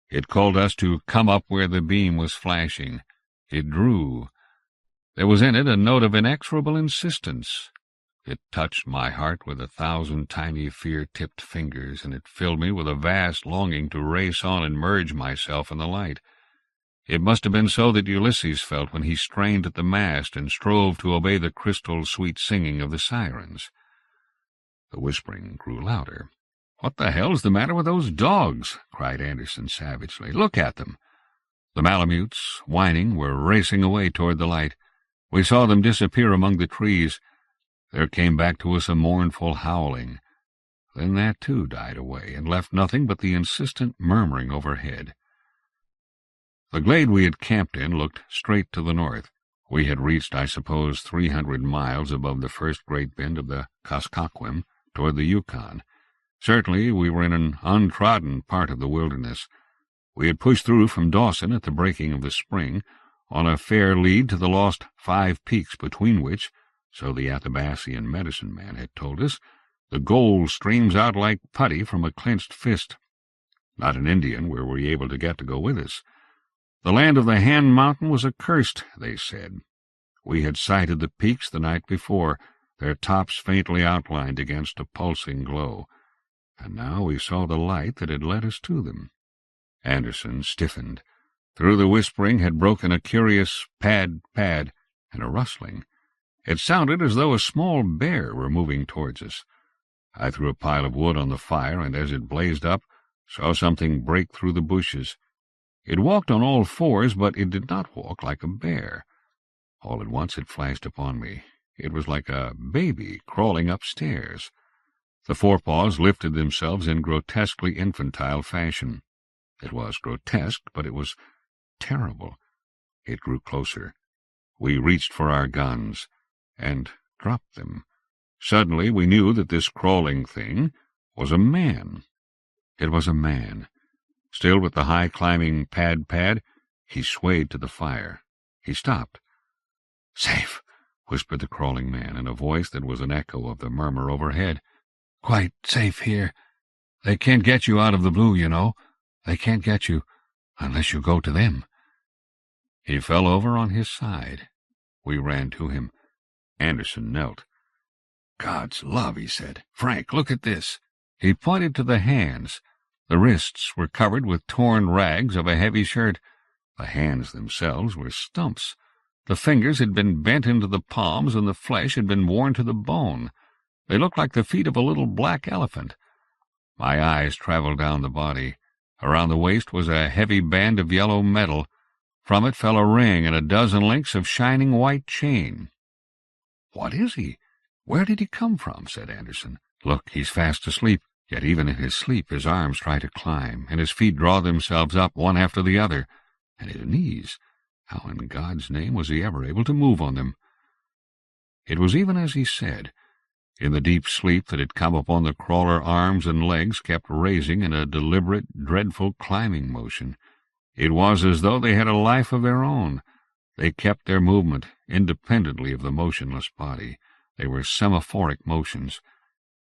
It called us to come up where the beam was flashing. It drew. There was in it a note of inexorable insistence. It touched my heart with 1,000 tiny fear-tipped fingers, and it filled me with a vast longing to race on and merge myself in the light. It must have been so that Ulysses felt when he strained at the mast and strove to obey the crystal-sweet singing of the sirens. The whispering grew louder. "What the hell's the matter with those dogs?" cried Anderson savagely. "Look at them." The Malamutes, whining, were racing away toward the light. We saw them disappear among the trees. There came back to us a mournful howling. Then that, too, died away, and left nothing but the insistent murmuring overhead. The glade we had camped in looked straight to the north. We had reached, I suppose, 300 miles above the first great bend of the Kuskokwim, toward the Yukon. Certainly we were in an untrodden part of the wilderness. We had pushed through from Dawson at the breaking of the spring, on a fair lead to the lost 5 peaks between which, so the Athabascan medicine man had told us, the gold streams out like putty from a clenched fist. Not an Indian were we able to get to go with us. The land of the Hand Mountain was accursed, they said. We had sighted the peaks the night before, their tops faintly outlined against a pulsing glow, and now we saw the light that had led us to them. Anderson stiffened. Through the whispering had broken a curious pad, and a rustling. It sounded as though a small bear were moving towards us. I threw a pile of wood on the fire, and as it blazed up, saw something break through the bushes. It walked on all fours, but it did not walk like a bear. All at once it flashed upon me. It was like a baby crawling upstairs. The forepaws lifted themselves in grotesquely infantile fashion. It was grotesque, but it was terrible. It grew closer. We reached for our guns, and dropped them. Suddenly we knew that this crawling thing was a man. It was a man. Still with the high-climbing pad, he swayed to the fire. He stopped. "Safe," whispered the crawling man in a voice that was an echo of the murmur overhead. "Quite safe here. They can't get you out of the blue, you know. They can't get you unless you go to them." He fell over on his side. We ran to him. Anderson knelt. "God's love," he said. "Frank, look at this." He pointed to the hands. The wrists were covered with torn rags of a heavy shirt. The hands themselves were stumps. The fingers had been bent into the palms, and the flesh had been worn to the bone. They looked like the feet of a little black elephant. My eyes traveled down the body. Around the waist was a heavy band of yellow metal. From it fell a ring and a dozen links of shining white chain. "What is he? Where did he come from?" said Anderson. "Look, he's fast asleep. Yet even in his sleep his arms try to climb, and his feet draw themselves up one after the other. And his knees, how in God's name was he ever able to move on them?" It was even as he said. In the deep sleep that had come upon the crawler, arms and legs kept raising in a deliberate, dreadful climbing motion. It was as though they had a life of their own. They kept their movement independently of the motionless body. They were semaphoric motions.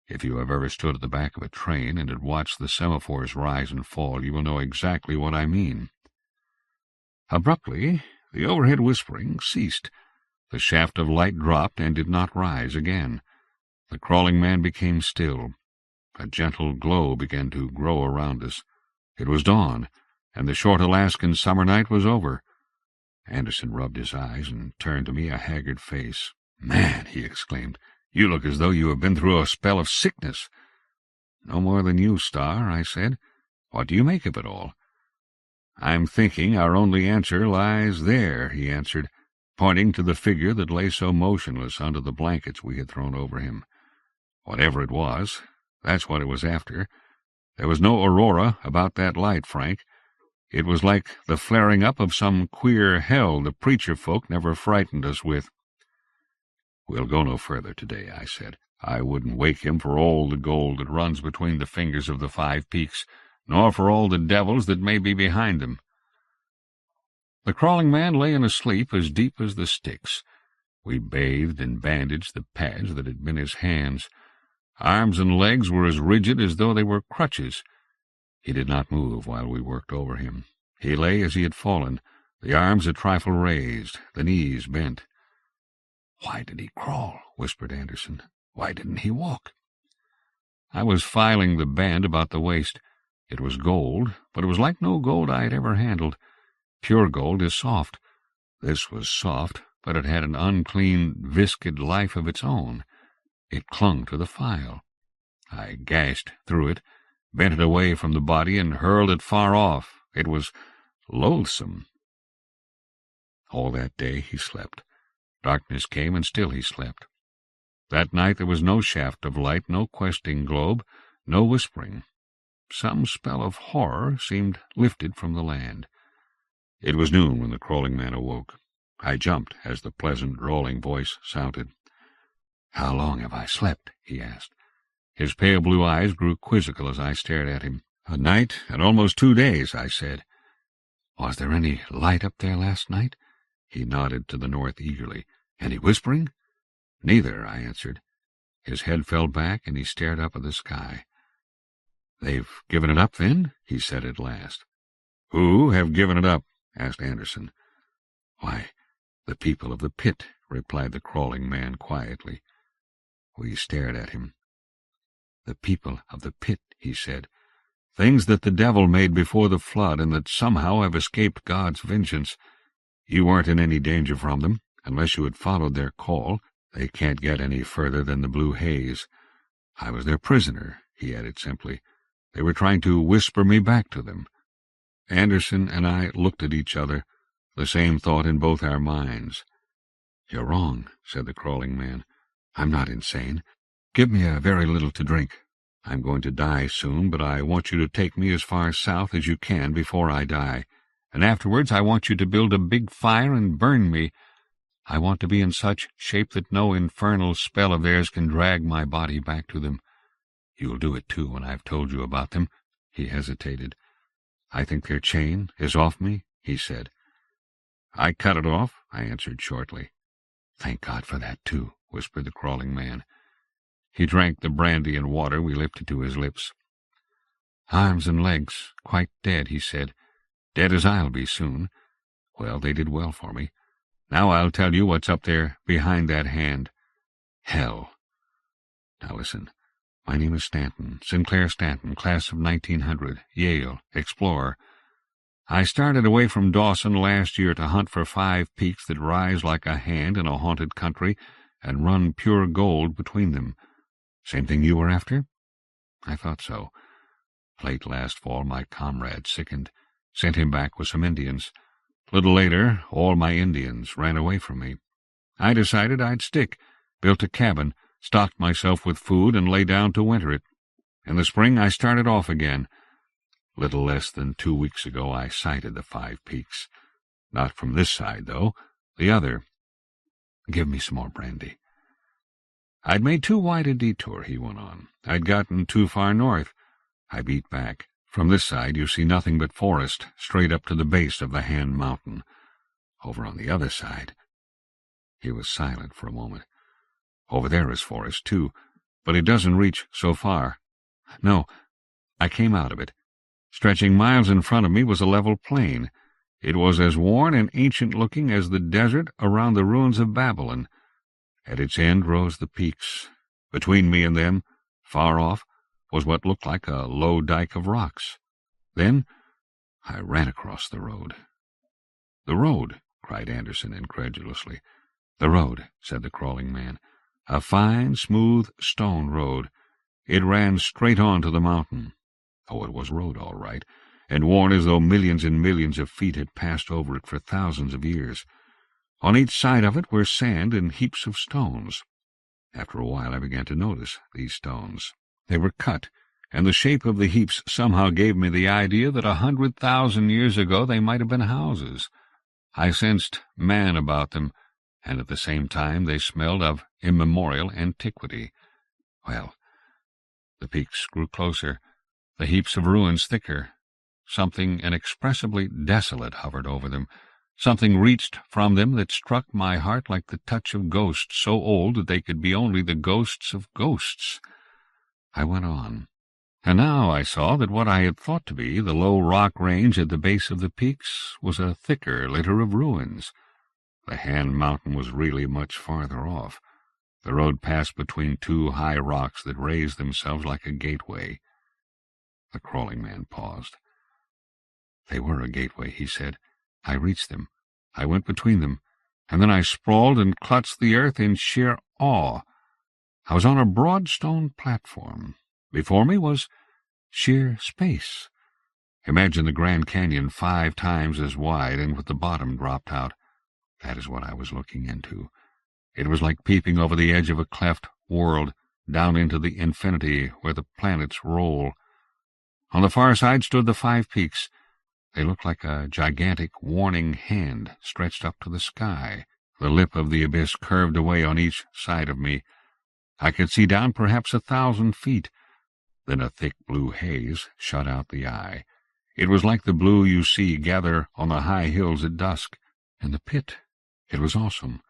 If you have ever stood at the back of a train and had watched the semaphores rise and fall, you will know exactly what I mean. Abruptly, the overhead whispering ceased. The shaft of light dropped and did not rise again. The crawling man became still. A gentle glow began to grow around us. It was dawn, and the short Alaskan summer night was over. Anderson rubbed his eyes and turned to me a haggard face. "Man," he exclaimed, "you look as though you have been through a spell of sickness." "No more than you, Star," I said. "What do you make of it all?" "I'm thinking our only answer lies there," he answered, pointing to the figure that lay so motionless under the blankets we had thrown over him. "Whatever it was, that's what it was after. There was no aurora about that light, Frank. It was like the flaring up of some queer hell the preacher folk never frightened us with." "We'll go no further today," I said. "I wouldn't wake him for all the gold that runs between the fingers of the 5 Peaks, nor for all the devils that may be behind them." The crawling man lay in a sleep as deep as the Styx. We bathed and bandaged the pads that had been his hands. Arms and legs were as rigid as though they were crutches. He did not move while we worked over him. He lay as he had fallen, the arms a trifle raised, the knees bent. "Why did he crawl?" whispered Anderson. "Why didn't he walk?" I was filing the band about the waist. It was gold, but it was like no gold I had ever handled. Pure gold is soft. This was soft, but it had an unclean, viscid life of its own. It clung to the file. I gashed through it, bent it away from the body, and hurled it far off. It was loathsome. All that day he slept. Darkness came, and still he slept. That night there was no shaft of light, no questing globe, no whispering. Some spell of horror seemed lifted from the land. It was noon when the crawling man awoke. I jumped as the pleasant, drawling voice sounded. "How long have I slept?" he asked. His pale blue eyes grew quizzical as I stared at him. "A night and almost 2 days," I said. "Was there any light up there last night?" He nodded to the north eagerly. "Any whispering?" "Neither," I answered. His head fell back, and he stared up at the sky. "They've given it up, then?" he said at last. "Who have given it up?" asked Anderson. "Why, the people of the pit," replied the crawling man quietly. We stared at him. "The people of the pit," he said. "Things that the devil made before the flood, and that somehow have escaped God's vengeance. You weren't in any danger from them, unless you had followed their call. They can't get any further than the blue haze. I was their prisoner," he added simply. "They were trying to whisper me back to them." Anderson and I looked at each other, the same thought in both our minds. "You're wrong," said the crawling man. "I'm not insane. Give me a very little to drink. I'm going to die soon, but I want you to take me as far south as you can before I die. and afterwards I want you to build a big fire and burn me. I want to be in such shape that no infernal spell of theirs can drag my body back to them. You'll do it, too, when I've told you about them." He hesitated. "I think their chain is off me," he said. "I cut it off," I answered shortly. "Thank God for that, too," whispered the crawling man. He drank the brandy and water we lifted to his lips. "Arms and legs, quite dead," he said. "Dead as I'll be soon. Well, they did well for me. Now I'll tell you what's up there behind that hand. Hell. Now listen. My name is Stanton, Sinclair Stanton, class of 1900, Yale, explorer. I started away from Dawson last year to hunt for 5 peaks that rise like a hand in a haunted country and run pure gold between them. Same thing you were after?" I thought so. Late last fall my comrade sickened. Sent him back with some Indians. Little later, all my Indians ran away from me. I decided I'd stick, built a cabin, stocked myself with food, and lay down to winter it. In the spring I started off again. Little less than 2 weeks ago I sighted the 5 peaks. Not from this side, though. The other. Give me some more brandy. I'd made too wide a detour, he went on. I'd gotten too far north. I beat back. From this side you see nothing but forest, straight up to the base of the Hand Mountain. Over on the other side. He was silent for a moment. Over there is forest, too, but it doesn't reach so far. No, I came out of it. Stretching miles in front of me was a level plain. It was as worn and ancient-looking as the desert around the ruins of Babylon. At its end rose the peaks. Between me and them, far off, was what looked like a low dike of rocks. Then I ran across the road. "The road!" cried Anderson incredulously. "The road," said the crawling man. "A fine, smooth stone road. It ran straight on to the mountain. Oh, it was road all right, and worn as though millions and millions of feet had passed over it for thousands of years. On each side of it were sand and heaps of stones. After a while I began to notice these stones. They were cut, and the shape of the heaps somehow gave me the idea that 100,000 years ago they might have been houses. I sensed man about them, and at the same time they smelled of immemorial antiquity. Well, the peaks grew closer, the heaps of ruins thicker. Something inexpressibly desolate hovered over them. Something reached from them that struck my heart like the touch of ghosts, so old that they could be only the ghosts of ghosts. I went on, and now I saw that what I had thought to be the low rock range at the base of the peaks was a thicker litter of ruins. The Hand Mountain was really much farther off. The road passed between 2 high rocks that raised themselves like a gateway. The crawling man paused. "They were a gateway," he said. "I reached them. I went between them, and then I sprawled and clutched the earth in sheer awe. I was on a broad stone platform. Before me was sheer space. Imagine the Grand Canyon 5 times as wide and with the bottom dropped out. That is what I was looking into. It was like peeping over the edge of a cleft world, down into the infinity where the planets roll. On the far side stood the 5 peaks. They looked like a gigantic warning hand stretched up to the sky. The lip of the abyss curved away on each side of me. I could see down perhaps 1,000 feet. Then a thick blue haze shut out the eye. It was like the blue you see gather on the high hills at dusk. And the pit, it was awesome.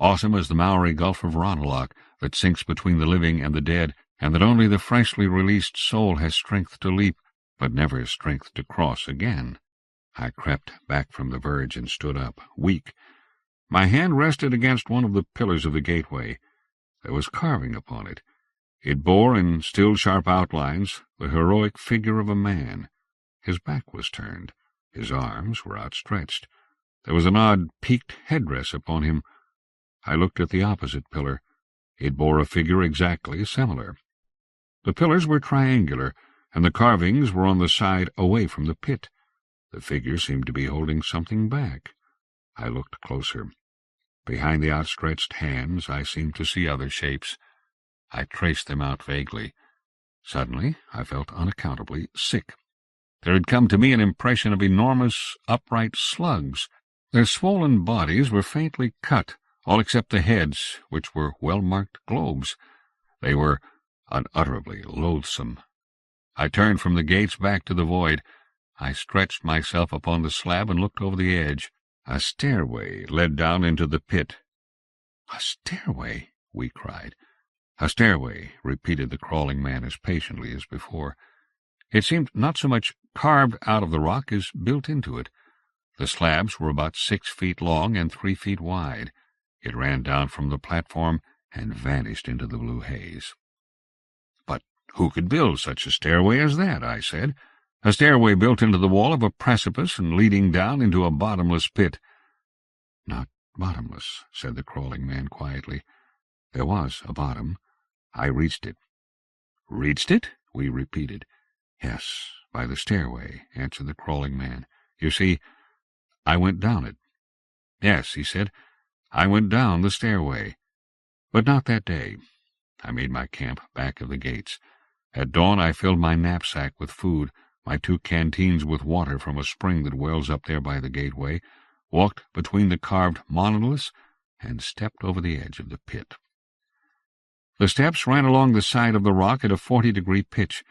Awesome as the Maori Gulf of Ranelagh that sinks between the living and the dead, and that only the freshly released soul has strength to leap, but never strength to cross again. I crept back from the verge and stood up, weak. My hand rested against one of the pillars of the gateway. There was carving upon it. It bore, in still sharp outlines, the heroic figure of a man. His back was turned. His arms were outstretched. There was an odd peaked headdress upon him. I looked at the opposite pillar. It bore a figure exactly similar. The pillars were triangular, and the carvings were on the side away from the pit. The figure seemed to be holding something back. I looked closer. Behind the outstretched hands I seemed to see other shapes. I traced them out vaguely. Suddenly I felt unaccountably sick. There had come to me an impression of enormous, upright slugs. Their swollen bodies were faintly cut, all except the heads, which were well-marked globes. They were unutterably loathsome. I turned from the gates back to the void. I stretched myself upon the slab and looked over the edge. A stairway led down into the pit. "A stairway!" we cried. "A stairway," repeated the crawling man as patiently as before. It seemed not so much carved out of the rock as built into it. The slabs were about 6 feet long and 3 feet wide. It ran down from the platform and vanished into the blue haze. "But who could build such a stairway as that?" I said. "A stairway built into the wall of a precipice and leading down into a bottomless pit." "Not bottomless," said the crawling man quietly. "There was a bottom. I reached it." "Reached it?" we repeated. "Yes, by the stairway," answered the crawling man. "You see, I went down it." "Yes," he said, "I went down the stairway. But not that day. I made my camp back of the gates. At dawn I filled my knapsack with food, my 2 canteens with water from a spring that wells up there by the gateway, walked between the carved monoliths, and stepped over the edge of the pit. The steps ran along the side of the rock at a 40-degree pitch.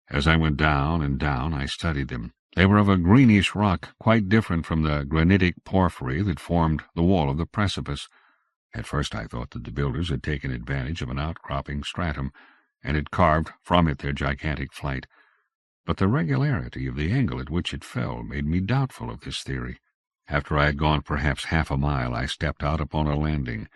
As I went down and down, I studied them. They were of a greenish rock, quite different from the granitic porphyry that formed the wall of the precipice. At first I thought that the builders had taken advantage of an outcropping stratum, and had carved from it their gigantic flight. But the regularity of the angle at which it fell made me doubtful of this theory. After I had gone perhaps half a mile, I stepped out upon a landing.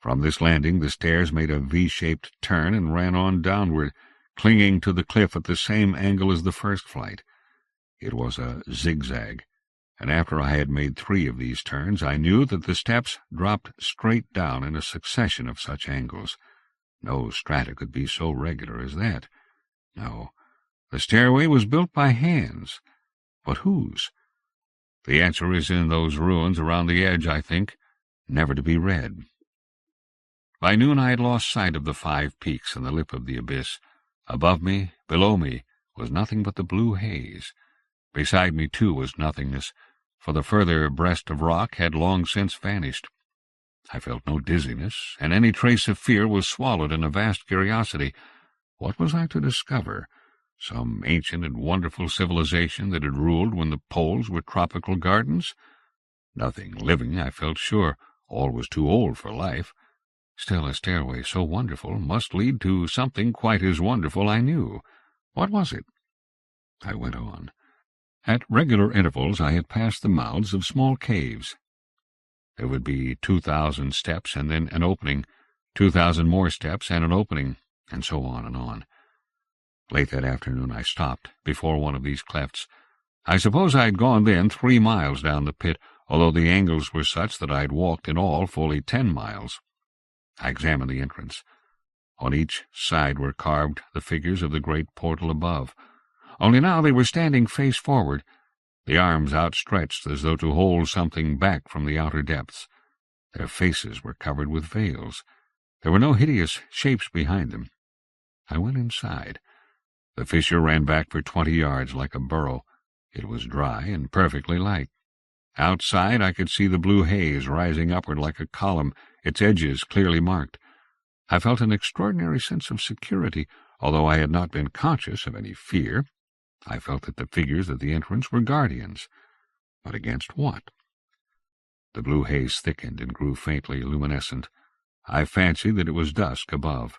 From this landing the stairs made a V-shaped turn and ran on downward, clinging to the cliff at the same angle as the first flight. It was a zigzag, and after I had made 3 of these turns, I knew that the steps dropped straight down in a succession of such angles. No strata could be so regular as that. No, the stairway was built by hands. But whose? The answer is in those ruins around the edge, I think, never to be read. By noon I had lost sight of the 5 peaks and the lip of the abyss. Above me, below me, was nothing but the blue haze. Beside me, too, was nothingness, for the further breast of rock had long since vanished. I felt no dizziness, and any trace of fear was swallowed in a vast curiosity. What was I to discover? Some ancient and wonderful civilization that had ruled when the poles were tropical gardens? Nothing living, I felt sure. All was too old for life. Still, a stairway so wonderful must lead to something quite as wonderful, I knew. What was it? I went on. At regular intervals I had passed the mouths of small caves. There would be 2,000 steps, and then an opening, 2,000 more steps, and an opening, and so on and on. Late that afternoon I stopped before one of these clefts. I suppose I had gone then 3 miles down the pit, although the angles were such that I had walked in all fully 10 miles. I examined the entrance. On each side were carved the figures of the great portal above. Only now they were standing face forward, the arms outstretched as though to hold something back from the outer depths. Their faces were covered with veils. There were no hideous shapes behind them. I went inside. The fissure ran back for 20 yards like a burrow. It was dry and perfectly light. Outside I could see the blue haze rising upward like a column, its edges clearly marked. I felt an extraordinary sense of security, although I had not been conscious of any fear. I felt that the figures at the entrance were guardians. But against what? The blue haze thickened and grew faintly luminescent. I fancied that it was dusk above.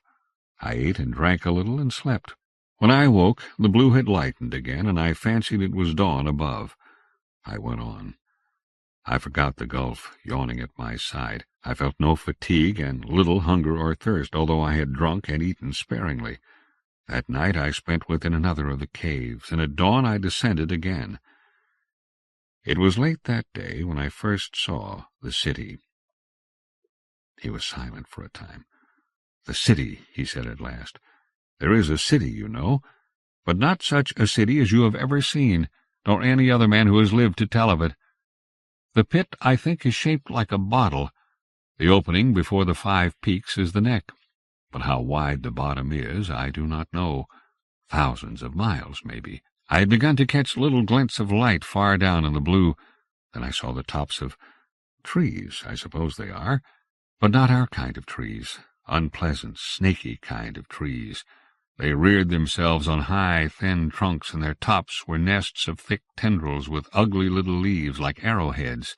I ate and drank a little and slept. When I awoke, the blue had lightened again, and I fancied it was dawn above. I went on. I forgot the gulf yawning at my side. I felt no fatigue and little hunger or thirst, although I had drunk and eaten sparingly. That night I spent within another of the caves, and at dawn I descended again. It was late that day when I first saw the city. He was silent for a time. "The city," he said at last. "There is a city, you know, but not such a city as you have ever seen, nor any other man who has lived to tell of it. The pit, I think, is shaped like a bottle. The opening before the 5 peaks is the neck. But how wide the bottom is, I do not know. Thousands of miles, maybe, I had begun to catch little glints of light far down in the blue. Then I saw the tops of trees, I suppose they are, but not our kind of trees, unpleasant, snaky kind of trees. They reared themselves on high, thin trunks, and their tops were nests of thick tendrils with ugly little leaves like arrowheads.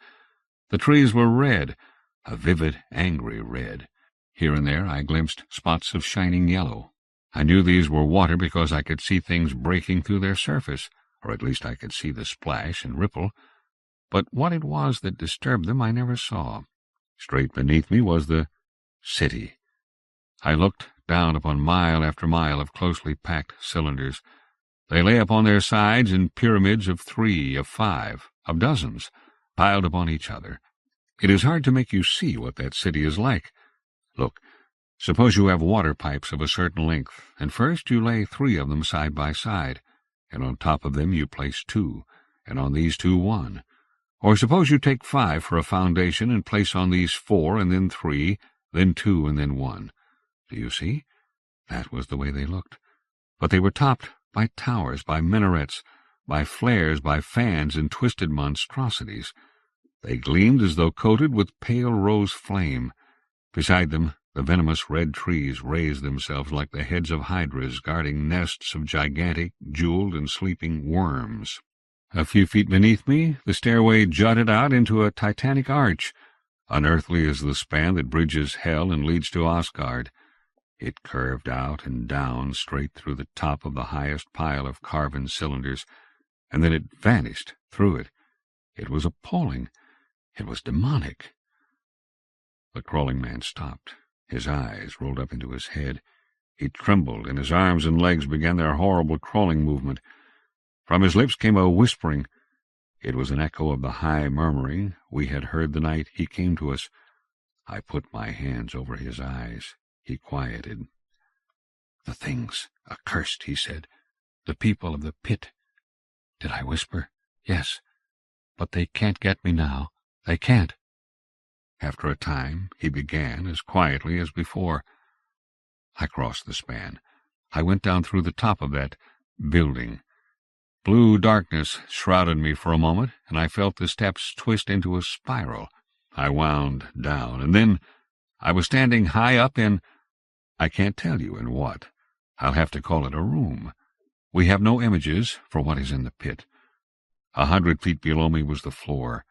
The trees were red, a vivid, angry red. Here and there I glimpsed spots of shining yellow. I knew these were water because I could see things breaking through their surface, or at least I could see the splash and ripple. But what it was that disturbed them I never saw. Straight beneath me was the city. I looked down upon mile after mile of closely packed cylinders. They lay upon their sides in pyramids of 3, of 5, of dozens, piled upon each other. It is hard to make you see what that city is like. Look, suppose you have water pipes of a certain length, and first you lay 3 of them side by side, and on top of them you place 2, and on these 2 1. Or suppose you take 5 for a foundation and place on these 4, and then 3, then 2, and then 1. Do you see? That was the way they looked. But they were topped by towers, by minarets, by flares, by fans and twisted monstrosities. They gleamed as though coated with pale rose flame. Beside them, the venomous red trees raised themselves like the heads of hydras guarding nests of gigantic, jeweled and sleeping worms. A few feet beneath me, the stairway jutted out into a titanic arch, unearthly as the span that bridges hell and leads to Asgard. It curved out and down straight through the top of the highest pile of carven cylinders, and then it vanished through it. It was appalling. It was demonic. The crawling man stopped. His eyes rolled up into his head. He trembled, and his arms and legs began their horrible crawling movement. From his lips came a whispering. It was an echo of the high murmuring we had heard the night he came to us. I put my hands over his eyes. He quieted. "The things accursed," he said. "The people of the pit." Did I whisper? Yes. But they can't get me now. They can't. After a time, he began as quietly as before. I crossed the span. I went down through the top of that building. Blue darkness shrouded me for a moment, and I felt the steps twist into a spiral. I wound down, and then I was standing high up in, I can't tell you in what. I'll have to call it a room. We have no images for what is in the pit. 100 feet below me was the floor.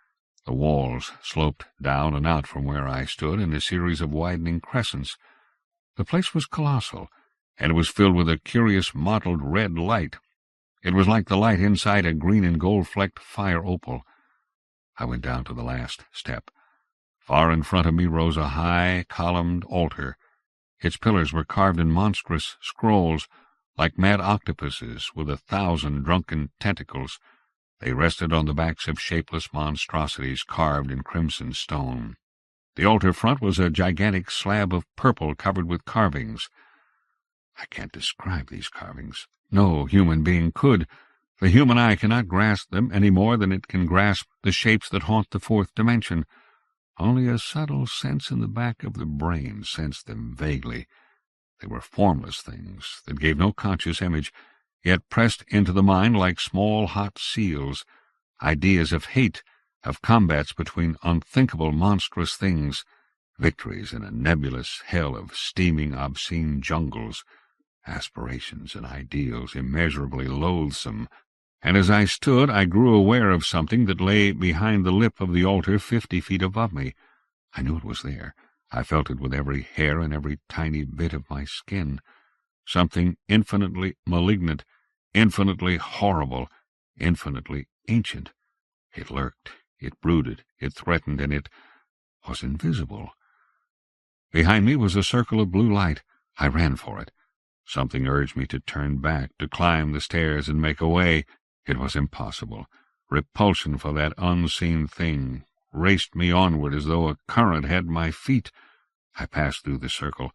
The walls sloped down and out from where I stood in a series of widening crescents. The place was colossal, and it was filled with a curious mottled red light. It was like the light inside a green and gold-flecked fire opal. I went down to the last step. Far in front of me rose a high, columned altar. Its pillars were carved in monstrous scrolls, like mad octopuses with 1,000 drunken tentacles. They rested on the backs of shapeless monstrosities carved in crimson stone. The altar front was a gigantic slab of purple covered with carvings. I can't describe these carvings. No human being could. The human eye cannot grasp them any more than it can grasp the shapes that haunt the 4th dimension. Only a subtle sense in the back of the brain sensed them vaguely. They were formless things that gave no conscious image, yet pressed into the mind like small hot seals, ideas of hate, of combats between unthinkable monstrous things, victories in a nebulous hell of steaming, obscene jungles, aspirations and ideals immeasurably loathsome. And as I stood, I grew aware of something that lay behind the lip of the altar 50 feet above me. I knew it was there. I felt it with every hair and every tiny bit of my skin. Something infinitely malignant, infinitely horrible, infinitely ancient. It lurked, it brooded, it threatened, and it was invisible. Behind me was a circle of blue light. I ran for it. Something urged me to turn back, to climb the stairs and make away. It was impossible. Repulsion for that unseen thing raced me onward as though a current had my feet. I passed through the circle.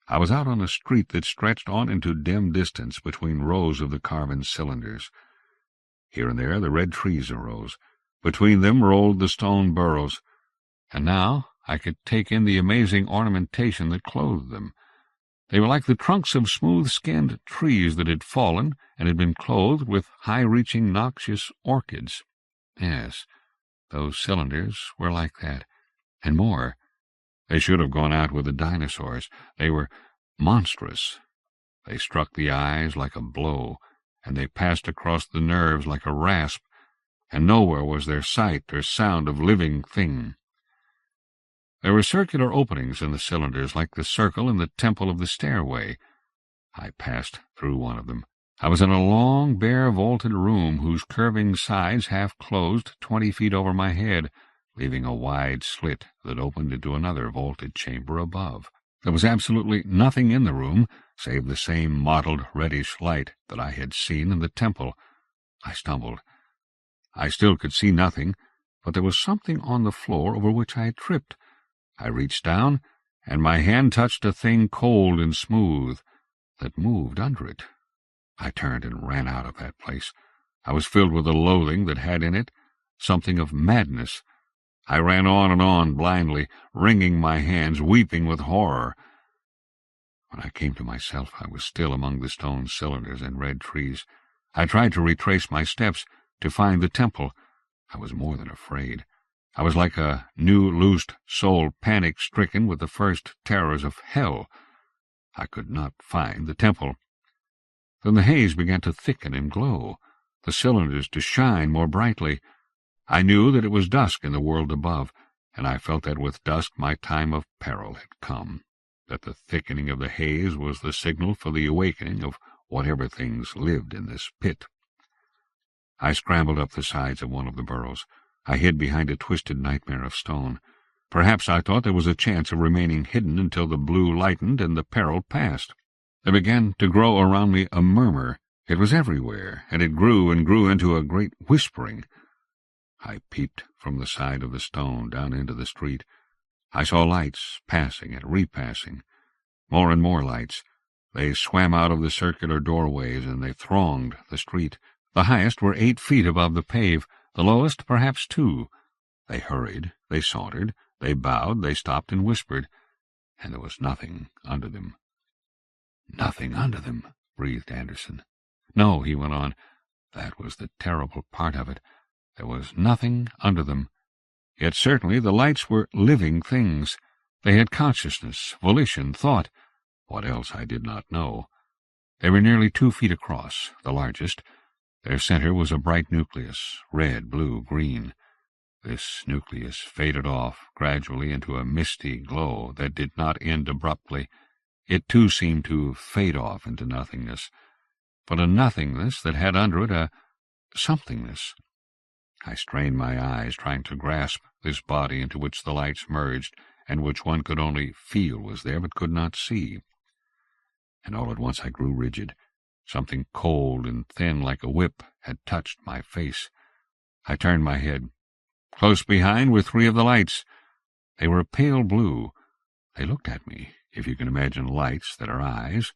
I was out on a street that stretched on into dim distance between rows of the carven cylinders. Here and there the red trees arose. Between them rolled the stone burrows. And now I could take in the amazing ornamentation that clothed them. They were like the trunks of smooth-skinned trees that had fallen and had been clothed with high-reaching noxious orchids. Yes, those cylinders were like that, and more. They should have gone out with the dinosaurs. They were monstrous. They struck the eyes like a blow, and they passed across the nerves like a rasp, and nowhere was there sight or sound of living thing. There were circular openings in the cylinders, like the circle in the temple of the stairway. I passed through one of them. I was in a long, bare, vaulted room whose curving sides half closed 20 feet over my head, leaving a wide slit that opened into another vaulted chamber above. There was absolutely nothing in the room save the same mottled reddish light that I had seen in the temple. I stumbled. I still could see nothing, but there was something on the floor over which I had tripped. I reached down, and my hand touched a thing cold and smooth that moved under it. I turned and ran out of that place. I was filled with a loathing that had in it something of madness. I ran on and on blindly, wringing my hands, weeping with horror. When I came to myself, I was still among the stone cylinders and red trees. I tried to retrace my steps, to find the temple. I was more than afraid. I was like a new loosed soul, panic-stricken with the first terrors of hell. I could not find the temple. Then the haze began to thicken and glow, the cylinders to shine more brightly. I knew that it was dusk in the world above, and I felt that with dusk my time of peril had come, that the thickening of the haze was the signal for the awakening of whatever things lived in this pit. I scrambled up the sides of one of the burrows. I hid behind a twisted nightmare of stone. Perhaps I thought there was a chance of remaining hidden until the blue lightened and the peril passed. There began to grow around me a murmur. It was everywhere, and it grew and grew into a great whispering. I peeped from the side of the stone down into the street. I saw lights passing and repassing. More and more lights. They swam out of the circular doorways, and they thronged the street. The highest were 8 feet above the pave, the lowest perhaps 2. They hurried, they sauntered, they bowed, they stopped and whispered, and there was nothing under them. "Nothing under them," breathed Anderson. "No," he went on, "that was the terrible part of it. There was nothing under them. Yet certainly the lights were living things. They had consciousness, volition, thought. What else I did not know. They were nearly 2 feet across, the largest. Their center was a bright nucleus, red, blue, green. This nucleus faded off gradually into a misty glow that did not end abruptly. It too seemed to fade off into nothingness, but a nothingness that had under it a somethingness. I strained my eyes, trying to grasp this body into which the lights merged, and which one could only feel was there but could not see. And all at once I grew rigid. Something cold and thin like a whip had touched my face. I turned my head. Close behind were 3 of the lights. They were pale blue. They looked at me, if you can imagine lights that are eyes.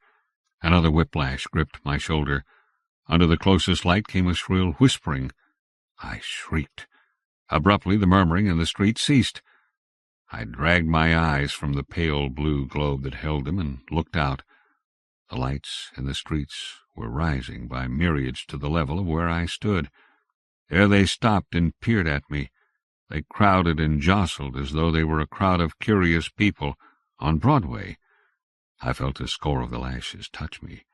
Another whiplash gripped my shoulder. Under the closest light came a shrill whispering. I shrieked. Abruptly the murmuring in the street ceased. I dragged my eyes from the pale blue globe that held them and looked out. The lights in the streets were rising by myriads to the level of where I stood. There they stopped and peered at me. They crowded and jostled as though they were a crowd of curious people on Broadway. I felt a score of the lashes touch me.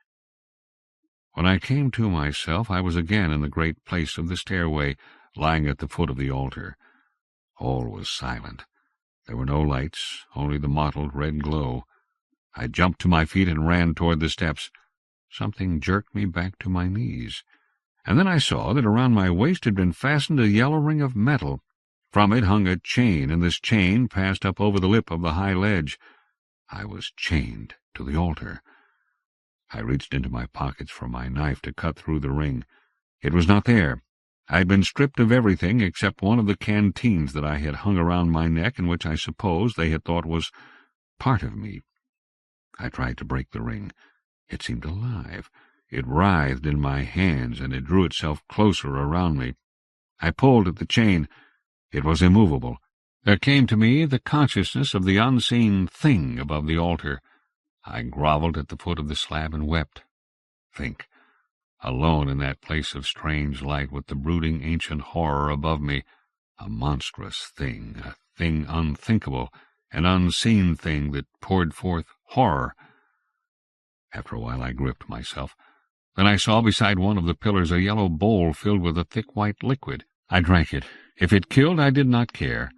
When I came to myself, I was again in the great place of the stairway, lying at the foot of the altar. All was silent. There were no lights, only the mottled red glow. I jumped to my feet and ran toward the steps. Something jerked me back to my knees, and then I saw that around my waist had been fastened a yellow ring of metal. From it hung a chain, and this chain passed up over the lip of the high ledge. I was chained to the altar. I reached into my pockets for my knife to cut through the ring. It was not there. I had been stripped of everything except one of the canteens that I had hung around my neck, and which I suppose they had thought was part of me. I tried to break the ring. It seemed alive. It writhed in my hands, and it drew itself closer around me. I pulled at the chain. It was immovable. There came to me the consciousness of the unseen thing above the altar. I grovelled at the foot of the slab and wept. Think, alone in that place of strange light, with the brooding ancient horror above me, a monstrous thing, a thing unthinkable, an unseen thing that poured forth horror. After a while I gripped myself. Then I saw beside one of the pillars a yellow bowl filled with a thick white liquid. I drank it. If it killed, I did not care,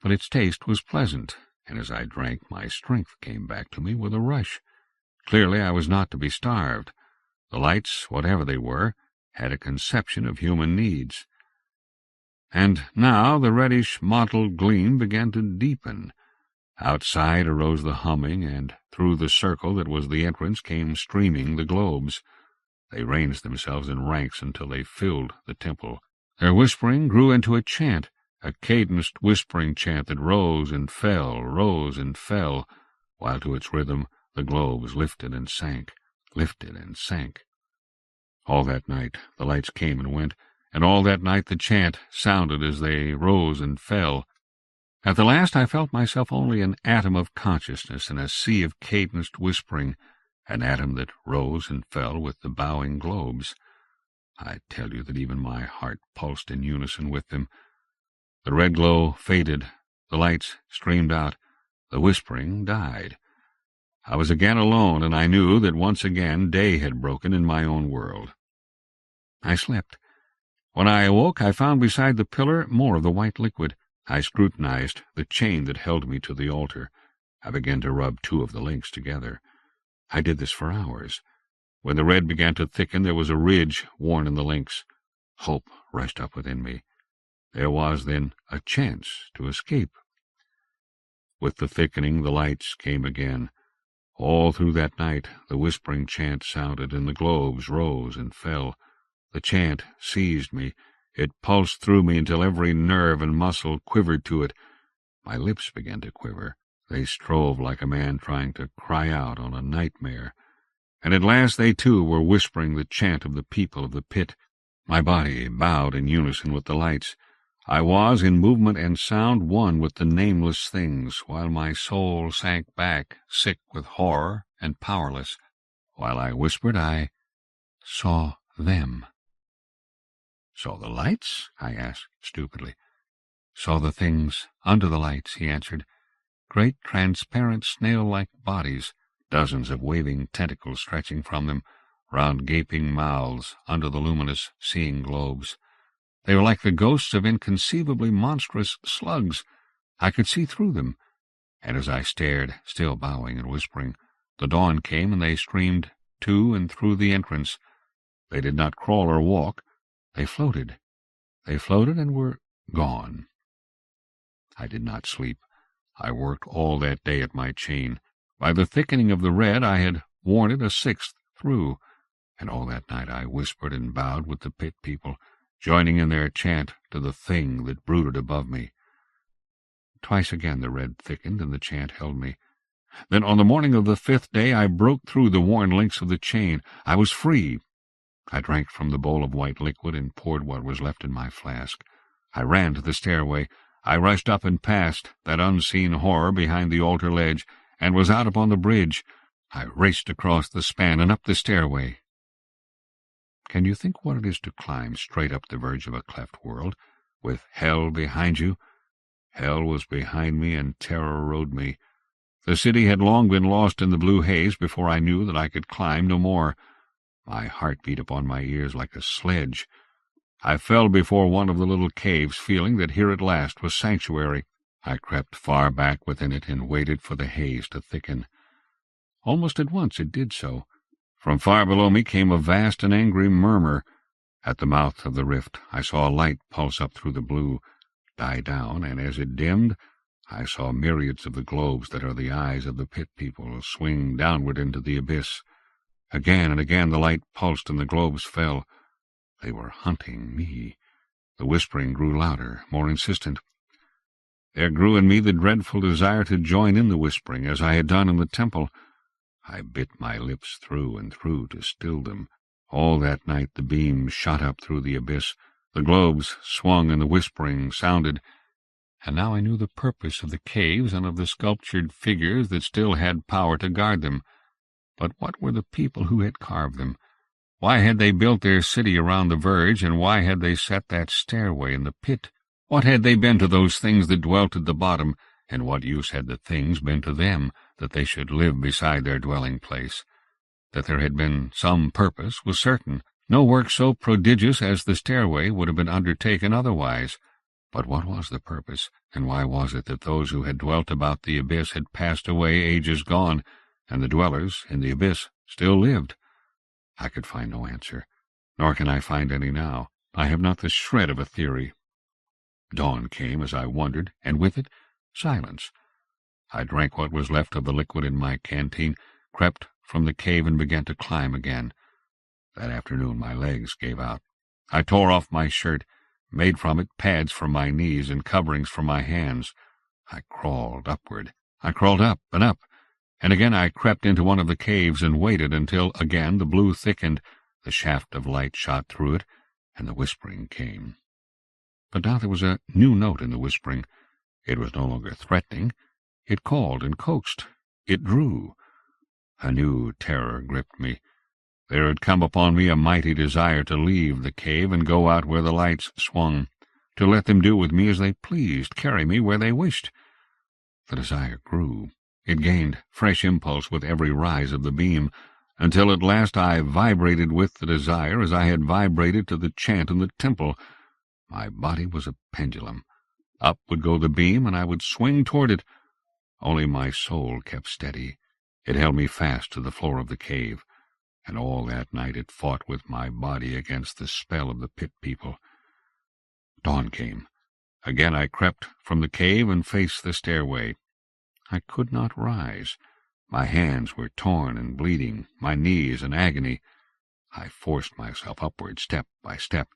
but its taste was pleasant, and as I drank my strength came back to me with a rush. Clearly I was not to be starved. The lights, whatever they were, had a conception of human needs. And now the reddish mottled gleam began to deepen. Outside arose the humming, and through the circle that was the entrance came streaming the globes. They ranged themselves in ranks until they filled the temple. Their whispering grew into a chant, a cadenced whispering chant that rose and fell, while to its rhythm the globes lifted and sank. All that night the lights came and went, and all that night the chant sounded as they rose and fell. At the last I felt myself only an atom of consciousness in a sea of cadenced whispering, an atom that rose and fell with the bowing globes. I tell you that even my heart pulsed in unison with them. The red glow faded, the lights streamed out, the whispering died. I was again alone, and I knew that once again day had broken in my own world. I slept. When I awoke, I found beside the pillar more of the white liquid. I scrutinized the chain that held me to the altar. I began to rub two of the links together. I did this for hours. When the red began to thicken, there was a ridge worn in the links. Hope rushed up within me. There was, then, a chance to escape. With the thickening, the lights came again. All through that night the whispering chant sounded, and the globes rose and fell. The chant seized me. It pulsed through me until every nerve and muscle quivered to it. My lips began to quiver. They strove like a man trying to cry out on a nightmare. And at last they, too, were whispering the chant of the people of the pit. My body bowed in unison with the lights. I was, in movement and sound, one with the nameless things, while my soul sank back, sick with horror and powerless. While I whispered, I saw them. "Saw the lights?" I asked stupidly. "Saw the things under the lights," he answered. "Great transparent snail-like bodies, dozens of waving tentacles stretching from them, round gaping mouths under the luminous seeing globes. They were like the ghosts of inconceivably monstrous slugs. I could see through them, and as I stared, still bowing and whispering, the dawn came, and they streamed to and through the entrance. They did not crawl or walk. They floated. They floated and were gone. I did not sleep. I worked all that day at my chain. By the thickening of the red I had worn it a sixth through, and all that night I whispered and bowed with the pit people, joining in their chant to the thing that brooded above me. Twice again the red thickened, and the chant held me. Then on the morning of the fifth day I broke through the worn links of the chain. I was free. I drank from the bowl of white liquid and poured what was left in my flask. I ran to the stairway. I rushed up and past that unseen horror behind the altar ledge, and was out upon the bridge. I raced across the span and up the stairway. Can you think what it is to climb straight up the verge of a cleft world, with hell behind you? Hell was behind me, and terror rode me. The city had long been lost in the blue haze before I knew that I could climb no more. My heart beat upon my ears like a sledge. I fell before one of the little caves, feeling that here at last was sanctuary. I crept far back within it and waited for the haze to thicken. Almost at once it did so. From far below me came a vast and angry murmur. At the mouth of the rift I saw a light pulse up through the blue, die down, and as it dimmed, I saw myriads of the globes that are the eyes of the pit people swing downward into the abyss. Again and again the light pulsed and the globes fell. They were hunting me. The whispering grew louder, more insistent. There grew in me the dreadful desire to join in the whispering, as I had done in the temple. I bit my lips through and through to still them. All that night the beams shot up through the abyss. The globes swung and the whispering sounded. And now I knew the purpose of the caves and of the sculptured figures that still had power to guard them. But what were the people who had carved them? Why had they built their city around the verge, and why had they set that stairway in the pit? What had they been to those things that dwelt at the bottom, and what use had the things been to them, that they should live beside their dwelling-place? That there had been some purpose was certain. No work so prodigious as the stairway would have been undertaken otherwise. But what was the purpose, and why was it that those who had dwelt about the abyss had passed away ages gone, and the dwellers in the abyss still lived? I could find no answer, nor can I find any now. I have not the shred of a theory. Dawn came as I wondered, and with it, silence. I drank what was left of the liquid in my canteen, crept from the cave, and began to climb again. That afternoon my legs gave out. I tore off my shirt, made from it pads for my knees and coverings for my hands. I crawled upward. I crawled up, and again I crept into one of the caves and waited until again the blue thickened, the shaft of light shot through it, and the whispering came. But now there was a new note in the whispering. It was no longer threatening. It called and coaxed. It drew. A new terror gripped me. There had come upon me a mighty desire to leave the cave and go out where the lights swung, to let them do with me as they pleased, carry me where they wished. The desire grew. It gained fresh impulse with every rise of the beam, until at last I vibrated with the desire as I had vibrated to the chant in the temple. My body was a pendulum. Up would go the beam, and I would swing toward it. Only my soul kept steady. It held me fast to the floor of the cave, and all that night it fought with my body against the spell of the pit people. Dawn came. Again I crept from the cave and faced the stairway. I could not rise. My hands were torn and bleeding, my knees in agony. I forced myself upward step by step.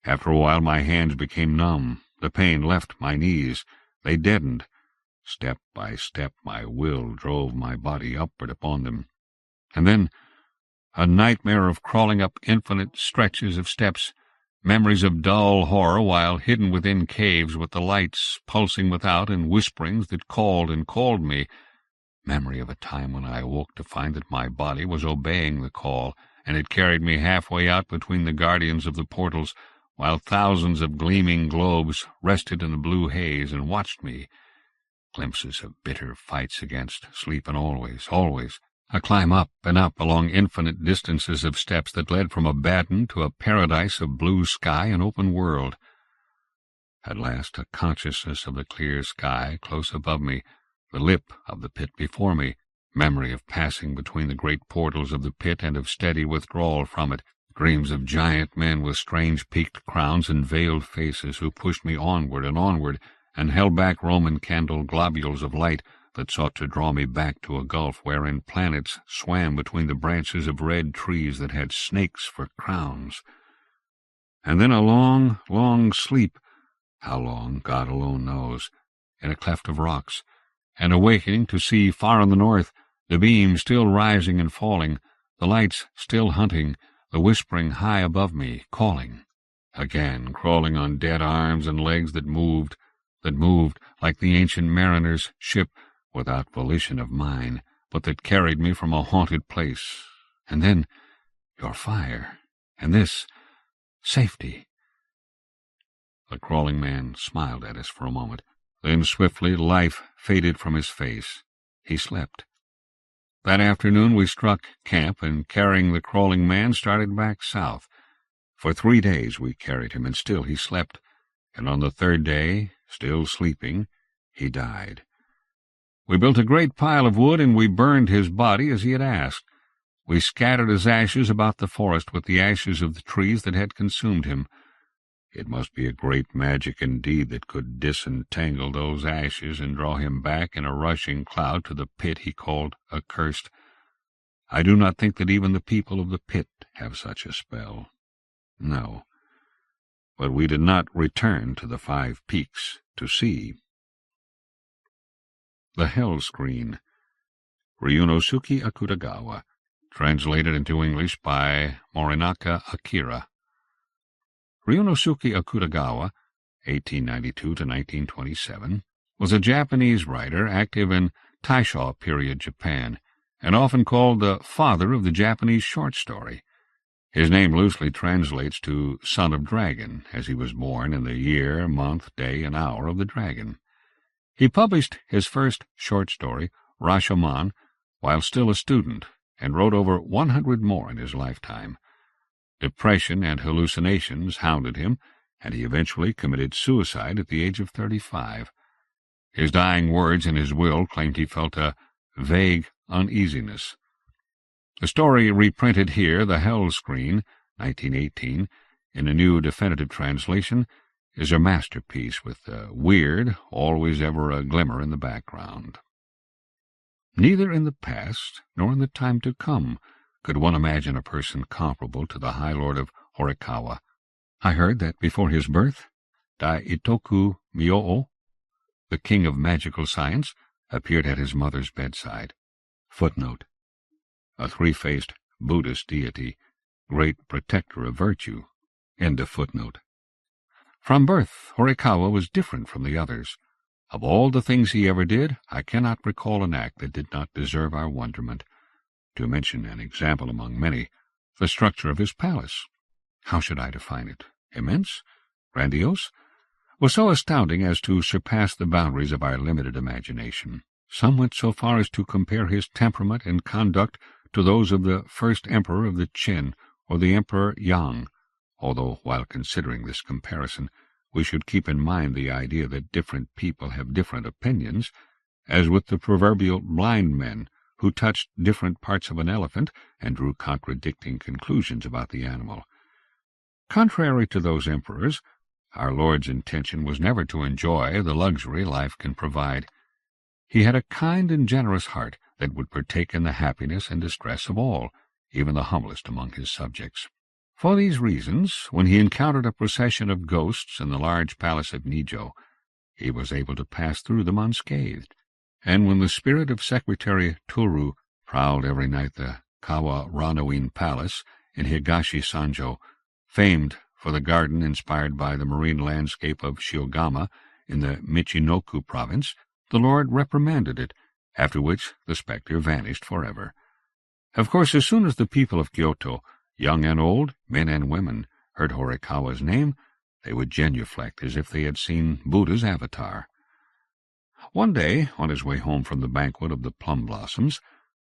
After a while my hands became numb. The pain left my knees. They deadened. Step by step my will drove my body upward upon them. And then a nightmare of crawling up infinite stretches of steps, memories of dull horror while hidden within caves with the lights pulsing without and whisperings that called and called me, memory of a time when I awoke to find that my body was obeying the call, and it carried me halfway out between the guardians of the portals, while thousands of gleaming globes rested in the blue haze and watched me. Glimpses of bitter fights against sleep, and always, a climb up and up along infinite distances of steps that led from a batten to a paradise of blue sky and open world. At last a consciousness of the clear sky close above me, the lip of the pit before me, memory of passing between the great portals of the pit and of steady withdrawal from it, dreams of giant men with strange peaked crowns and veiled faces who pushed me onward and held back Roman candle globules of light that sought to draw me back to a gulf wherein planets swam between the branches of red trees that had snakes for crowns. And then a long, long sleep, how long God alone knows, in a cleft of rocks, and awakening to see far in the north, the beam still rising and falling, the lights still hunting, the whispering high above me, calling. Again crawling on dead arms and legs that moved like the ancient mariner's ship, without volition of mine, but that carried me from a haunted place. And then your fire, and this safety. The crawling man smiled at us for a moment. Then swiftly life faded from his face. He slept. That afternoon we struck camp, and carrying the crawling man started back south. For 3 days we carried him, and still he slept, and on the 3rd day, still sleeping, he died. We built a great pile of wood, and we burned his body as he had asked. We scattered his ashes about the forest with the ashes of the trees that had consumed him. It must be a great magic indeed that could disentangle those ashes and draw him back in a rushing cloud to the pit he called accursed. I do not think that even the people of the pit have such a spell. No. But we did not return to the 5 peaks to see. The Hell Screen. Ryunosuke Akutagawa, translated into English by Morinaka Akira. Ryunosuke Akutagawa, 1892–1927, was a Japanese writer active in Taisho period Japan. and often called the father of the Japanese short story. His name loosely translates to son of dragon, as he was born in the year, month, day, and hour of the dragon. He published his first short story, Rashomon, while still a student, and wrote over 100 more in his lifetime. Depression and hallucinations hounded him, and he eventually committed suicide at the age of 35. His dying words in his will claimed he felt a vague uneasiness. The story reprinted here, The Hell Screen, 1918, in a new definitive translation, is a masterpiece with a weird, always ever a glimmer in the background. Neither in the past nor in the time to come could one imagine a person comparable to the High Lord of Horikawa. I heard that before his birth, Dai Itoku Myoo, the king of magical science, appeared at his mother's bedside. Footnote: a three-faced Buddhist deity, great protector of virtue. End of footnote. From birth, Horikawa was different from the others. Of all the things he ever did, I cannot recall an act that did not deserve our wonderment. To mention an example among many, the structure of his palace. How should I define it? Immense? Grandiose? Was so astounding as to surpass the boundaries of our limited imagination. Some went so far as to compare his temperament and conduct to those of the first emperor of the Qin or the Emperor Yang, although while considering this comparison we should keep in mind the idea that different people have different opinions, as with the proverbial blind men who touched different parts of an elephant and drew contradicting conclusions about the animal. Contrary to those emperors, our Lord's intention was never to enjoy the luxury life can provide. He had a kind and generous heart that would partake in the happiness and distress of all, even the humblest among his subjects. For these reasons, when he encountered a procession of ghosts in the large palace of Nijo, he was able to pass through them unscathed, and when the spirit of Secretary Toru prowled every night the Kawa Ranoin Palace in Higashi Sanjo, famed for the garden inspired by the marine landscape of Shiogama in the Michinoku province, the Lord reprimanded it, after which the spectre vanished forever. Of course, as soon as the people of Kyoto, young and old, men and women, heard Horikawa's name, they would genuflect as if they had seen Buddha's avatar. One day, on his way home from the banquet of the plum blossoms,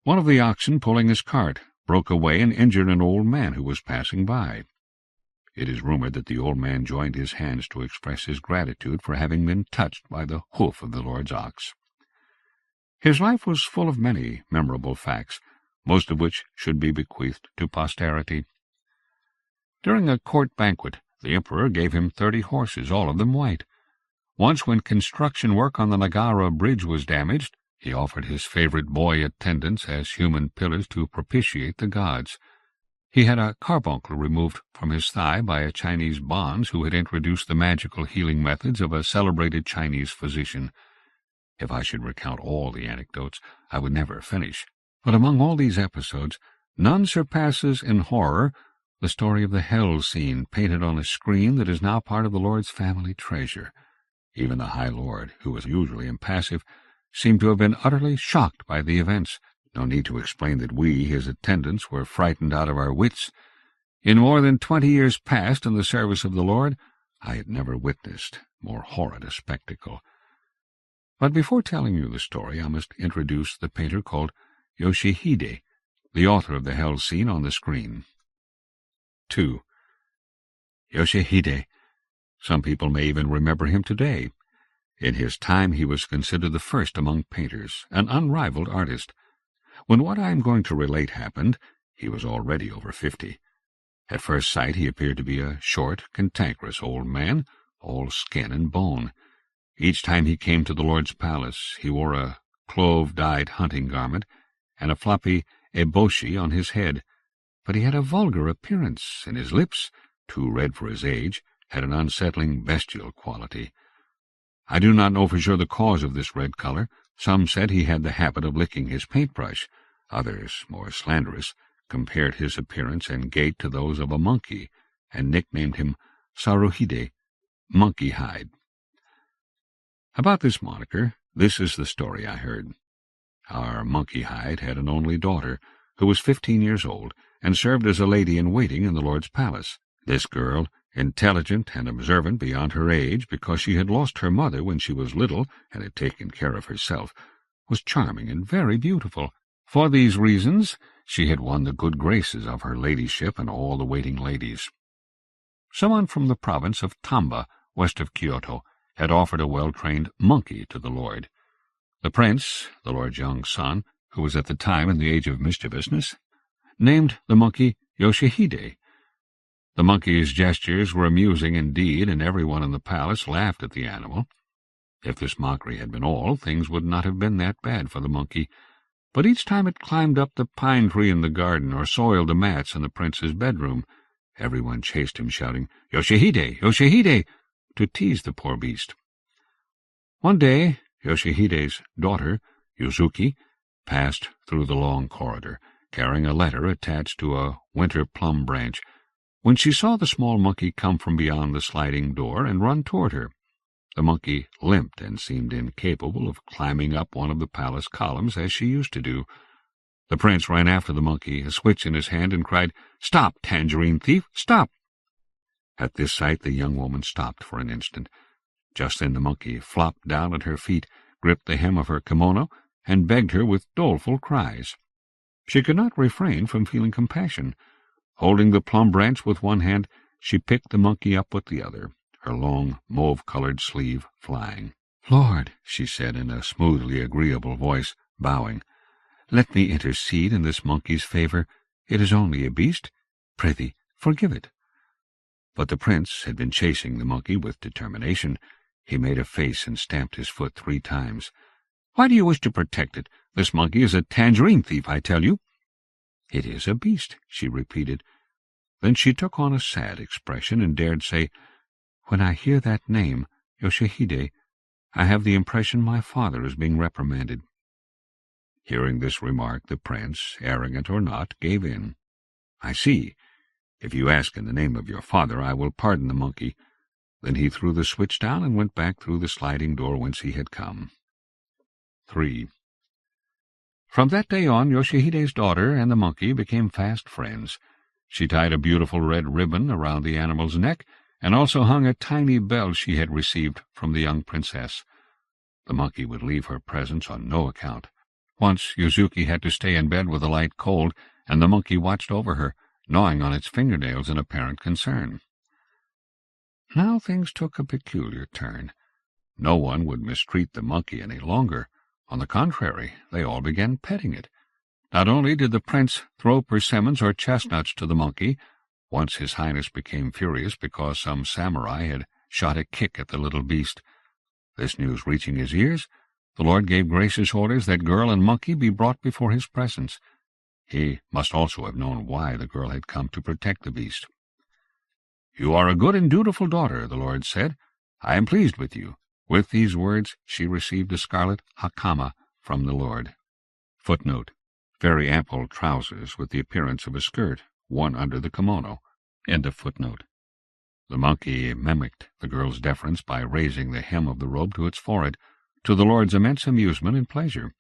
one of the oxen pulling his cart broke away and injured an old man who was passing by. It is rumored that the old man joined his hands to express his gratitude for having been touched by the hoof of the Lord's ox. His life was full of many memorable facts, most of which should be bequeathed to posterity. During a court banquet, the emperor gave him 30 horses, all of them white. Once, when construction work on the Nagara bridge was damaged, he offered his favorite boy attendants as human pillars to propitiate the gods. He had a carbuncle removed from his thigh by a Chinese bonze who had introduced the magical healing methods of a celebrated Chinese physician. If I should recount all the anecdotes, I would never finish. But among all these episodes, none surpasses in horror the story of the hell scene painted on a screen that is now part of the Lord's family treasure. Even the High Lord, who was usually impassive, seemed to have been utterly shocked by the events. No need to explain that we, his attendants, were frightened out of our wits. In more than 20 years past in the service of the Lord, I had never witnessed more horrid a spectacle. But before telling you the story, I must introduce the painter called Yoshihide, the author of the hell scene on the screen. 2. Yoshihide. Some people may even remember him today. In his time he was considered the first among painters, an unrivaled artist. When what I am going to relate happened, he was already over 50. At first sight he appeared to be a short, cantankerous old man, all skin and bone. Each time he came to the Lord's palace, he wore a clove-dyed hunting garment and a floppy eboshi on his head, but he had a vulgar appearance, and his lips, too red for his age, had an unsettling bestial quality. I do not know for sure the cause of this red color. Some said he had the habit of licking his paintbrush. Others, more slanderous, compared his appearance and gait to those of a monkey, and nicknamed him Saruhide, Monkey Hide. About this moniker, this is the story I heard. Our monkey hide had an only daughter, who was 15 years old, and served as a lady-in-waiting in the Lord's palace. This girl, intelligent and observant beyond her age because she had lost her mother when she was little and had taken care of herself, was charming and very beautiful. For these reasons she had won the good graces of her ladyship and all the waiting ladies. Someone from the province of Tamba, west of Kyoto, had offered a well-trained monkey to the lord. The prince, the lord's young son, who was at the time in the age of mischievousness, named the monkey Yoshihide. The monkey's gestures were amusing indeed, and everyone in the palace laughed at the animal. If this mockery had been all, things would not have been that bad for the monkey. But each time it climbed up the pine tree in the garden or soiled the mats in the prince's bedroom, everyone chased him, shouting, "Yoshihide! Yoshihide!" to tease the poor beast. One day, Yoshihide's daughter, Yuzuki, passed through the long corridor, carrying a letter attached to a winter plum branch, when she saw the small monkey come from beyond the sliding door and run toward her. The monkey limped and seemed incapable of climbing up one of the palace columns as she used to do. The prince ran after the monkey, a switch in his hand, and cried, "Stop, tangerine thief, stop!" At this sight the young woman stopped for an instant. Just then the monkey flopped down at her feet, gripped the hem of her kimono, and begged her with doleful cries. She could not refrain from feeling compassion. Holding the plum branch with one hand, she picked the monkey up with the other, her long mauve-colored sleeve flying. "Lord," she said in a smoothly agreeable voice, bowing, "let me intercede in this monkey's favor. It is only a beast. Prithee, forgive it." But the prince had been chasing the monkey with determination. He made a face and stamped his foot 3 times. "Why do you wish to protect it? This monkey is a tangerine thief, I tell you." "It is a beast," she repeated. Then she took on a sad expression and dared say, "When I hear that name, Yoshihide, I have the impression my father is being reprimanded." Hearing this remark, the prince, arrogant or not, gave in. "I see. If you ask in the name of your father, I will pardon the monkey." Then he threw the switch down and went back through the sliding door whence he had come. 3. From that day on, Yoshihide's daughter and the monkey became fast friends. She tied a beautiful red ribbon around the animal's neck, and also hung a tiny bell she had received from the young princess. The monkey would leave her presence on no account. Once Yuzuki had to stay in bed with a light cold, and the monkey watched over her, gnawing on its fingernails in apparent concern. Now things took a peculiar turn. No one would mistreat the monkey any longer. On the contrary, they all began petting it. Not only did the prince throw persimmons or chestnuts to the monkey. Once His Highness became furious because some samurai had shot a kick at the little beast. This news reaching his ears, the Lord gave gracious orders that girl and monkey be brought before his presence. He must also have known why the girl had come to protect the beast. "You are a good and dutiful daughter," the Lord said. "I am pleased with you." With these words she received a scarlet hakama from the Lord. Footnote: very ample trousers with the appearance of a skirt worn under the kimono. End of footnote. The monkey mimicked the girl's deference by raising the hem of the robe to its forehead, to the Lord's immense amusement and pleasure.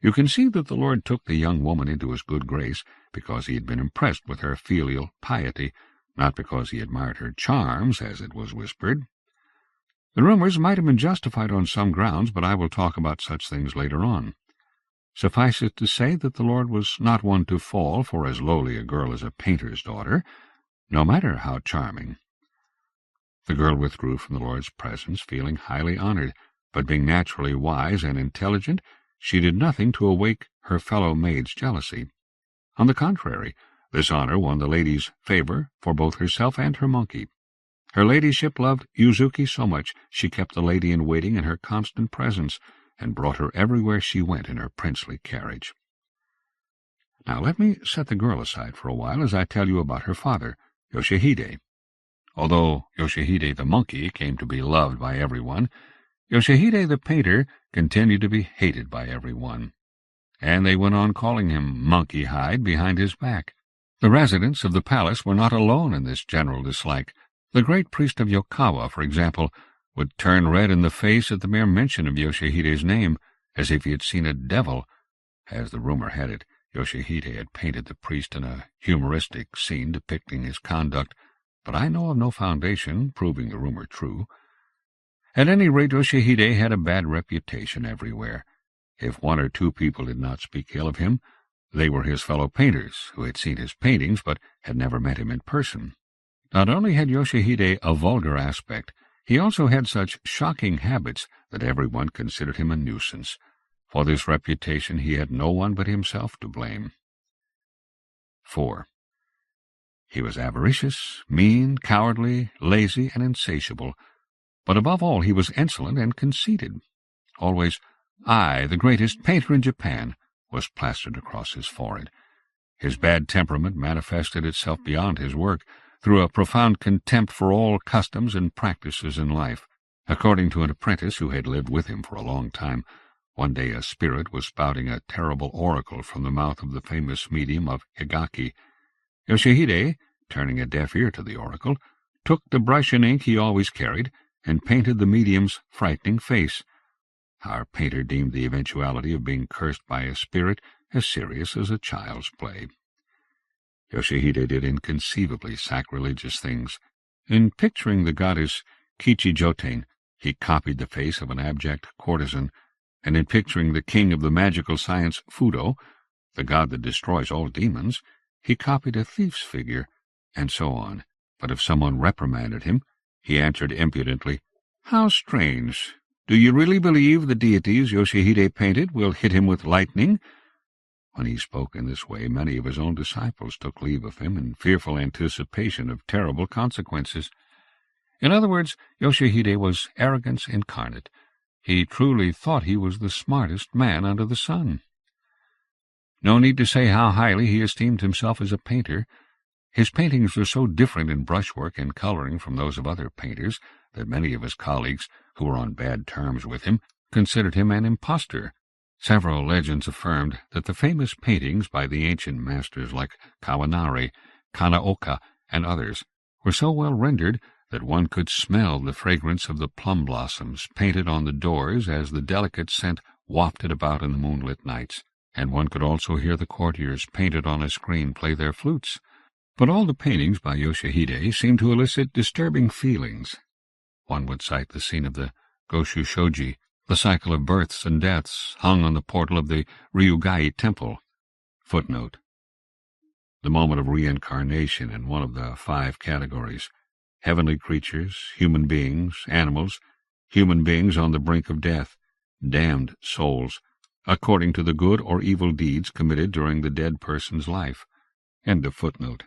You can see that the Lord took the young woman into his good grace because he had been impressed with her filial piety, not because he admired her charms, as it was whispered. The rumors might have been justified on some grounds, but I will talk about such things later on. Suffice it to say that the Lord was not one to fall for as lowly a girl as a painter's daughter, no matter how charming. The girl withdrew from the Lord's presence, feeling highly honored, but being naturally wise and intelligent, she did nothing to awake her fellow maid's jealousy. On the contrary, this honor won the lady's favor for both herself and her monkey. Her ladyship loved Yuzuki so much she kept the lady-in-waiting in her constant presence, and brought her everywhere she went in her princely carriage. Now let me set the girl aside for a while as I tell you about her father, Yoshihide. Although Yoshihide the monkey came to be loved by everyone, Yoshihide the painter continued to be hated by everyone, and they went on calling him Monkey-hide behind his back. The residents of the palace were not alone in this general dislike. The great priest of Yokawa, for example, would turn red in the face at the mere mention of Yoshihide's name, as if he had seen a devil, As the rumor had it, Yoshihide had painted the priest in a humoristic scene depicting his conduct, but I know of no foundation proving the rumor true. At any rate, Yoshihide had a bad reputation everywhere. If one or two people did not speak ill of him, they were his fellow painters, who had seen his paintings but had never met him in person. Not only had Yoshihide a vulgar aspect, he also had such shocking habits that everyone considered him a nuisance. For this reputation he had no one but himself to blame. 4. He was avaricious, mean, cowardly, lazy, and insatiable, but above all he was insolent and conceited. Always, "I, the greatest painter in Japan," was plastered across his forehead. His bad temperament manifested itself beyond his work, through a profound contempt for all customs and practices in life. According to an apprentice who had lived with him for a long time, one day a spirit was spouting a terrible oracle from the mouth of the famous medium of Higaki. Yoshihide, turning a deaf ear to the oracle, took the brush and ink he always carried, and painted the medium's frightening face. Our painter deemed the eventuality of being cursed by a spirit as serious as a child's play. Yoshihide did inconceivably sacrilegious things. In picturing the goddess Kichijoten, he copied the face of an abject courtesan, and in picturing the king of the magical science Fudo, the god that destroys all demons, he copied a thief's figure, and so on. But if someone reprimanded him, he answered impudently, "How strange! Do you really believe the deities Yoshihide painted will hit him with lightning?" When he spoke in this way, many of his own disciples took leave of him in fearful anticipation of terrible consequences. In other words, Yoshihide was arrogance incarnate. He truly thought he was the smartest man under the sun. No need to say how highly he esteemed himself as a painter. His paintings were so different in brushwork and coloring from those of other painters that many of his colleagues, who were on bad terms with him, considered him an impostor. Several legends affirmed that the famous paintings by the ancient masters like Kawanari, Kanaoka, and others were so well rendered that one could smell the fragrance of the plum blossoms painted on the doors as the delicate scent wafted about in the moonlit nights, and one could also hear the courtiers painted on a screen play their flutes. But all the paintings by Yoshihide seemed to elicit disturbing feelings. One would cite the scene of the Goshu Shoji, the cycle of births and deaths hung on the portal of the Ryugai temple. Footnote: the moment of reincarnation in one of the 5 categories: heavenly creatures, human beings, animals, human beings on the brink of death, damned souls, according to the good or evil deeds committed during the dead person's life. End of footnote.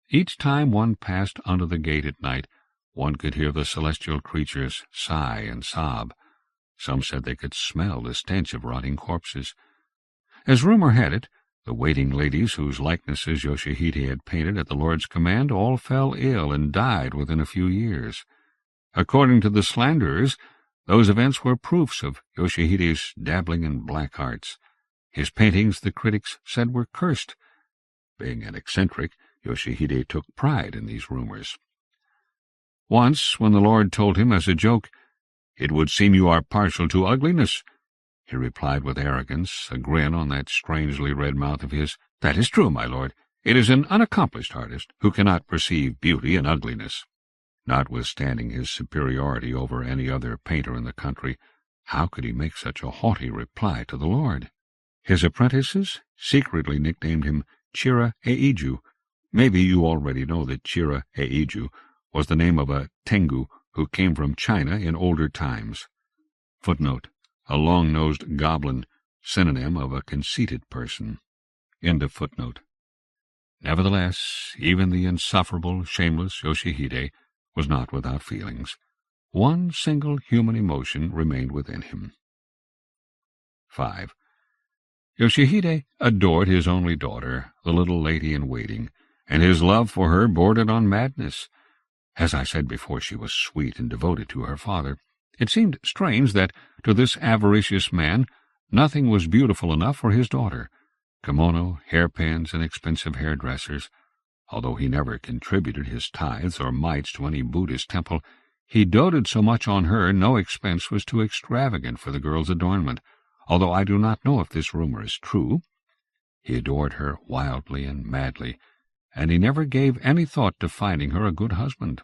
Each time one passed under the gate at night, one could hear the celestial creatures sigh and sob. Some said they could smell the stench of rotting corpses. As rumor had it, the waiting ladies whose likenesses Yoshihide had painted at the Lord's command all fell ill and died within a few years. According to the slanderers, those events were proofs of Yoshihide's dabbling in black arts. His paintings, the critics said, were cursed. Being an eccentric, Yoshihide took pride in these rumors. Once, when the Lord told him as a joke, "It would seem you are partial to ugliness," he replied with arrogance, a grin on that strangely red mouth of his, "That is true, my lord. It is an unaccomplished artist who cannot perceive beauty in ugliness." Notwithstanding his superiority over any other painter in the country, how could he make such a haughty reply to the Lord? His apprentices secretly nicknamed him Chira Eiju. Maybe you already know that Chira Eiju was the name of a Tengu who came from China in older times. Footnote: a long-nosed goblin, synonym of a conceited person. End of footnote. Nevertheless, even the insufferable, shameless Yoshihide was not without feelings. One single human emotion remained within him. 5. Yoshihide adored his only daughter, the little lady-in-waiting, and his love for her bordered on madness. As I said before, she was sweet and devoted to her father. It seemed strange that, to this avaricious man, nothing was beautiful enough for his daughter. Kimono, hairpins, and expensive hairdressers. Although he never contributed his tithes or mites to any Buddhist temple, he doted so much on her no expense was too extravagant for the girl's adornment. although I do not know if this rumor is true. He adored her wildly and madly, and he never gave any thought to finding her a good husband.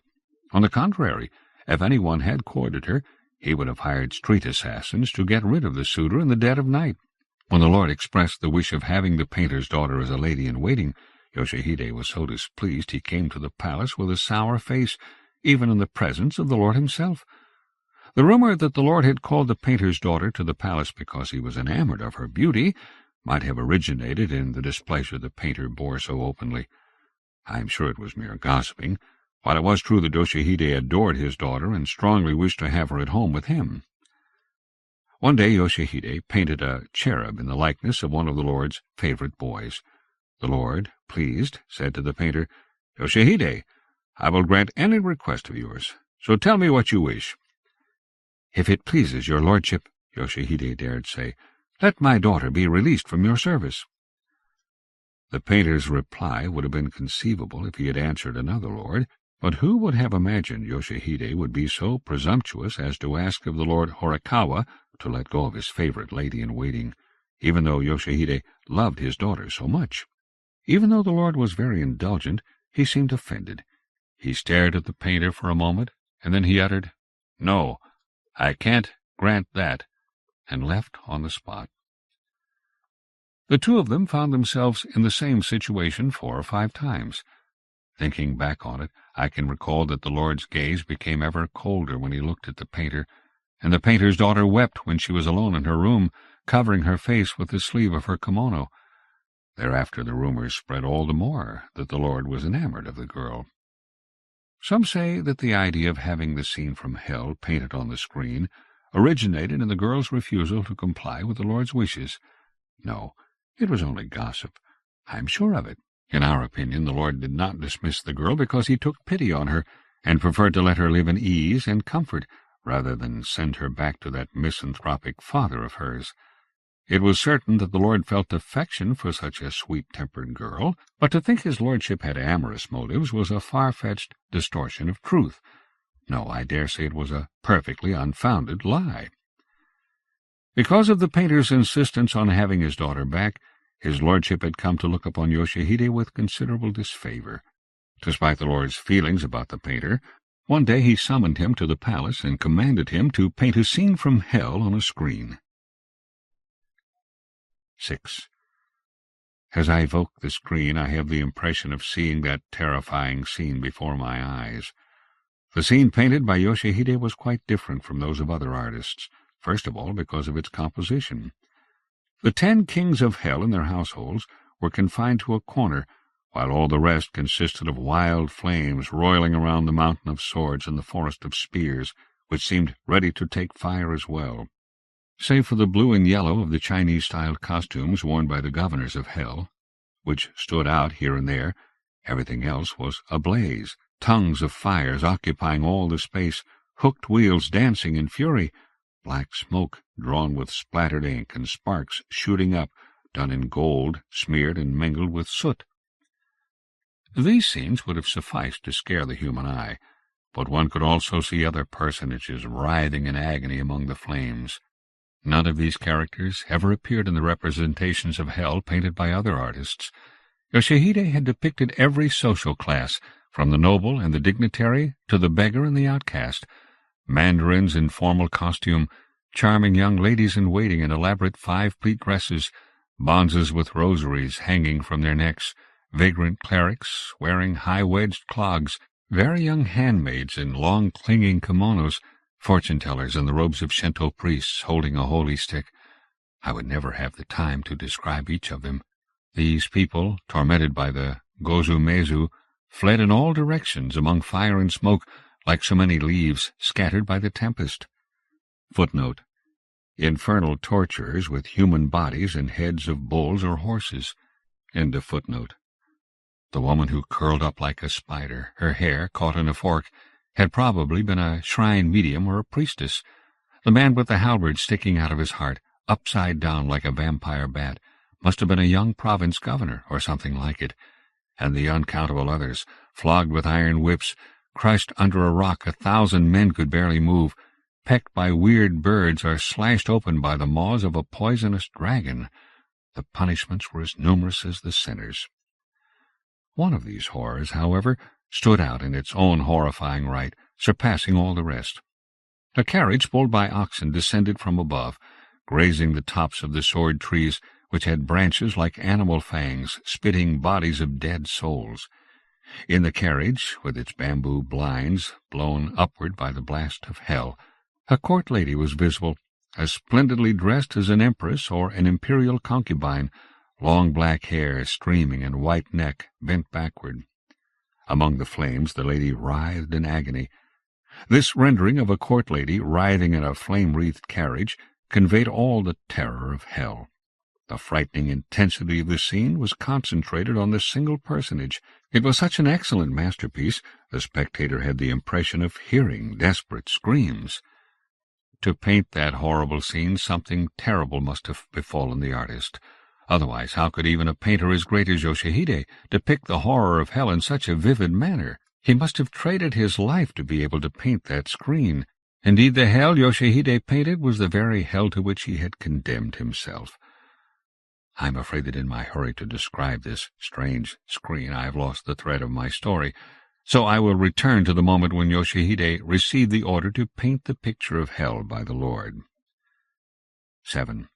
On the contrary, if anyone had courted her, he would have hired street assassins to get rid of the suitor in the dead of night. When the lord expressed the wish of having the painter's daughter as a lady-in-waiting, Yoshihide was so displeased he came to the palace with a sour face, even in the presence of the lord himself. The rumor that the lord had called the painter's daughter to the palace because he was enamored of her beauty might have originated in the displeasure the painter bore so openly. I am sure it was mere gossiping, while it was true that Yoshihide adored his daughter and strongly wished to have her at home with him. One day Yoshihide painted a cherub in the likeness of one of the lord's favorite boys. The lord, pleased, said to the painter, "Yoshihide, I will grant any request of yours, so tell me what you wish." "If it pleases your lordship," Yoshihide dared say, "let my daughter be released from your service." The painter's reply would have been conceivable if he had answered another lord, but who would have imagined Yoshihide would be so presumptuous as to ask of the Lord Horikawa to let go of his favorite lady-in-waiting, even though Yoshihide loved his daughter so much? Even though the lord was very indulgent, he seemed offended. He stared at the painter for a moment, and then he uttered, "No, I can't grant that," and left on the spot. The two of them found themselves in the same situation 4 or 5 times. Thinking back on it, I can recall that the lord's gaze became ever colder when he looked at the painter, and the painter's daughter wept when she was alone in her room, covering her face with the sleeve of her kimono. Thereafter the rumors spread all the more that the lord was enamored of the girl. Some say that the idea of having the scene from hell painted on the screen originated in the girl's refusal to comply with the lord's wishes. No, it was only gossip. I am sure of it. In our opinion, the lord did not dismiss the girl because he took pity on her, and preferred to let her live in ease and comfort, rather than send her back to that misanthropic father of hers. It was certain that the lord felt affection for such a sweet-tempered girl, but to think his lordship had amorous motives was a far-fetched distortion of truth. No, I dare say it was a perfectly unfounded lie. Because of the painter's insistence on having his daughter back, his lordship had come to look upon Yoshihide with considerable disfavor. Despite the lord's feelings about the painter, one day he summoned him to the palace and commanded him to paint a scene from hell on a screen. 6. As I evoke the screen, I have the impression of seeing that terrifying scene before my eyes. The scene painted by Yoshihide was quite different from those of other artists, first of all because of its composition. The 10 kings of hell and their households were confined to a corner, while all the rest consisted of wild flames roiling around the mountain of swords and the forest of spears, which seemed ready to take fire as well. Save for the blue and yellow of the Chinese-styled costumes worn by the governors of hell, which stood out here and there, everything else was ablaze, tongues of fires occupying all the space, hooked wheels dancing in fury, black smoke drawn with splattered ink, and sparks shooting up, done in gold, smeared and mingled with soot. These scenes would have sufficed to scare the human eye, but one could also see other personages writhing in agony among the flames. None of these characters ever appeared in the representations of hell painted by other artists. Yoshihide had depicted every social class, from the noble and the dignitary to the beggar and the outcast, mandarins in formal costume, charming young ladies-in-waiting in elaborate 5-pleat dresses, bonzes with rosaries hanging from their necks, vagrant clerics wearing high-wedged clogs, very young handmaids in long clinging kimonos, fortune-tellers in the robes of Shinto priests holding a holy stick. I would never have the time to describe each of them. These people, tormented by the gozu-mezu, fled in all directions among fire and smoke, like so many leaves scattered by the tempest. Footnote: infernal torturers with human bodies and heads of bulls or horses. End of footnote. The woman who curled up like a spider, her hair caught in a fork, had probably been a shrine medium or a priestess. The man with the halberd sticking out of his heart, upside down like a vampire bat, must have been a young province governor or something like it, and the uncountable others, flogged with iron whips, crushed under a rock 1,000 men could barely move, pecked by weird birds or slashed open by the maws of a poisonous dragon. The punishments were as numerous as the sinners. One of these horrors, however, stood out in its own horrifying right, surpassing all the rest. A carriage pulled by oxen descended from above, grazing the tops of the sword trees, which had branches like animal fangs, spitting bodies of dead souls. In the carriage, with its bamboo blinds blown upward by the blast of hell, a court lady was visible, as splendidly dressed as an empress or an imperial concubine, long black hair streaming and white neck bent backward. Among the flames the lady writhed in agony. This rendering of a court lady writhing in a flame-wreathed carriage conveyed all the terror of hell. The frightening intensity of the scene was concentrated on this single personage. It was such an excellent masterpiece, the spectator had the impression of hearing desperate screams. To paint that horrible scene, something terrible must have befallen the artist. Otherwise, how could even a painter as great as Yoshihide depict the horror of hell in such a vivid manner? He must have traded his life to be able to paint that screen. Indeed, the hell Yoshihide painted was the very hell to which he had condemned himself. I am afraid that in my hurry to describe this strange screen I have lost the thread of my story, so I will return to the moment when Yoshihide received the order to paint the picture of hell by the Lord. 7.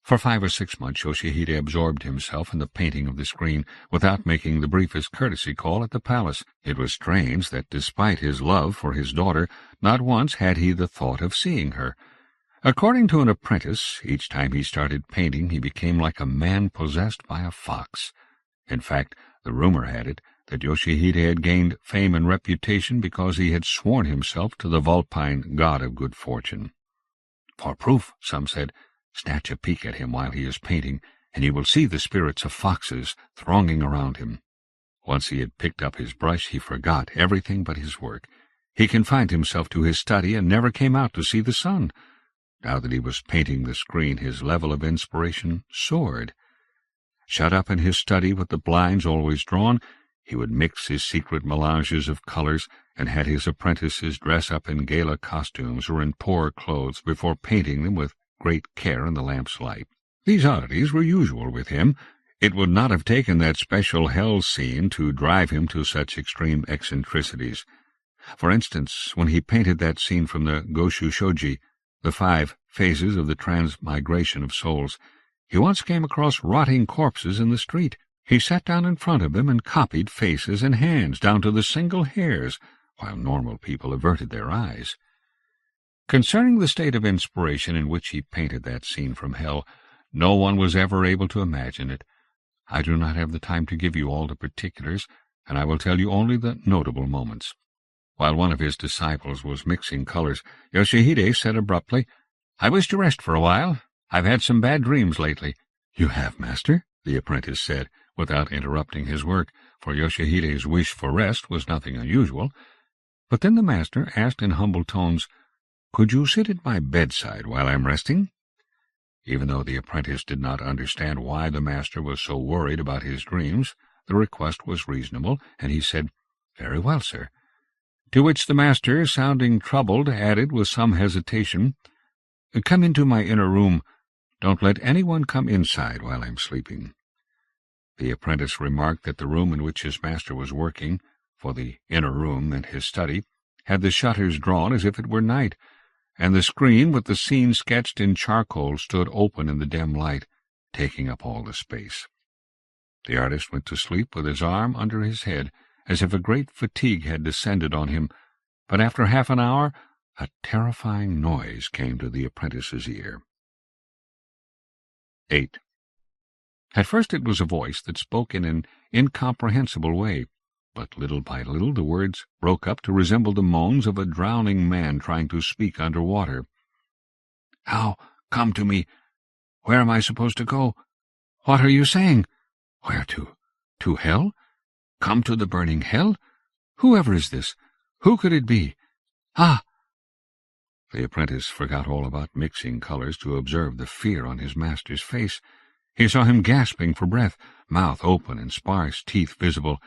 For 5 or 6 months Yoshihide absorbed himself in the painting of the screen, without making the briefest courtesy call at the palace. It was strange that, despite his love for his daughter, not once had he the thought of seeing her. According to an apprentice, each time he started painting he became like a man possessed by a fox. In fact, the rumor had it that Yoshihide had gained fame and reputation because he had sworn himself to the vulpine god of good fortune. For proof, some said, snatch a peek at him while he is painting, and you will see the spirits of foxes thronging around him. Once he had picked up his brush, he forgot everything but his work. He confined himself to his study and never came out to see the sun. Now that he was painting the screen, his level of inspiration soared. Shut up in his study with the blinds always drawn, he would mix his secret melanges of colors and had his apprentices dress up in gala costumes or in poor clothes before painting them with great care in the lamp's light. These oddities were usual with him. It would not have taken that special hell scene to drive him to such extreme eccentricities. For instance, when he painted that scene from the Goshu Shoji, the 5 phases of the transmigration of souls, he once came across rotting corpses in the street. He sat down in front of them and copied faces and hands down to the single hairs, while normal people averted their eyes. Concerning the state of inspiration in which he painted that scene from hell, no one was ever able to imagine it. I do not have the time to give you all the particulars, and I will tell you only the notable moments. While one of his disciples was mixing colors, Yoshihide said abruptly, "I wish to rest for a while. I've had some bad dreams lately." "You have, master?" the apprentice said, without interrupting his work, for Yoshihide's wish for rest was nothing unusual. But then the master asked in humble tones, "Could you sit at my bedside while I'm resting?" Even though the apprentice did not understand why the master was so worried about his dreams, the request was reasonable, and he said, "Very well, sir." To which the master, sounding troubled, added with some hesitation, "Come into my inner room. Don't let anyone come inside while I'm sleeping." The apprentice remarked that the room in which his master was working, for the inner room meant his study, had the shutters drawn as if it were night, and the screen with the scene sketched in charcoal stood open in the dim light, taking up all the space. The artist went to sleep with his arm under his head, as if a great fatigue had descended on him, but after half an hour a terrifying noise came to the apprentice's ear. 8. At first it was a voice that spoke in an incomprehensible way, but little by little the words broke up to resemble the moans of a drowning man trying to speak under water. "How? Come to me. Where am I supposed to go? What are you saying? Where to? To hell? Come to the burning hell? Whoever is this? Who could it be? Ah!" The apprentice forgot all about mixing colors to observe the fear on his master's face. He saw him gasping for breath, mouth open and sparse teeth visible.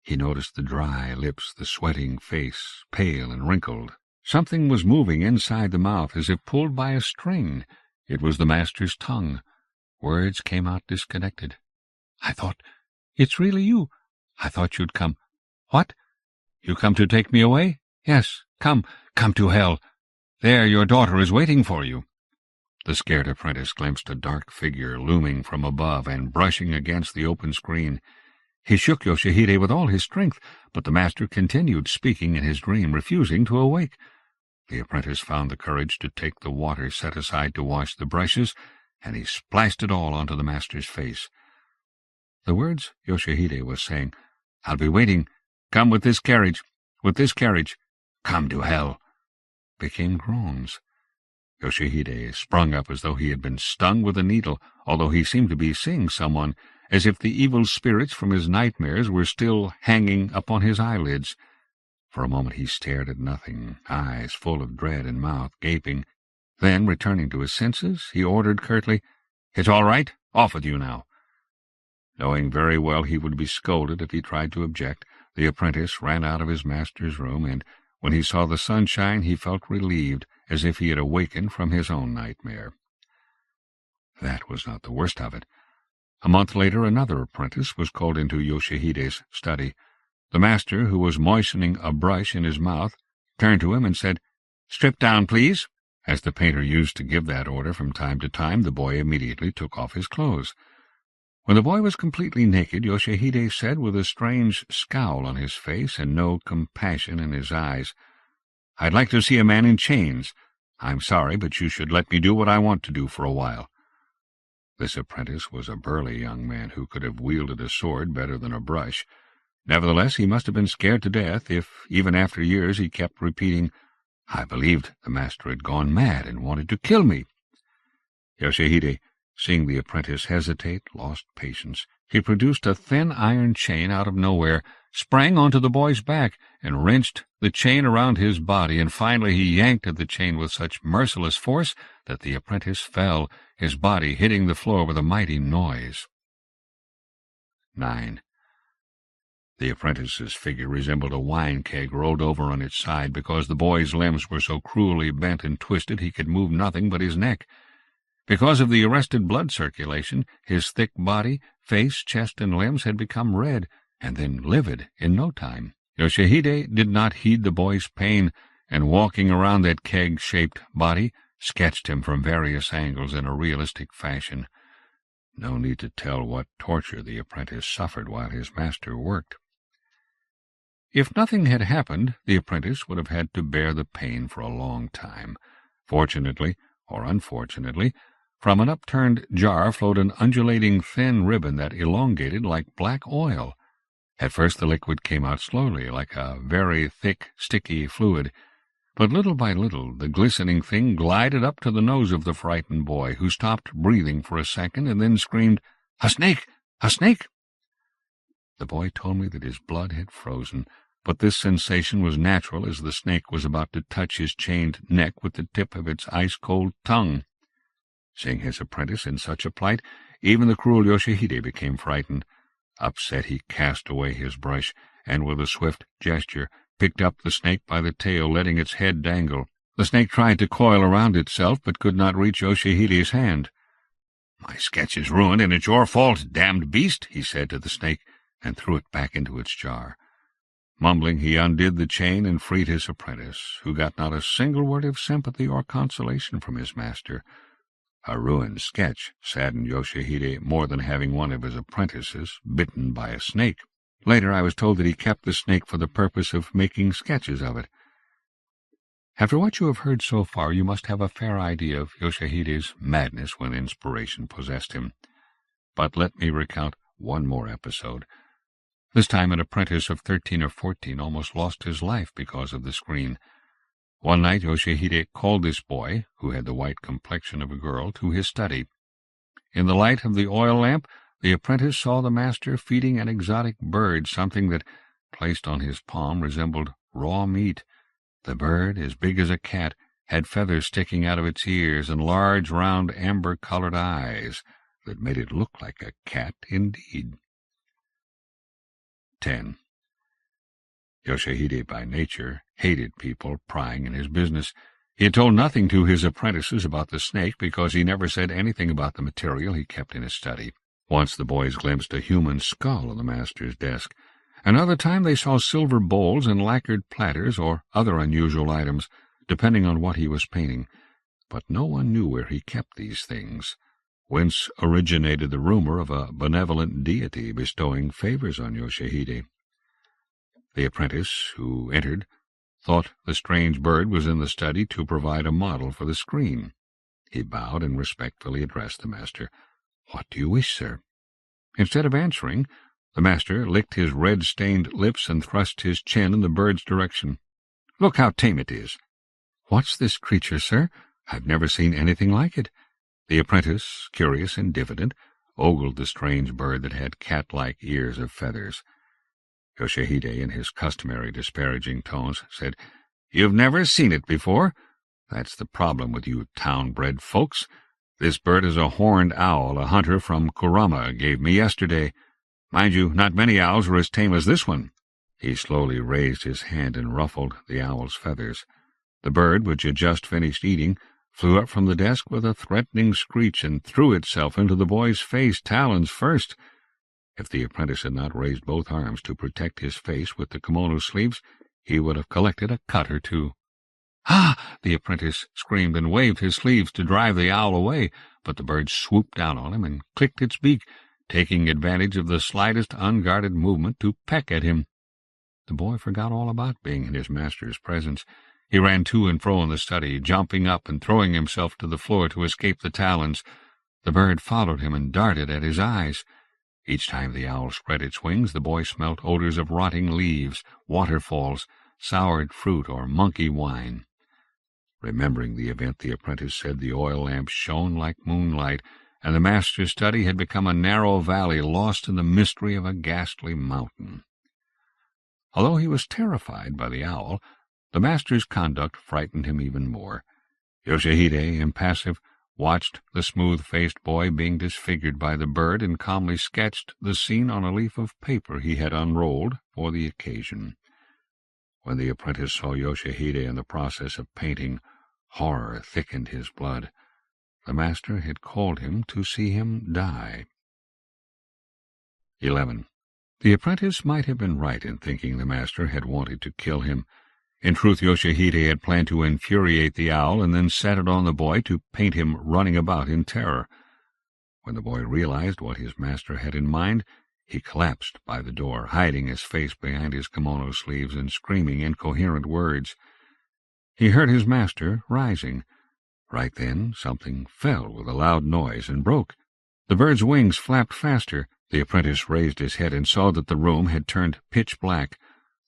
He noticed the dry lips, the sweating face, pale and wrinkled, Something was moving inside the mouth as if pulled by a string. It was the master's tongue. Words came out disconnected. "I thought... It's really you. I thought you'd come. What? You come to take me away? Yes, come to hell. There, your daughter is waiting for you." The scared apprentice glimpsed a dark figure looming from above and brushing against the open screen. He shook Yoshihide with all his strength, but the master continued speaking in his dream, refusing to awake. The apprentice found the courage to take the water set aside to wash the brushes, and he splashed it all onto the master's face. The words Yoshihide was saying, "I'll be waiting. Come with this carriage. With this carriage. Come to hell," became groans. Yoshihide sprung up as though he had been stung with a needle, although he seemed to be seeing someone, as if the evil spirits from his nightmares were still hanging upon his eyelids. For a moment he stared at nothing, eyes full of dread and mouth gaping. Then, returning to his senses, he ordered curtly, "It's all right. Off with you now." Knowing very well he would be scolded if he tried to object, the apprentice ran out of his master's room, and when he saw the sunshine he felt relieved, as if he had awakened from his own nightmare. That was not the worst of it. A month later another apprentice was called into Yoshihide's study. The master, who was moistening a brush in his mouth, turned to him and said, "Strip down, please." As the painter used to give that order from time to time, the boy immediately took off his clothes. When the boy was completely naked, Yoshihide said, with a strange scowl on his face and no compassion in his eyes, "I'd like to see a man in chains. I'm sorry, but you should let me do what I want to do for a while." This apprentice was a burly young man who could have wielded a sword better than a brush. Nevertheless, he must have been scared to death if, even after years, he kept repeating, "I believed the master had gone mad and wanted to kill me." Yoshihide, seeing the apprentice hesitate, lost patience. He produced a thin iron chain out of nowhere, sprang onto the boy's back, and wrenched the chain around his body, and finally he yanked at the chain with such merciless force that the apprentice fell, his body hitting the floor with a mighty noise. 9. The apprentice's figure resembled a wine keg rolled over on its side, because the boy's limbs were so cruelly bent and twisted he could move nothing but his neck. Because of the arrested blood circulation, his thick body, face, chest, and limbs had become red, and then livid in no time. Yoshihide did not heed the boy's pain, and walking around that keg-shaped body, sketched him from various angles in a realistic fashion. No need to tell what torture the apprentice suffered while his master worked. If nothing had happened, the apprentice would have had to bear the pain for a long time. Fortunately, or unfortunately, from an upturned jar flowed an undulating thin ribbon that elongated like black oil. At first the liquid came out slowly, like a very thick, sticky fluid, but little by little the glistening thing glided up to the nose of the frightened boy, who stopped breathing for a second and then screamed, "A snake! A snake!" The boy told me that his blood had frozen, but this sensation was natural, as the snake was about to touch his chained neck with the tip of its ice-cold tongue. Seeing his apprentice in such a plight, even the cruel Yoshihide became frightened. Upset, he cast away his brush, and with a swift gesture picked up the snake by the tail, letting its head dangle. The snake tried to coil around itself, but could not reach Yoshihide's hand. "My sketch is ruined, and it's your fault, damned beast," he said to the snake, and threw it back into its jar. Mumbling, he undid the chain and freed his apprentice, who got not a single word of sympathy or consolation from his master. A ruined sketch saddened Yoshihide more than having one of his apprentices bitten by a snake. Later I was told that he kept the snake for the purpose of making sketches of it. After what you have heard so far, you must have a fair idea of Yoshihide's madness when inspiration possessed him. But let me recount one more episode. This time an apprentice of 13 or 14 almost lost his life because of the screen. One night Yoshihide called this boy, who had the white complexion of a girl, to his study. In the light of the oil lamp, the apprentice saw the master feeding an exotic bird, something that, placed on his palm, resembled raw meat. The bird, as big as a cat, had feathers sticking out of its ears and large, round, amber-colored eyes that made it look like a cat indeed. 10. Yoshihide, by nature, hated people prying in his business. He had told nothing to his apprentices about the snake because he never said anything about the material he kept in his study. Once the boys glimpsed a human skull on the master's desk. Another time they saw silver bowls and lacquered platters or other unusual items, depending on what he was painting. But no one knew where he kept these things, whence originated the rumor of a benevolent deity bestowing favors on Yoshihide. The apprentice, who entered, thought the strange bird was in the study to provide a model for the screen. He bowed and respectfully addressed the master. "What do you wish, sir?" Instead of answering, the master licked his red-stained lips and thrust his chin in the bird's direction. "Look how tame it is." "What's this creature, sir? I've never seen anything like it." The apprentice, curious and diffident, ogled the strange bird that had cat-like ears of feathers. Yoshihide, in his customary disparaging tones, said, "You've never seen it before? That's the problem with you town-bred folks. This bird is a horned owl a hunter from Kurama gave me yesterday. Mind you, not many owls are as tame as this one." He slowly raised his hand and ruffled the owl's feathers. The bird, which had just finished eating, flew up from the desk with a threatening screech and threw itself into the boy's face, talons first. If the apprentice had not raised both arms to protect his face with the kimono sleeves, he would have collected a cut or two. "Ah!" the apprentice screamed and waved his sleeves to drive the owl away, but the bird swooped down on him and clicked its beak, taking advantage of the slightest unguarded movement to peck at him. The boy forgot all about being in his master's presence. He ran to and fro in the study, jumping up and throwing himself to the floor to escape the talons. The bird followed him and darted at his eyes. Each time the owl spread its wings, the boy smelt odors of rotting leaves, waterfalls, soured fruit, or monkey wine. Remembering the event, the apprentice said the oil lamp shone like moonlight, and the master's study had become a narrow valley lost in the mystery of a ghastly mountain. Although he was terrified by the owl, the master's conduct frightened him even more. Yoshihide, impassive, watched the smooth-faced boy being disfigured by the bird and calmly sketched the scene on a leaf of paper he had unrolled for the occasion. When the apprentice saw Yoshihide in the process of painting, horror thickened his blood. The master had called him to see him die. 11. The apprentice might have been right in thinking the master had wanted to kill him. In truth, Yoshihide had planned to infuriate the owl and then set it on the boy to paint him running about in terror. When the boy realized what his master had in mind, he collapsed by the door, hiding his face behind his kimono sleeves and screaming incoherent words. He heard his master rising. Right then something fell with a loud noise and broke. The bird's wings flapped faster. The apprentice raised his head and saw that the room had turned pitch black.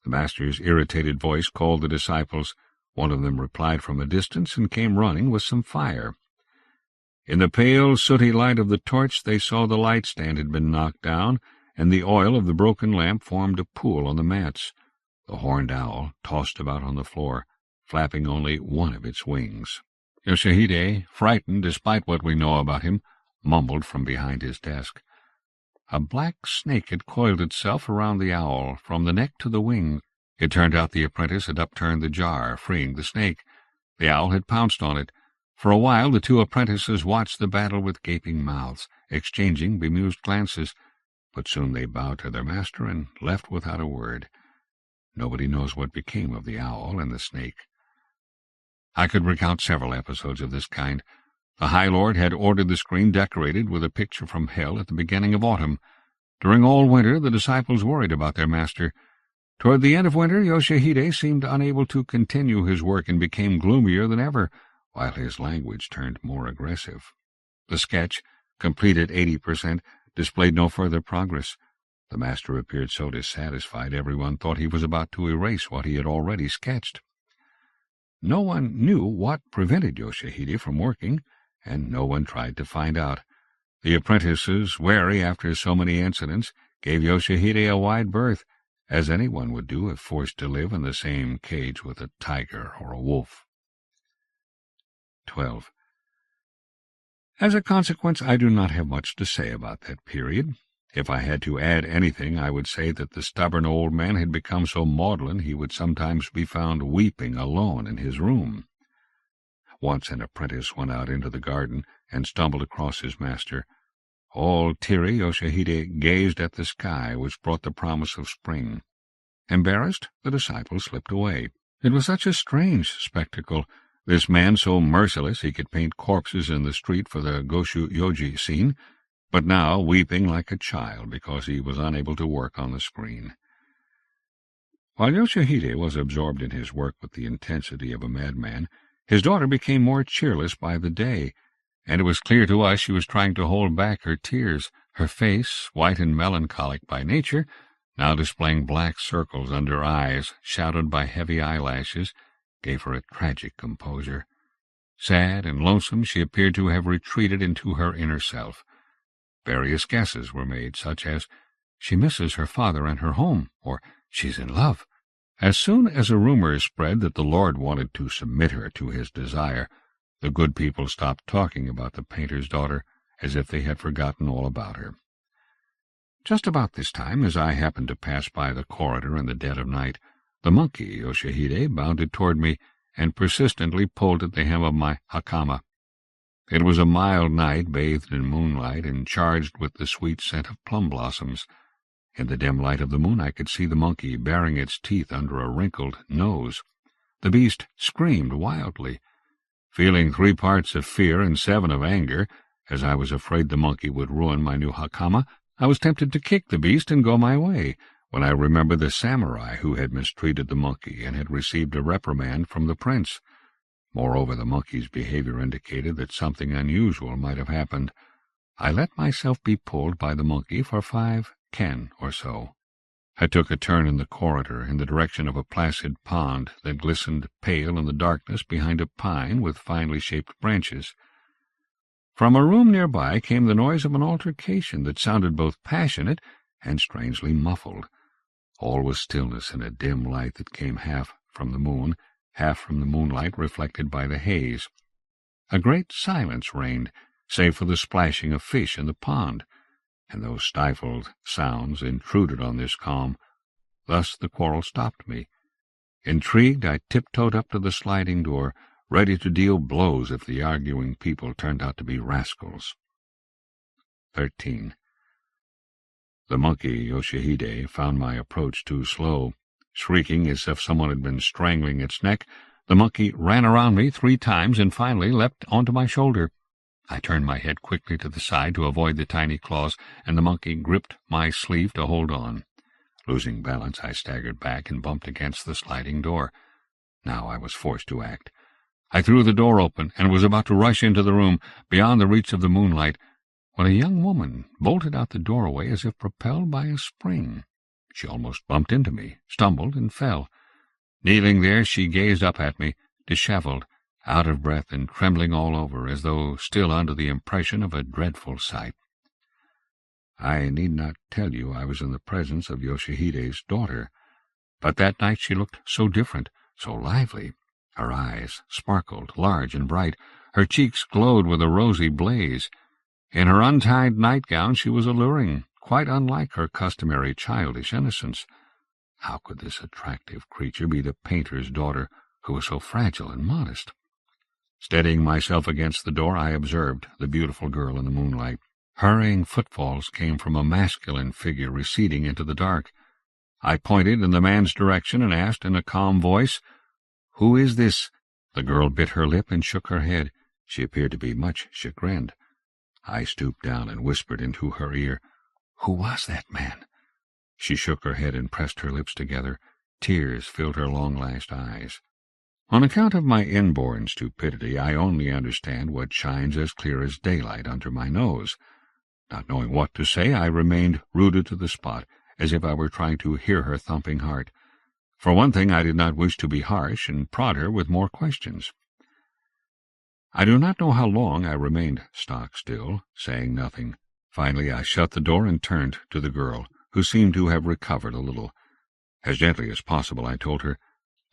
The master's irritated voice called the disciples. One of them replied from a distance and came running with some fire. In the pale, sooty light of the torch they saw the light stand had been knocked down, and the oil of the broken lamp formed a pool on the mats. The horned owl tossed about on the floor, flapping only one of its wings. Yoshihide, frightened despite what we know about him, mumbled from behind his desk. A black snake had coiled itself around the owl, from the neck to the wing. It turned out the apprentice had upturned the jar, freeing the snake. The owl had pounced on it. For a while the two apprentices watched the battle with gaping mouths, exchanging bemused glances, but soon they bowed to their master and left without a word. Nobody knows what became of the owl and the snake. I could recount several episodes of this kind. The High Lord had ordered the screen decorated with a picture from hell at the beginning of autumn. During all winter the disciples worried about their master. Toward the end of winter Yoshihide seemed unable to continue his work and became gloomier than ever, while his language turned more aggressive. The sketch, completed 80%, displayed no further progress. The master appeared so dissatisfied everyone thought he was about to erase what he had already sketched. No one knew what prevented Yoshihide from working, and no one tried to find out. The apprentices, wary after so many incidents, gave Yoshihide a wide berth, as anyone would do if forced to live in the same cage with a tiger or a wolf. 12. As a consequence, I do not have much to say about that period. If I had to add anything, I would say that the stubborn old man had become so maudlin he would sometimes be found weeping alone in his room. Once an apprentice went out into the garden and stumbled across his master. All teary, Yoshihide gazed at the sky, which brought the promise of spring. Embarrassed, the disciple slipped away. It was such a strange spectacle, this man so merciless he could paint corpses in the street for the Goshu-yoji scene, but now weeping like a child because he was unable to work on the screen. While Yoshihide was absorbed in his work with the intensity of a madman, his daughter became more cheerless by the day, and it was clear to us she was trying to hold back her tears, her face, white and melancholic by nature, now displaying black circles under eyes shadowed by heavy eyelashes, gave her a tragic composure. Sad and lonesome, she appeared to have retreated into her inner self. Various guesses were made, such as, "She misses her father and her home," or "She's in love." As soon as a rumor spread that the Lord wanted to submit her to his desire, the good people stopped talking about the painter's daughter, as if they had forgotten all about her. Just about this time, as I happened to pass by the corridor in the dead of night, the monkey, Yoshihide, bounded toward me and persistently pulled at the hem of my hakama. It was a mild night, bathed in moonlight and charged with the sweet scent of plum blossoms. In the dim light of the moon I could see the monkey baring its teeth under a wrinkled nose. The beast screamed wildly. Feeling 3 parts of fear and 7 of anger, as I was afraid the monkey would ruin my new hakama, I was tempted to kick the beast and go my way, when I remembered the samurai who had mistreated the monkey and had received a reprimand from the prince. Moreover, the monkey's behavior indicated that something unusual might have happened. I let myself be pulled by the monkey for 5 ken or so. I took a turn in the corridor in the direction of a placid pond that glistened pale in the darkness behind a pine with finely shaped branches. From a room nearby came the noise of an altercation that sounded both passionate and strangely muffled. All was stillness in a dim light that came half from the moon, half from the moonlight reflected by the haze. A great silence reigned, save for the splashing of fish in the pond, and those stifled sounds intruded on this calm. Thus the quarrel stopped me. Intrigued, I tiptoed up to the sliding door, ready to deal blows if the arguing people turned out to be rascals. 13. The monkey, Yoshihide, found my approach too slow. Shrieking as if someone had been strangling its neck, the monkey ran around me 3 times and finally leapt onto my shoulder. I turned my head quickly to the side to avoid the tiny claws, and the monkey gripped my sleeve to hold on. Losing balance, I staggered back and bumped against the sliding door. Now I was forced to act. I threw the door open and was about to rush into the room, beyond the reach of the moonlight, when a young woman bolted out the doorway as if propelled by a spring. She almost bumped into me, stumbled, and fell. Kneeling there, she gazed up at me, disheveled, out of breath and trembling all over, as though still under the impression of a dreadful sight. I need not tell you I was in the presence of Yoshihide's daughter, but that night she looked so different, so lively. Her eyes sparkled, large and bright. Her cheeks glowed with a rosy blaze. In her untied nightgown she was alluring, quite unlike her customary childish innocence. How could this attractive creature be the painter's daughter, who was so fragile and modest? Steadying myself against the door, I observed the beautiful girl in the moonlight. Hurrying footfalls came from a masculine figure receding into the dark. I pointed in the man's direction and asked in a calm voice, "Who is this?" The girl bit her lip and shook her head. She appeared to be much chagrined. I stooped down and whispered into her ear, "Who was that man?" She shook her head and pressed her lips together. Tears filled her long-lashed eyes. On account of my inborn stupidity, I only understand what shines as clear as daylight under my nose. Not knowing what to say, I remained rooted to the spot, as if I were trying to hear her thumping heart. For one thing, I did not wish to be harsh and prod her with more questions. I do not know how long I remained stock-still, saying nothing. Finally, I shut the door and turned to the girl, who seemed to have recovered a little. As gently as possible, I told her,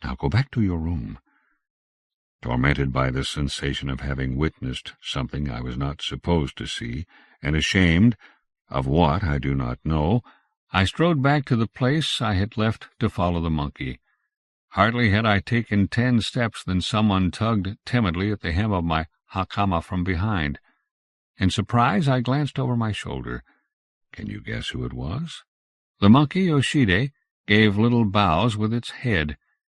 "Now go back to your room." Tormented by the sensation of having witnessed something I was not supposed to see, and ashamed, Of what I do not know, I strode back to the place I had left to follow the monkey. Hardly had I taken 10 steps than someone tugged timidly at the hem of my hakama from behind. In surprise, I glanced over my shoulder. Can you guess who it was? The monkey Yoshide gave little bows with its head,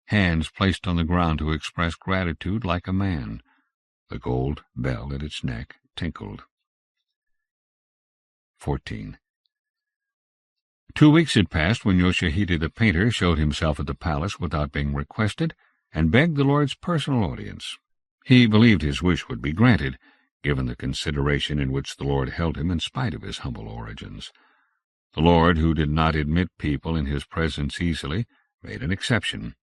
hands placed on the ground to express gratitude like a man. The gold bell at its neck tinkled. 14. 2 weeks had passed when Yoshihide the painter showed himself at the palace without being requested, and begged the Lord's personal audience. He believed his wish would be granted, given the consideration in which the Lord held him in spite of his humble origins. The Lord, who did not admit people in his presence easily, made an exception.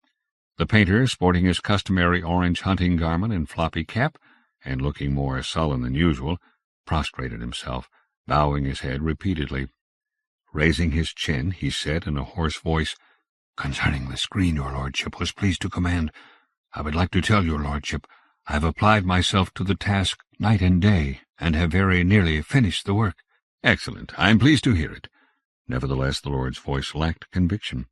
The painter, sporting his customary orange hunting garment and floppy cap, and looking more sullen than usual, prostrated himself, bowing his head repeatedly. Raising his chin, he said in a hoarse voice, "Concerning the screen your lordship was pleased to command, I would like to tell your lordship I have applied myself to the task night and day, and have very nearly finished the work." "Excellent. I am pleased to hear it." Nevertheless, the Lord's voice lacked conviction.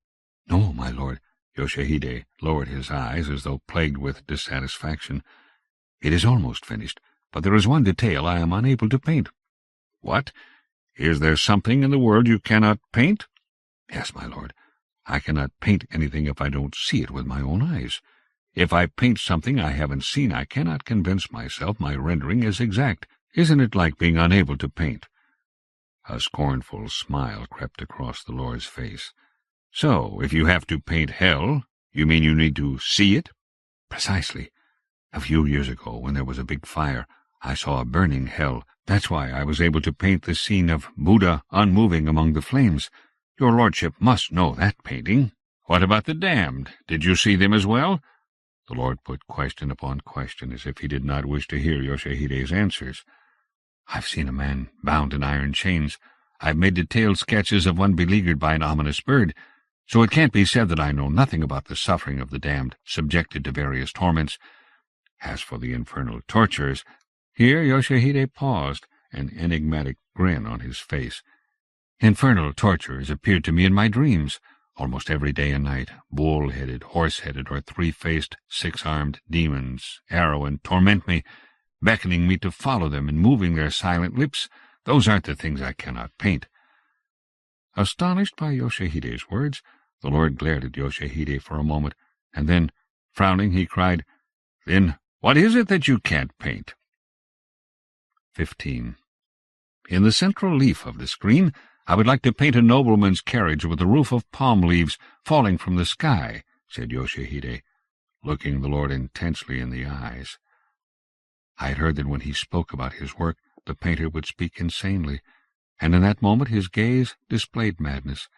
"No, my lord." Yoshihide lowered his eyes as though plagued with dissatisfaction. "It is almost finished, but there is one detail I am unable to paint." "What? Is there something in the world you cannot paint?" "Yes, my lord. I cannot paint anything if I don't see it with my own eyes. If I paint something I haven't seen, I cannot convince myself my rendering is exact. Isn't it like being unable to paint?" A scornful smile crept across the Lord's face. "So, if you have to paint hell, you mean you need to see it?" "Precisely. A few years ago, when there was a big fire, I saw a burning hell. That's why I was able to paint the scene of Buddha unmoving among the flames. Your lordship must know that painting." "What about the damned? Did you see them as well?" The Lord put question upon question, as if he did not wish to hear Yoshihide's answers. "I've seen a man bound in iron chains. I've made detailed sketches of one beleaguered by an ominous bird, so it can't be said that I know nothing about the suffering of the damned, subjected to various torments. As for the infernal tortures—" Here Yoshihide paused, an enigmatic grin on his face. "Infernal tortures appeared to me in my dreams, almost every day and night. Bull-headed, horse-headed, or 3-faced, 6-armed demons arrow and torment me, beckoning me to follow them and moving their silent lips. Those aren't the things I cannot paint." Astonished by Yoshihide's words, the Lord glared at Yoshihide for a moment, and then, frowning, he cried, "Then what is it that you can't paint?" 15. In the central leaf of the screen, I would like to paint a nobleman's carriage with a roof of palm leaves falling from the sky," said Yoshihide, looking the Lord intensely in the eyes. I had heard that when he spoke about his work, the painter would speak insanely, and in that moment his gaze displayed madness.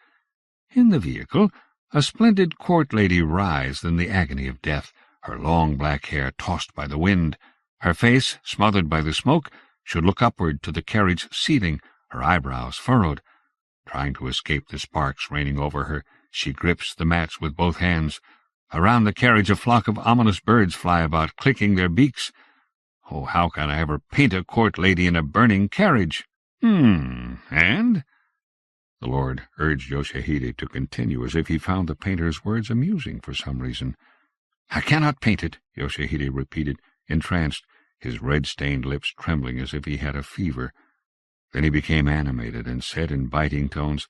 In the vehicle, a splendid court lady writhed in the agony of death, her long black hair tossed by the wind. Her face, smothered by the smoke, should look upward to the carriage ceiling, her eyebrows furrowed. Trying to escape the sparks raining over her, she grips the mats with both hands. Around the carriage a flock of ominous birds fly about, clicking their beaks. Oh, how can I ever paint a court lady in a burning carriage? And? The Lord urged Yoshihide to continue, as if he found the painter's words amusing for some reason. "I cannot paint it," Yoshihide repeated, entranced, his red-stained lips trembling as if he had a fever. Then he became animated and said in biting tones,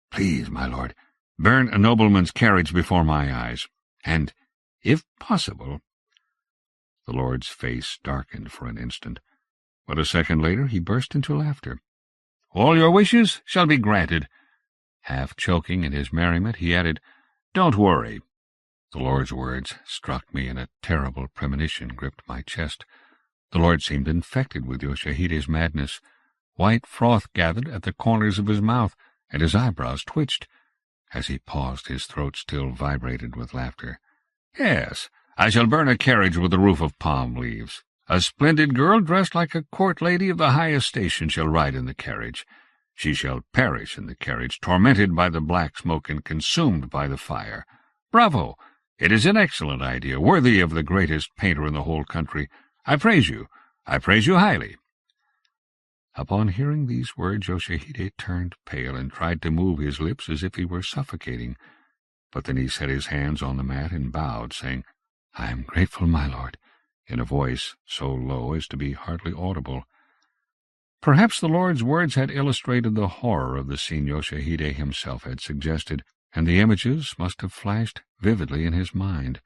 "Please, my lord, burn a nobleman's carriage before my eyes, and, if possible—" The Lord's face darkened for an instant, but a second later he burst into laughter. "All your wishes shall be granted." Half choking in his merriment, he added, "Don't worry." The Lord's words struck me, and a terrible premonition gripped my chest. The Lord seemed infected with Yoshihide's madness. White froth gathered at the corners of his mouth, and his eyebrows twitched. As he paused, his throat still vibrated with laughter. "Yes, I shall burn a carriage with a roof of palm leaves. A splendid girl dressed like a court lady of the highest station shall ride in the carriage. She shall perish in the carriage, tormented by the black smoke and consumed by the fire. Bravo! It is an excellent idea, worthy of the greatest painter in the whole country. I praise you highly." Upon hearing these words, Yoshihide turned pale and tried to move his lips as if he were suffocating. But then he set his hands on the mat and bowed, saying, "I am grateful, my lord," in a voice so low as to be hardly audible. Perhaps the lord's words had illustrated the horror of the scene Yoshihide himself had suggested, and the images must have flashed vividly in his mind.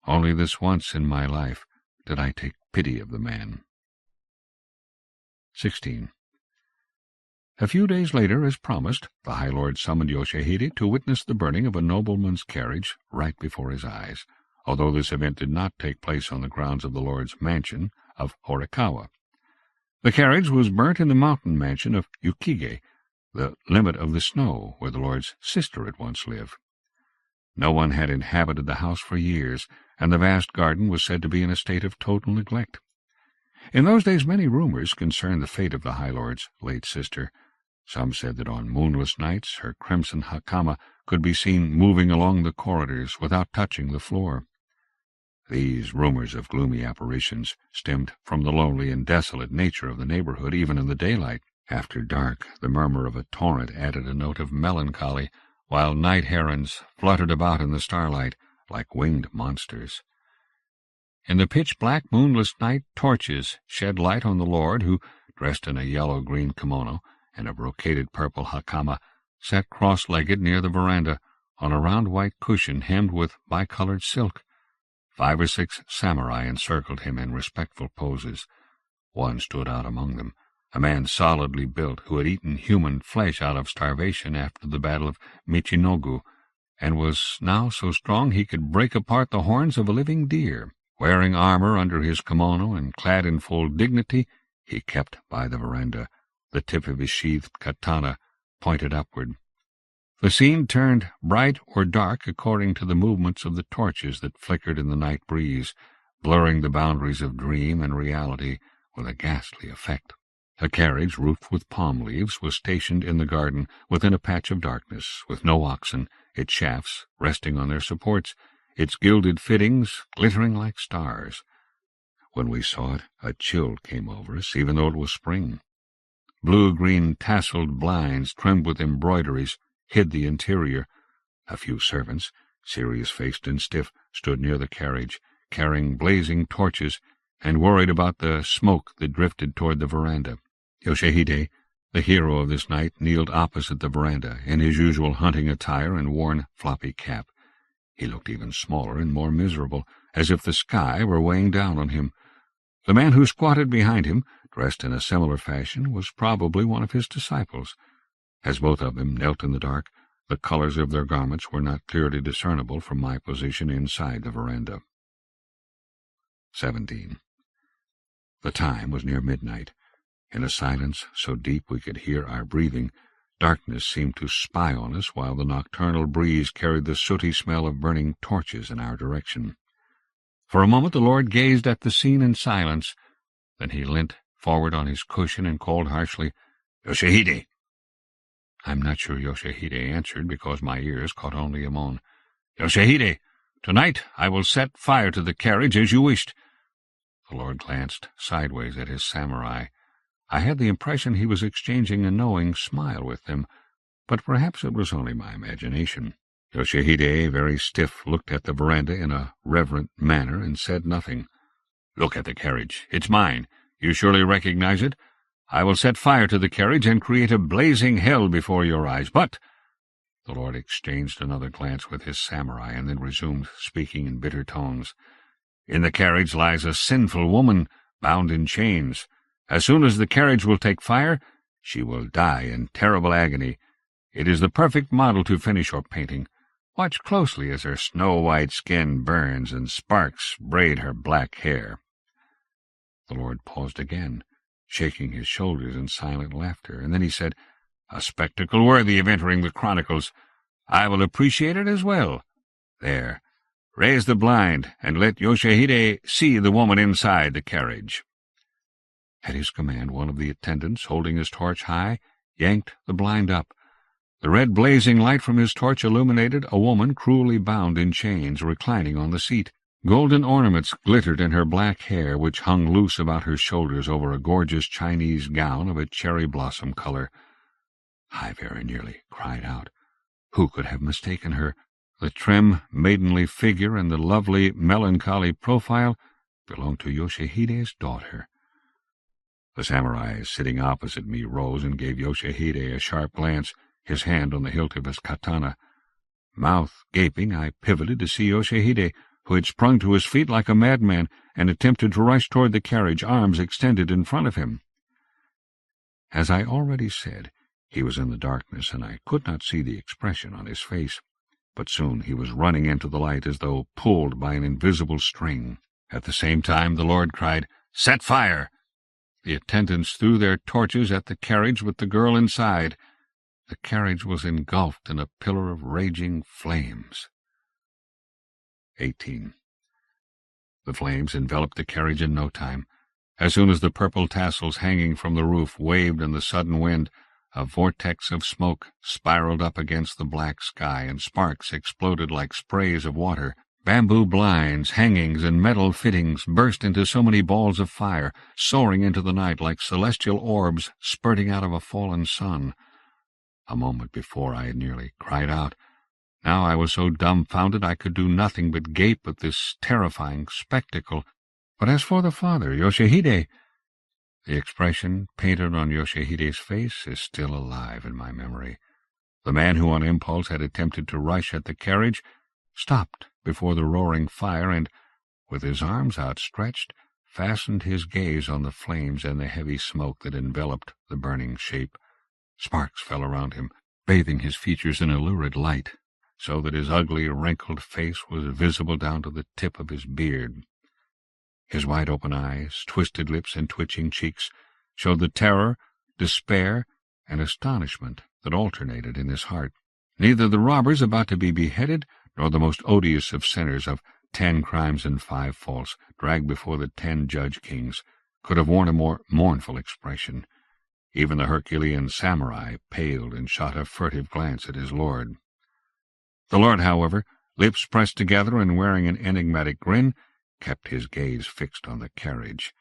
Only this once in my life did I take pity of the man. 16. A few days later, as promised, the High Lord summoned Yoshihide to witness the burning of a nobleman's carriage right before his eyes, although this event did not take place on the grounds of the lord's mansion of Horikawa. The carriage was burnt in the mountain mansion of Yukige, the limit of the snow, where the lord's sister had once lived. No one had inhabited the house for years, and the vast garden was said to be in a state of total neglect. In those days many rumors concerned the fate of the High Lord's late sister. Some said that on moonless nights her crimson hakama could be seen moving along the corridors without touching the floor. These rumors of gloomy apparitions stemmed from the lonely and desolate nature of the neighborhood even in the daylight. After dark, the murmur of a torrent added a note of melancholy, while night herons fluttered about in the starlight like winged monsters. In the pitch-black, moonless night, torches shed light on the lord, who, dressed in a yellow-green kimono and a brocaded purple hakama, sat cross-legged near the veranda on a round white cushion hemmed with bicolored silk. 5 or 6 samurai encircled him in respectful poses. One stood out among them, a man solidly built who had eaten human flesh out of starvation after the battle of Michinoku, and was now so strong he could break apart the horns of a living deer. Wearing armor under his kimono and clad in full dignity, he kept by the veranda, the tip of his sheathed katana pointed upward. The scene turned bright or dark according to the movements of the torches that flickered in the night breeze, blurring the boundaries of dream and reality with a ghastly effect. A carriage, roofed with palm leaves, was stationed in the garden within a patch of darkness, with no oxen, its shafts resting on their supports, its gilded fittings glittering like stars. When we saw it, a chill came over us, even though it was spring. Blue-green tasseled blinds trimmed with embroideries hid the interior. A few servants, serious-faced and stiff, stood near the carriage, carrying blazing torches, and worried about the smoke that drifted toward the veranda. Yoshihide, the hero of this night, kneeled opposite the veranda, in his usual hunting attire and worn floppy cap. He looked even smaller and more miserable, as if the sky were weighing down on him. The man who squatted behind him, dressed in a similar fashion, was probably one of his disciples. As both of them knelt in the dark, the colors of their garments were not clearly discernible from my position inside the veranda. 17. The time was near midnight. In a silence so deep we could hear our breathing, darkness seemed to spy on us, while the nocturnal breeze carried the sooty smell of burning torches in our direction. For a moment the lord gazed at the scene in silence. Then he leant forward on his cushion and called harshly, "Yoshihide!" I'm not sure Yoshihide answered, because my ears caught only a moan. "Yoshihide, tonight I will set fire to the carriage as you wished." The lord glanced sideways at his samurai. I had the impression he was exchanging a knowing smile with them, but perhaps it was only my imagination. Yoshihide, very stiff, looked at the veranda in a reverent manner and said nothing. "Look at the carriage. It's mine. You surely recognize it. I will set fire to the carriage and create a blazing hell before your eyes, but—" The lord exchanged another glance with his samurai and then resumed, speaking in bitter tones. "In the carriage lies a sinful woman, bound in chains. As soon as the carriage will take fire, she will die in terrible agony. It is the perfect model to finish your painting. Watch closely as her snow-white skin burns and sparks braid her black hair." The lord paused again, shaking his shoulders in silent laughter, and then he said, "A spectacle worthy of entering the chronicles. I will appreciate it as well. There, raise the blind, and let Yoshihide see the woman inside the carriage." At his command, one of the attendants, holding his torch high, yanked the blind up. The red blazing light from his torch illuminated a woman cruelly bound in chains, reclining on the seat. Golden ornaments glittered in her black hair, which hung loose about her shoulders over a gorgeous Chinese gown of a cherry blossom color. I very nearly cried out. Who could have mistaken her? The trim, maidenly figure and the lovely, melancholy profile belonged to Yoshihide's daughter. The samurai sitting opposite me rose and gave Yoshihide a sharp glance, his hand on the hilt of his katana. Mouth gaping, I pivoted to see Yoshihide, who had sprung to his feet like a madman and attempted to rush toward the carriage, arms extended in front of him. As I already said, he was in the darkness, and I could not see the expression on his face, but soon he was running into the light as though pulled by an invisible string. At the same time the Lord cried, "Set fire!" The attendants threw their torches at the carriage with the girl inside. The carriage was engulfed in a pillar of raging flames. 18. The flames enveloped the carriage in no time. As soon as the purple tassels hanging from the roof waved in the sudden wind, a vortex of smoke spiraled up against the black sky, and sparks exploded like sprays of water. Bamboo blinds, hangings, and metal fittings burst into so many balls of fire, soaring into the night like celestial orbs spurting out of a fallen sun. A moment before I had nearly cried out. Now I was so dumbfounded I could do nothing but gape at this terrifying spectacle. But as for the father, Yoshihide, the expression painted on Yoshihide's face is still alive in my memory. The man who on impulse had attempted to rush at the carriage stopped before the roaring fire and, with his arms outstretched, fastened his gaze on the flames and the heavy smoke that enveloped the burning shape. Sparks fell around him, bathing his features in a lurid light, so that his ugly, wrinkled face was visible down to the tip of his beard. His wide-open eyes, twisted lips, and twitching cheeks showed the terror, despair, and astonishment that alternated in his heart. Neither the robbers about to be beheaded, nor the most odious of sinners of 10 crimes and 5 faults, dragged before the 10 judge-kings, could have worn a more mournful expression. Even the Herculean samurai paled and shot a furtive glance at his lord. The lord, however, lips pressed together and wearing an enigmatic grin, kept his gaze fixed on the carriage.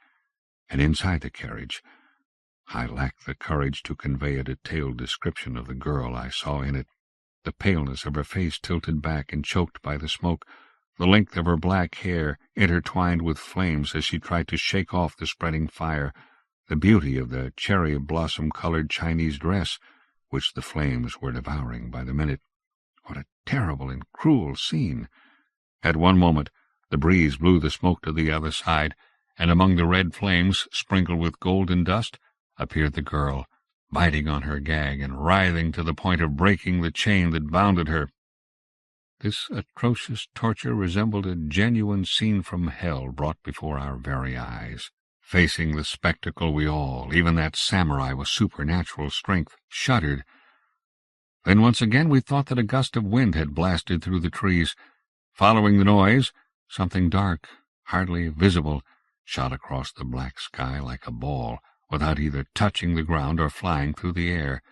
And inside the carriage, I lacked the courage to convey a detailed description of the girl I saw in it. The paleness of her face tilted back and choked by the smoke, the length of her black hair intertwined with flames as she tried to shake off the spreading fire, the beauty of the cherry-blossom-colored Chinese dress, which the flames were devouring by the minute. What a terrible and cruel scene! At one moment the breeze blew the smoke to the other side, and among the red flames, sprinkled with golden dust, appeared the girl, biting on her gag and writhing to the point of breaking the chain that bounded her. This atrocious torture resembled a genuine scene from hell brought before our very eyes. Facing the spectacle, we all, even that samurai with supernatural strength, shuddered. Then once again we thought that a gust of wind had blasted through the trees. Following the noise, something dark, hardly visible, shot across the black sky like a ball, without either touching the ground or flying through the air.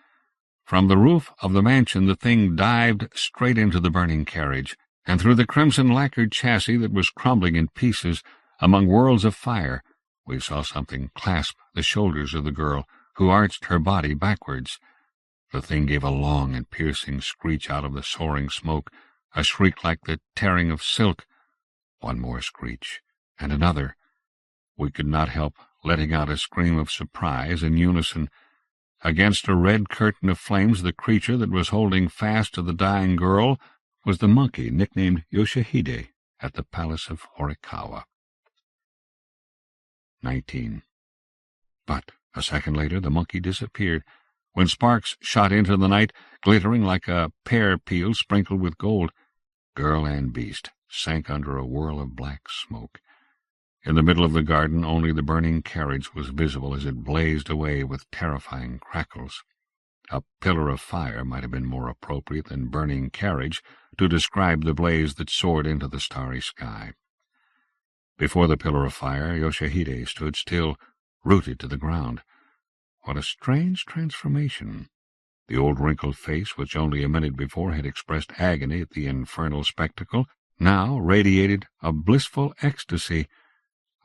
From the roof of the mansion the thing dived straight into the burning carriage, and through the crimson-lacquered chassis that was crumbling in pieces, among whirls of fire, we saw something clasp the shoulders of the girl, who arched her body backwards. The thing gave a long and piercing screech out of the soaring smoke, a shriek like the tearing of silk. One more screech, and another. We could not help letting out a scream of surprise in unison. Against a red curtain of flames, the creature that was holding fast to the dying girl was the monkey nicknamed Yoshihide at the palace of Horikawa. 19. But a second later the monkey disappeared, when sparks shot into the night, glittering like a pear peel sprinkled with gold. Girl and beast sank under a whirl of black smoke. In the middle of the garden only the burning carriage was visible as it blazed away with terrifying crackles. A pillar of fire might have been more appropriate than burning carriage to describe the blaze that soared into the starry sky. Before the pillar of fire, Yoshihide stood still, rooted to the ground. What a strange transformation! The old wrinkled face, which only a minute before had expressed agony at the infernal spectacle, now radiated a blissful ecstasy.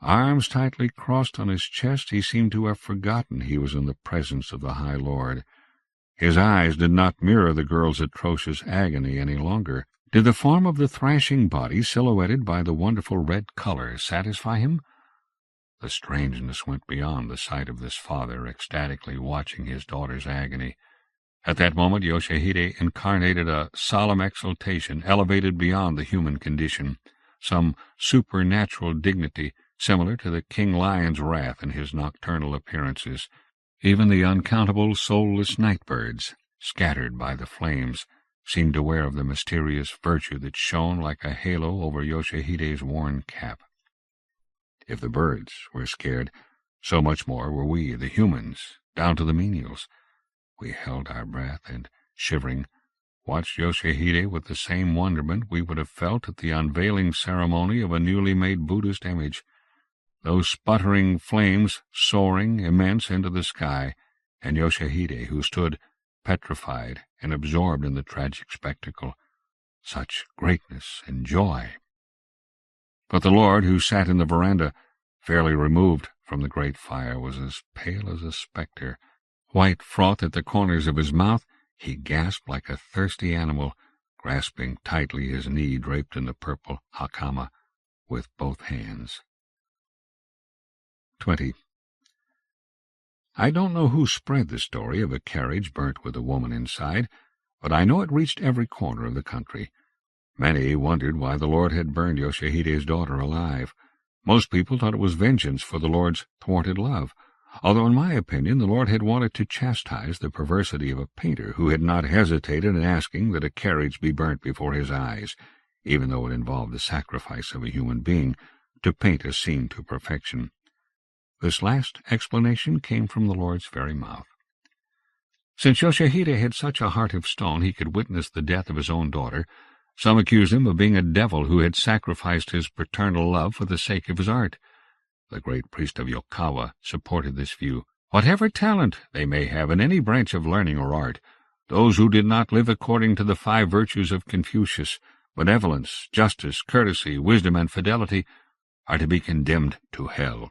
Arms tightly crossed on his chest, he seemed to have forgotten he was in the presence of the High Lord. His eyes did not mirror the girl's atrocious agony any longer. Did the form of the thrashing body, silhouetted by the wonderful red color, satisfy him? The strangeness went beyond the sight of this father ecstatically watching his daughter's agony. At that moment Yoshihide incarnated a solemn exultation, elevated beyond the human condition, some supernatural dignity similar to the king lion's wrath in his nocturnal appearances. Even the uncountable soulless night-birds, scattered by the flames, seemed aware of the mysterious virtue that shone like a halo over Yoshihide's worn cap. If the birds were scared, so much more were we, the humans, down to the menials. We held our breath and, shivering, watched Yoshihide with the same wonderment we would have felt at the unveiling ceremony of a newly made Buddhist image. Those sputtering flames soaring immense into the sky, and Yoshihide, who stood petrified and absorbed in the tragic spectacle. Such greatness and joy! But the Lord, who sat in the veranda, fairly removed from the great fire, was as pale as a spectre. White froth at the corners of his mouth, he gasped like a thirsty animal, grasping tightly his knee draped in the purple hakama with both hands. 20. I don't know who spread the story of a carriage burnt with a woman inside, but I know it reached every corner of the country. Many wondered why the Lord had burned Yoshihide's daughter alive. Most people thought it was vengeance for the Lord's thwarted love, although in my opinion the Lord had wanted to chastise the perversity of a painter who had not hesitated in asking that a carriage be burnt before his eyes, even though it involved the sacrifice of a human being, to paint a scene to perfection. This last explanation came from the Lord's very mouth. Since Yoshihide had such a heart of stone he could witness the death of his own daughter, some accused him of being a devil who had sacrificed his paternal love for the sake of his art. The great priest of Yokawa supported this view. Whatever talent they may have in any branch of learning or art, those who did not live according to the 5 virtues of Confucius, benevolence, justice, courtesy, wisdom, and fidelity, are to be condemned to hell.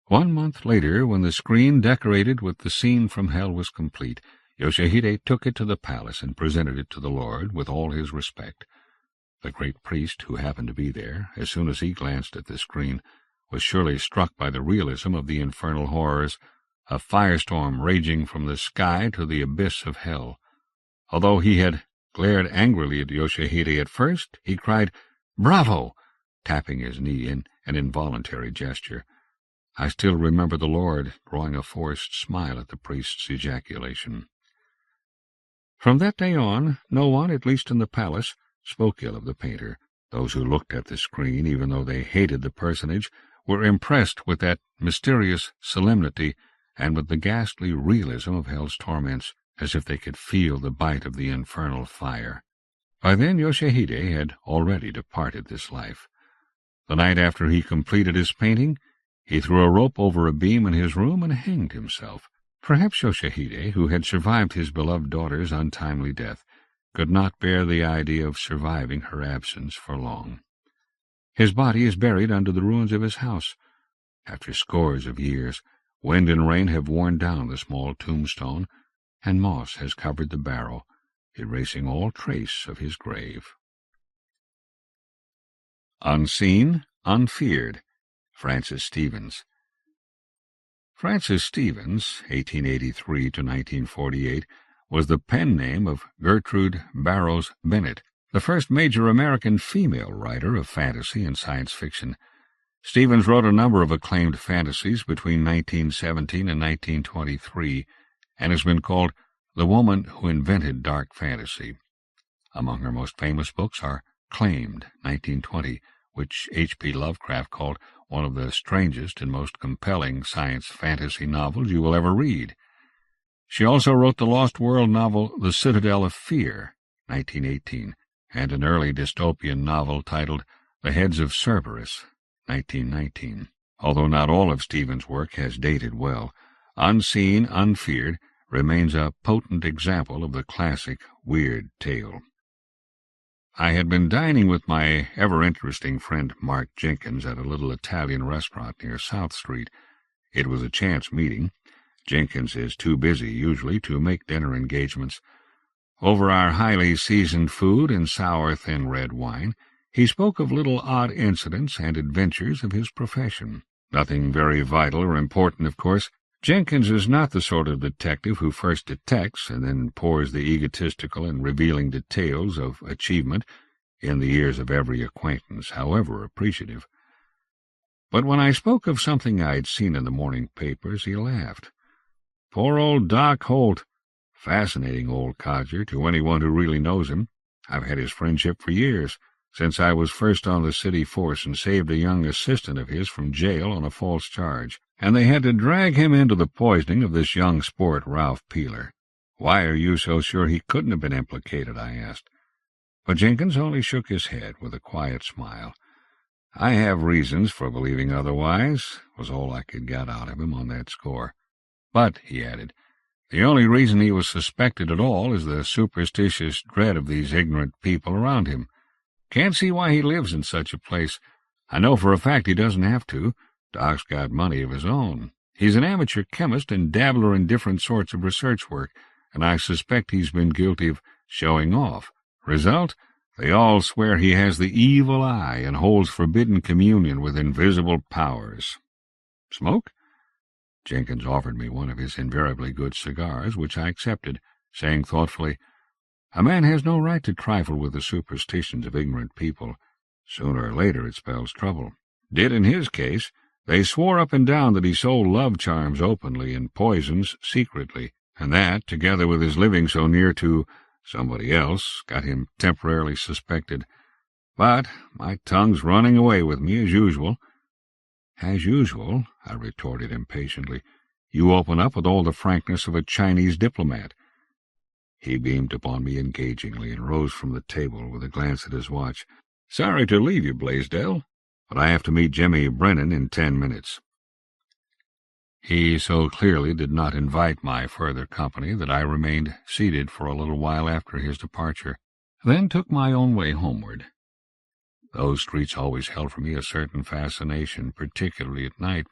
1 month later, when the screen decorated with the scene from hell was complete, Yoshihide took it to the palace and presented it to the Lord with all his respect. The great priest, who happened to be there, as soon as he glanced at the screen, was surely struck by the realism of the infernal horrors, a firestorm raging from the sky to the abyss of hell. Although he had glared angrily at Yoshihide at first, he cried, "Bravo!" tapping his knee in an involuntary gesture. I still remember the Lord drawing a forced smile at the priest's ejaculation. From that day on, no one, at least in the palace, spoke ill of the painter. Those who looked at the screen, even though they hated the personage, were impressed with that mysterious solemnity and with the ghastly realism of hell's torments, as if they could feel the bite of the infernal fire. By then Yoshihide had already departed this life. The night after he completed his painting, he threw a rope over a beam in his room and hanged himself. Perhaps Yoshihide, who had survived his beloved daughter's untimely death, could not bear the idea of surviving her absence for long. His body is buried under the ruins of his house. After scores of years, wind and rain have worn down the small tombstone, and moss has covered the barrow, erasing all trace of his grave. Unseen, Unfeared, Francis Stevens. Francis Stevens, 1883 to 1948, was the pen name of Gertrude Barrows Bennett, the first major American female writer of fantasy and science fiction. Stevens wrote a number of acclaimed fantasies between 1917 and 1923, and has been called the woman who invented dark fantasy. Among her most famous books are Claimed, 1920, which H.P. Lovecraft called one of the strangest and most compelling science fantasy novels you will ever read. She also wrote the Lost World novel The Citadel of Fear, 1918, and an early dystopian novel titled The Heads of Cerberus, 1919. Although not all of Stevens' work has dated well, Unseen, Unfeared remains a potent example of the classic weird tale. I had been dining with my ever-interesting friend Mark Jenkins at a little Italian restaurant near South Street. It was a chance meeting. Jenkins is too busy, usually, to make dinner engagements. Over our highly seasoned food and sour, thin red wine, he spoke of little odd incidents and adventures of his profession. Nothing very vital or important, of course. Jenkins is not the sort of detective who first detects and then pours the egotistical and revealing details of achievement in the ears of every acquaintance, however appreciative. But when I spoke of something I'd seen in the morning papers, he laughed. Poor old Doc Holt. Fascinating old codger to anyone who really knows him. I've had his friendship for years, since I was first on the city force and saved a young assistant of his from jail on a false charge, and they had to drag him into the poisoning of this young sport, Ralph Peeler. Why are you so sure he couldn't have been implicated? I asked. But Jenkins only shook his head with a quiet smile. I have reasons for believing otherwise, was all I could get out of him on that score. But, he added, the only reason he was suspected at all is the superstitious dread of these ignorant people around him. Can't see why he lives in such a place. I know for a fact he doesn't have to. Doc's got money of his own. He's an amateur chemist and dabbler in different sorts of research work, and I suspect he's been guilty of showing off. Result? They all swear he has the evil eye and holds forbidden communion with invisible powers. Smoke? Jenkins offered me one of his invariably good cigars, which I accepted, saying thoughtfully, A man has no right to trifle with the superstitions of ignorant people. Sooner or later it spells trouble. Did in his case. They swore up and down that he sold love charms openly and poisons secretly, and that, together with his living so near to somebody else, got him temporarily suspected. But my tongue's running away with me as usual. As usual, I retorted impatiently. You open up with all the frankness of a Chinese diplomat. He beamed upon me engagingly and rose from the table with a glance at his watch. Sorry to leave you, Blaisdell, but I have to meet Jimmy Brennan in 10 minutes. He so clearly did not invite my further company that I remained seated for a little while after his departure, then took my own way homeward. Those streets always held for me a certain fascination, particularly at night.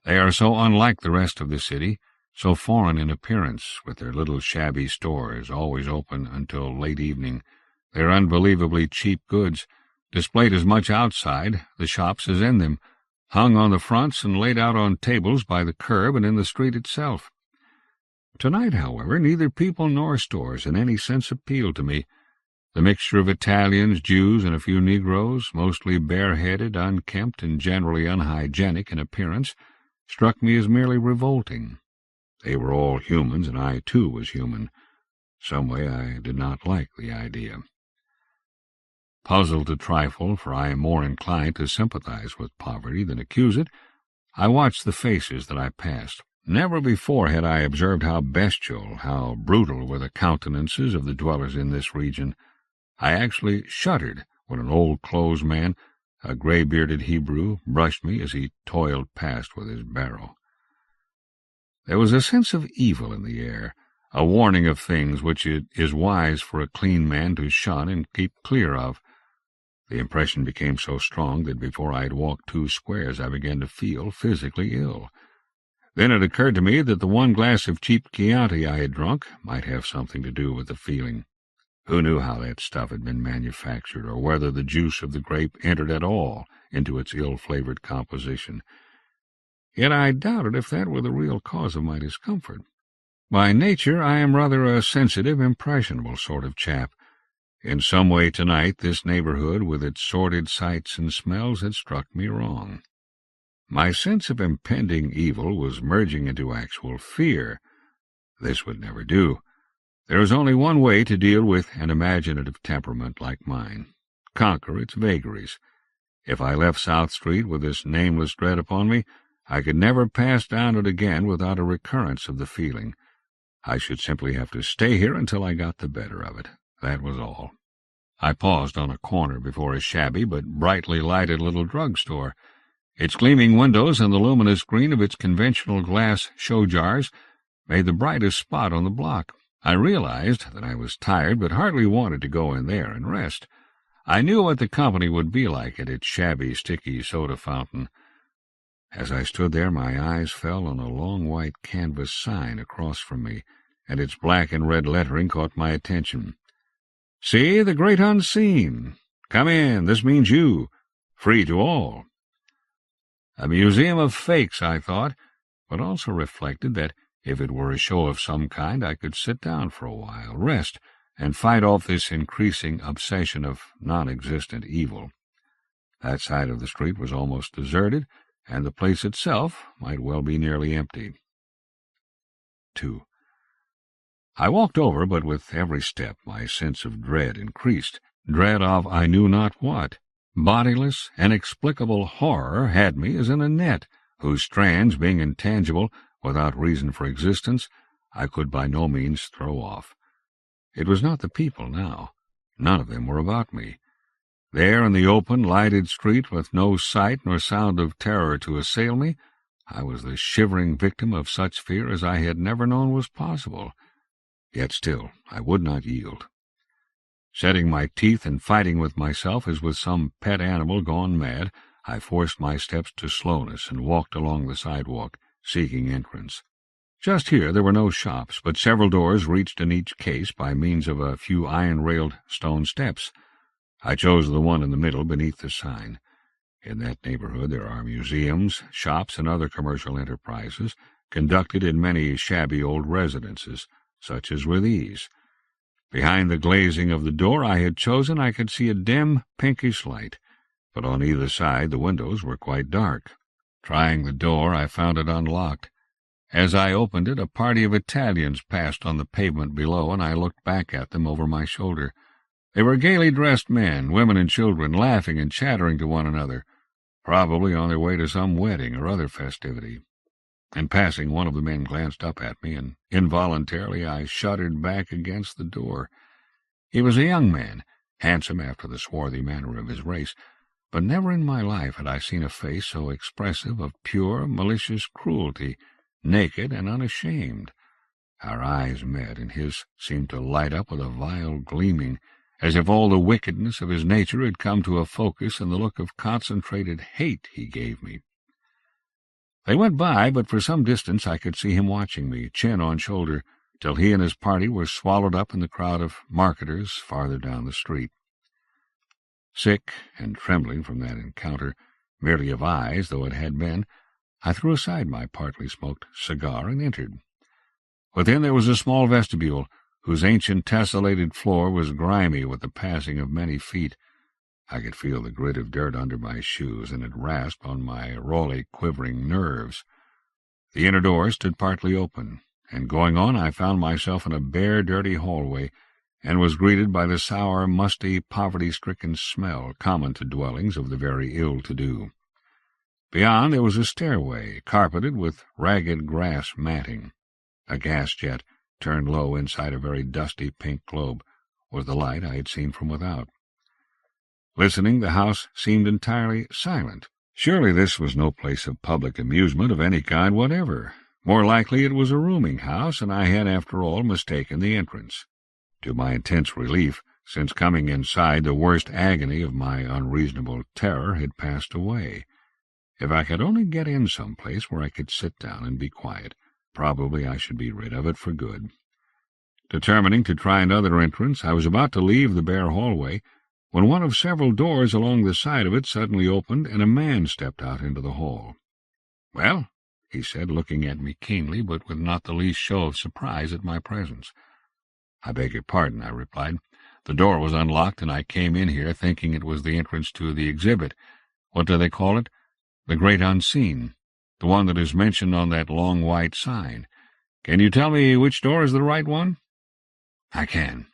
They are so unlike the rest of the city, so foreign in appearance, with their little shabby stores always open until late evening, their unbelievably cheap goods, displayed as much outside the shops as in them, hung on the fronts and laid out on tables by the curb and in the street itself. Tonight, however, neither people nor stores in any sense appealed to me. The mixture of Italians, Jews, and a few Negroes, mostly bareheaded, unkempt, and generally unhygienic in appearance, struck me as merely revolting. They were all humans, and I, too, was human. Some way I did not like the idea. Puzzled a trifle, for I am more inclined to sympathize with poverty than accuse it, I watched the faces that I passed. Never before had I observed how bestial, how brutal were the countenances of the dwellers in this region. I actually shuddered when an old-clothes man, a gray-bearded Hebrew, brushed me as he toiled past with his barrow. There was a sense of evil in the air, a warning of things which it is wise for a clean man to shun and keep clear of. The impression became so strong that before I had walked 2 squares I began to feel physically ill. Then it occurred to me that the 1 glass of cheap Chianti I had drunk might have something to do with the feeling. Who knew how that stuff had been manufactured, or whether the juice of the grape entered at all into its ill-flavored composition? Yet I doubted if that were the real cause of my discomfort. By nature I am rather a sensitive, impressionable sort of chap. In some way tonight this neighborhood, with its sordid sights and smells, had struck me wrong. My sense of impending evil was merging into actual fear. This would never do. There is only one way to deal with an imaginative temperament like mine: conquer its vagaries. If I left South Street with this nameless dread upon me, I could never pass down it again without a recurrence of the feeling. I should simply have to stay here until I got the better of it. That was all. I paused on a corner before a shabby but brightly lighted little drug-store. Its gleaming windows and the luminous green of its conventional glass show jars made the brightest spot on the block. I realized that I was tired, but hardly wanted to go in there and rest. I knew what the company would be like at its shabby, sticky soda fountain. As I stood there, my eyes fell on a long white canvas sign across from me, and its black and red lettering caught my attention. "See, the Great Unseen. Come in, this means you. Free to all." A museum of fakes, I thought, but also reflected that if it were a show of some kind, I could sit down for a while, rest, and fight off this increasing obsession of non-existent evil. That side of the street was almost deserted, and the place itself might well be nearly empty. 2. I walked over, but with every step my sense of dread increased, dread of I knew not what. Bodiless, inexplicable horror had me as in a net, whose strands, being intangible, without reason for existence, I could by no means throw off. It was not the people now. None of them were about me. There in the open, lighted street, with no sight nor sound of terror to assail me, I was the shivering victim of such fear as I had never known was possible. Yet still I would not yield. Setting my teeth and fighting with myself as with some pet animal gone mad, I forced my steps to slowness and walked along the sidewalk, seeking entrance. Just here there were no shops, but several doors reached in each case by means of a few iron-railed stone steps. I chose the one in the middle beneath the sign. In that neighborhood there are museums, shops, and other commercial enterprises, conducted in many shabby old residences, such as were these. Behind the glazing of the door I had chosen I could see a dim, pinkish light, but on either side the windows were quite dark. Trying the door, I found it unlocked. As I opened it, a party of Italians passed on the pavement below, and I looked back at them over my shoulder. They were gaily dressed men, women and children, laughing and chattering to one another, probably on their way to some wedding or other festivity. In passing, one of the men glanced up at me, and involuntarily I shuddered back against the door. He was a young man, handsome after the swarthy manner of his race, but never in my life had I seen a face so expressive of pure, malicious cruelty, naked and unashamed. Our eyes met, and his seemed to light up with a vile gleaming, as if all the wickedness of his nature had come to a focus in the look of concentrated hate he gave me. They went by, but for some distance I could see him watching me, chin on shoulder, till he and his party were swallowed up in the crowd of marketers farther down the street. Sick and trembling from that encounter, merely of eyes though it had been, I threw aside my partly smoked cigar and entered. Within there was a small vestibule, whose ancient tessellated floor was grimy with the passing of many feet. I could feel the grit of dirt under my shoes, and it rasped on my rawly quivering nerves. The inner door stood partly open, and going on I found myself in a bare, dirty hallway, and was greeted by the sour, musty, poverty-stricken smell common to dwellings of the very ill-to-do. Beyond there was a stairway, carpeted with ragged grass matting. A gas jet, turned low inside a very dusty pink globe, was the light I had seen from without. Listening, the house seemed entirely silent. Surely this was no place of public amusement of any kind whatever. More likely it was a rooming house, and I had, after all, mistaken the entrance. To my intense relief, since coming inside, the worst agony of my unreasonable terror had passed away. If I could only get in some place where I could sit down and be quiet, probably I should be rid of it for good. Determining to try another entrance, I was about to leave the bare hallway, when one of several doors along the side of it suddenly opened, and a man stepped out into the hall. "Well," he said, looking at me keenly, but with not the least show of surprise at my presence. "I beg your pardon," I replied. "The door was unlocked, and I came in here thinking it was the entrance to the exhibit. What do they call it? The Great Unseen, the one that is mentioned on that long white sign. Can you tell me which door is the right one?" "I can."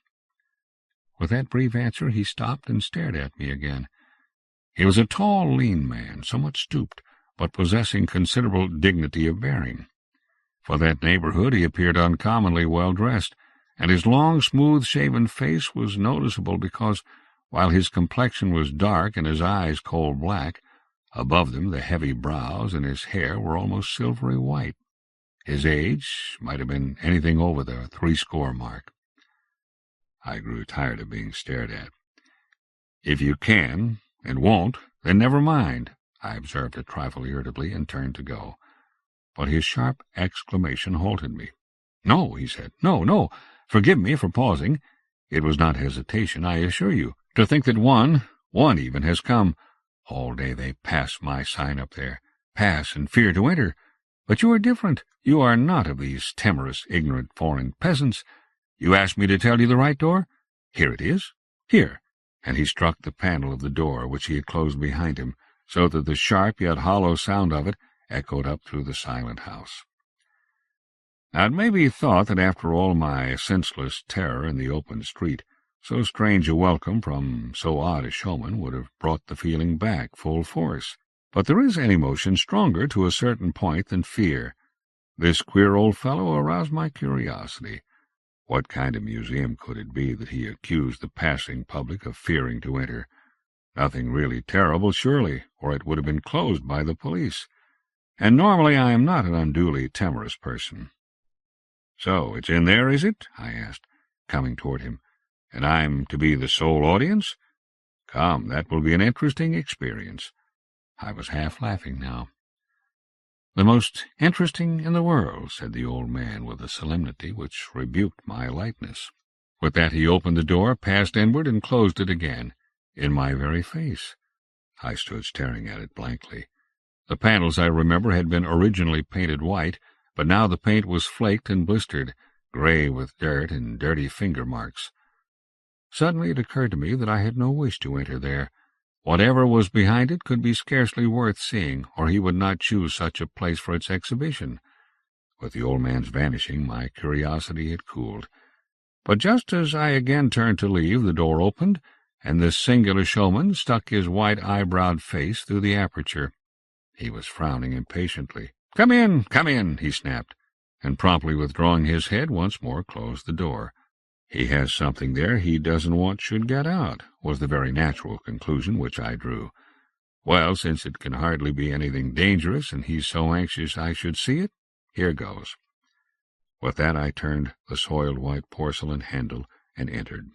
With that brief answer he stopped and stared at me again. He was a tall, lean man, somewhat stooped, but possessing considerable dignity of bearing. For that neighborhood he appeared uncommonly well dressed, and his long, smooth-shaven face was noticeable because, while his complexion was dark and his eyes coal-black, above them the heavy brows and his hair were almost silvery white. His age might have been anything over the 60 mark. I grew tired of being stared at. "If you can, and won't, then never mind," I observed a trifle irritably, and turned to go. But his sharp exclamation halted me. "No," he said, "no, no. Forgive me for pausing. It was not hesitation, I assure you. To think that one even, has come. All day they pass my sign up there, pass and fear to enter. But you are different. You are not of these timorous, ignorant foreign peasants. You asked me to tell you the right door? Here it is. Here." And he struck the panel of the door, which he had closed behind him, so that the sharp yet hollow sound of it echoed up through the silent house. Now it may be thought that after all my senseless terror in the open street, so strange a welcome from so odd a showman would have brought the feeling back full force. But there is an emotion stronger to a certain point than fear. This queer old fellow aroused my curiosity. What kind of museum could it be that he accused the passing public of fearing to enter? Nothing really terrible, surely, or it would have been closed by the police. And normally I am not an unduly timorous person. "So it's in there, is it?" I asked, coming toward him. "And I'm to be the sole audience? Come, that will be an interesting experience." I was half laughing now. "The most interesting in the world," said the old man with a solemnity which rebuked my lightness. With that he opened the door, passed inward, and closed it again, in my very face. I stood staring at it blankly. The panels, I remember, had been originally painted white, but now the paint was flaked and blistered, gray with dirt and dirty finger marks. Suddenly it occurred to me that I had no wish to enter there. Whatever was behind it could be scarcely worth seeing, or he would not choose such a place for its exhibition. With the old man's vanishing, my curiosity had cooled. But just as I again turned to leave, the door opened, and this singular showman stuck his white-eyebrowed face through the aperture. He was frowning impatiently. Come in," he snapped, and promptly withdrawing his head once more closed the door. "He has something there he doesn't want should get out," was the very natural conclusion which I drew. "Well, since it can hardly be anything dangerous, and he's so anxious I should see it, here goes." With that I turned the soiled white porcelain handle and entered.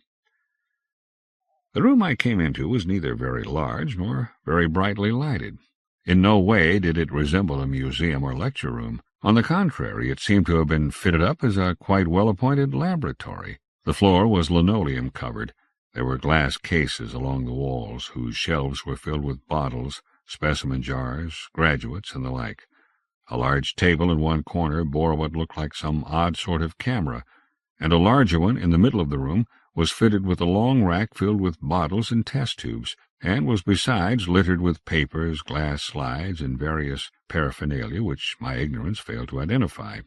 The room I came into was neither very large nor very brightly lighted. In no way did it resemble a museum or lecture room. On the contrary, it seemed to have been fitted up as a quite well-appointed laboratory. The floor was linoleum-covered. There were glass cases along the walls, whose shelves were filled with bottles, specimen jars, graduates, and the like. A large table in one corner bore what looked like some odd sort of camera, and a larger one in the middle of the room was fitted with a long rack filled with bottles and test tubes, and was besides littered with papers, glass slides, and various paraphernalia which my ignorance failed to identify.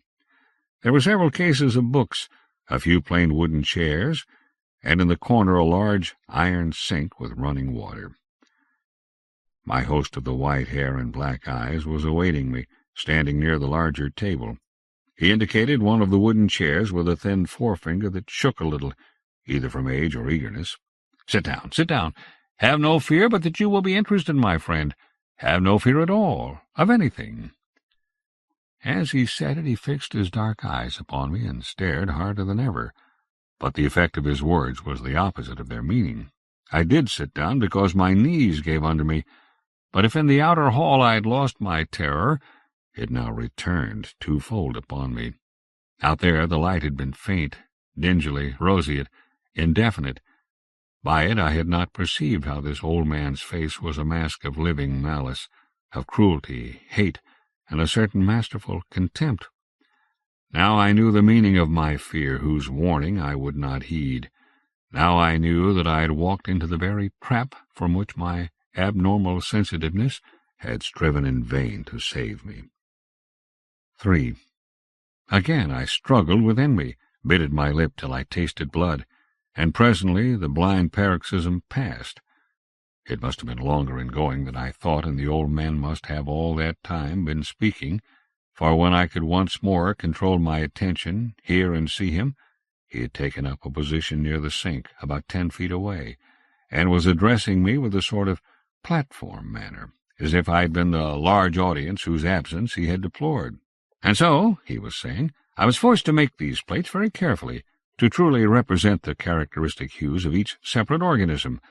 There were several cases of books, a few plain wooden chairs, and in the corner a large iron sink with running water. My host of the white hair and black eyes was awaiting me, standing near the larger table. He indicated one of the wooden chairs with a thin forefinger that shook a little, either from age or eagerness. Sit down. Have no fear but that you will be interested, my friend. Have no fear at all, of anything." As he said it, he fixed his dark eyes upon me and stared harder than ever. But the effect of his words was the opposite of their meaning. I did sit down because my knees gave under me, but if in the outer hall I had lost my terror, it now returned twofold upon me. Out there the light had been faint, dingily roseate, indefinite. By it I had not perceived how this old man's face was a mask of living malice, of cruelty, hate, and a certain masterful contempt. Now I knew the meaning of my fear, whose warning I would not heed. Now I knew that I had walked into the very trap from which my abnormal sensitiveness had striven in vain to save me. 3. Again I struggled within me, bit at my lip till I tasted blood, and presently the blind paroxysm passed. It must have been longer in going than I thought, and the old man must have all that time been speaking, for when I could once more control my attention, hear and see him, he had taken up a position near the sink, about 10 feet away, and was addressing me with a sort of platform manner, as if I had been the large audience whose absence he had deplored. "And so," he was saying, "I was forced to make these plates very carefully, to truly represent the characteristic hues of each separate organism.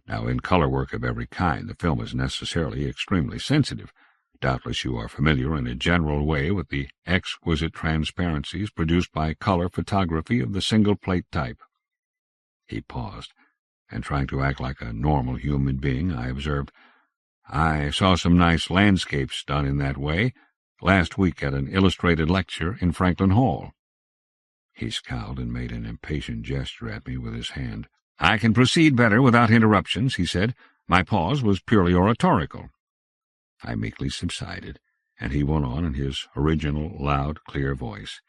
Now, in color work of every kind, the film is necessarily extremely sensitive. Doubtless you are familiar in a general way with the exquisite transparencies produced by color photography of the single-plate type. He paused, and trying to act like a normal human being, I observed, "I saw some nice landscapes done in that way last week at an illustrated lecture in Franklin Hall." He scowled and made an impatient gesture at me with his hand. "I can proceed better without interruptions," he said. "My pause was purely oratorical." I meekly subsided, and he went on in his original, loud, clear voice.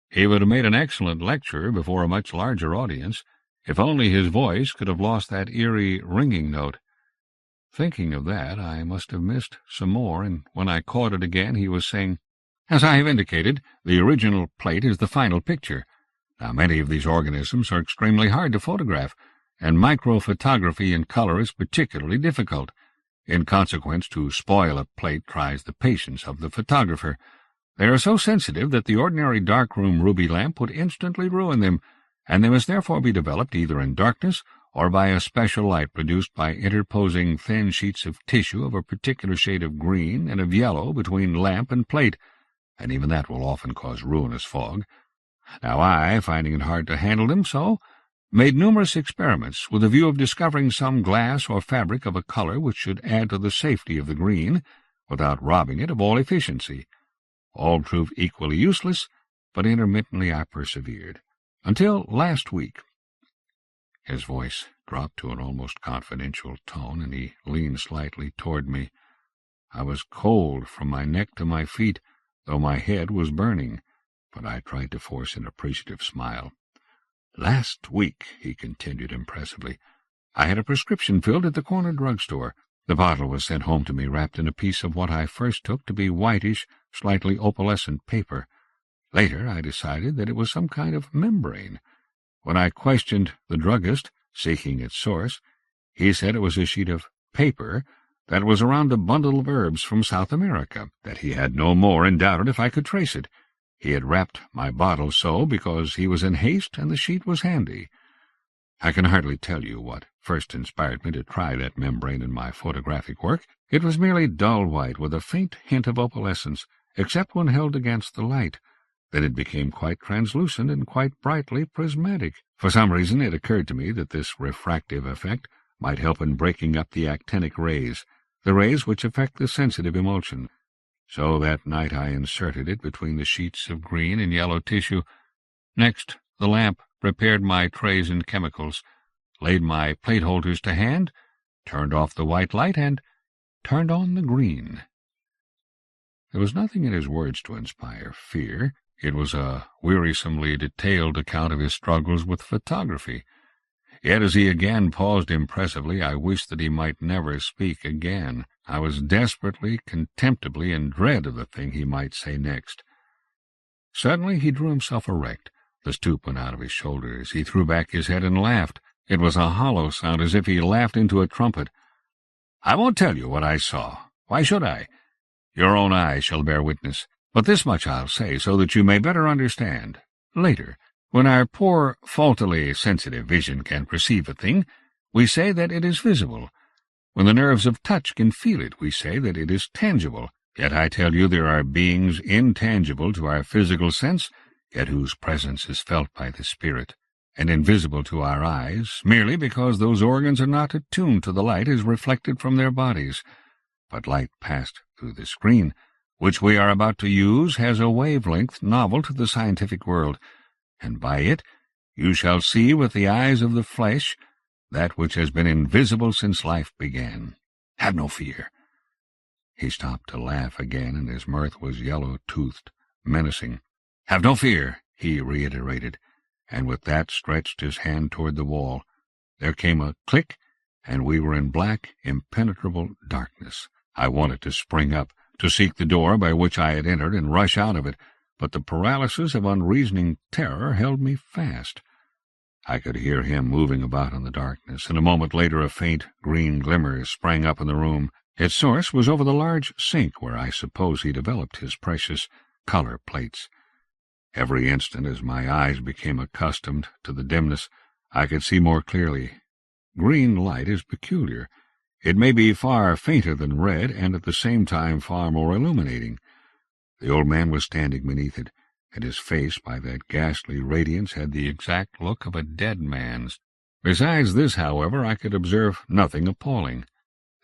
"He would have made an excellent lecturer before a much larger audience, if only his voice could have lost that eerie ringing note. Thinking of that, I must have missed some more, and when I caught it again he was saying, 'As I have indicated, the original plate is the final picture. Now, many of these organisms are extremely hard to photograph, and microphotography in color is particularly difficult. In consequence, to spoil a plate tries the patience of the photographer. They are so sensitive that the ordinary darkroom ruby lamp would instantly ruin them, and they must therefore be developed either in darkness or by a special light produced by interposing thin sheets of tissue of a particular shade of green and of yellow between lamp and plate, and even that will often cause ruinous fog. Now I, finding it hard to handle them so, made numerous experiments with a view of discovering some glass or fabric of a color which should add to the safety of the green, without robbing it of all efficiency. All proved equally useless, but intermittently I persevered, until last week." His voice dropped to an almost confidential tone, and he leaned slightly toward me. I was cold from my neck to my feet, though my head was burning, but I tried to force an appreciative smile. "Last week," he continued impressively, "I had a prescription filled at the corner drugstore. The bottle was sent home to me wrapped in a piece of what I first took to be whitish, slightly opalescent paper. Later I decided that it was some kind of membrane. When I questioned the druggist, seeking its source, he said it was a sheet of paper that was around a bundle of herbs from South America, that he had no more and doubted if I could trace it. He had wrapped my bottle so because he was in haste and the sheet was handy. I can hardly tell you what first inspired me to try that membrane in my photographic work. It was merely dull white with a faint hint of opalescence, except when held against the light. Then it became quite translucent and quite brightly prismatic. For some reason it occurred to me that this refractive effect might help in breaking up the actinic rays, the rays which affect the sensitive emulsion. So that night I inserted it between the sheets of green and yellow tissue. Next, the lamp prepared my trays and chemicals, laid my plate holders to hand, turned off the white light, and turned on the green." There was nothing in his words to inspire fear. It was a wearisomely detailed account of his struggles with photography. Yet as he again paused impressively, I wished that he might never speak again. I was desperately, contemptibly in dread of the thing he might say next. Suddenly he drew himself erect. The stoop went out of his shoulders. He threw back his head and laughed. It was a hollow sound, as if he laughed into a trumpet. "I won't tell you what I saw. Why should I? Your own eyes shall bear witness. But this much I'll say, so that you may better understand. Later, when our poor, faultily sensitive vision can perceive a thing, we say that it is visible. When the nerves of touch can feel it, we say that it is tangible. Yet I tell you there are beings intangible to our physical sense, yet whose presence is felt by the spirit, and invisible to our eyes, merely because those organs are not attuned to the light as reflected from their bodies. But light passed through the screen, which we are about to use, has a wavelength novel to the scientific world, and by it you shall see with the eyes of the flesh that which has been invisible since life began. Have no fear." He stopped to laugh again, and his mirth was yellow-toothed, menacing. "Have no fear," he reiterated, and with that stretched his hand toward the wall. There came a click, and we were in black, impenetrable darkness. I wanted to spring up, to seek the door by which I had entered and rush out of it, but the paralysis of unreasoning terror held me fast. I could hear him moving about in the darkness, and a moment later a faint green glimmer sprang up in the room. Its source was over the large sink where I suppose he developed his precious color plates. Every instant, as my eyes became accustomed to the dimness, I could see more clearly. green light is peculiar. It may be far fainter than red, and at the same time far more illuminating. The old man was standing beneath it, and his face, by that ghastly radiance, had the exact look of a dead man's. Besides this, however, I could observe nothing appalling.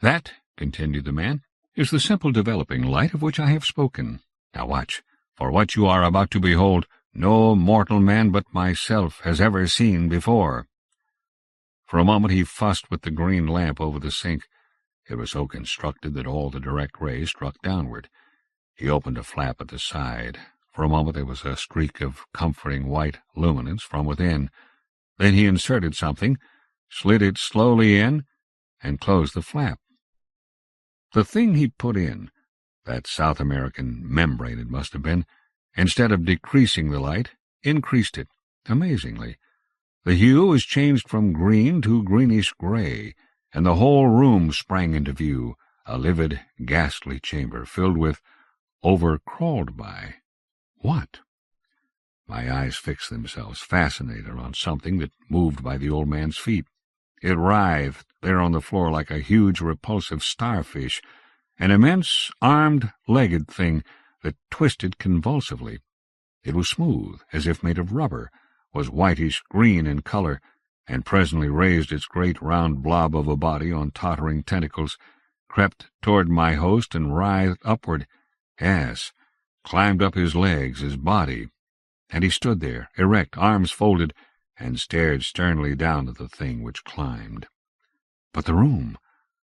"That," continued the man, "is the simple developing light of which I have spoken. Now watch, for what you are about to behold, no mortal man but myself has ever seen before." For a moment he fussed with the green lamp over the sink. It was so constructed that all the direct rays struck downward. He opened a flap at the side. For a moment there was a streak of comforting white luminance from within. Then he inserted something, slid it slowly in, and closed the flap. The thing he put in, that South American membrane it must have been, instead of decreasing the light, increased it, amazingly. The hue was changed from green to greenish-gray, and the whole room sprang into view, a livid, ghastly chamber filled with, overcrawled by, what? My eyes fixed themselves, fascinated, on something that moved by the old man's feet. It writhed there on the floor like a huge, repulsive starfish, an immense, armed-legged thing that twisted convulsively. It was smooth, as if made of rubber, was whitish-green in color, and presently raised its great round blob of a body on tottering tentacles, crept toward my host and writhed upward, yes, climbed up his legs, his body, and he stood there, erect, arms folded, and stared sternly down at the thing which climbed. But the room,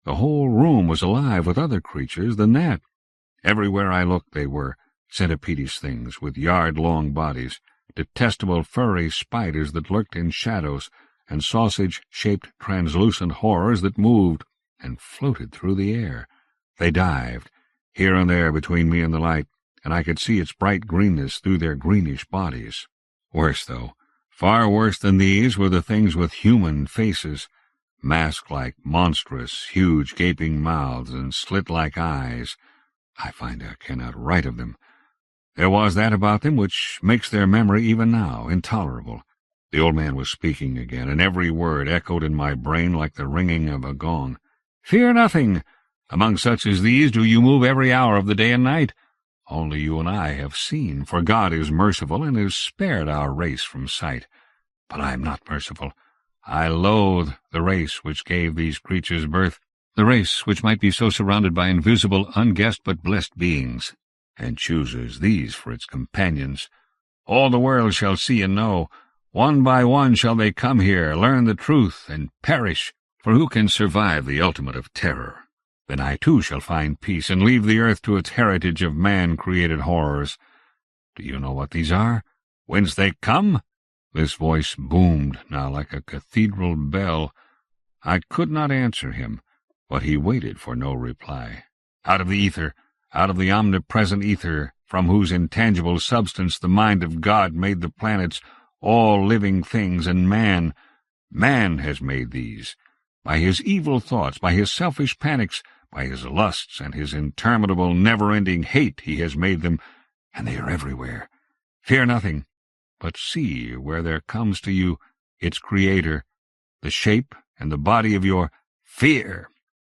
the whole room was alive with other creatures than that. Everywhere I looked they were centipedish things with yard-long bodies, detestable furry spiders that lurked in shadows, and sausage-shaped translucent horrors that moved and floated through the air. They dived, here and there between me and the light, and I could see its bright greenness through their greenish bodies. Worse, though, far worse than these, were the things with human faces, mask-like, monstrous, huge gaping mouths and slit-like eyes. I find I cannot write of them. There was that about them which makes their memory even now intolerable. The old man was speaking again, and every word echoed in my brain like the ringing of a gong. "Fear nothing. Among such as these do you move every hour of the day and night. Only you and I have seen, for God is merciful and has spared our race from sight. But I am not merciful. I loathe the race which gave these creatures birth, the race which might be so surrounded by invisible, unguessed but blessed beings, and chooses these for its companions. All the world shall see and know. One by one shall they come here, learn the truth, and perish, for who can survive the ultimate of terror? Then I too shall find peace, and leave the earth to its heritage of man-created horrors. Do you know what these are? Whence they come?" This voice boomed now like a cathedral bell. I could not answer him, but he waited for no reply. "Out of the ether, out of the omnipresent ether, from whose intangible substance the mind of God made the planets, all living things, and man has made these. By his evil thoughts, by his selfish panics, by his lusts and his interminable, never-ending hate he has made them, and they are everywhere. Fear nothing, but see where there comes to you its creator, the shape and the body of your fear."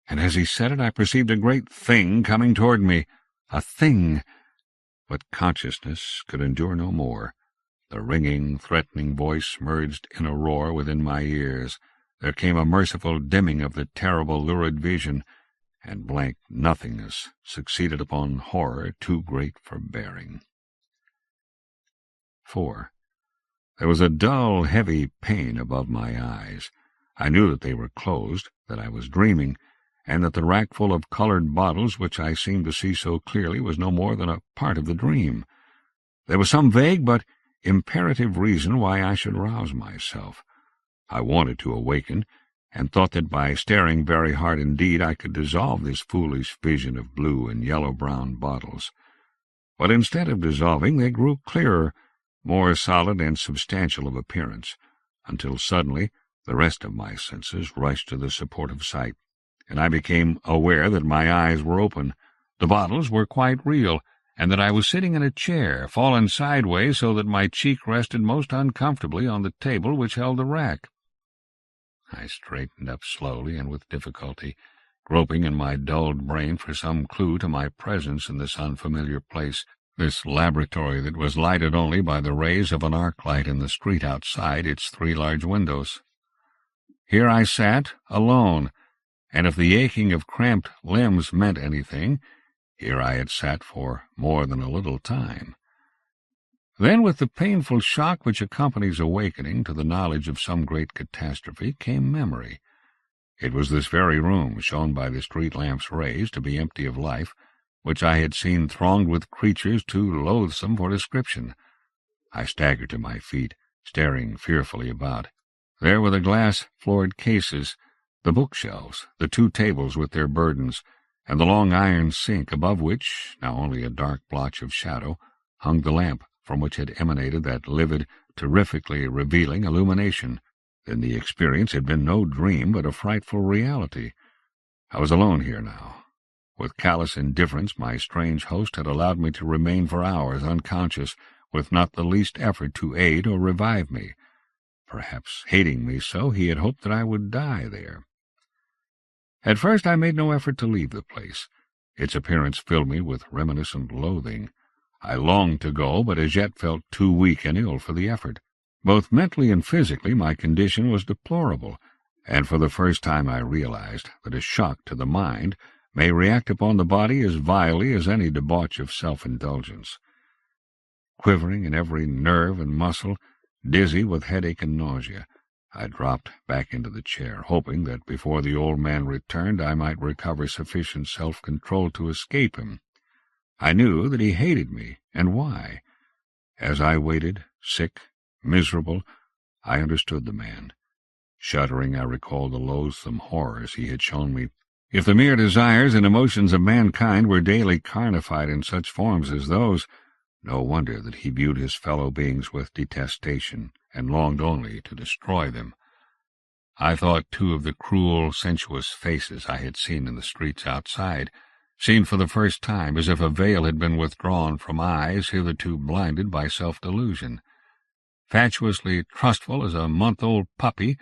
And as he said it, I perceived a great thing coming toward me, a thing. But consciousness could endure no more. The ringing, threatening voice merged in a roar within my ears. There came a merciful dimming of the terrible, lurid vision, and blank nothingness succeeded upon horror too great for bearing. 4. There was a dull, heavy pain above my eyes. I knew that they were closed, that I was dreaming, and that the rack full of colored bottles which I seemed to see so clearly was no more than a part of the dream. There was some vague but imperative reason why I should rouse myself. I wanted to awaken, and thought that by staring very hard indeed I could dissolve this foolish vision of blue and yellow-brown bottles. But instead of dissolving, they grew clearer, more solid and substantial of appearance, until suddenly the rest of my senses rushed to the support of sight, and I became aware that my eyes were open. The bottles were quite real, and that I was sitting in a chair, fallen sideways so that my cheek rested most uncomfortably on the table which held the rack. I straightened up slowly and with difficulty, groping in my dulled brain for some clue to my presence in this unfamiliar place, this laboratory that was lighted only by the rays of an arc light in the street outside its 3 large windows. Here I sat, alone, and if the aching of cramped limbs meant anything, here I had sat for more than a little time. Then, with the painful shock which accompanies awakening to the knowledge of some great catastrophe, came memory. It was this very room, shown by the street lamp's rays to be empty of life, which I had seen thronged with creatures too loathsome for description. I staggered to my feet, staring fearfully about. There were the glass-floored cases, the bookshelves, the 2 tables with their burdens, and the long iron sink, above which, now only a dark blotch of shadow, hung the lamp from which had emanated that livid, terrifically revealing illumination. Then the experience had been no dream, but a frightful reality. I was alone here now. With callous indifference, my strange host had allowed me to remain for hours unconscious, with not the least effort to aid or revive me. Perhaps, hating me so, he had hoped that I would die there. At first I made no effort to leave the place. Its appearance filled me with reminiscent loathing. I longed to go, but as yet felt too weak and ill for the effort. Both mentally and physically my condition was deplorable, and for the first time I realized that a shock to the mind may react upon the body as vilely as any debauch of self-indulgence. Quivering in every nerve and muscle, dizzy with headache and nausea, I dropped back into the chair, hoping that before the old man returned I might recover sufficient self-control to escape him. I knew that he hated me, and why. As I waited, sick, miserable, I understood the man. Shuddering, I recalled the loathsome horrors he had shown me. If the mere desires and emotions of mankind were daily carnified in such forms as those, no wonder that he viewed his fellow beings with detestation, and longed only to destroy them. I thought, too, of the cruel, sensuous faces I had seen in the streets outside, seen for the first time, as if a veil had been withdrawn from eyes hitherto blinded by self-delusion. Fatuously trustful as a month-old puppy,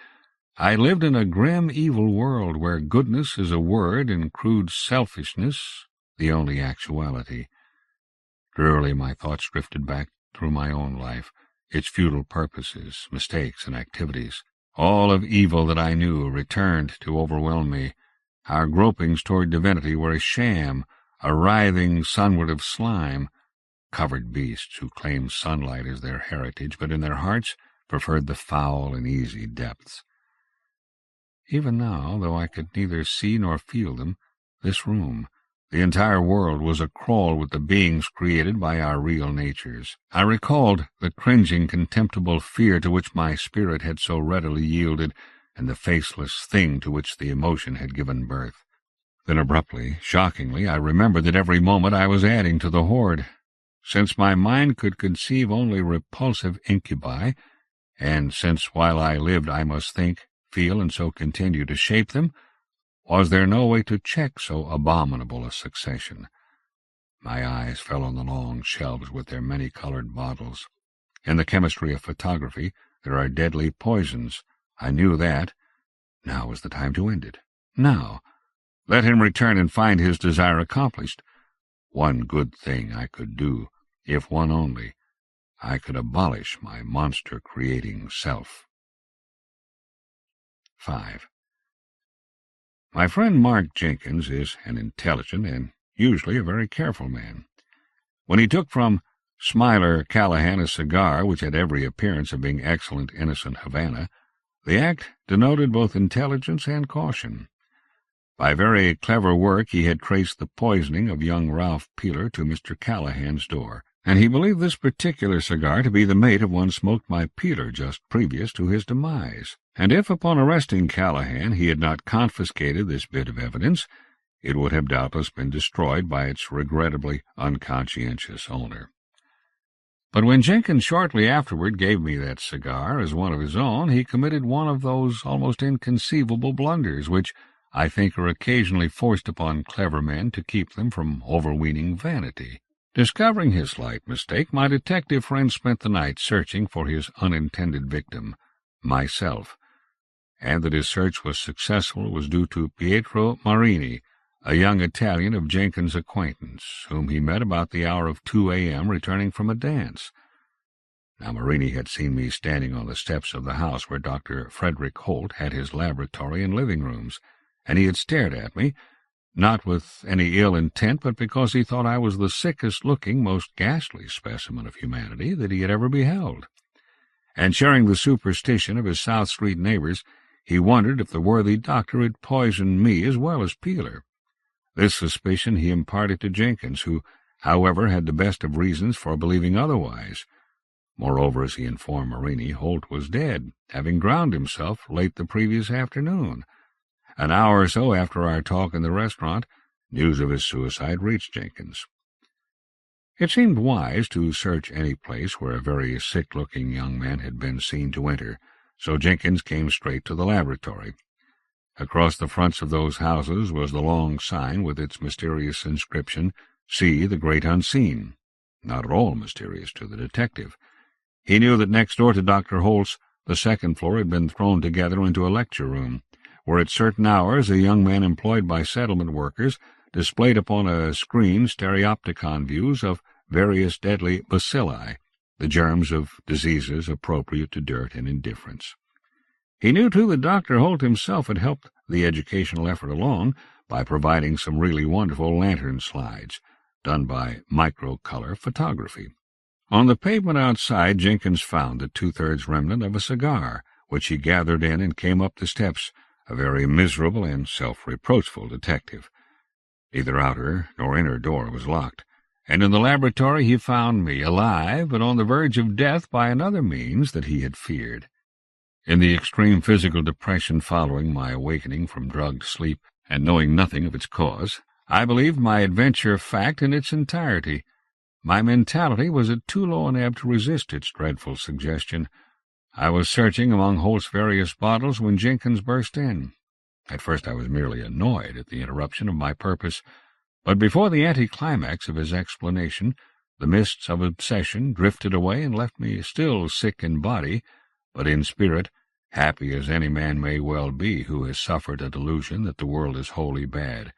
I lived in a grim, evil world where goodness is a word and crude selfishness the only actuality. Drearily my thoughts drifted back through my own life, its futile purposes, mistakes, and activities. All of evil that I knew returned to overwhelm me. Our gropings toward divinity were a sham, a writhing sunward of slime, covered beasts who claimed sunlight as their heritage, but in their hearts preferred the foul and easy depths. Even now, though I could neither see nor feel them, this room, the entire world, was a-crawl with the beings created by our real natures. I recalled the cringing, contemptible fear to which my spirit had so readily yielded, and the faceless thing to which the emotion had given birth. Then abruptly, shockingly, I remembered that every moment I was adding to the horde. Since my mind could conceive only repulsive incubi, and since while I lived I must think, feel, and so continue to shape them, was there no way to check so abominable a succession? My eyes fell on the long shelves with their many-colored bottles. In the chemistry of photography there are deadly poisons. I knew that. Now was the time to end it. Now. Let him return and find his desire accomplished. One good thing I could do, if one only. I could abolish my monster-creating self. 5. My friend Mark Jenkins is an intelligent and usually a very careful man. When he took from Smiler Callahan a cigar which had every appearance of being excellent innocent Havana, the act denoted both intelligence and caution. By very clever work he had traced the poisoning of young Ralph Peeler to Mr. Callahan's door, and he believed this particular cigar to be the mate of one smoked by Peeler just previous to his demise. And if, upon arresting Callahan, he had not confiscated this bit of evidence, it would have doubtless been destroyed by its regrettably unconscientious owner. But when Jenkins shortly afterward gave me that cigar as one of his own, he committed one of those almost inconceivable blunders which I think are occasionally forced upon clever men to keep them from overweening vanity. Discovering his slight mistake, my detective friend spent the night searching for his unintended victim, myself. and that his search was successful was due to Pietro Marini, a young Italian of Jenkins' acquaintance, whom he met about the hour of 2 a.m. returning from a dance. Now Marini had seen me standing on the steps of the house where Dr. Frederick Holt had his laboratory and living rooms, and he had stared at me, not with any ill intent, but because he thought I was the sickest-looking, most ghastly specimen of humanity that he had ever beheld. And sharing the superstition of his South Street neighbors, he wondered if the worthy doctor had poisoned me as well as Peeler. This suspicion he imparted to Jenkins, who, however, had the best of reasons for believing otherwise. Moreover, as he informed Marini, Holt was dead, having drowned himself late the previous afternoon. An hour or so after our talk in the restaurant, news of his suicide reached Jenkins. It seemed wise to search any place where a very sick-looking young man had been seen to enter, so Jenkins came straight to the laboratory. Across the fronts of those houses was the long sign with its mysterious inscription, "See the Great Unseen," not at all mysterious to the detective. He knew that next door to Dr. Holt's, the second floor had been thrown together into a lecture room, where at certain hours a young man employed by settlement workers displayed upon a screen stereopticon views of various deadly bacilli, the germs of diseases appropriate to dirt and indifference. He knew, too, that Dr. Holt himself had helped the educational effort along by providing some really wonderful lantern slides, done by microcolor photography. On the pavement outside, Jenkins found the two-thirds remnant of a cigar, which he gathered in and came up the steps, a very miserable and self-reproachful detective. Neither outer nor inner door was locked, and in the laboratory he found me, alive, but on the verge of death by another means that he had feared. In the extreme physical depression following my awakening from drugged sleep, and knowing nothing of its cause, I believed my adventure fact in its entirety. My mentality was at too low an ebb to resist its dreadful suggestion. I was searching among Holt's various bottles when Jenkins burst in. At first I was merely annoyed at the interruption of my purpose, but before the anticlimax of his explanation, the mists of obsession drifted away and left me still sick in body, but in spirit happy as any man may well be who has suffered a delusion that the world is wholly bad,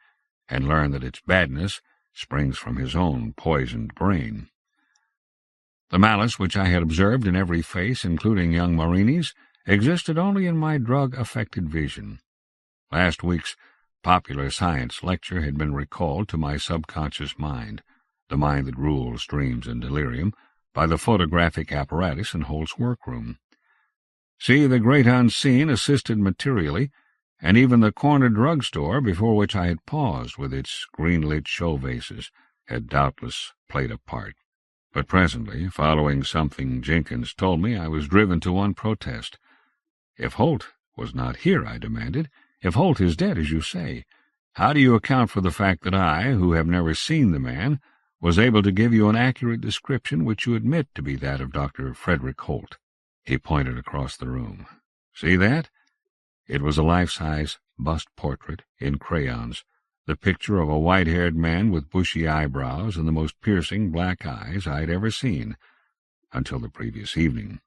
and learned that its badness springs from his own poisoned brain. The malice which I had observed in every face, including young Marini's, existed only in my drug-affected vision. Last week's popular science lecture had been recalled to my subconscious mind, the mind that rules dreams and delirium, by the photographic apparatus in Holt's workroom. See the Great Unseen assisted materially, and even the corner drug-store before which I had paused with its green-lit show vases had doubtless played a part. But presently, following something Jenkins told me, I was driven to one protest. "If Holt was not here," I demanded, "if Holt is dead, as you say, how do you account for the fact that I, who have never seen the man, was able to give you an accurate description which you admit to be that of Dr. Frederick Holt?" He pointed across the room. "See that?" It was a life-size bust portrait in crayons, the picture of a white-haired man with bushy eyebrows and the most piercing black eyes I had ever seen, until the previous evening.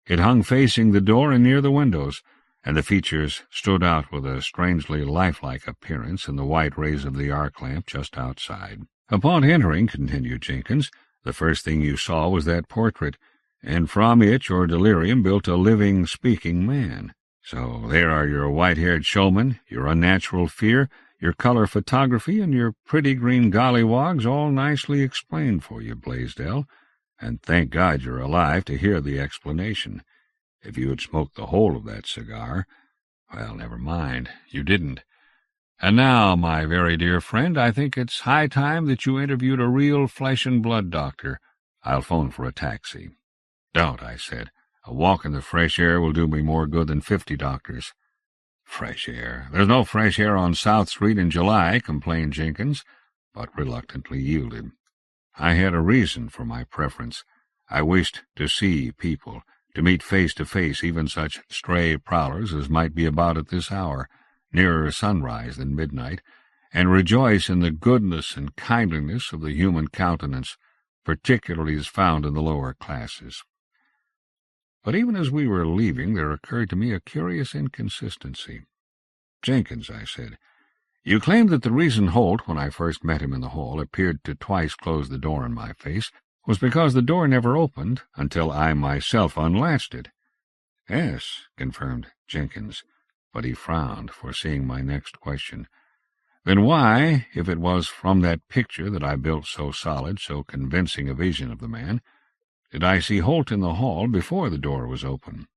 It hung facing the door and near the windows, and the features stood out with a strangely lifelike appearance in the white rays of the arc lamp just outside. "Upon entering," continued Jenkins, "the first thing you saw was that portrait, and from it your delirium built a living, speaking man. So there are your white-haired showman, your unnatural fear, your color photography, and your pretty green gollywogs all nicely explained for you, Blaisdell, and thank God you're alive to hear the explanation. If you had smoked the whole of that cigar, well, never mind, you didn't. And now, my very dear friend, I think it's high time that you interviewed a real flesh-and-blood doctor. I'll phone for a taxi." "Don't," I said. "A walk in the fresh air will do me more good than 50 doctors." "Fresh air? There's no fresh air on South Street in July," complained Jenkins, but reluctantly yielded. I had a reason for my preference. I wished to see people, to meet face to face even such stray prowlers as might be about at this hour, nearer sunrise than midnight, and rejoice in the goodness and kindliness of the human countenance, particularly as found in the lower classes. But even as we were leaving, there occurred to me a curious inconsistency. "Jenkins," I said, "you claimed that the reason Holt, when I first met him in the hall, appeared to twice close the door in my face was because the door never opened until I myself unlatched it." "Yes," confirmed Jenkins, but he frowned, foreseeing my next question. "Then why, if it was from that picture that I built so solid, so convincing a vision of the man, did I see Holt in the hall before the door was open?"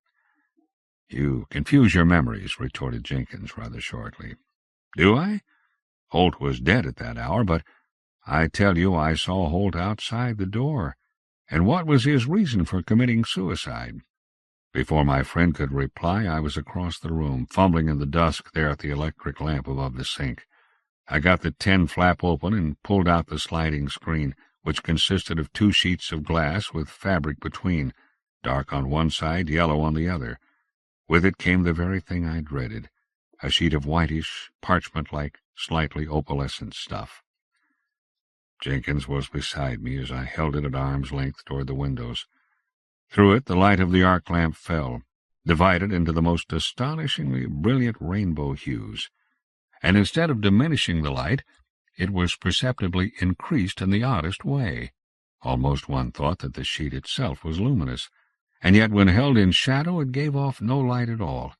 "You confuse your memories," retorted Jenkins rather shortly. "Do I? Holt was dead at that hour, but I tell you I saw Holt outside the door. And what was his reason for committing suicide?" Before my friend could reply, I was across the room, fumbling in the dusk there at the electric lamp above the sink. I got the tin flap open and pulled out the sliding screen, which consisted of 2 sheets of glass with fabric between, dark on one side, yellow on the other. With it came the very thing I dreaded, a sheet of whitish, parchment-like, slightly opalescent stuff. Jenkins was beside me as I held it at arm's length toward the windows. Through it the light of the arc lamp fell, divided into the most astonishingly brilliant rainbow hues, and instead of diminishing the light, it was perceptibly increased in the oddest way. Almost one thought that the sheet itself was luminous, and yet when held in shadow it gave off no light at all.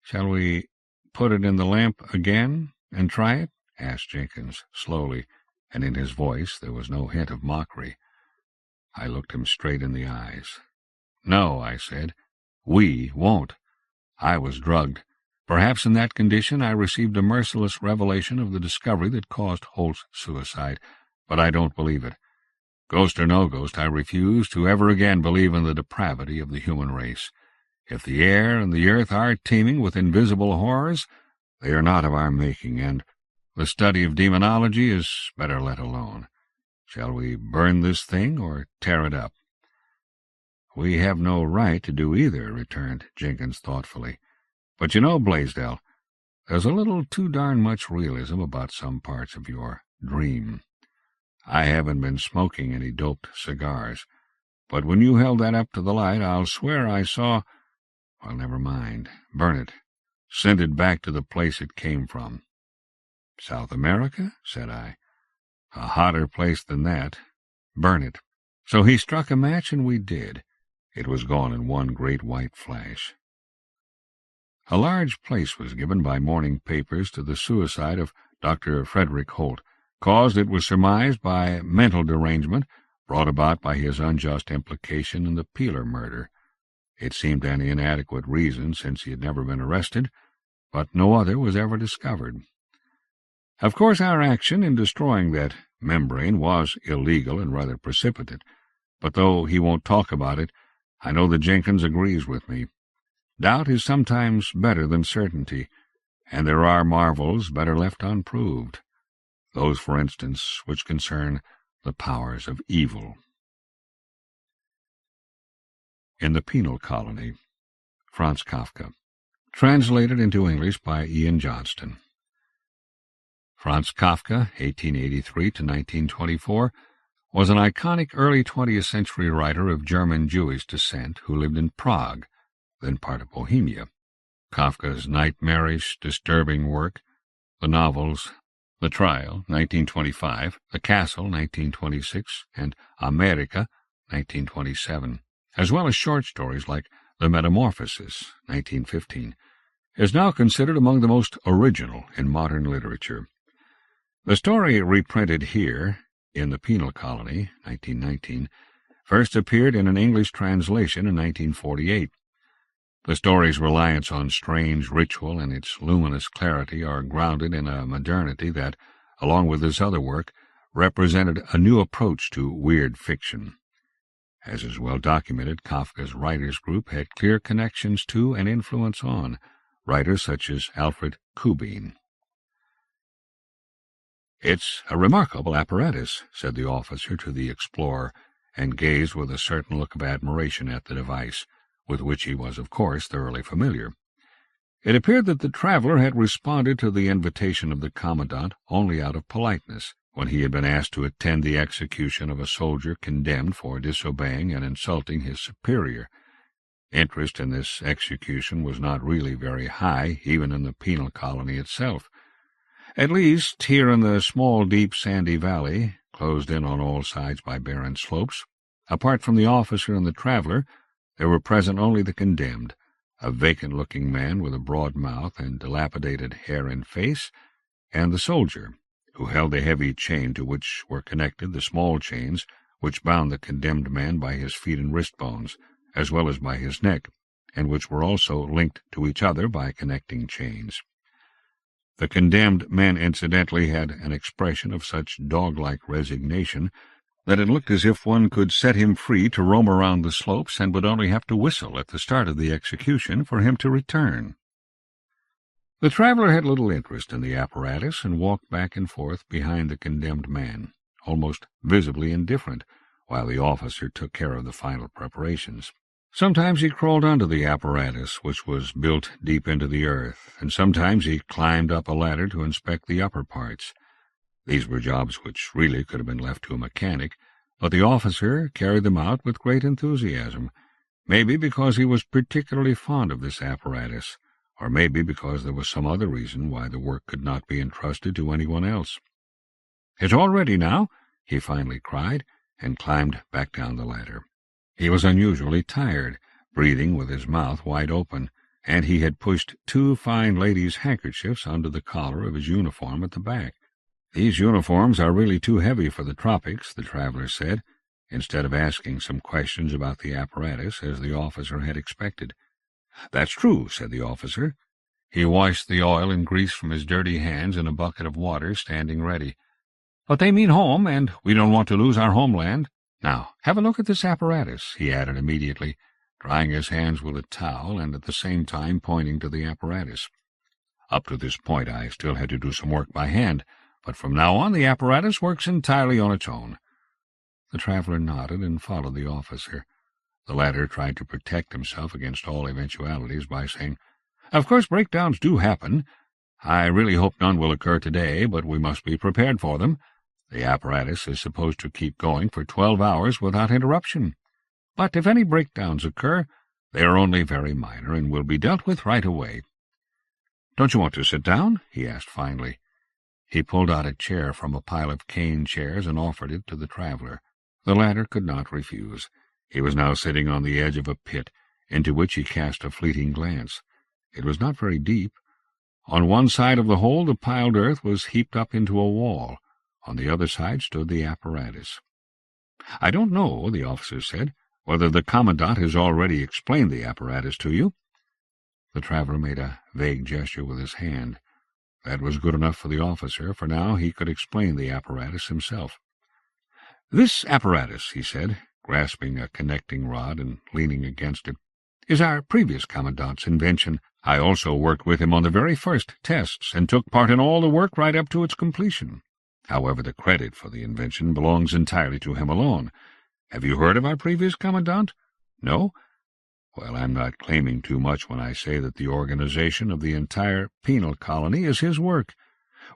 "Shall we put it in the lamp again and try it?" asked Jenkins slowly, and in his voice there was no hint of mockery. I looked him straight in the eyes. "No," I said, "we won't. I was drugged. Perhaps in that condition I received a merciless revelation of the discovery that caused Holt's suicide, but I don't believe it. Ghost or no ghost, I refuse to ever again believe in the depravity of the human race. If the air and the earth are teeming with invisible horrors, they are not of our making, and the study of demonology is better let alone. Shall we burn this thing or tear it up?" "We have no right to do either," returned Jenkins thoughtfully. "But you know, Blaisdell, there's a little too darn much realism about some parts of your dream. I haven't been smoking any doped cigars, but when you held that up to the light, I'll swear I saw— Well, never mind. Burn it. Send it back to the place it came from." "South America?" said I. "A hotter place than that. Burn it." So he struck a match, and we did. It was gone in one great white flash. A large place was given by morning papers to the suicide of Dr. Frederick Holt, caused, it was surmised, by mental derangement brought about by his unjust implication in the Peeler murder. It seemed an inadequate reason, since he had never been arrested, but no other was ever discovered. Of course, our action in destroying that membrane was illegal and rather precipitate, but though he won't talk about it, I know that Jenkins agrees with me. Doubt is sometimes better than certainty, and there are marvels better left unproved. Those, for instance, which concern the powers of evil. In the Penal Colony, Franz Kafka. Translated into English by Ian Johnston. Franz Kafka, 1883 to 1924, was an iconic early 20th century writer of German Jewish descent who lived in Prague, then part of Bohemia. Kafka's nightmarish, disturbing work, the novels The Trial, 1925, The Castle, 1926, and America, 1927, as well as short stories like The Metamorphosis, 1915, is now considered among the most original in modern literature. The story reprinted here, in the Penal Colony, 1919, first appeared in an English translation in 1948. The story's reliance on strange ritual and its luminous clarity are grounded in a modernity that, along with his other work, represented a new approach to weird fiction. As is well documented, Kafka's writers' group had clear connections to and influence on writers such as Alfred Kubin. "It's a remarkable apparatus," said the officer to the explorer, and gazed with a certain look of admiration at the device, with which he was, of course, thoroughly familiar. It appeared that the traveler had responded to the invitation of the commandant only out of politeness, when he had been asked to attend the execution of a soldier condemned for disobeying and insulting his superior, Interest in this execution was not really very high, even in the penal colony itself. At least, here in the small, deep, sandy valley, closed in on all sides by barren slopes, apart from the officer and the traveller, there were present only the condemned, a vacant-looking man with a broad mouth and dilapidated hair and face, and the soldier, who held the heavy chain to which were connected the small chains which bound the condemned man by his feet and wrist bones, as well as by his neck, and which were also linked to each other by connecting chains. The condemned man incidentally had an expression of such dog-like resignation that it looked as if one could set him free to roam around the slopes and would only have to whistle at the start of the execution for him to return. The traveller had little interest in the apparatus and walked back and forth behind the condemned man, almost visibly indifferent, while the officer took care of the final preparations. Sometimes he crawled onto the apparatus, which was built deep into the earth, and sometimes he climbed up a ladder to inspect the upper parts. These were jobs which really could have been left to a mechanic, but the officer carried them out with great enthusiasm, maybe because he was particularly fond of this apparatus, or maybe because there was some other reason why the work could not be entrusted to anyone else. "It's all ready now," he finally cried, and climbed back down the ladder. He was unusually tired, breathing with his mouth wide open, and he had pushed 2 fine ladies' handkerchiefs under the collar of his uniform at the back. "These uniforms are really too heavy for the tropics," the traveller said, instead of asking some questions about the apparatus, as the officer had expected. "That's true," said the officer. He washed the oil and grease from his dirty hands in a bucket of water standing ready. "But they mean home, and we don't want to lose our homeland. Now, have a look at this apparatus," he added immediately, drying his hands with a towel and at the same time pointing to the apparatus. "Up to this point I still had to do some work by hand, but from now on the apparatus works entirely on its own." The traveller nodded and followed the officer. The latter tried to protect himself against all eventualities by saying, "Of course breakdowns do happen. I really hope none will occur today, but we must be prepared for them. The apparatus is supposed to keep going for 12 hours without interruption. But if any breakdowns occur, they are only very minor and will be dealt with right away." "Don't you want to sit down?" he asked finally. He pulled out a chair from a pile of cane chairs and offered it to the traveller. The latter could not refuse. He was now sitting on the edge of a pit, into which he cast a fleeting glance. It was not very deep. On one side of the hole the piled earth was heaped up into a wall. On the other side stood the apparatus. "I don't know," the officer said, "whether the commandant has already explained the apparatus to you." The traveller made a vague gesture with his hand. That was good enough for the officer, for now he could explain the apparatus himself. "This apparatus," he said, grasping a connecting rod and leaning against it, "is our previous commandant's invention. I also worked with him on the very first tests, and took part in all the work right up to its completion. However, the credit for the invention belongs entirely to him alone. Have you heard of our previous commandant? No? Well, I'm not claiming too much when I say that the organization of the entire penal colony is his work.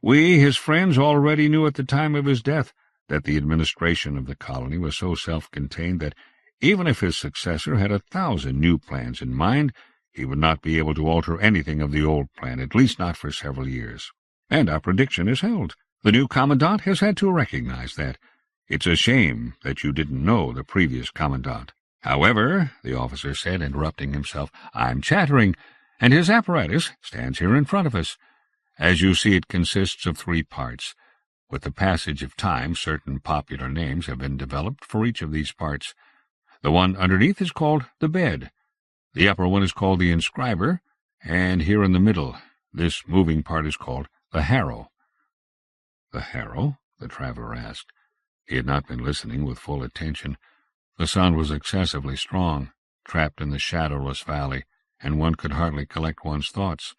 We, his friends, already knew at the time of his death that the administration of the colony was so self-contained that even if his successor had 1,000 new plans in mind, he would not be able to alter anything of the old plan, at least not for several years. And our prediction is held. The new commandant has had to recognize that. It's a shame that you didn't know the previous commandant. However," the officer said, interrupting himself, "I'm chattering, and his apparatus stands here in front of us. As you see, it consists of 3 parts. With the passage of time, certain popular names have been developed for each of these parts. The one underneath is called the bed. The upper one is called the inscriber, and here in the middle, this moving part is called the harrow." "The harrow?" the traveller asked. He had not been listening with full attention. The sound was excessively strong, trapped in the shadowless valley, and one could hardly collect one's thoughts.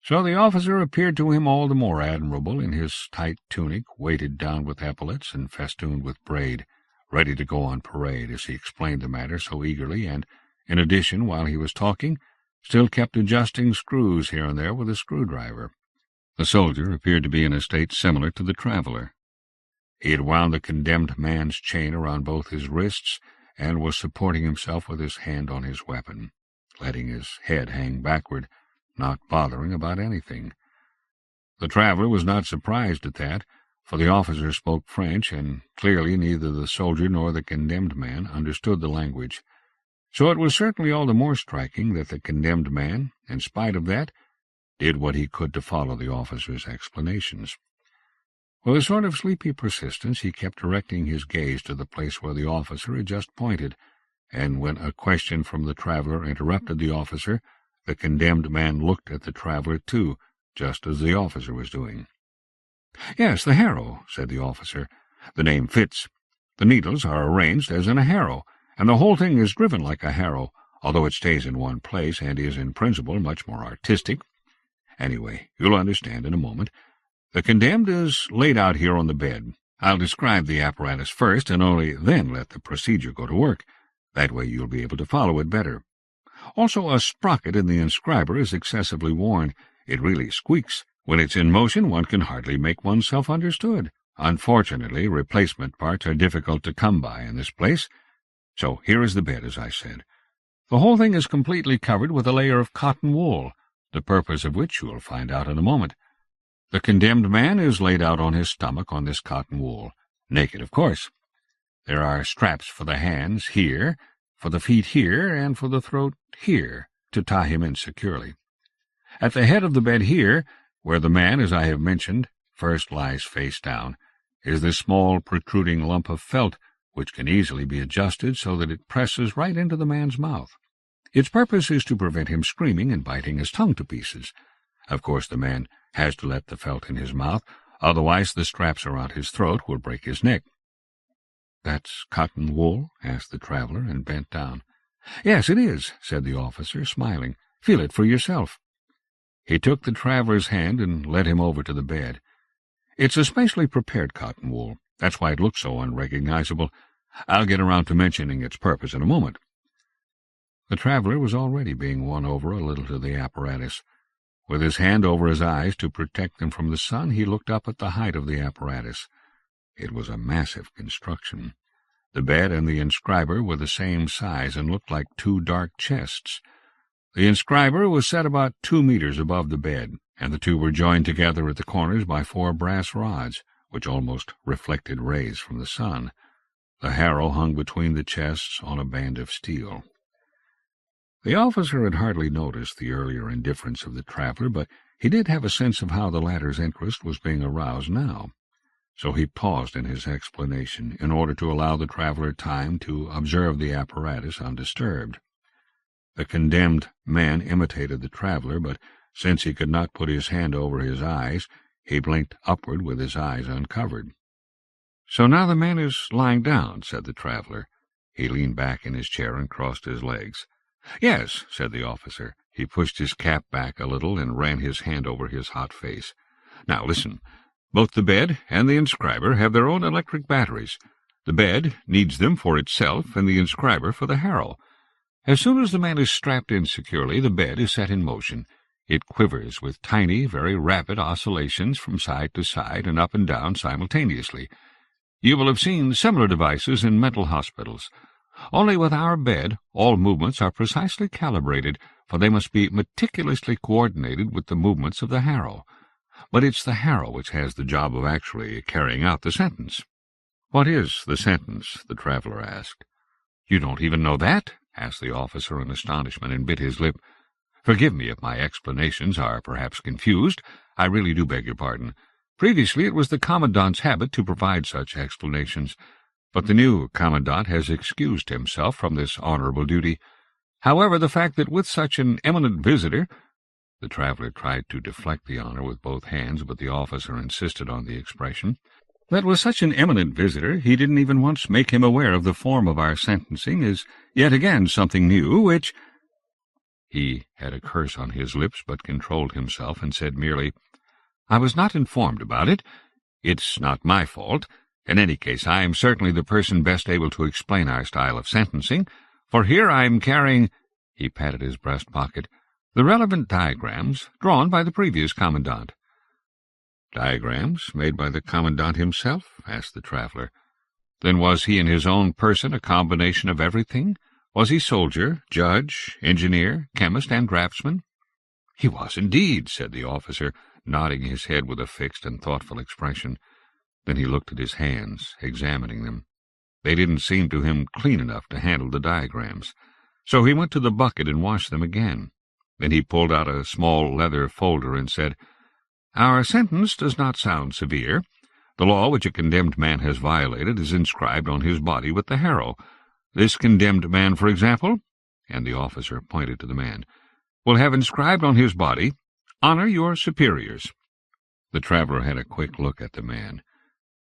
So the officer appeared to him all the more admirable in his tight tunic, weighted down with epaulets and festooned with braid, ready to go on parade as he explained the matter so eagerly, and, in addition, while he was talking, still kept adjusting screws here and there with a screwdriver. The soldier appeared to be in a state similar to the traveller. He had wound the condemned man's chain around both his wrists, and was supporting himself with his hand on his weapon, letting his head hang backward, not bothering about anything. The traveler was not surprised at that, for the officer spoke French, and clearly neither the soldier nor the condemned man understood the language. So it was certainly all the more striking that the condemned man, in spite of that, did what he could to follow the officer's explanations. With a sort of sleepy persistence, he kept directing his gaze to the place where the officer had just pointed, and when a question from the traveler interrupted the officer, the condemned man looked at the traveler too, just as the officer was doing. "Yes, the harrow," said the officer. "The name fits. The needles are arranged as in a harrow, and the whole thing is driven like a harrow, although it stays in one place and is in principle much more artistic. Anyway, you'll understand in a moment. The condemned is laid out here on the bed. I'll describe the apparatus first, and only then let the procedure go to work. That way you'll be able to follow it better. Also, a sprocket in the inscriber is excessively worn. It really squeaks. When it's in motion, one can hardly make oneself understood. Unfortunately, replacement parts are difficult to come by in this place. So here is the bed, as I said. The whole thing is completely covered with a layer of cotton wool, the purpose of which you will find out in a moment. The condemned man is laid out on his stomach on this cotton wool, naked, of course. There are straps for the hands here, for the feet here, and for the throat here, to tie him in securely. At the head of the bed here, where the man, as I have mentioned, first lies face down, is this small protruding lump of felt, which can easily be adjusted so that it presses right into the man's mouth. Its purpose is to prevent him screaming and biting his tongue to pieces. Of course, the man has to let the felt in his mouth, otherwise the straps around his throat will break his neck. "That's cotton wool?" asked the traveler, and bent down. "Yes, it is," said the officer, smiling. "Feel it for yourself." He took the traveler's hand and led him over to the bed. "It's a specially prepared cotton wool. That's why it looks so unrecognizable. I'll get around to mentioning its purpose in a moment." The traveler was already being won over a little to the apparatus. With his hand over his eyes to protect them from the sun, he looked up at the height of the apparatus. It was a massive construction. The bed and the inscriber were the same size and looked like two dark chests. The inscriber was set about 2 meters above the bed, and the two were joined together at the corners by 4 brass rods, which almost reflected rays from the sun. The harrow hung between the chests on a band of steel. The officer had hardly noticed the earlier indifference of the traveler, but he did have a sense of how the latter's interest was being aroused now. So he paused in his explanation in order to allow the traveler time to observe the apparatus undisturbed. The condemned man imitated the traveler, but since he could not put his hand over his eyes, he blinked upward with his eyes uncovered. "So now the man is lying down," said the traveler. He leaned back in his chair and crossed his legs. "Yes," said the officer. He pushed his cap back a little and ran his hand over his hot face. "Now listen. Both the bed and the inscriber have their own electric batteries. The bed needs them for itself and the inscriber for the harrow. As soon as the man is strapped in securely, the bed is set in motion. It quivers with tiny, very rapid oscillations from side to side and up and down simultaneously. You will have seen similar devices in mental hospitals. Only with our bed, all movements are precisely calibrated, for they must be meticulously coordinated with the movements of the harrow. But it's the harrow which has the job of actually carrying out the sentence." "What is the sentence?" the traveler asked. "You don't even know that?" asked the officer in astonishment, and bit his lip. "Forgive me if my explanations are perhaps confused. I really do beg your pardon. Previously it was the commandant's habit to provide such explanations, but the new commandant has excused himself from this honorable duty. However, the fact that with such an eminent visitor—" The traveler tried to deflect the honor with both hands, but the officer insisted on the expression. "That with such an eminent visitor he didn't even once make him aware of the form of our sentencing is yet again something new, which—" He had a curse on his lips, but controlled himself and said merely, "I was not informed about it. It's not my fault. In any case, I am certainly the person best able to explain our style of sentencing, for here I am carrying—" He patted his breast pocket, "the relevant diagrams drawn by the previous commandant." "Diagrams made by the commandant himself?" asked the traveler. Then was he in his own person a combination of everything? Was he soldier, judge, engineer, chemist, and draftsman? He was indeed, said the officer, nodding his head with a fixed and thoughtful expression. Then he looked at his hands, examining them. They didn't seem to him clean enough to handle the diagrams. So he went to the bucket and washed them again. Then he pulled out a small leather folder and said, "Our sentence does not sound severe. The law which a condemned man has violated is inscribed on his body with the harrow. This condemned man, for example," and the officer pointed to the man, "will have inscribed on his body, 'Honor your superiors.'" The traveler had a quick look at the man.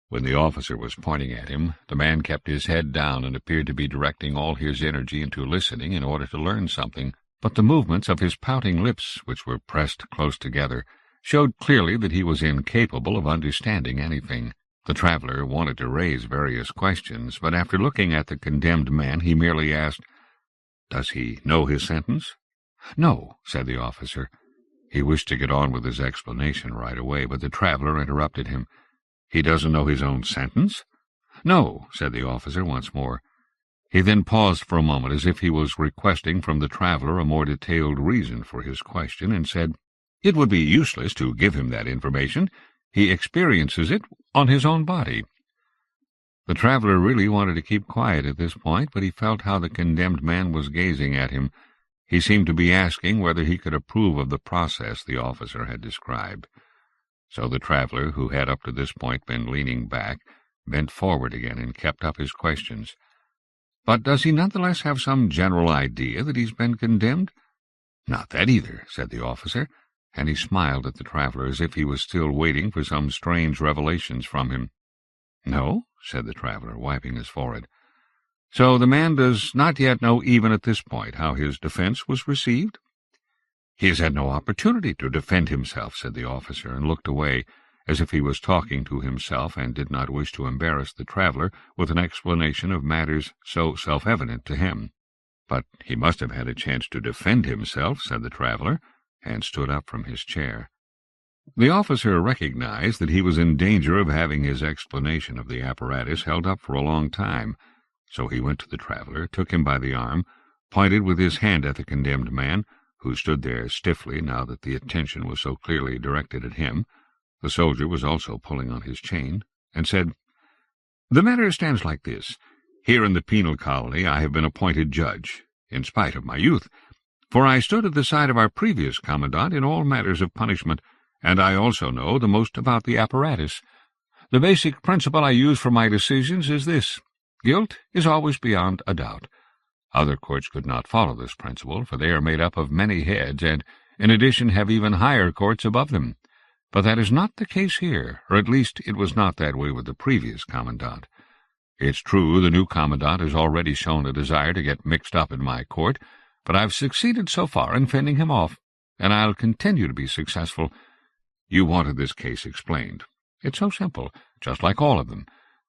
When the officer was pointing at him, the man kept his head down and appeared to be directing all his energy into listening in order to learn something, but the movements of his pouting lips, which were pressed close together, showed clearly that he was incapable of understanding anything. The traveler wanted to raise various questions, but after looking at the condemned man, he merely asked, "Does he know his sentence?" "No," said the officer. He wished to get on with his explanation right away, but the traveler interrupted him. "He doesn't know his own sentence?" "No," said the officer once more. He then paused for a moment as if he was requesting from the traveler a more detailed reason for his question, and said, "It would be useless to give him that information. He experiences it on his own body." The traveler really wanted to keep quiet at this point, but he felt how the condemned man was gazing at him. He seemed to be asking whether he could approve of the process the officer had described. So the traveler, who had up to this point been leaning back, bent forward again and kept up his questions. "But does he nonetheless have some general idea that he's been condemned?" "Not that either," said the officer, and he smiled at the traveler as if he was still waiting for some strange revelations from him. "No," said the traveler, wiping his forehead. "So the man does not yet know even at this point how his defense was received?" "He has had no opportunity to defend himself," said the officer, and looked away, as if he was talking to himself and did not wish to embarrass the traveler with an explanation of matters so self-evident to him. "But he must have had a chance to defend himself," said the traveler, and stood up from his chair. The officer recognized that he was in danger of having his explanation of the apparatus held up for a long time, so he went to the traveler, took him by the arm, pointed with his hand at the condemned man, who stood there stiffly now that the attention was so clearly directed at him. The soldier was also pulling on his chain, and said, "The matter stands like this. Here in the penal colony I have been appointed judge, in spite of my youth, for I stood at the side of our previous commandant in all matters of punishment, and I also know the most about the apparatus. The basic principle I use for my decisions is this: guilt is always beyond a doubt. Other courts could not follow this principle, for they are made up of many heads, and, in addition, have even higher courts above them. But that is not the case here, or at least it was not that way with the previous commandant. It's true the new commandant has already shown a desire to get mixed up in my court, but I've succeeded so far in fending him off, and I'll continue to be successful. You wanted this case explained. It's so simple, just like all of them.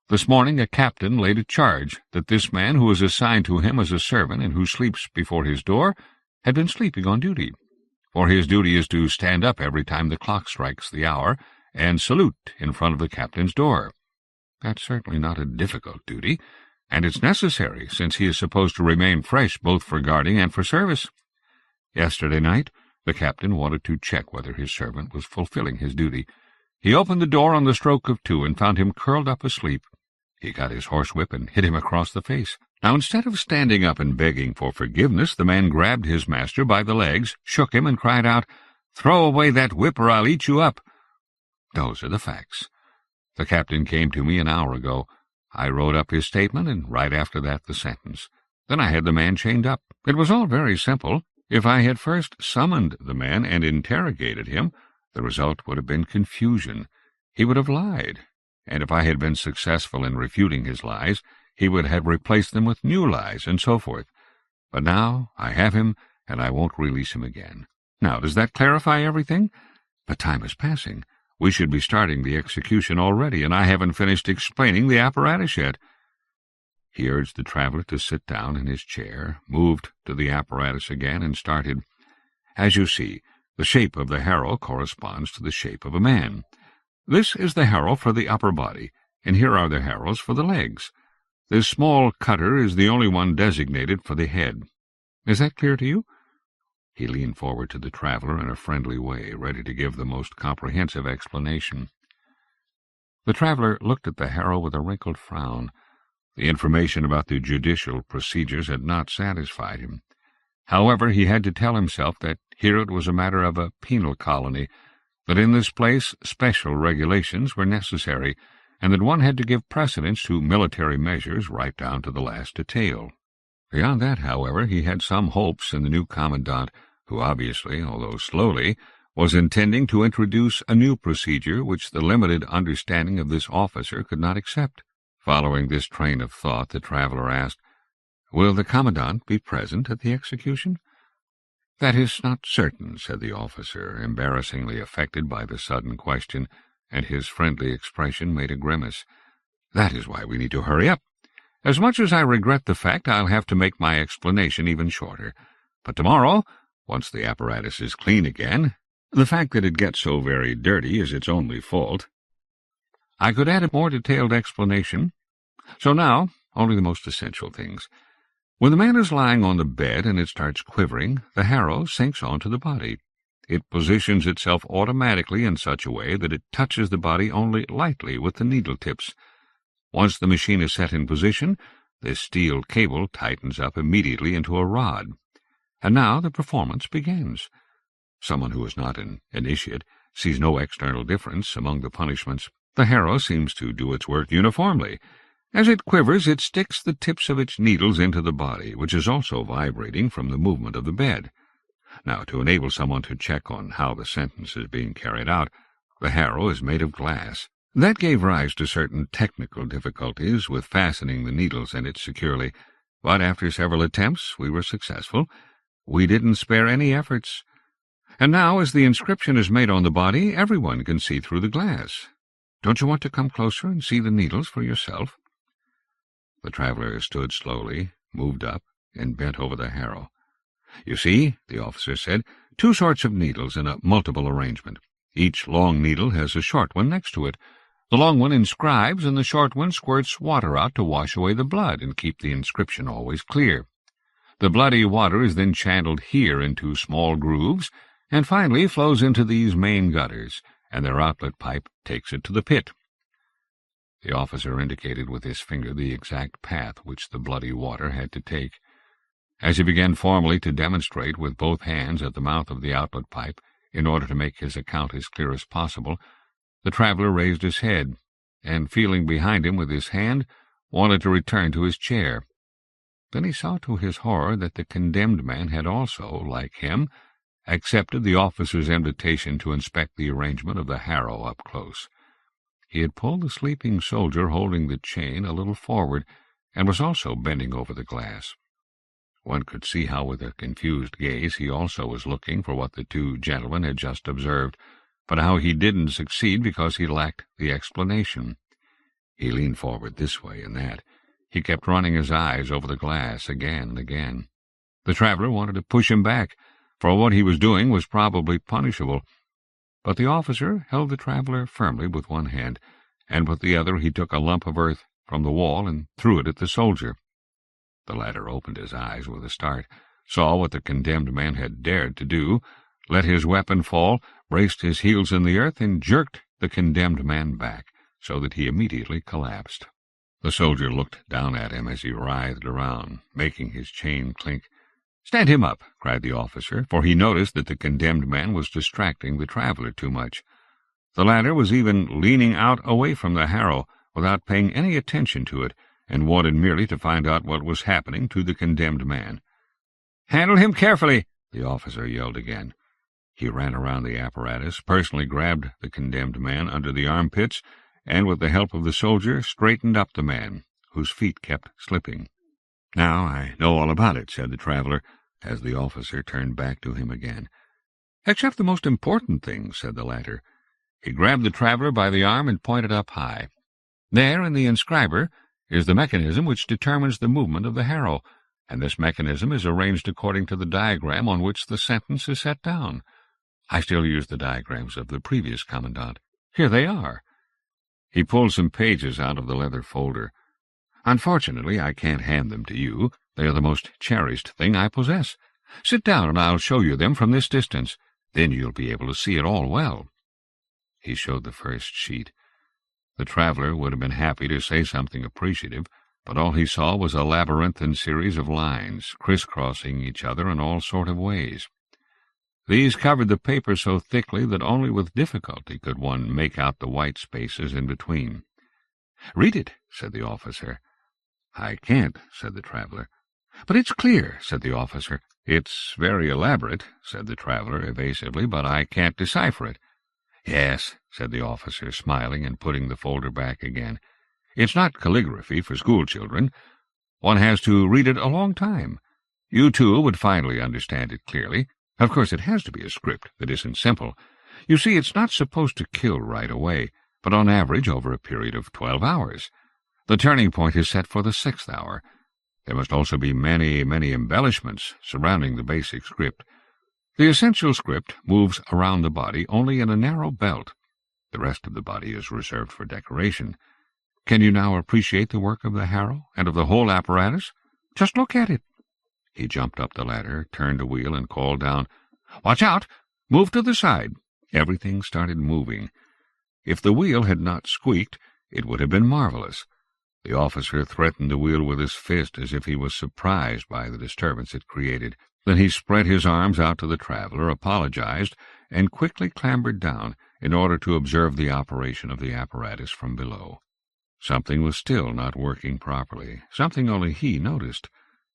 This morning a captain laid a charge that this man who was assigned to him as a servant and who sleeps before his door had been sleeping on duty, for his duty is to stand up every time the clock strikes the hour and salute in front of the captain's door. That's certainly not a difficult duty, and it's necessary, since he is supposed to remain fresh both for guarding and for service. Yesterday night the captain wanted to check whether his servant was fulfilling his duty. He opened the door on the stroke of 2 and found him curled up asleep. He got his horsewhip and hit him across the face. Now, instead of standing up and begging for forgiveness, the man grabbed his master by the legs, shook him, and cried out, "Throw away that whip or I'll eat you up." Those are the facts. The captain came to me an hour ago. I wrote up his statement, and right after that the sentence. Then I had the man chained up. It was all very simple. If I had first summoned the man and interrogated him, the result would have been confusion. He would have lied, and if I had been successful in refuting his lies, he would have replaced them with new lies, and so forth. But now I have him, and I won't release him again. Now, does that clarify everything? But time is passing. We should be starting the execution already, and I haven't finished explaining the apparatus yet." He urged the traveler to sit down in his chair, moved to the apparatus again, and started. "As you see, the shape of the harrow corresponds to the shape of a man. This is the harrow for the upper body, and here are the harrows for the legs. This small cutter is the only one designated for the head. Is that clear to you?" He leaned forward to the traveler in a friendly way, ready to give the most comprehensive explanation. The traveler looked at the harrow with a wrinkled frown. The information about the judicial procedures had not satisfied him. However, he had to tell himself that here it was a matter of a penal colony, that in this place special regulations were necessary, and that one had to give precedence to military measures right down to the last detail. Beyond that, however, he had some hopes in the new commandant, who obviously, although slowly, was intending to introduce a new procedure which the limited understanding of this officer could not accept. Following this train of thought, the traveler asked, "Will the commandant be present at the execution?" "That is not certain," said the officer, embarrassingly affected by the sudden question, and his friendly expression made a grimace. "That is why we need to hurry up. As much as I regret the fact, I'll have to make my explanation even shorter. But tomorrow, once the apparatus is clean again, the fact that it gets so very dirty is its only fault, I could add a more detailed explanation. So now, only the most essential things. When the man is lying on the bed and it starts quivering, the harrow sinks onto the body. It positions itself automatically in such a way that it touches the body only lightly with the needle tips. Once the machine is set in position, this steel cable tightens up immediately into a rod. And now the performance begins. Someone who is not an initiate sees no external difference among the punishments. The harrow seems to do its work uniformly. As it quivers, it sticks the tips of its needles into the body, which is also vibrating from the movement of the bed. Now, to enable someone to check on how the sentence is being carried out, the harrow is made of glass. That gave rise to certain technical difficulties with fastening the needles in it securely, but after several attempts we were successful. We didn't spare any efforts. And now, as the inscription is made on the body, everyone can see through the glass. Don't you want to come closer and see the needles for yourself?" The traveler stood slowly, moved up, and bent over the harrow. "You see," the officer said, "two sorts of needles in a multiple arrangement. Each long needle has a short one next to it. The long one inscribes, and the short one squirts water out to wash away the blood and keep the inscription always clear. The bloody water is then channeled here into small grooves, and finally flows into these main gutters, and their outlet pipe takes it to the pit." The officer indicated with his finger the exact path which the bloody water had to take. As he began formally to demonstrate with both hands at the mouth of the outlet pipe, in order to make his account as clear as possible, the traveler raised his head, and, feeling behind him with his hand, wanted to return to his chair. Then he saw to his horror that the condemned man had also, like him, accepted the officer's invitation to inspect the arrangement of the harrow up close. He had pulled the sleeping soldier holding the chain a little forward, and was also bending over the glass. One could see how with a confused gaze he also was looking for what the two gentlemen had just observed, but how he didn't succeed because he lacked the explanation. He leaned forward this way and that. He kept running his eyes over the glass again and again. The traveler wanted to push him back, for what he was doing was probably punishable. But the officer held the traveler firmly with one hand, and with the other he took a lump of earth from the wall and threw it at the soldier. The latter opened his eyes with a start, saw what the condemned man had dared to do, let his weapon fall, braced his heels in the earth, and jerked the condemned man back, so that he immediately collapsed. The soldier looked down at him as he writhed around, making his chain clink. "Stand him up," cried the officer, for he noticed that the condemned man was distracting the traveler too much. The latter was even leaning out away from the harrow, without paying any attention to it, and wanted merely to find out what was happening to the condemned man. "Handle him carefully," the officer yelled again. He ran around the apparatus, personally grabbed the condemned man under the armpits, and with the help of the soldier straightened up the man, whose feet kept slipping. "Now I know all about it," said the traveler, as the officer turned back to him again. "Except the most important things," said the latter. He grabbed the traveler by the arm and pointed up high. "There, in the inscriber, is the mechanism which determines the movement of the harrow, and this mechanism is arranged according to the diagram on which the sentence is set down. I still use the diagrams of the previous commandant. Here they are." He pulled some pages out of the leather folder. Unfortunately, I can't hand them to you. They are the most cherished thing I possess. Sit down, and I'll show you them from this distance. Then you'll be able to see it all well." He showed the first sheet. The traveler would have been happy to say something appreciative, but all he saw was a labyrinthine series of lines, crisscrossing each other in all sort of ways. These covered the paper so thickly that only with difficulty could one make out the white spaces in between. "Read it," said the officer. "I can't," said the traveler. "But it's clear," said the officer. "It's very elaborate," said the traveler evasively, "but I can't decipher it." "Yes," said the officer, smiling and putting the folder back again. "It's not calligraphy for school-children. One has to read it a long time. You, too, would finally understand it clearly. Of course, it has to be a script that isn't simple. You see, it's not supposed to kill right away, but on average over a period of 12 hours. The turning point is set for the 6th hour. There must also be many, many embellishments surrounding the basic script. The essential script moves around the body only in a narrow belt. The rest of the body is reserved for decoration. Can you now appreciate the work of the harrow and of the whole apparatus? Just look at it." He jumped up the ladder, turned a wheel, and called down, "Watch out! Move to the side." Everything started moving. If the wheel had not squeaked, it would have been marvelous. The officer threatened the wheel with his fist as if he was surprised by the disturbance it created. Then he spread his arms out to the traveler, apologized, and quickly clambered down in order to observe the operation of the apparatus from below. Something was still not working properly, something only he noticed.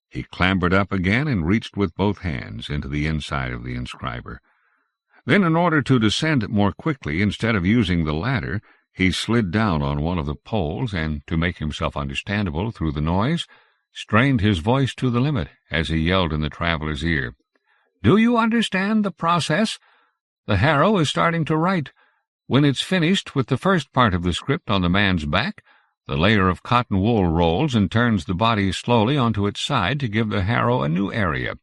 He clambered up again and reached with both hands into the inside of the inscriber. Then, in order to descend more quickly, instead of using the ladder, he slid down on one of the poles and, to make himself understandable through the noise, strained his voice to the limit as he yelled in the traveler's ear, "Do you understand the process? The harrow is starting to write. When it's finished with the first part of the script on the man's back, the layer of cotton wool rolls and turns the body slowly onto its side to give the harrow a new area.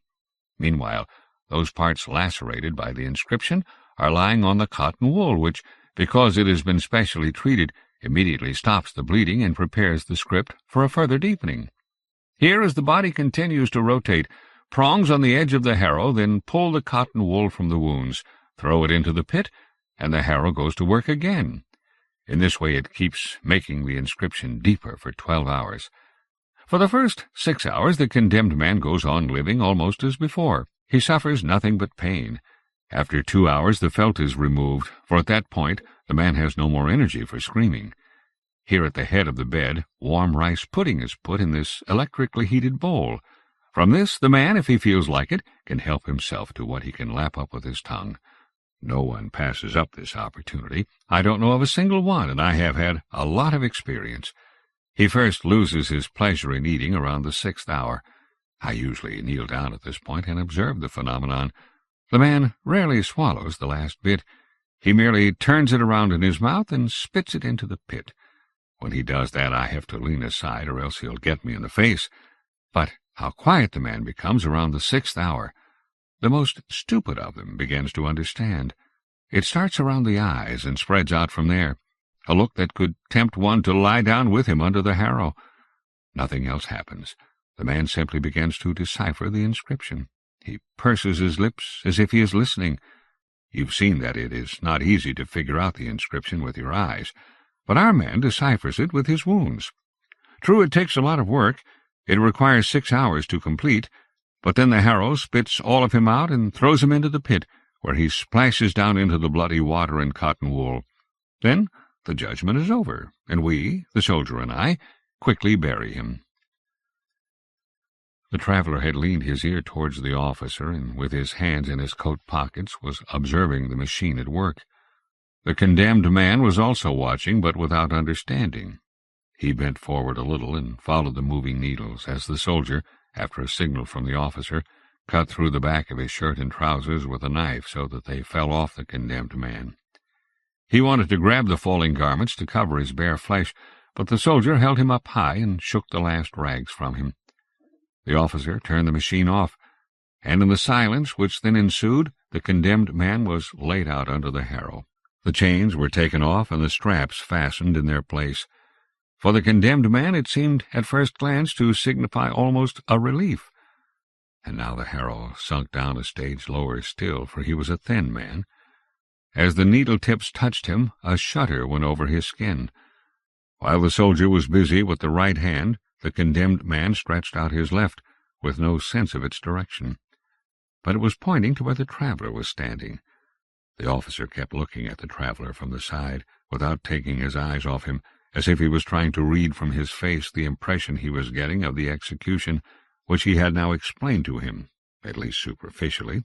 Meanwhile, those parts lacerated by the inscription are lying on the cotton wool, which, because it has been specially treated, immediately stops the bleeding and prepares the script for a further deepening. Here, as the body continues to rotate, prongs on the edge of the harrow then pull the cotton wool from the wounds, throw it into the pit, and the harrow goes to work again. In this way it keeps making the inscription deeper for 12 hours. For the first 6 hours the condemned man goes on living almost as before. He suffers nothing but pain. After 2 hours the felt is removed, for at that point the man has no more energy for screaming. Here at the head of the bed, warm rice pudding is put in this electrically heated bowl. From this the man, if he feels like it, can help himself to what he can lap up with his tongue. No one passes up this opportunity. I don't know of a single one, and I have had a lot of experience. He first loses his pleasure in eating around the 6th hour. I usually kneel down at this point and observe the phenomenon. The man rarely swallows the last bit. He merely turns it around in his mouth and spits it into the pit. When he does that, I have to lean aside, or else he'll get me in the face. But how quiet the man becomes around the 6th hour! The most stupid of them begins to understand. It starts around the eyes and spreads out from there, a look that could tempt one to lie down with him under the harrow. Nothing else happens. The man simply begins to decipher the inscription. He purses his lips as if he is listening. You've seen that it is not easy to figure out the inscription with your eyes, but our man deciphers it with his wounds. True, it takes a lot of work. It requires 6 hours to complete, but then the harrow spits all of him out and throws him into the pit, where he splashes down into the bloody water and cotton wool. Then the judgment is over, and we, the soldier and I, quickly bury him." The traveler had leaned his ear towards the officer, and with his hands in his coat pockets was observing the machine at work. The condemned man was also watching, but without understanding. He bent forward a little and followed the moving needles as the soldier, after a signal from the officer, cut through the back of his shirt and trousers with a knife so that they fell off the condemned man. He wanted to grab the falling garments to cover his bare flesh, but the soldier held him up high and shook the last rags from him. The officer turned the machine off, and in the silence which then ensued, the condemned man was laid out under the harrow. The chains were taken off and the straps fastened in their place. For the condemned man it seemed at first glance to signify almost a relief. And now the harrow sunk down a stage lower still, for he was a thin man. As the needle-tips touched him, a shudder went over his skin. While the soldier was busy with the right hand, the condemned man stretched out his left, with no sense of its direction. But it was pointing to where the traveller was standing. The officer kept looking at the traveller from the side, without taking his eyes off him, as if he was trying to read from his face the impression he was getting of the execution, which he had now explained to him, at least superficially.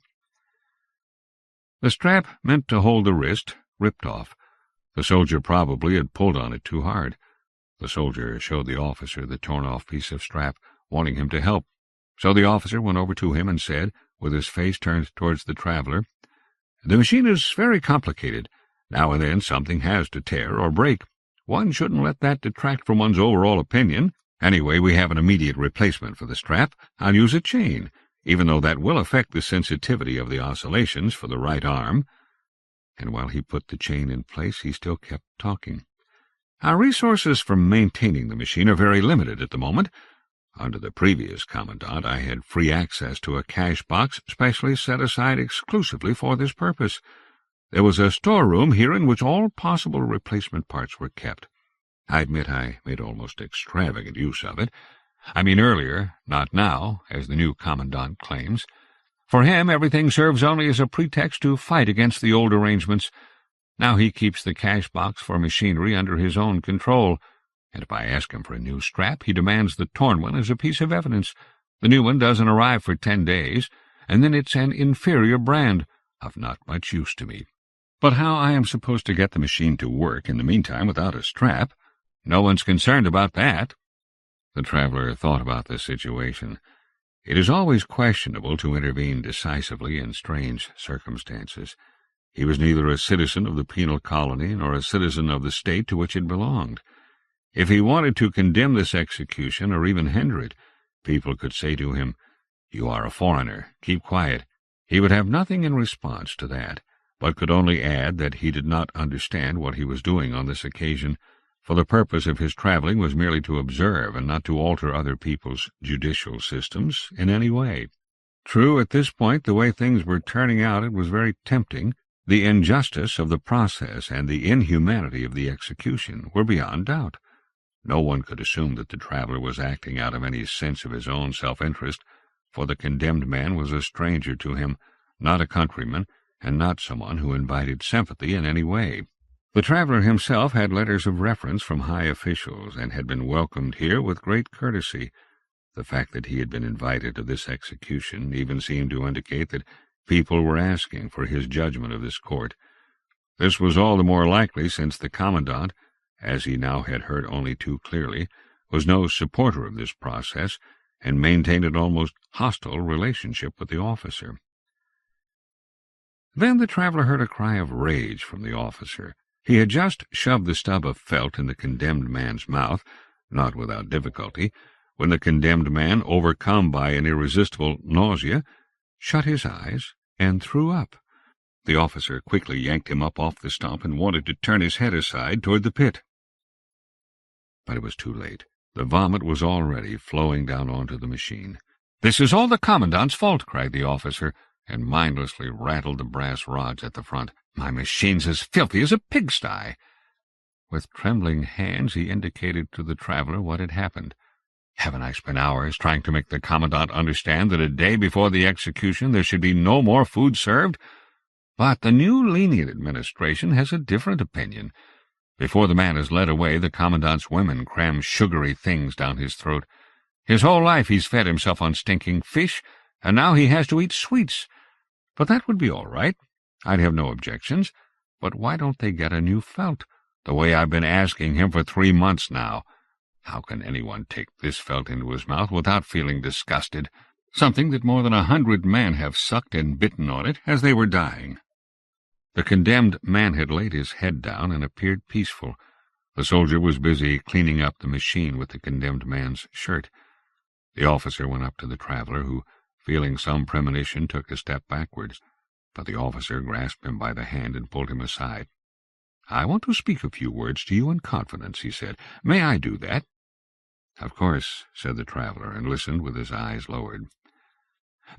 The strap meant to hold the wrist ripped off. The soldier probably had pulled on it too hard. The soldier showed the officer the torn-off piece of strap, wanting him to help. So the officer went over to him and said, with his face turned towards the traveller, "The machine is very complicated. Now and then something has to tear or break. One shouldn't let that detract from one's overall opinion. Anyway, we have an immediate replacement for the strap. I'll use a chain, even though that will affect the sensitivity of the oscillations for the right arm." And while he put the chain in place, he still kept talking. "Our resources for maintaining the machine are very limited at the moment. Under the previous commandant, I had free access to a cash box specially set aside exclusively for this purpose. There was a storeroom here in which all possible replacement parts were kept. I admit I made almost extravagant use of it. I mean earlier, not now, as the new commandant claims. For him, everything serves only as a pretext to fight against the old arrangements. Now he keeps the cash box for machinery under his own control, and if I ask him for a new strap, he demands the torn one as a piece of evidence. The new one doesn't arrive for 10 days, and then it's an inferior brand, of not much use to me. But how I am supposed to get the machine to work in the meantime without a strap? No one's concerned about that." The traveller thought about the situation. It is always questionable to intervene decisively in strange circumstances. He was neither a citizen of the penal colony nor a citizen of the state to which it belonged. If he wanted to condemn this execution, or even hinder it, people could say to him, "You are a foreigner, keep quiet." He would have nothing in response to that, but could only add that he did not understand what he was doing on this occasion, for the purpose of his travelling was merely to observe and not to alter other people's judicial systems in any way. True, at this point, the way things were turning out, it was very tempting. The injustice of the process and the inhumanity of the execution were beyond doubt. No one could assume that the traveller was acting out of any sense of his own self-interest, for the condemned man was a stranger to him, not a countryman, and not someone who invited sympathy in any way. The traveller himself had letters of reference from high officials, and had been welcomed here with great courtesy. The fact that he had been invited to this execution even seemed to indicate that people were asking for his judgment of this court. This was all the more likely since the commandant, as he now had heard only too clearly, was no supporter of this process, and maintained an almost hostile relationship with the officer. Then the traveller heard a cry of rage from the officer. He had just shoved the stub of felt in the condemned man's mouth, not without difficulty, when the condemned man, overcome by an irresistible nausea, shut his eyes and threw up. The officer quickly yanked him up off the stump and wanted to turn his head aside toward the pit. But it was too late. The vomit was already flowing down onto the machine. "This is all the commandant's fault," cried the officer, and mindlessly rattled the brass rods at the front. "My machine's as filthy as a pigsty." With trembling hands he indicated to the traveller what had happened. "Haven't I spent hours trying to make the commandant understand that a day before the execution there should be no more food served? But the new lenient administration has a different opinion. Before the man is led away, the commandant's women cram sugary things down his throat. His whole life he's fed himself on stinking fish, and now he has to eat sweets. But that would be all right. I'd have no objections. But why don't they get a new felt, the way I've been asking him for 3 months now? How can anyone take this felt into his mouth without feeling disgusted, something that more than 100 men have sucked and bitten on it as they were dying?" The condemned man had laid his head down and appeared peaceful. The soldier was busy cleaning up the machine with the condemned man's shirt. The officer went up to the traveller, who, feeling some premonition, took a step backwards, but the officer grasped him by the hand and pulled him aside. "I want to speak a few words to you in confidence," he said. "May I do that?" "Of course," said the traveller, and listened with his eyes lowered.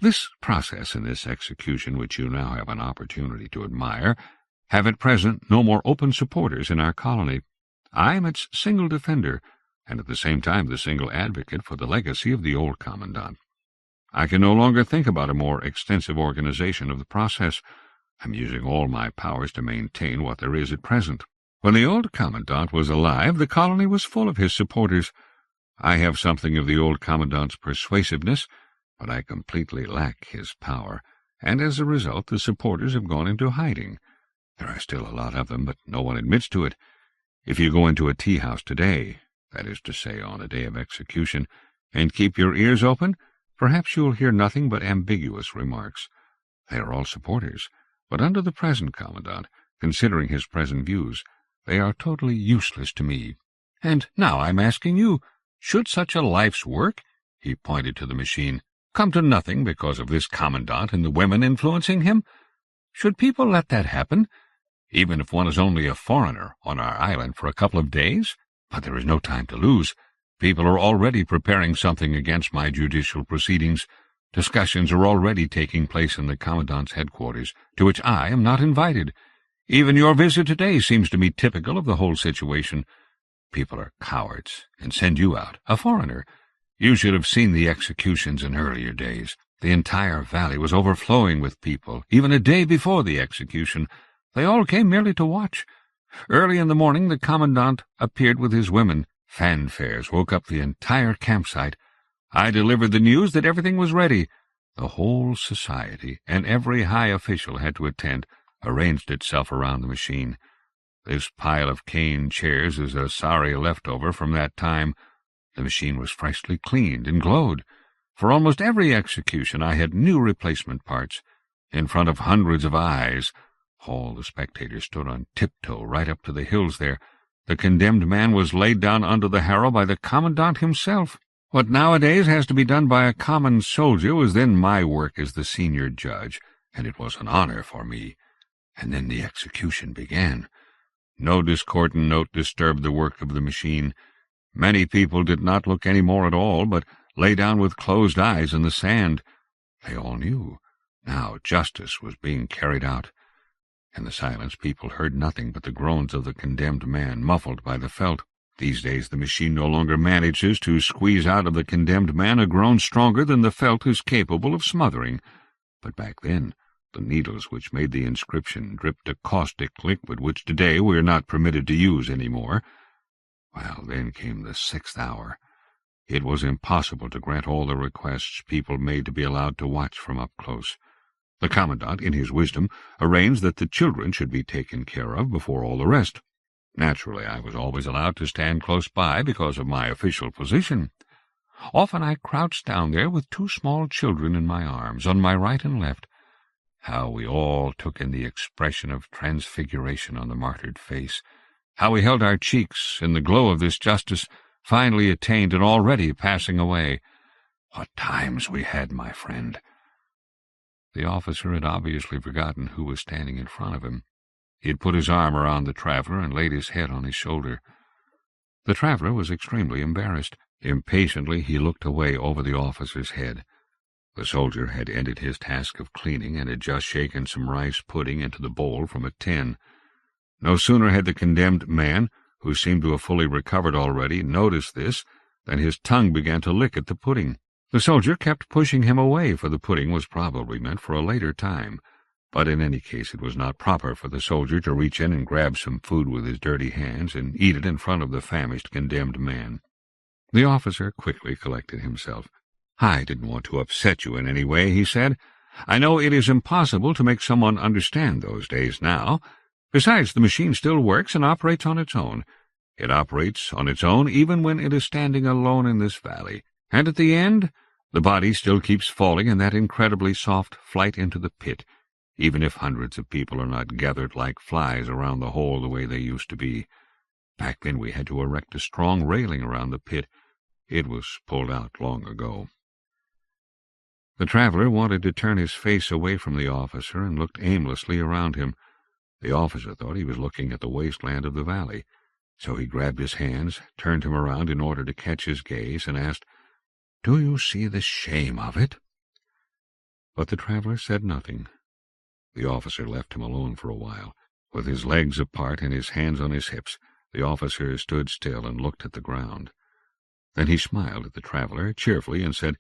"This process and this execution, which you now have an opportunity to admire, have at present no more open supporters in our colony. I am its single defender, and at the same time the single advocate for the legacy of the old commandant. I can no longer think about a more extensive organization of the process. I am using all my powers to maintain what there is at present. When the old commandant was alive, the colony was full of his supporters. I have something of the old commandant's persuasiveness, but I completely lack his power, and as a result the supporters have gone into hiding. There are still a lot of them, but no one admits to it. If you go into a tea-house today, that is to say on a day of execution, and keep your ears open, perhaps you will hear nothing but ambiguous remarks. They are all supporters, but under the present commandant, considering his present views, they are totally useless to me. And now I'm asking you, should such a life's work," he pointed to the machine, "come to nothing because of this commandant and the women influencing him? Should people let that happen, even if one is only a foreigner on our island for a couple of days? But there is no time to lose. People are already preparing something against my judicial proceedings. Discussions are already taking place in the commandant's headquarters, to which I am not invited. Even your visit today seems to me typical of the whole situation. People are cowards, and send you out, a foreigner. You should have seen the executions in earlier days. The entire valley was overflowing with people, even a day before the execution. They all came merely to watch. Early in the morning the commandant appeared with his women. Fanfares woke up the entire campsite. I delivered the news that everything was ready. The whole society, and every high official had to attend, arranged itself around the machine. This pile of cane chairs is a sorry leftover from that time. The machine was freshly cleaned and glowed. For almost every execution I had new replacement parts. In front of hundreds of eyes, all the spectators stood on tiptoe right up to the hills there. The condemned man was laid down under the harrow by the commandant himself. What nowadays has to be done by a common soldier was then my work as the senior judge, and it was an honor for me. And then the execution began. No discordant note disturbed the work of the machine. Many people did not look any more at all, but lay down with closed eyes in the sand. They all knew. Now justice was being carried out. In the silence people heard nothing but the groans of the condemned man, muffled by the felt. These days the machine no longer manages to squeeze out of the condemned man a groan stronger than the felt is capable of smothering. But back then the needles which made the inscription dripped a caustic liquid which today we are not permitted to use any more. Well, then came the 6th hour. It was impossible to grant all the requests people made to be allowed to watch from up close. The commandant, in his wisdom, arranged that the children should be taken care of before all the rest. Naturally, I was always allowed to stand close by because of my official position. Often I crouched down there with 2 small children in my arms, on my right and left. How we all took in the expression of transfiguration on the martyred face. How we held our cheeks in the glow of this justice, finally attained and already passing away. What times we had, my friend! The officer had obviously forgotten who was standing in front of him. He had put his arm around the traveller and laid his head on his shoulder. The traveller was extremely embarrassed. Impatiently he looked away over the officer's head. The soldier had ended his task of cleaning and had just shaken some rice pudding into the bowl from a tin. No sooner had the condemned man, who seemed to have fully recovered already, noticed this, than his tongue began to lick at the pudding. The soldier kept pushing him away, for the pudding was probably meant for a later time. But in any case it was not proper for the soldier to reach in and grab some food with his dirty hands and eat it in front of the famished condemned man. The officer quickly collected himself. "I didn't want to upset you in any way," he said. "I know it is impossible to make someone understand those days now. Besides, the machine still works and operates on its own. It operates on its own even when it is standing alone in this valley. And at the end, the body still keeps falling in that incredibly soft flight into the pit, even if hundreds of people are not gathered like flies around the hole the way they used to be. Back then we had to erect a strong railing around the pit. It was pulled out long ago." The traveller wanted to turn his face away from the officer and looked aimlessly around him. The officer thought he was looking at the wasteland of the valley, so he grabbed his hands, turned him around in order to catch his gaze, and asked, "Do you see the shame of it?" But the traveler said nothing. The officer left him alone for a while. With his legs apart and his hands on his hips, the officer stood still and looked at the ground. Then he smiled at the traveler cheerfully and said,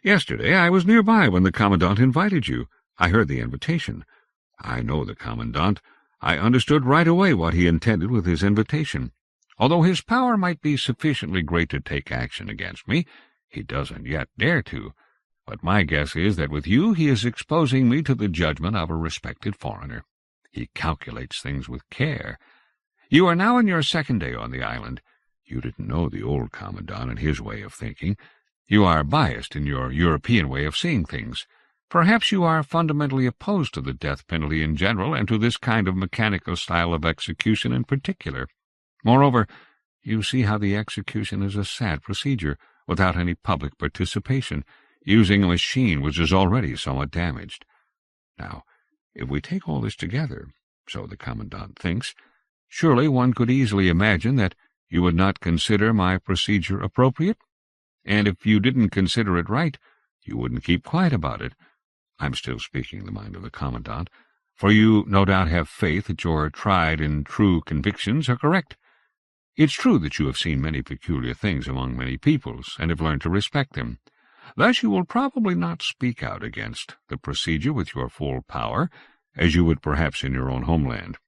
"Yesterday I was nearby when the commandant invited you. I heard the invitation. I know the commandant. I understood right away what he intended with his invitation. Although his power might be sufficiently great to take action against me, he doesn't yet dare to. But my guess is that with you he is exposing me to the judgment of a respected foreigner. He calculates things with care. You are now in your second day on the island. You didn't know the old commandant and his way of thinking. You are biased in your European way of seeing things. Perhaps you are fundamentally opposed to the death penalty in general and to this kind of mechanical style of execution in particular. Moreover, you see how the execution is a sad procedure, without any public participation, using a machine which is already somewhat damaged. Now, if we take all this together, so the commandant thinks, surely one could easily imagine that you would not consider my procedure appropriate? And if you didn't consider it right, you wouldn't keep quiet about it. I'm still speaking the mind of the commandant, for you no doubt have faith that your tried and true convictions are correct. It's true that you have seen many peculiar things among many peoples, and have learned to respect them. Thus you will probably not speak out against the procedure with your full power, as you would perhaps in your own homeland.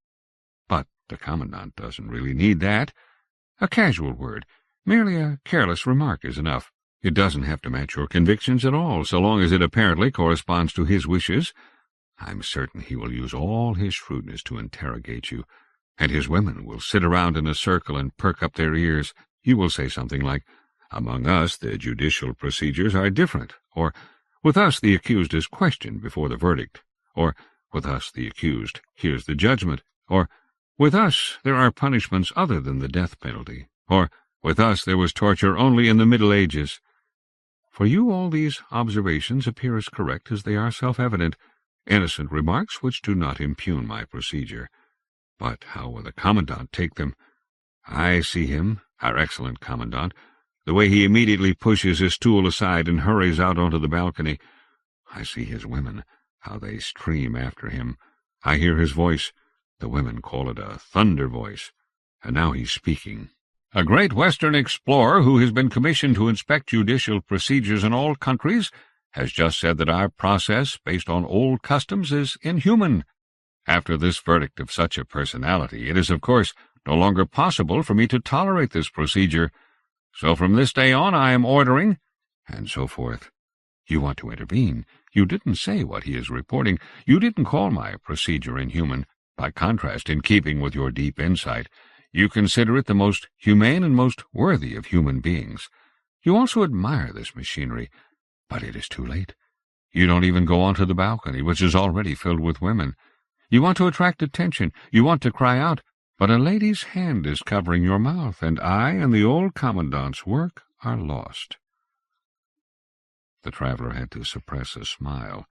But the commandant doesn't really need that. A casual word, merely a careless remark, is enough. It doesn't have to match your convictions at all, so long as it apparently corresponds to his wishes. I'm certain he will use all his shrewdness to interrogate you, and his women will sit around in a circle and perk up their ears. You will say something like, "Among us the judicial procedures are different," or, "With us the accused is questioned before the verdict," or, "With us the accused hears the judgment," or, "With us there are punishments other than the death penalty," or, "With us there was torture only in the Middle Ages." For you all these observations appear as correct as they are self-evident, innocent remarks which do not impugn my procedure. But how will the commandant take them? I see him, our excellent commandant, the way he immediately pushes his stool aside and hurries out onto the balcony. I see his women, how they stream after him. I hear his voice. The women call it a thunder voice. And now he's speaking. "A great Western explorer who has been commissioned to inspect judicial procedures in all countries has just said that our process, based on old customs, is inhuman. After this verdict of such a personality, it is, of course, no longer possible for me to tolerate this procedure. So from this day on I am ordering," and so forth. You want to intervene. You didn't say what he is reporting. You didn't call my procedure inhuman. By contrast, in keeping with your deep insight, you consider it the most humane and most worthy of human beings. You also admire this machinery, but it is too late. You don't even go onto the balcony, which is already filled with women. You want to attract attention. You want to cry out, but a lady's hand is covering your mouth, and I and the old commandant's work are lost. The traveler had to suppress a smile,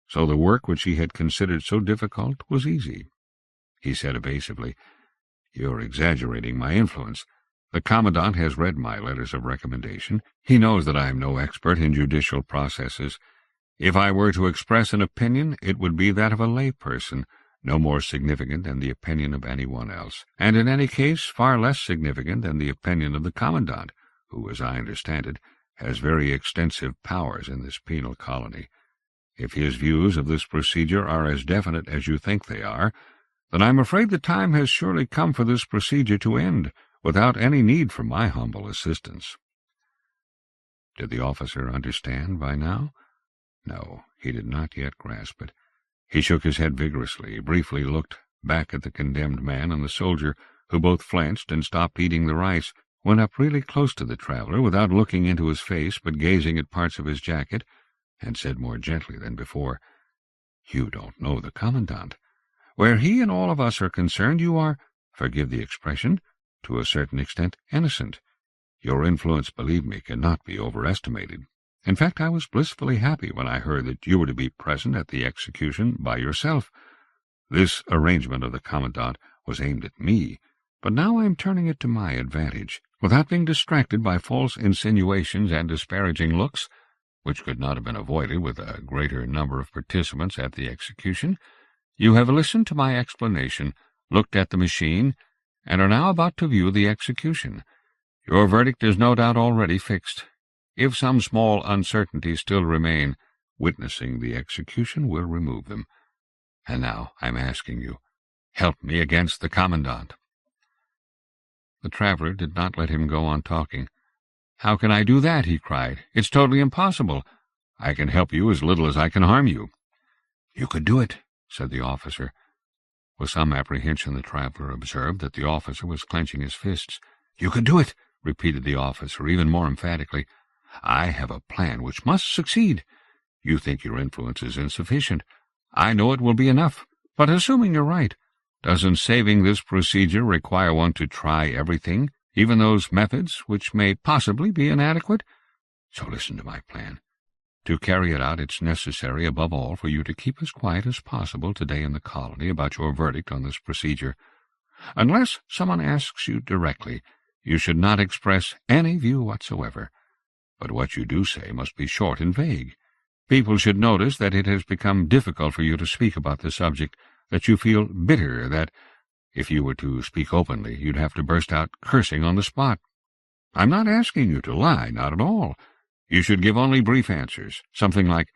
so the work which he had considered so difficult was easy. He said evasively, "You're exaggerating my influence. The commandant has read my letters of recommendation. He knows that I am no expert in judicial processes. If I were to express an opinion, it would be that of a lay person, no more significant than the opinion of anyone else, and in any case far less significant than the opinion of the commandant, who, as I understand it, has very extensive powers in this penal colony. If his views of this procedure are as definite as you think they are, then I'm afraid the time has surely come for this procedure to end, without any need for my humble assistance." Did the officer understand by now? No, he did not yet grasp it. He shook his head vigorously, briefly looked back at the condemned man and the soldier, who both flinched and stopped eating the rice, went up really close to the traveler, without looking into his face, but gazing at parts of his jacket, and said more gently than before, "You don't know the commandant. Where he and all of us are concerned, you are, forgive the expression, to a certain extent innocent. Your influence, believe me, cannot be overestimated. In fact, I was blissfully happy when I heard that you were to be present at the execution by yourself. This arrangement of the Commandant was aimed at me, but now I am turning it to my advantage, without being distracted by false insinuations and disparaging looks, which could not have been avoided with a greater number of participants at the execution. You have listened to my explanation, looked at the machine, and are now about to view the execution. Your verdict is no doubt already fixed. If some small uncertainties still remain, witnessing the execution will remove them. And now I am asking you, help me against the Commandant." The traveler did not let him go on talking. "How can I do that?" he cried. "It's totally impossible. I can help you as little as I can harm you." "You could do it," said the officer. With some apprehension the traveler observed that the officer was clenching his fists. "You could do it," repeated the officer, even more emphatically. "I have a plan which must succeed. You think your influence is insufficient. I know it will be enough. But assuming you're right, doesn't saving this procedure require one to try everything, even those methods which may possibly be inadequate? So listen to my plan. To carry it out, it's necessary, above all, for you to keep as quiet as possible today in the colony about your verdict on this procedure. Unless someone asks you directly, you should not express any view whatsoever. But what you do say must be short and vague. People should notice that it has become difficult for you to speak about the subject, that you feel bitter, that, if you were to speak openly, you'd have to burst out cursing on the spot. I'm not asking you to lie, not at all. You should give only brief answers, something like,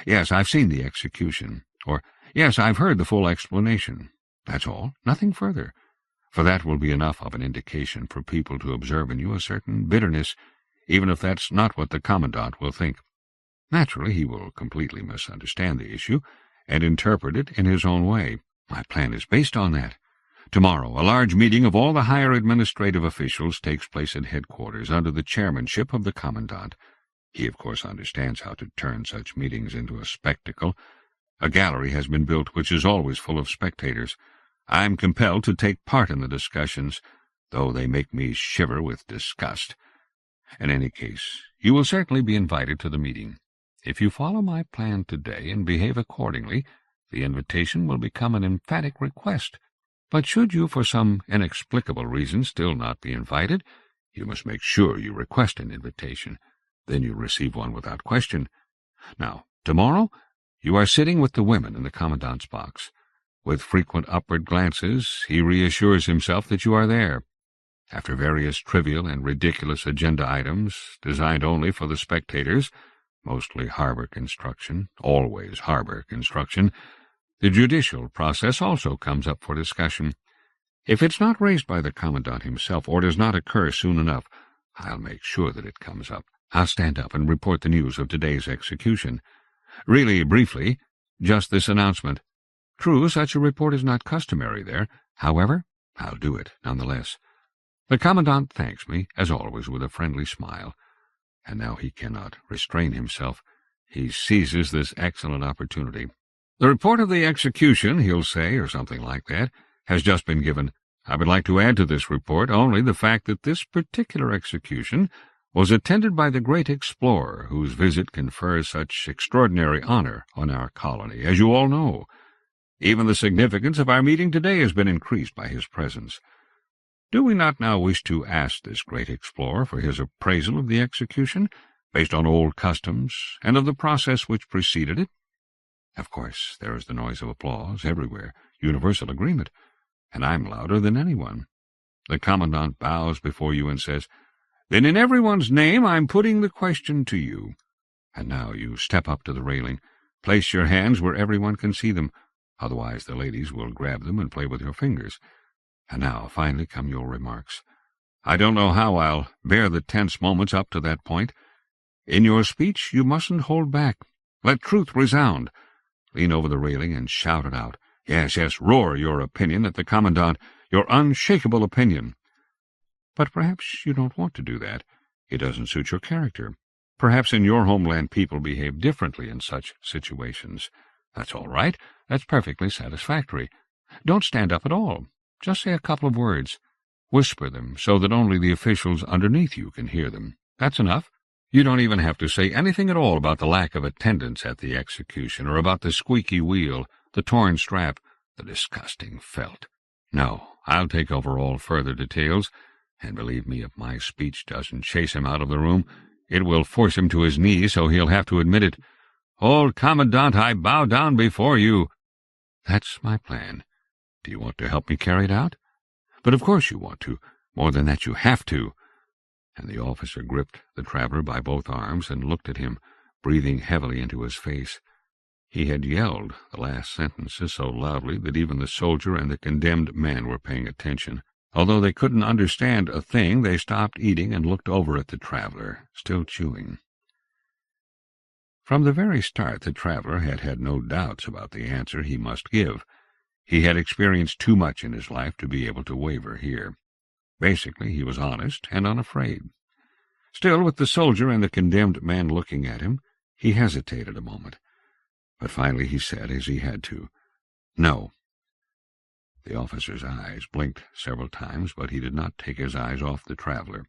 'Yes, I've seen the execution,' or 'Yes, I've heard the full explanation.' That's all, nothing further, for that will be enough of an indication for people to observe in you a certain bitterness, even if that's not what the Commandant will think. Naturally, he will completely misunderstand the issue and interpret it in his own way. My plan is based on that. Tomorrow, a large meeting of all the higher administrative officials takes place at headquarters under the chairmanship of the Commandant. He, of course, understands how to turn such meetings into a spectacle. A gallery has been built which is always full of spectators. I'm compelled to take part in the discussions, though they make me shiver with disgust. In any case, you will certainly be invited to the meeting. If you follow my plan today and behave accordingly, the invitation will become an emphatic request. But should you, for some inexplicable reason, still not be invited, you must make sure you request an invitation. Then you receive one without question. Now, tomorrow, you are sitting with the women in the Commandant's box. With frequent upward glances, he reassures himself that you are there. After various trivial and ridiculous agenda items, designed only for the spectators, mostly harbor construction, always harbor construction, the judicial process also comes up for discussion. If it's not raised by the Commandant himself, or does not occur soon enough, I'll make sure that it comes up. I'll stand up and report the news of today's execution. Really, briefly, just this announcement. True, such a report is not customary there. However, I'll do it nonetheless. The Commandant thanks me, as always, with a friendly smile. And now he cannot restrain himself. He seizes this excellent opportunity. "The report of the execution," he'll say, or something like that, "has just been given. I would like to add to this report only the fact that this particular execution was attended by the great explorer whose visit confers such extraordinary honor on our colony, as you all know. Even the significance of our meeting today has been increased by his presence. Do we not now wish to ask this great explorer for his appraisal of the execution, based on old customs, and of the process which preceded it?" Of course, there is the noise of applause everywhere, universal agreement, and I'm louder than anyone. The Commandant bows before you and says, "Then in everyone's name I'm putting the question to you." And now you step up to the railing. Place your hands where everyone can see them, otherwise the ladies will grab them and play with your fingers. And now, finally, come your remarks. I don't know how I'll bear the tense moments up to that point. In your speech you mustn't hold back. Let truth resound. Lean over the railing and shout it out. Yes, roar your opinion at the Commandant, your unshakable opinion. But perhaps you don't want to do that. It doesn't suit your character. Perhaps in your homeland people behave differently in such situations. That's all right. That's perfectly satisfactory. Don't stand up at all. Just say a couple of words. Whisper them so that only the officials underneath you can hear them. That's enough. You don't even have to say anything at all about the lack of attendance at the execution, or about the squeaky wheel, the torn strap, The disgusting felt. No, I'll take over all further details, and believe me, if my speech doesn't chase him out of the room, it will force him to his knees, so he'll have to admit it. Old Commandant, I bow down before you. That's my plan. Do you want to help me carry it out? But of course you want to. More than that, you have to. And the officer gripped the traveler by both arms and looked at him, breathing heavily into his face. He had yelled the last sentences so loudly that even the soldier and the condemned man were paying attention. Although they couldn't understand a thing, they stopped eating and looked over at the traveler, still chewing. From the very start, the traveler had had no doubts about the answer he must give. He had experienced too much in his life to be able to waver here. Basically, he was honest and unafraid. Still, with the soldier and the condemned man looking at him, he hesitated a moment. But finally he said, as he had to, "No." The officer's eyes blinked several times, but he did not take his eyes off the traveler.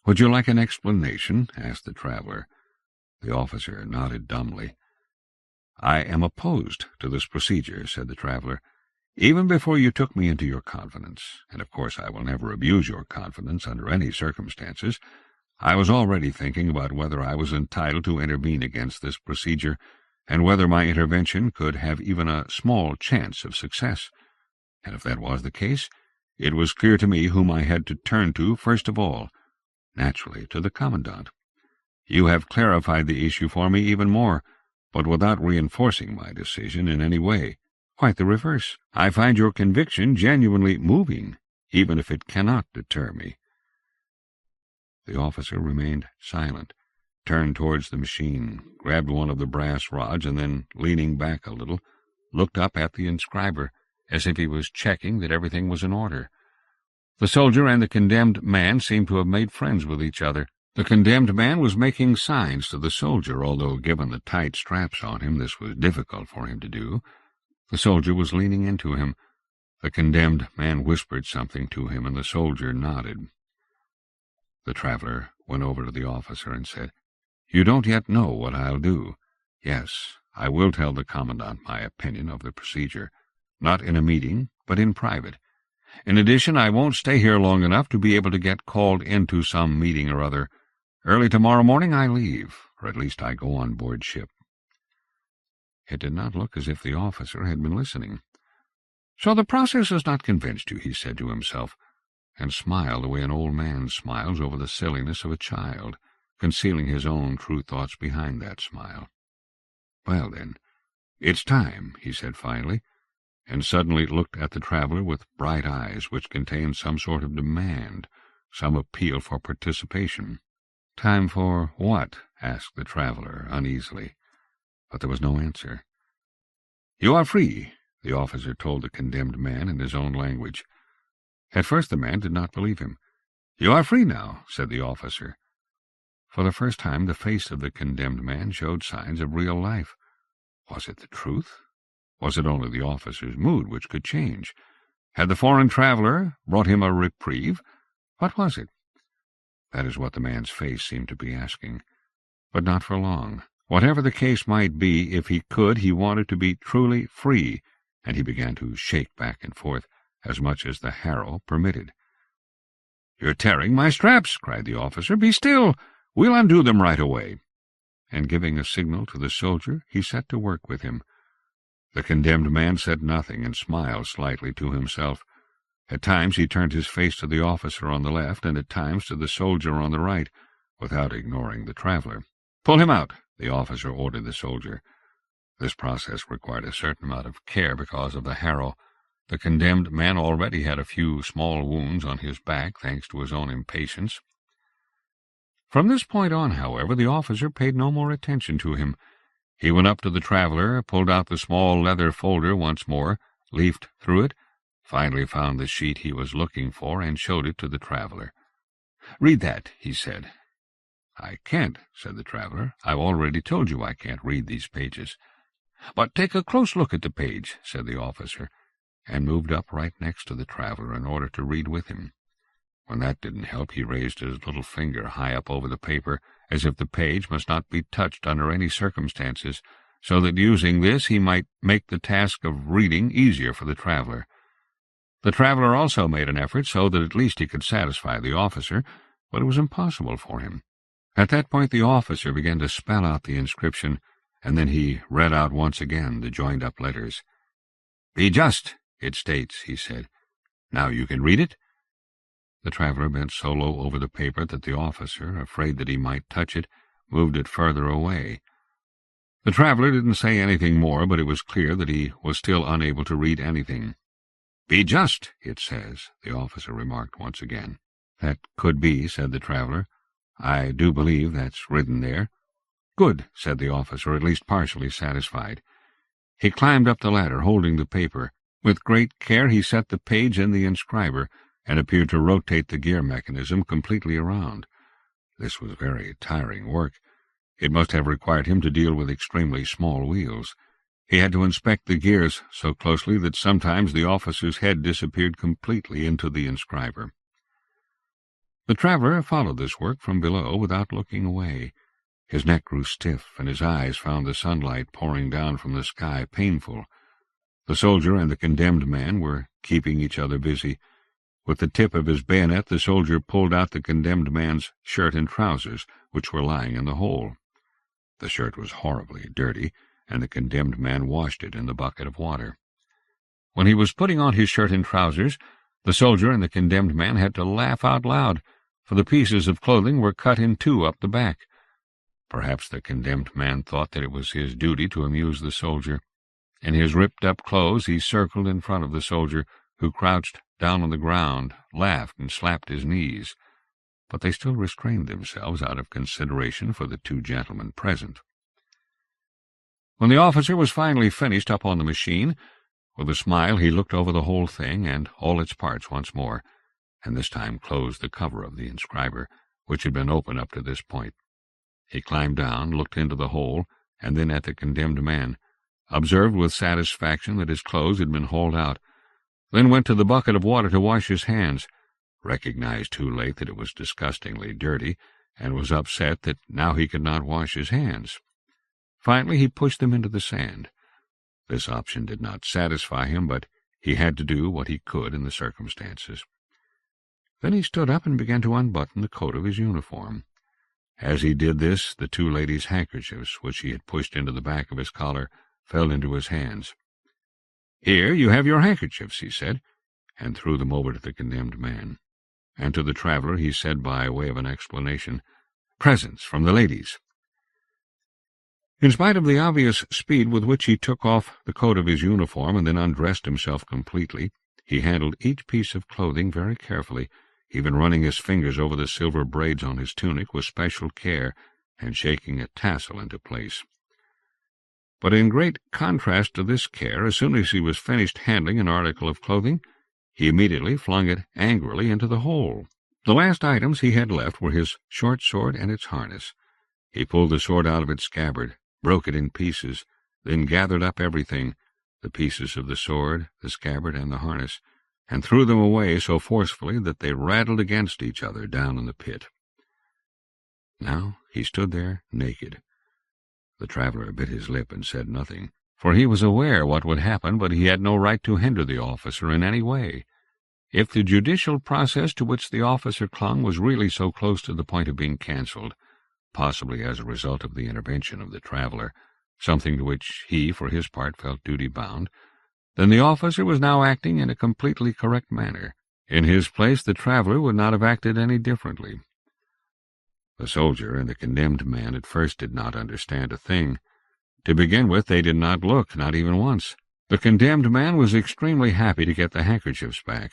"Would you like an explanation?" asked the traveler. The officer nodded dumbly. "I am opposed to this procedure," said the traveler. "Even before you took me into your confidence, and of course I will never abuse your confidence under any circumstances, I was already thinking about whether I was entitled to intervene against this procedure, and whether my intervention could have even a small chance of success. And if that was the case, it was clear to me whom I had to turn to first of all, naturally to the Commandant. You have clarified the issue for me even more, but without reinforcing my decision in any way. Quite the reverse. I find your conviction genuinely moving, even if it cannot deter me." The officer remained silent, turned towards the machine, grabbed one of the brass rods, and then, leaning back a little, looked up at the inscriber, as if he was checking that everything was in order. The soldier and the condemned man seemed to have made friends with each other. The condemned man was making signs to the soldier, although given the tight straps on him this was difficult for him to do. The soldier was leaning into him. The condemned man whispered something to him, and the soldier nodded. The traveler went over to the officer and said, "You don't yet know what I'll do. Yes, I will tell the Commandant my opinion of the procedure, not in a meeting, but in private. In addition, I won't stay here long enough to be able to get called into some meeting or other. Early tomorrow morning I leave, or at least I go on board ship." It did not look as if the officer had been listening. "So the process has not convinced you," he said to himself, and smiled the way an old man smiles over the silliness of a child, concealing his own true thoughts behind that smile. "Well, then, it's time," he said finally, and suddenly looked at the traveler with bright eyes which contained some sort of demand, some appeal for participation. "Time for what?" asked the traveler uneasily, but there was no answer. "You are free," the officer told the condemned man in his own language. At first the man did not believe him. "You are free now," said the officer. For the first time the face of the condemned man showed signs of real life. Was it the truth? Was it only the officer's mood which could change? Had the foreign traveler brought him a reprieve? What was it? That is what the man's face seemed to be asking. But not for long. Whatever the case might be, if he could, he wanted to be truly free, and he began to shake back and forth, as much as the harrow permitted. "You're tearing my straps," cried the officer. "Be still! We'll undo them right away." And giving a signal to the soldier, he set to work with him. The condemned man said nothing and smiled slightly to himself. At times he turned his face to the officer on the left, and at times to the soldier on the right, without ignoring the traveler. "Pull him out," the officer ordered the soldier. This process required a certain amount of care because of the harrow. The condemned man already had a few small wounds on his back, thanks to his own impatience. From this point on, however, the officer paid no more attention to him. He went up to the traveler, pulled out the small leather folder once more, leafed through it, finally found the sheet he was looking for, and showed it to the traveler. "Read that," he said. "I can't," said the traveler. "I've already told you I can't read these pages." "But take a close look at the page," said the officer, and moved up right next to the traveler in order to read with him. When that didn't help, he raised his little finger high up over the paper, as if the page must not be touched under any circumstances, so that using this he might make the task of reading easier for the traveler. The traveler also made an effort so that at least he could satisfy the officer, but it was impossible for him. At that point the officer began to spell out the inscription, and then he read out once again the joined-up letters. "Be just, it states," he said. "Now you can read it?" The traveler bent so low over the paper that the officer, afraid that he might touch it, moved it further away. The traveler didn't say anything more, but it was clear that he was still unable to read anything. "Be just, it says," the officer remarked once again. "That could be," said the traveler. "I do believe that's written there." "Good," said the officer, at least partially satisfied. He climbed up the ladder, holding the paper. With great care he set the page in the inscriber, and appeared to rotate the gear mechanism completely around. This was very tiring work. It must have required him to deal with extremely small wheels. He had to inspect the gears so closely that sometimes the officer's head disappeared completely into the inscriber. The traveler followed this work from below without looking away. His neck grew stiff, and his eyes found the sunlight pouring down from the sky painful. The soldier and the condemned man were keeping each other busy. With the tip of his bayonet the soldier pulled out the condemned man's shirt and trousers, which were lying in the hole. The shirt was horribly dirty, and the condemned man washed it in the bucket of water. When he was putting on his shirt and trousers, the soldier and the condemned man had to laugh out loud, for the pieces of clothing were cut in two up the back. Perhaps the condemned man thought that it was his duty to amuse the soldier. In his ripped-up clothes he circled in front of the soldier, who crouched down on the ground, laughed, and slapped his knees. But they still restrained themselves out of consideration for the two gentlemen present. When the officer was finally finished up on the machine, with a smile he looked over the whole thing and all its parts once more, and this time closed the cover of the inscriber, which had been open up to this point. He climbed down, looked into the hole, and then at the condemned man, observed with satisfaction that his clothes had been hauled out, then went to the bucket of water to wash his hands, recognized too late that it was disgustingly dirty, and was upset that now he could not wash his hands. Finally he pushed them into the sand. This option did not satisfy him, but he had to do what he could in the circumstances. Then he stood up and began to unbutton the coat of his uniform. As he did this, the two ladies' handkerchiefs, which he had pushed into the back of his collar, fell into his hands. "Here you have your handkerchiefs," he said, and threw them over to the condemned man. And to the traveler he said by way of an explanation, "Presents from the ladies." In spite of the obvious speed with which he took off the coat of his uniform and then undressed himself completely, he handled each piece of clothing very carefully, even running his fingers over the silver braids on his tunic with special care and shaking a tassel into place. But in great contrast to this care, as soon as he was finished handling an article of clothing, he immediately flung it angrily into the hole. The last items he had left were his short sword and its harness. He pulled the sword out of its scabbard, broke it in pieces, then gathered up everything, the pieces of the sword, the scabbard, and the harness, and threw them away so forcefully that they rattled against each other down in the pit. Now he stood there naked. The traveler bit his lip and said nothing, for he was aware what would happen, but he had no right to hinder the officer in any way. If the judicial process to which the officer clung was really so close to the point of being cancelled, possibly as a result of the intervention of the traveler, something to which he, for his part, felt duty-bound, then the officer was now acting in a completely correct manner. In his place, the traveler would not have acted any differently. The soldier and the condemned man at first did not understand a thing. To begin with, they did not look, not even once. The condemned man was extremely happy to get the handkerchiefs back,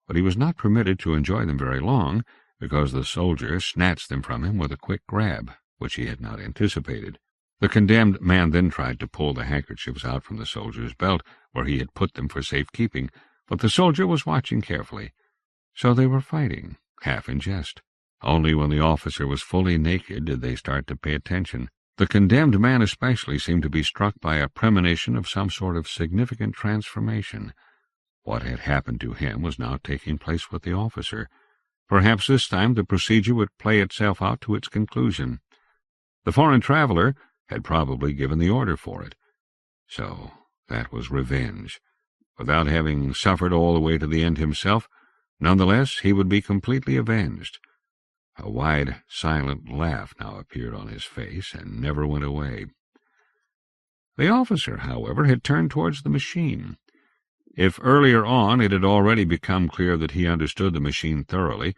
but he was not permitted to enjoy them very long, because the soldier snatched them from him with a quick grab, which he had not anticipated. The condemned man then tried to pull the handkerchiefs out from the soldier's belt, where he had put them for safe-keeping, but the soldier was watching carefully. So they were fighting, half in jest. Only when the officer was fully naked did they start to pay attention. The condemned man especially seemed to be struck by a premonition of some sort of significant transformation. What had happened to him was now taking place with the officer. Perhaps this time the procedure would play itself out to its conclusion. The foreign traveler had probably given the order for it. So that was revenge. Without having suffered all the way to the end himself, nonetheless he would be completely avenged. A wide, silent laugh now appeared on his face and never went away. The officer, however, had turned towards the machine. If earlier on it had already become clear that he understood the machine thoroughly,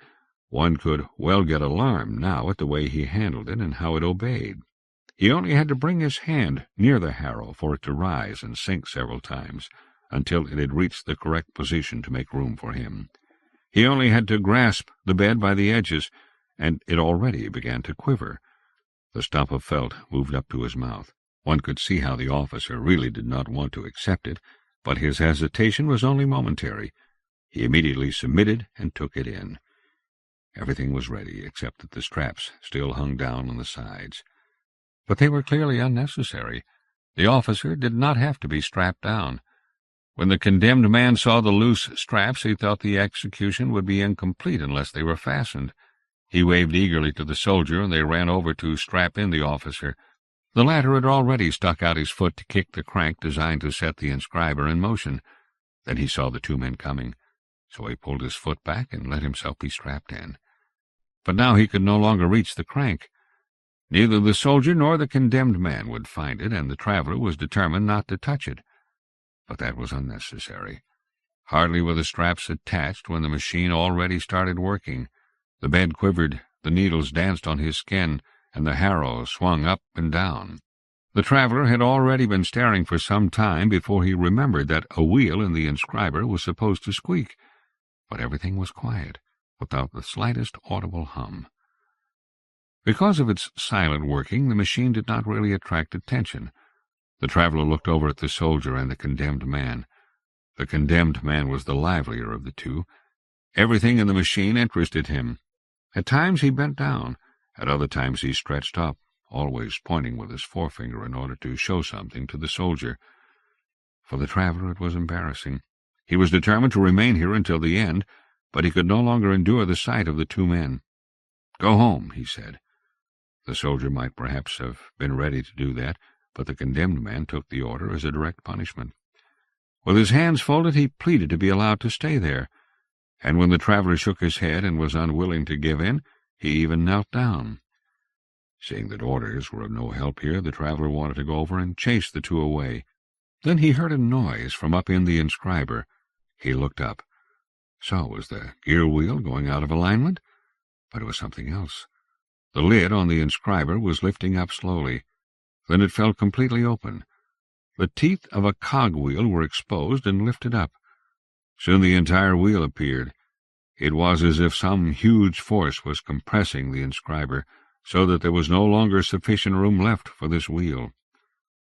one could well get alarmed now at the way he handled it and how it obeyed. He only had to bring his hand near the harrow for it to rise and sink several times, until it had reached the correct position to make room for him. He only had to grasp the bed by the edges, and it already began to quiver. The stump of felt moved up to his mouth. One could see how the officer really did not want to accept it, but his hesitation was only momentary. He immediately submitted and took it in. Everything was ready, except that the straps still hung down on the sides. But they were clearly unnecessary. The officer did not have to be strapped down. When the condemned man saw the loose straps, he thought the execution would be incomplete unless they were fastened. He waved eagerly to the soldier, and they ran over to strap in the officer. The latter had already stuck out his foot to kick the crank designed to set the inscriber in motion. Then he saw the two men coming, so he pulled his foot back and let himself be strapped in. But now he could no longer reach the crank. Neither the soldier nor the condemned man would find it, and the traveler was determined not to touch it. But that was unnecessary. Hardly were the straps attached when the machine already started working. The bed quivered, the needles danced on his skin, and the harrow swung up and down. The traveler had already been staring for some time before he remembered that a wheel in the inscriber was supposed to squeak, but everything was quiet, without the slightest audible hum. Because of its silent working, the machine did not really attract attention. The traveler looked over at the soldier and the condemned man. The condemned man was the livelier of the two. Everything in the machine interested him. At times he bent down. At other times he stretched up, always pointing with his forefinger in order to show something to the soldier. For the traveler it was embarrassing. He was determined to remain here until the end, but he could no longer endure the sight of the two men. "Go home," he said. The soldier might perhaps have been ready to do that, but the condemned man took the order as a direct punishment. With his hands folded, he pleaded to be allowed to stay there, and when the traveler shook his head and was unwilling to give in, he even knelt down. Seeing that orders were of no help here, the traveler wanted to go over and chase the two away. Then he heard a noise from up in the inscriber. He looked up. So was the gear wheel going out of alignment? But it was something else. The lid on the inscriber was lifting up slowly. Then it fell completely open. The teeth of a cogwheel were exposed and lifted up. Soon the entire wheel appeared. It was as if some huge force was compressing the inscriber, so that there was no longer sufficient room left for this wheel.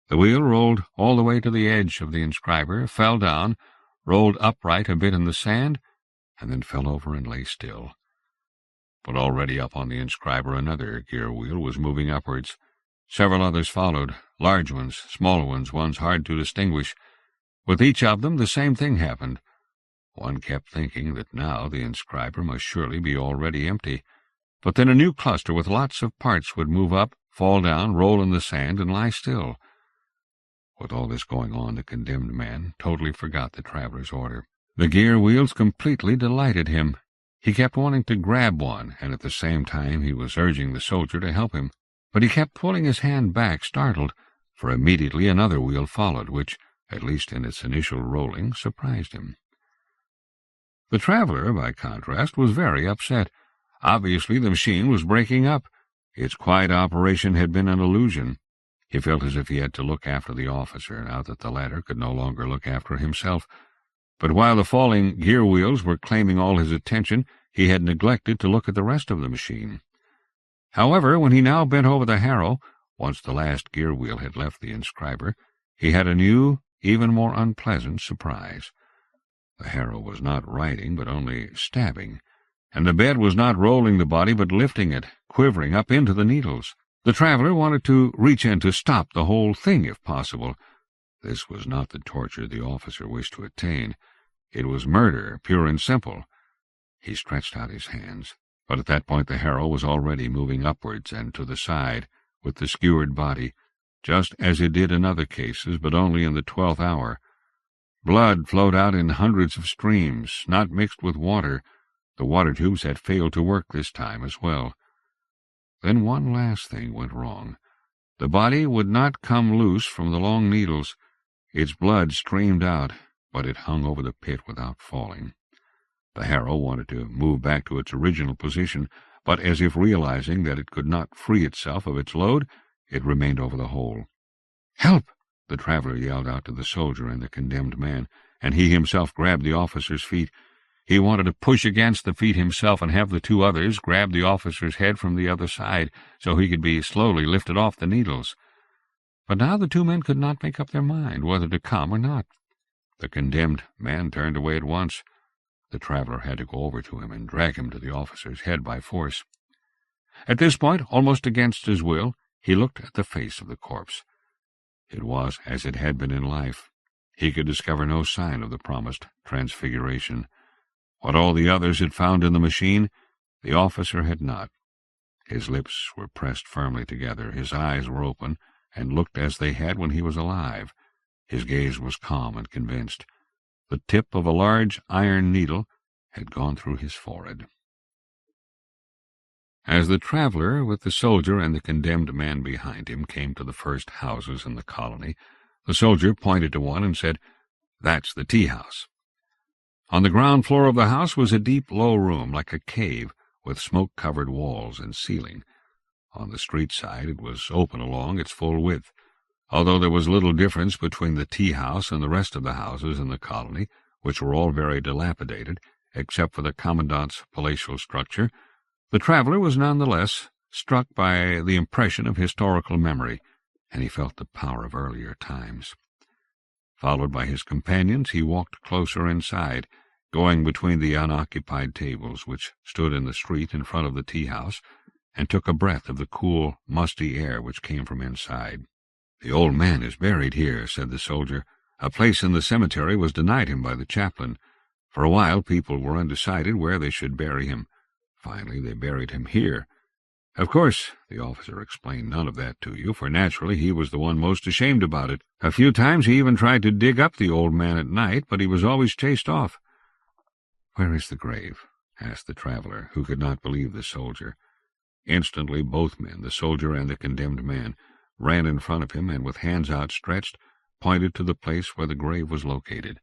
The wheel rolled all the way to the edge of the inscriber, fell down, rolled upright a bit in the sand, and then fell over and lay still. But already up on the inscriber another gear wheel was moving upwards. Several others followed, large ones, small ones hard to distinguish. With each of them the same thing happened. One kept thinking that now the inscriber must surely be already empty. But then a new cluster with lots of parts would move up, fall down, roll in the sand, and lie still. With all this going on, the condemned man totally forgot the traveler's order. The gear wheels completely delighted him. He kept wanting to grab one, and at the same time he was urging the soldier to help him. But he kept pulling his hand back, startled, for immediately another wheel followed, which, at least in its initial rolling, surprised him. The traveler, by contrast, was very upset. Obviously the machine was breaking up. Its quiet operation had been an illusion. He felt as if he had to look after the officer, now that the latter could no longer look after himself. But while the falling gear wheels were claiming all his attention, he had neglected to look at the rest of the machine. However, when he now bent over the harrow, once the last gear wheel had left the inscriber, he had a new, even more unpleasant surprise. The harrow was not riding, but only stabbing, and the bed was not rolling the body, but lifting it, quivering up into the needles. The traveler wanted to reach in to stop the whole thing, if possible. This was not the torture the officer wished to attain. It was murder, pure and simple. He stretched out his hands, but at that point the harrow was already moving upwards and to the side, with the skewered body. just as it did in other cases, but only in the 12th hour. Blood flowed out in hundreds of streams, not mixed with water. The water tubes had failed to work this time as well. Then one last thing went wrong. The body would not come loose from the long needles. Its blood streamed out, but it hung over the pit without falling. The harrow wanted to move back to its original position, but as if realizing that it could not free itself of its load, it remained over the hole. "Help!" the traveler yelled out to the soldier and the condemned man, and he himself grabbed the officer's feet. He wanted to push against the feet himself and have the two others grab the officer's head from the other side so he could be slowly lifted off the needles. But now the two men could not make up their mind whether to come or not. The condemned man turned away at once. The traveler had to go over to him and drag him to the officer's head by force. At this point, almost against his will, he looked at the face of the corpse. It was as it had been in life. He could discover no sign of the promised transfiguration. What all the others had found in the machine, the officer had not. His lips were pressed firmly together, his eyes were open, and looked as they had when he was alive. His gaze was calm and convinced. The tip of a large iron needle had gone through his forehead. As the traveler, with the soldier and the condemned man behind him, came to the first houses in the colony, the soldier pointed to one and said, "That's the tea-house." On the ground floor of the house was a deep, low room, like a cave, with smoke-covered walls and ceiling. On the street side it was open along its full width. Although there was little difference between the tea-house and the rest of the houses in the colony, which were all very dilapidated, except for the commandant's palatial structure, the traveler was none the less struck by the impression of historical memory, and he felt the power of earlier times. Followed by his companions, he walked closer inside, going between the unoccupied tables which stood in the street in front of the tea-house, and took a breath of the cool, musty air which came from inside. "The old man is buried here," said the soldier. "A place in the cemetery was denied him by the chaplain. For a while people were undecided where they should bury him. Finally they buried him here. Of course, the officer explained none of that to you, for naturally he was the one most ashamed about it. A few times he even tried to dig up the old man at night, but he was always chased off." "Where is the grave?" asked the traveler, who could not believe the soldier. Instantly both men, the soldier and the condemned man, ran in front of him and, with hands outstretched, pointed to the place where the grave was located.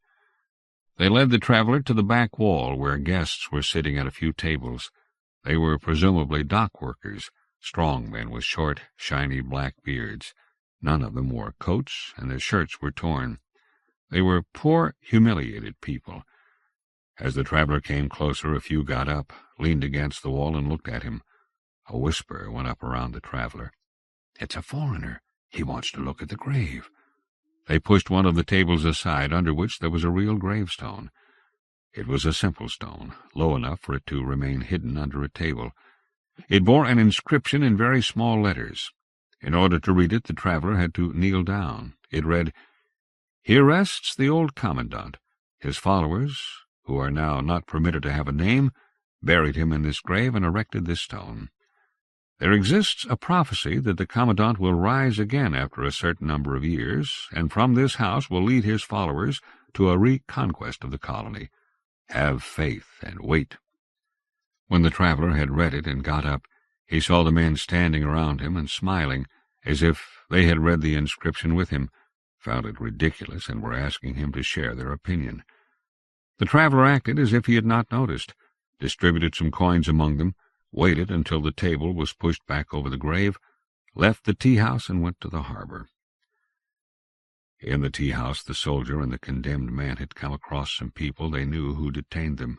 They led the traveler to the back wall, where guests were sitting at a few tables. They were presumably dock workers, strong men with short, shiny black beards. None of them wore coats, and their shirts were torn. They were poor, humiliated people. As the traveler came closer, a few got up, leaned against the wall, and looked at him. A whisper went up around the traveler. "It's a foreigner. He wants to look at the grave." They pushed one of the tables aside, under which there was a real gravestone. It was a simple stone, low enough for it to remain hidden under a table. It bore an inscription in very small letters. In order to read it, the traveler had to kneel down. It read, "Here rests the old commandant. His followers, who are now not permitted to have a name, buried him in this grave and erected this stone. There exists a prophecy that the commandant will rise again after a certain number of years, and from this house will lead his followers to a reconquest of the colony. Have faith and wait." When the traveler had read it and got up, he saw the men standing around him and smiling, as if they had read the inscription with him, found it ridiculous, and were asking him to share their opinion. The traveler acted as if he had not noticed, distributed some coins among them, waited until the table was pushed back over the grave, left the tea-house, and went to the harbor. In the tea-house the soldier and the condemned man had come across some people they knew who detained them.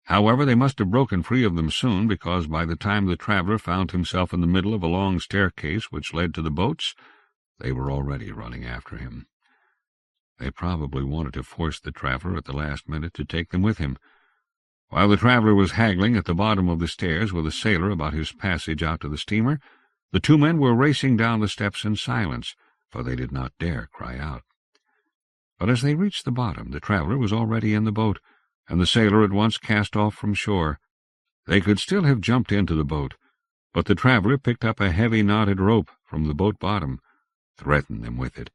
However, they must have broken free of them soon, because by the time the traveler found himself in the middle of a long staircase which led to the boats, they were already running after him. They probably wanted to force the traveler at the last minute to take them with him. While the traveler was haggling at the bottom of the stairs with a sailor about his passage out to the steamer, the two men were racing down the steps in silence, for they did not dare cry out. But as they reached the bottom, the traveler was already in the boat, and the sailor at once cast off from shore. They could still have jumped into the boat, but the traveler picked up a heavy knotted rope from the boat bottom. threatened them with it,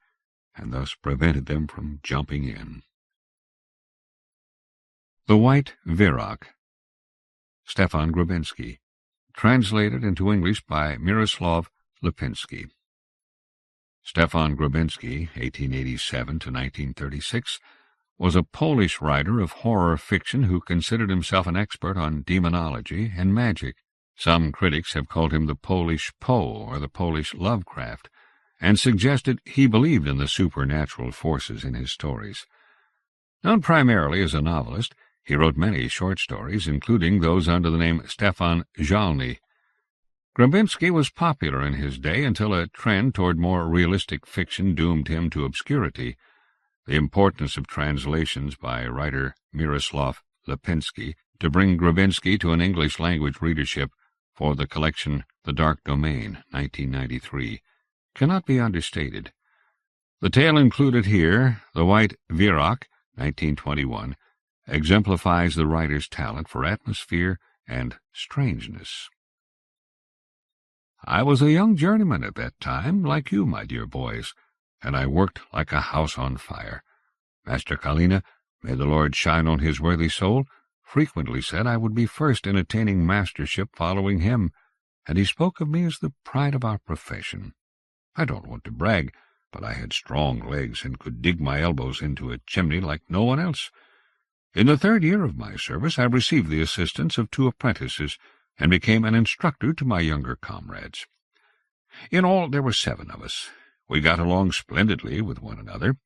and thus prevented them from jumping in. The White Virok, Stefan Grabinski, translated into English by Miroslav Lipinski. Stefan Grabinski, 1887 to 1936, was a Polish writer of horror fiction who considered himself an expert on demonology and magic. Some critics have called him the Polish Poe or the Polish Lovecraft, and suggested he believed in the supernatural forces in his stories. Known primarily as a novelist, he wrote many short stories, including those under the name Stefan Jalny. Grabinski was popular in his day until a trend toward more realistic fiction doomed him to obscurity. The importance of translations by writer Miroslav Lipinski to bring Grabinski to an English-language readership for the collection The Dark Domain, 1993, cannot be understated. The tale included here, The White Virok, 1921, exemplifies the writer's talent for atmosphere and strangeness. I was a young journeyman at that time, like you, my dear boys, and I worked like a house on fire. Master Kalina, may the Lord shine on his worthy soul, frequently said I would be first in attaining mastership following him, and he spoke of me as the pride of our profession. I don't want to brag, but I had strong legs and could dig my elbows into a chimney like no one else. In the 3rd year of my service I received the assistance of 2 apprentices, and became an instructor to my younger comrades. In all, there were 7 of us. We got along splendidly with one another.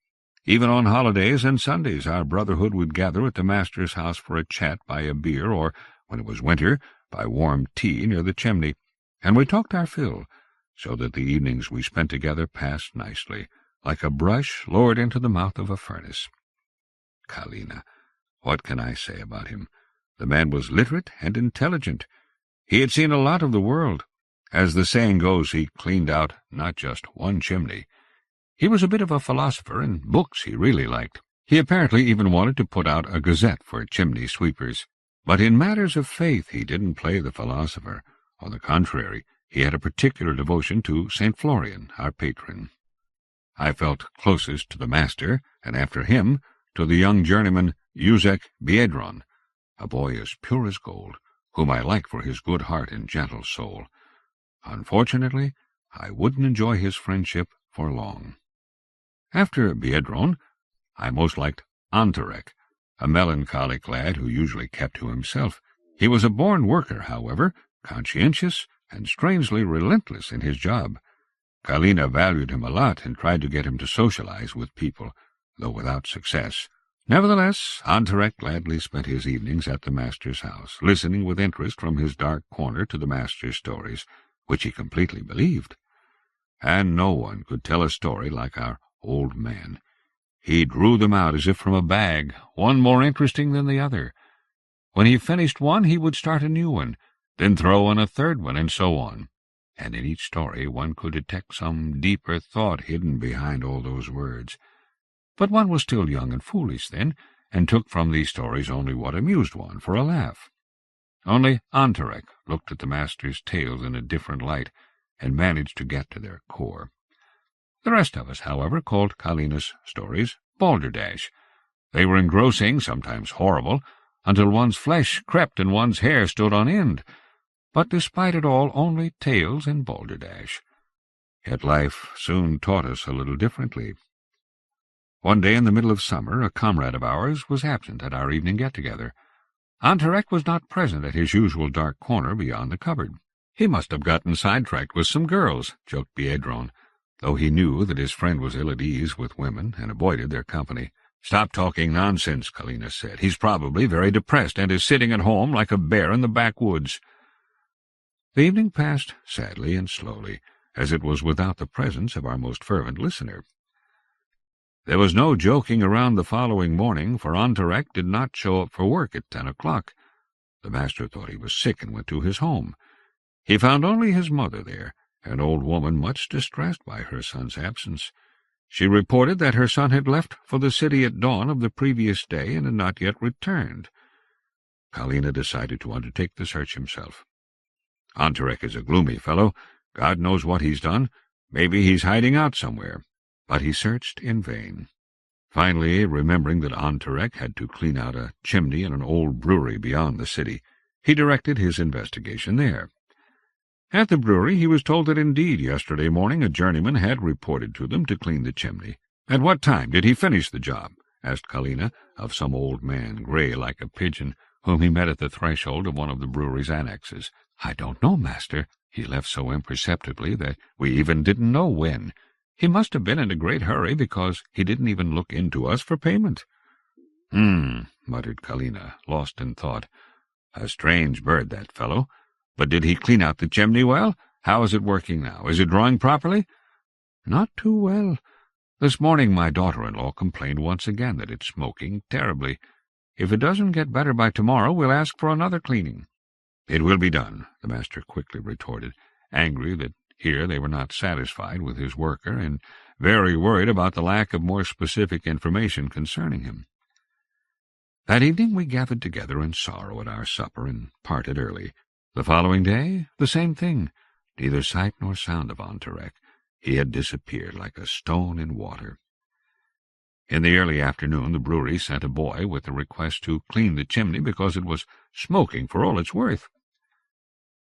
Even on holidays and Sundays our brotherhood would gather at the master's house for a chat by a beer, or, when it was winter, by warm tea near the chimney, and we talked our fill, so that the evenings we spent together passed nicely, like a brush lowered into the mouth of a furnace. Kalina, what can I say about him? The man was literate and intelligent. He had seen a lot of the world. As the saying goes, he cleaned out not just one chimney. He was a bit of a philosopher, and books he really liked. He apparently even wanted to put out a gazette for chimney sweepers. But in matters of faith he didn't play the philosopher. On the contrary, he had a particular devotion to St. Florian, our patron. I felt closest to the master, and after him, to the young journeyman Józef Biedron, a boy as pure as gold, whom I liked for his good heart and gentle soul. Unfortunately, I wouldn't enjoy his friendship for long. After Biedron, I most liked Antarek, a melancholic lad who usually kept to himself. He was a born worker, however, conscientious and strangely relentless in his job. Kalina valued him a lot and tried to get him to socialize with people, though without success. Nevertheless, Antarek gladly spent his evenings at the master's house, listening with interest from his dark corner to the master's stories, which he completely believed. And no one could tell a story like our old man. He drew them out as if from a bag, one more interesting than the other. When he finished one, he would start a new one, then throw in a 3rd one, and so on. And in each story one could detect some deeper thought hidden behind all those words. But one was still young and foolish then, and took from these stories only what amused one for a laugh. Only Antarek looked at the master's tales in a different light, and managed to get to their core. The rest of us, however, called Kalina's stories balderdash. They were engrossing, sometimes horrible, until one's flesh crept and one's hair stood on end, but despite it all only tales and balderdash. Yet life soon taught us a little differently. One day in the middle of summer, a comrade of ours was absent at our evening get-together. Antarek was not present at his usual dark corner beyond the cupboard. He must have gotten sidetracked with some girls, joked Biedron, though he knew that his friend was ill at ease with women and avoided their company. "Stop talking nonsense," Kalina said. "He's probably very depressed and is sitting at home like a bear in the backwoods." The evening passed sadly and slowly, as it was without the presence of our most fervent listener. There was no joking around the following morning, for Antarek did not show up for work at 10 o'clock. The master thought he was sick and went to his home. He found only his mother there, an old woman much distressed by her son's absence. She reported that her son had left for the city at dawn of the previous day and had not yet returned. Kalina decided to undertake the search himself. "Antarek is a gloomy fellow. God knows what he's done. Maybe he's hiding out somewhere. But he searched in vain. Finally, remembering that Antarek had to clean out a chimney in an old brewery beyond the city, he directed his investigation there. At the brewery he was told that indeed yesterday morning a journeyman had reported to them to clean the chimney. "At what time did he finish the job?" asked Kalina of some old man, grey like a pigeon, whom he met at the threshold of one of the brewery's annexes. "I don't know, master. He left so imperceptibly that we even didn't know when. He must have been in a great hurry, because he didn't even look into us for payment." Muttered Kalina, lost in thought. "A strange bird, that fellow. But did he clean out the chimney well? How is it working now? Is it drawing properly?" "Not too well. This morning my daughter-in-law complained once again that it's smoking terribly. If it doesn't get better by tomorrow, we'll ask for another cleaning." "It will be done," the master quickly retorted, angry that here they were not satisfied with his worker, and very worried about the lack of more specific information concerning him. That evening we gathered together in sorrow at our supper and parted early. The following day, the same thing. Neither sight nor sound of Antarek. He had disappeared like a stone in water. In the early afternoon the brewery sent a boy with a request to clean the chimney because it was smoking for all it's worth.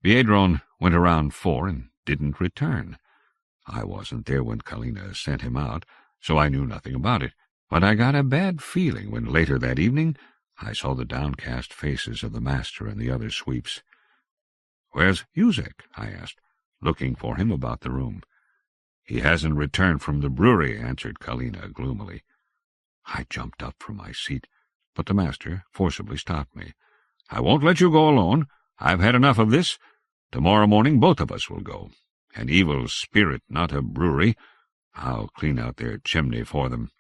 Viedron went around 4 and didn't return. I wasn't there when Kalina sent him out, so I knew nothing about it, but I got a bad feeling when later that evening I saw the downcast faces of the master and the other sweeps. "Where's Yuzek?" I asked, looking for him about the room. "He hasn't returned from the brewery," answered Kalina gloomily. I jumped up from my seat, but the master forcibly stopped me. "I won't let you go alone. I've had enough of this. Tomorrow morning both of us will go. An evil spirit, not a brewery. I'll clean out their chimney for them."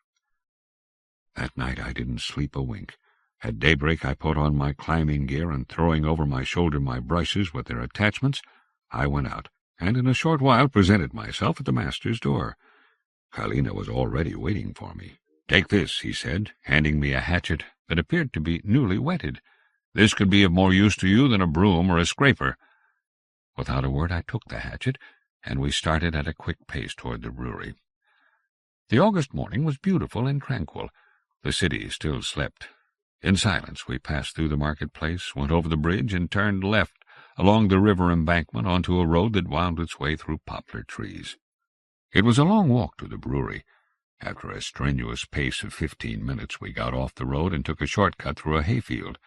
That night I didn't sleep a wink. At daybreak I put on my climbing gear, and throwing over my shoulder my brushes with their attachments, I went out, and in a short while presented myself at the master's door. Kalina was already waiting for me. "Take this," he said, handing me a hatchet that appeared to be newly whetted. "This could be of more use to you than a broom or a scraper." Without a word I took the hatchet, and we started at a quick pace toward the brewery. The August morning was beautiful and tranquil. The city still slept. In silence we passed through the marketplace, went over the bridge, and turned left along the river embankment onto a road that wound its way through poplar trees. It was a long walk to the brewery. After a strenuous pace of 15 minutes we got off the road and took a short-cut through a hayfield.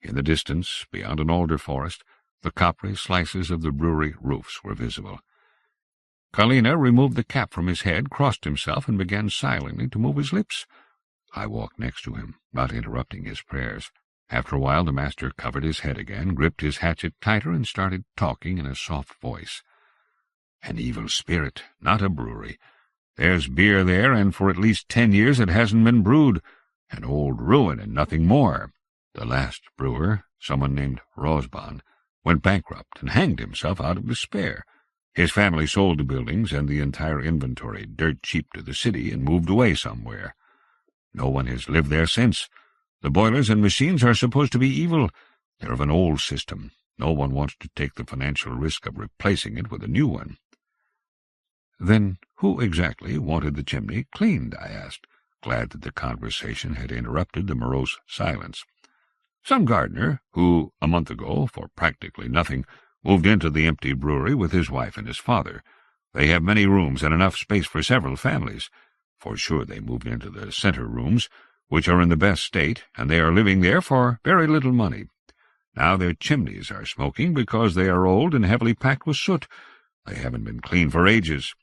In the distance, beyond an alder forest, the coppery slices of the brewery roofs were visible. Kalina removed the cap from his head, crossed himself, and began silently to move his lips. I walked next to him, not interrupting his prayers. After a while the master covered his head again, gripped his hatchet tighter, and started talking in a soft voice. "An evil spirit, not a brewery. There's beer there, and for at least 10 years it hasn't been brewed. An old ruin and nothing more. The last brewer, someone named Rosban, went bankrupt and hanged himself out of despair. His family sold the buildings and the entire inventory dirt cheap to the city and moved away somewhere. No one has lived there since. The boilers and machines are supposed to be evil. They're of an old system. No one wants to take the financial risk of replacing it with a new one." "Then who exactly wanted the chimney cleaned?" I asked, glad that the conversation had interrupted the morose silence. "Some gardener who, a month ago, for practically nothing, moved into the empty brewery with his wife and his father. They have many rooms and enough space for several families. For sure they moved into the center rooms, which are in the best state, and they are living there for very little money. Now their chimneys are smoking because they are old and heavily packed with soot. They haven't been cleaned for ages."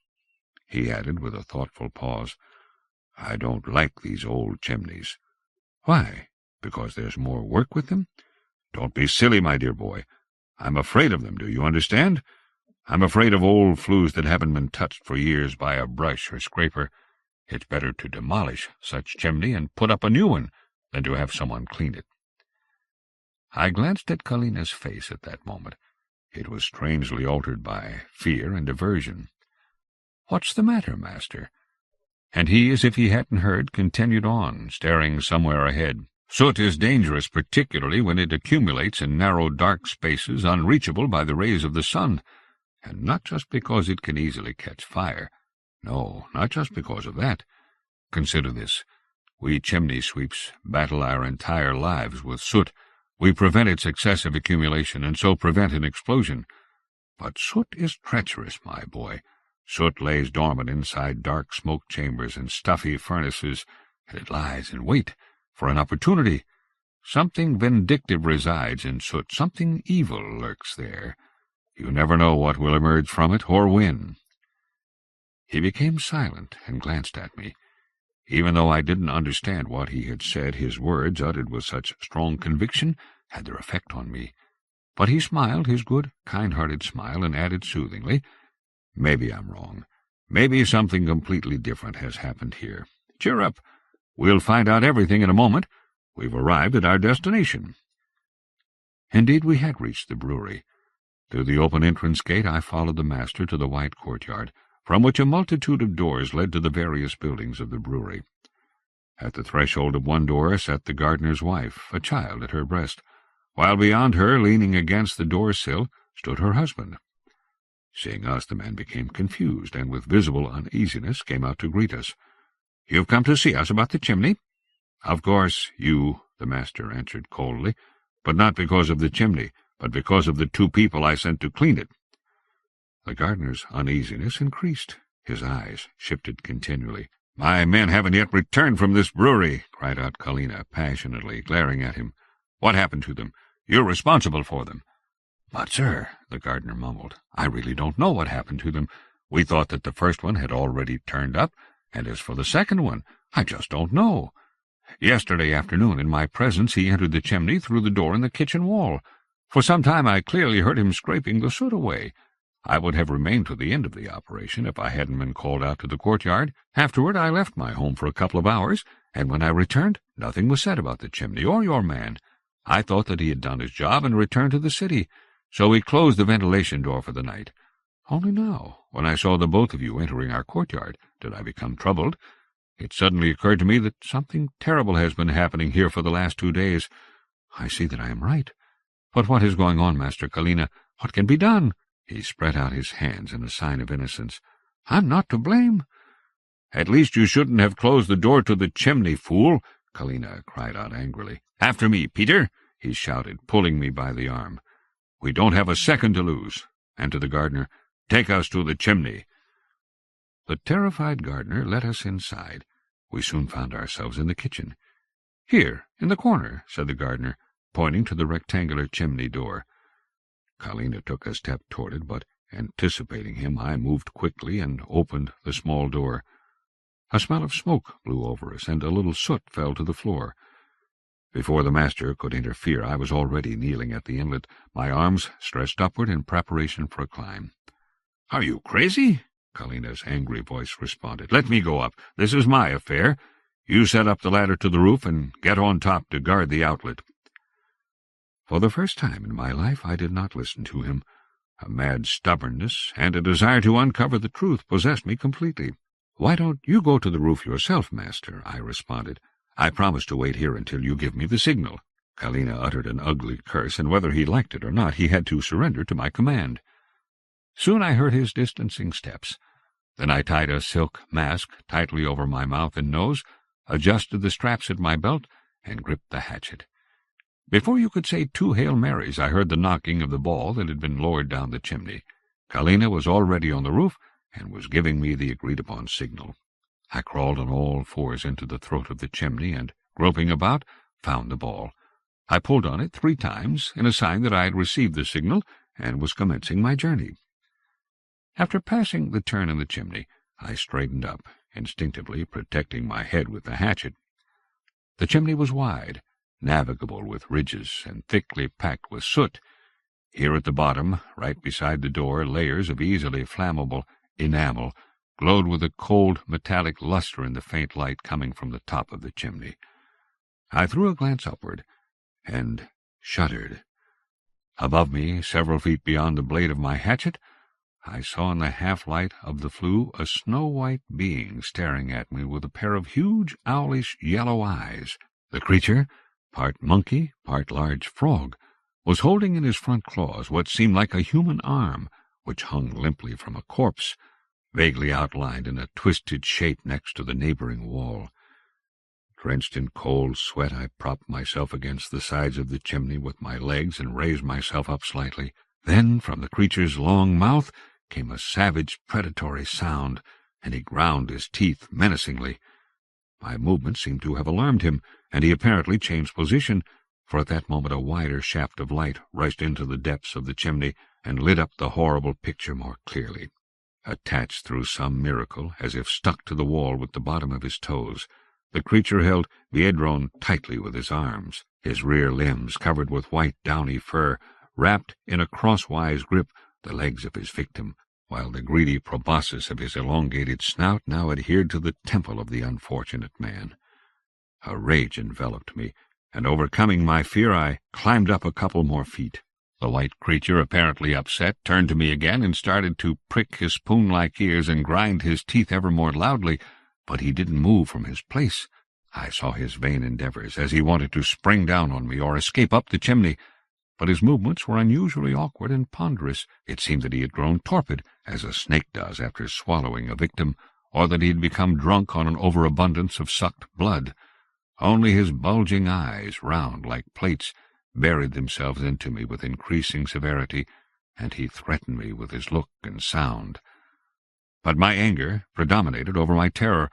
He added with a thoughtful pause, "I don't like these old chimneys." "Why? Because there's more work with them?" "Don't be silly, my dear boy. I'm afraid of them, do you understand? I'm afraid of old flues that haven't been touched for years by a brush or scraper. It's better to demolish such chimney and put up a new one than to have someone clean it." I glanced at Kalina's face at that moment. It was strangely altered by fear and aversion. "What's the matter, master?" And he, as if he hadn't heard, continued on, staring somewhere ahead. "Soot is dangerous, particularly when it accumulates in narrow dark spaces unreachable by the rays of the sun. And not just because it can easily catch fire. No, not just because of that. Consider this. We chimney sweeps battle our entire lives with soot. We prevent its excessive accumulation, and so prevent an explosion. But soot is treacherous, my boy. Soot lays dormant inside dark smoke chambers and stuffy furnaces, and it lies in wait for an opportunity. Something vindictive resides in soot. Something evil lurks there. You never know what will emerge from it, or when. He became silent and glanced at me. Even though I didn't understand what he had said, his words, uttered with such strong conviction, had their effect on me. But he smiled his good, kind-hearted smile, and added soothingly, "Maybe I'm wrong. Maybe something completely different has happened here. Cheer up. We'll find out everything in a moment. We've arrived at our destination." Indeed, we had reached the brewery. Through the open entrance gate I followed the master to the wide courtyard, from which a multitude of doors led to the various buildings of the brewery. At the threshold of one door sat the gardener's wife, a child at her breast, while beyond her, leaning against the door-sill, stood her husband. Seeing us, the man became confused, and with visible uneasiness came out to greet us. "You've come to see us about the chimney?" "Of course, the master answered coldly, "but not because of the chimney, but because of the 2 people I sent to clean it." The gardener's uneasiness increased. His eyes shifted continually. "My men haven't yet returned from this brewery," cried out Kalina passionately, glaring at him. "What happened to them? You're responsible for them." "But, sir," the gardener mumbled, "I really don't know what happened to them. We thought that the first one had already turned up, and as for the second one, I just don't know. Yesterday afternoon, in my presence, he entered the chimney through the door in the kitchen wall. For some time I clearly heard him scraping the soot away. I would have remained to the end of the operation if I hadn't been called out to the courtyard. Afterward I left my home for a couple of hours, and when I returned, nothing was said about the chimney or your man. I thought that he had done his job and returned to the city, so we closed the ventilation door for the night. Only now, when I saw the both of you entering our courtyard, did I become troubled. It suddenly occurred to me that something terrible has been happening here for the last 2 days. I see that I am right. But what is going on, Master Kalina? What can be done?" He spread out his hands in a sign of innocence. "I'm not to blame." "At least you shouldn't have closed the door to the chimney, fool," Kalina cried out angrily. "After me, Peter," he shouted, pulling me by the arm. "We don't have a second to lose." And to the gardener, "Take us to the chimney." The terrified gardener led us inside. We soon found ourselves in the kitchen. "Here, in the corner," said the gardener, pointing to the rectangular chimney door. Kalina took a step toward it, but, anticipating him, I moved quickly and opened the small door. A smell of smoke blew over us, and a little soot fell to the floor. Before the master could interfere, I was already kneeling at the inlet, my arms stretched upward in preparation for a climb. "Are you crazy?" Kalina's angry voice responded. "Let me go up. This is my affair. You set up the ladder to the roof and get on top to guard the outlet." For the first time in my life I did not listen to him. A mad stubbornness and a desire to uncover the truth possessed me completely. "Why don't you go to the roof yourself, master?" I responded. "I promise to wait here until you give me the signal." Kalina uttered an ugly curse, and whether he liked it or not, he had to surrender to my command. Soon I heard his distancing steps. Then I tied a silk mask tightly over my mouth and nose, adjusted the straps at my belt, and gripped the hatchet. Before you could say 2 Hail Marys, I heard the knocking of the ball that had been lowered down the chimney. Kalina was already on the roof, and was giving me the agreed-upon signal. I crawled on all 4s into the throat of the chimney, and, groping about, found the ball. I pulled on it 3 times, in a sign that I had received the signal, and was commencing my journey. After passing the turn in the chimney, I straightened up, instinctively protecting my head with the hatchet. The chimney was wide, navigable with ridges, and thickly packed with soot. Here at the bottom, right beside the door, layers of easily flammable enamel glowed with a cold metallic luster in the faint light coming from the top of the chimney. I threw a glance upward, and shuddered. Above me, several feet beyond the blade of my hatchet, I saw in the half-light of the flue a snow-white being staring at me with a pair of huge, owlish yellow eyes. The creature, part monkey, part large frog, was holding in his front claws what seemed like a human arm, which hung limply from a corpse, vaguely outlined in a twisted shape next to the neighboring wall. Drenched in cold sweat, I propped myself against the sides of the chimney with my legs and raised myself up slightly. Then, from the creature's long mouth, came a savage, predatory sound, and he ground his teeth menacingly. My movement seemed to have alarmed him, and he apparently changed position, for at that moment a wider shaft of light rushed into the depths of the chimney and lit up the horrible picture more clearly. Attached through some miracle, as if stuck to the wall with the bottom of his toes, the creature held Viedron tightly with his arms, his rear limbs covered with white downy fur, wrapped in a crosswise grip the legs of his victim, while the greedy proboscis of his elongated snout now adhered to the temple of the unfortunate man. A rage enveloped me, and overcoming my fear, I climbed up a couple more feet. The white creature, apparently upset, turned to me again and started to prick his spoon-like ears and grind his teeth ever more loudly, but he didn't move from his place. I saw his vain endeavors as he wanted to spring down on me or escape up the chimney, but his movements were unusually awkward and ponderous. It seemed that he had grown torpid, as a snake does after swallowing a victim, or that he had become drunk on an overabundance of sucked blood. Only his bulging eyes, round like plates, buried themselves into me with increasing severity, and he threatened me with his look and sound. But my anger predominated over my terror.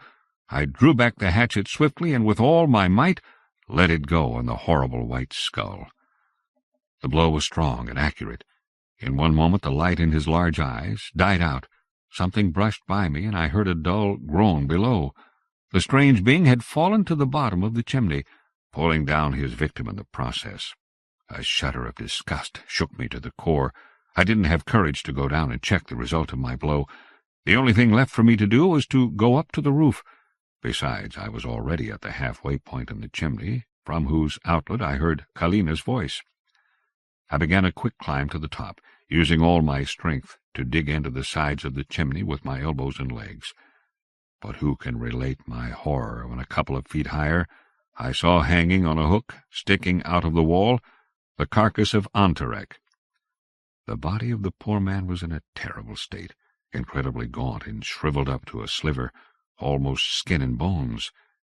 I drew back the hatchet swiftly, and with all my might let it go on the horrible white skull. The blow was strong and accurate. In one moment the light in his large eyes died out. Something brushed by me, and I heard a dull groan below. The strange being had fallen to the bottom of the chimney, pulling down his victim in the process. A shudder of disgust shook me to the core. I didn't have courage to go down and check the result of my blow. The only thing left for me to do was to go up to the roof. Besides, I was already at the halfway point in the chimney, from whose outlet I heard Kalina's voice. I began a quick climb to the top, using all my strength to dig into the sides of the chimney with my elbows and legs. But who can relate my horror when a couple of feet higher I saw hanging on a hook, sticking out of the wall, the carcass of Antarek. The body of the poor man was in a terrible state, incredibly gaunt and shriveled up to a sliver, almost skin and bones.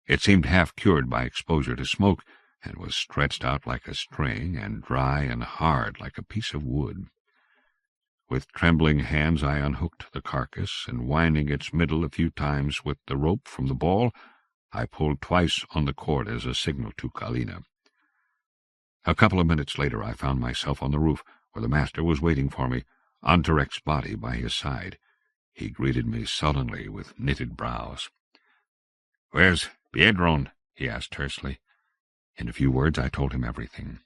It seemed half cured by exposure to smoke, and was stretched out like a string, and dry and hard like a piece of wood. With trembling hands I unhooked the carcass, and winding its middle a few times with the rope from the ball, I pulled twice on the cord as a signal to Kalina. A couple of minutes later I found myself on the roof, where the master was waiting for me, Antarek's body by his side. He greeted me sullenly with knitted brows. "Where's Viedron?" he asked tersely. In a few words I told him everything.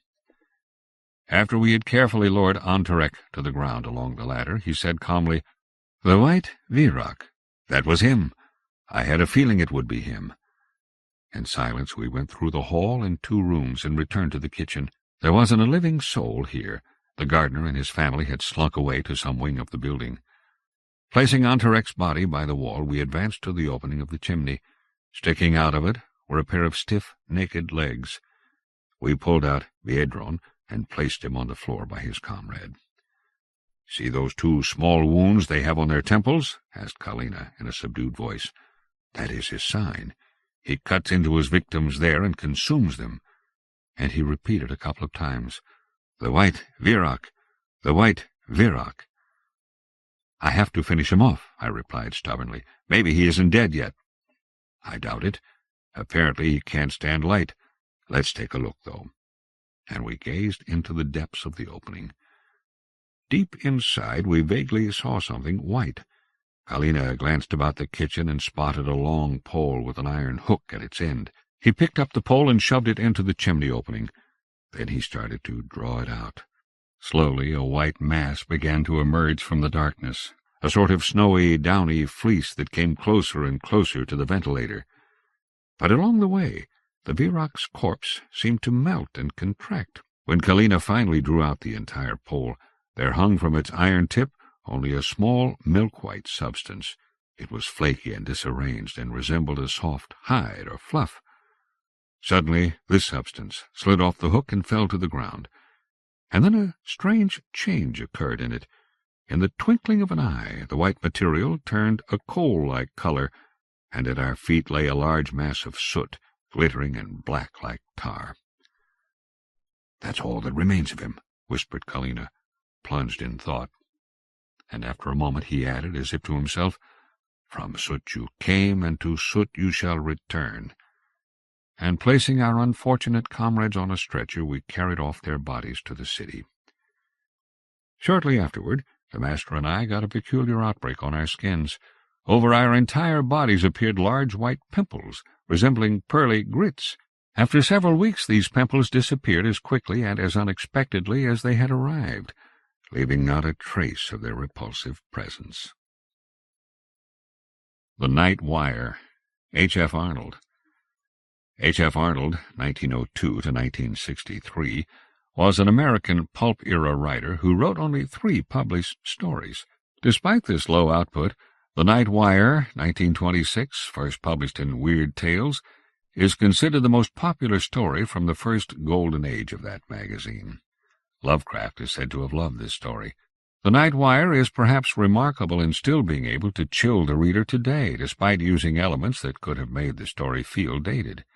After we had carefully lowered Antarek to the ground along the ladder, he said calmly, "The white Virok. That was him. I had a feeling it would be him." In silence we went through the hall and 2 rooms and returned to the kitchen. There wasn't a living soul here. The gardener and his family had slunk away to some wing of the building. Placing Antarek's body by the wall, we advanced to the opening of the chimney. Sticking out of it were a pair of stiff, naked legs. We pulled out Viedron and placed him on the floor by his comrade. "See those 2 small wounds they have on their temples?" asked Kalina in a subdued voice. "That is his sign. He cuts into his victims there and consumes them." And he repeated a couple of times, "The white Virok, the white Virok." "I have to finish him off," I replied stubbornly. "Maybe he isn't dead yet." "I doubt it. Apparently he can't stand light. Let's take a look, though." And we gazed into the depths of the opening. Deep inside we vaguely saw something white. Kalina glanced about the kitchen and spotted a long pole with an iron hook at its end. He picked up the pole and shoved it into the chimney opening. Then he started to draw it out. Slowly a white mass began to emerge from the darkness, a sort of snowy, downy fleece that came closer and closer to the ventilator. But along the way, the Virok's corpse seemed to melt and contract. When Kalina finally drew out the entire pole, there hung from its iron tip only a small milk-white substance. It was flaky and disarranged, and resembled a soft hide or fluff. Suddenly this substance slid off the hook and fell to the ground. And then a strange change occurred in it. In the twinkling of an eye, the white material turned a coal-like color, and at our feet lay a large mass of soot, glittering and black like tar. "That's all that remains of him," whispered Kalina, plunged in thought. And after a moment he added, as if to himself, "From soot you came, and to soot you shall return." And placing our unfortunate comrades on a stretcher, we carried off their bodies to the city. Shortly afterward, the master and I got a peculiar outbreak on our skins. Over our entire bodies appeared large white pimples, resembling pearly grits. After several weeks these pimples disappeared as quickly and as unexpectedly as they had arrived, leaving not a trace of their repulsive presence. The Night Wire, H. F. Arnold. H. F. Arnold, 1902 to 1963, was an American pulp-era writer who wrote only 3 published stories. Despite this low output, The Night Wire, 1926, first published in Weird Tales, is considered the most popular story from the first golden age of that magazine. Lovecraft is said to have loved this story. The Night Wire is perhaps remarkable in still being able to chill the reader today, despite using elements that could have made the story feel dated.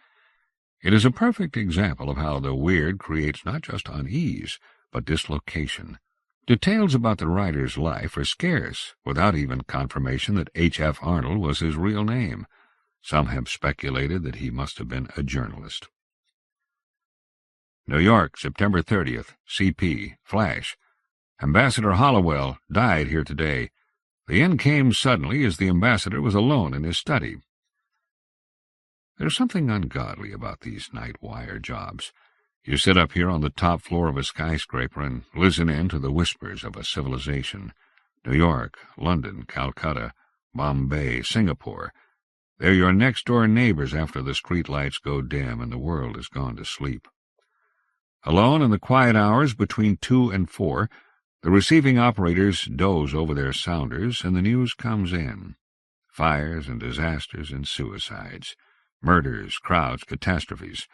It is a perfect example of how the weird creates not just unease, but dislocation. Details about the writer's life are scarce, without even confirmation that H. F. Arnold was his real name. Some have speculated that he must have been a journalist. New York, September 30th, C.P., Flash. Ambassador Hollowell died here today. The end came suddenly as the ambassador was alone in his study. There's something ungodly about these night wire jobs. You sit up here on the top floor of a skyscraper and listen in to the whispers of a civilization. New York, London, Calcutta, Bombay, Singapore. They're your next-door neighbors after the street lights go dim and the world has gone to sleep. Alone in the quiet hours between 2 and 4, the receiving operators doze over their sounders and the news comes in. Fires and disasters and suicides. Murders, crowds, catastrophes.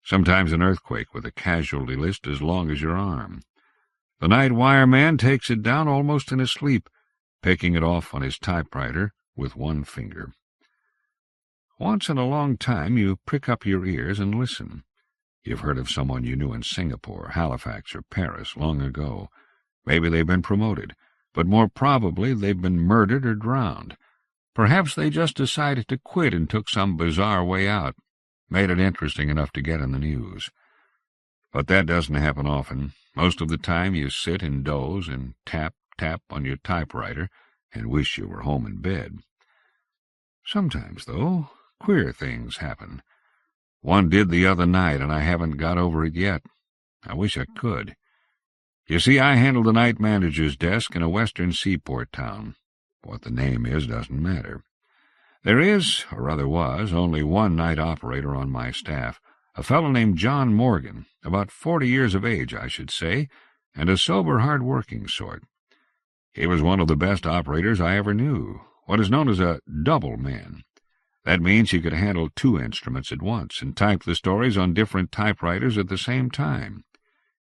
Sometimes an earthquake with a casualty list as long as your arm. The night wire man takes it down almost in his sleep, picking it off on his typewriter with one finger. Once in a long time you prick up your ears and listen. You've heard of someone you knew in Singapore, Halifax, or Paris long ago. Maybe they've been promoted, but more probably they've been murdered or drowned. Perhaps they just decided to quit and took some bizarre way out, made it interesting enough to get in the news. But that doesn't happen often. Most of the time you sit and doze and tap on your typewriter and wish you were home in bed. Sometimes, though, queer things happen. One did the other night, and I haven't got over it yet. I wish I could. You see, I handle the night manager's desk in a western seaport town. What the name is doesn't matter. There is, or rather was, only one night operator on my staff, a fellow named John Morgan, about 40 years of age, I should say, and a sober, hard-working sort. He was one of the best operators I ever knew, what is known as a double man. That means he could handle 2 instruments at once and type the stories on different typewriters at the same time.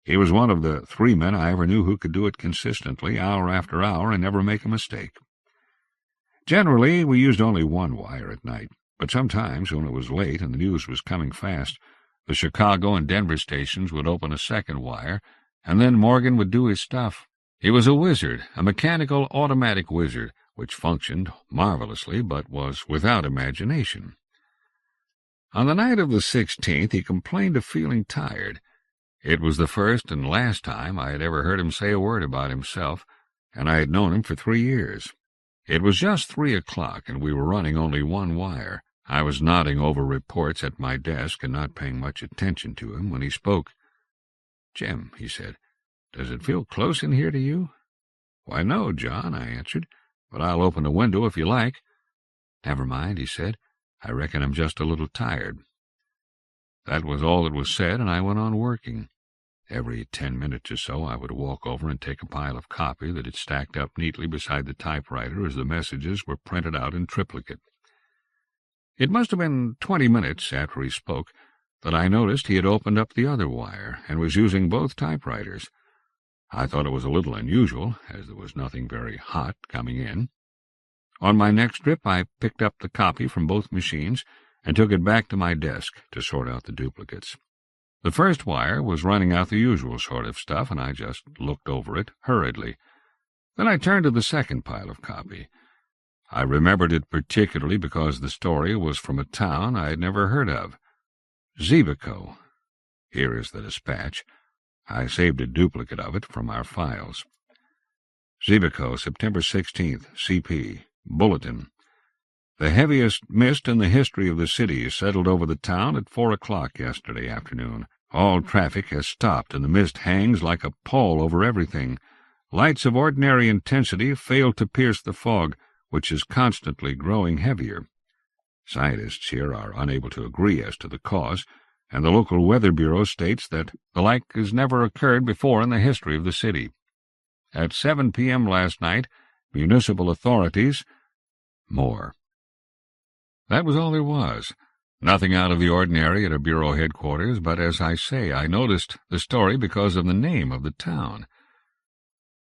He was one of the 3 men I ever knew who could do it consistently, hour after hour, and never make a mistake. Generally, we used only one wire at night, but sometimes, when it was late and the news was coming fast, the Chicago and Denver stations would open a second wire, and then Morgan would do his stuff. He was a wizard, a mechanical automatic wizard, which functioned marvelously but was without imagination. On the night of the 16th, he complained of feeling tired. It was the first and last time I had ever heard him say a word about himself, and I had known him for 3 years. It was just 3 o'clock, and we were running only one wire. I was nodding over reports at my desk and not paying much attention to him when he spoke. "Jim," he said, "does it feel close in here to you?" "Why, no, John," I answered, "but I'll open the window if you like." "Never mind," he said. "I reckon I'm just a little tired." That was all that was said, and I went on working. Every 10 minutes or so I would walk over and take a pile of copy that had stacked up neatly beside the typewriter as the messages were printed out in triplicate. It must have been 20 minutes after he spoke that I noticed he had opened up the other wire and was using both typewriters. I thought it was a little unusual, as there was nothing very hot coming in. On my next trip, I picked up the copy from both machines and took it back to my desk to sort out the duplicates. The first wire was running out the usual sort of stuff, and I just looked over it hurriedly. Then I turned to the second pile of copy. I remembered it particularly because the story was from a town I had never heard of. Zebico. Here is the dispatch. I saved a duplicate of it from our files. Zebico, September 16th, CP. Bulletin. The heaviest mist in the history of the city settled over the town at 4 o'clock yesterday afternoon. All traffic has stopped, and the mist hangs like a pall over everything. Lights of ordinary intensity fail to pierce the fog, which is constantly growing heavier. Scientists here are unable to agree as to the cause, and the local weather bureau states that the like has never occurred before in the history of the city. At 7 p.m. last night, municipal authorities... More. That was all there was. Nothing out of the ordinary at a bureau headquarters, but, as I say, I noticed the story because of the name of the town.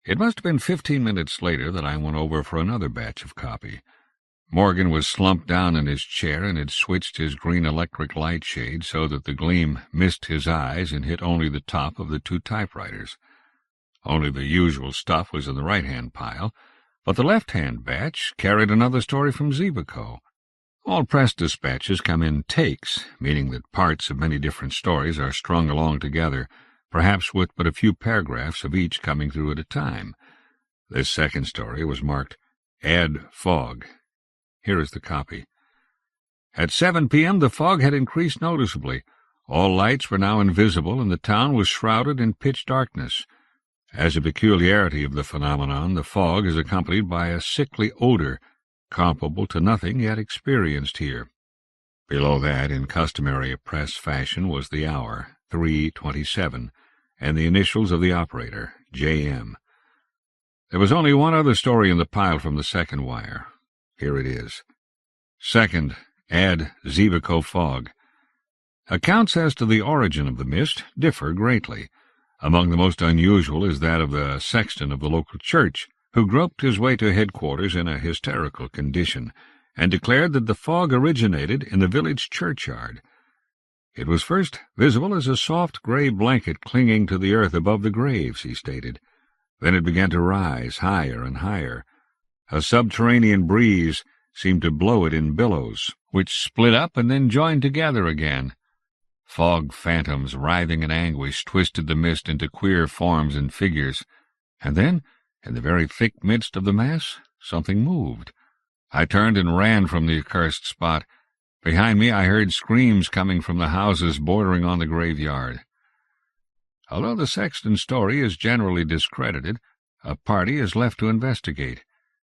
It must have been 15 minutes later that I went over for another batch of copy. Morgan was slumped down in his chair and had switched his green electric light shade so that the gleam missed his eyes and hit only the top of the two typewriters. Only the usual stuff was in the right-hand pile, but the left-hand batch carried another story from Zebico. All press dispatches come in takes, meaning that parts of many different stories are strung along together, perhaps with but a few paragraphs of each coming through at a time. This second story was marked Add Fog. Here is the copy. At 7 p.m. the fog had increased noticeably. All lights were now invisible, and the town was shrouded in pitch darkness. As a peculiarity of the phenomenon, the fog is accompanied by a sickly odor, comparable to nothing yet experienced here. Below that, in customary press fashion, was the hour, 3:27, and the initials of the operator, J.M. There was only one other story in the pile from the second wire. Here it is. Second, add Zebico fog. Accounts as to the origin of the mist differ greatly. Among the most unusual is that of the sexton of the local church, who groped his way to headquarters in a hysterical condition, and declared that the fog originated in the village churchyard. It was first visible as a soft gray blanket clinging to the earth above the graves, he stated. Then it began to rise higher and higher. A subterranean breeze seemed to blow it in billows, which split up and then joined together again. Fog phantoms, writhing in anguish, twisted the mist into queer forms and figures. And then, in the very thick midst of the mass, something moved. I turned and ran from the accursed spot. Behind me I heard screams coming from the houses bordering on the graveyard. Although the sexton's story is generally discredited, a party is left to investigate.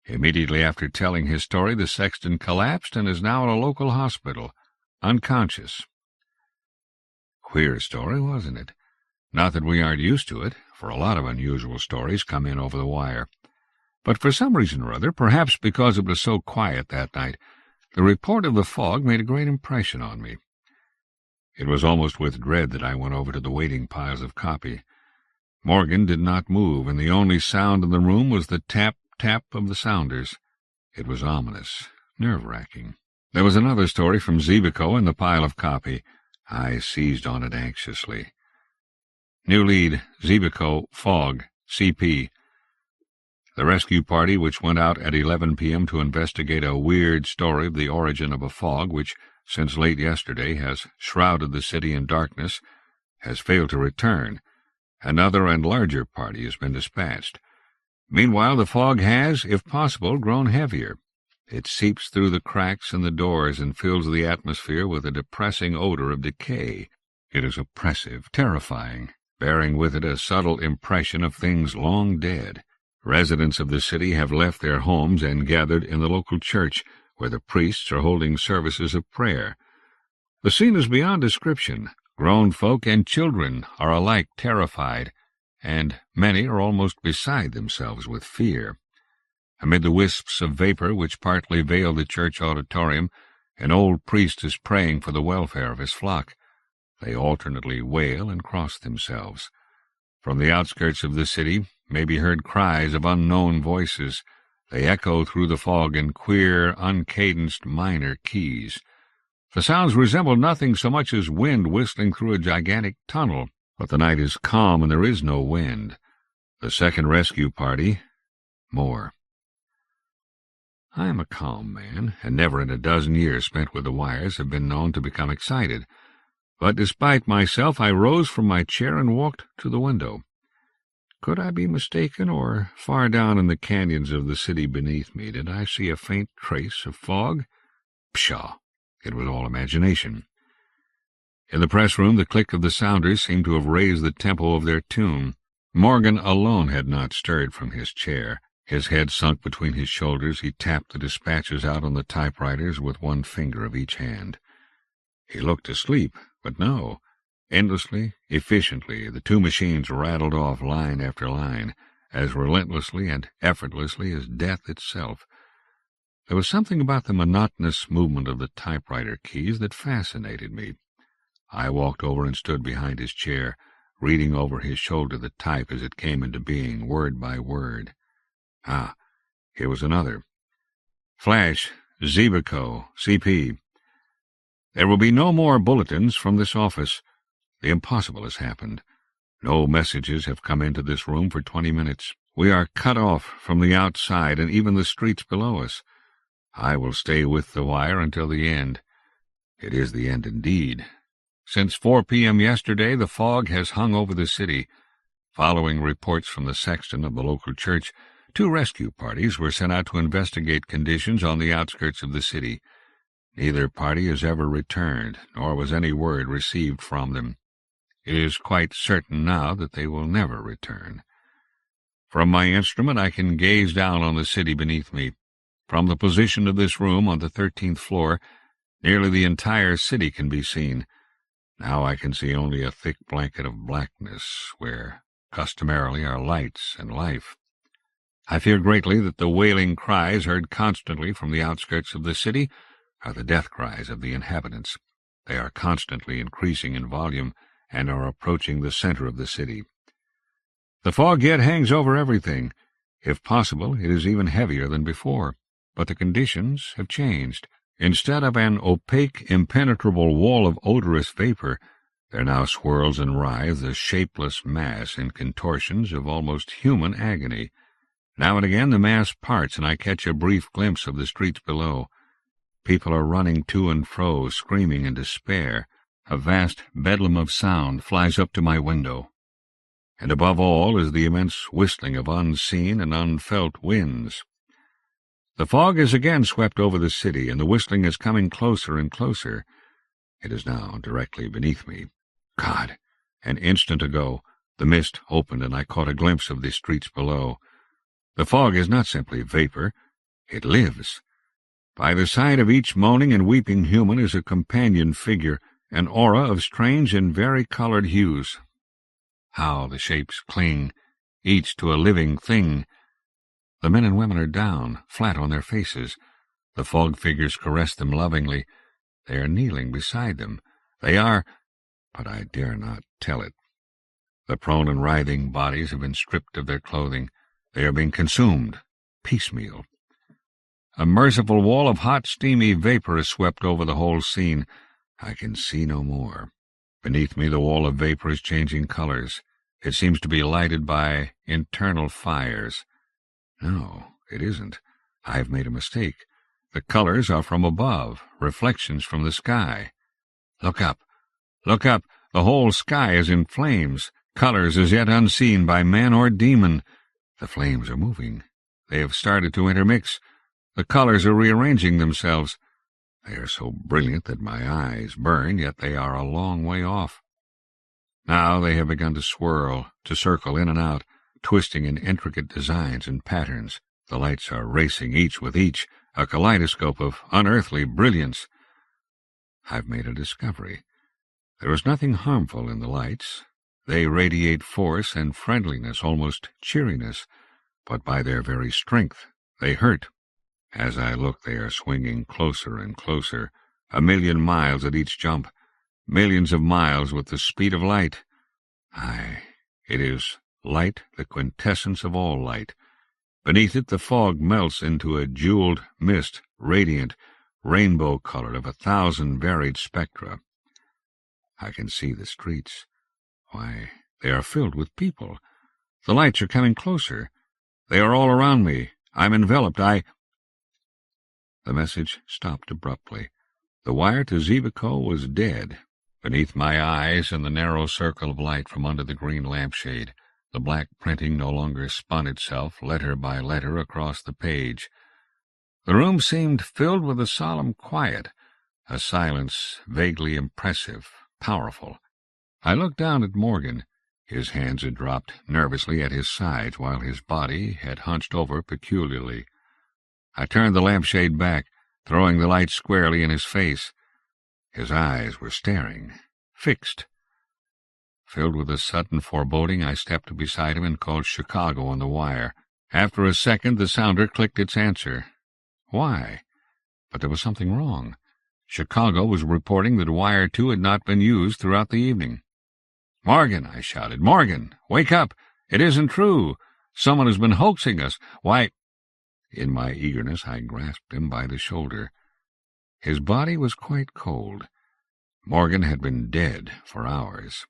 Immediately after telling his story, the sexton collapsed and is now in a local hospital, unconscious. Queer story, wasn't it? Not that we aren't used to it, for a lot of unusual stories come in over the wire. But for some reason or other, perhaps because it was so quiet that night, the report of the fog made a great impression on me. It was almost with dread that I went over to the waiting piles of copy. Morgan did not move, and the only sound in the room was the tap-tap of the sounders. It was ominous, nerve-wracking. There was another story from Zebico in the pile of copy. I seized on it anxiously. New lead, Zebico, fog, CP. The rescue party, which went out at 11 p.m. to investigate a weird story of the origin of a fog which, since late yesterday, has shrouded the city in darkness, has failed to return. Another and larger party has been dispatched. Meanwhile, the fog has, if possible, grown heavier. It seeps through the cracks in the doors and fills the atmosphere with a depressing odor of decay. It is oppressive, terrifying, bearing with it a subtle impression of things long dead. Residents of the city have left their homes and gathered in the local church, where the priests are holding services of prayer. The scene is beyond description. Grown folk and children are alike terrified, and many are almost beside themselves with fear. Amid the wisps of vapor which partly veil the church auditorium, an old priest is praying for the welfare of his flock. They alternately wail and cross themselves. From the outskirts of the city may be heard cries of unknown voices. They echo through the fog in queer, uncadenced minor keys. The sounds resemble nothing so much as wind whistling through a gigantic tunnel, but the night is calm and there is no wind. The second rescue party, more. I am a calm man, and never in a dozen years spent with the wires have been known to become excited. But despite myself, I rose from my chair and walked to the window. Could I be mistaken, or far down in the canyons of the city beneath me did I see a faint trace of fog? Pshaw! It was all imagination. In the press room, the click of the sounders seemed to have raised the tempo of their tune. Morgan alone had not stirred from his chair. His head sunk between his shoulders, he tapped the dispatches out on the typewriters with one finger of each hand. He looked asleep, but no. Endlessly, efficiently, the two machines rattled off line after line, as relentlessly and effortlessly as death itself. There was something about the monotonous movement of the typewriter keys that fascinated me. I walked over and stood behind his chair, reading over his shoulder the type as it came into being, word by word. Ah, here was another. Flash, Zebico, CP. There will be no more bulletins from this office. The impossible has happened. No messages have come into this room for 20 minutes. We are cut off from the outside and even the streets below us. I will stay with the wire until the end. It is the end indeed. Since 4 p.m. yesterday, the fog has hung over the city. Following reports from the sexton of the local church, 2 rescue parties were sent out to investigate conditions on the outskirts of the city. Neither party has ever returned, nor was any word received from them. It is quite certain now that they will never return. From my instrument I can gaze down on the city beneath me. From the position of this room on the 13th floor, nearly the entire city can be seen. Now I can see only a thick blanket of blackness, where customarily are lights and life. I fear greatly that the wailing cries heard constantly from the outskirts of the city are the death cries of the inhabitants. They are constantly increasing in volume and are approaching the center of the city. The fog yet hangs over everything. If possible, it is even heavier than before. But the conditions have changed. Instead of an opaque, impenetrable wall of odorous vapor, there now swirls and writhes a shapeless mass in contortions of almost human agony. Now and again the mass parts, and I catch a brief glimpse of the streets below. People are running to and fro, screaming in despair. A vast bedlam of sound flies up to my window. And above all is the immense whistling of unseen and unfelt winds. The fog has again swept over the city, and the whistling is coming closer and closer. It is now directly beneath me. God! An instant ago, the mist opened, and I caught a glimpse of the streets below. The fog is not simply vapor. It lives. By the side of each moaning and weeping human is a companion figure, an aura of strange and vari-colored hues. How the shapes cling, each to a living thing. The men and women are down, flat on their faces. The fog figures caress them lovingly. They are kneeling beside them. They are, but I dare not tell it. The prone and writhing bodies have been stripped of their clothing. They are being consumed, piecemeal. A merciful wall of hot, steamy vapor has swept over the whole scene. I can see no more. Beneath me the wall of vapor is changing colors. It seems to be lighted by internal fires. No, it isn't. I have made a mistake. The colors are from above, reflections from the sky. Look up. Look up. The whole sky is in flames, colors as yet unseen by man or demon. The flames are moving. They have started to intermix. The colors are rearranging themselves. They are so brilliant that my eyes burn, yet they are a long way off. Now they have begun to swirl, to circle in and out, twisting in intricate designs and patterns. The lights are racing each with each, a kaleidoscope of unearthly brilliance. I've made a discovery. There is nothing harmful in the lights. They radiate force and friendliness, almost cheeriness, but by their very strength they hurt. As I look, they are swinging closer and closer, 1,000,000 miles at each jump, millions of miles with the speed of light. Aye, It is light, the quintessence of all light. Beneath it the fog melts into a jeweled mist, radiant, rainbow-colored, of 1,000 varied spectra. I can see the streets. Why, they are filled with people. The lights are coming closer. They are all around me. I'm enveloped. The message stopped abruptly. The wire to Zibico was dead. Beneath my eyes, in the narrow circle of light from under the green lampshade, the black printing no longer spun itself, letter by letter, across the page. The room seemed filled with a solemn quiet, a silence vaguely impressive, powerful. I looked down at Morgan. His hands had dropped nervously at his sides, while his body had hunched over peculiarly. I turned the lampshade back, throwing the light squarely in his face. His eyes were staring, fixed. Filled with a sudden foreboding, I stepped beside him and called Chicago on the wire. After a second, the sounder clicked its answer. Why? But there was something wrong. Chicago was reporting that Wire 2 had not been used throughout the evening. "Morgan," I shouted. "Morgan, wake up! It isn't true! Someone has been hoaxing us! Why—" In my eagerness, I grasped him by the shoulder. His body was quite cold. Morgan had been dead for hours.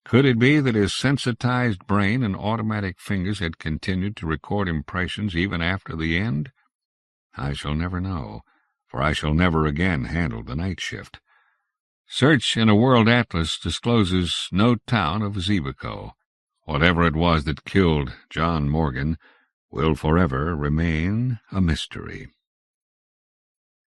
Could it be that his sensitized brain and automatic fingers had continued to record impressions even after the end? I shall never know, for I shall never again handle the night shift. Search in a world atlas discloses no town of Zibico. Whatever it was that killed John Morgan will forever remain a mystery.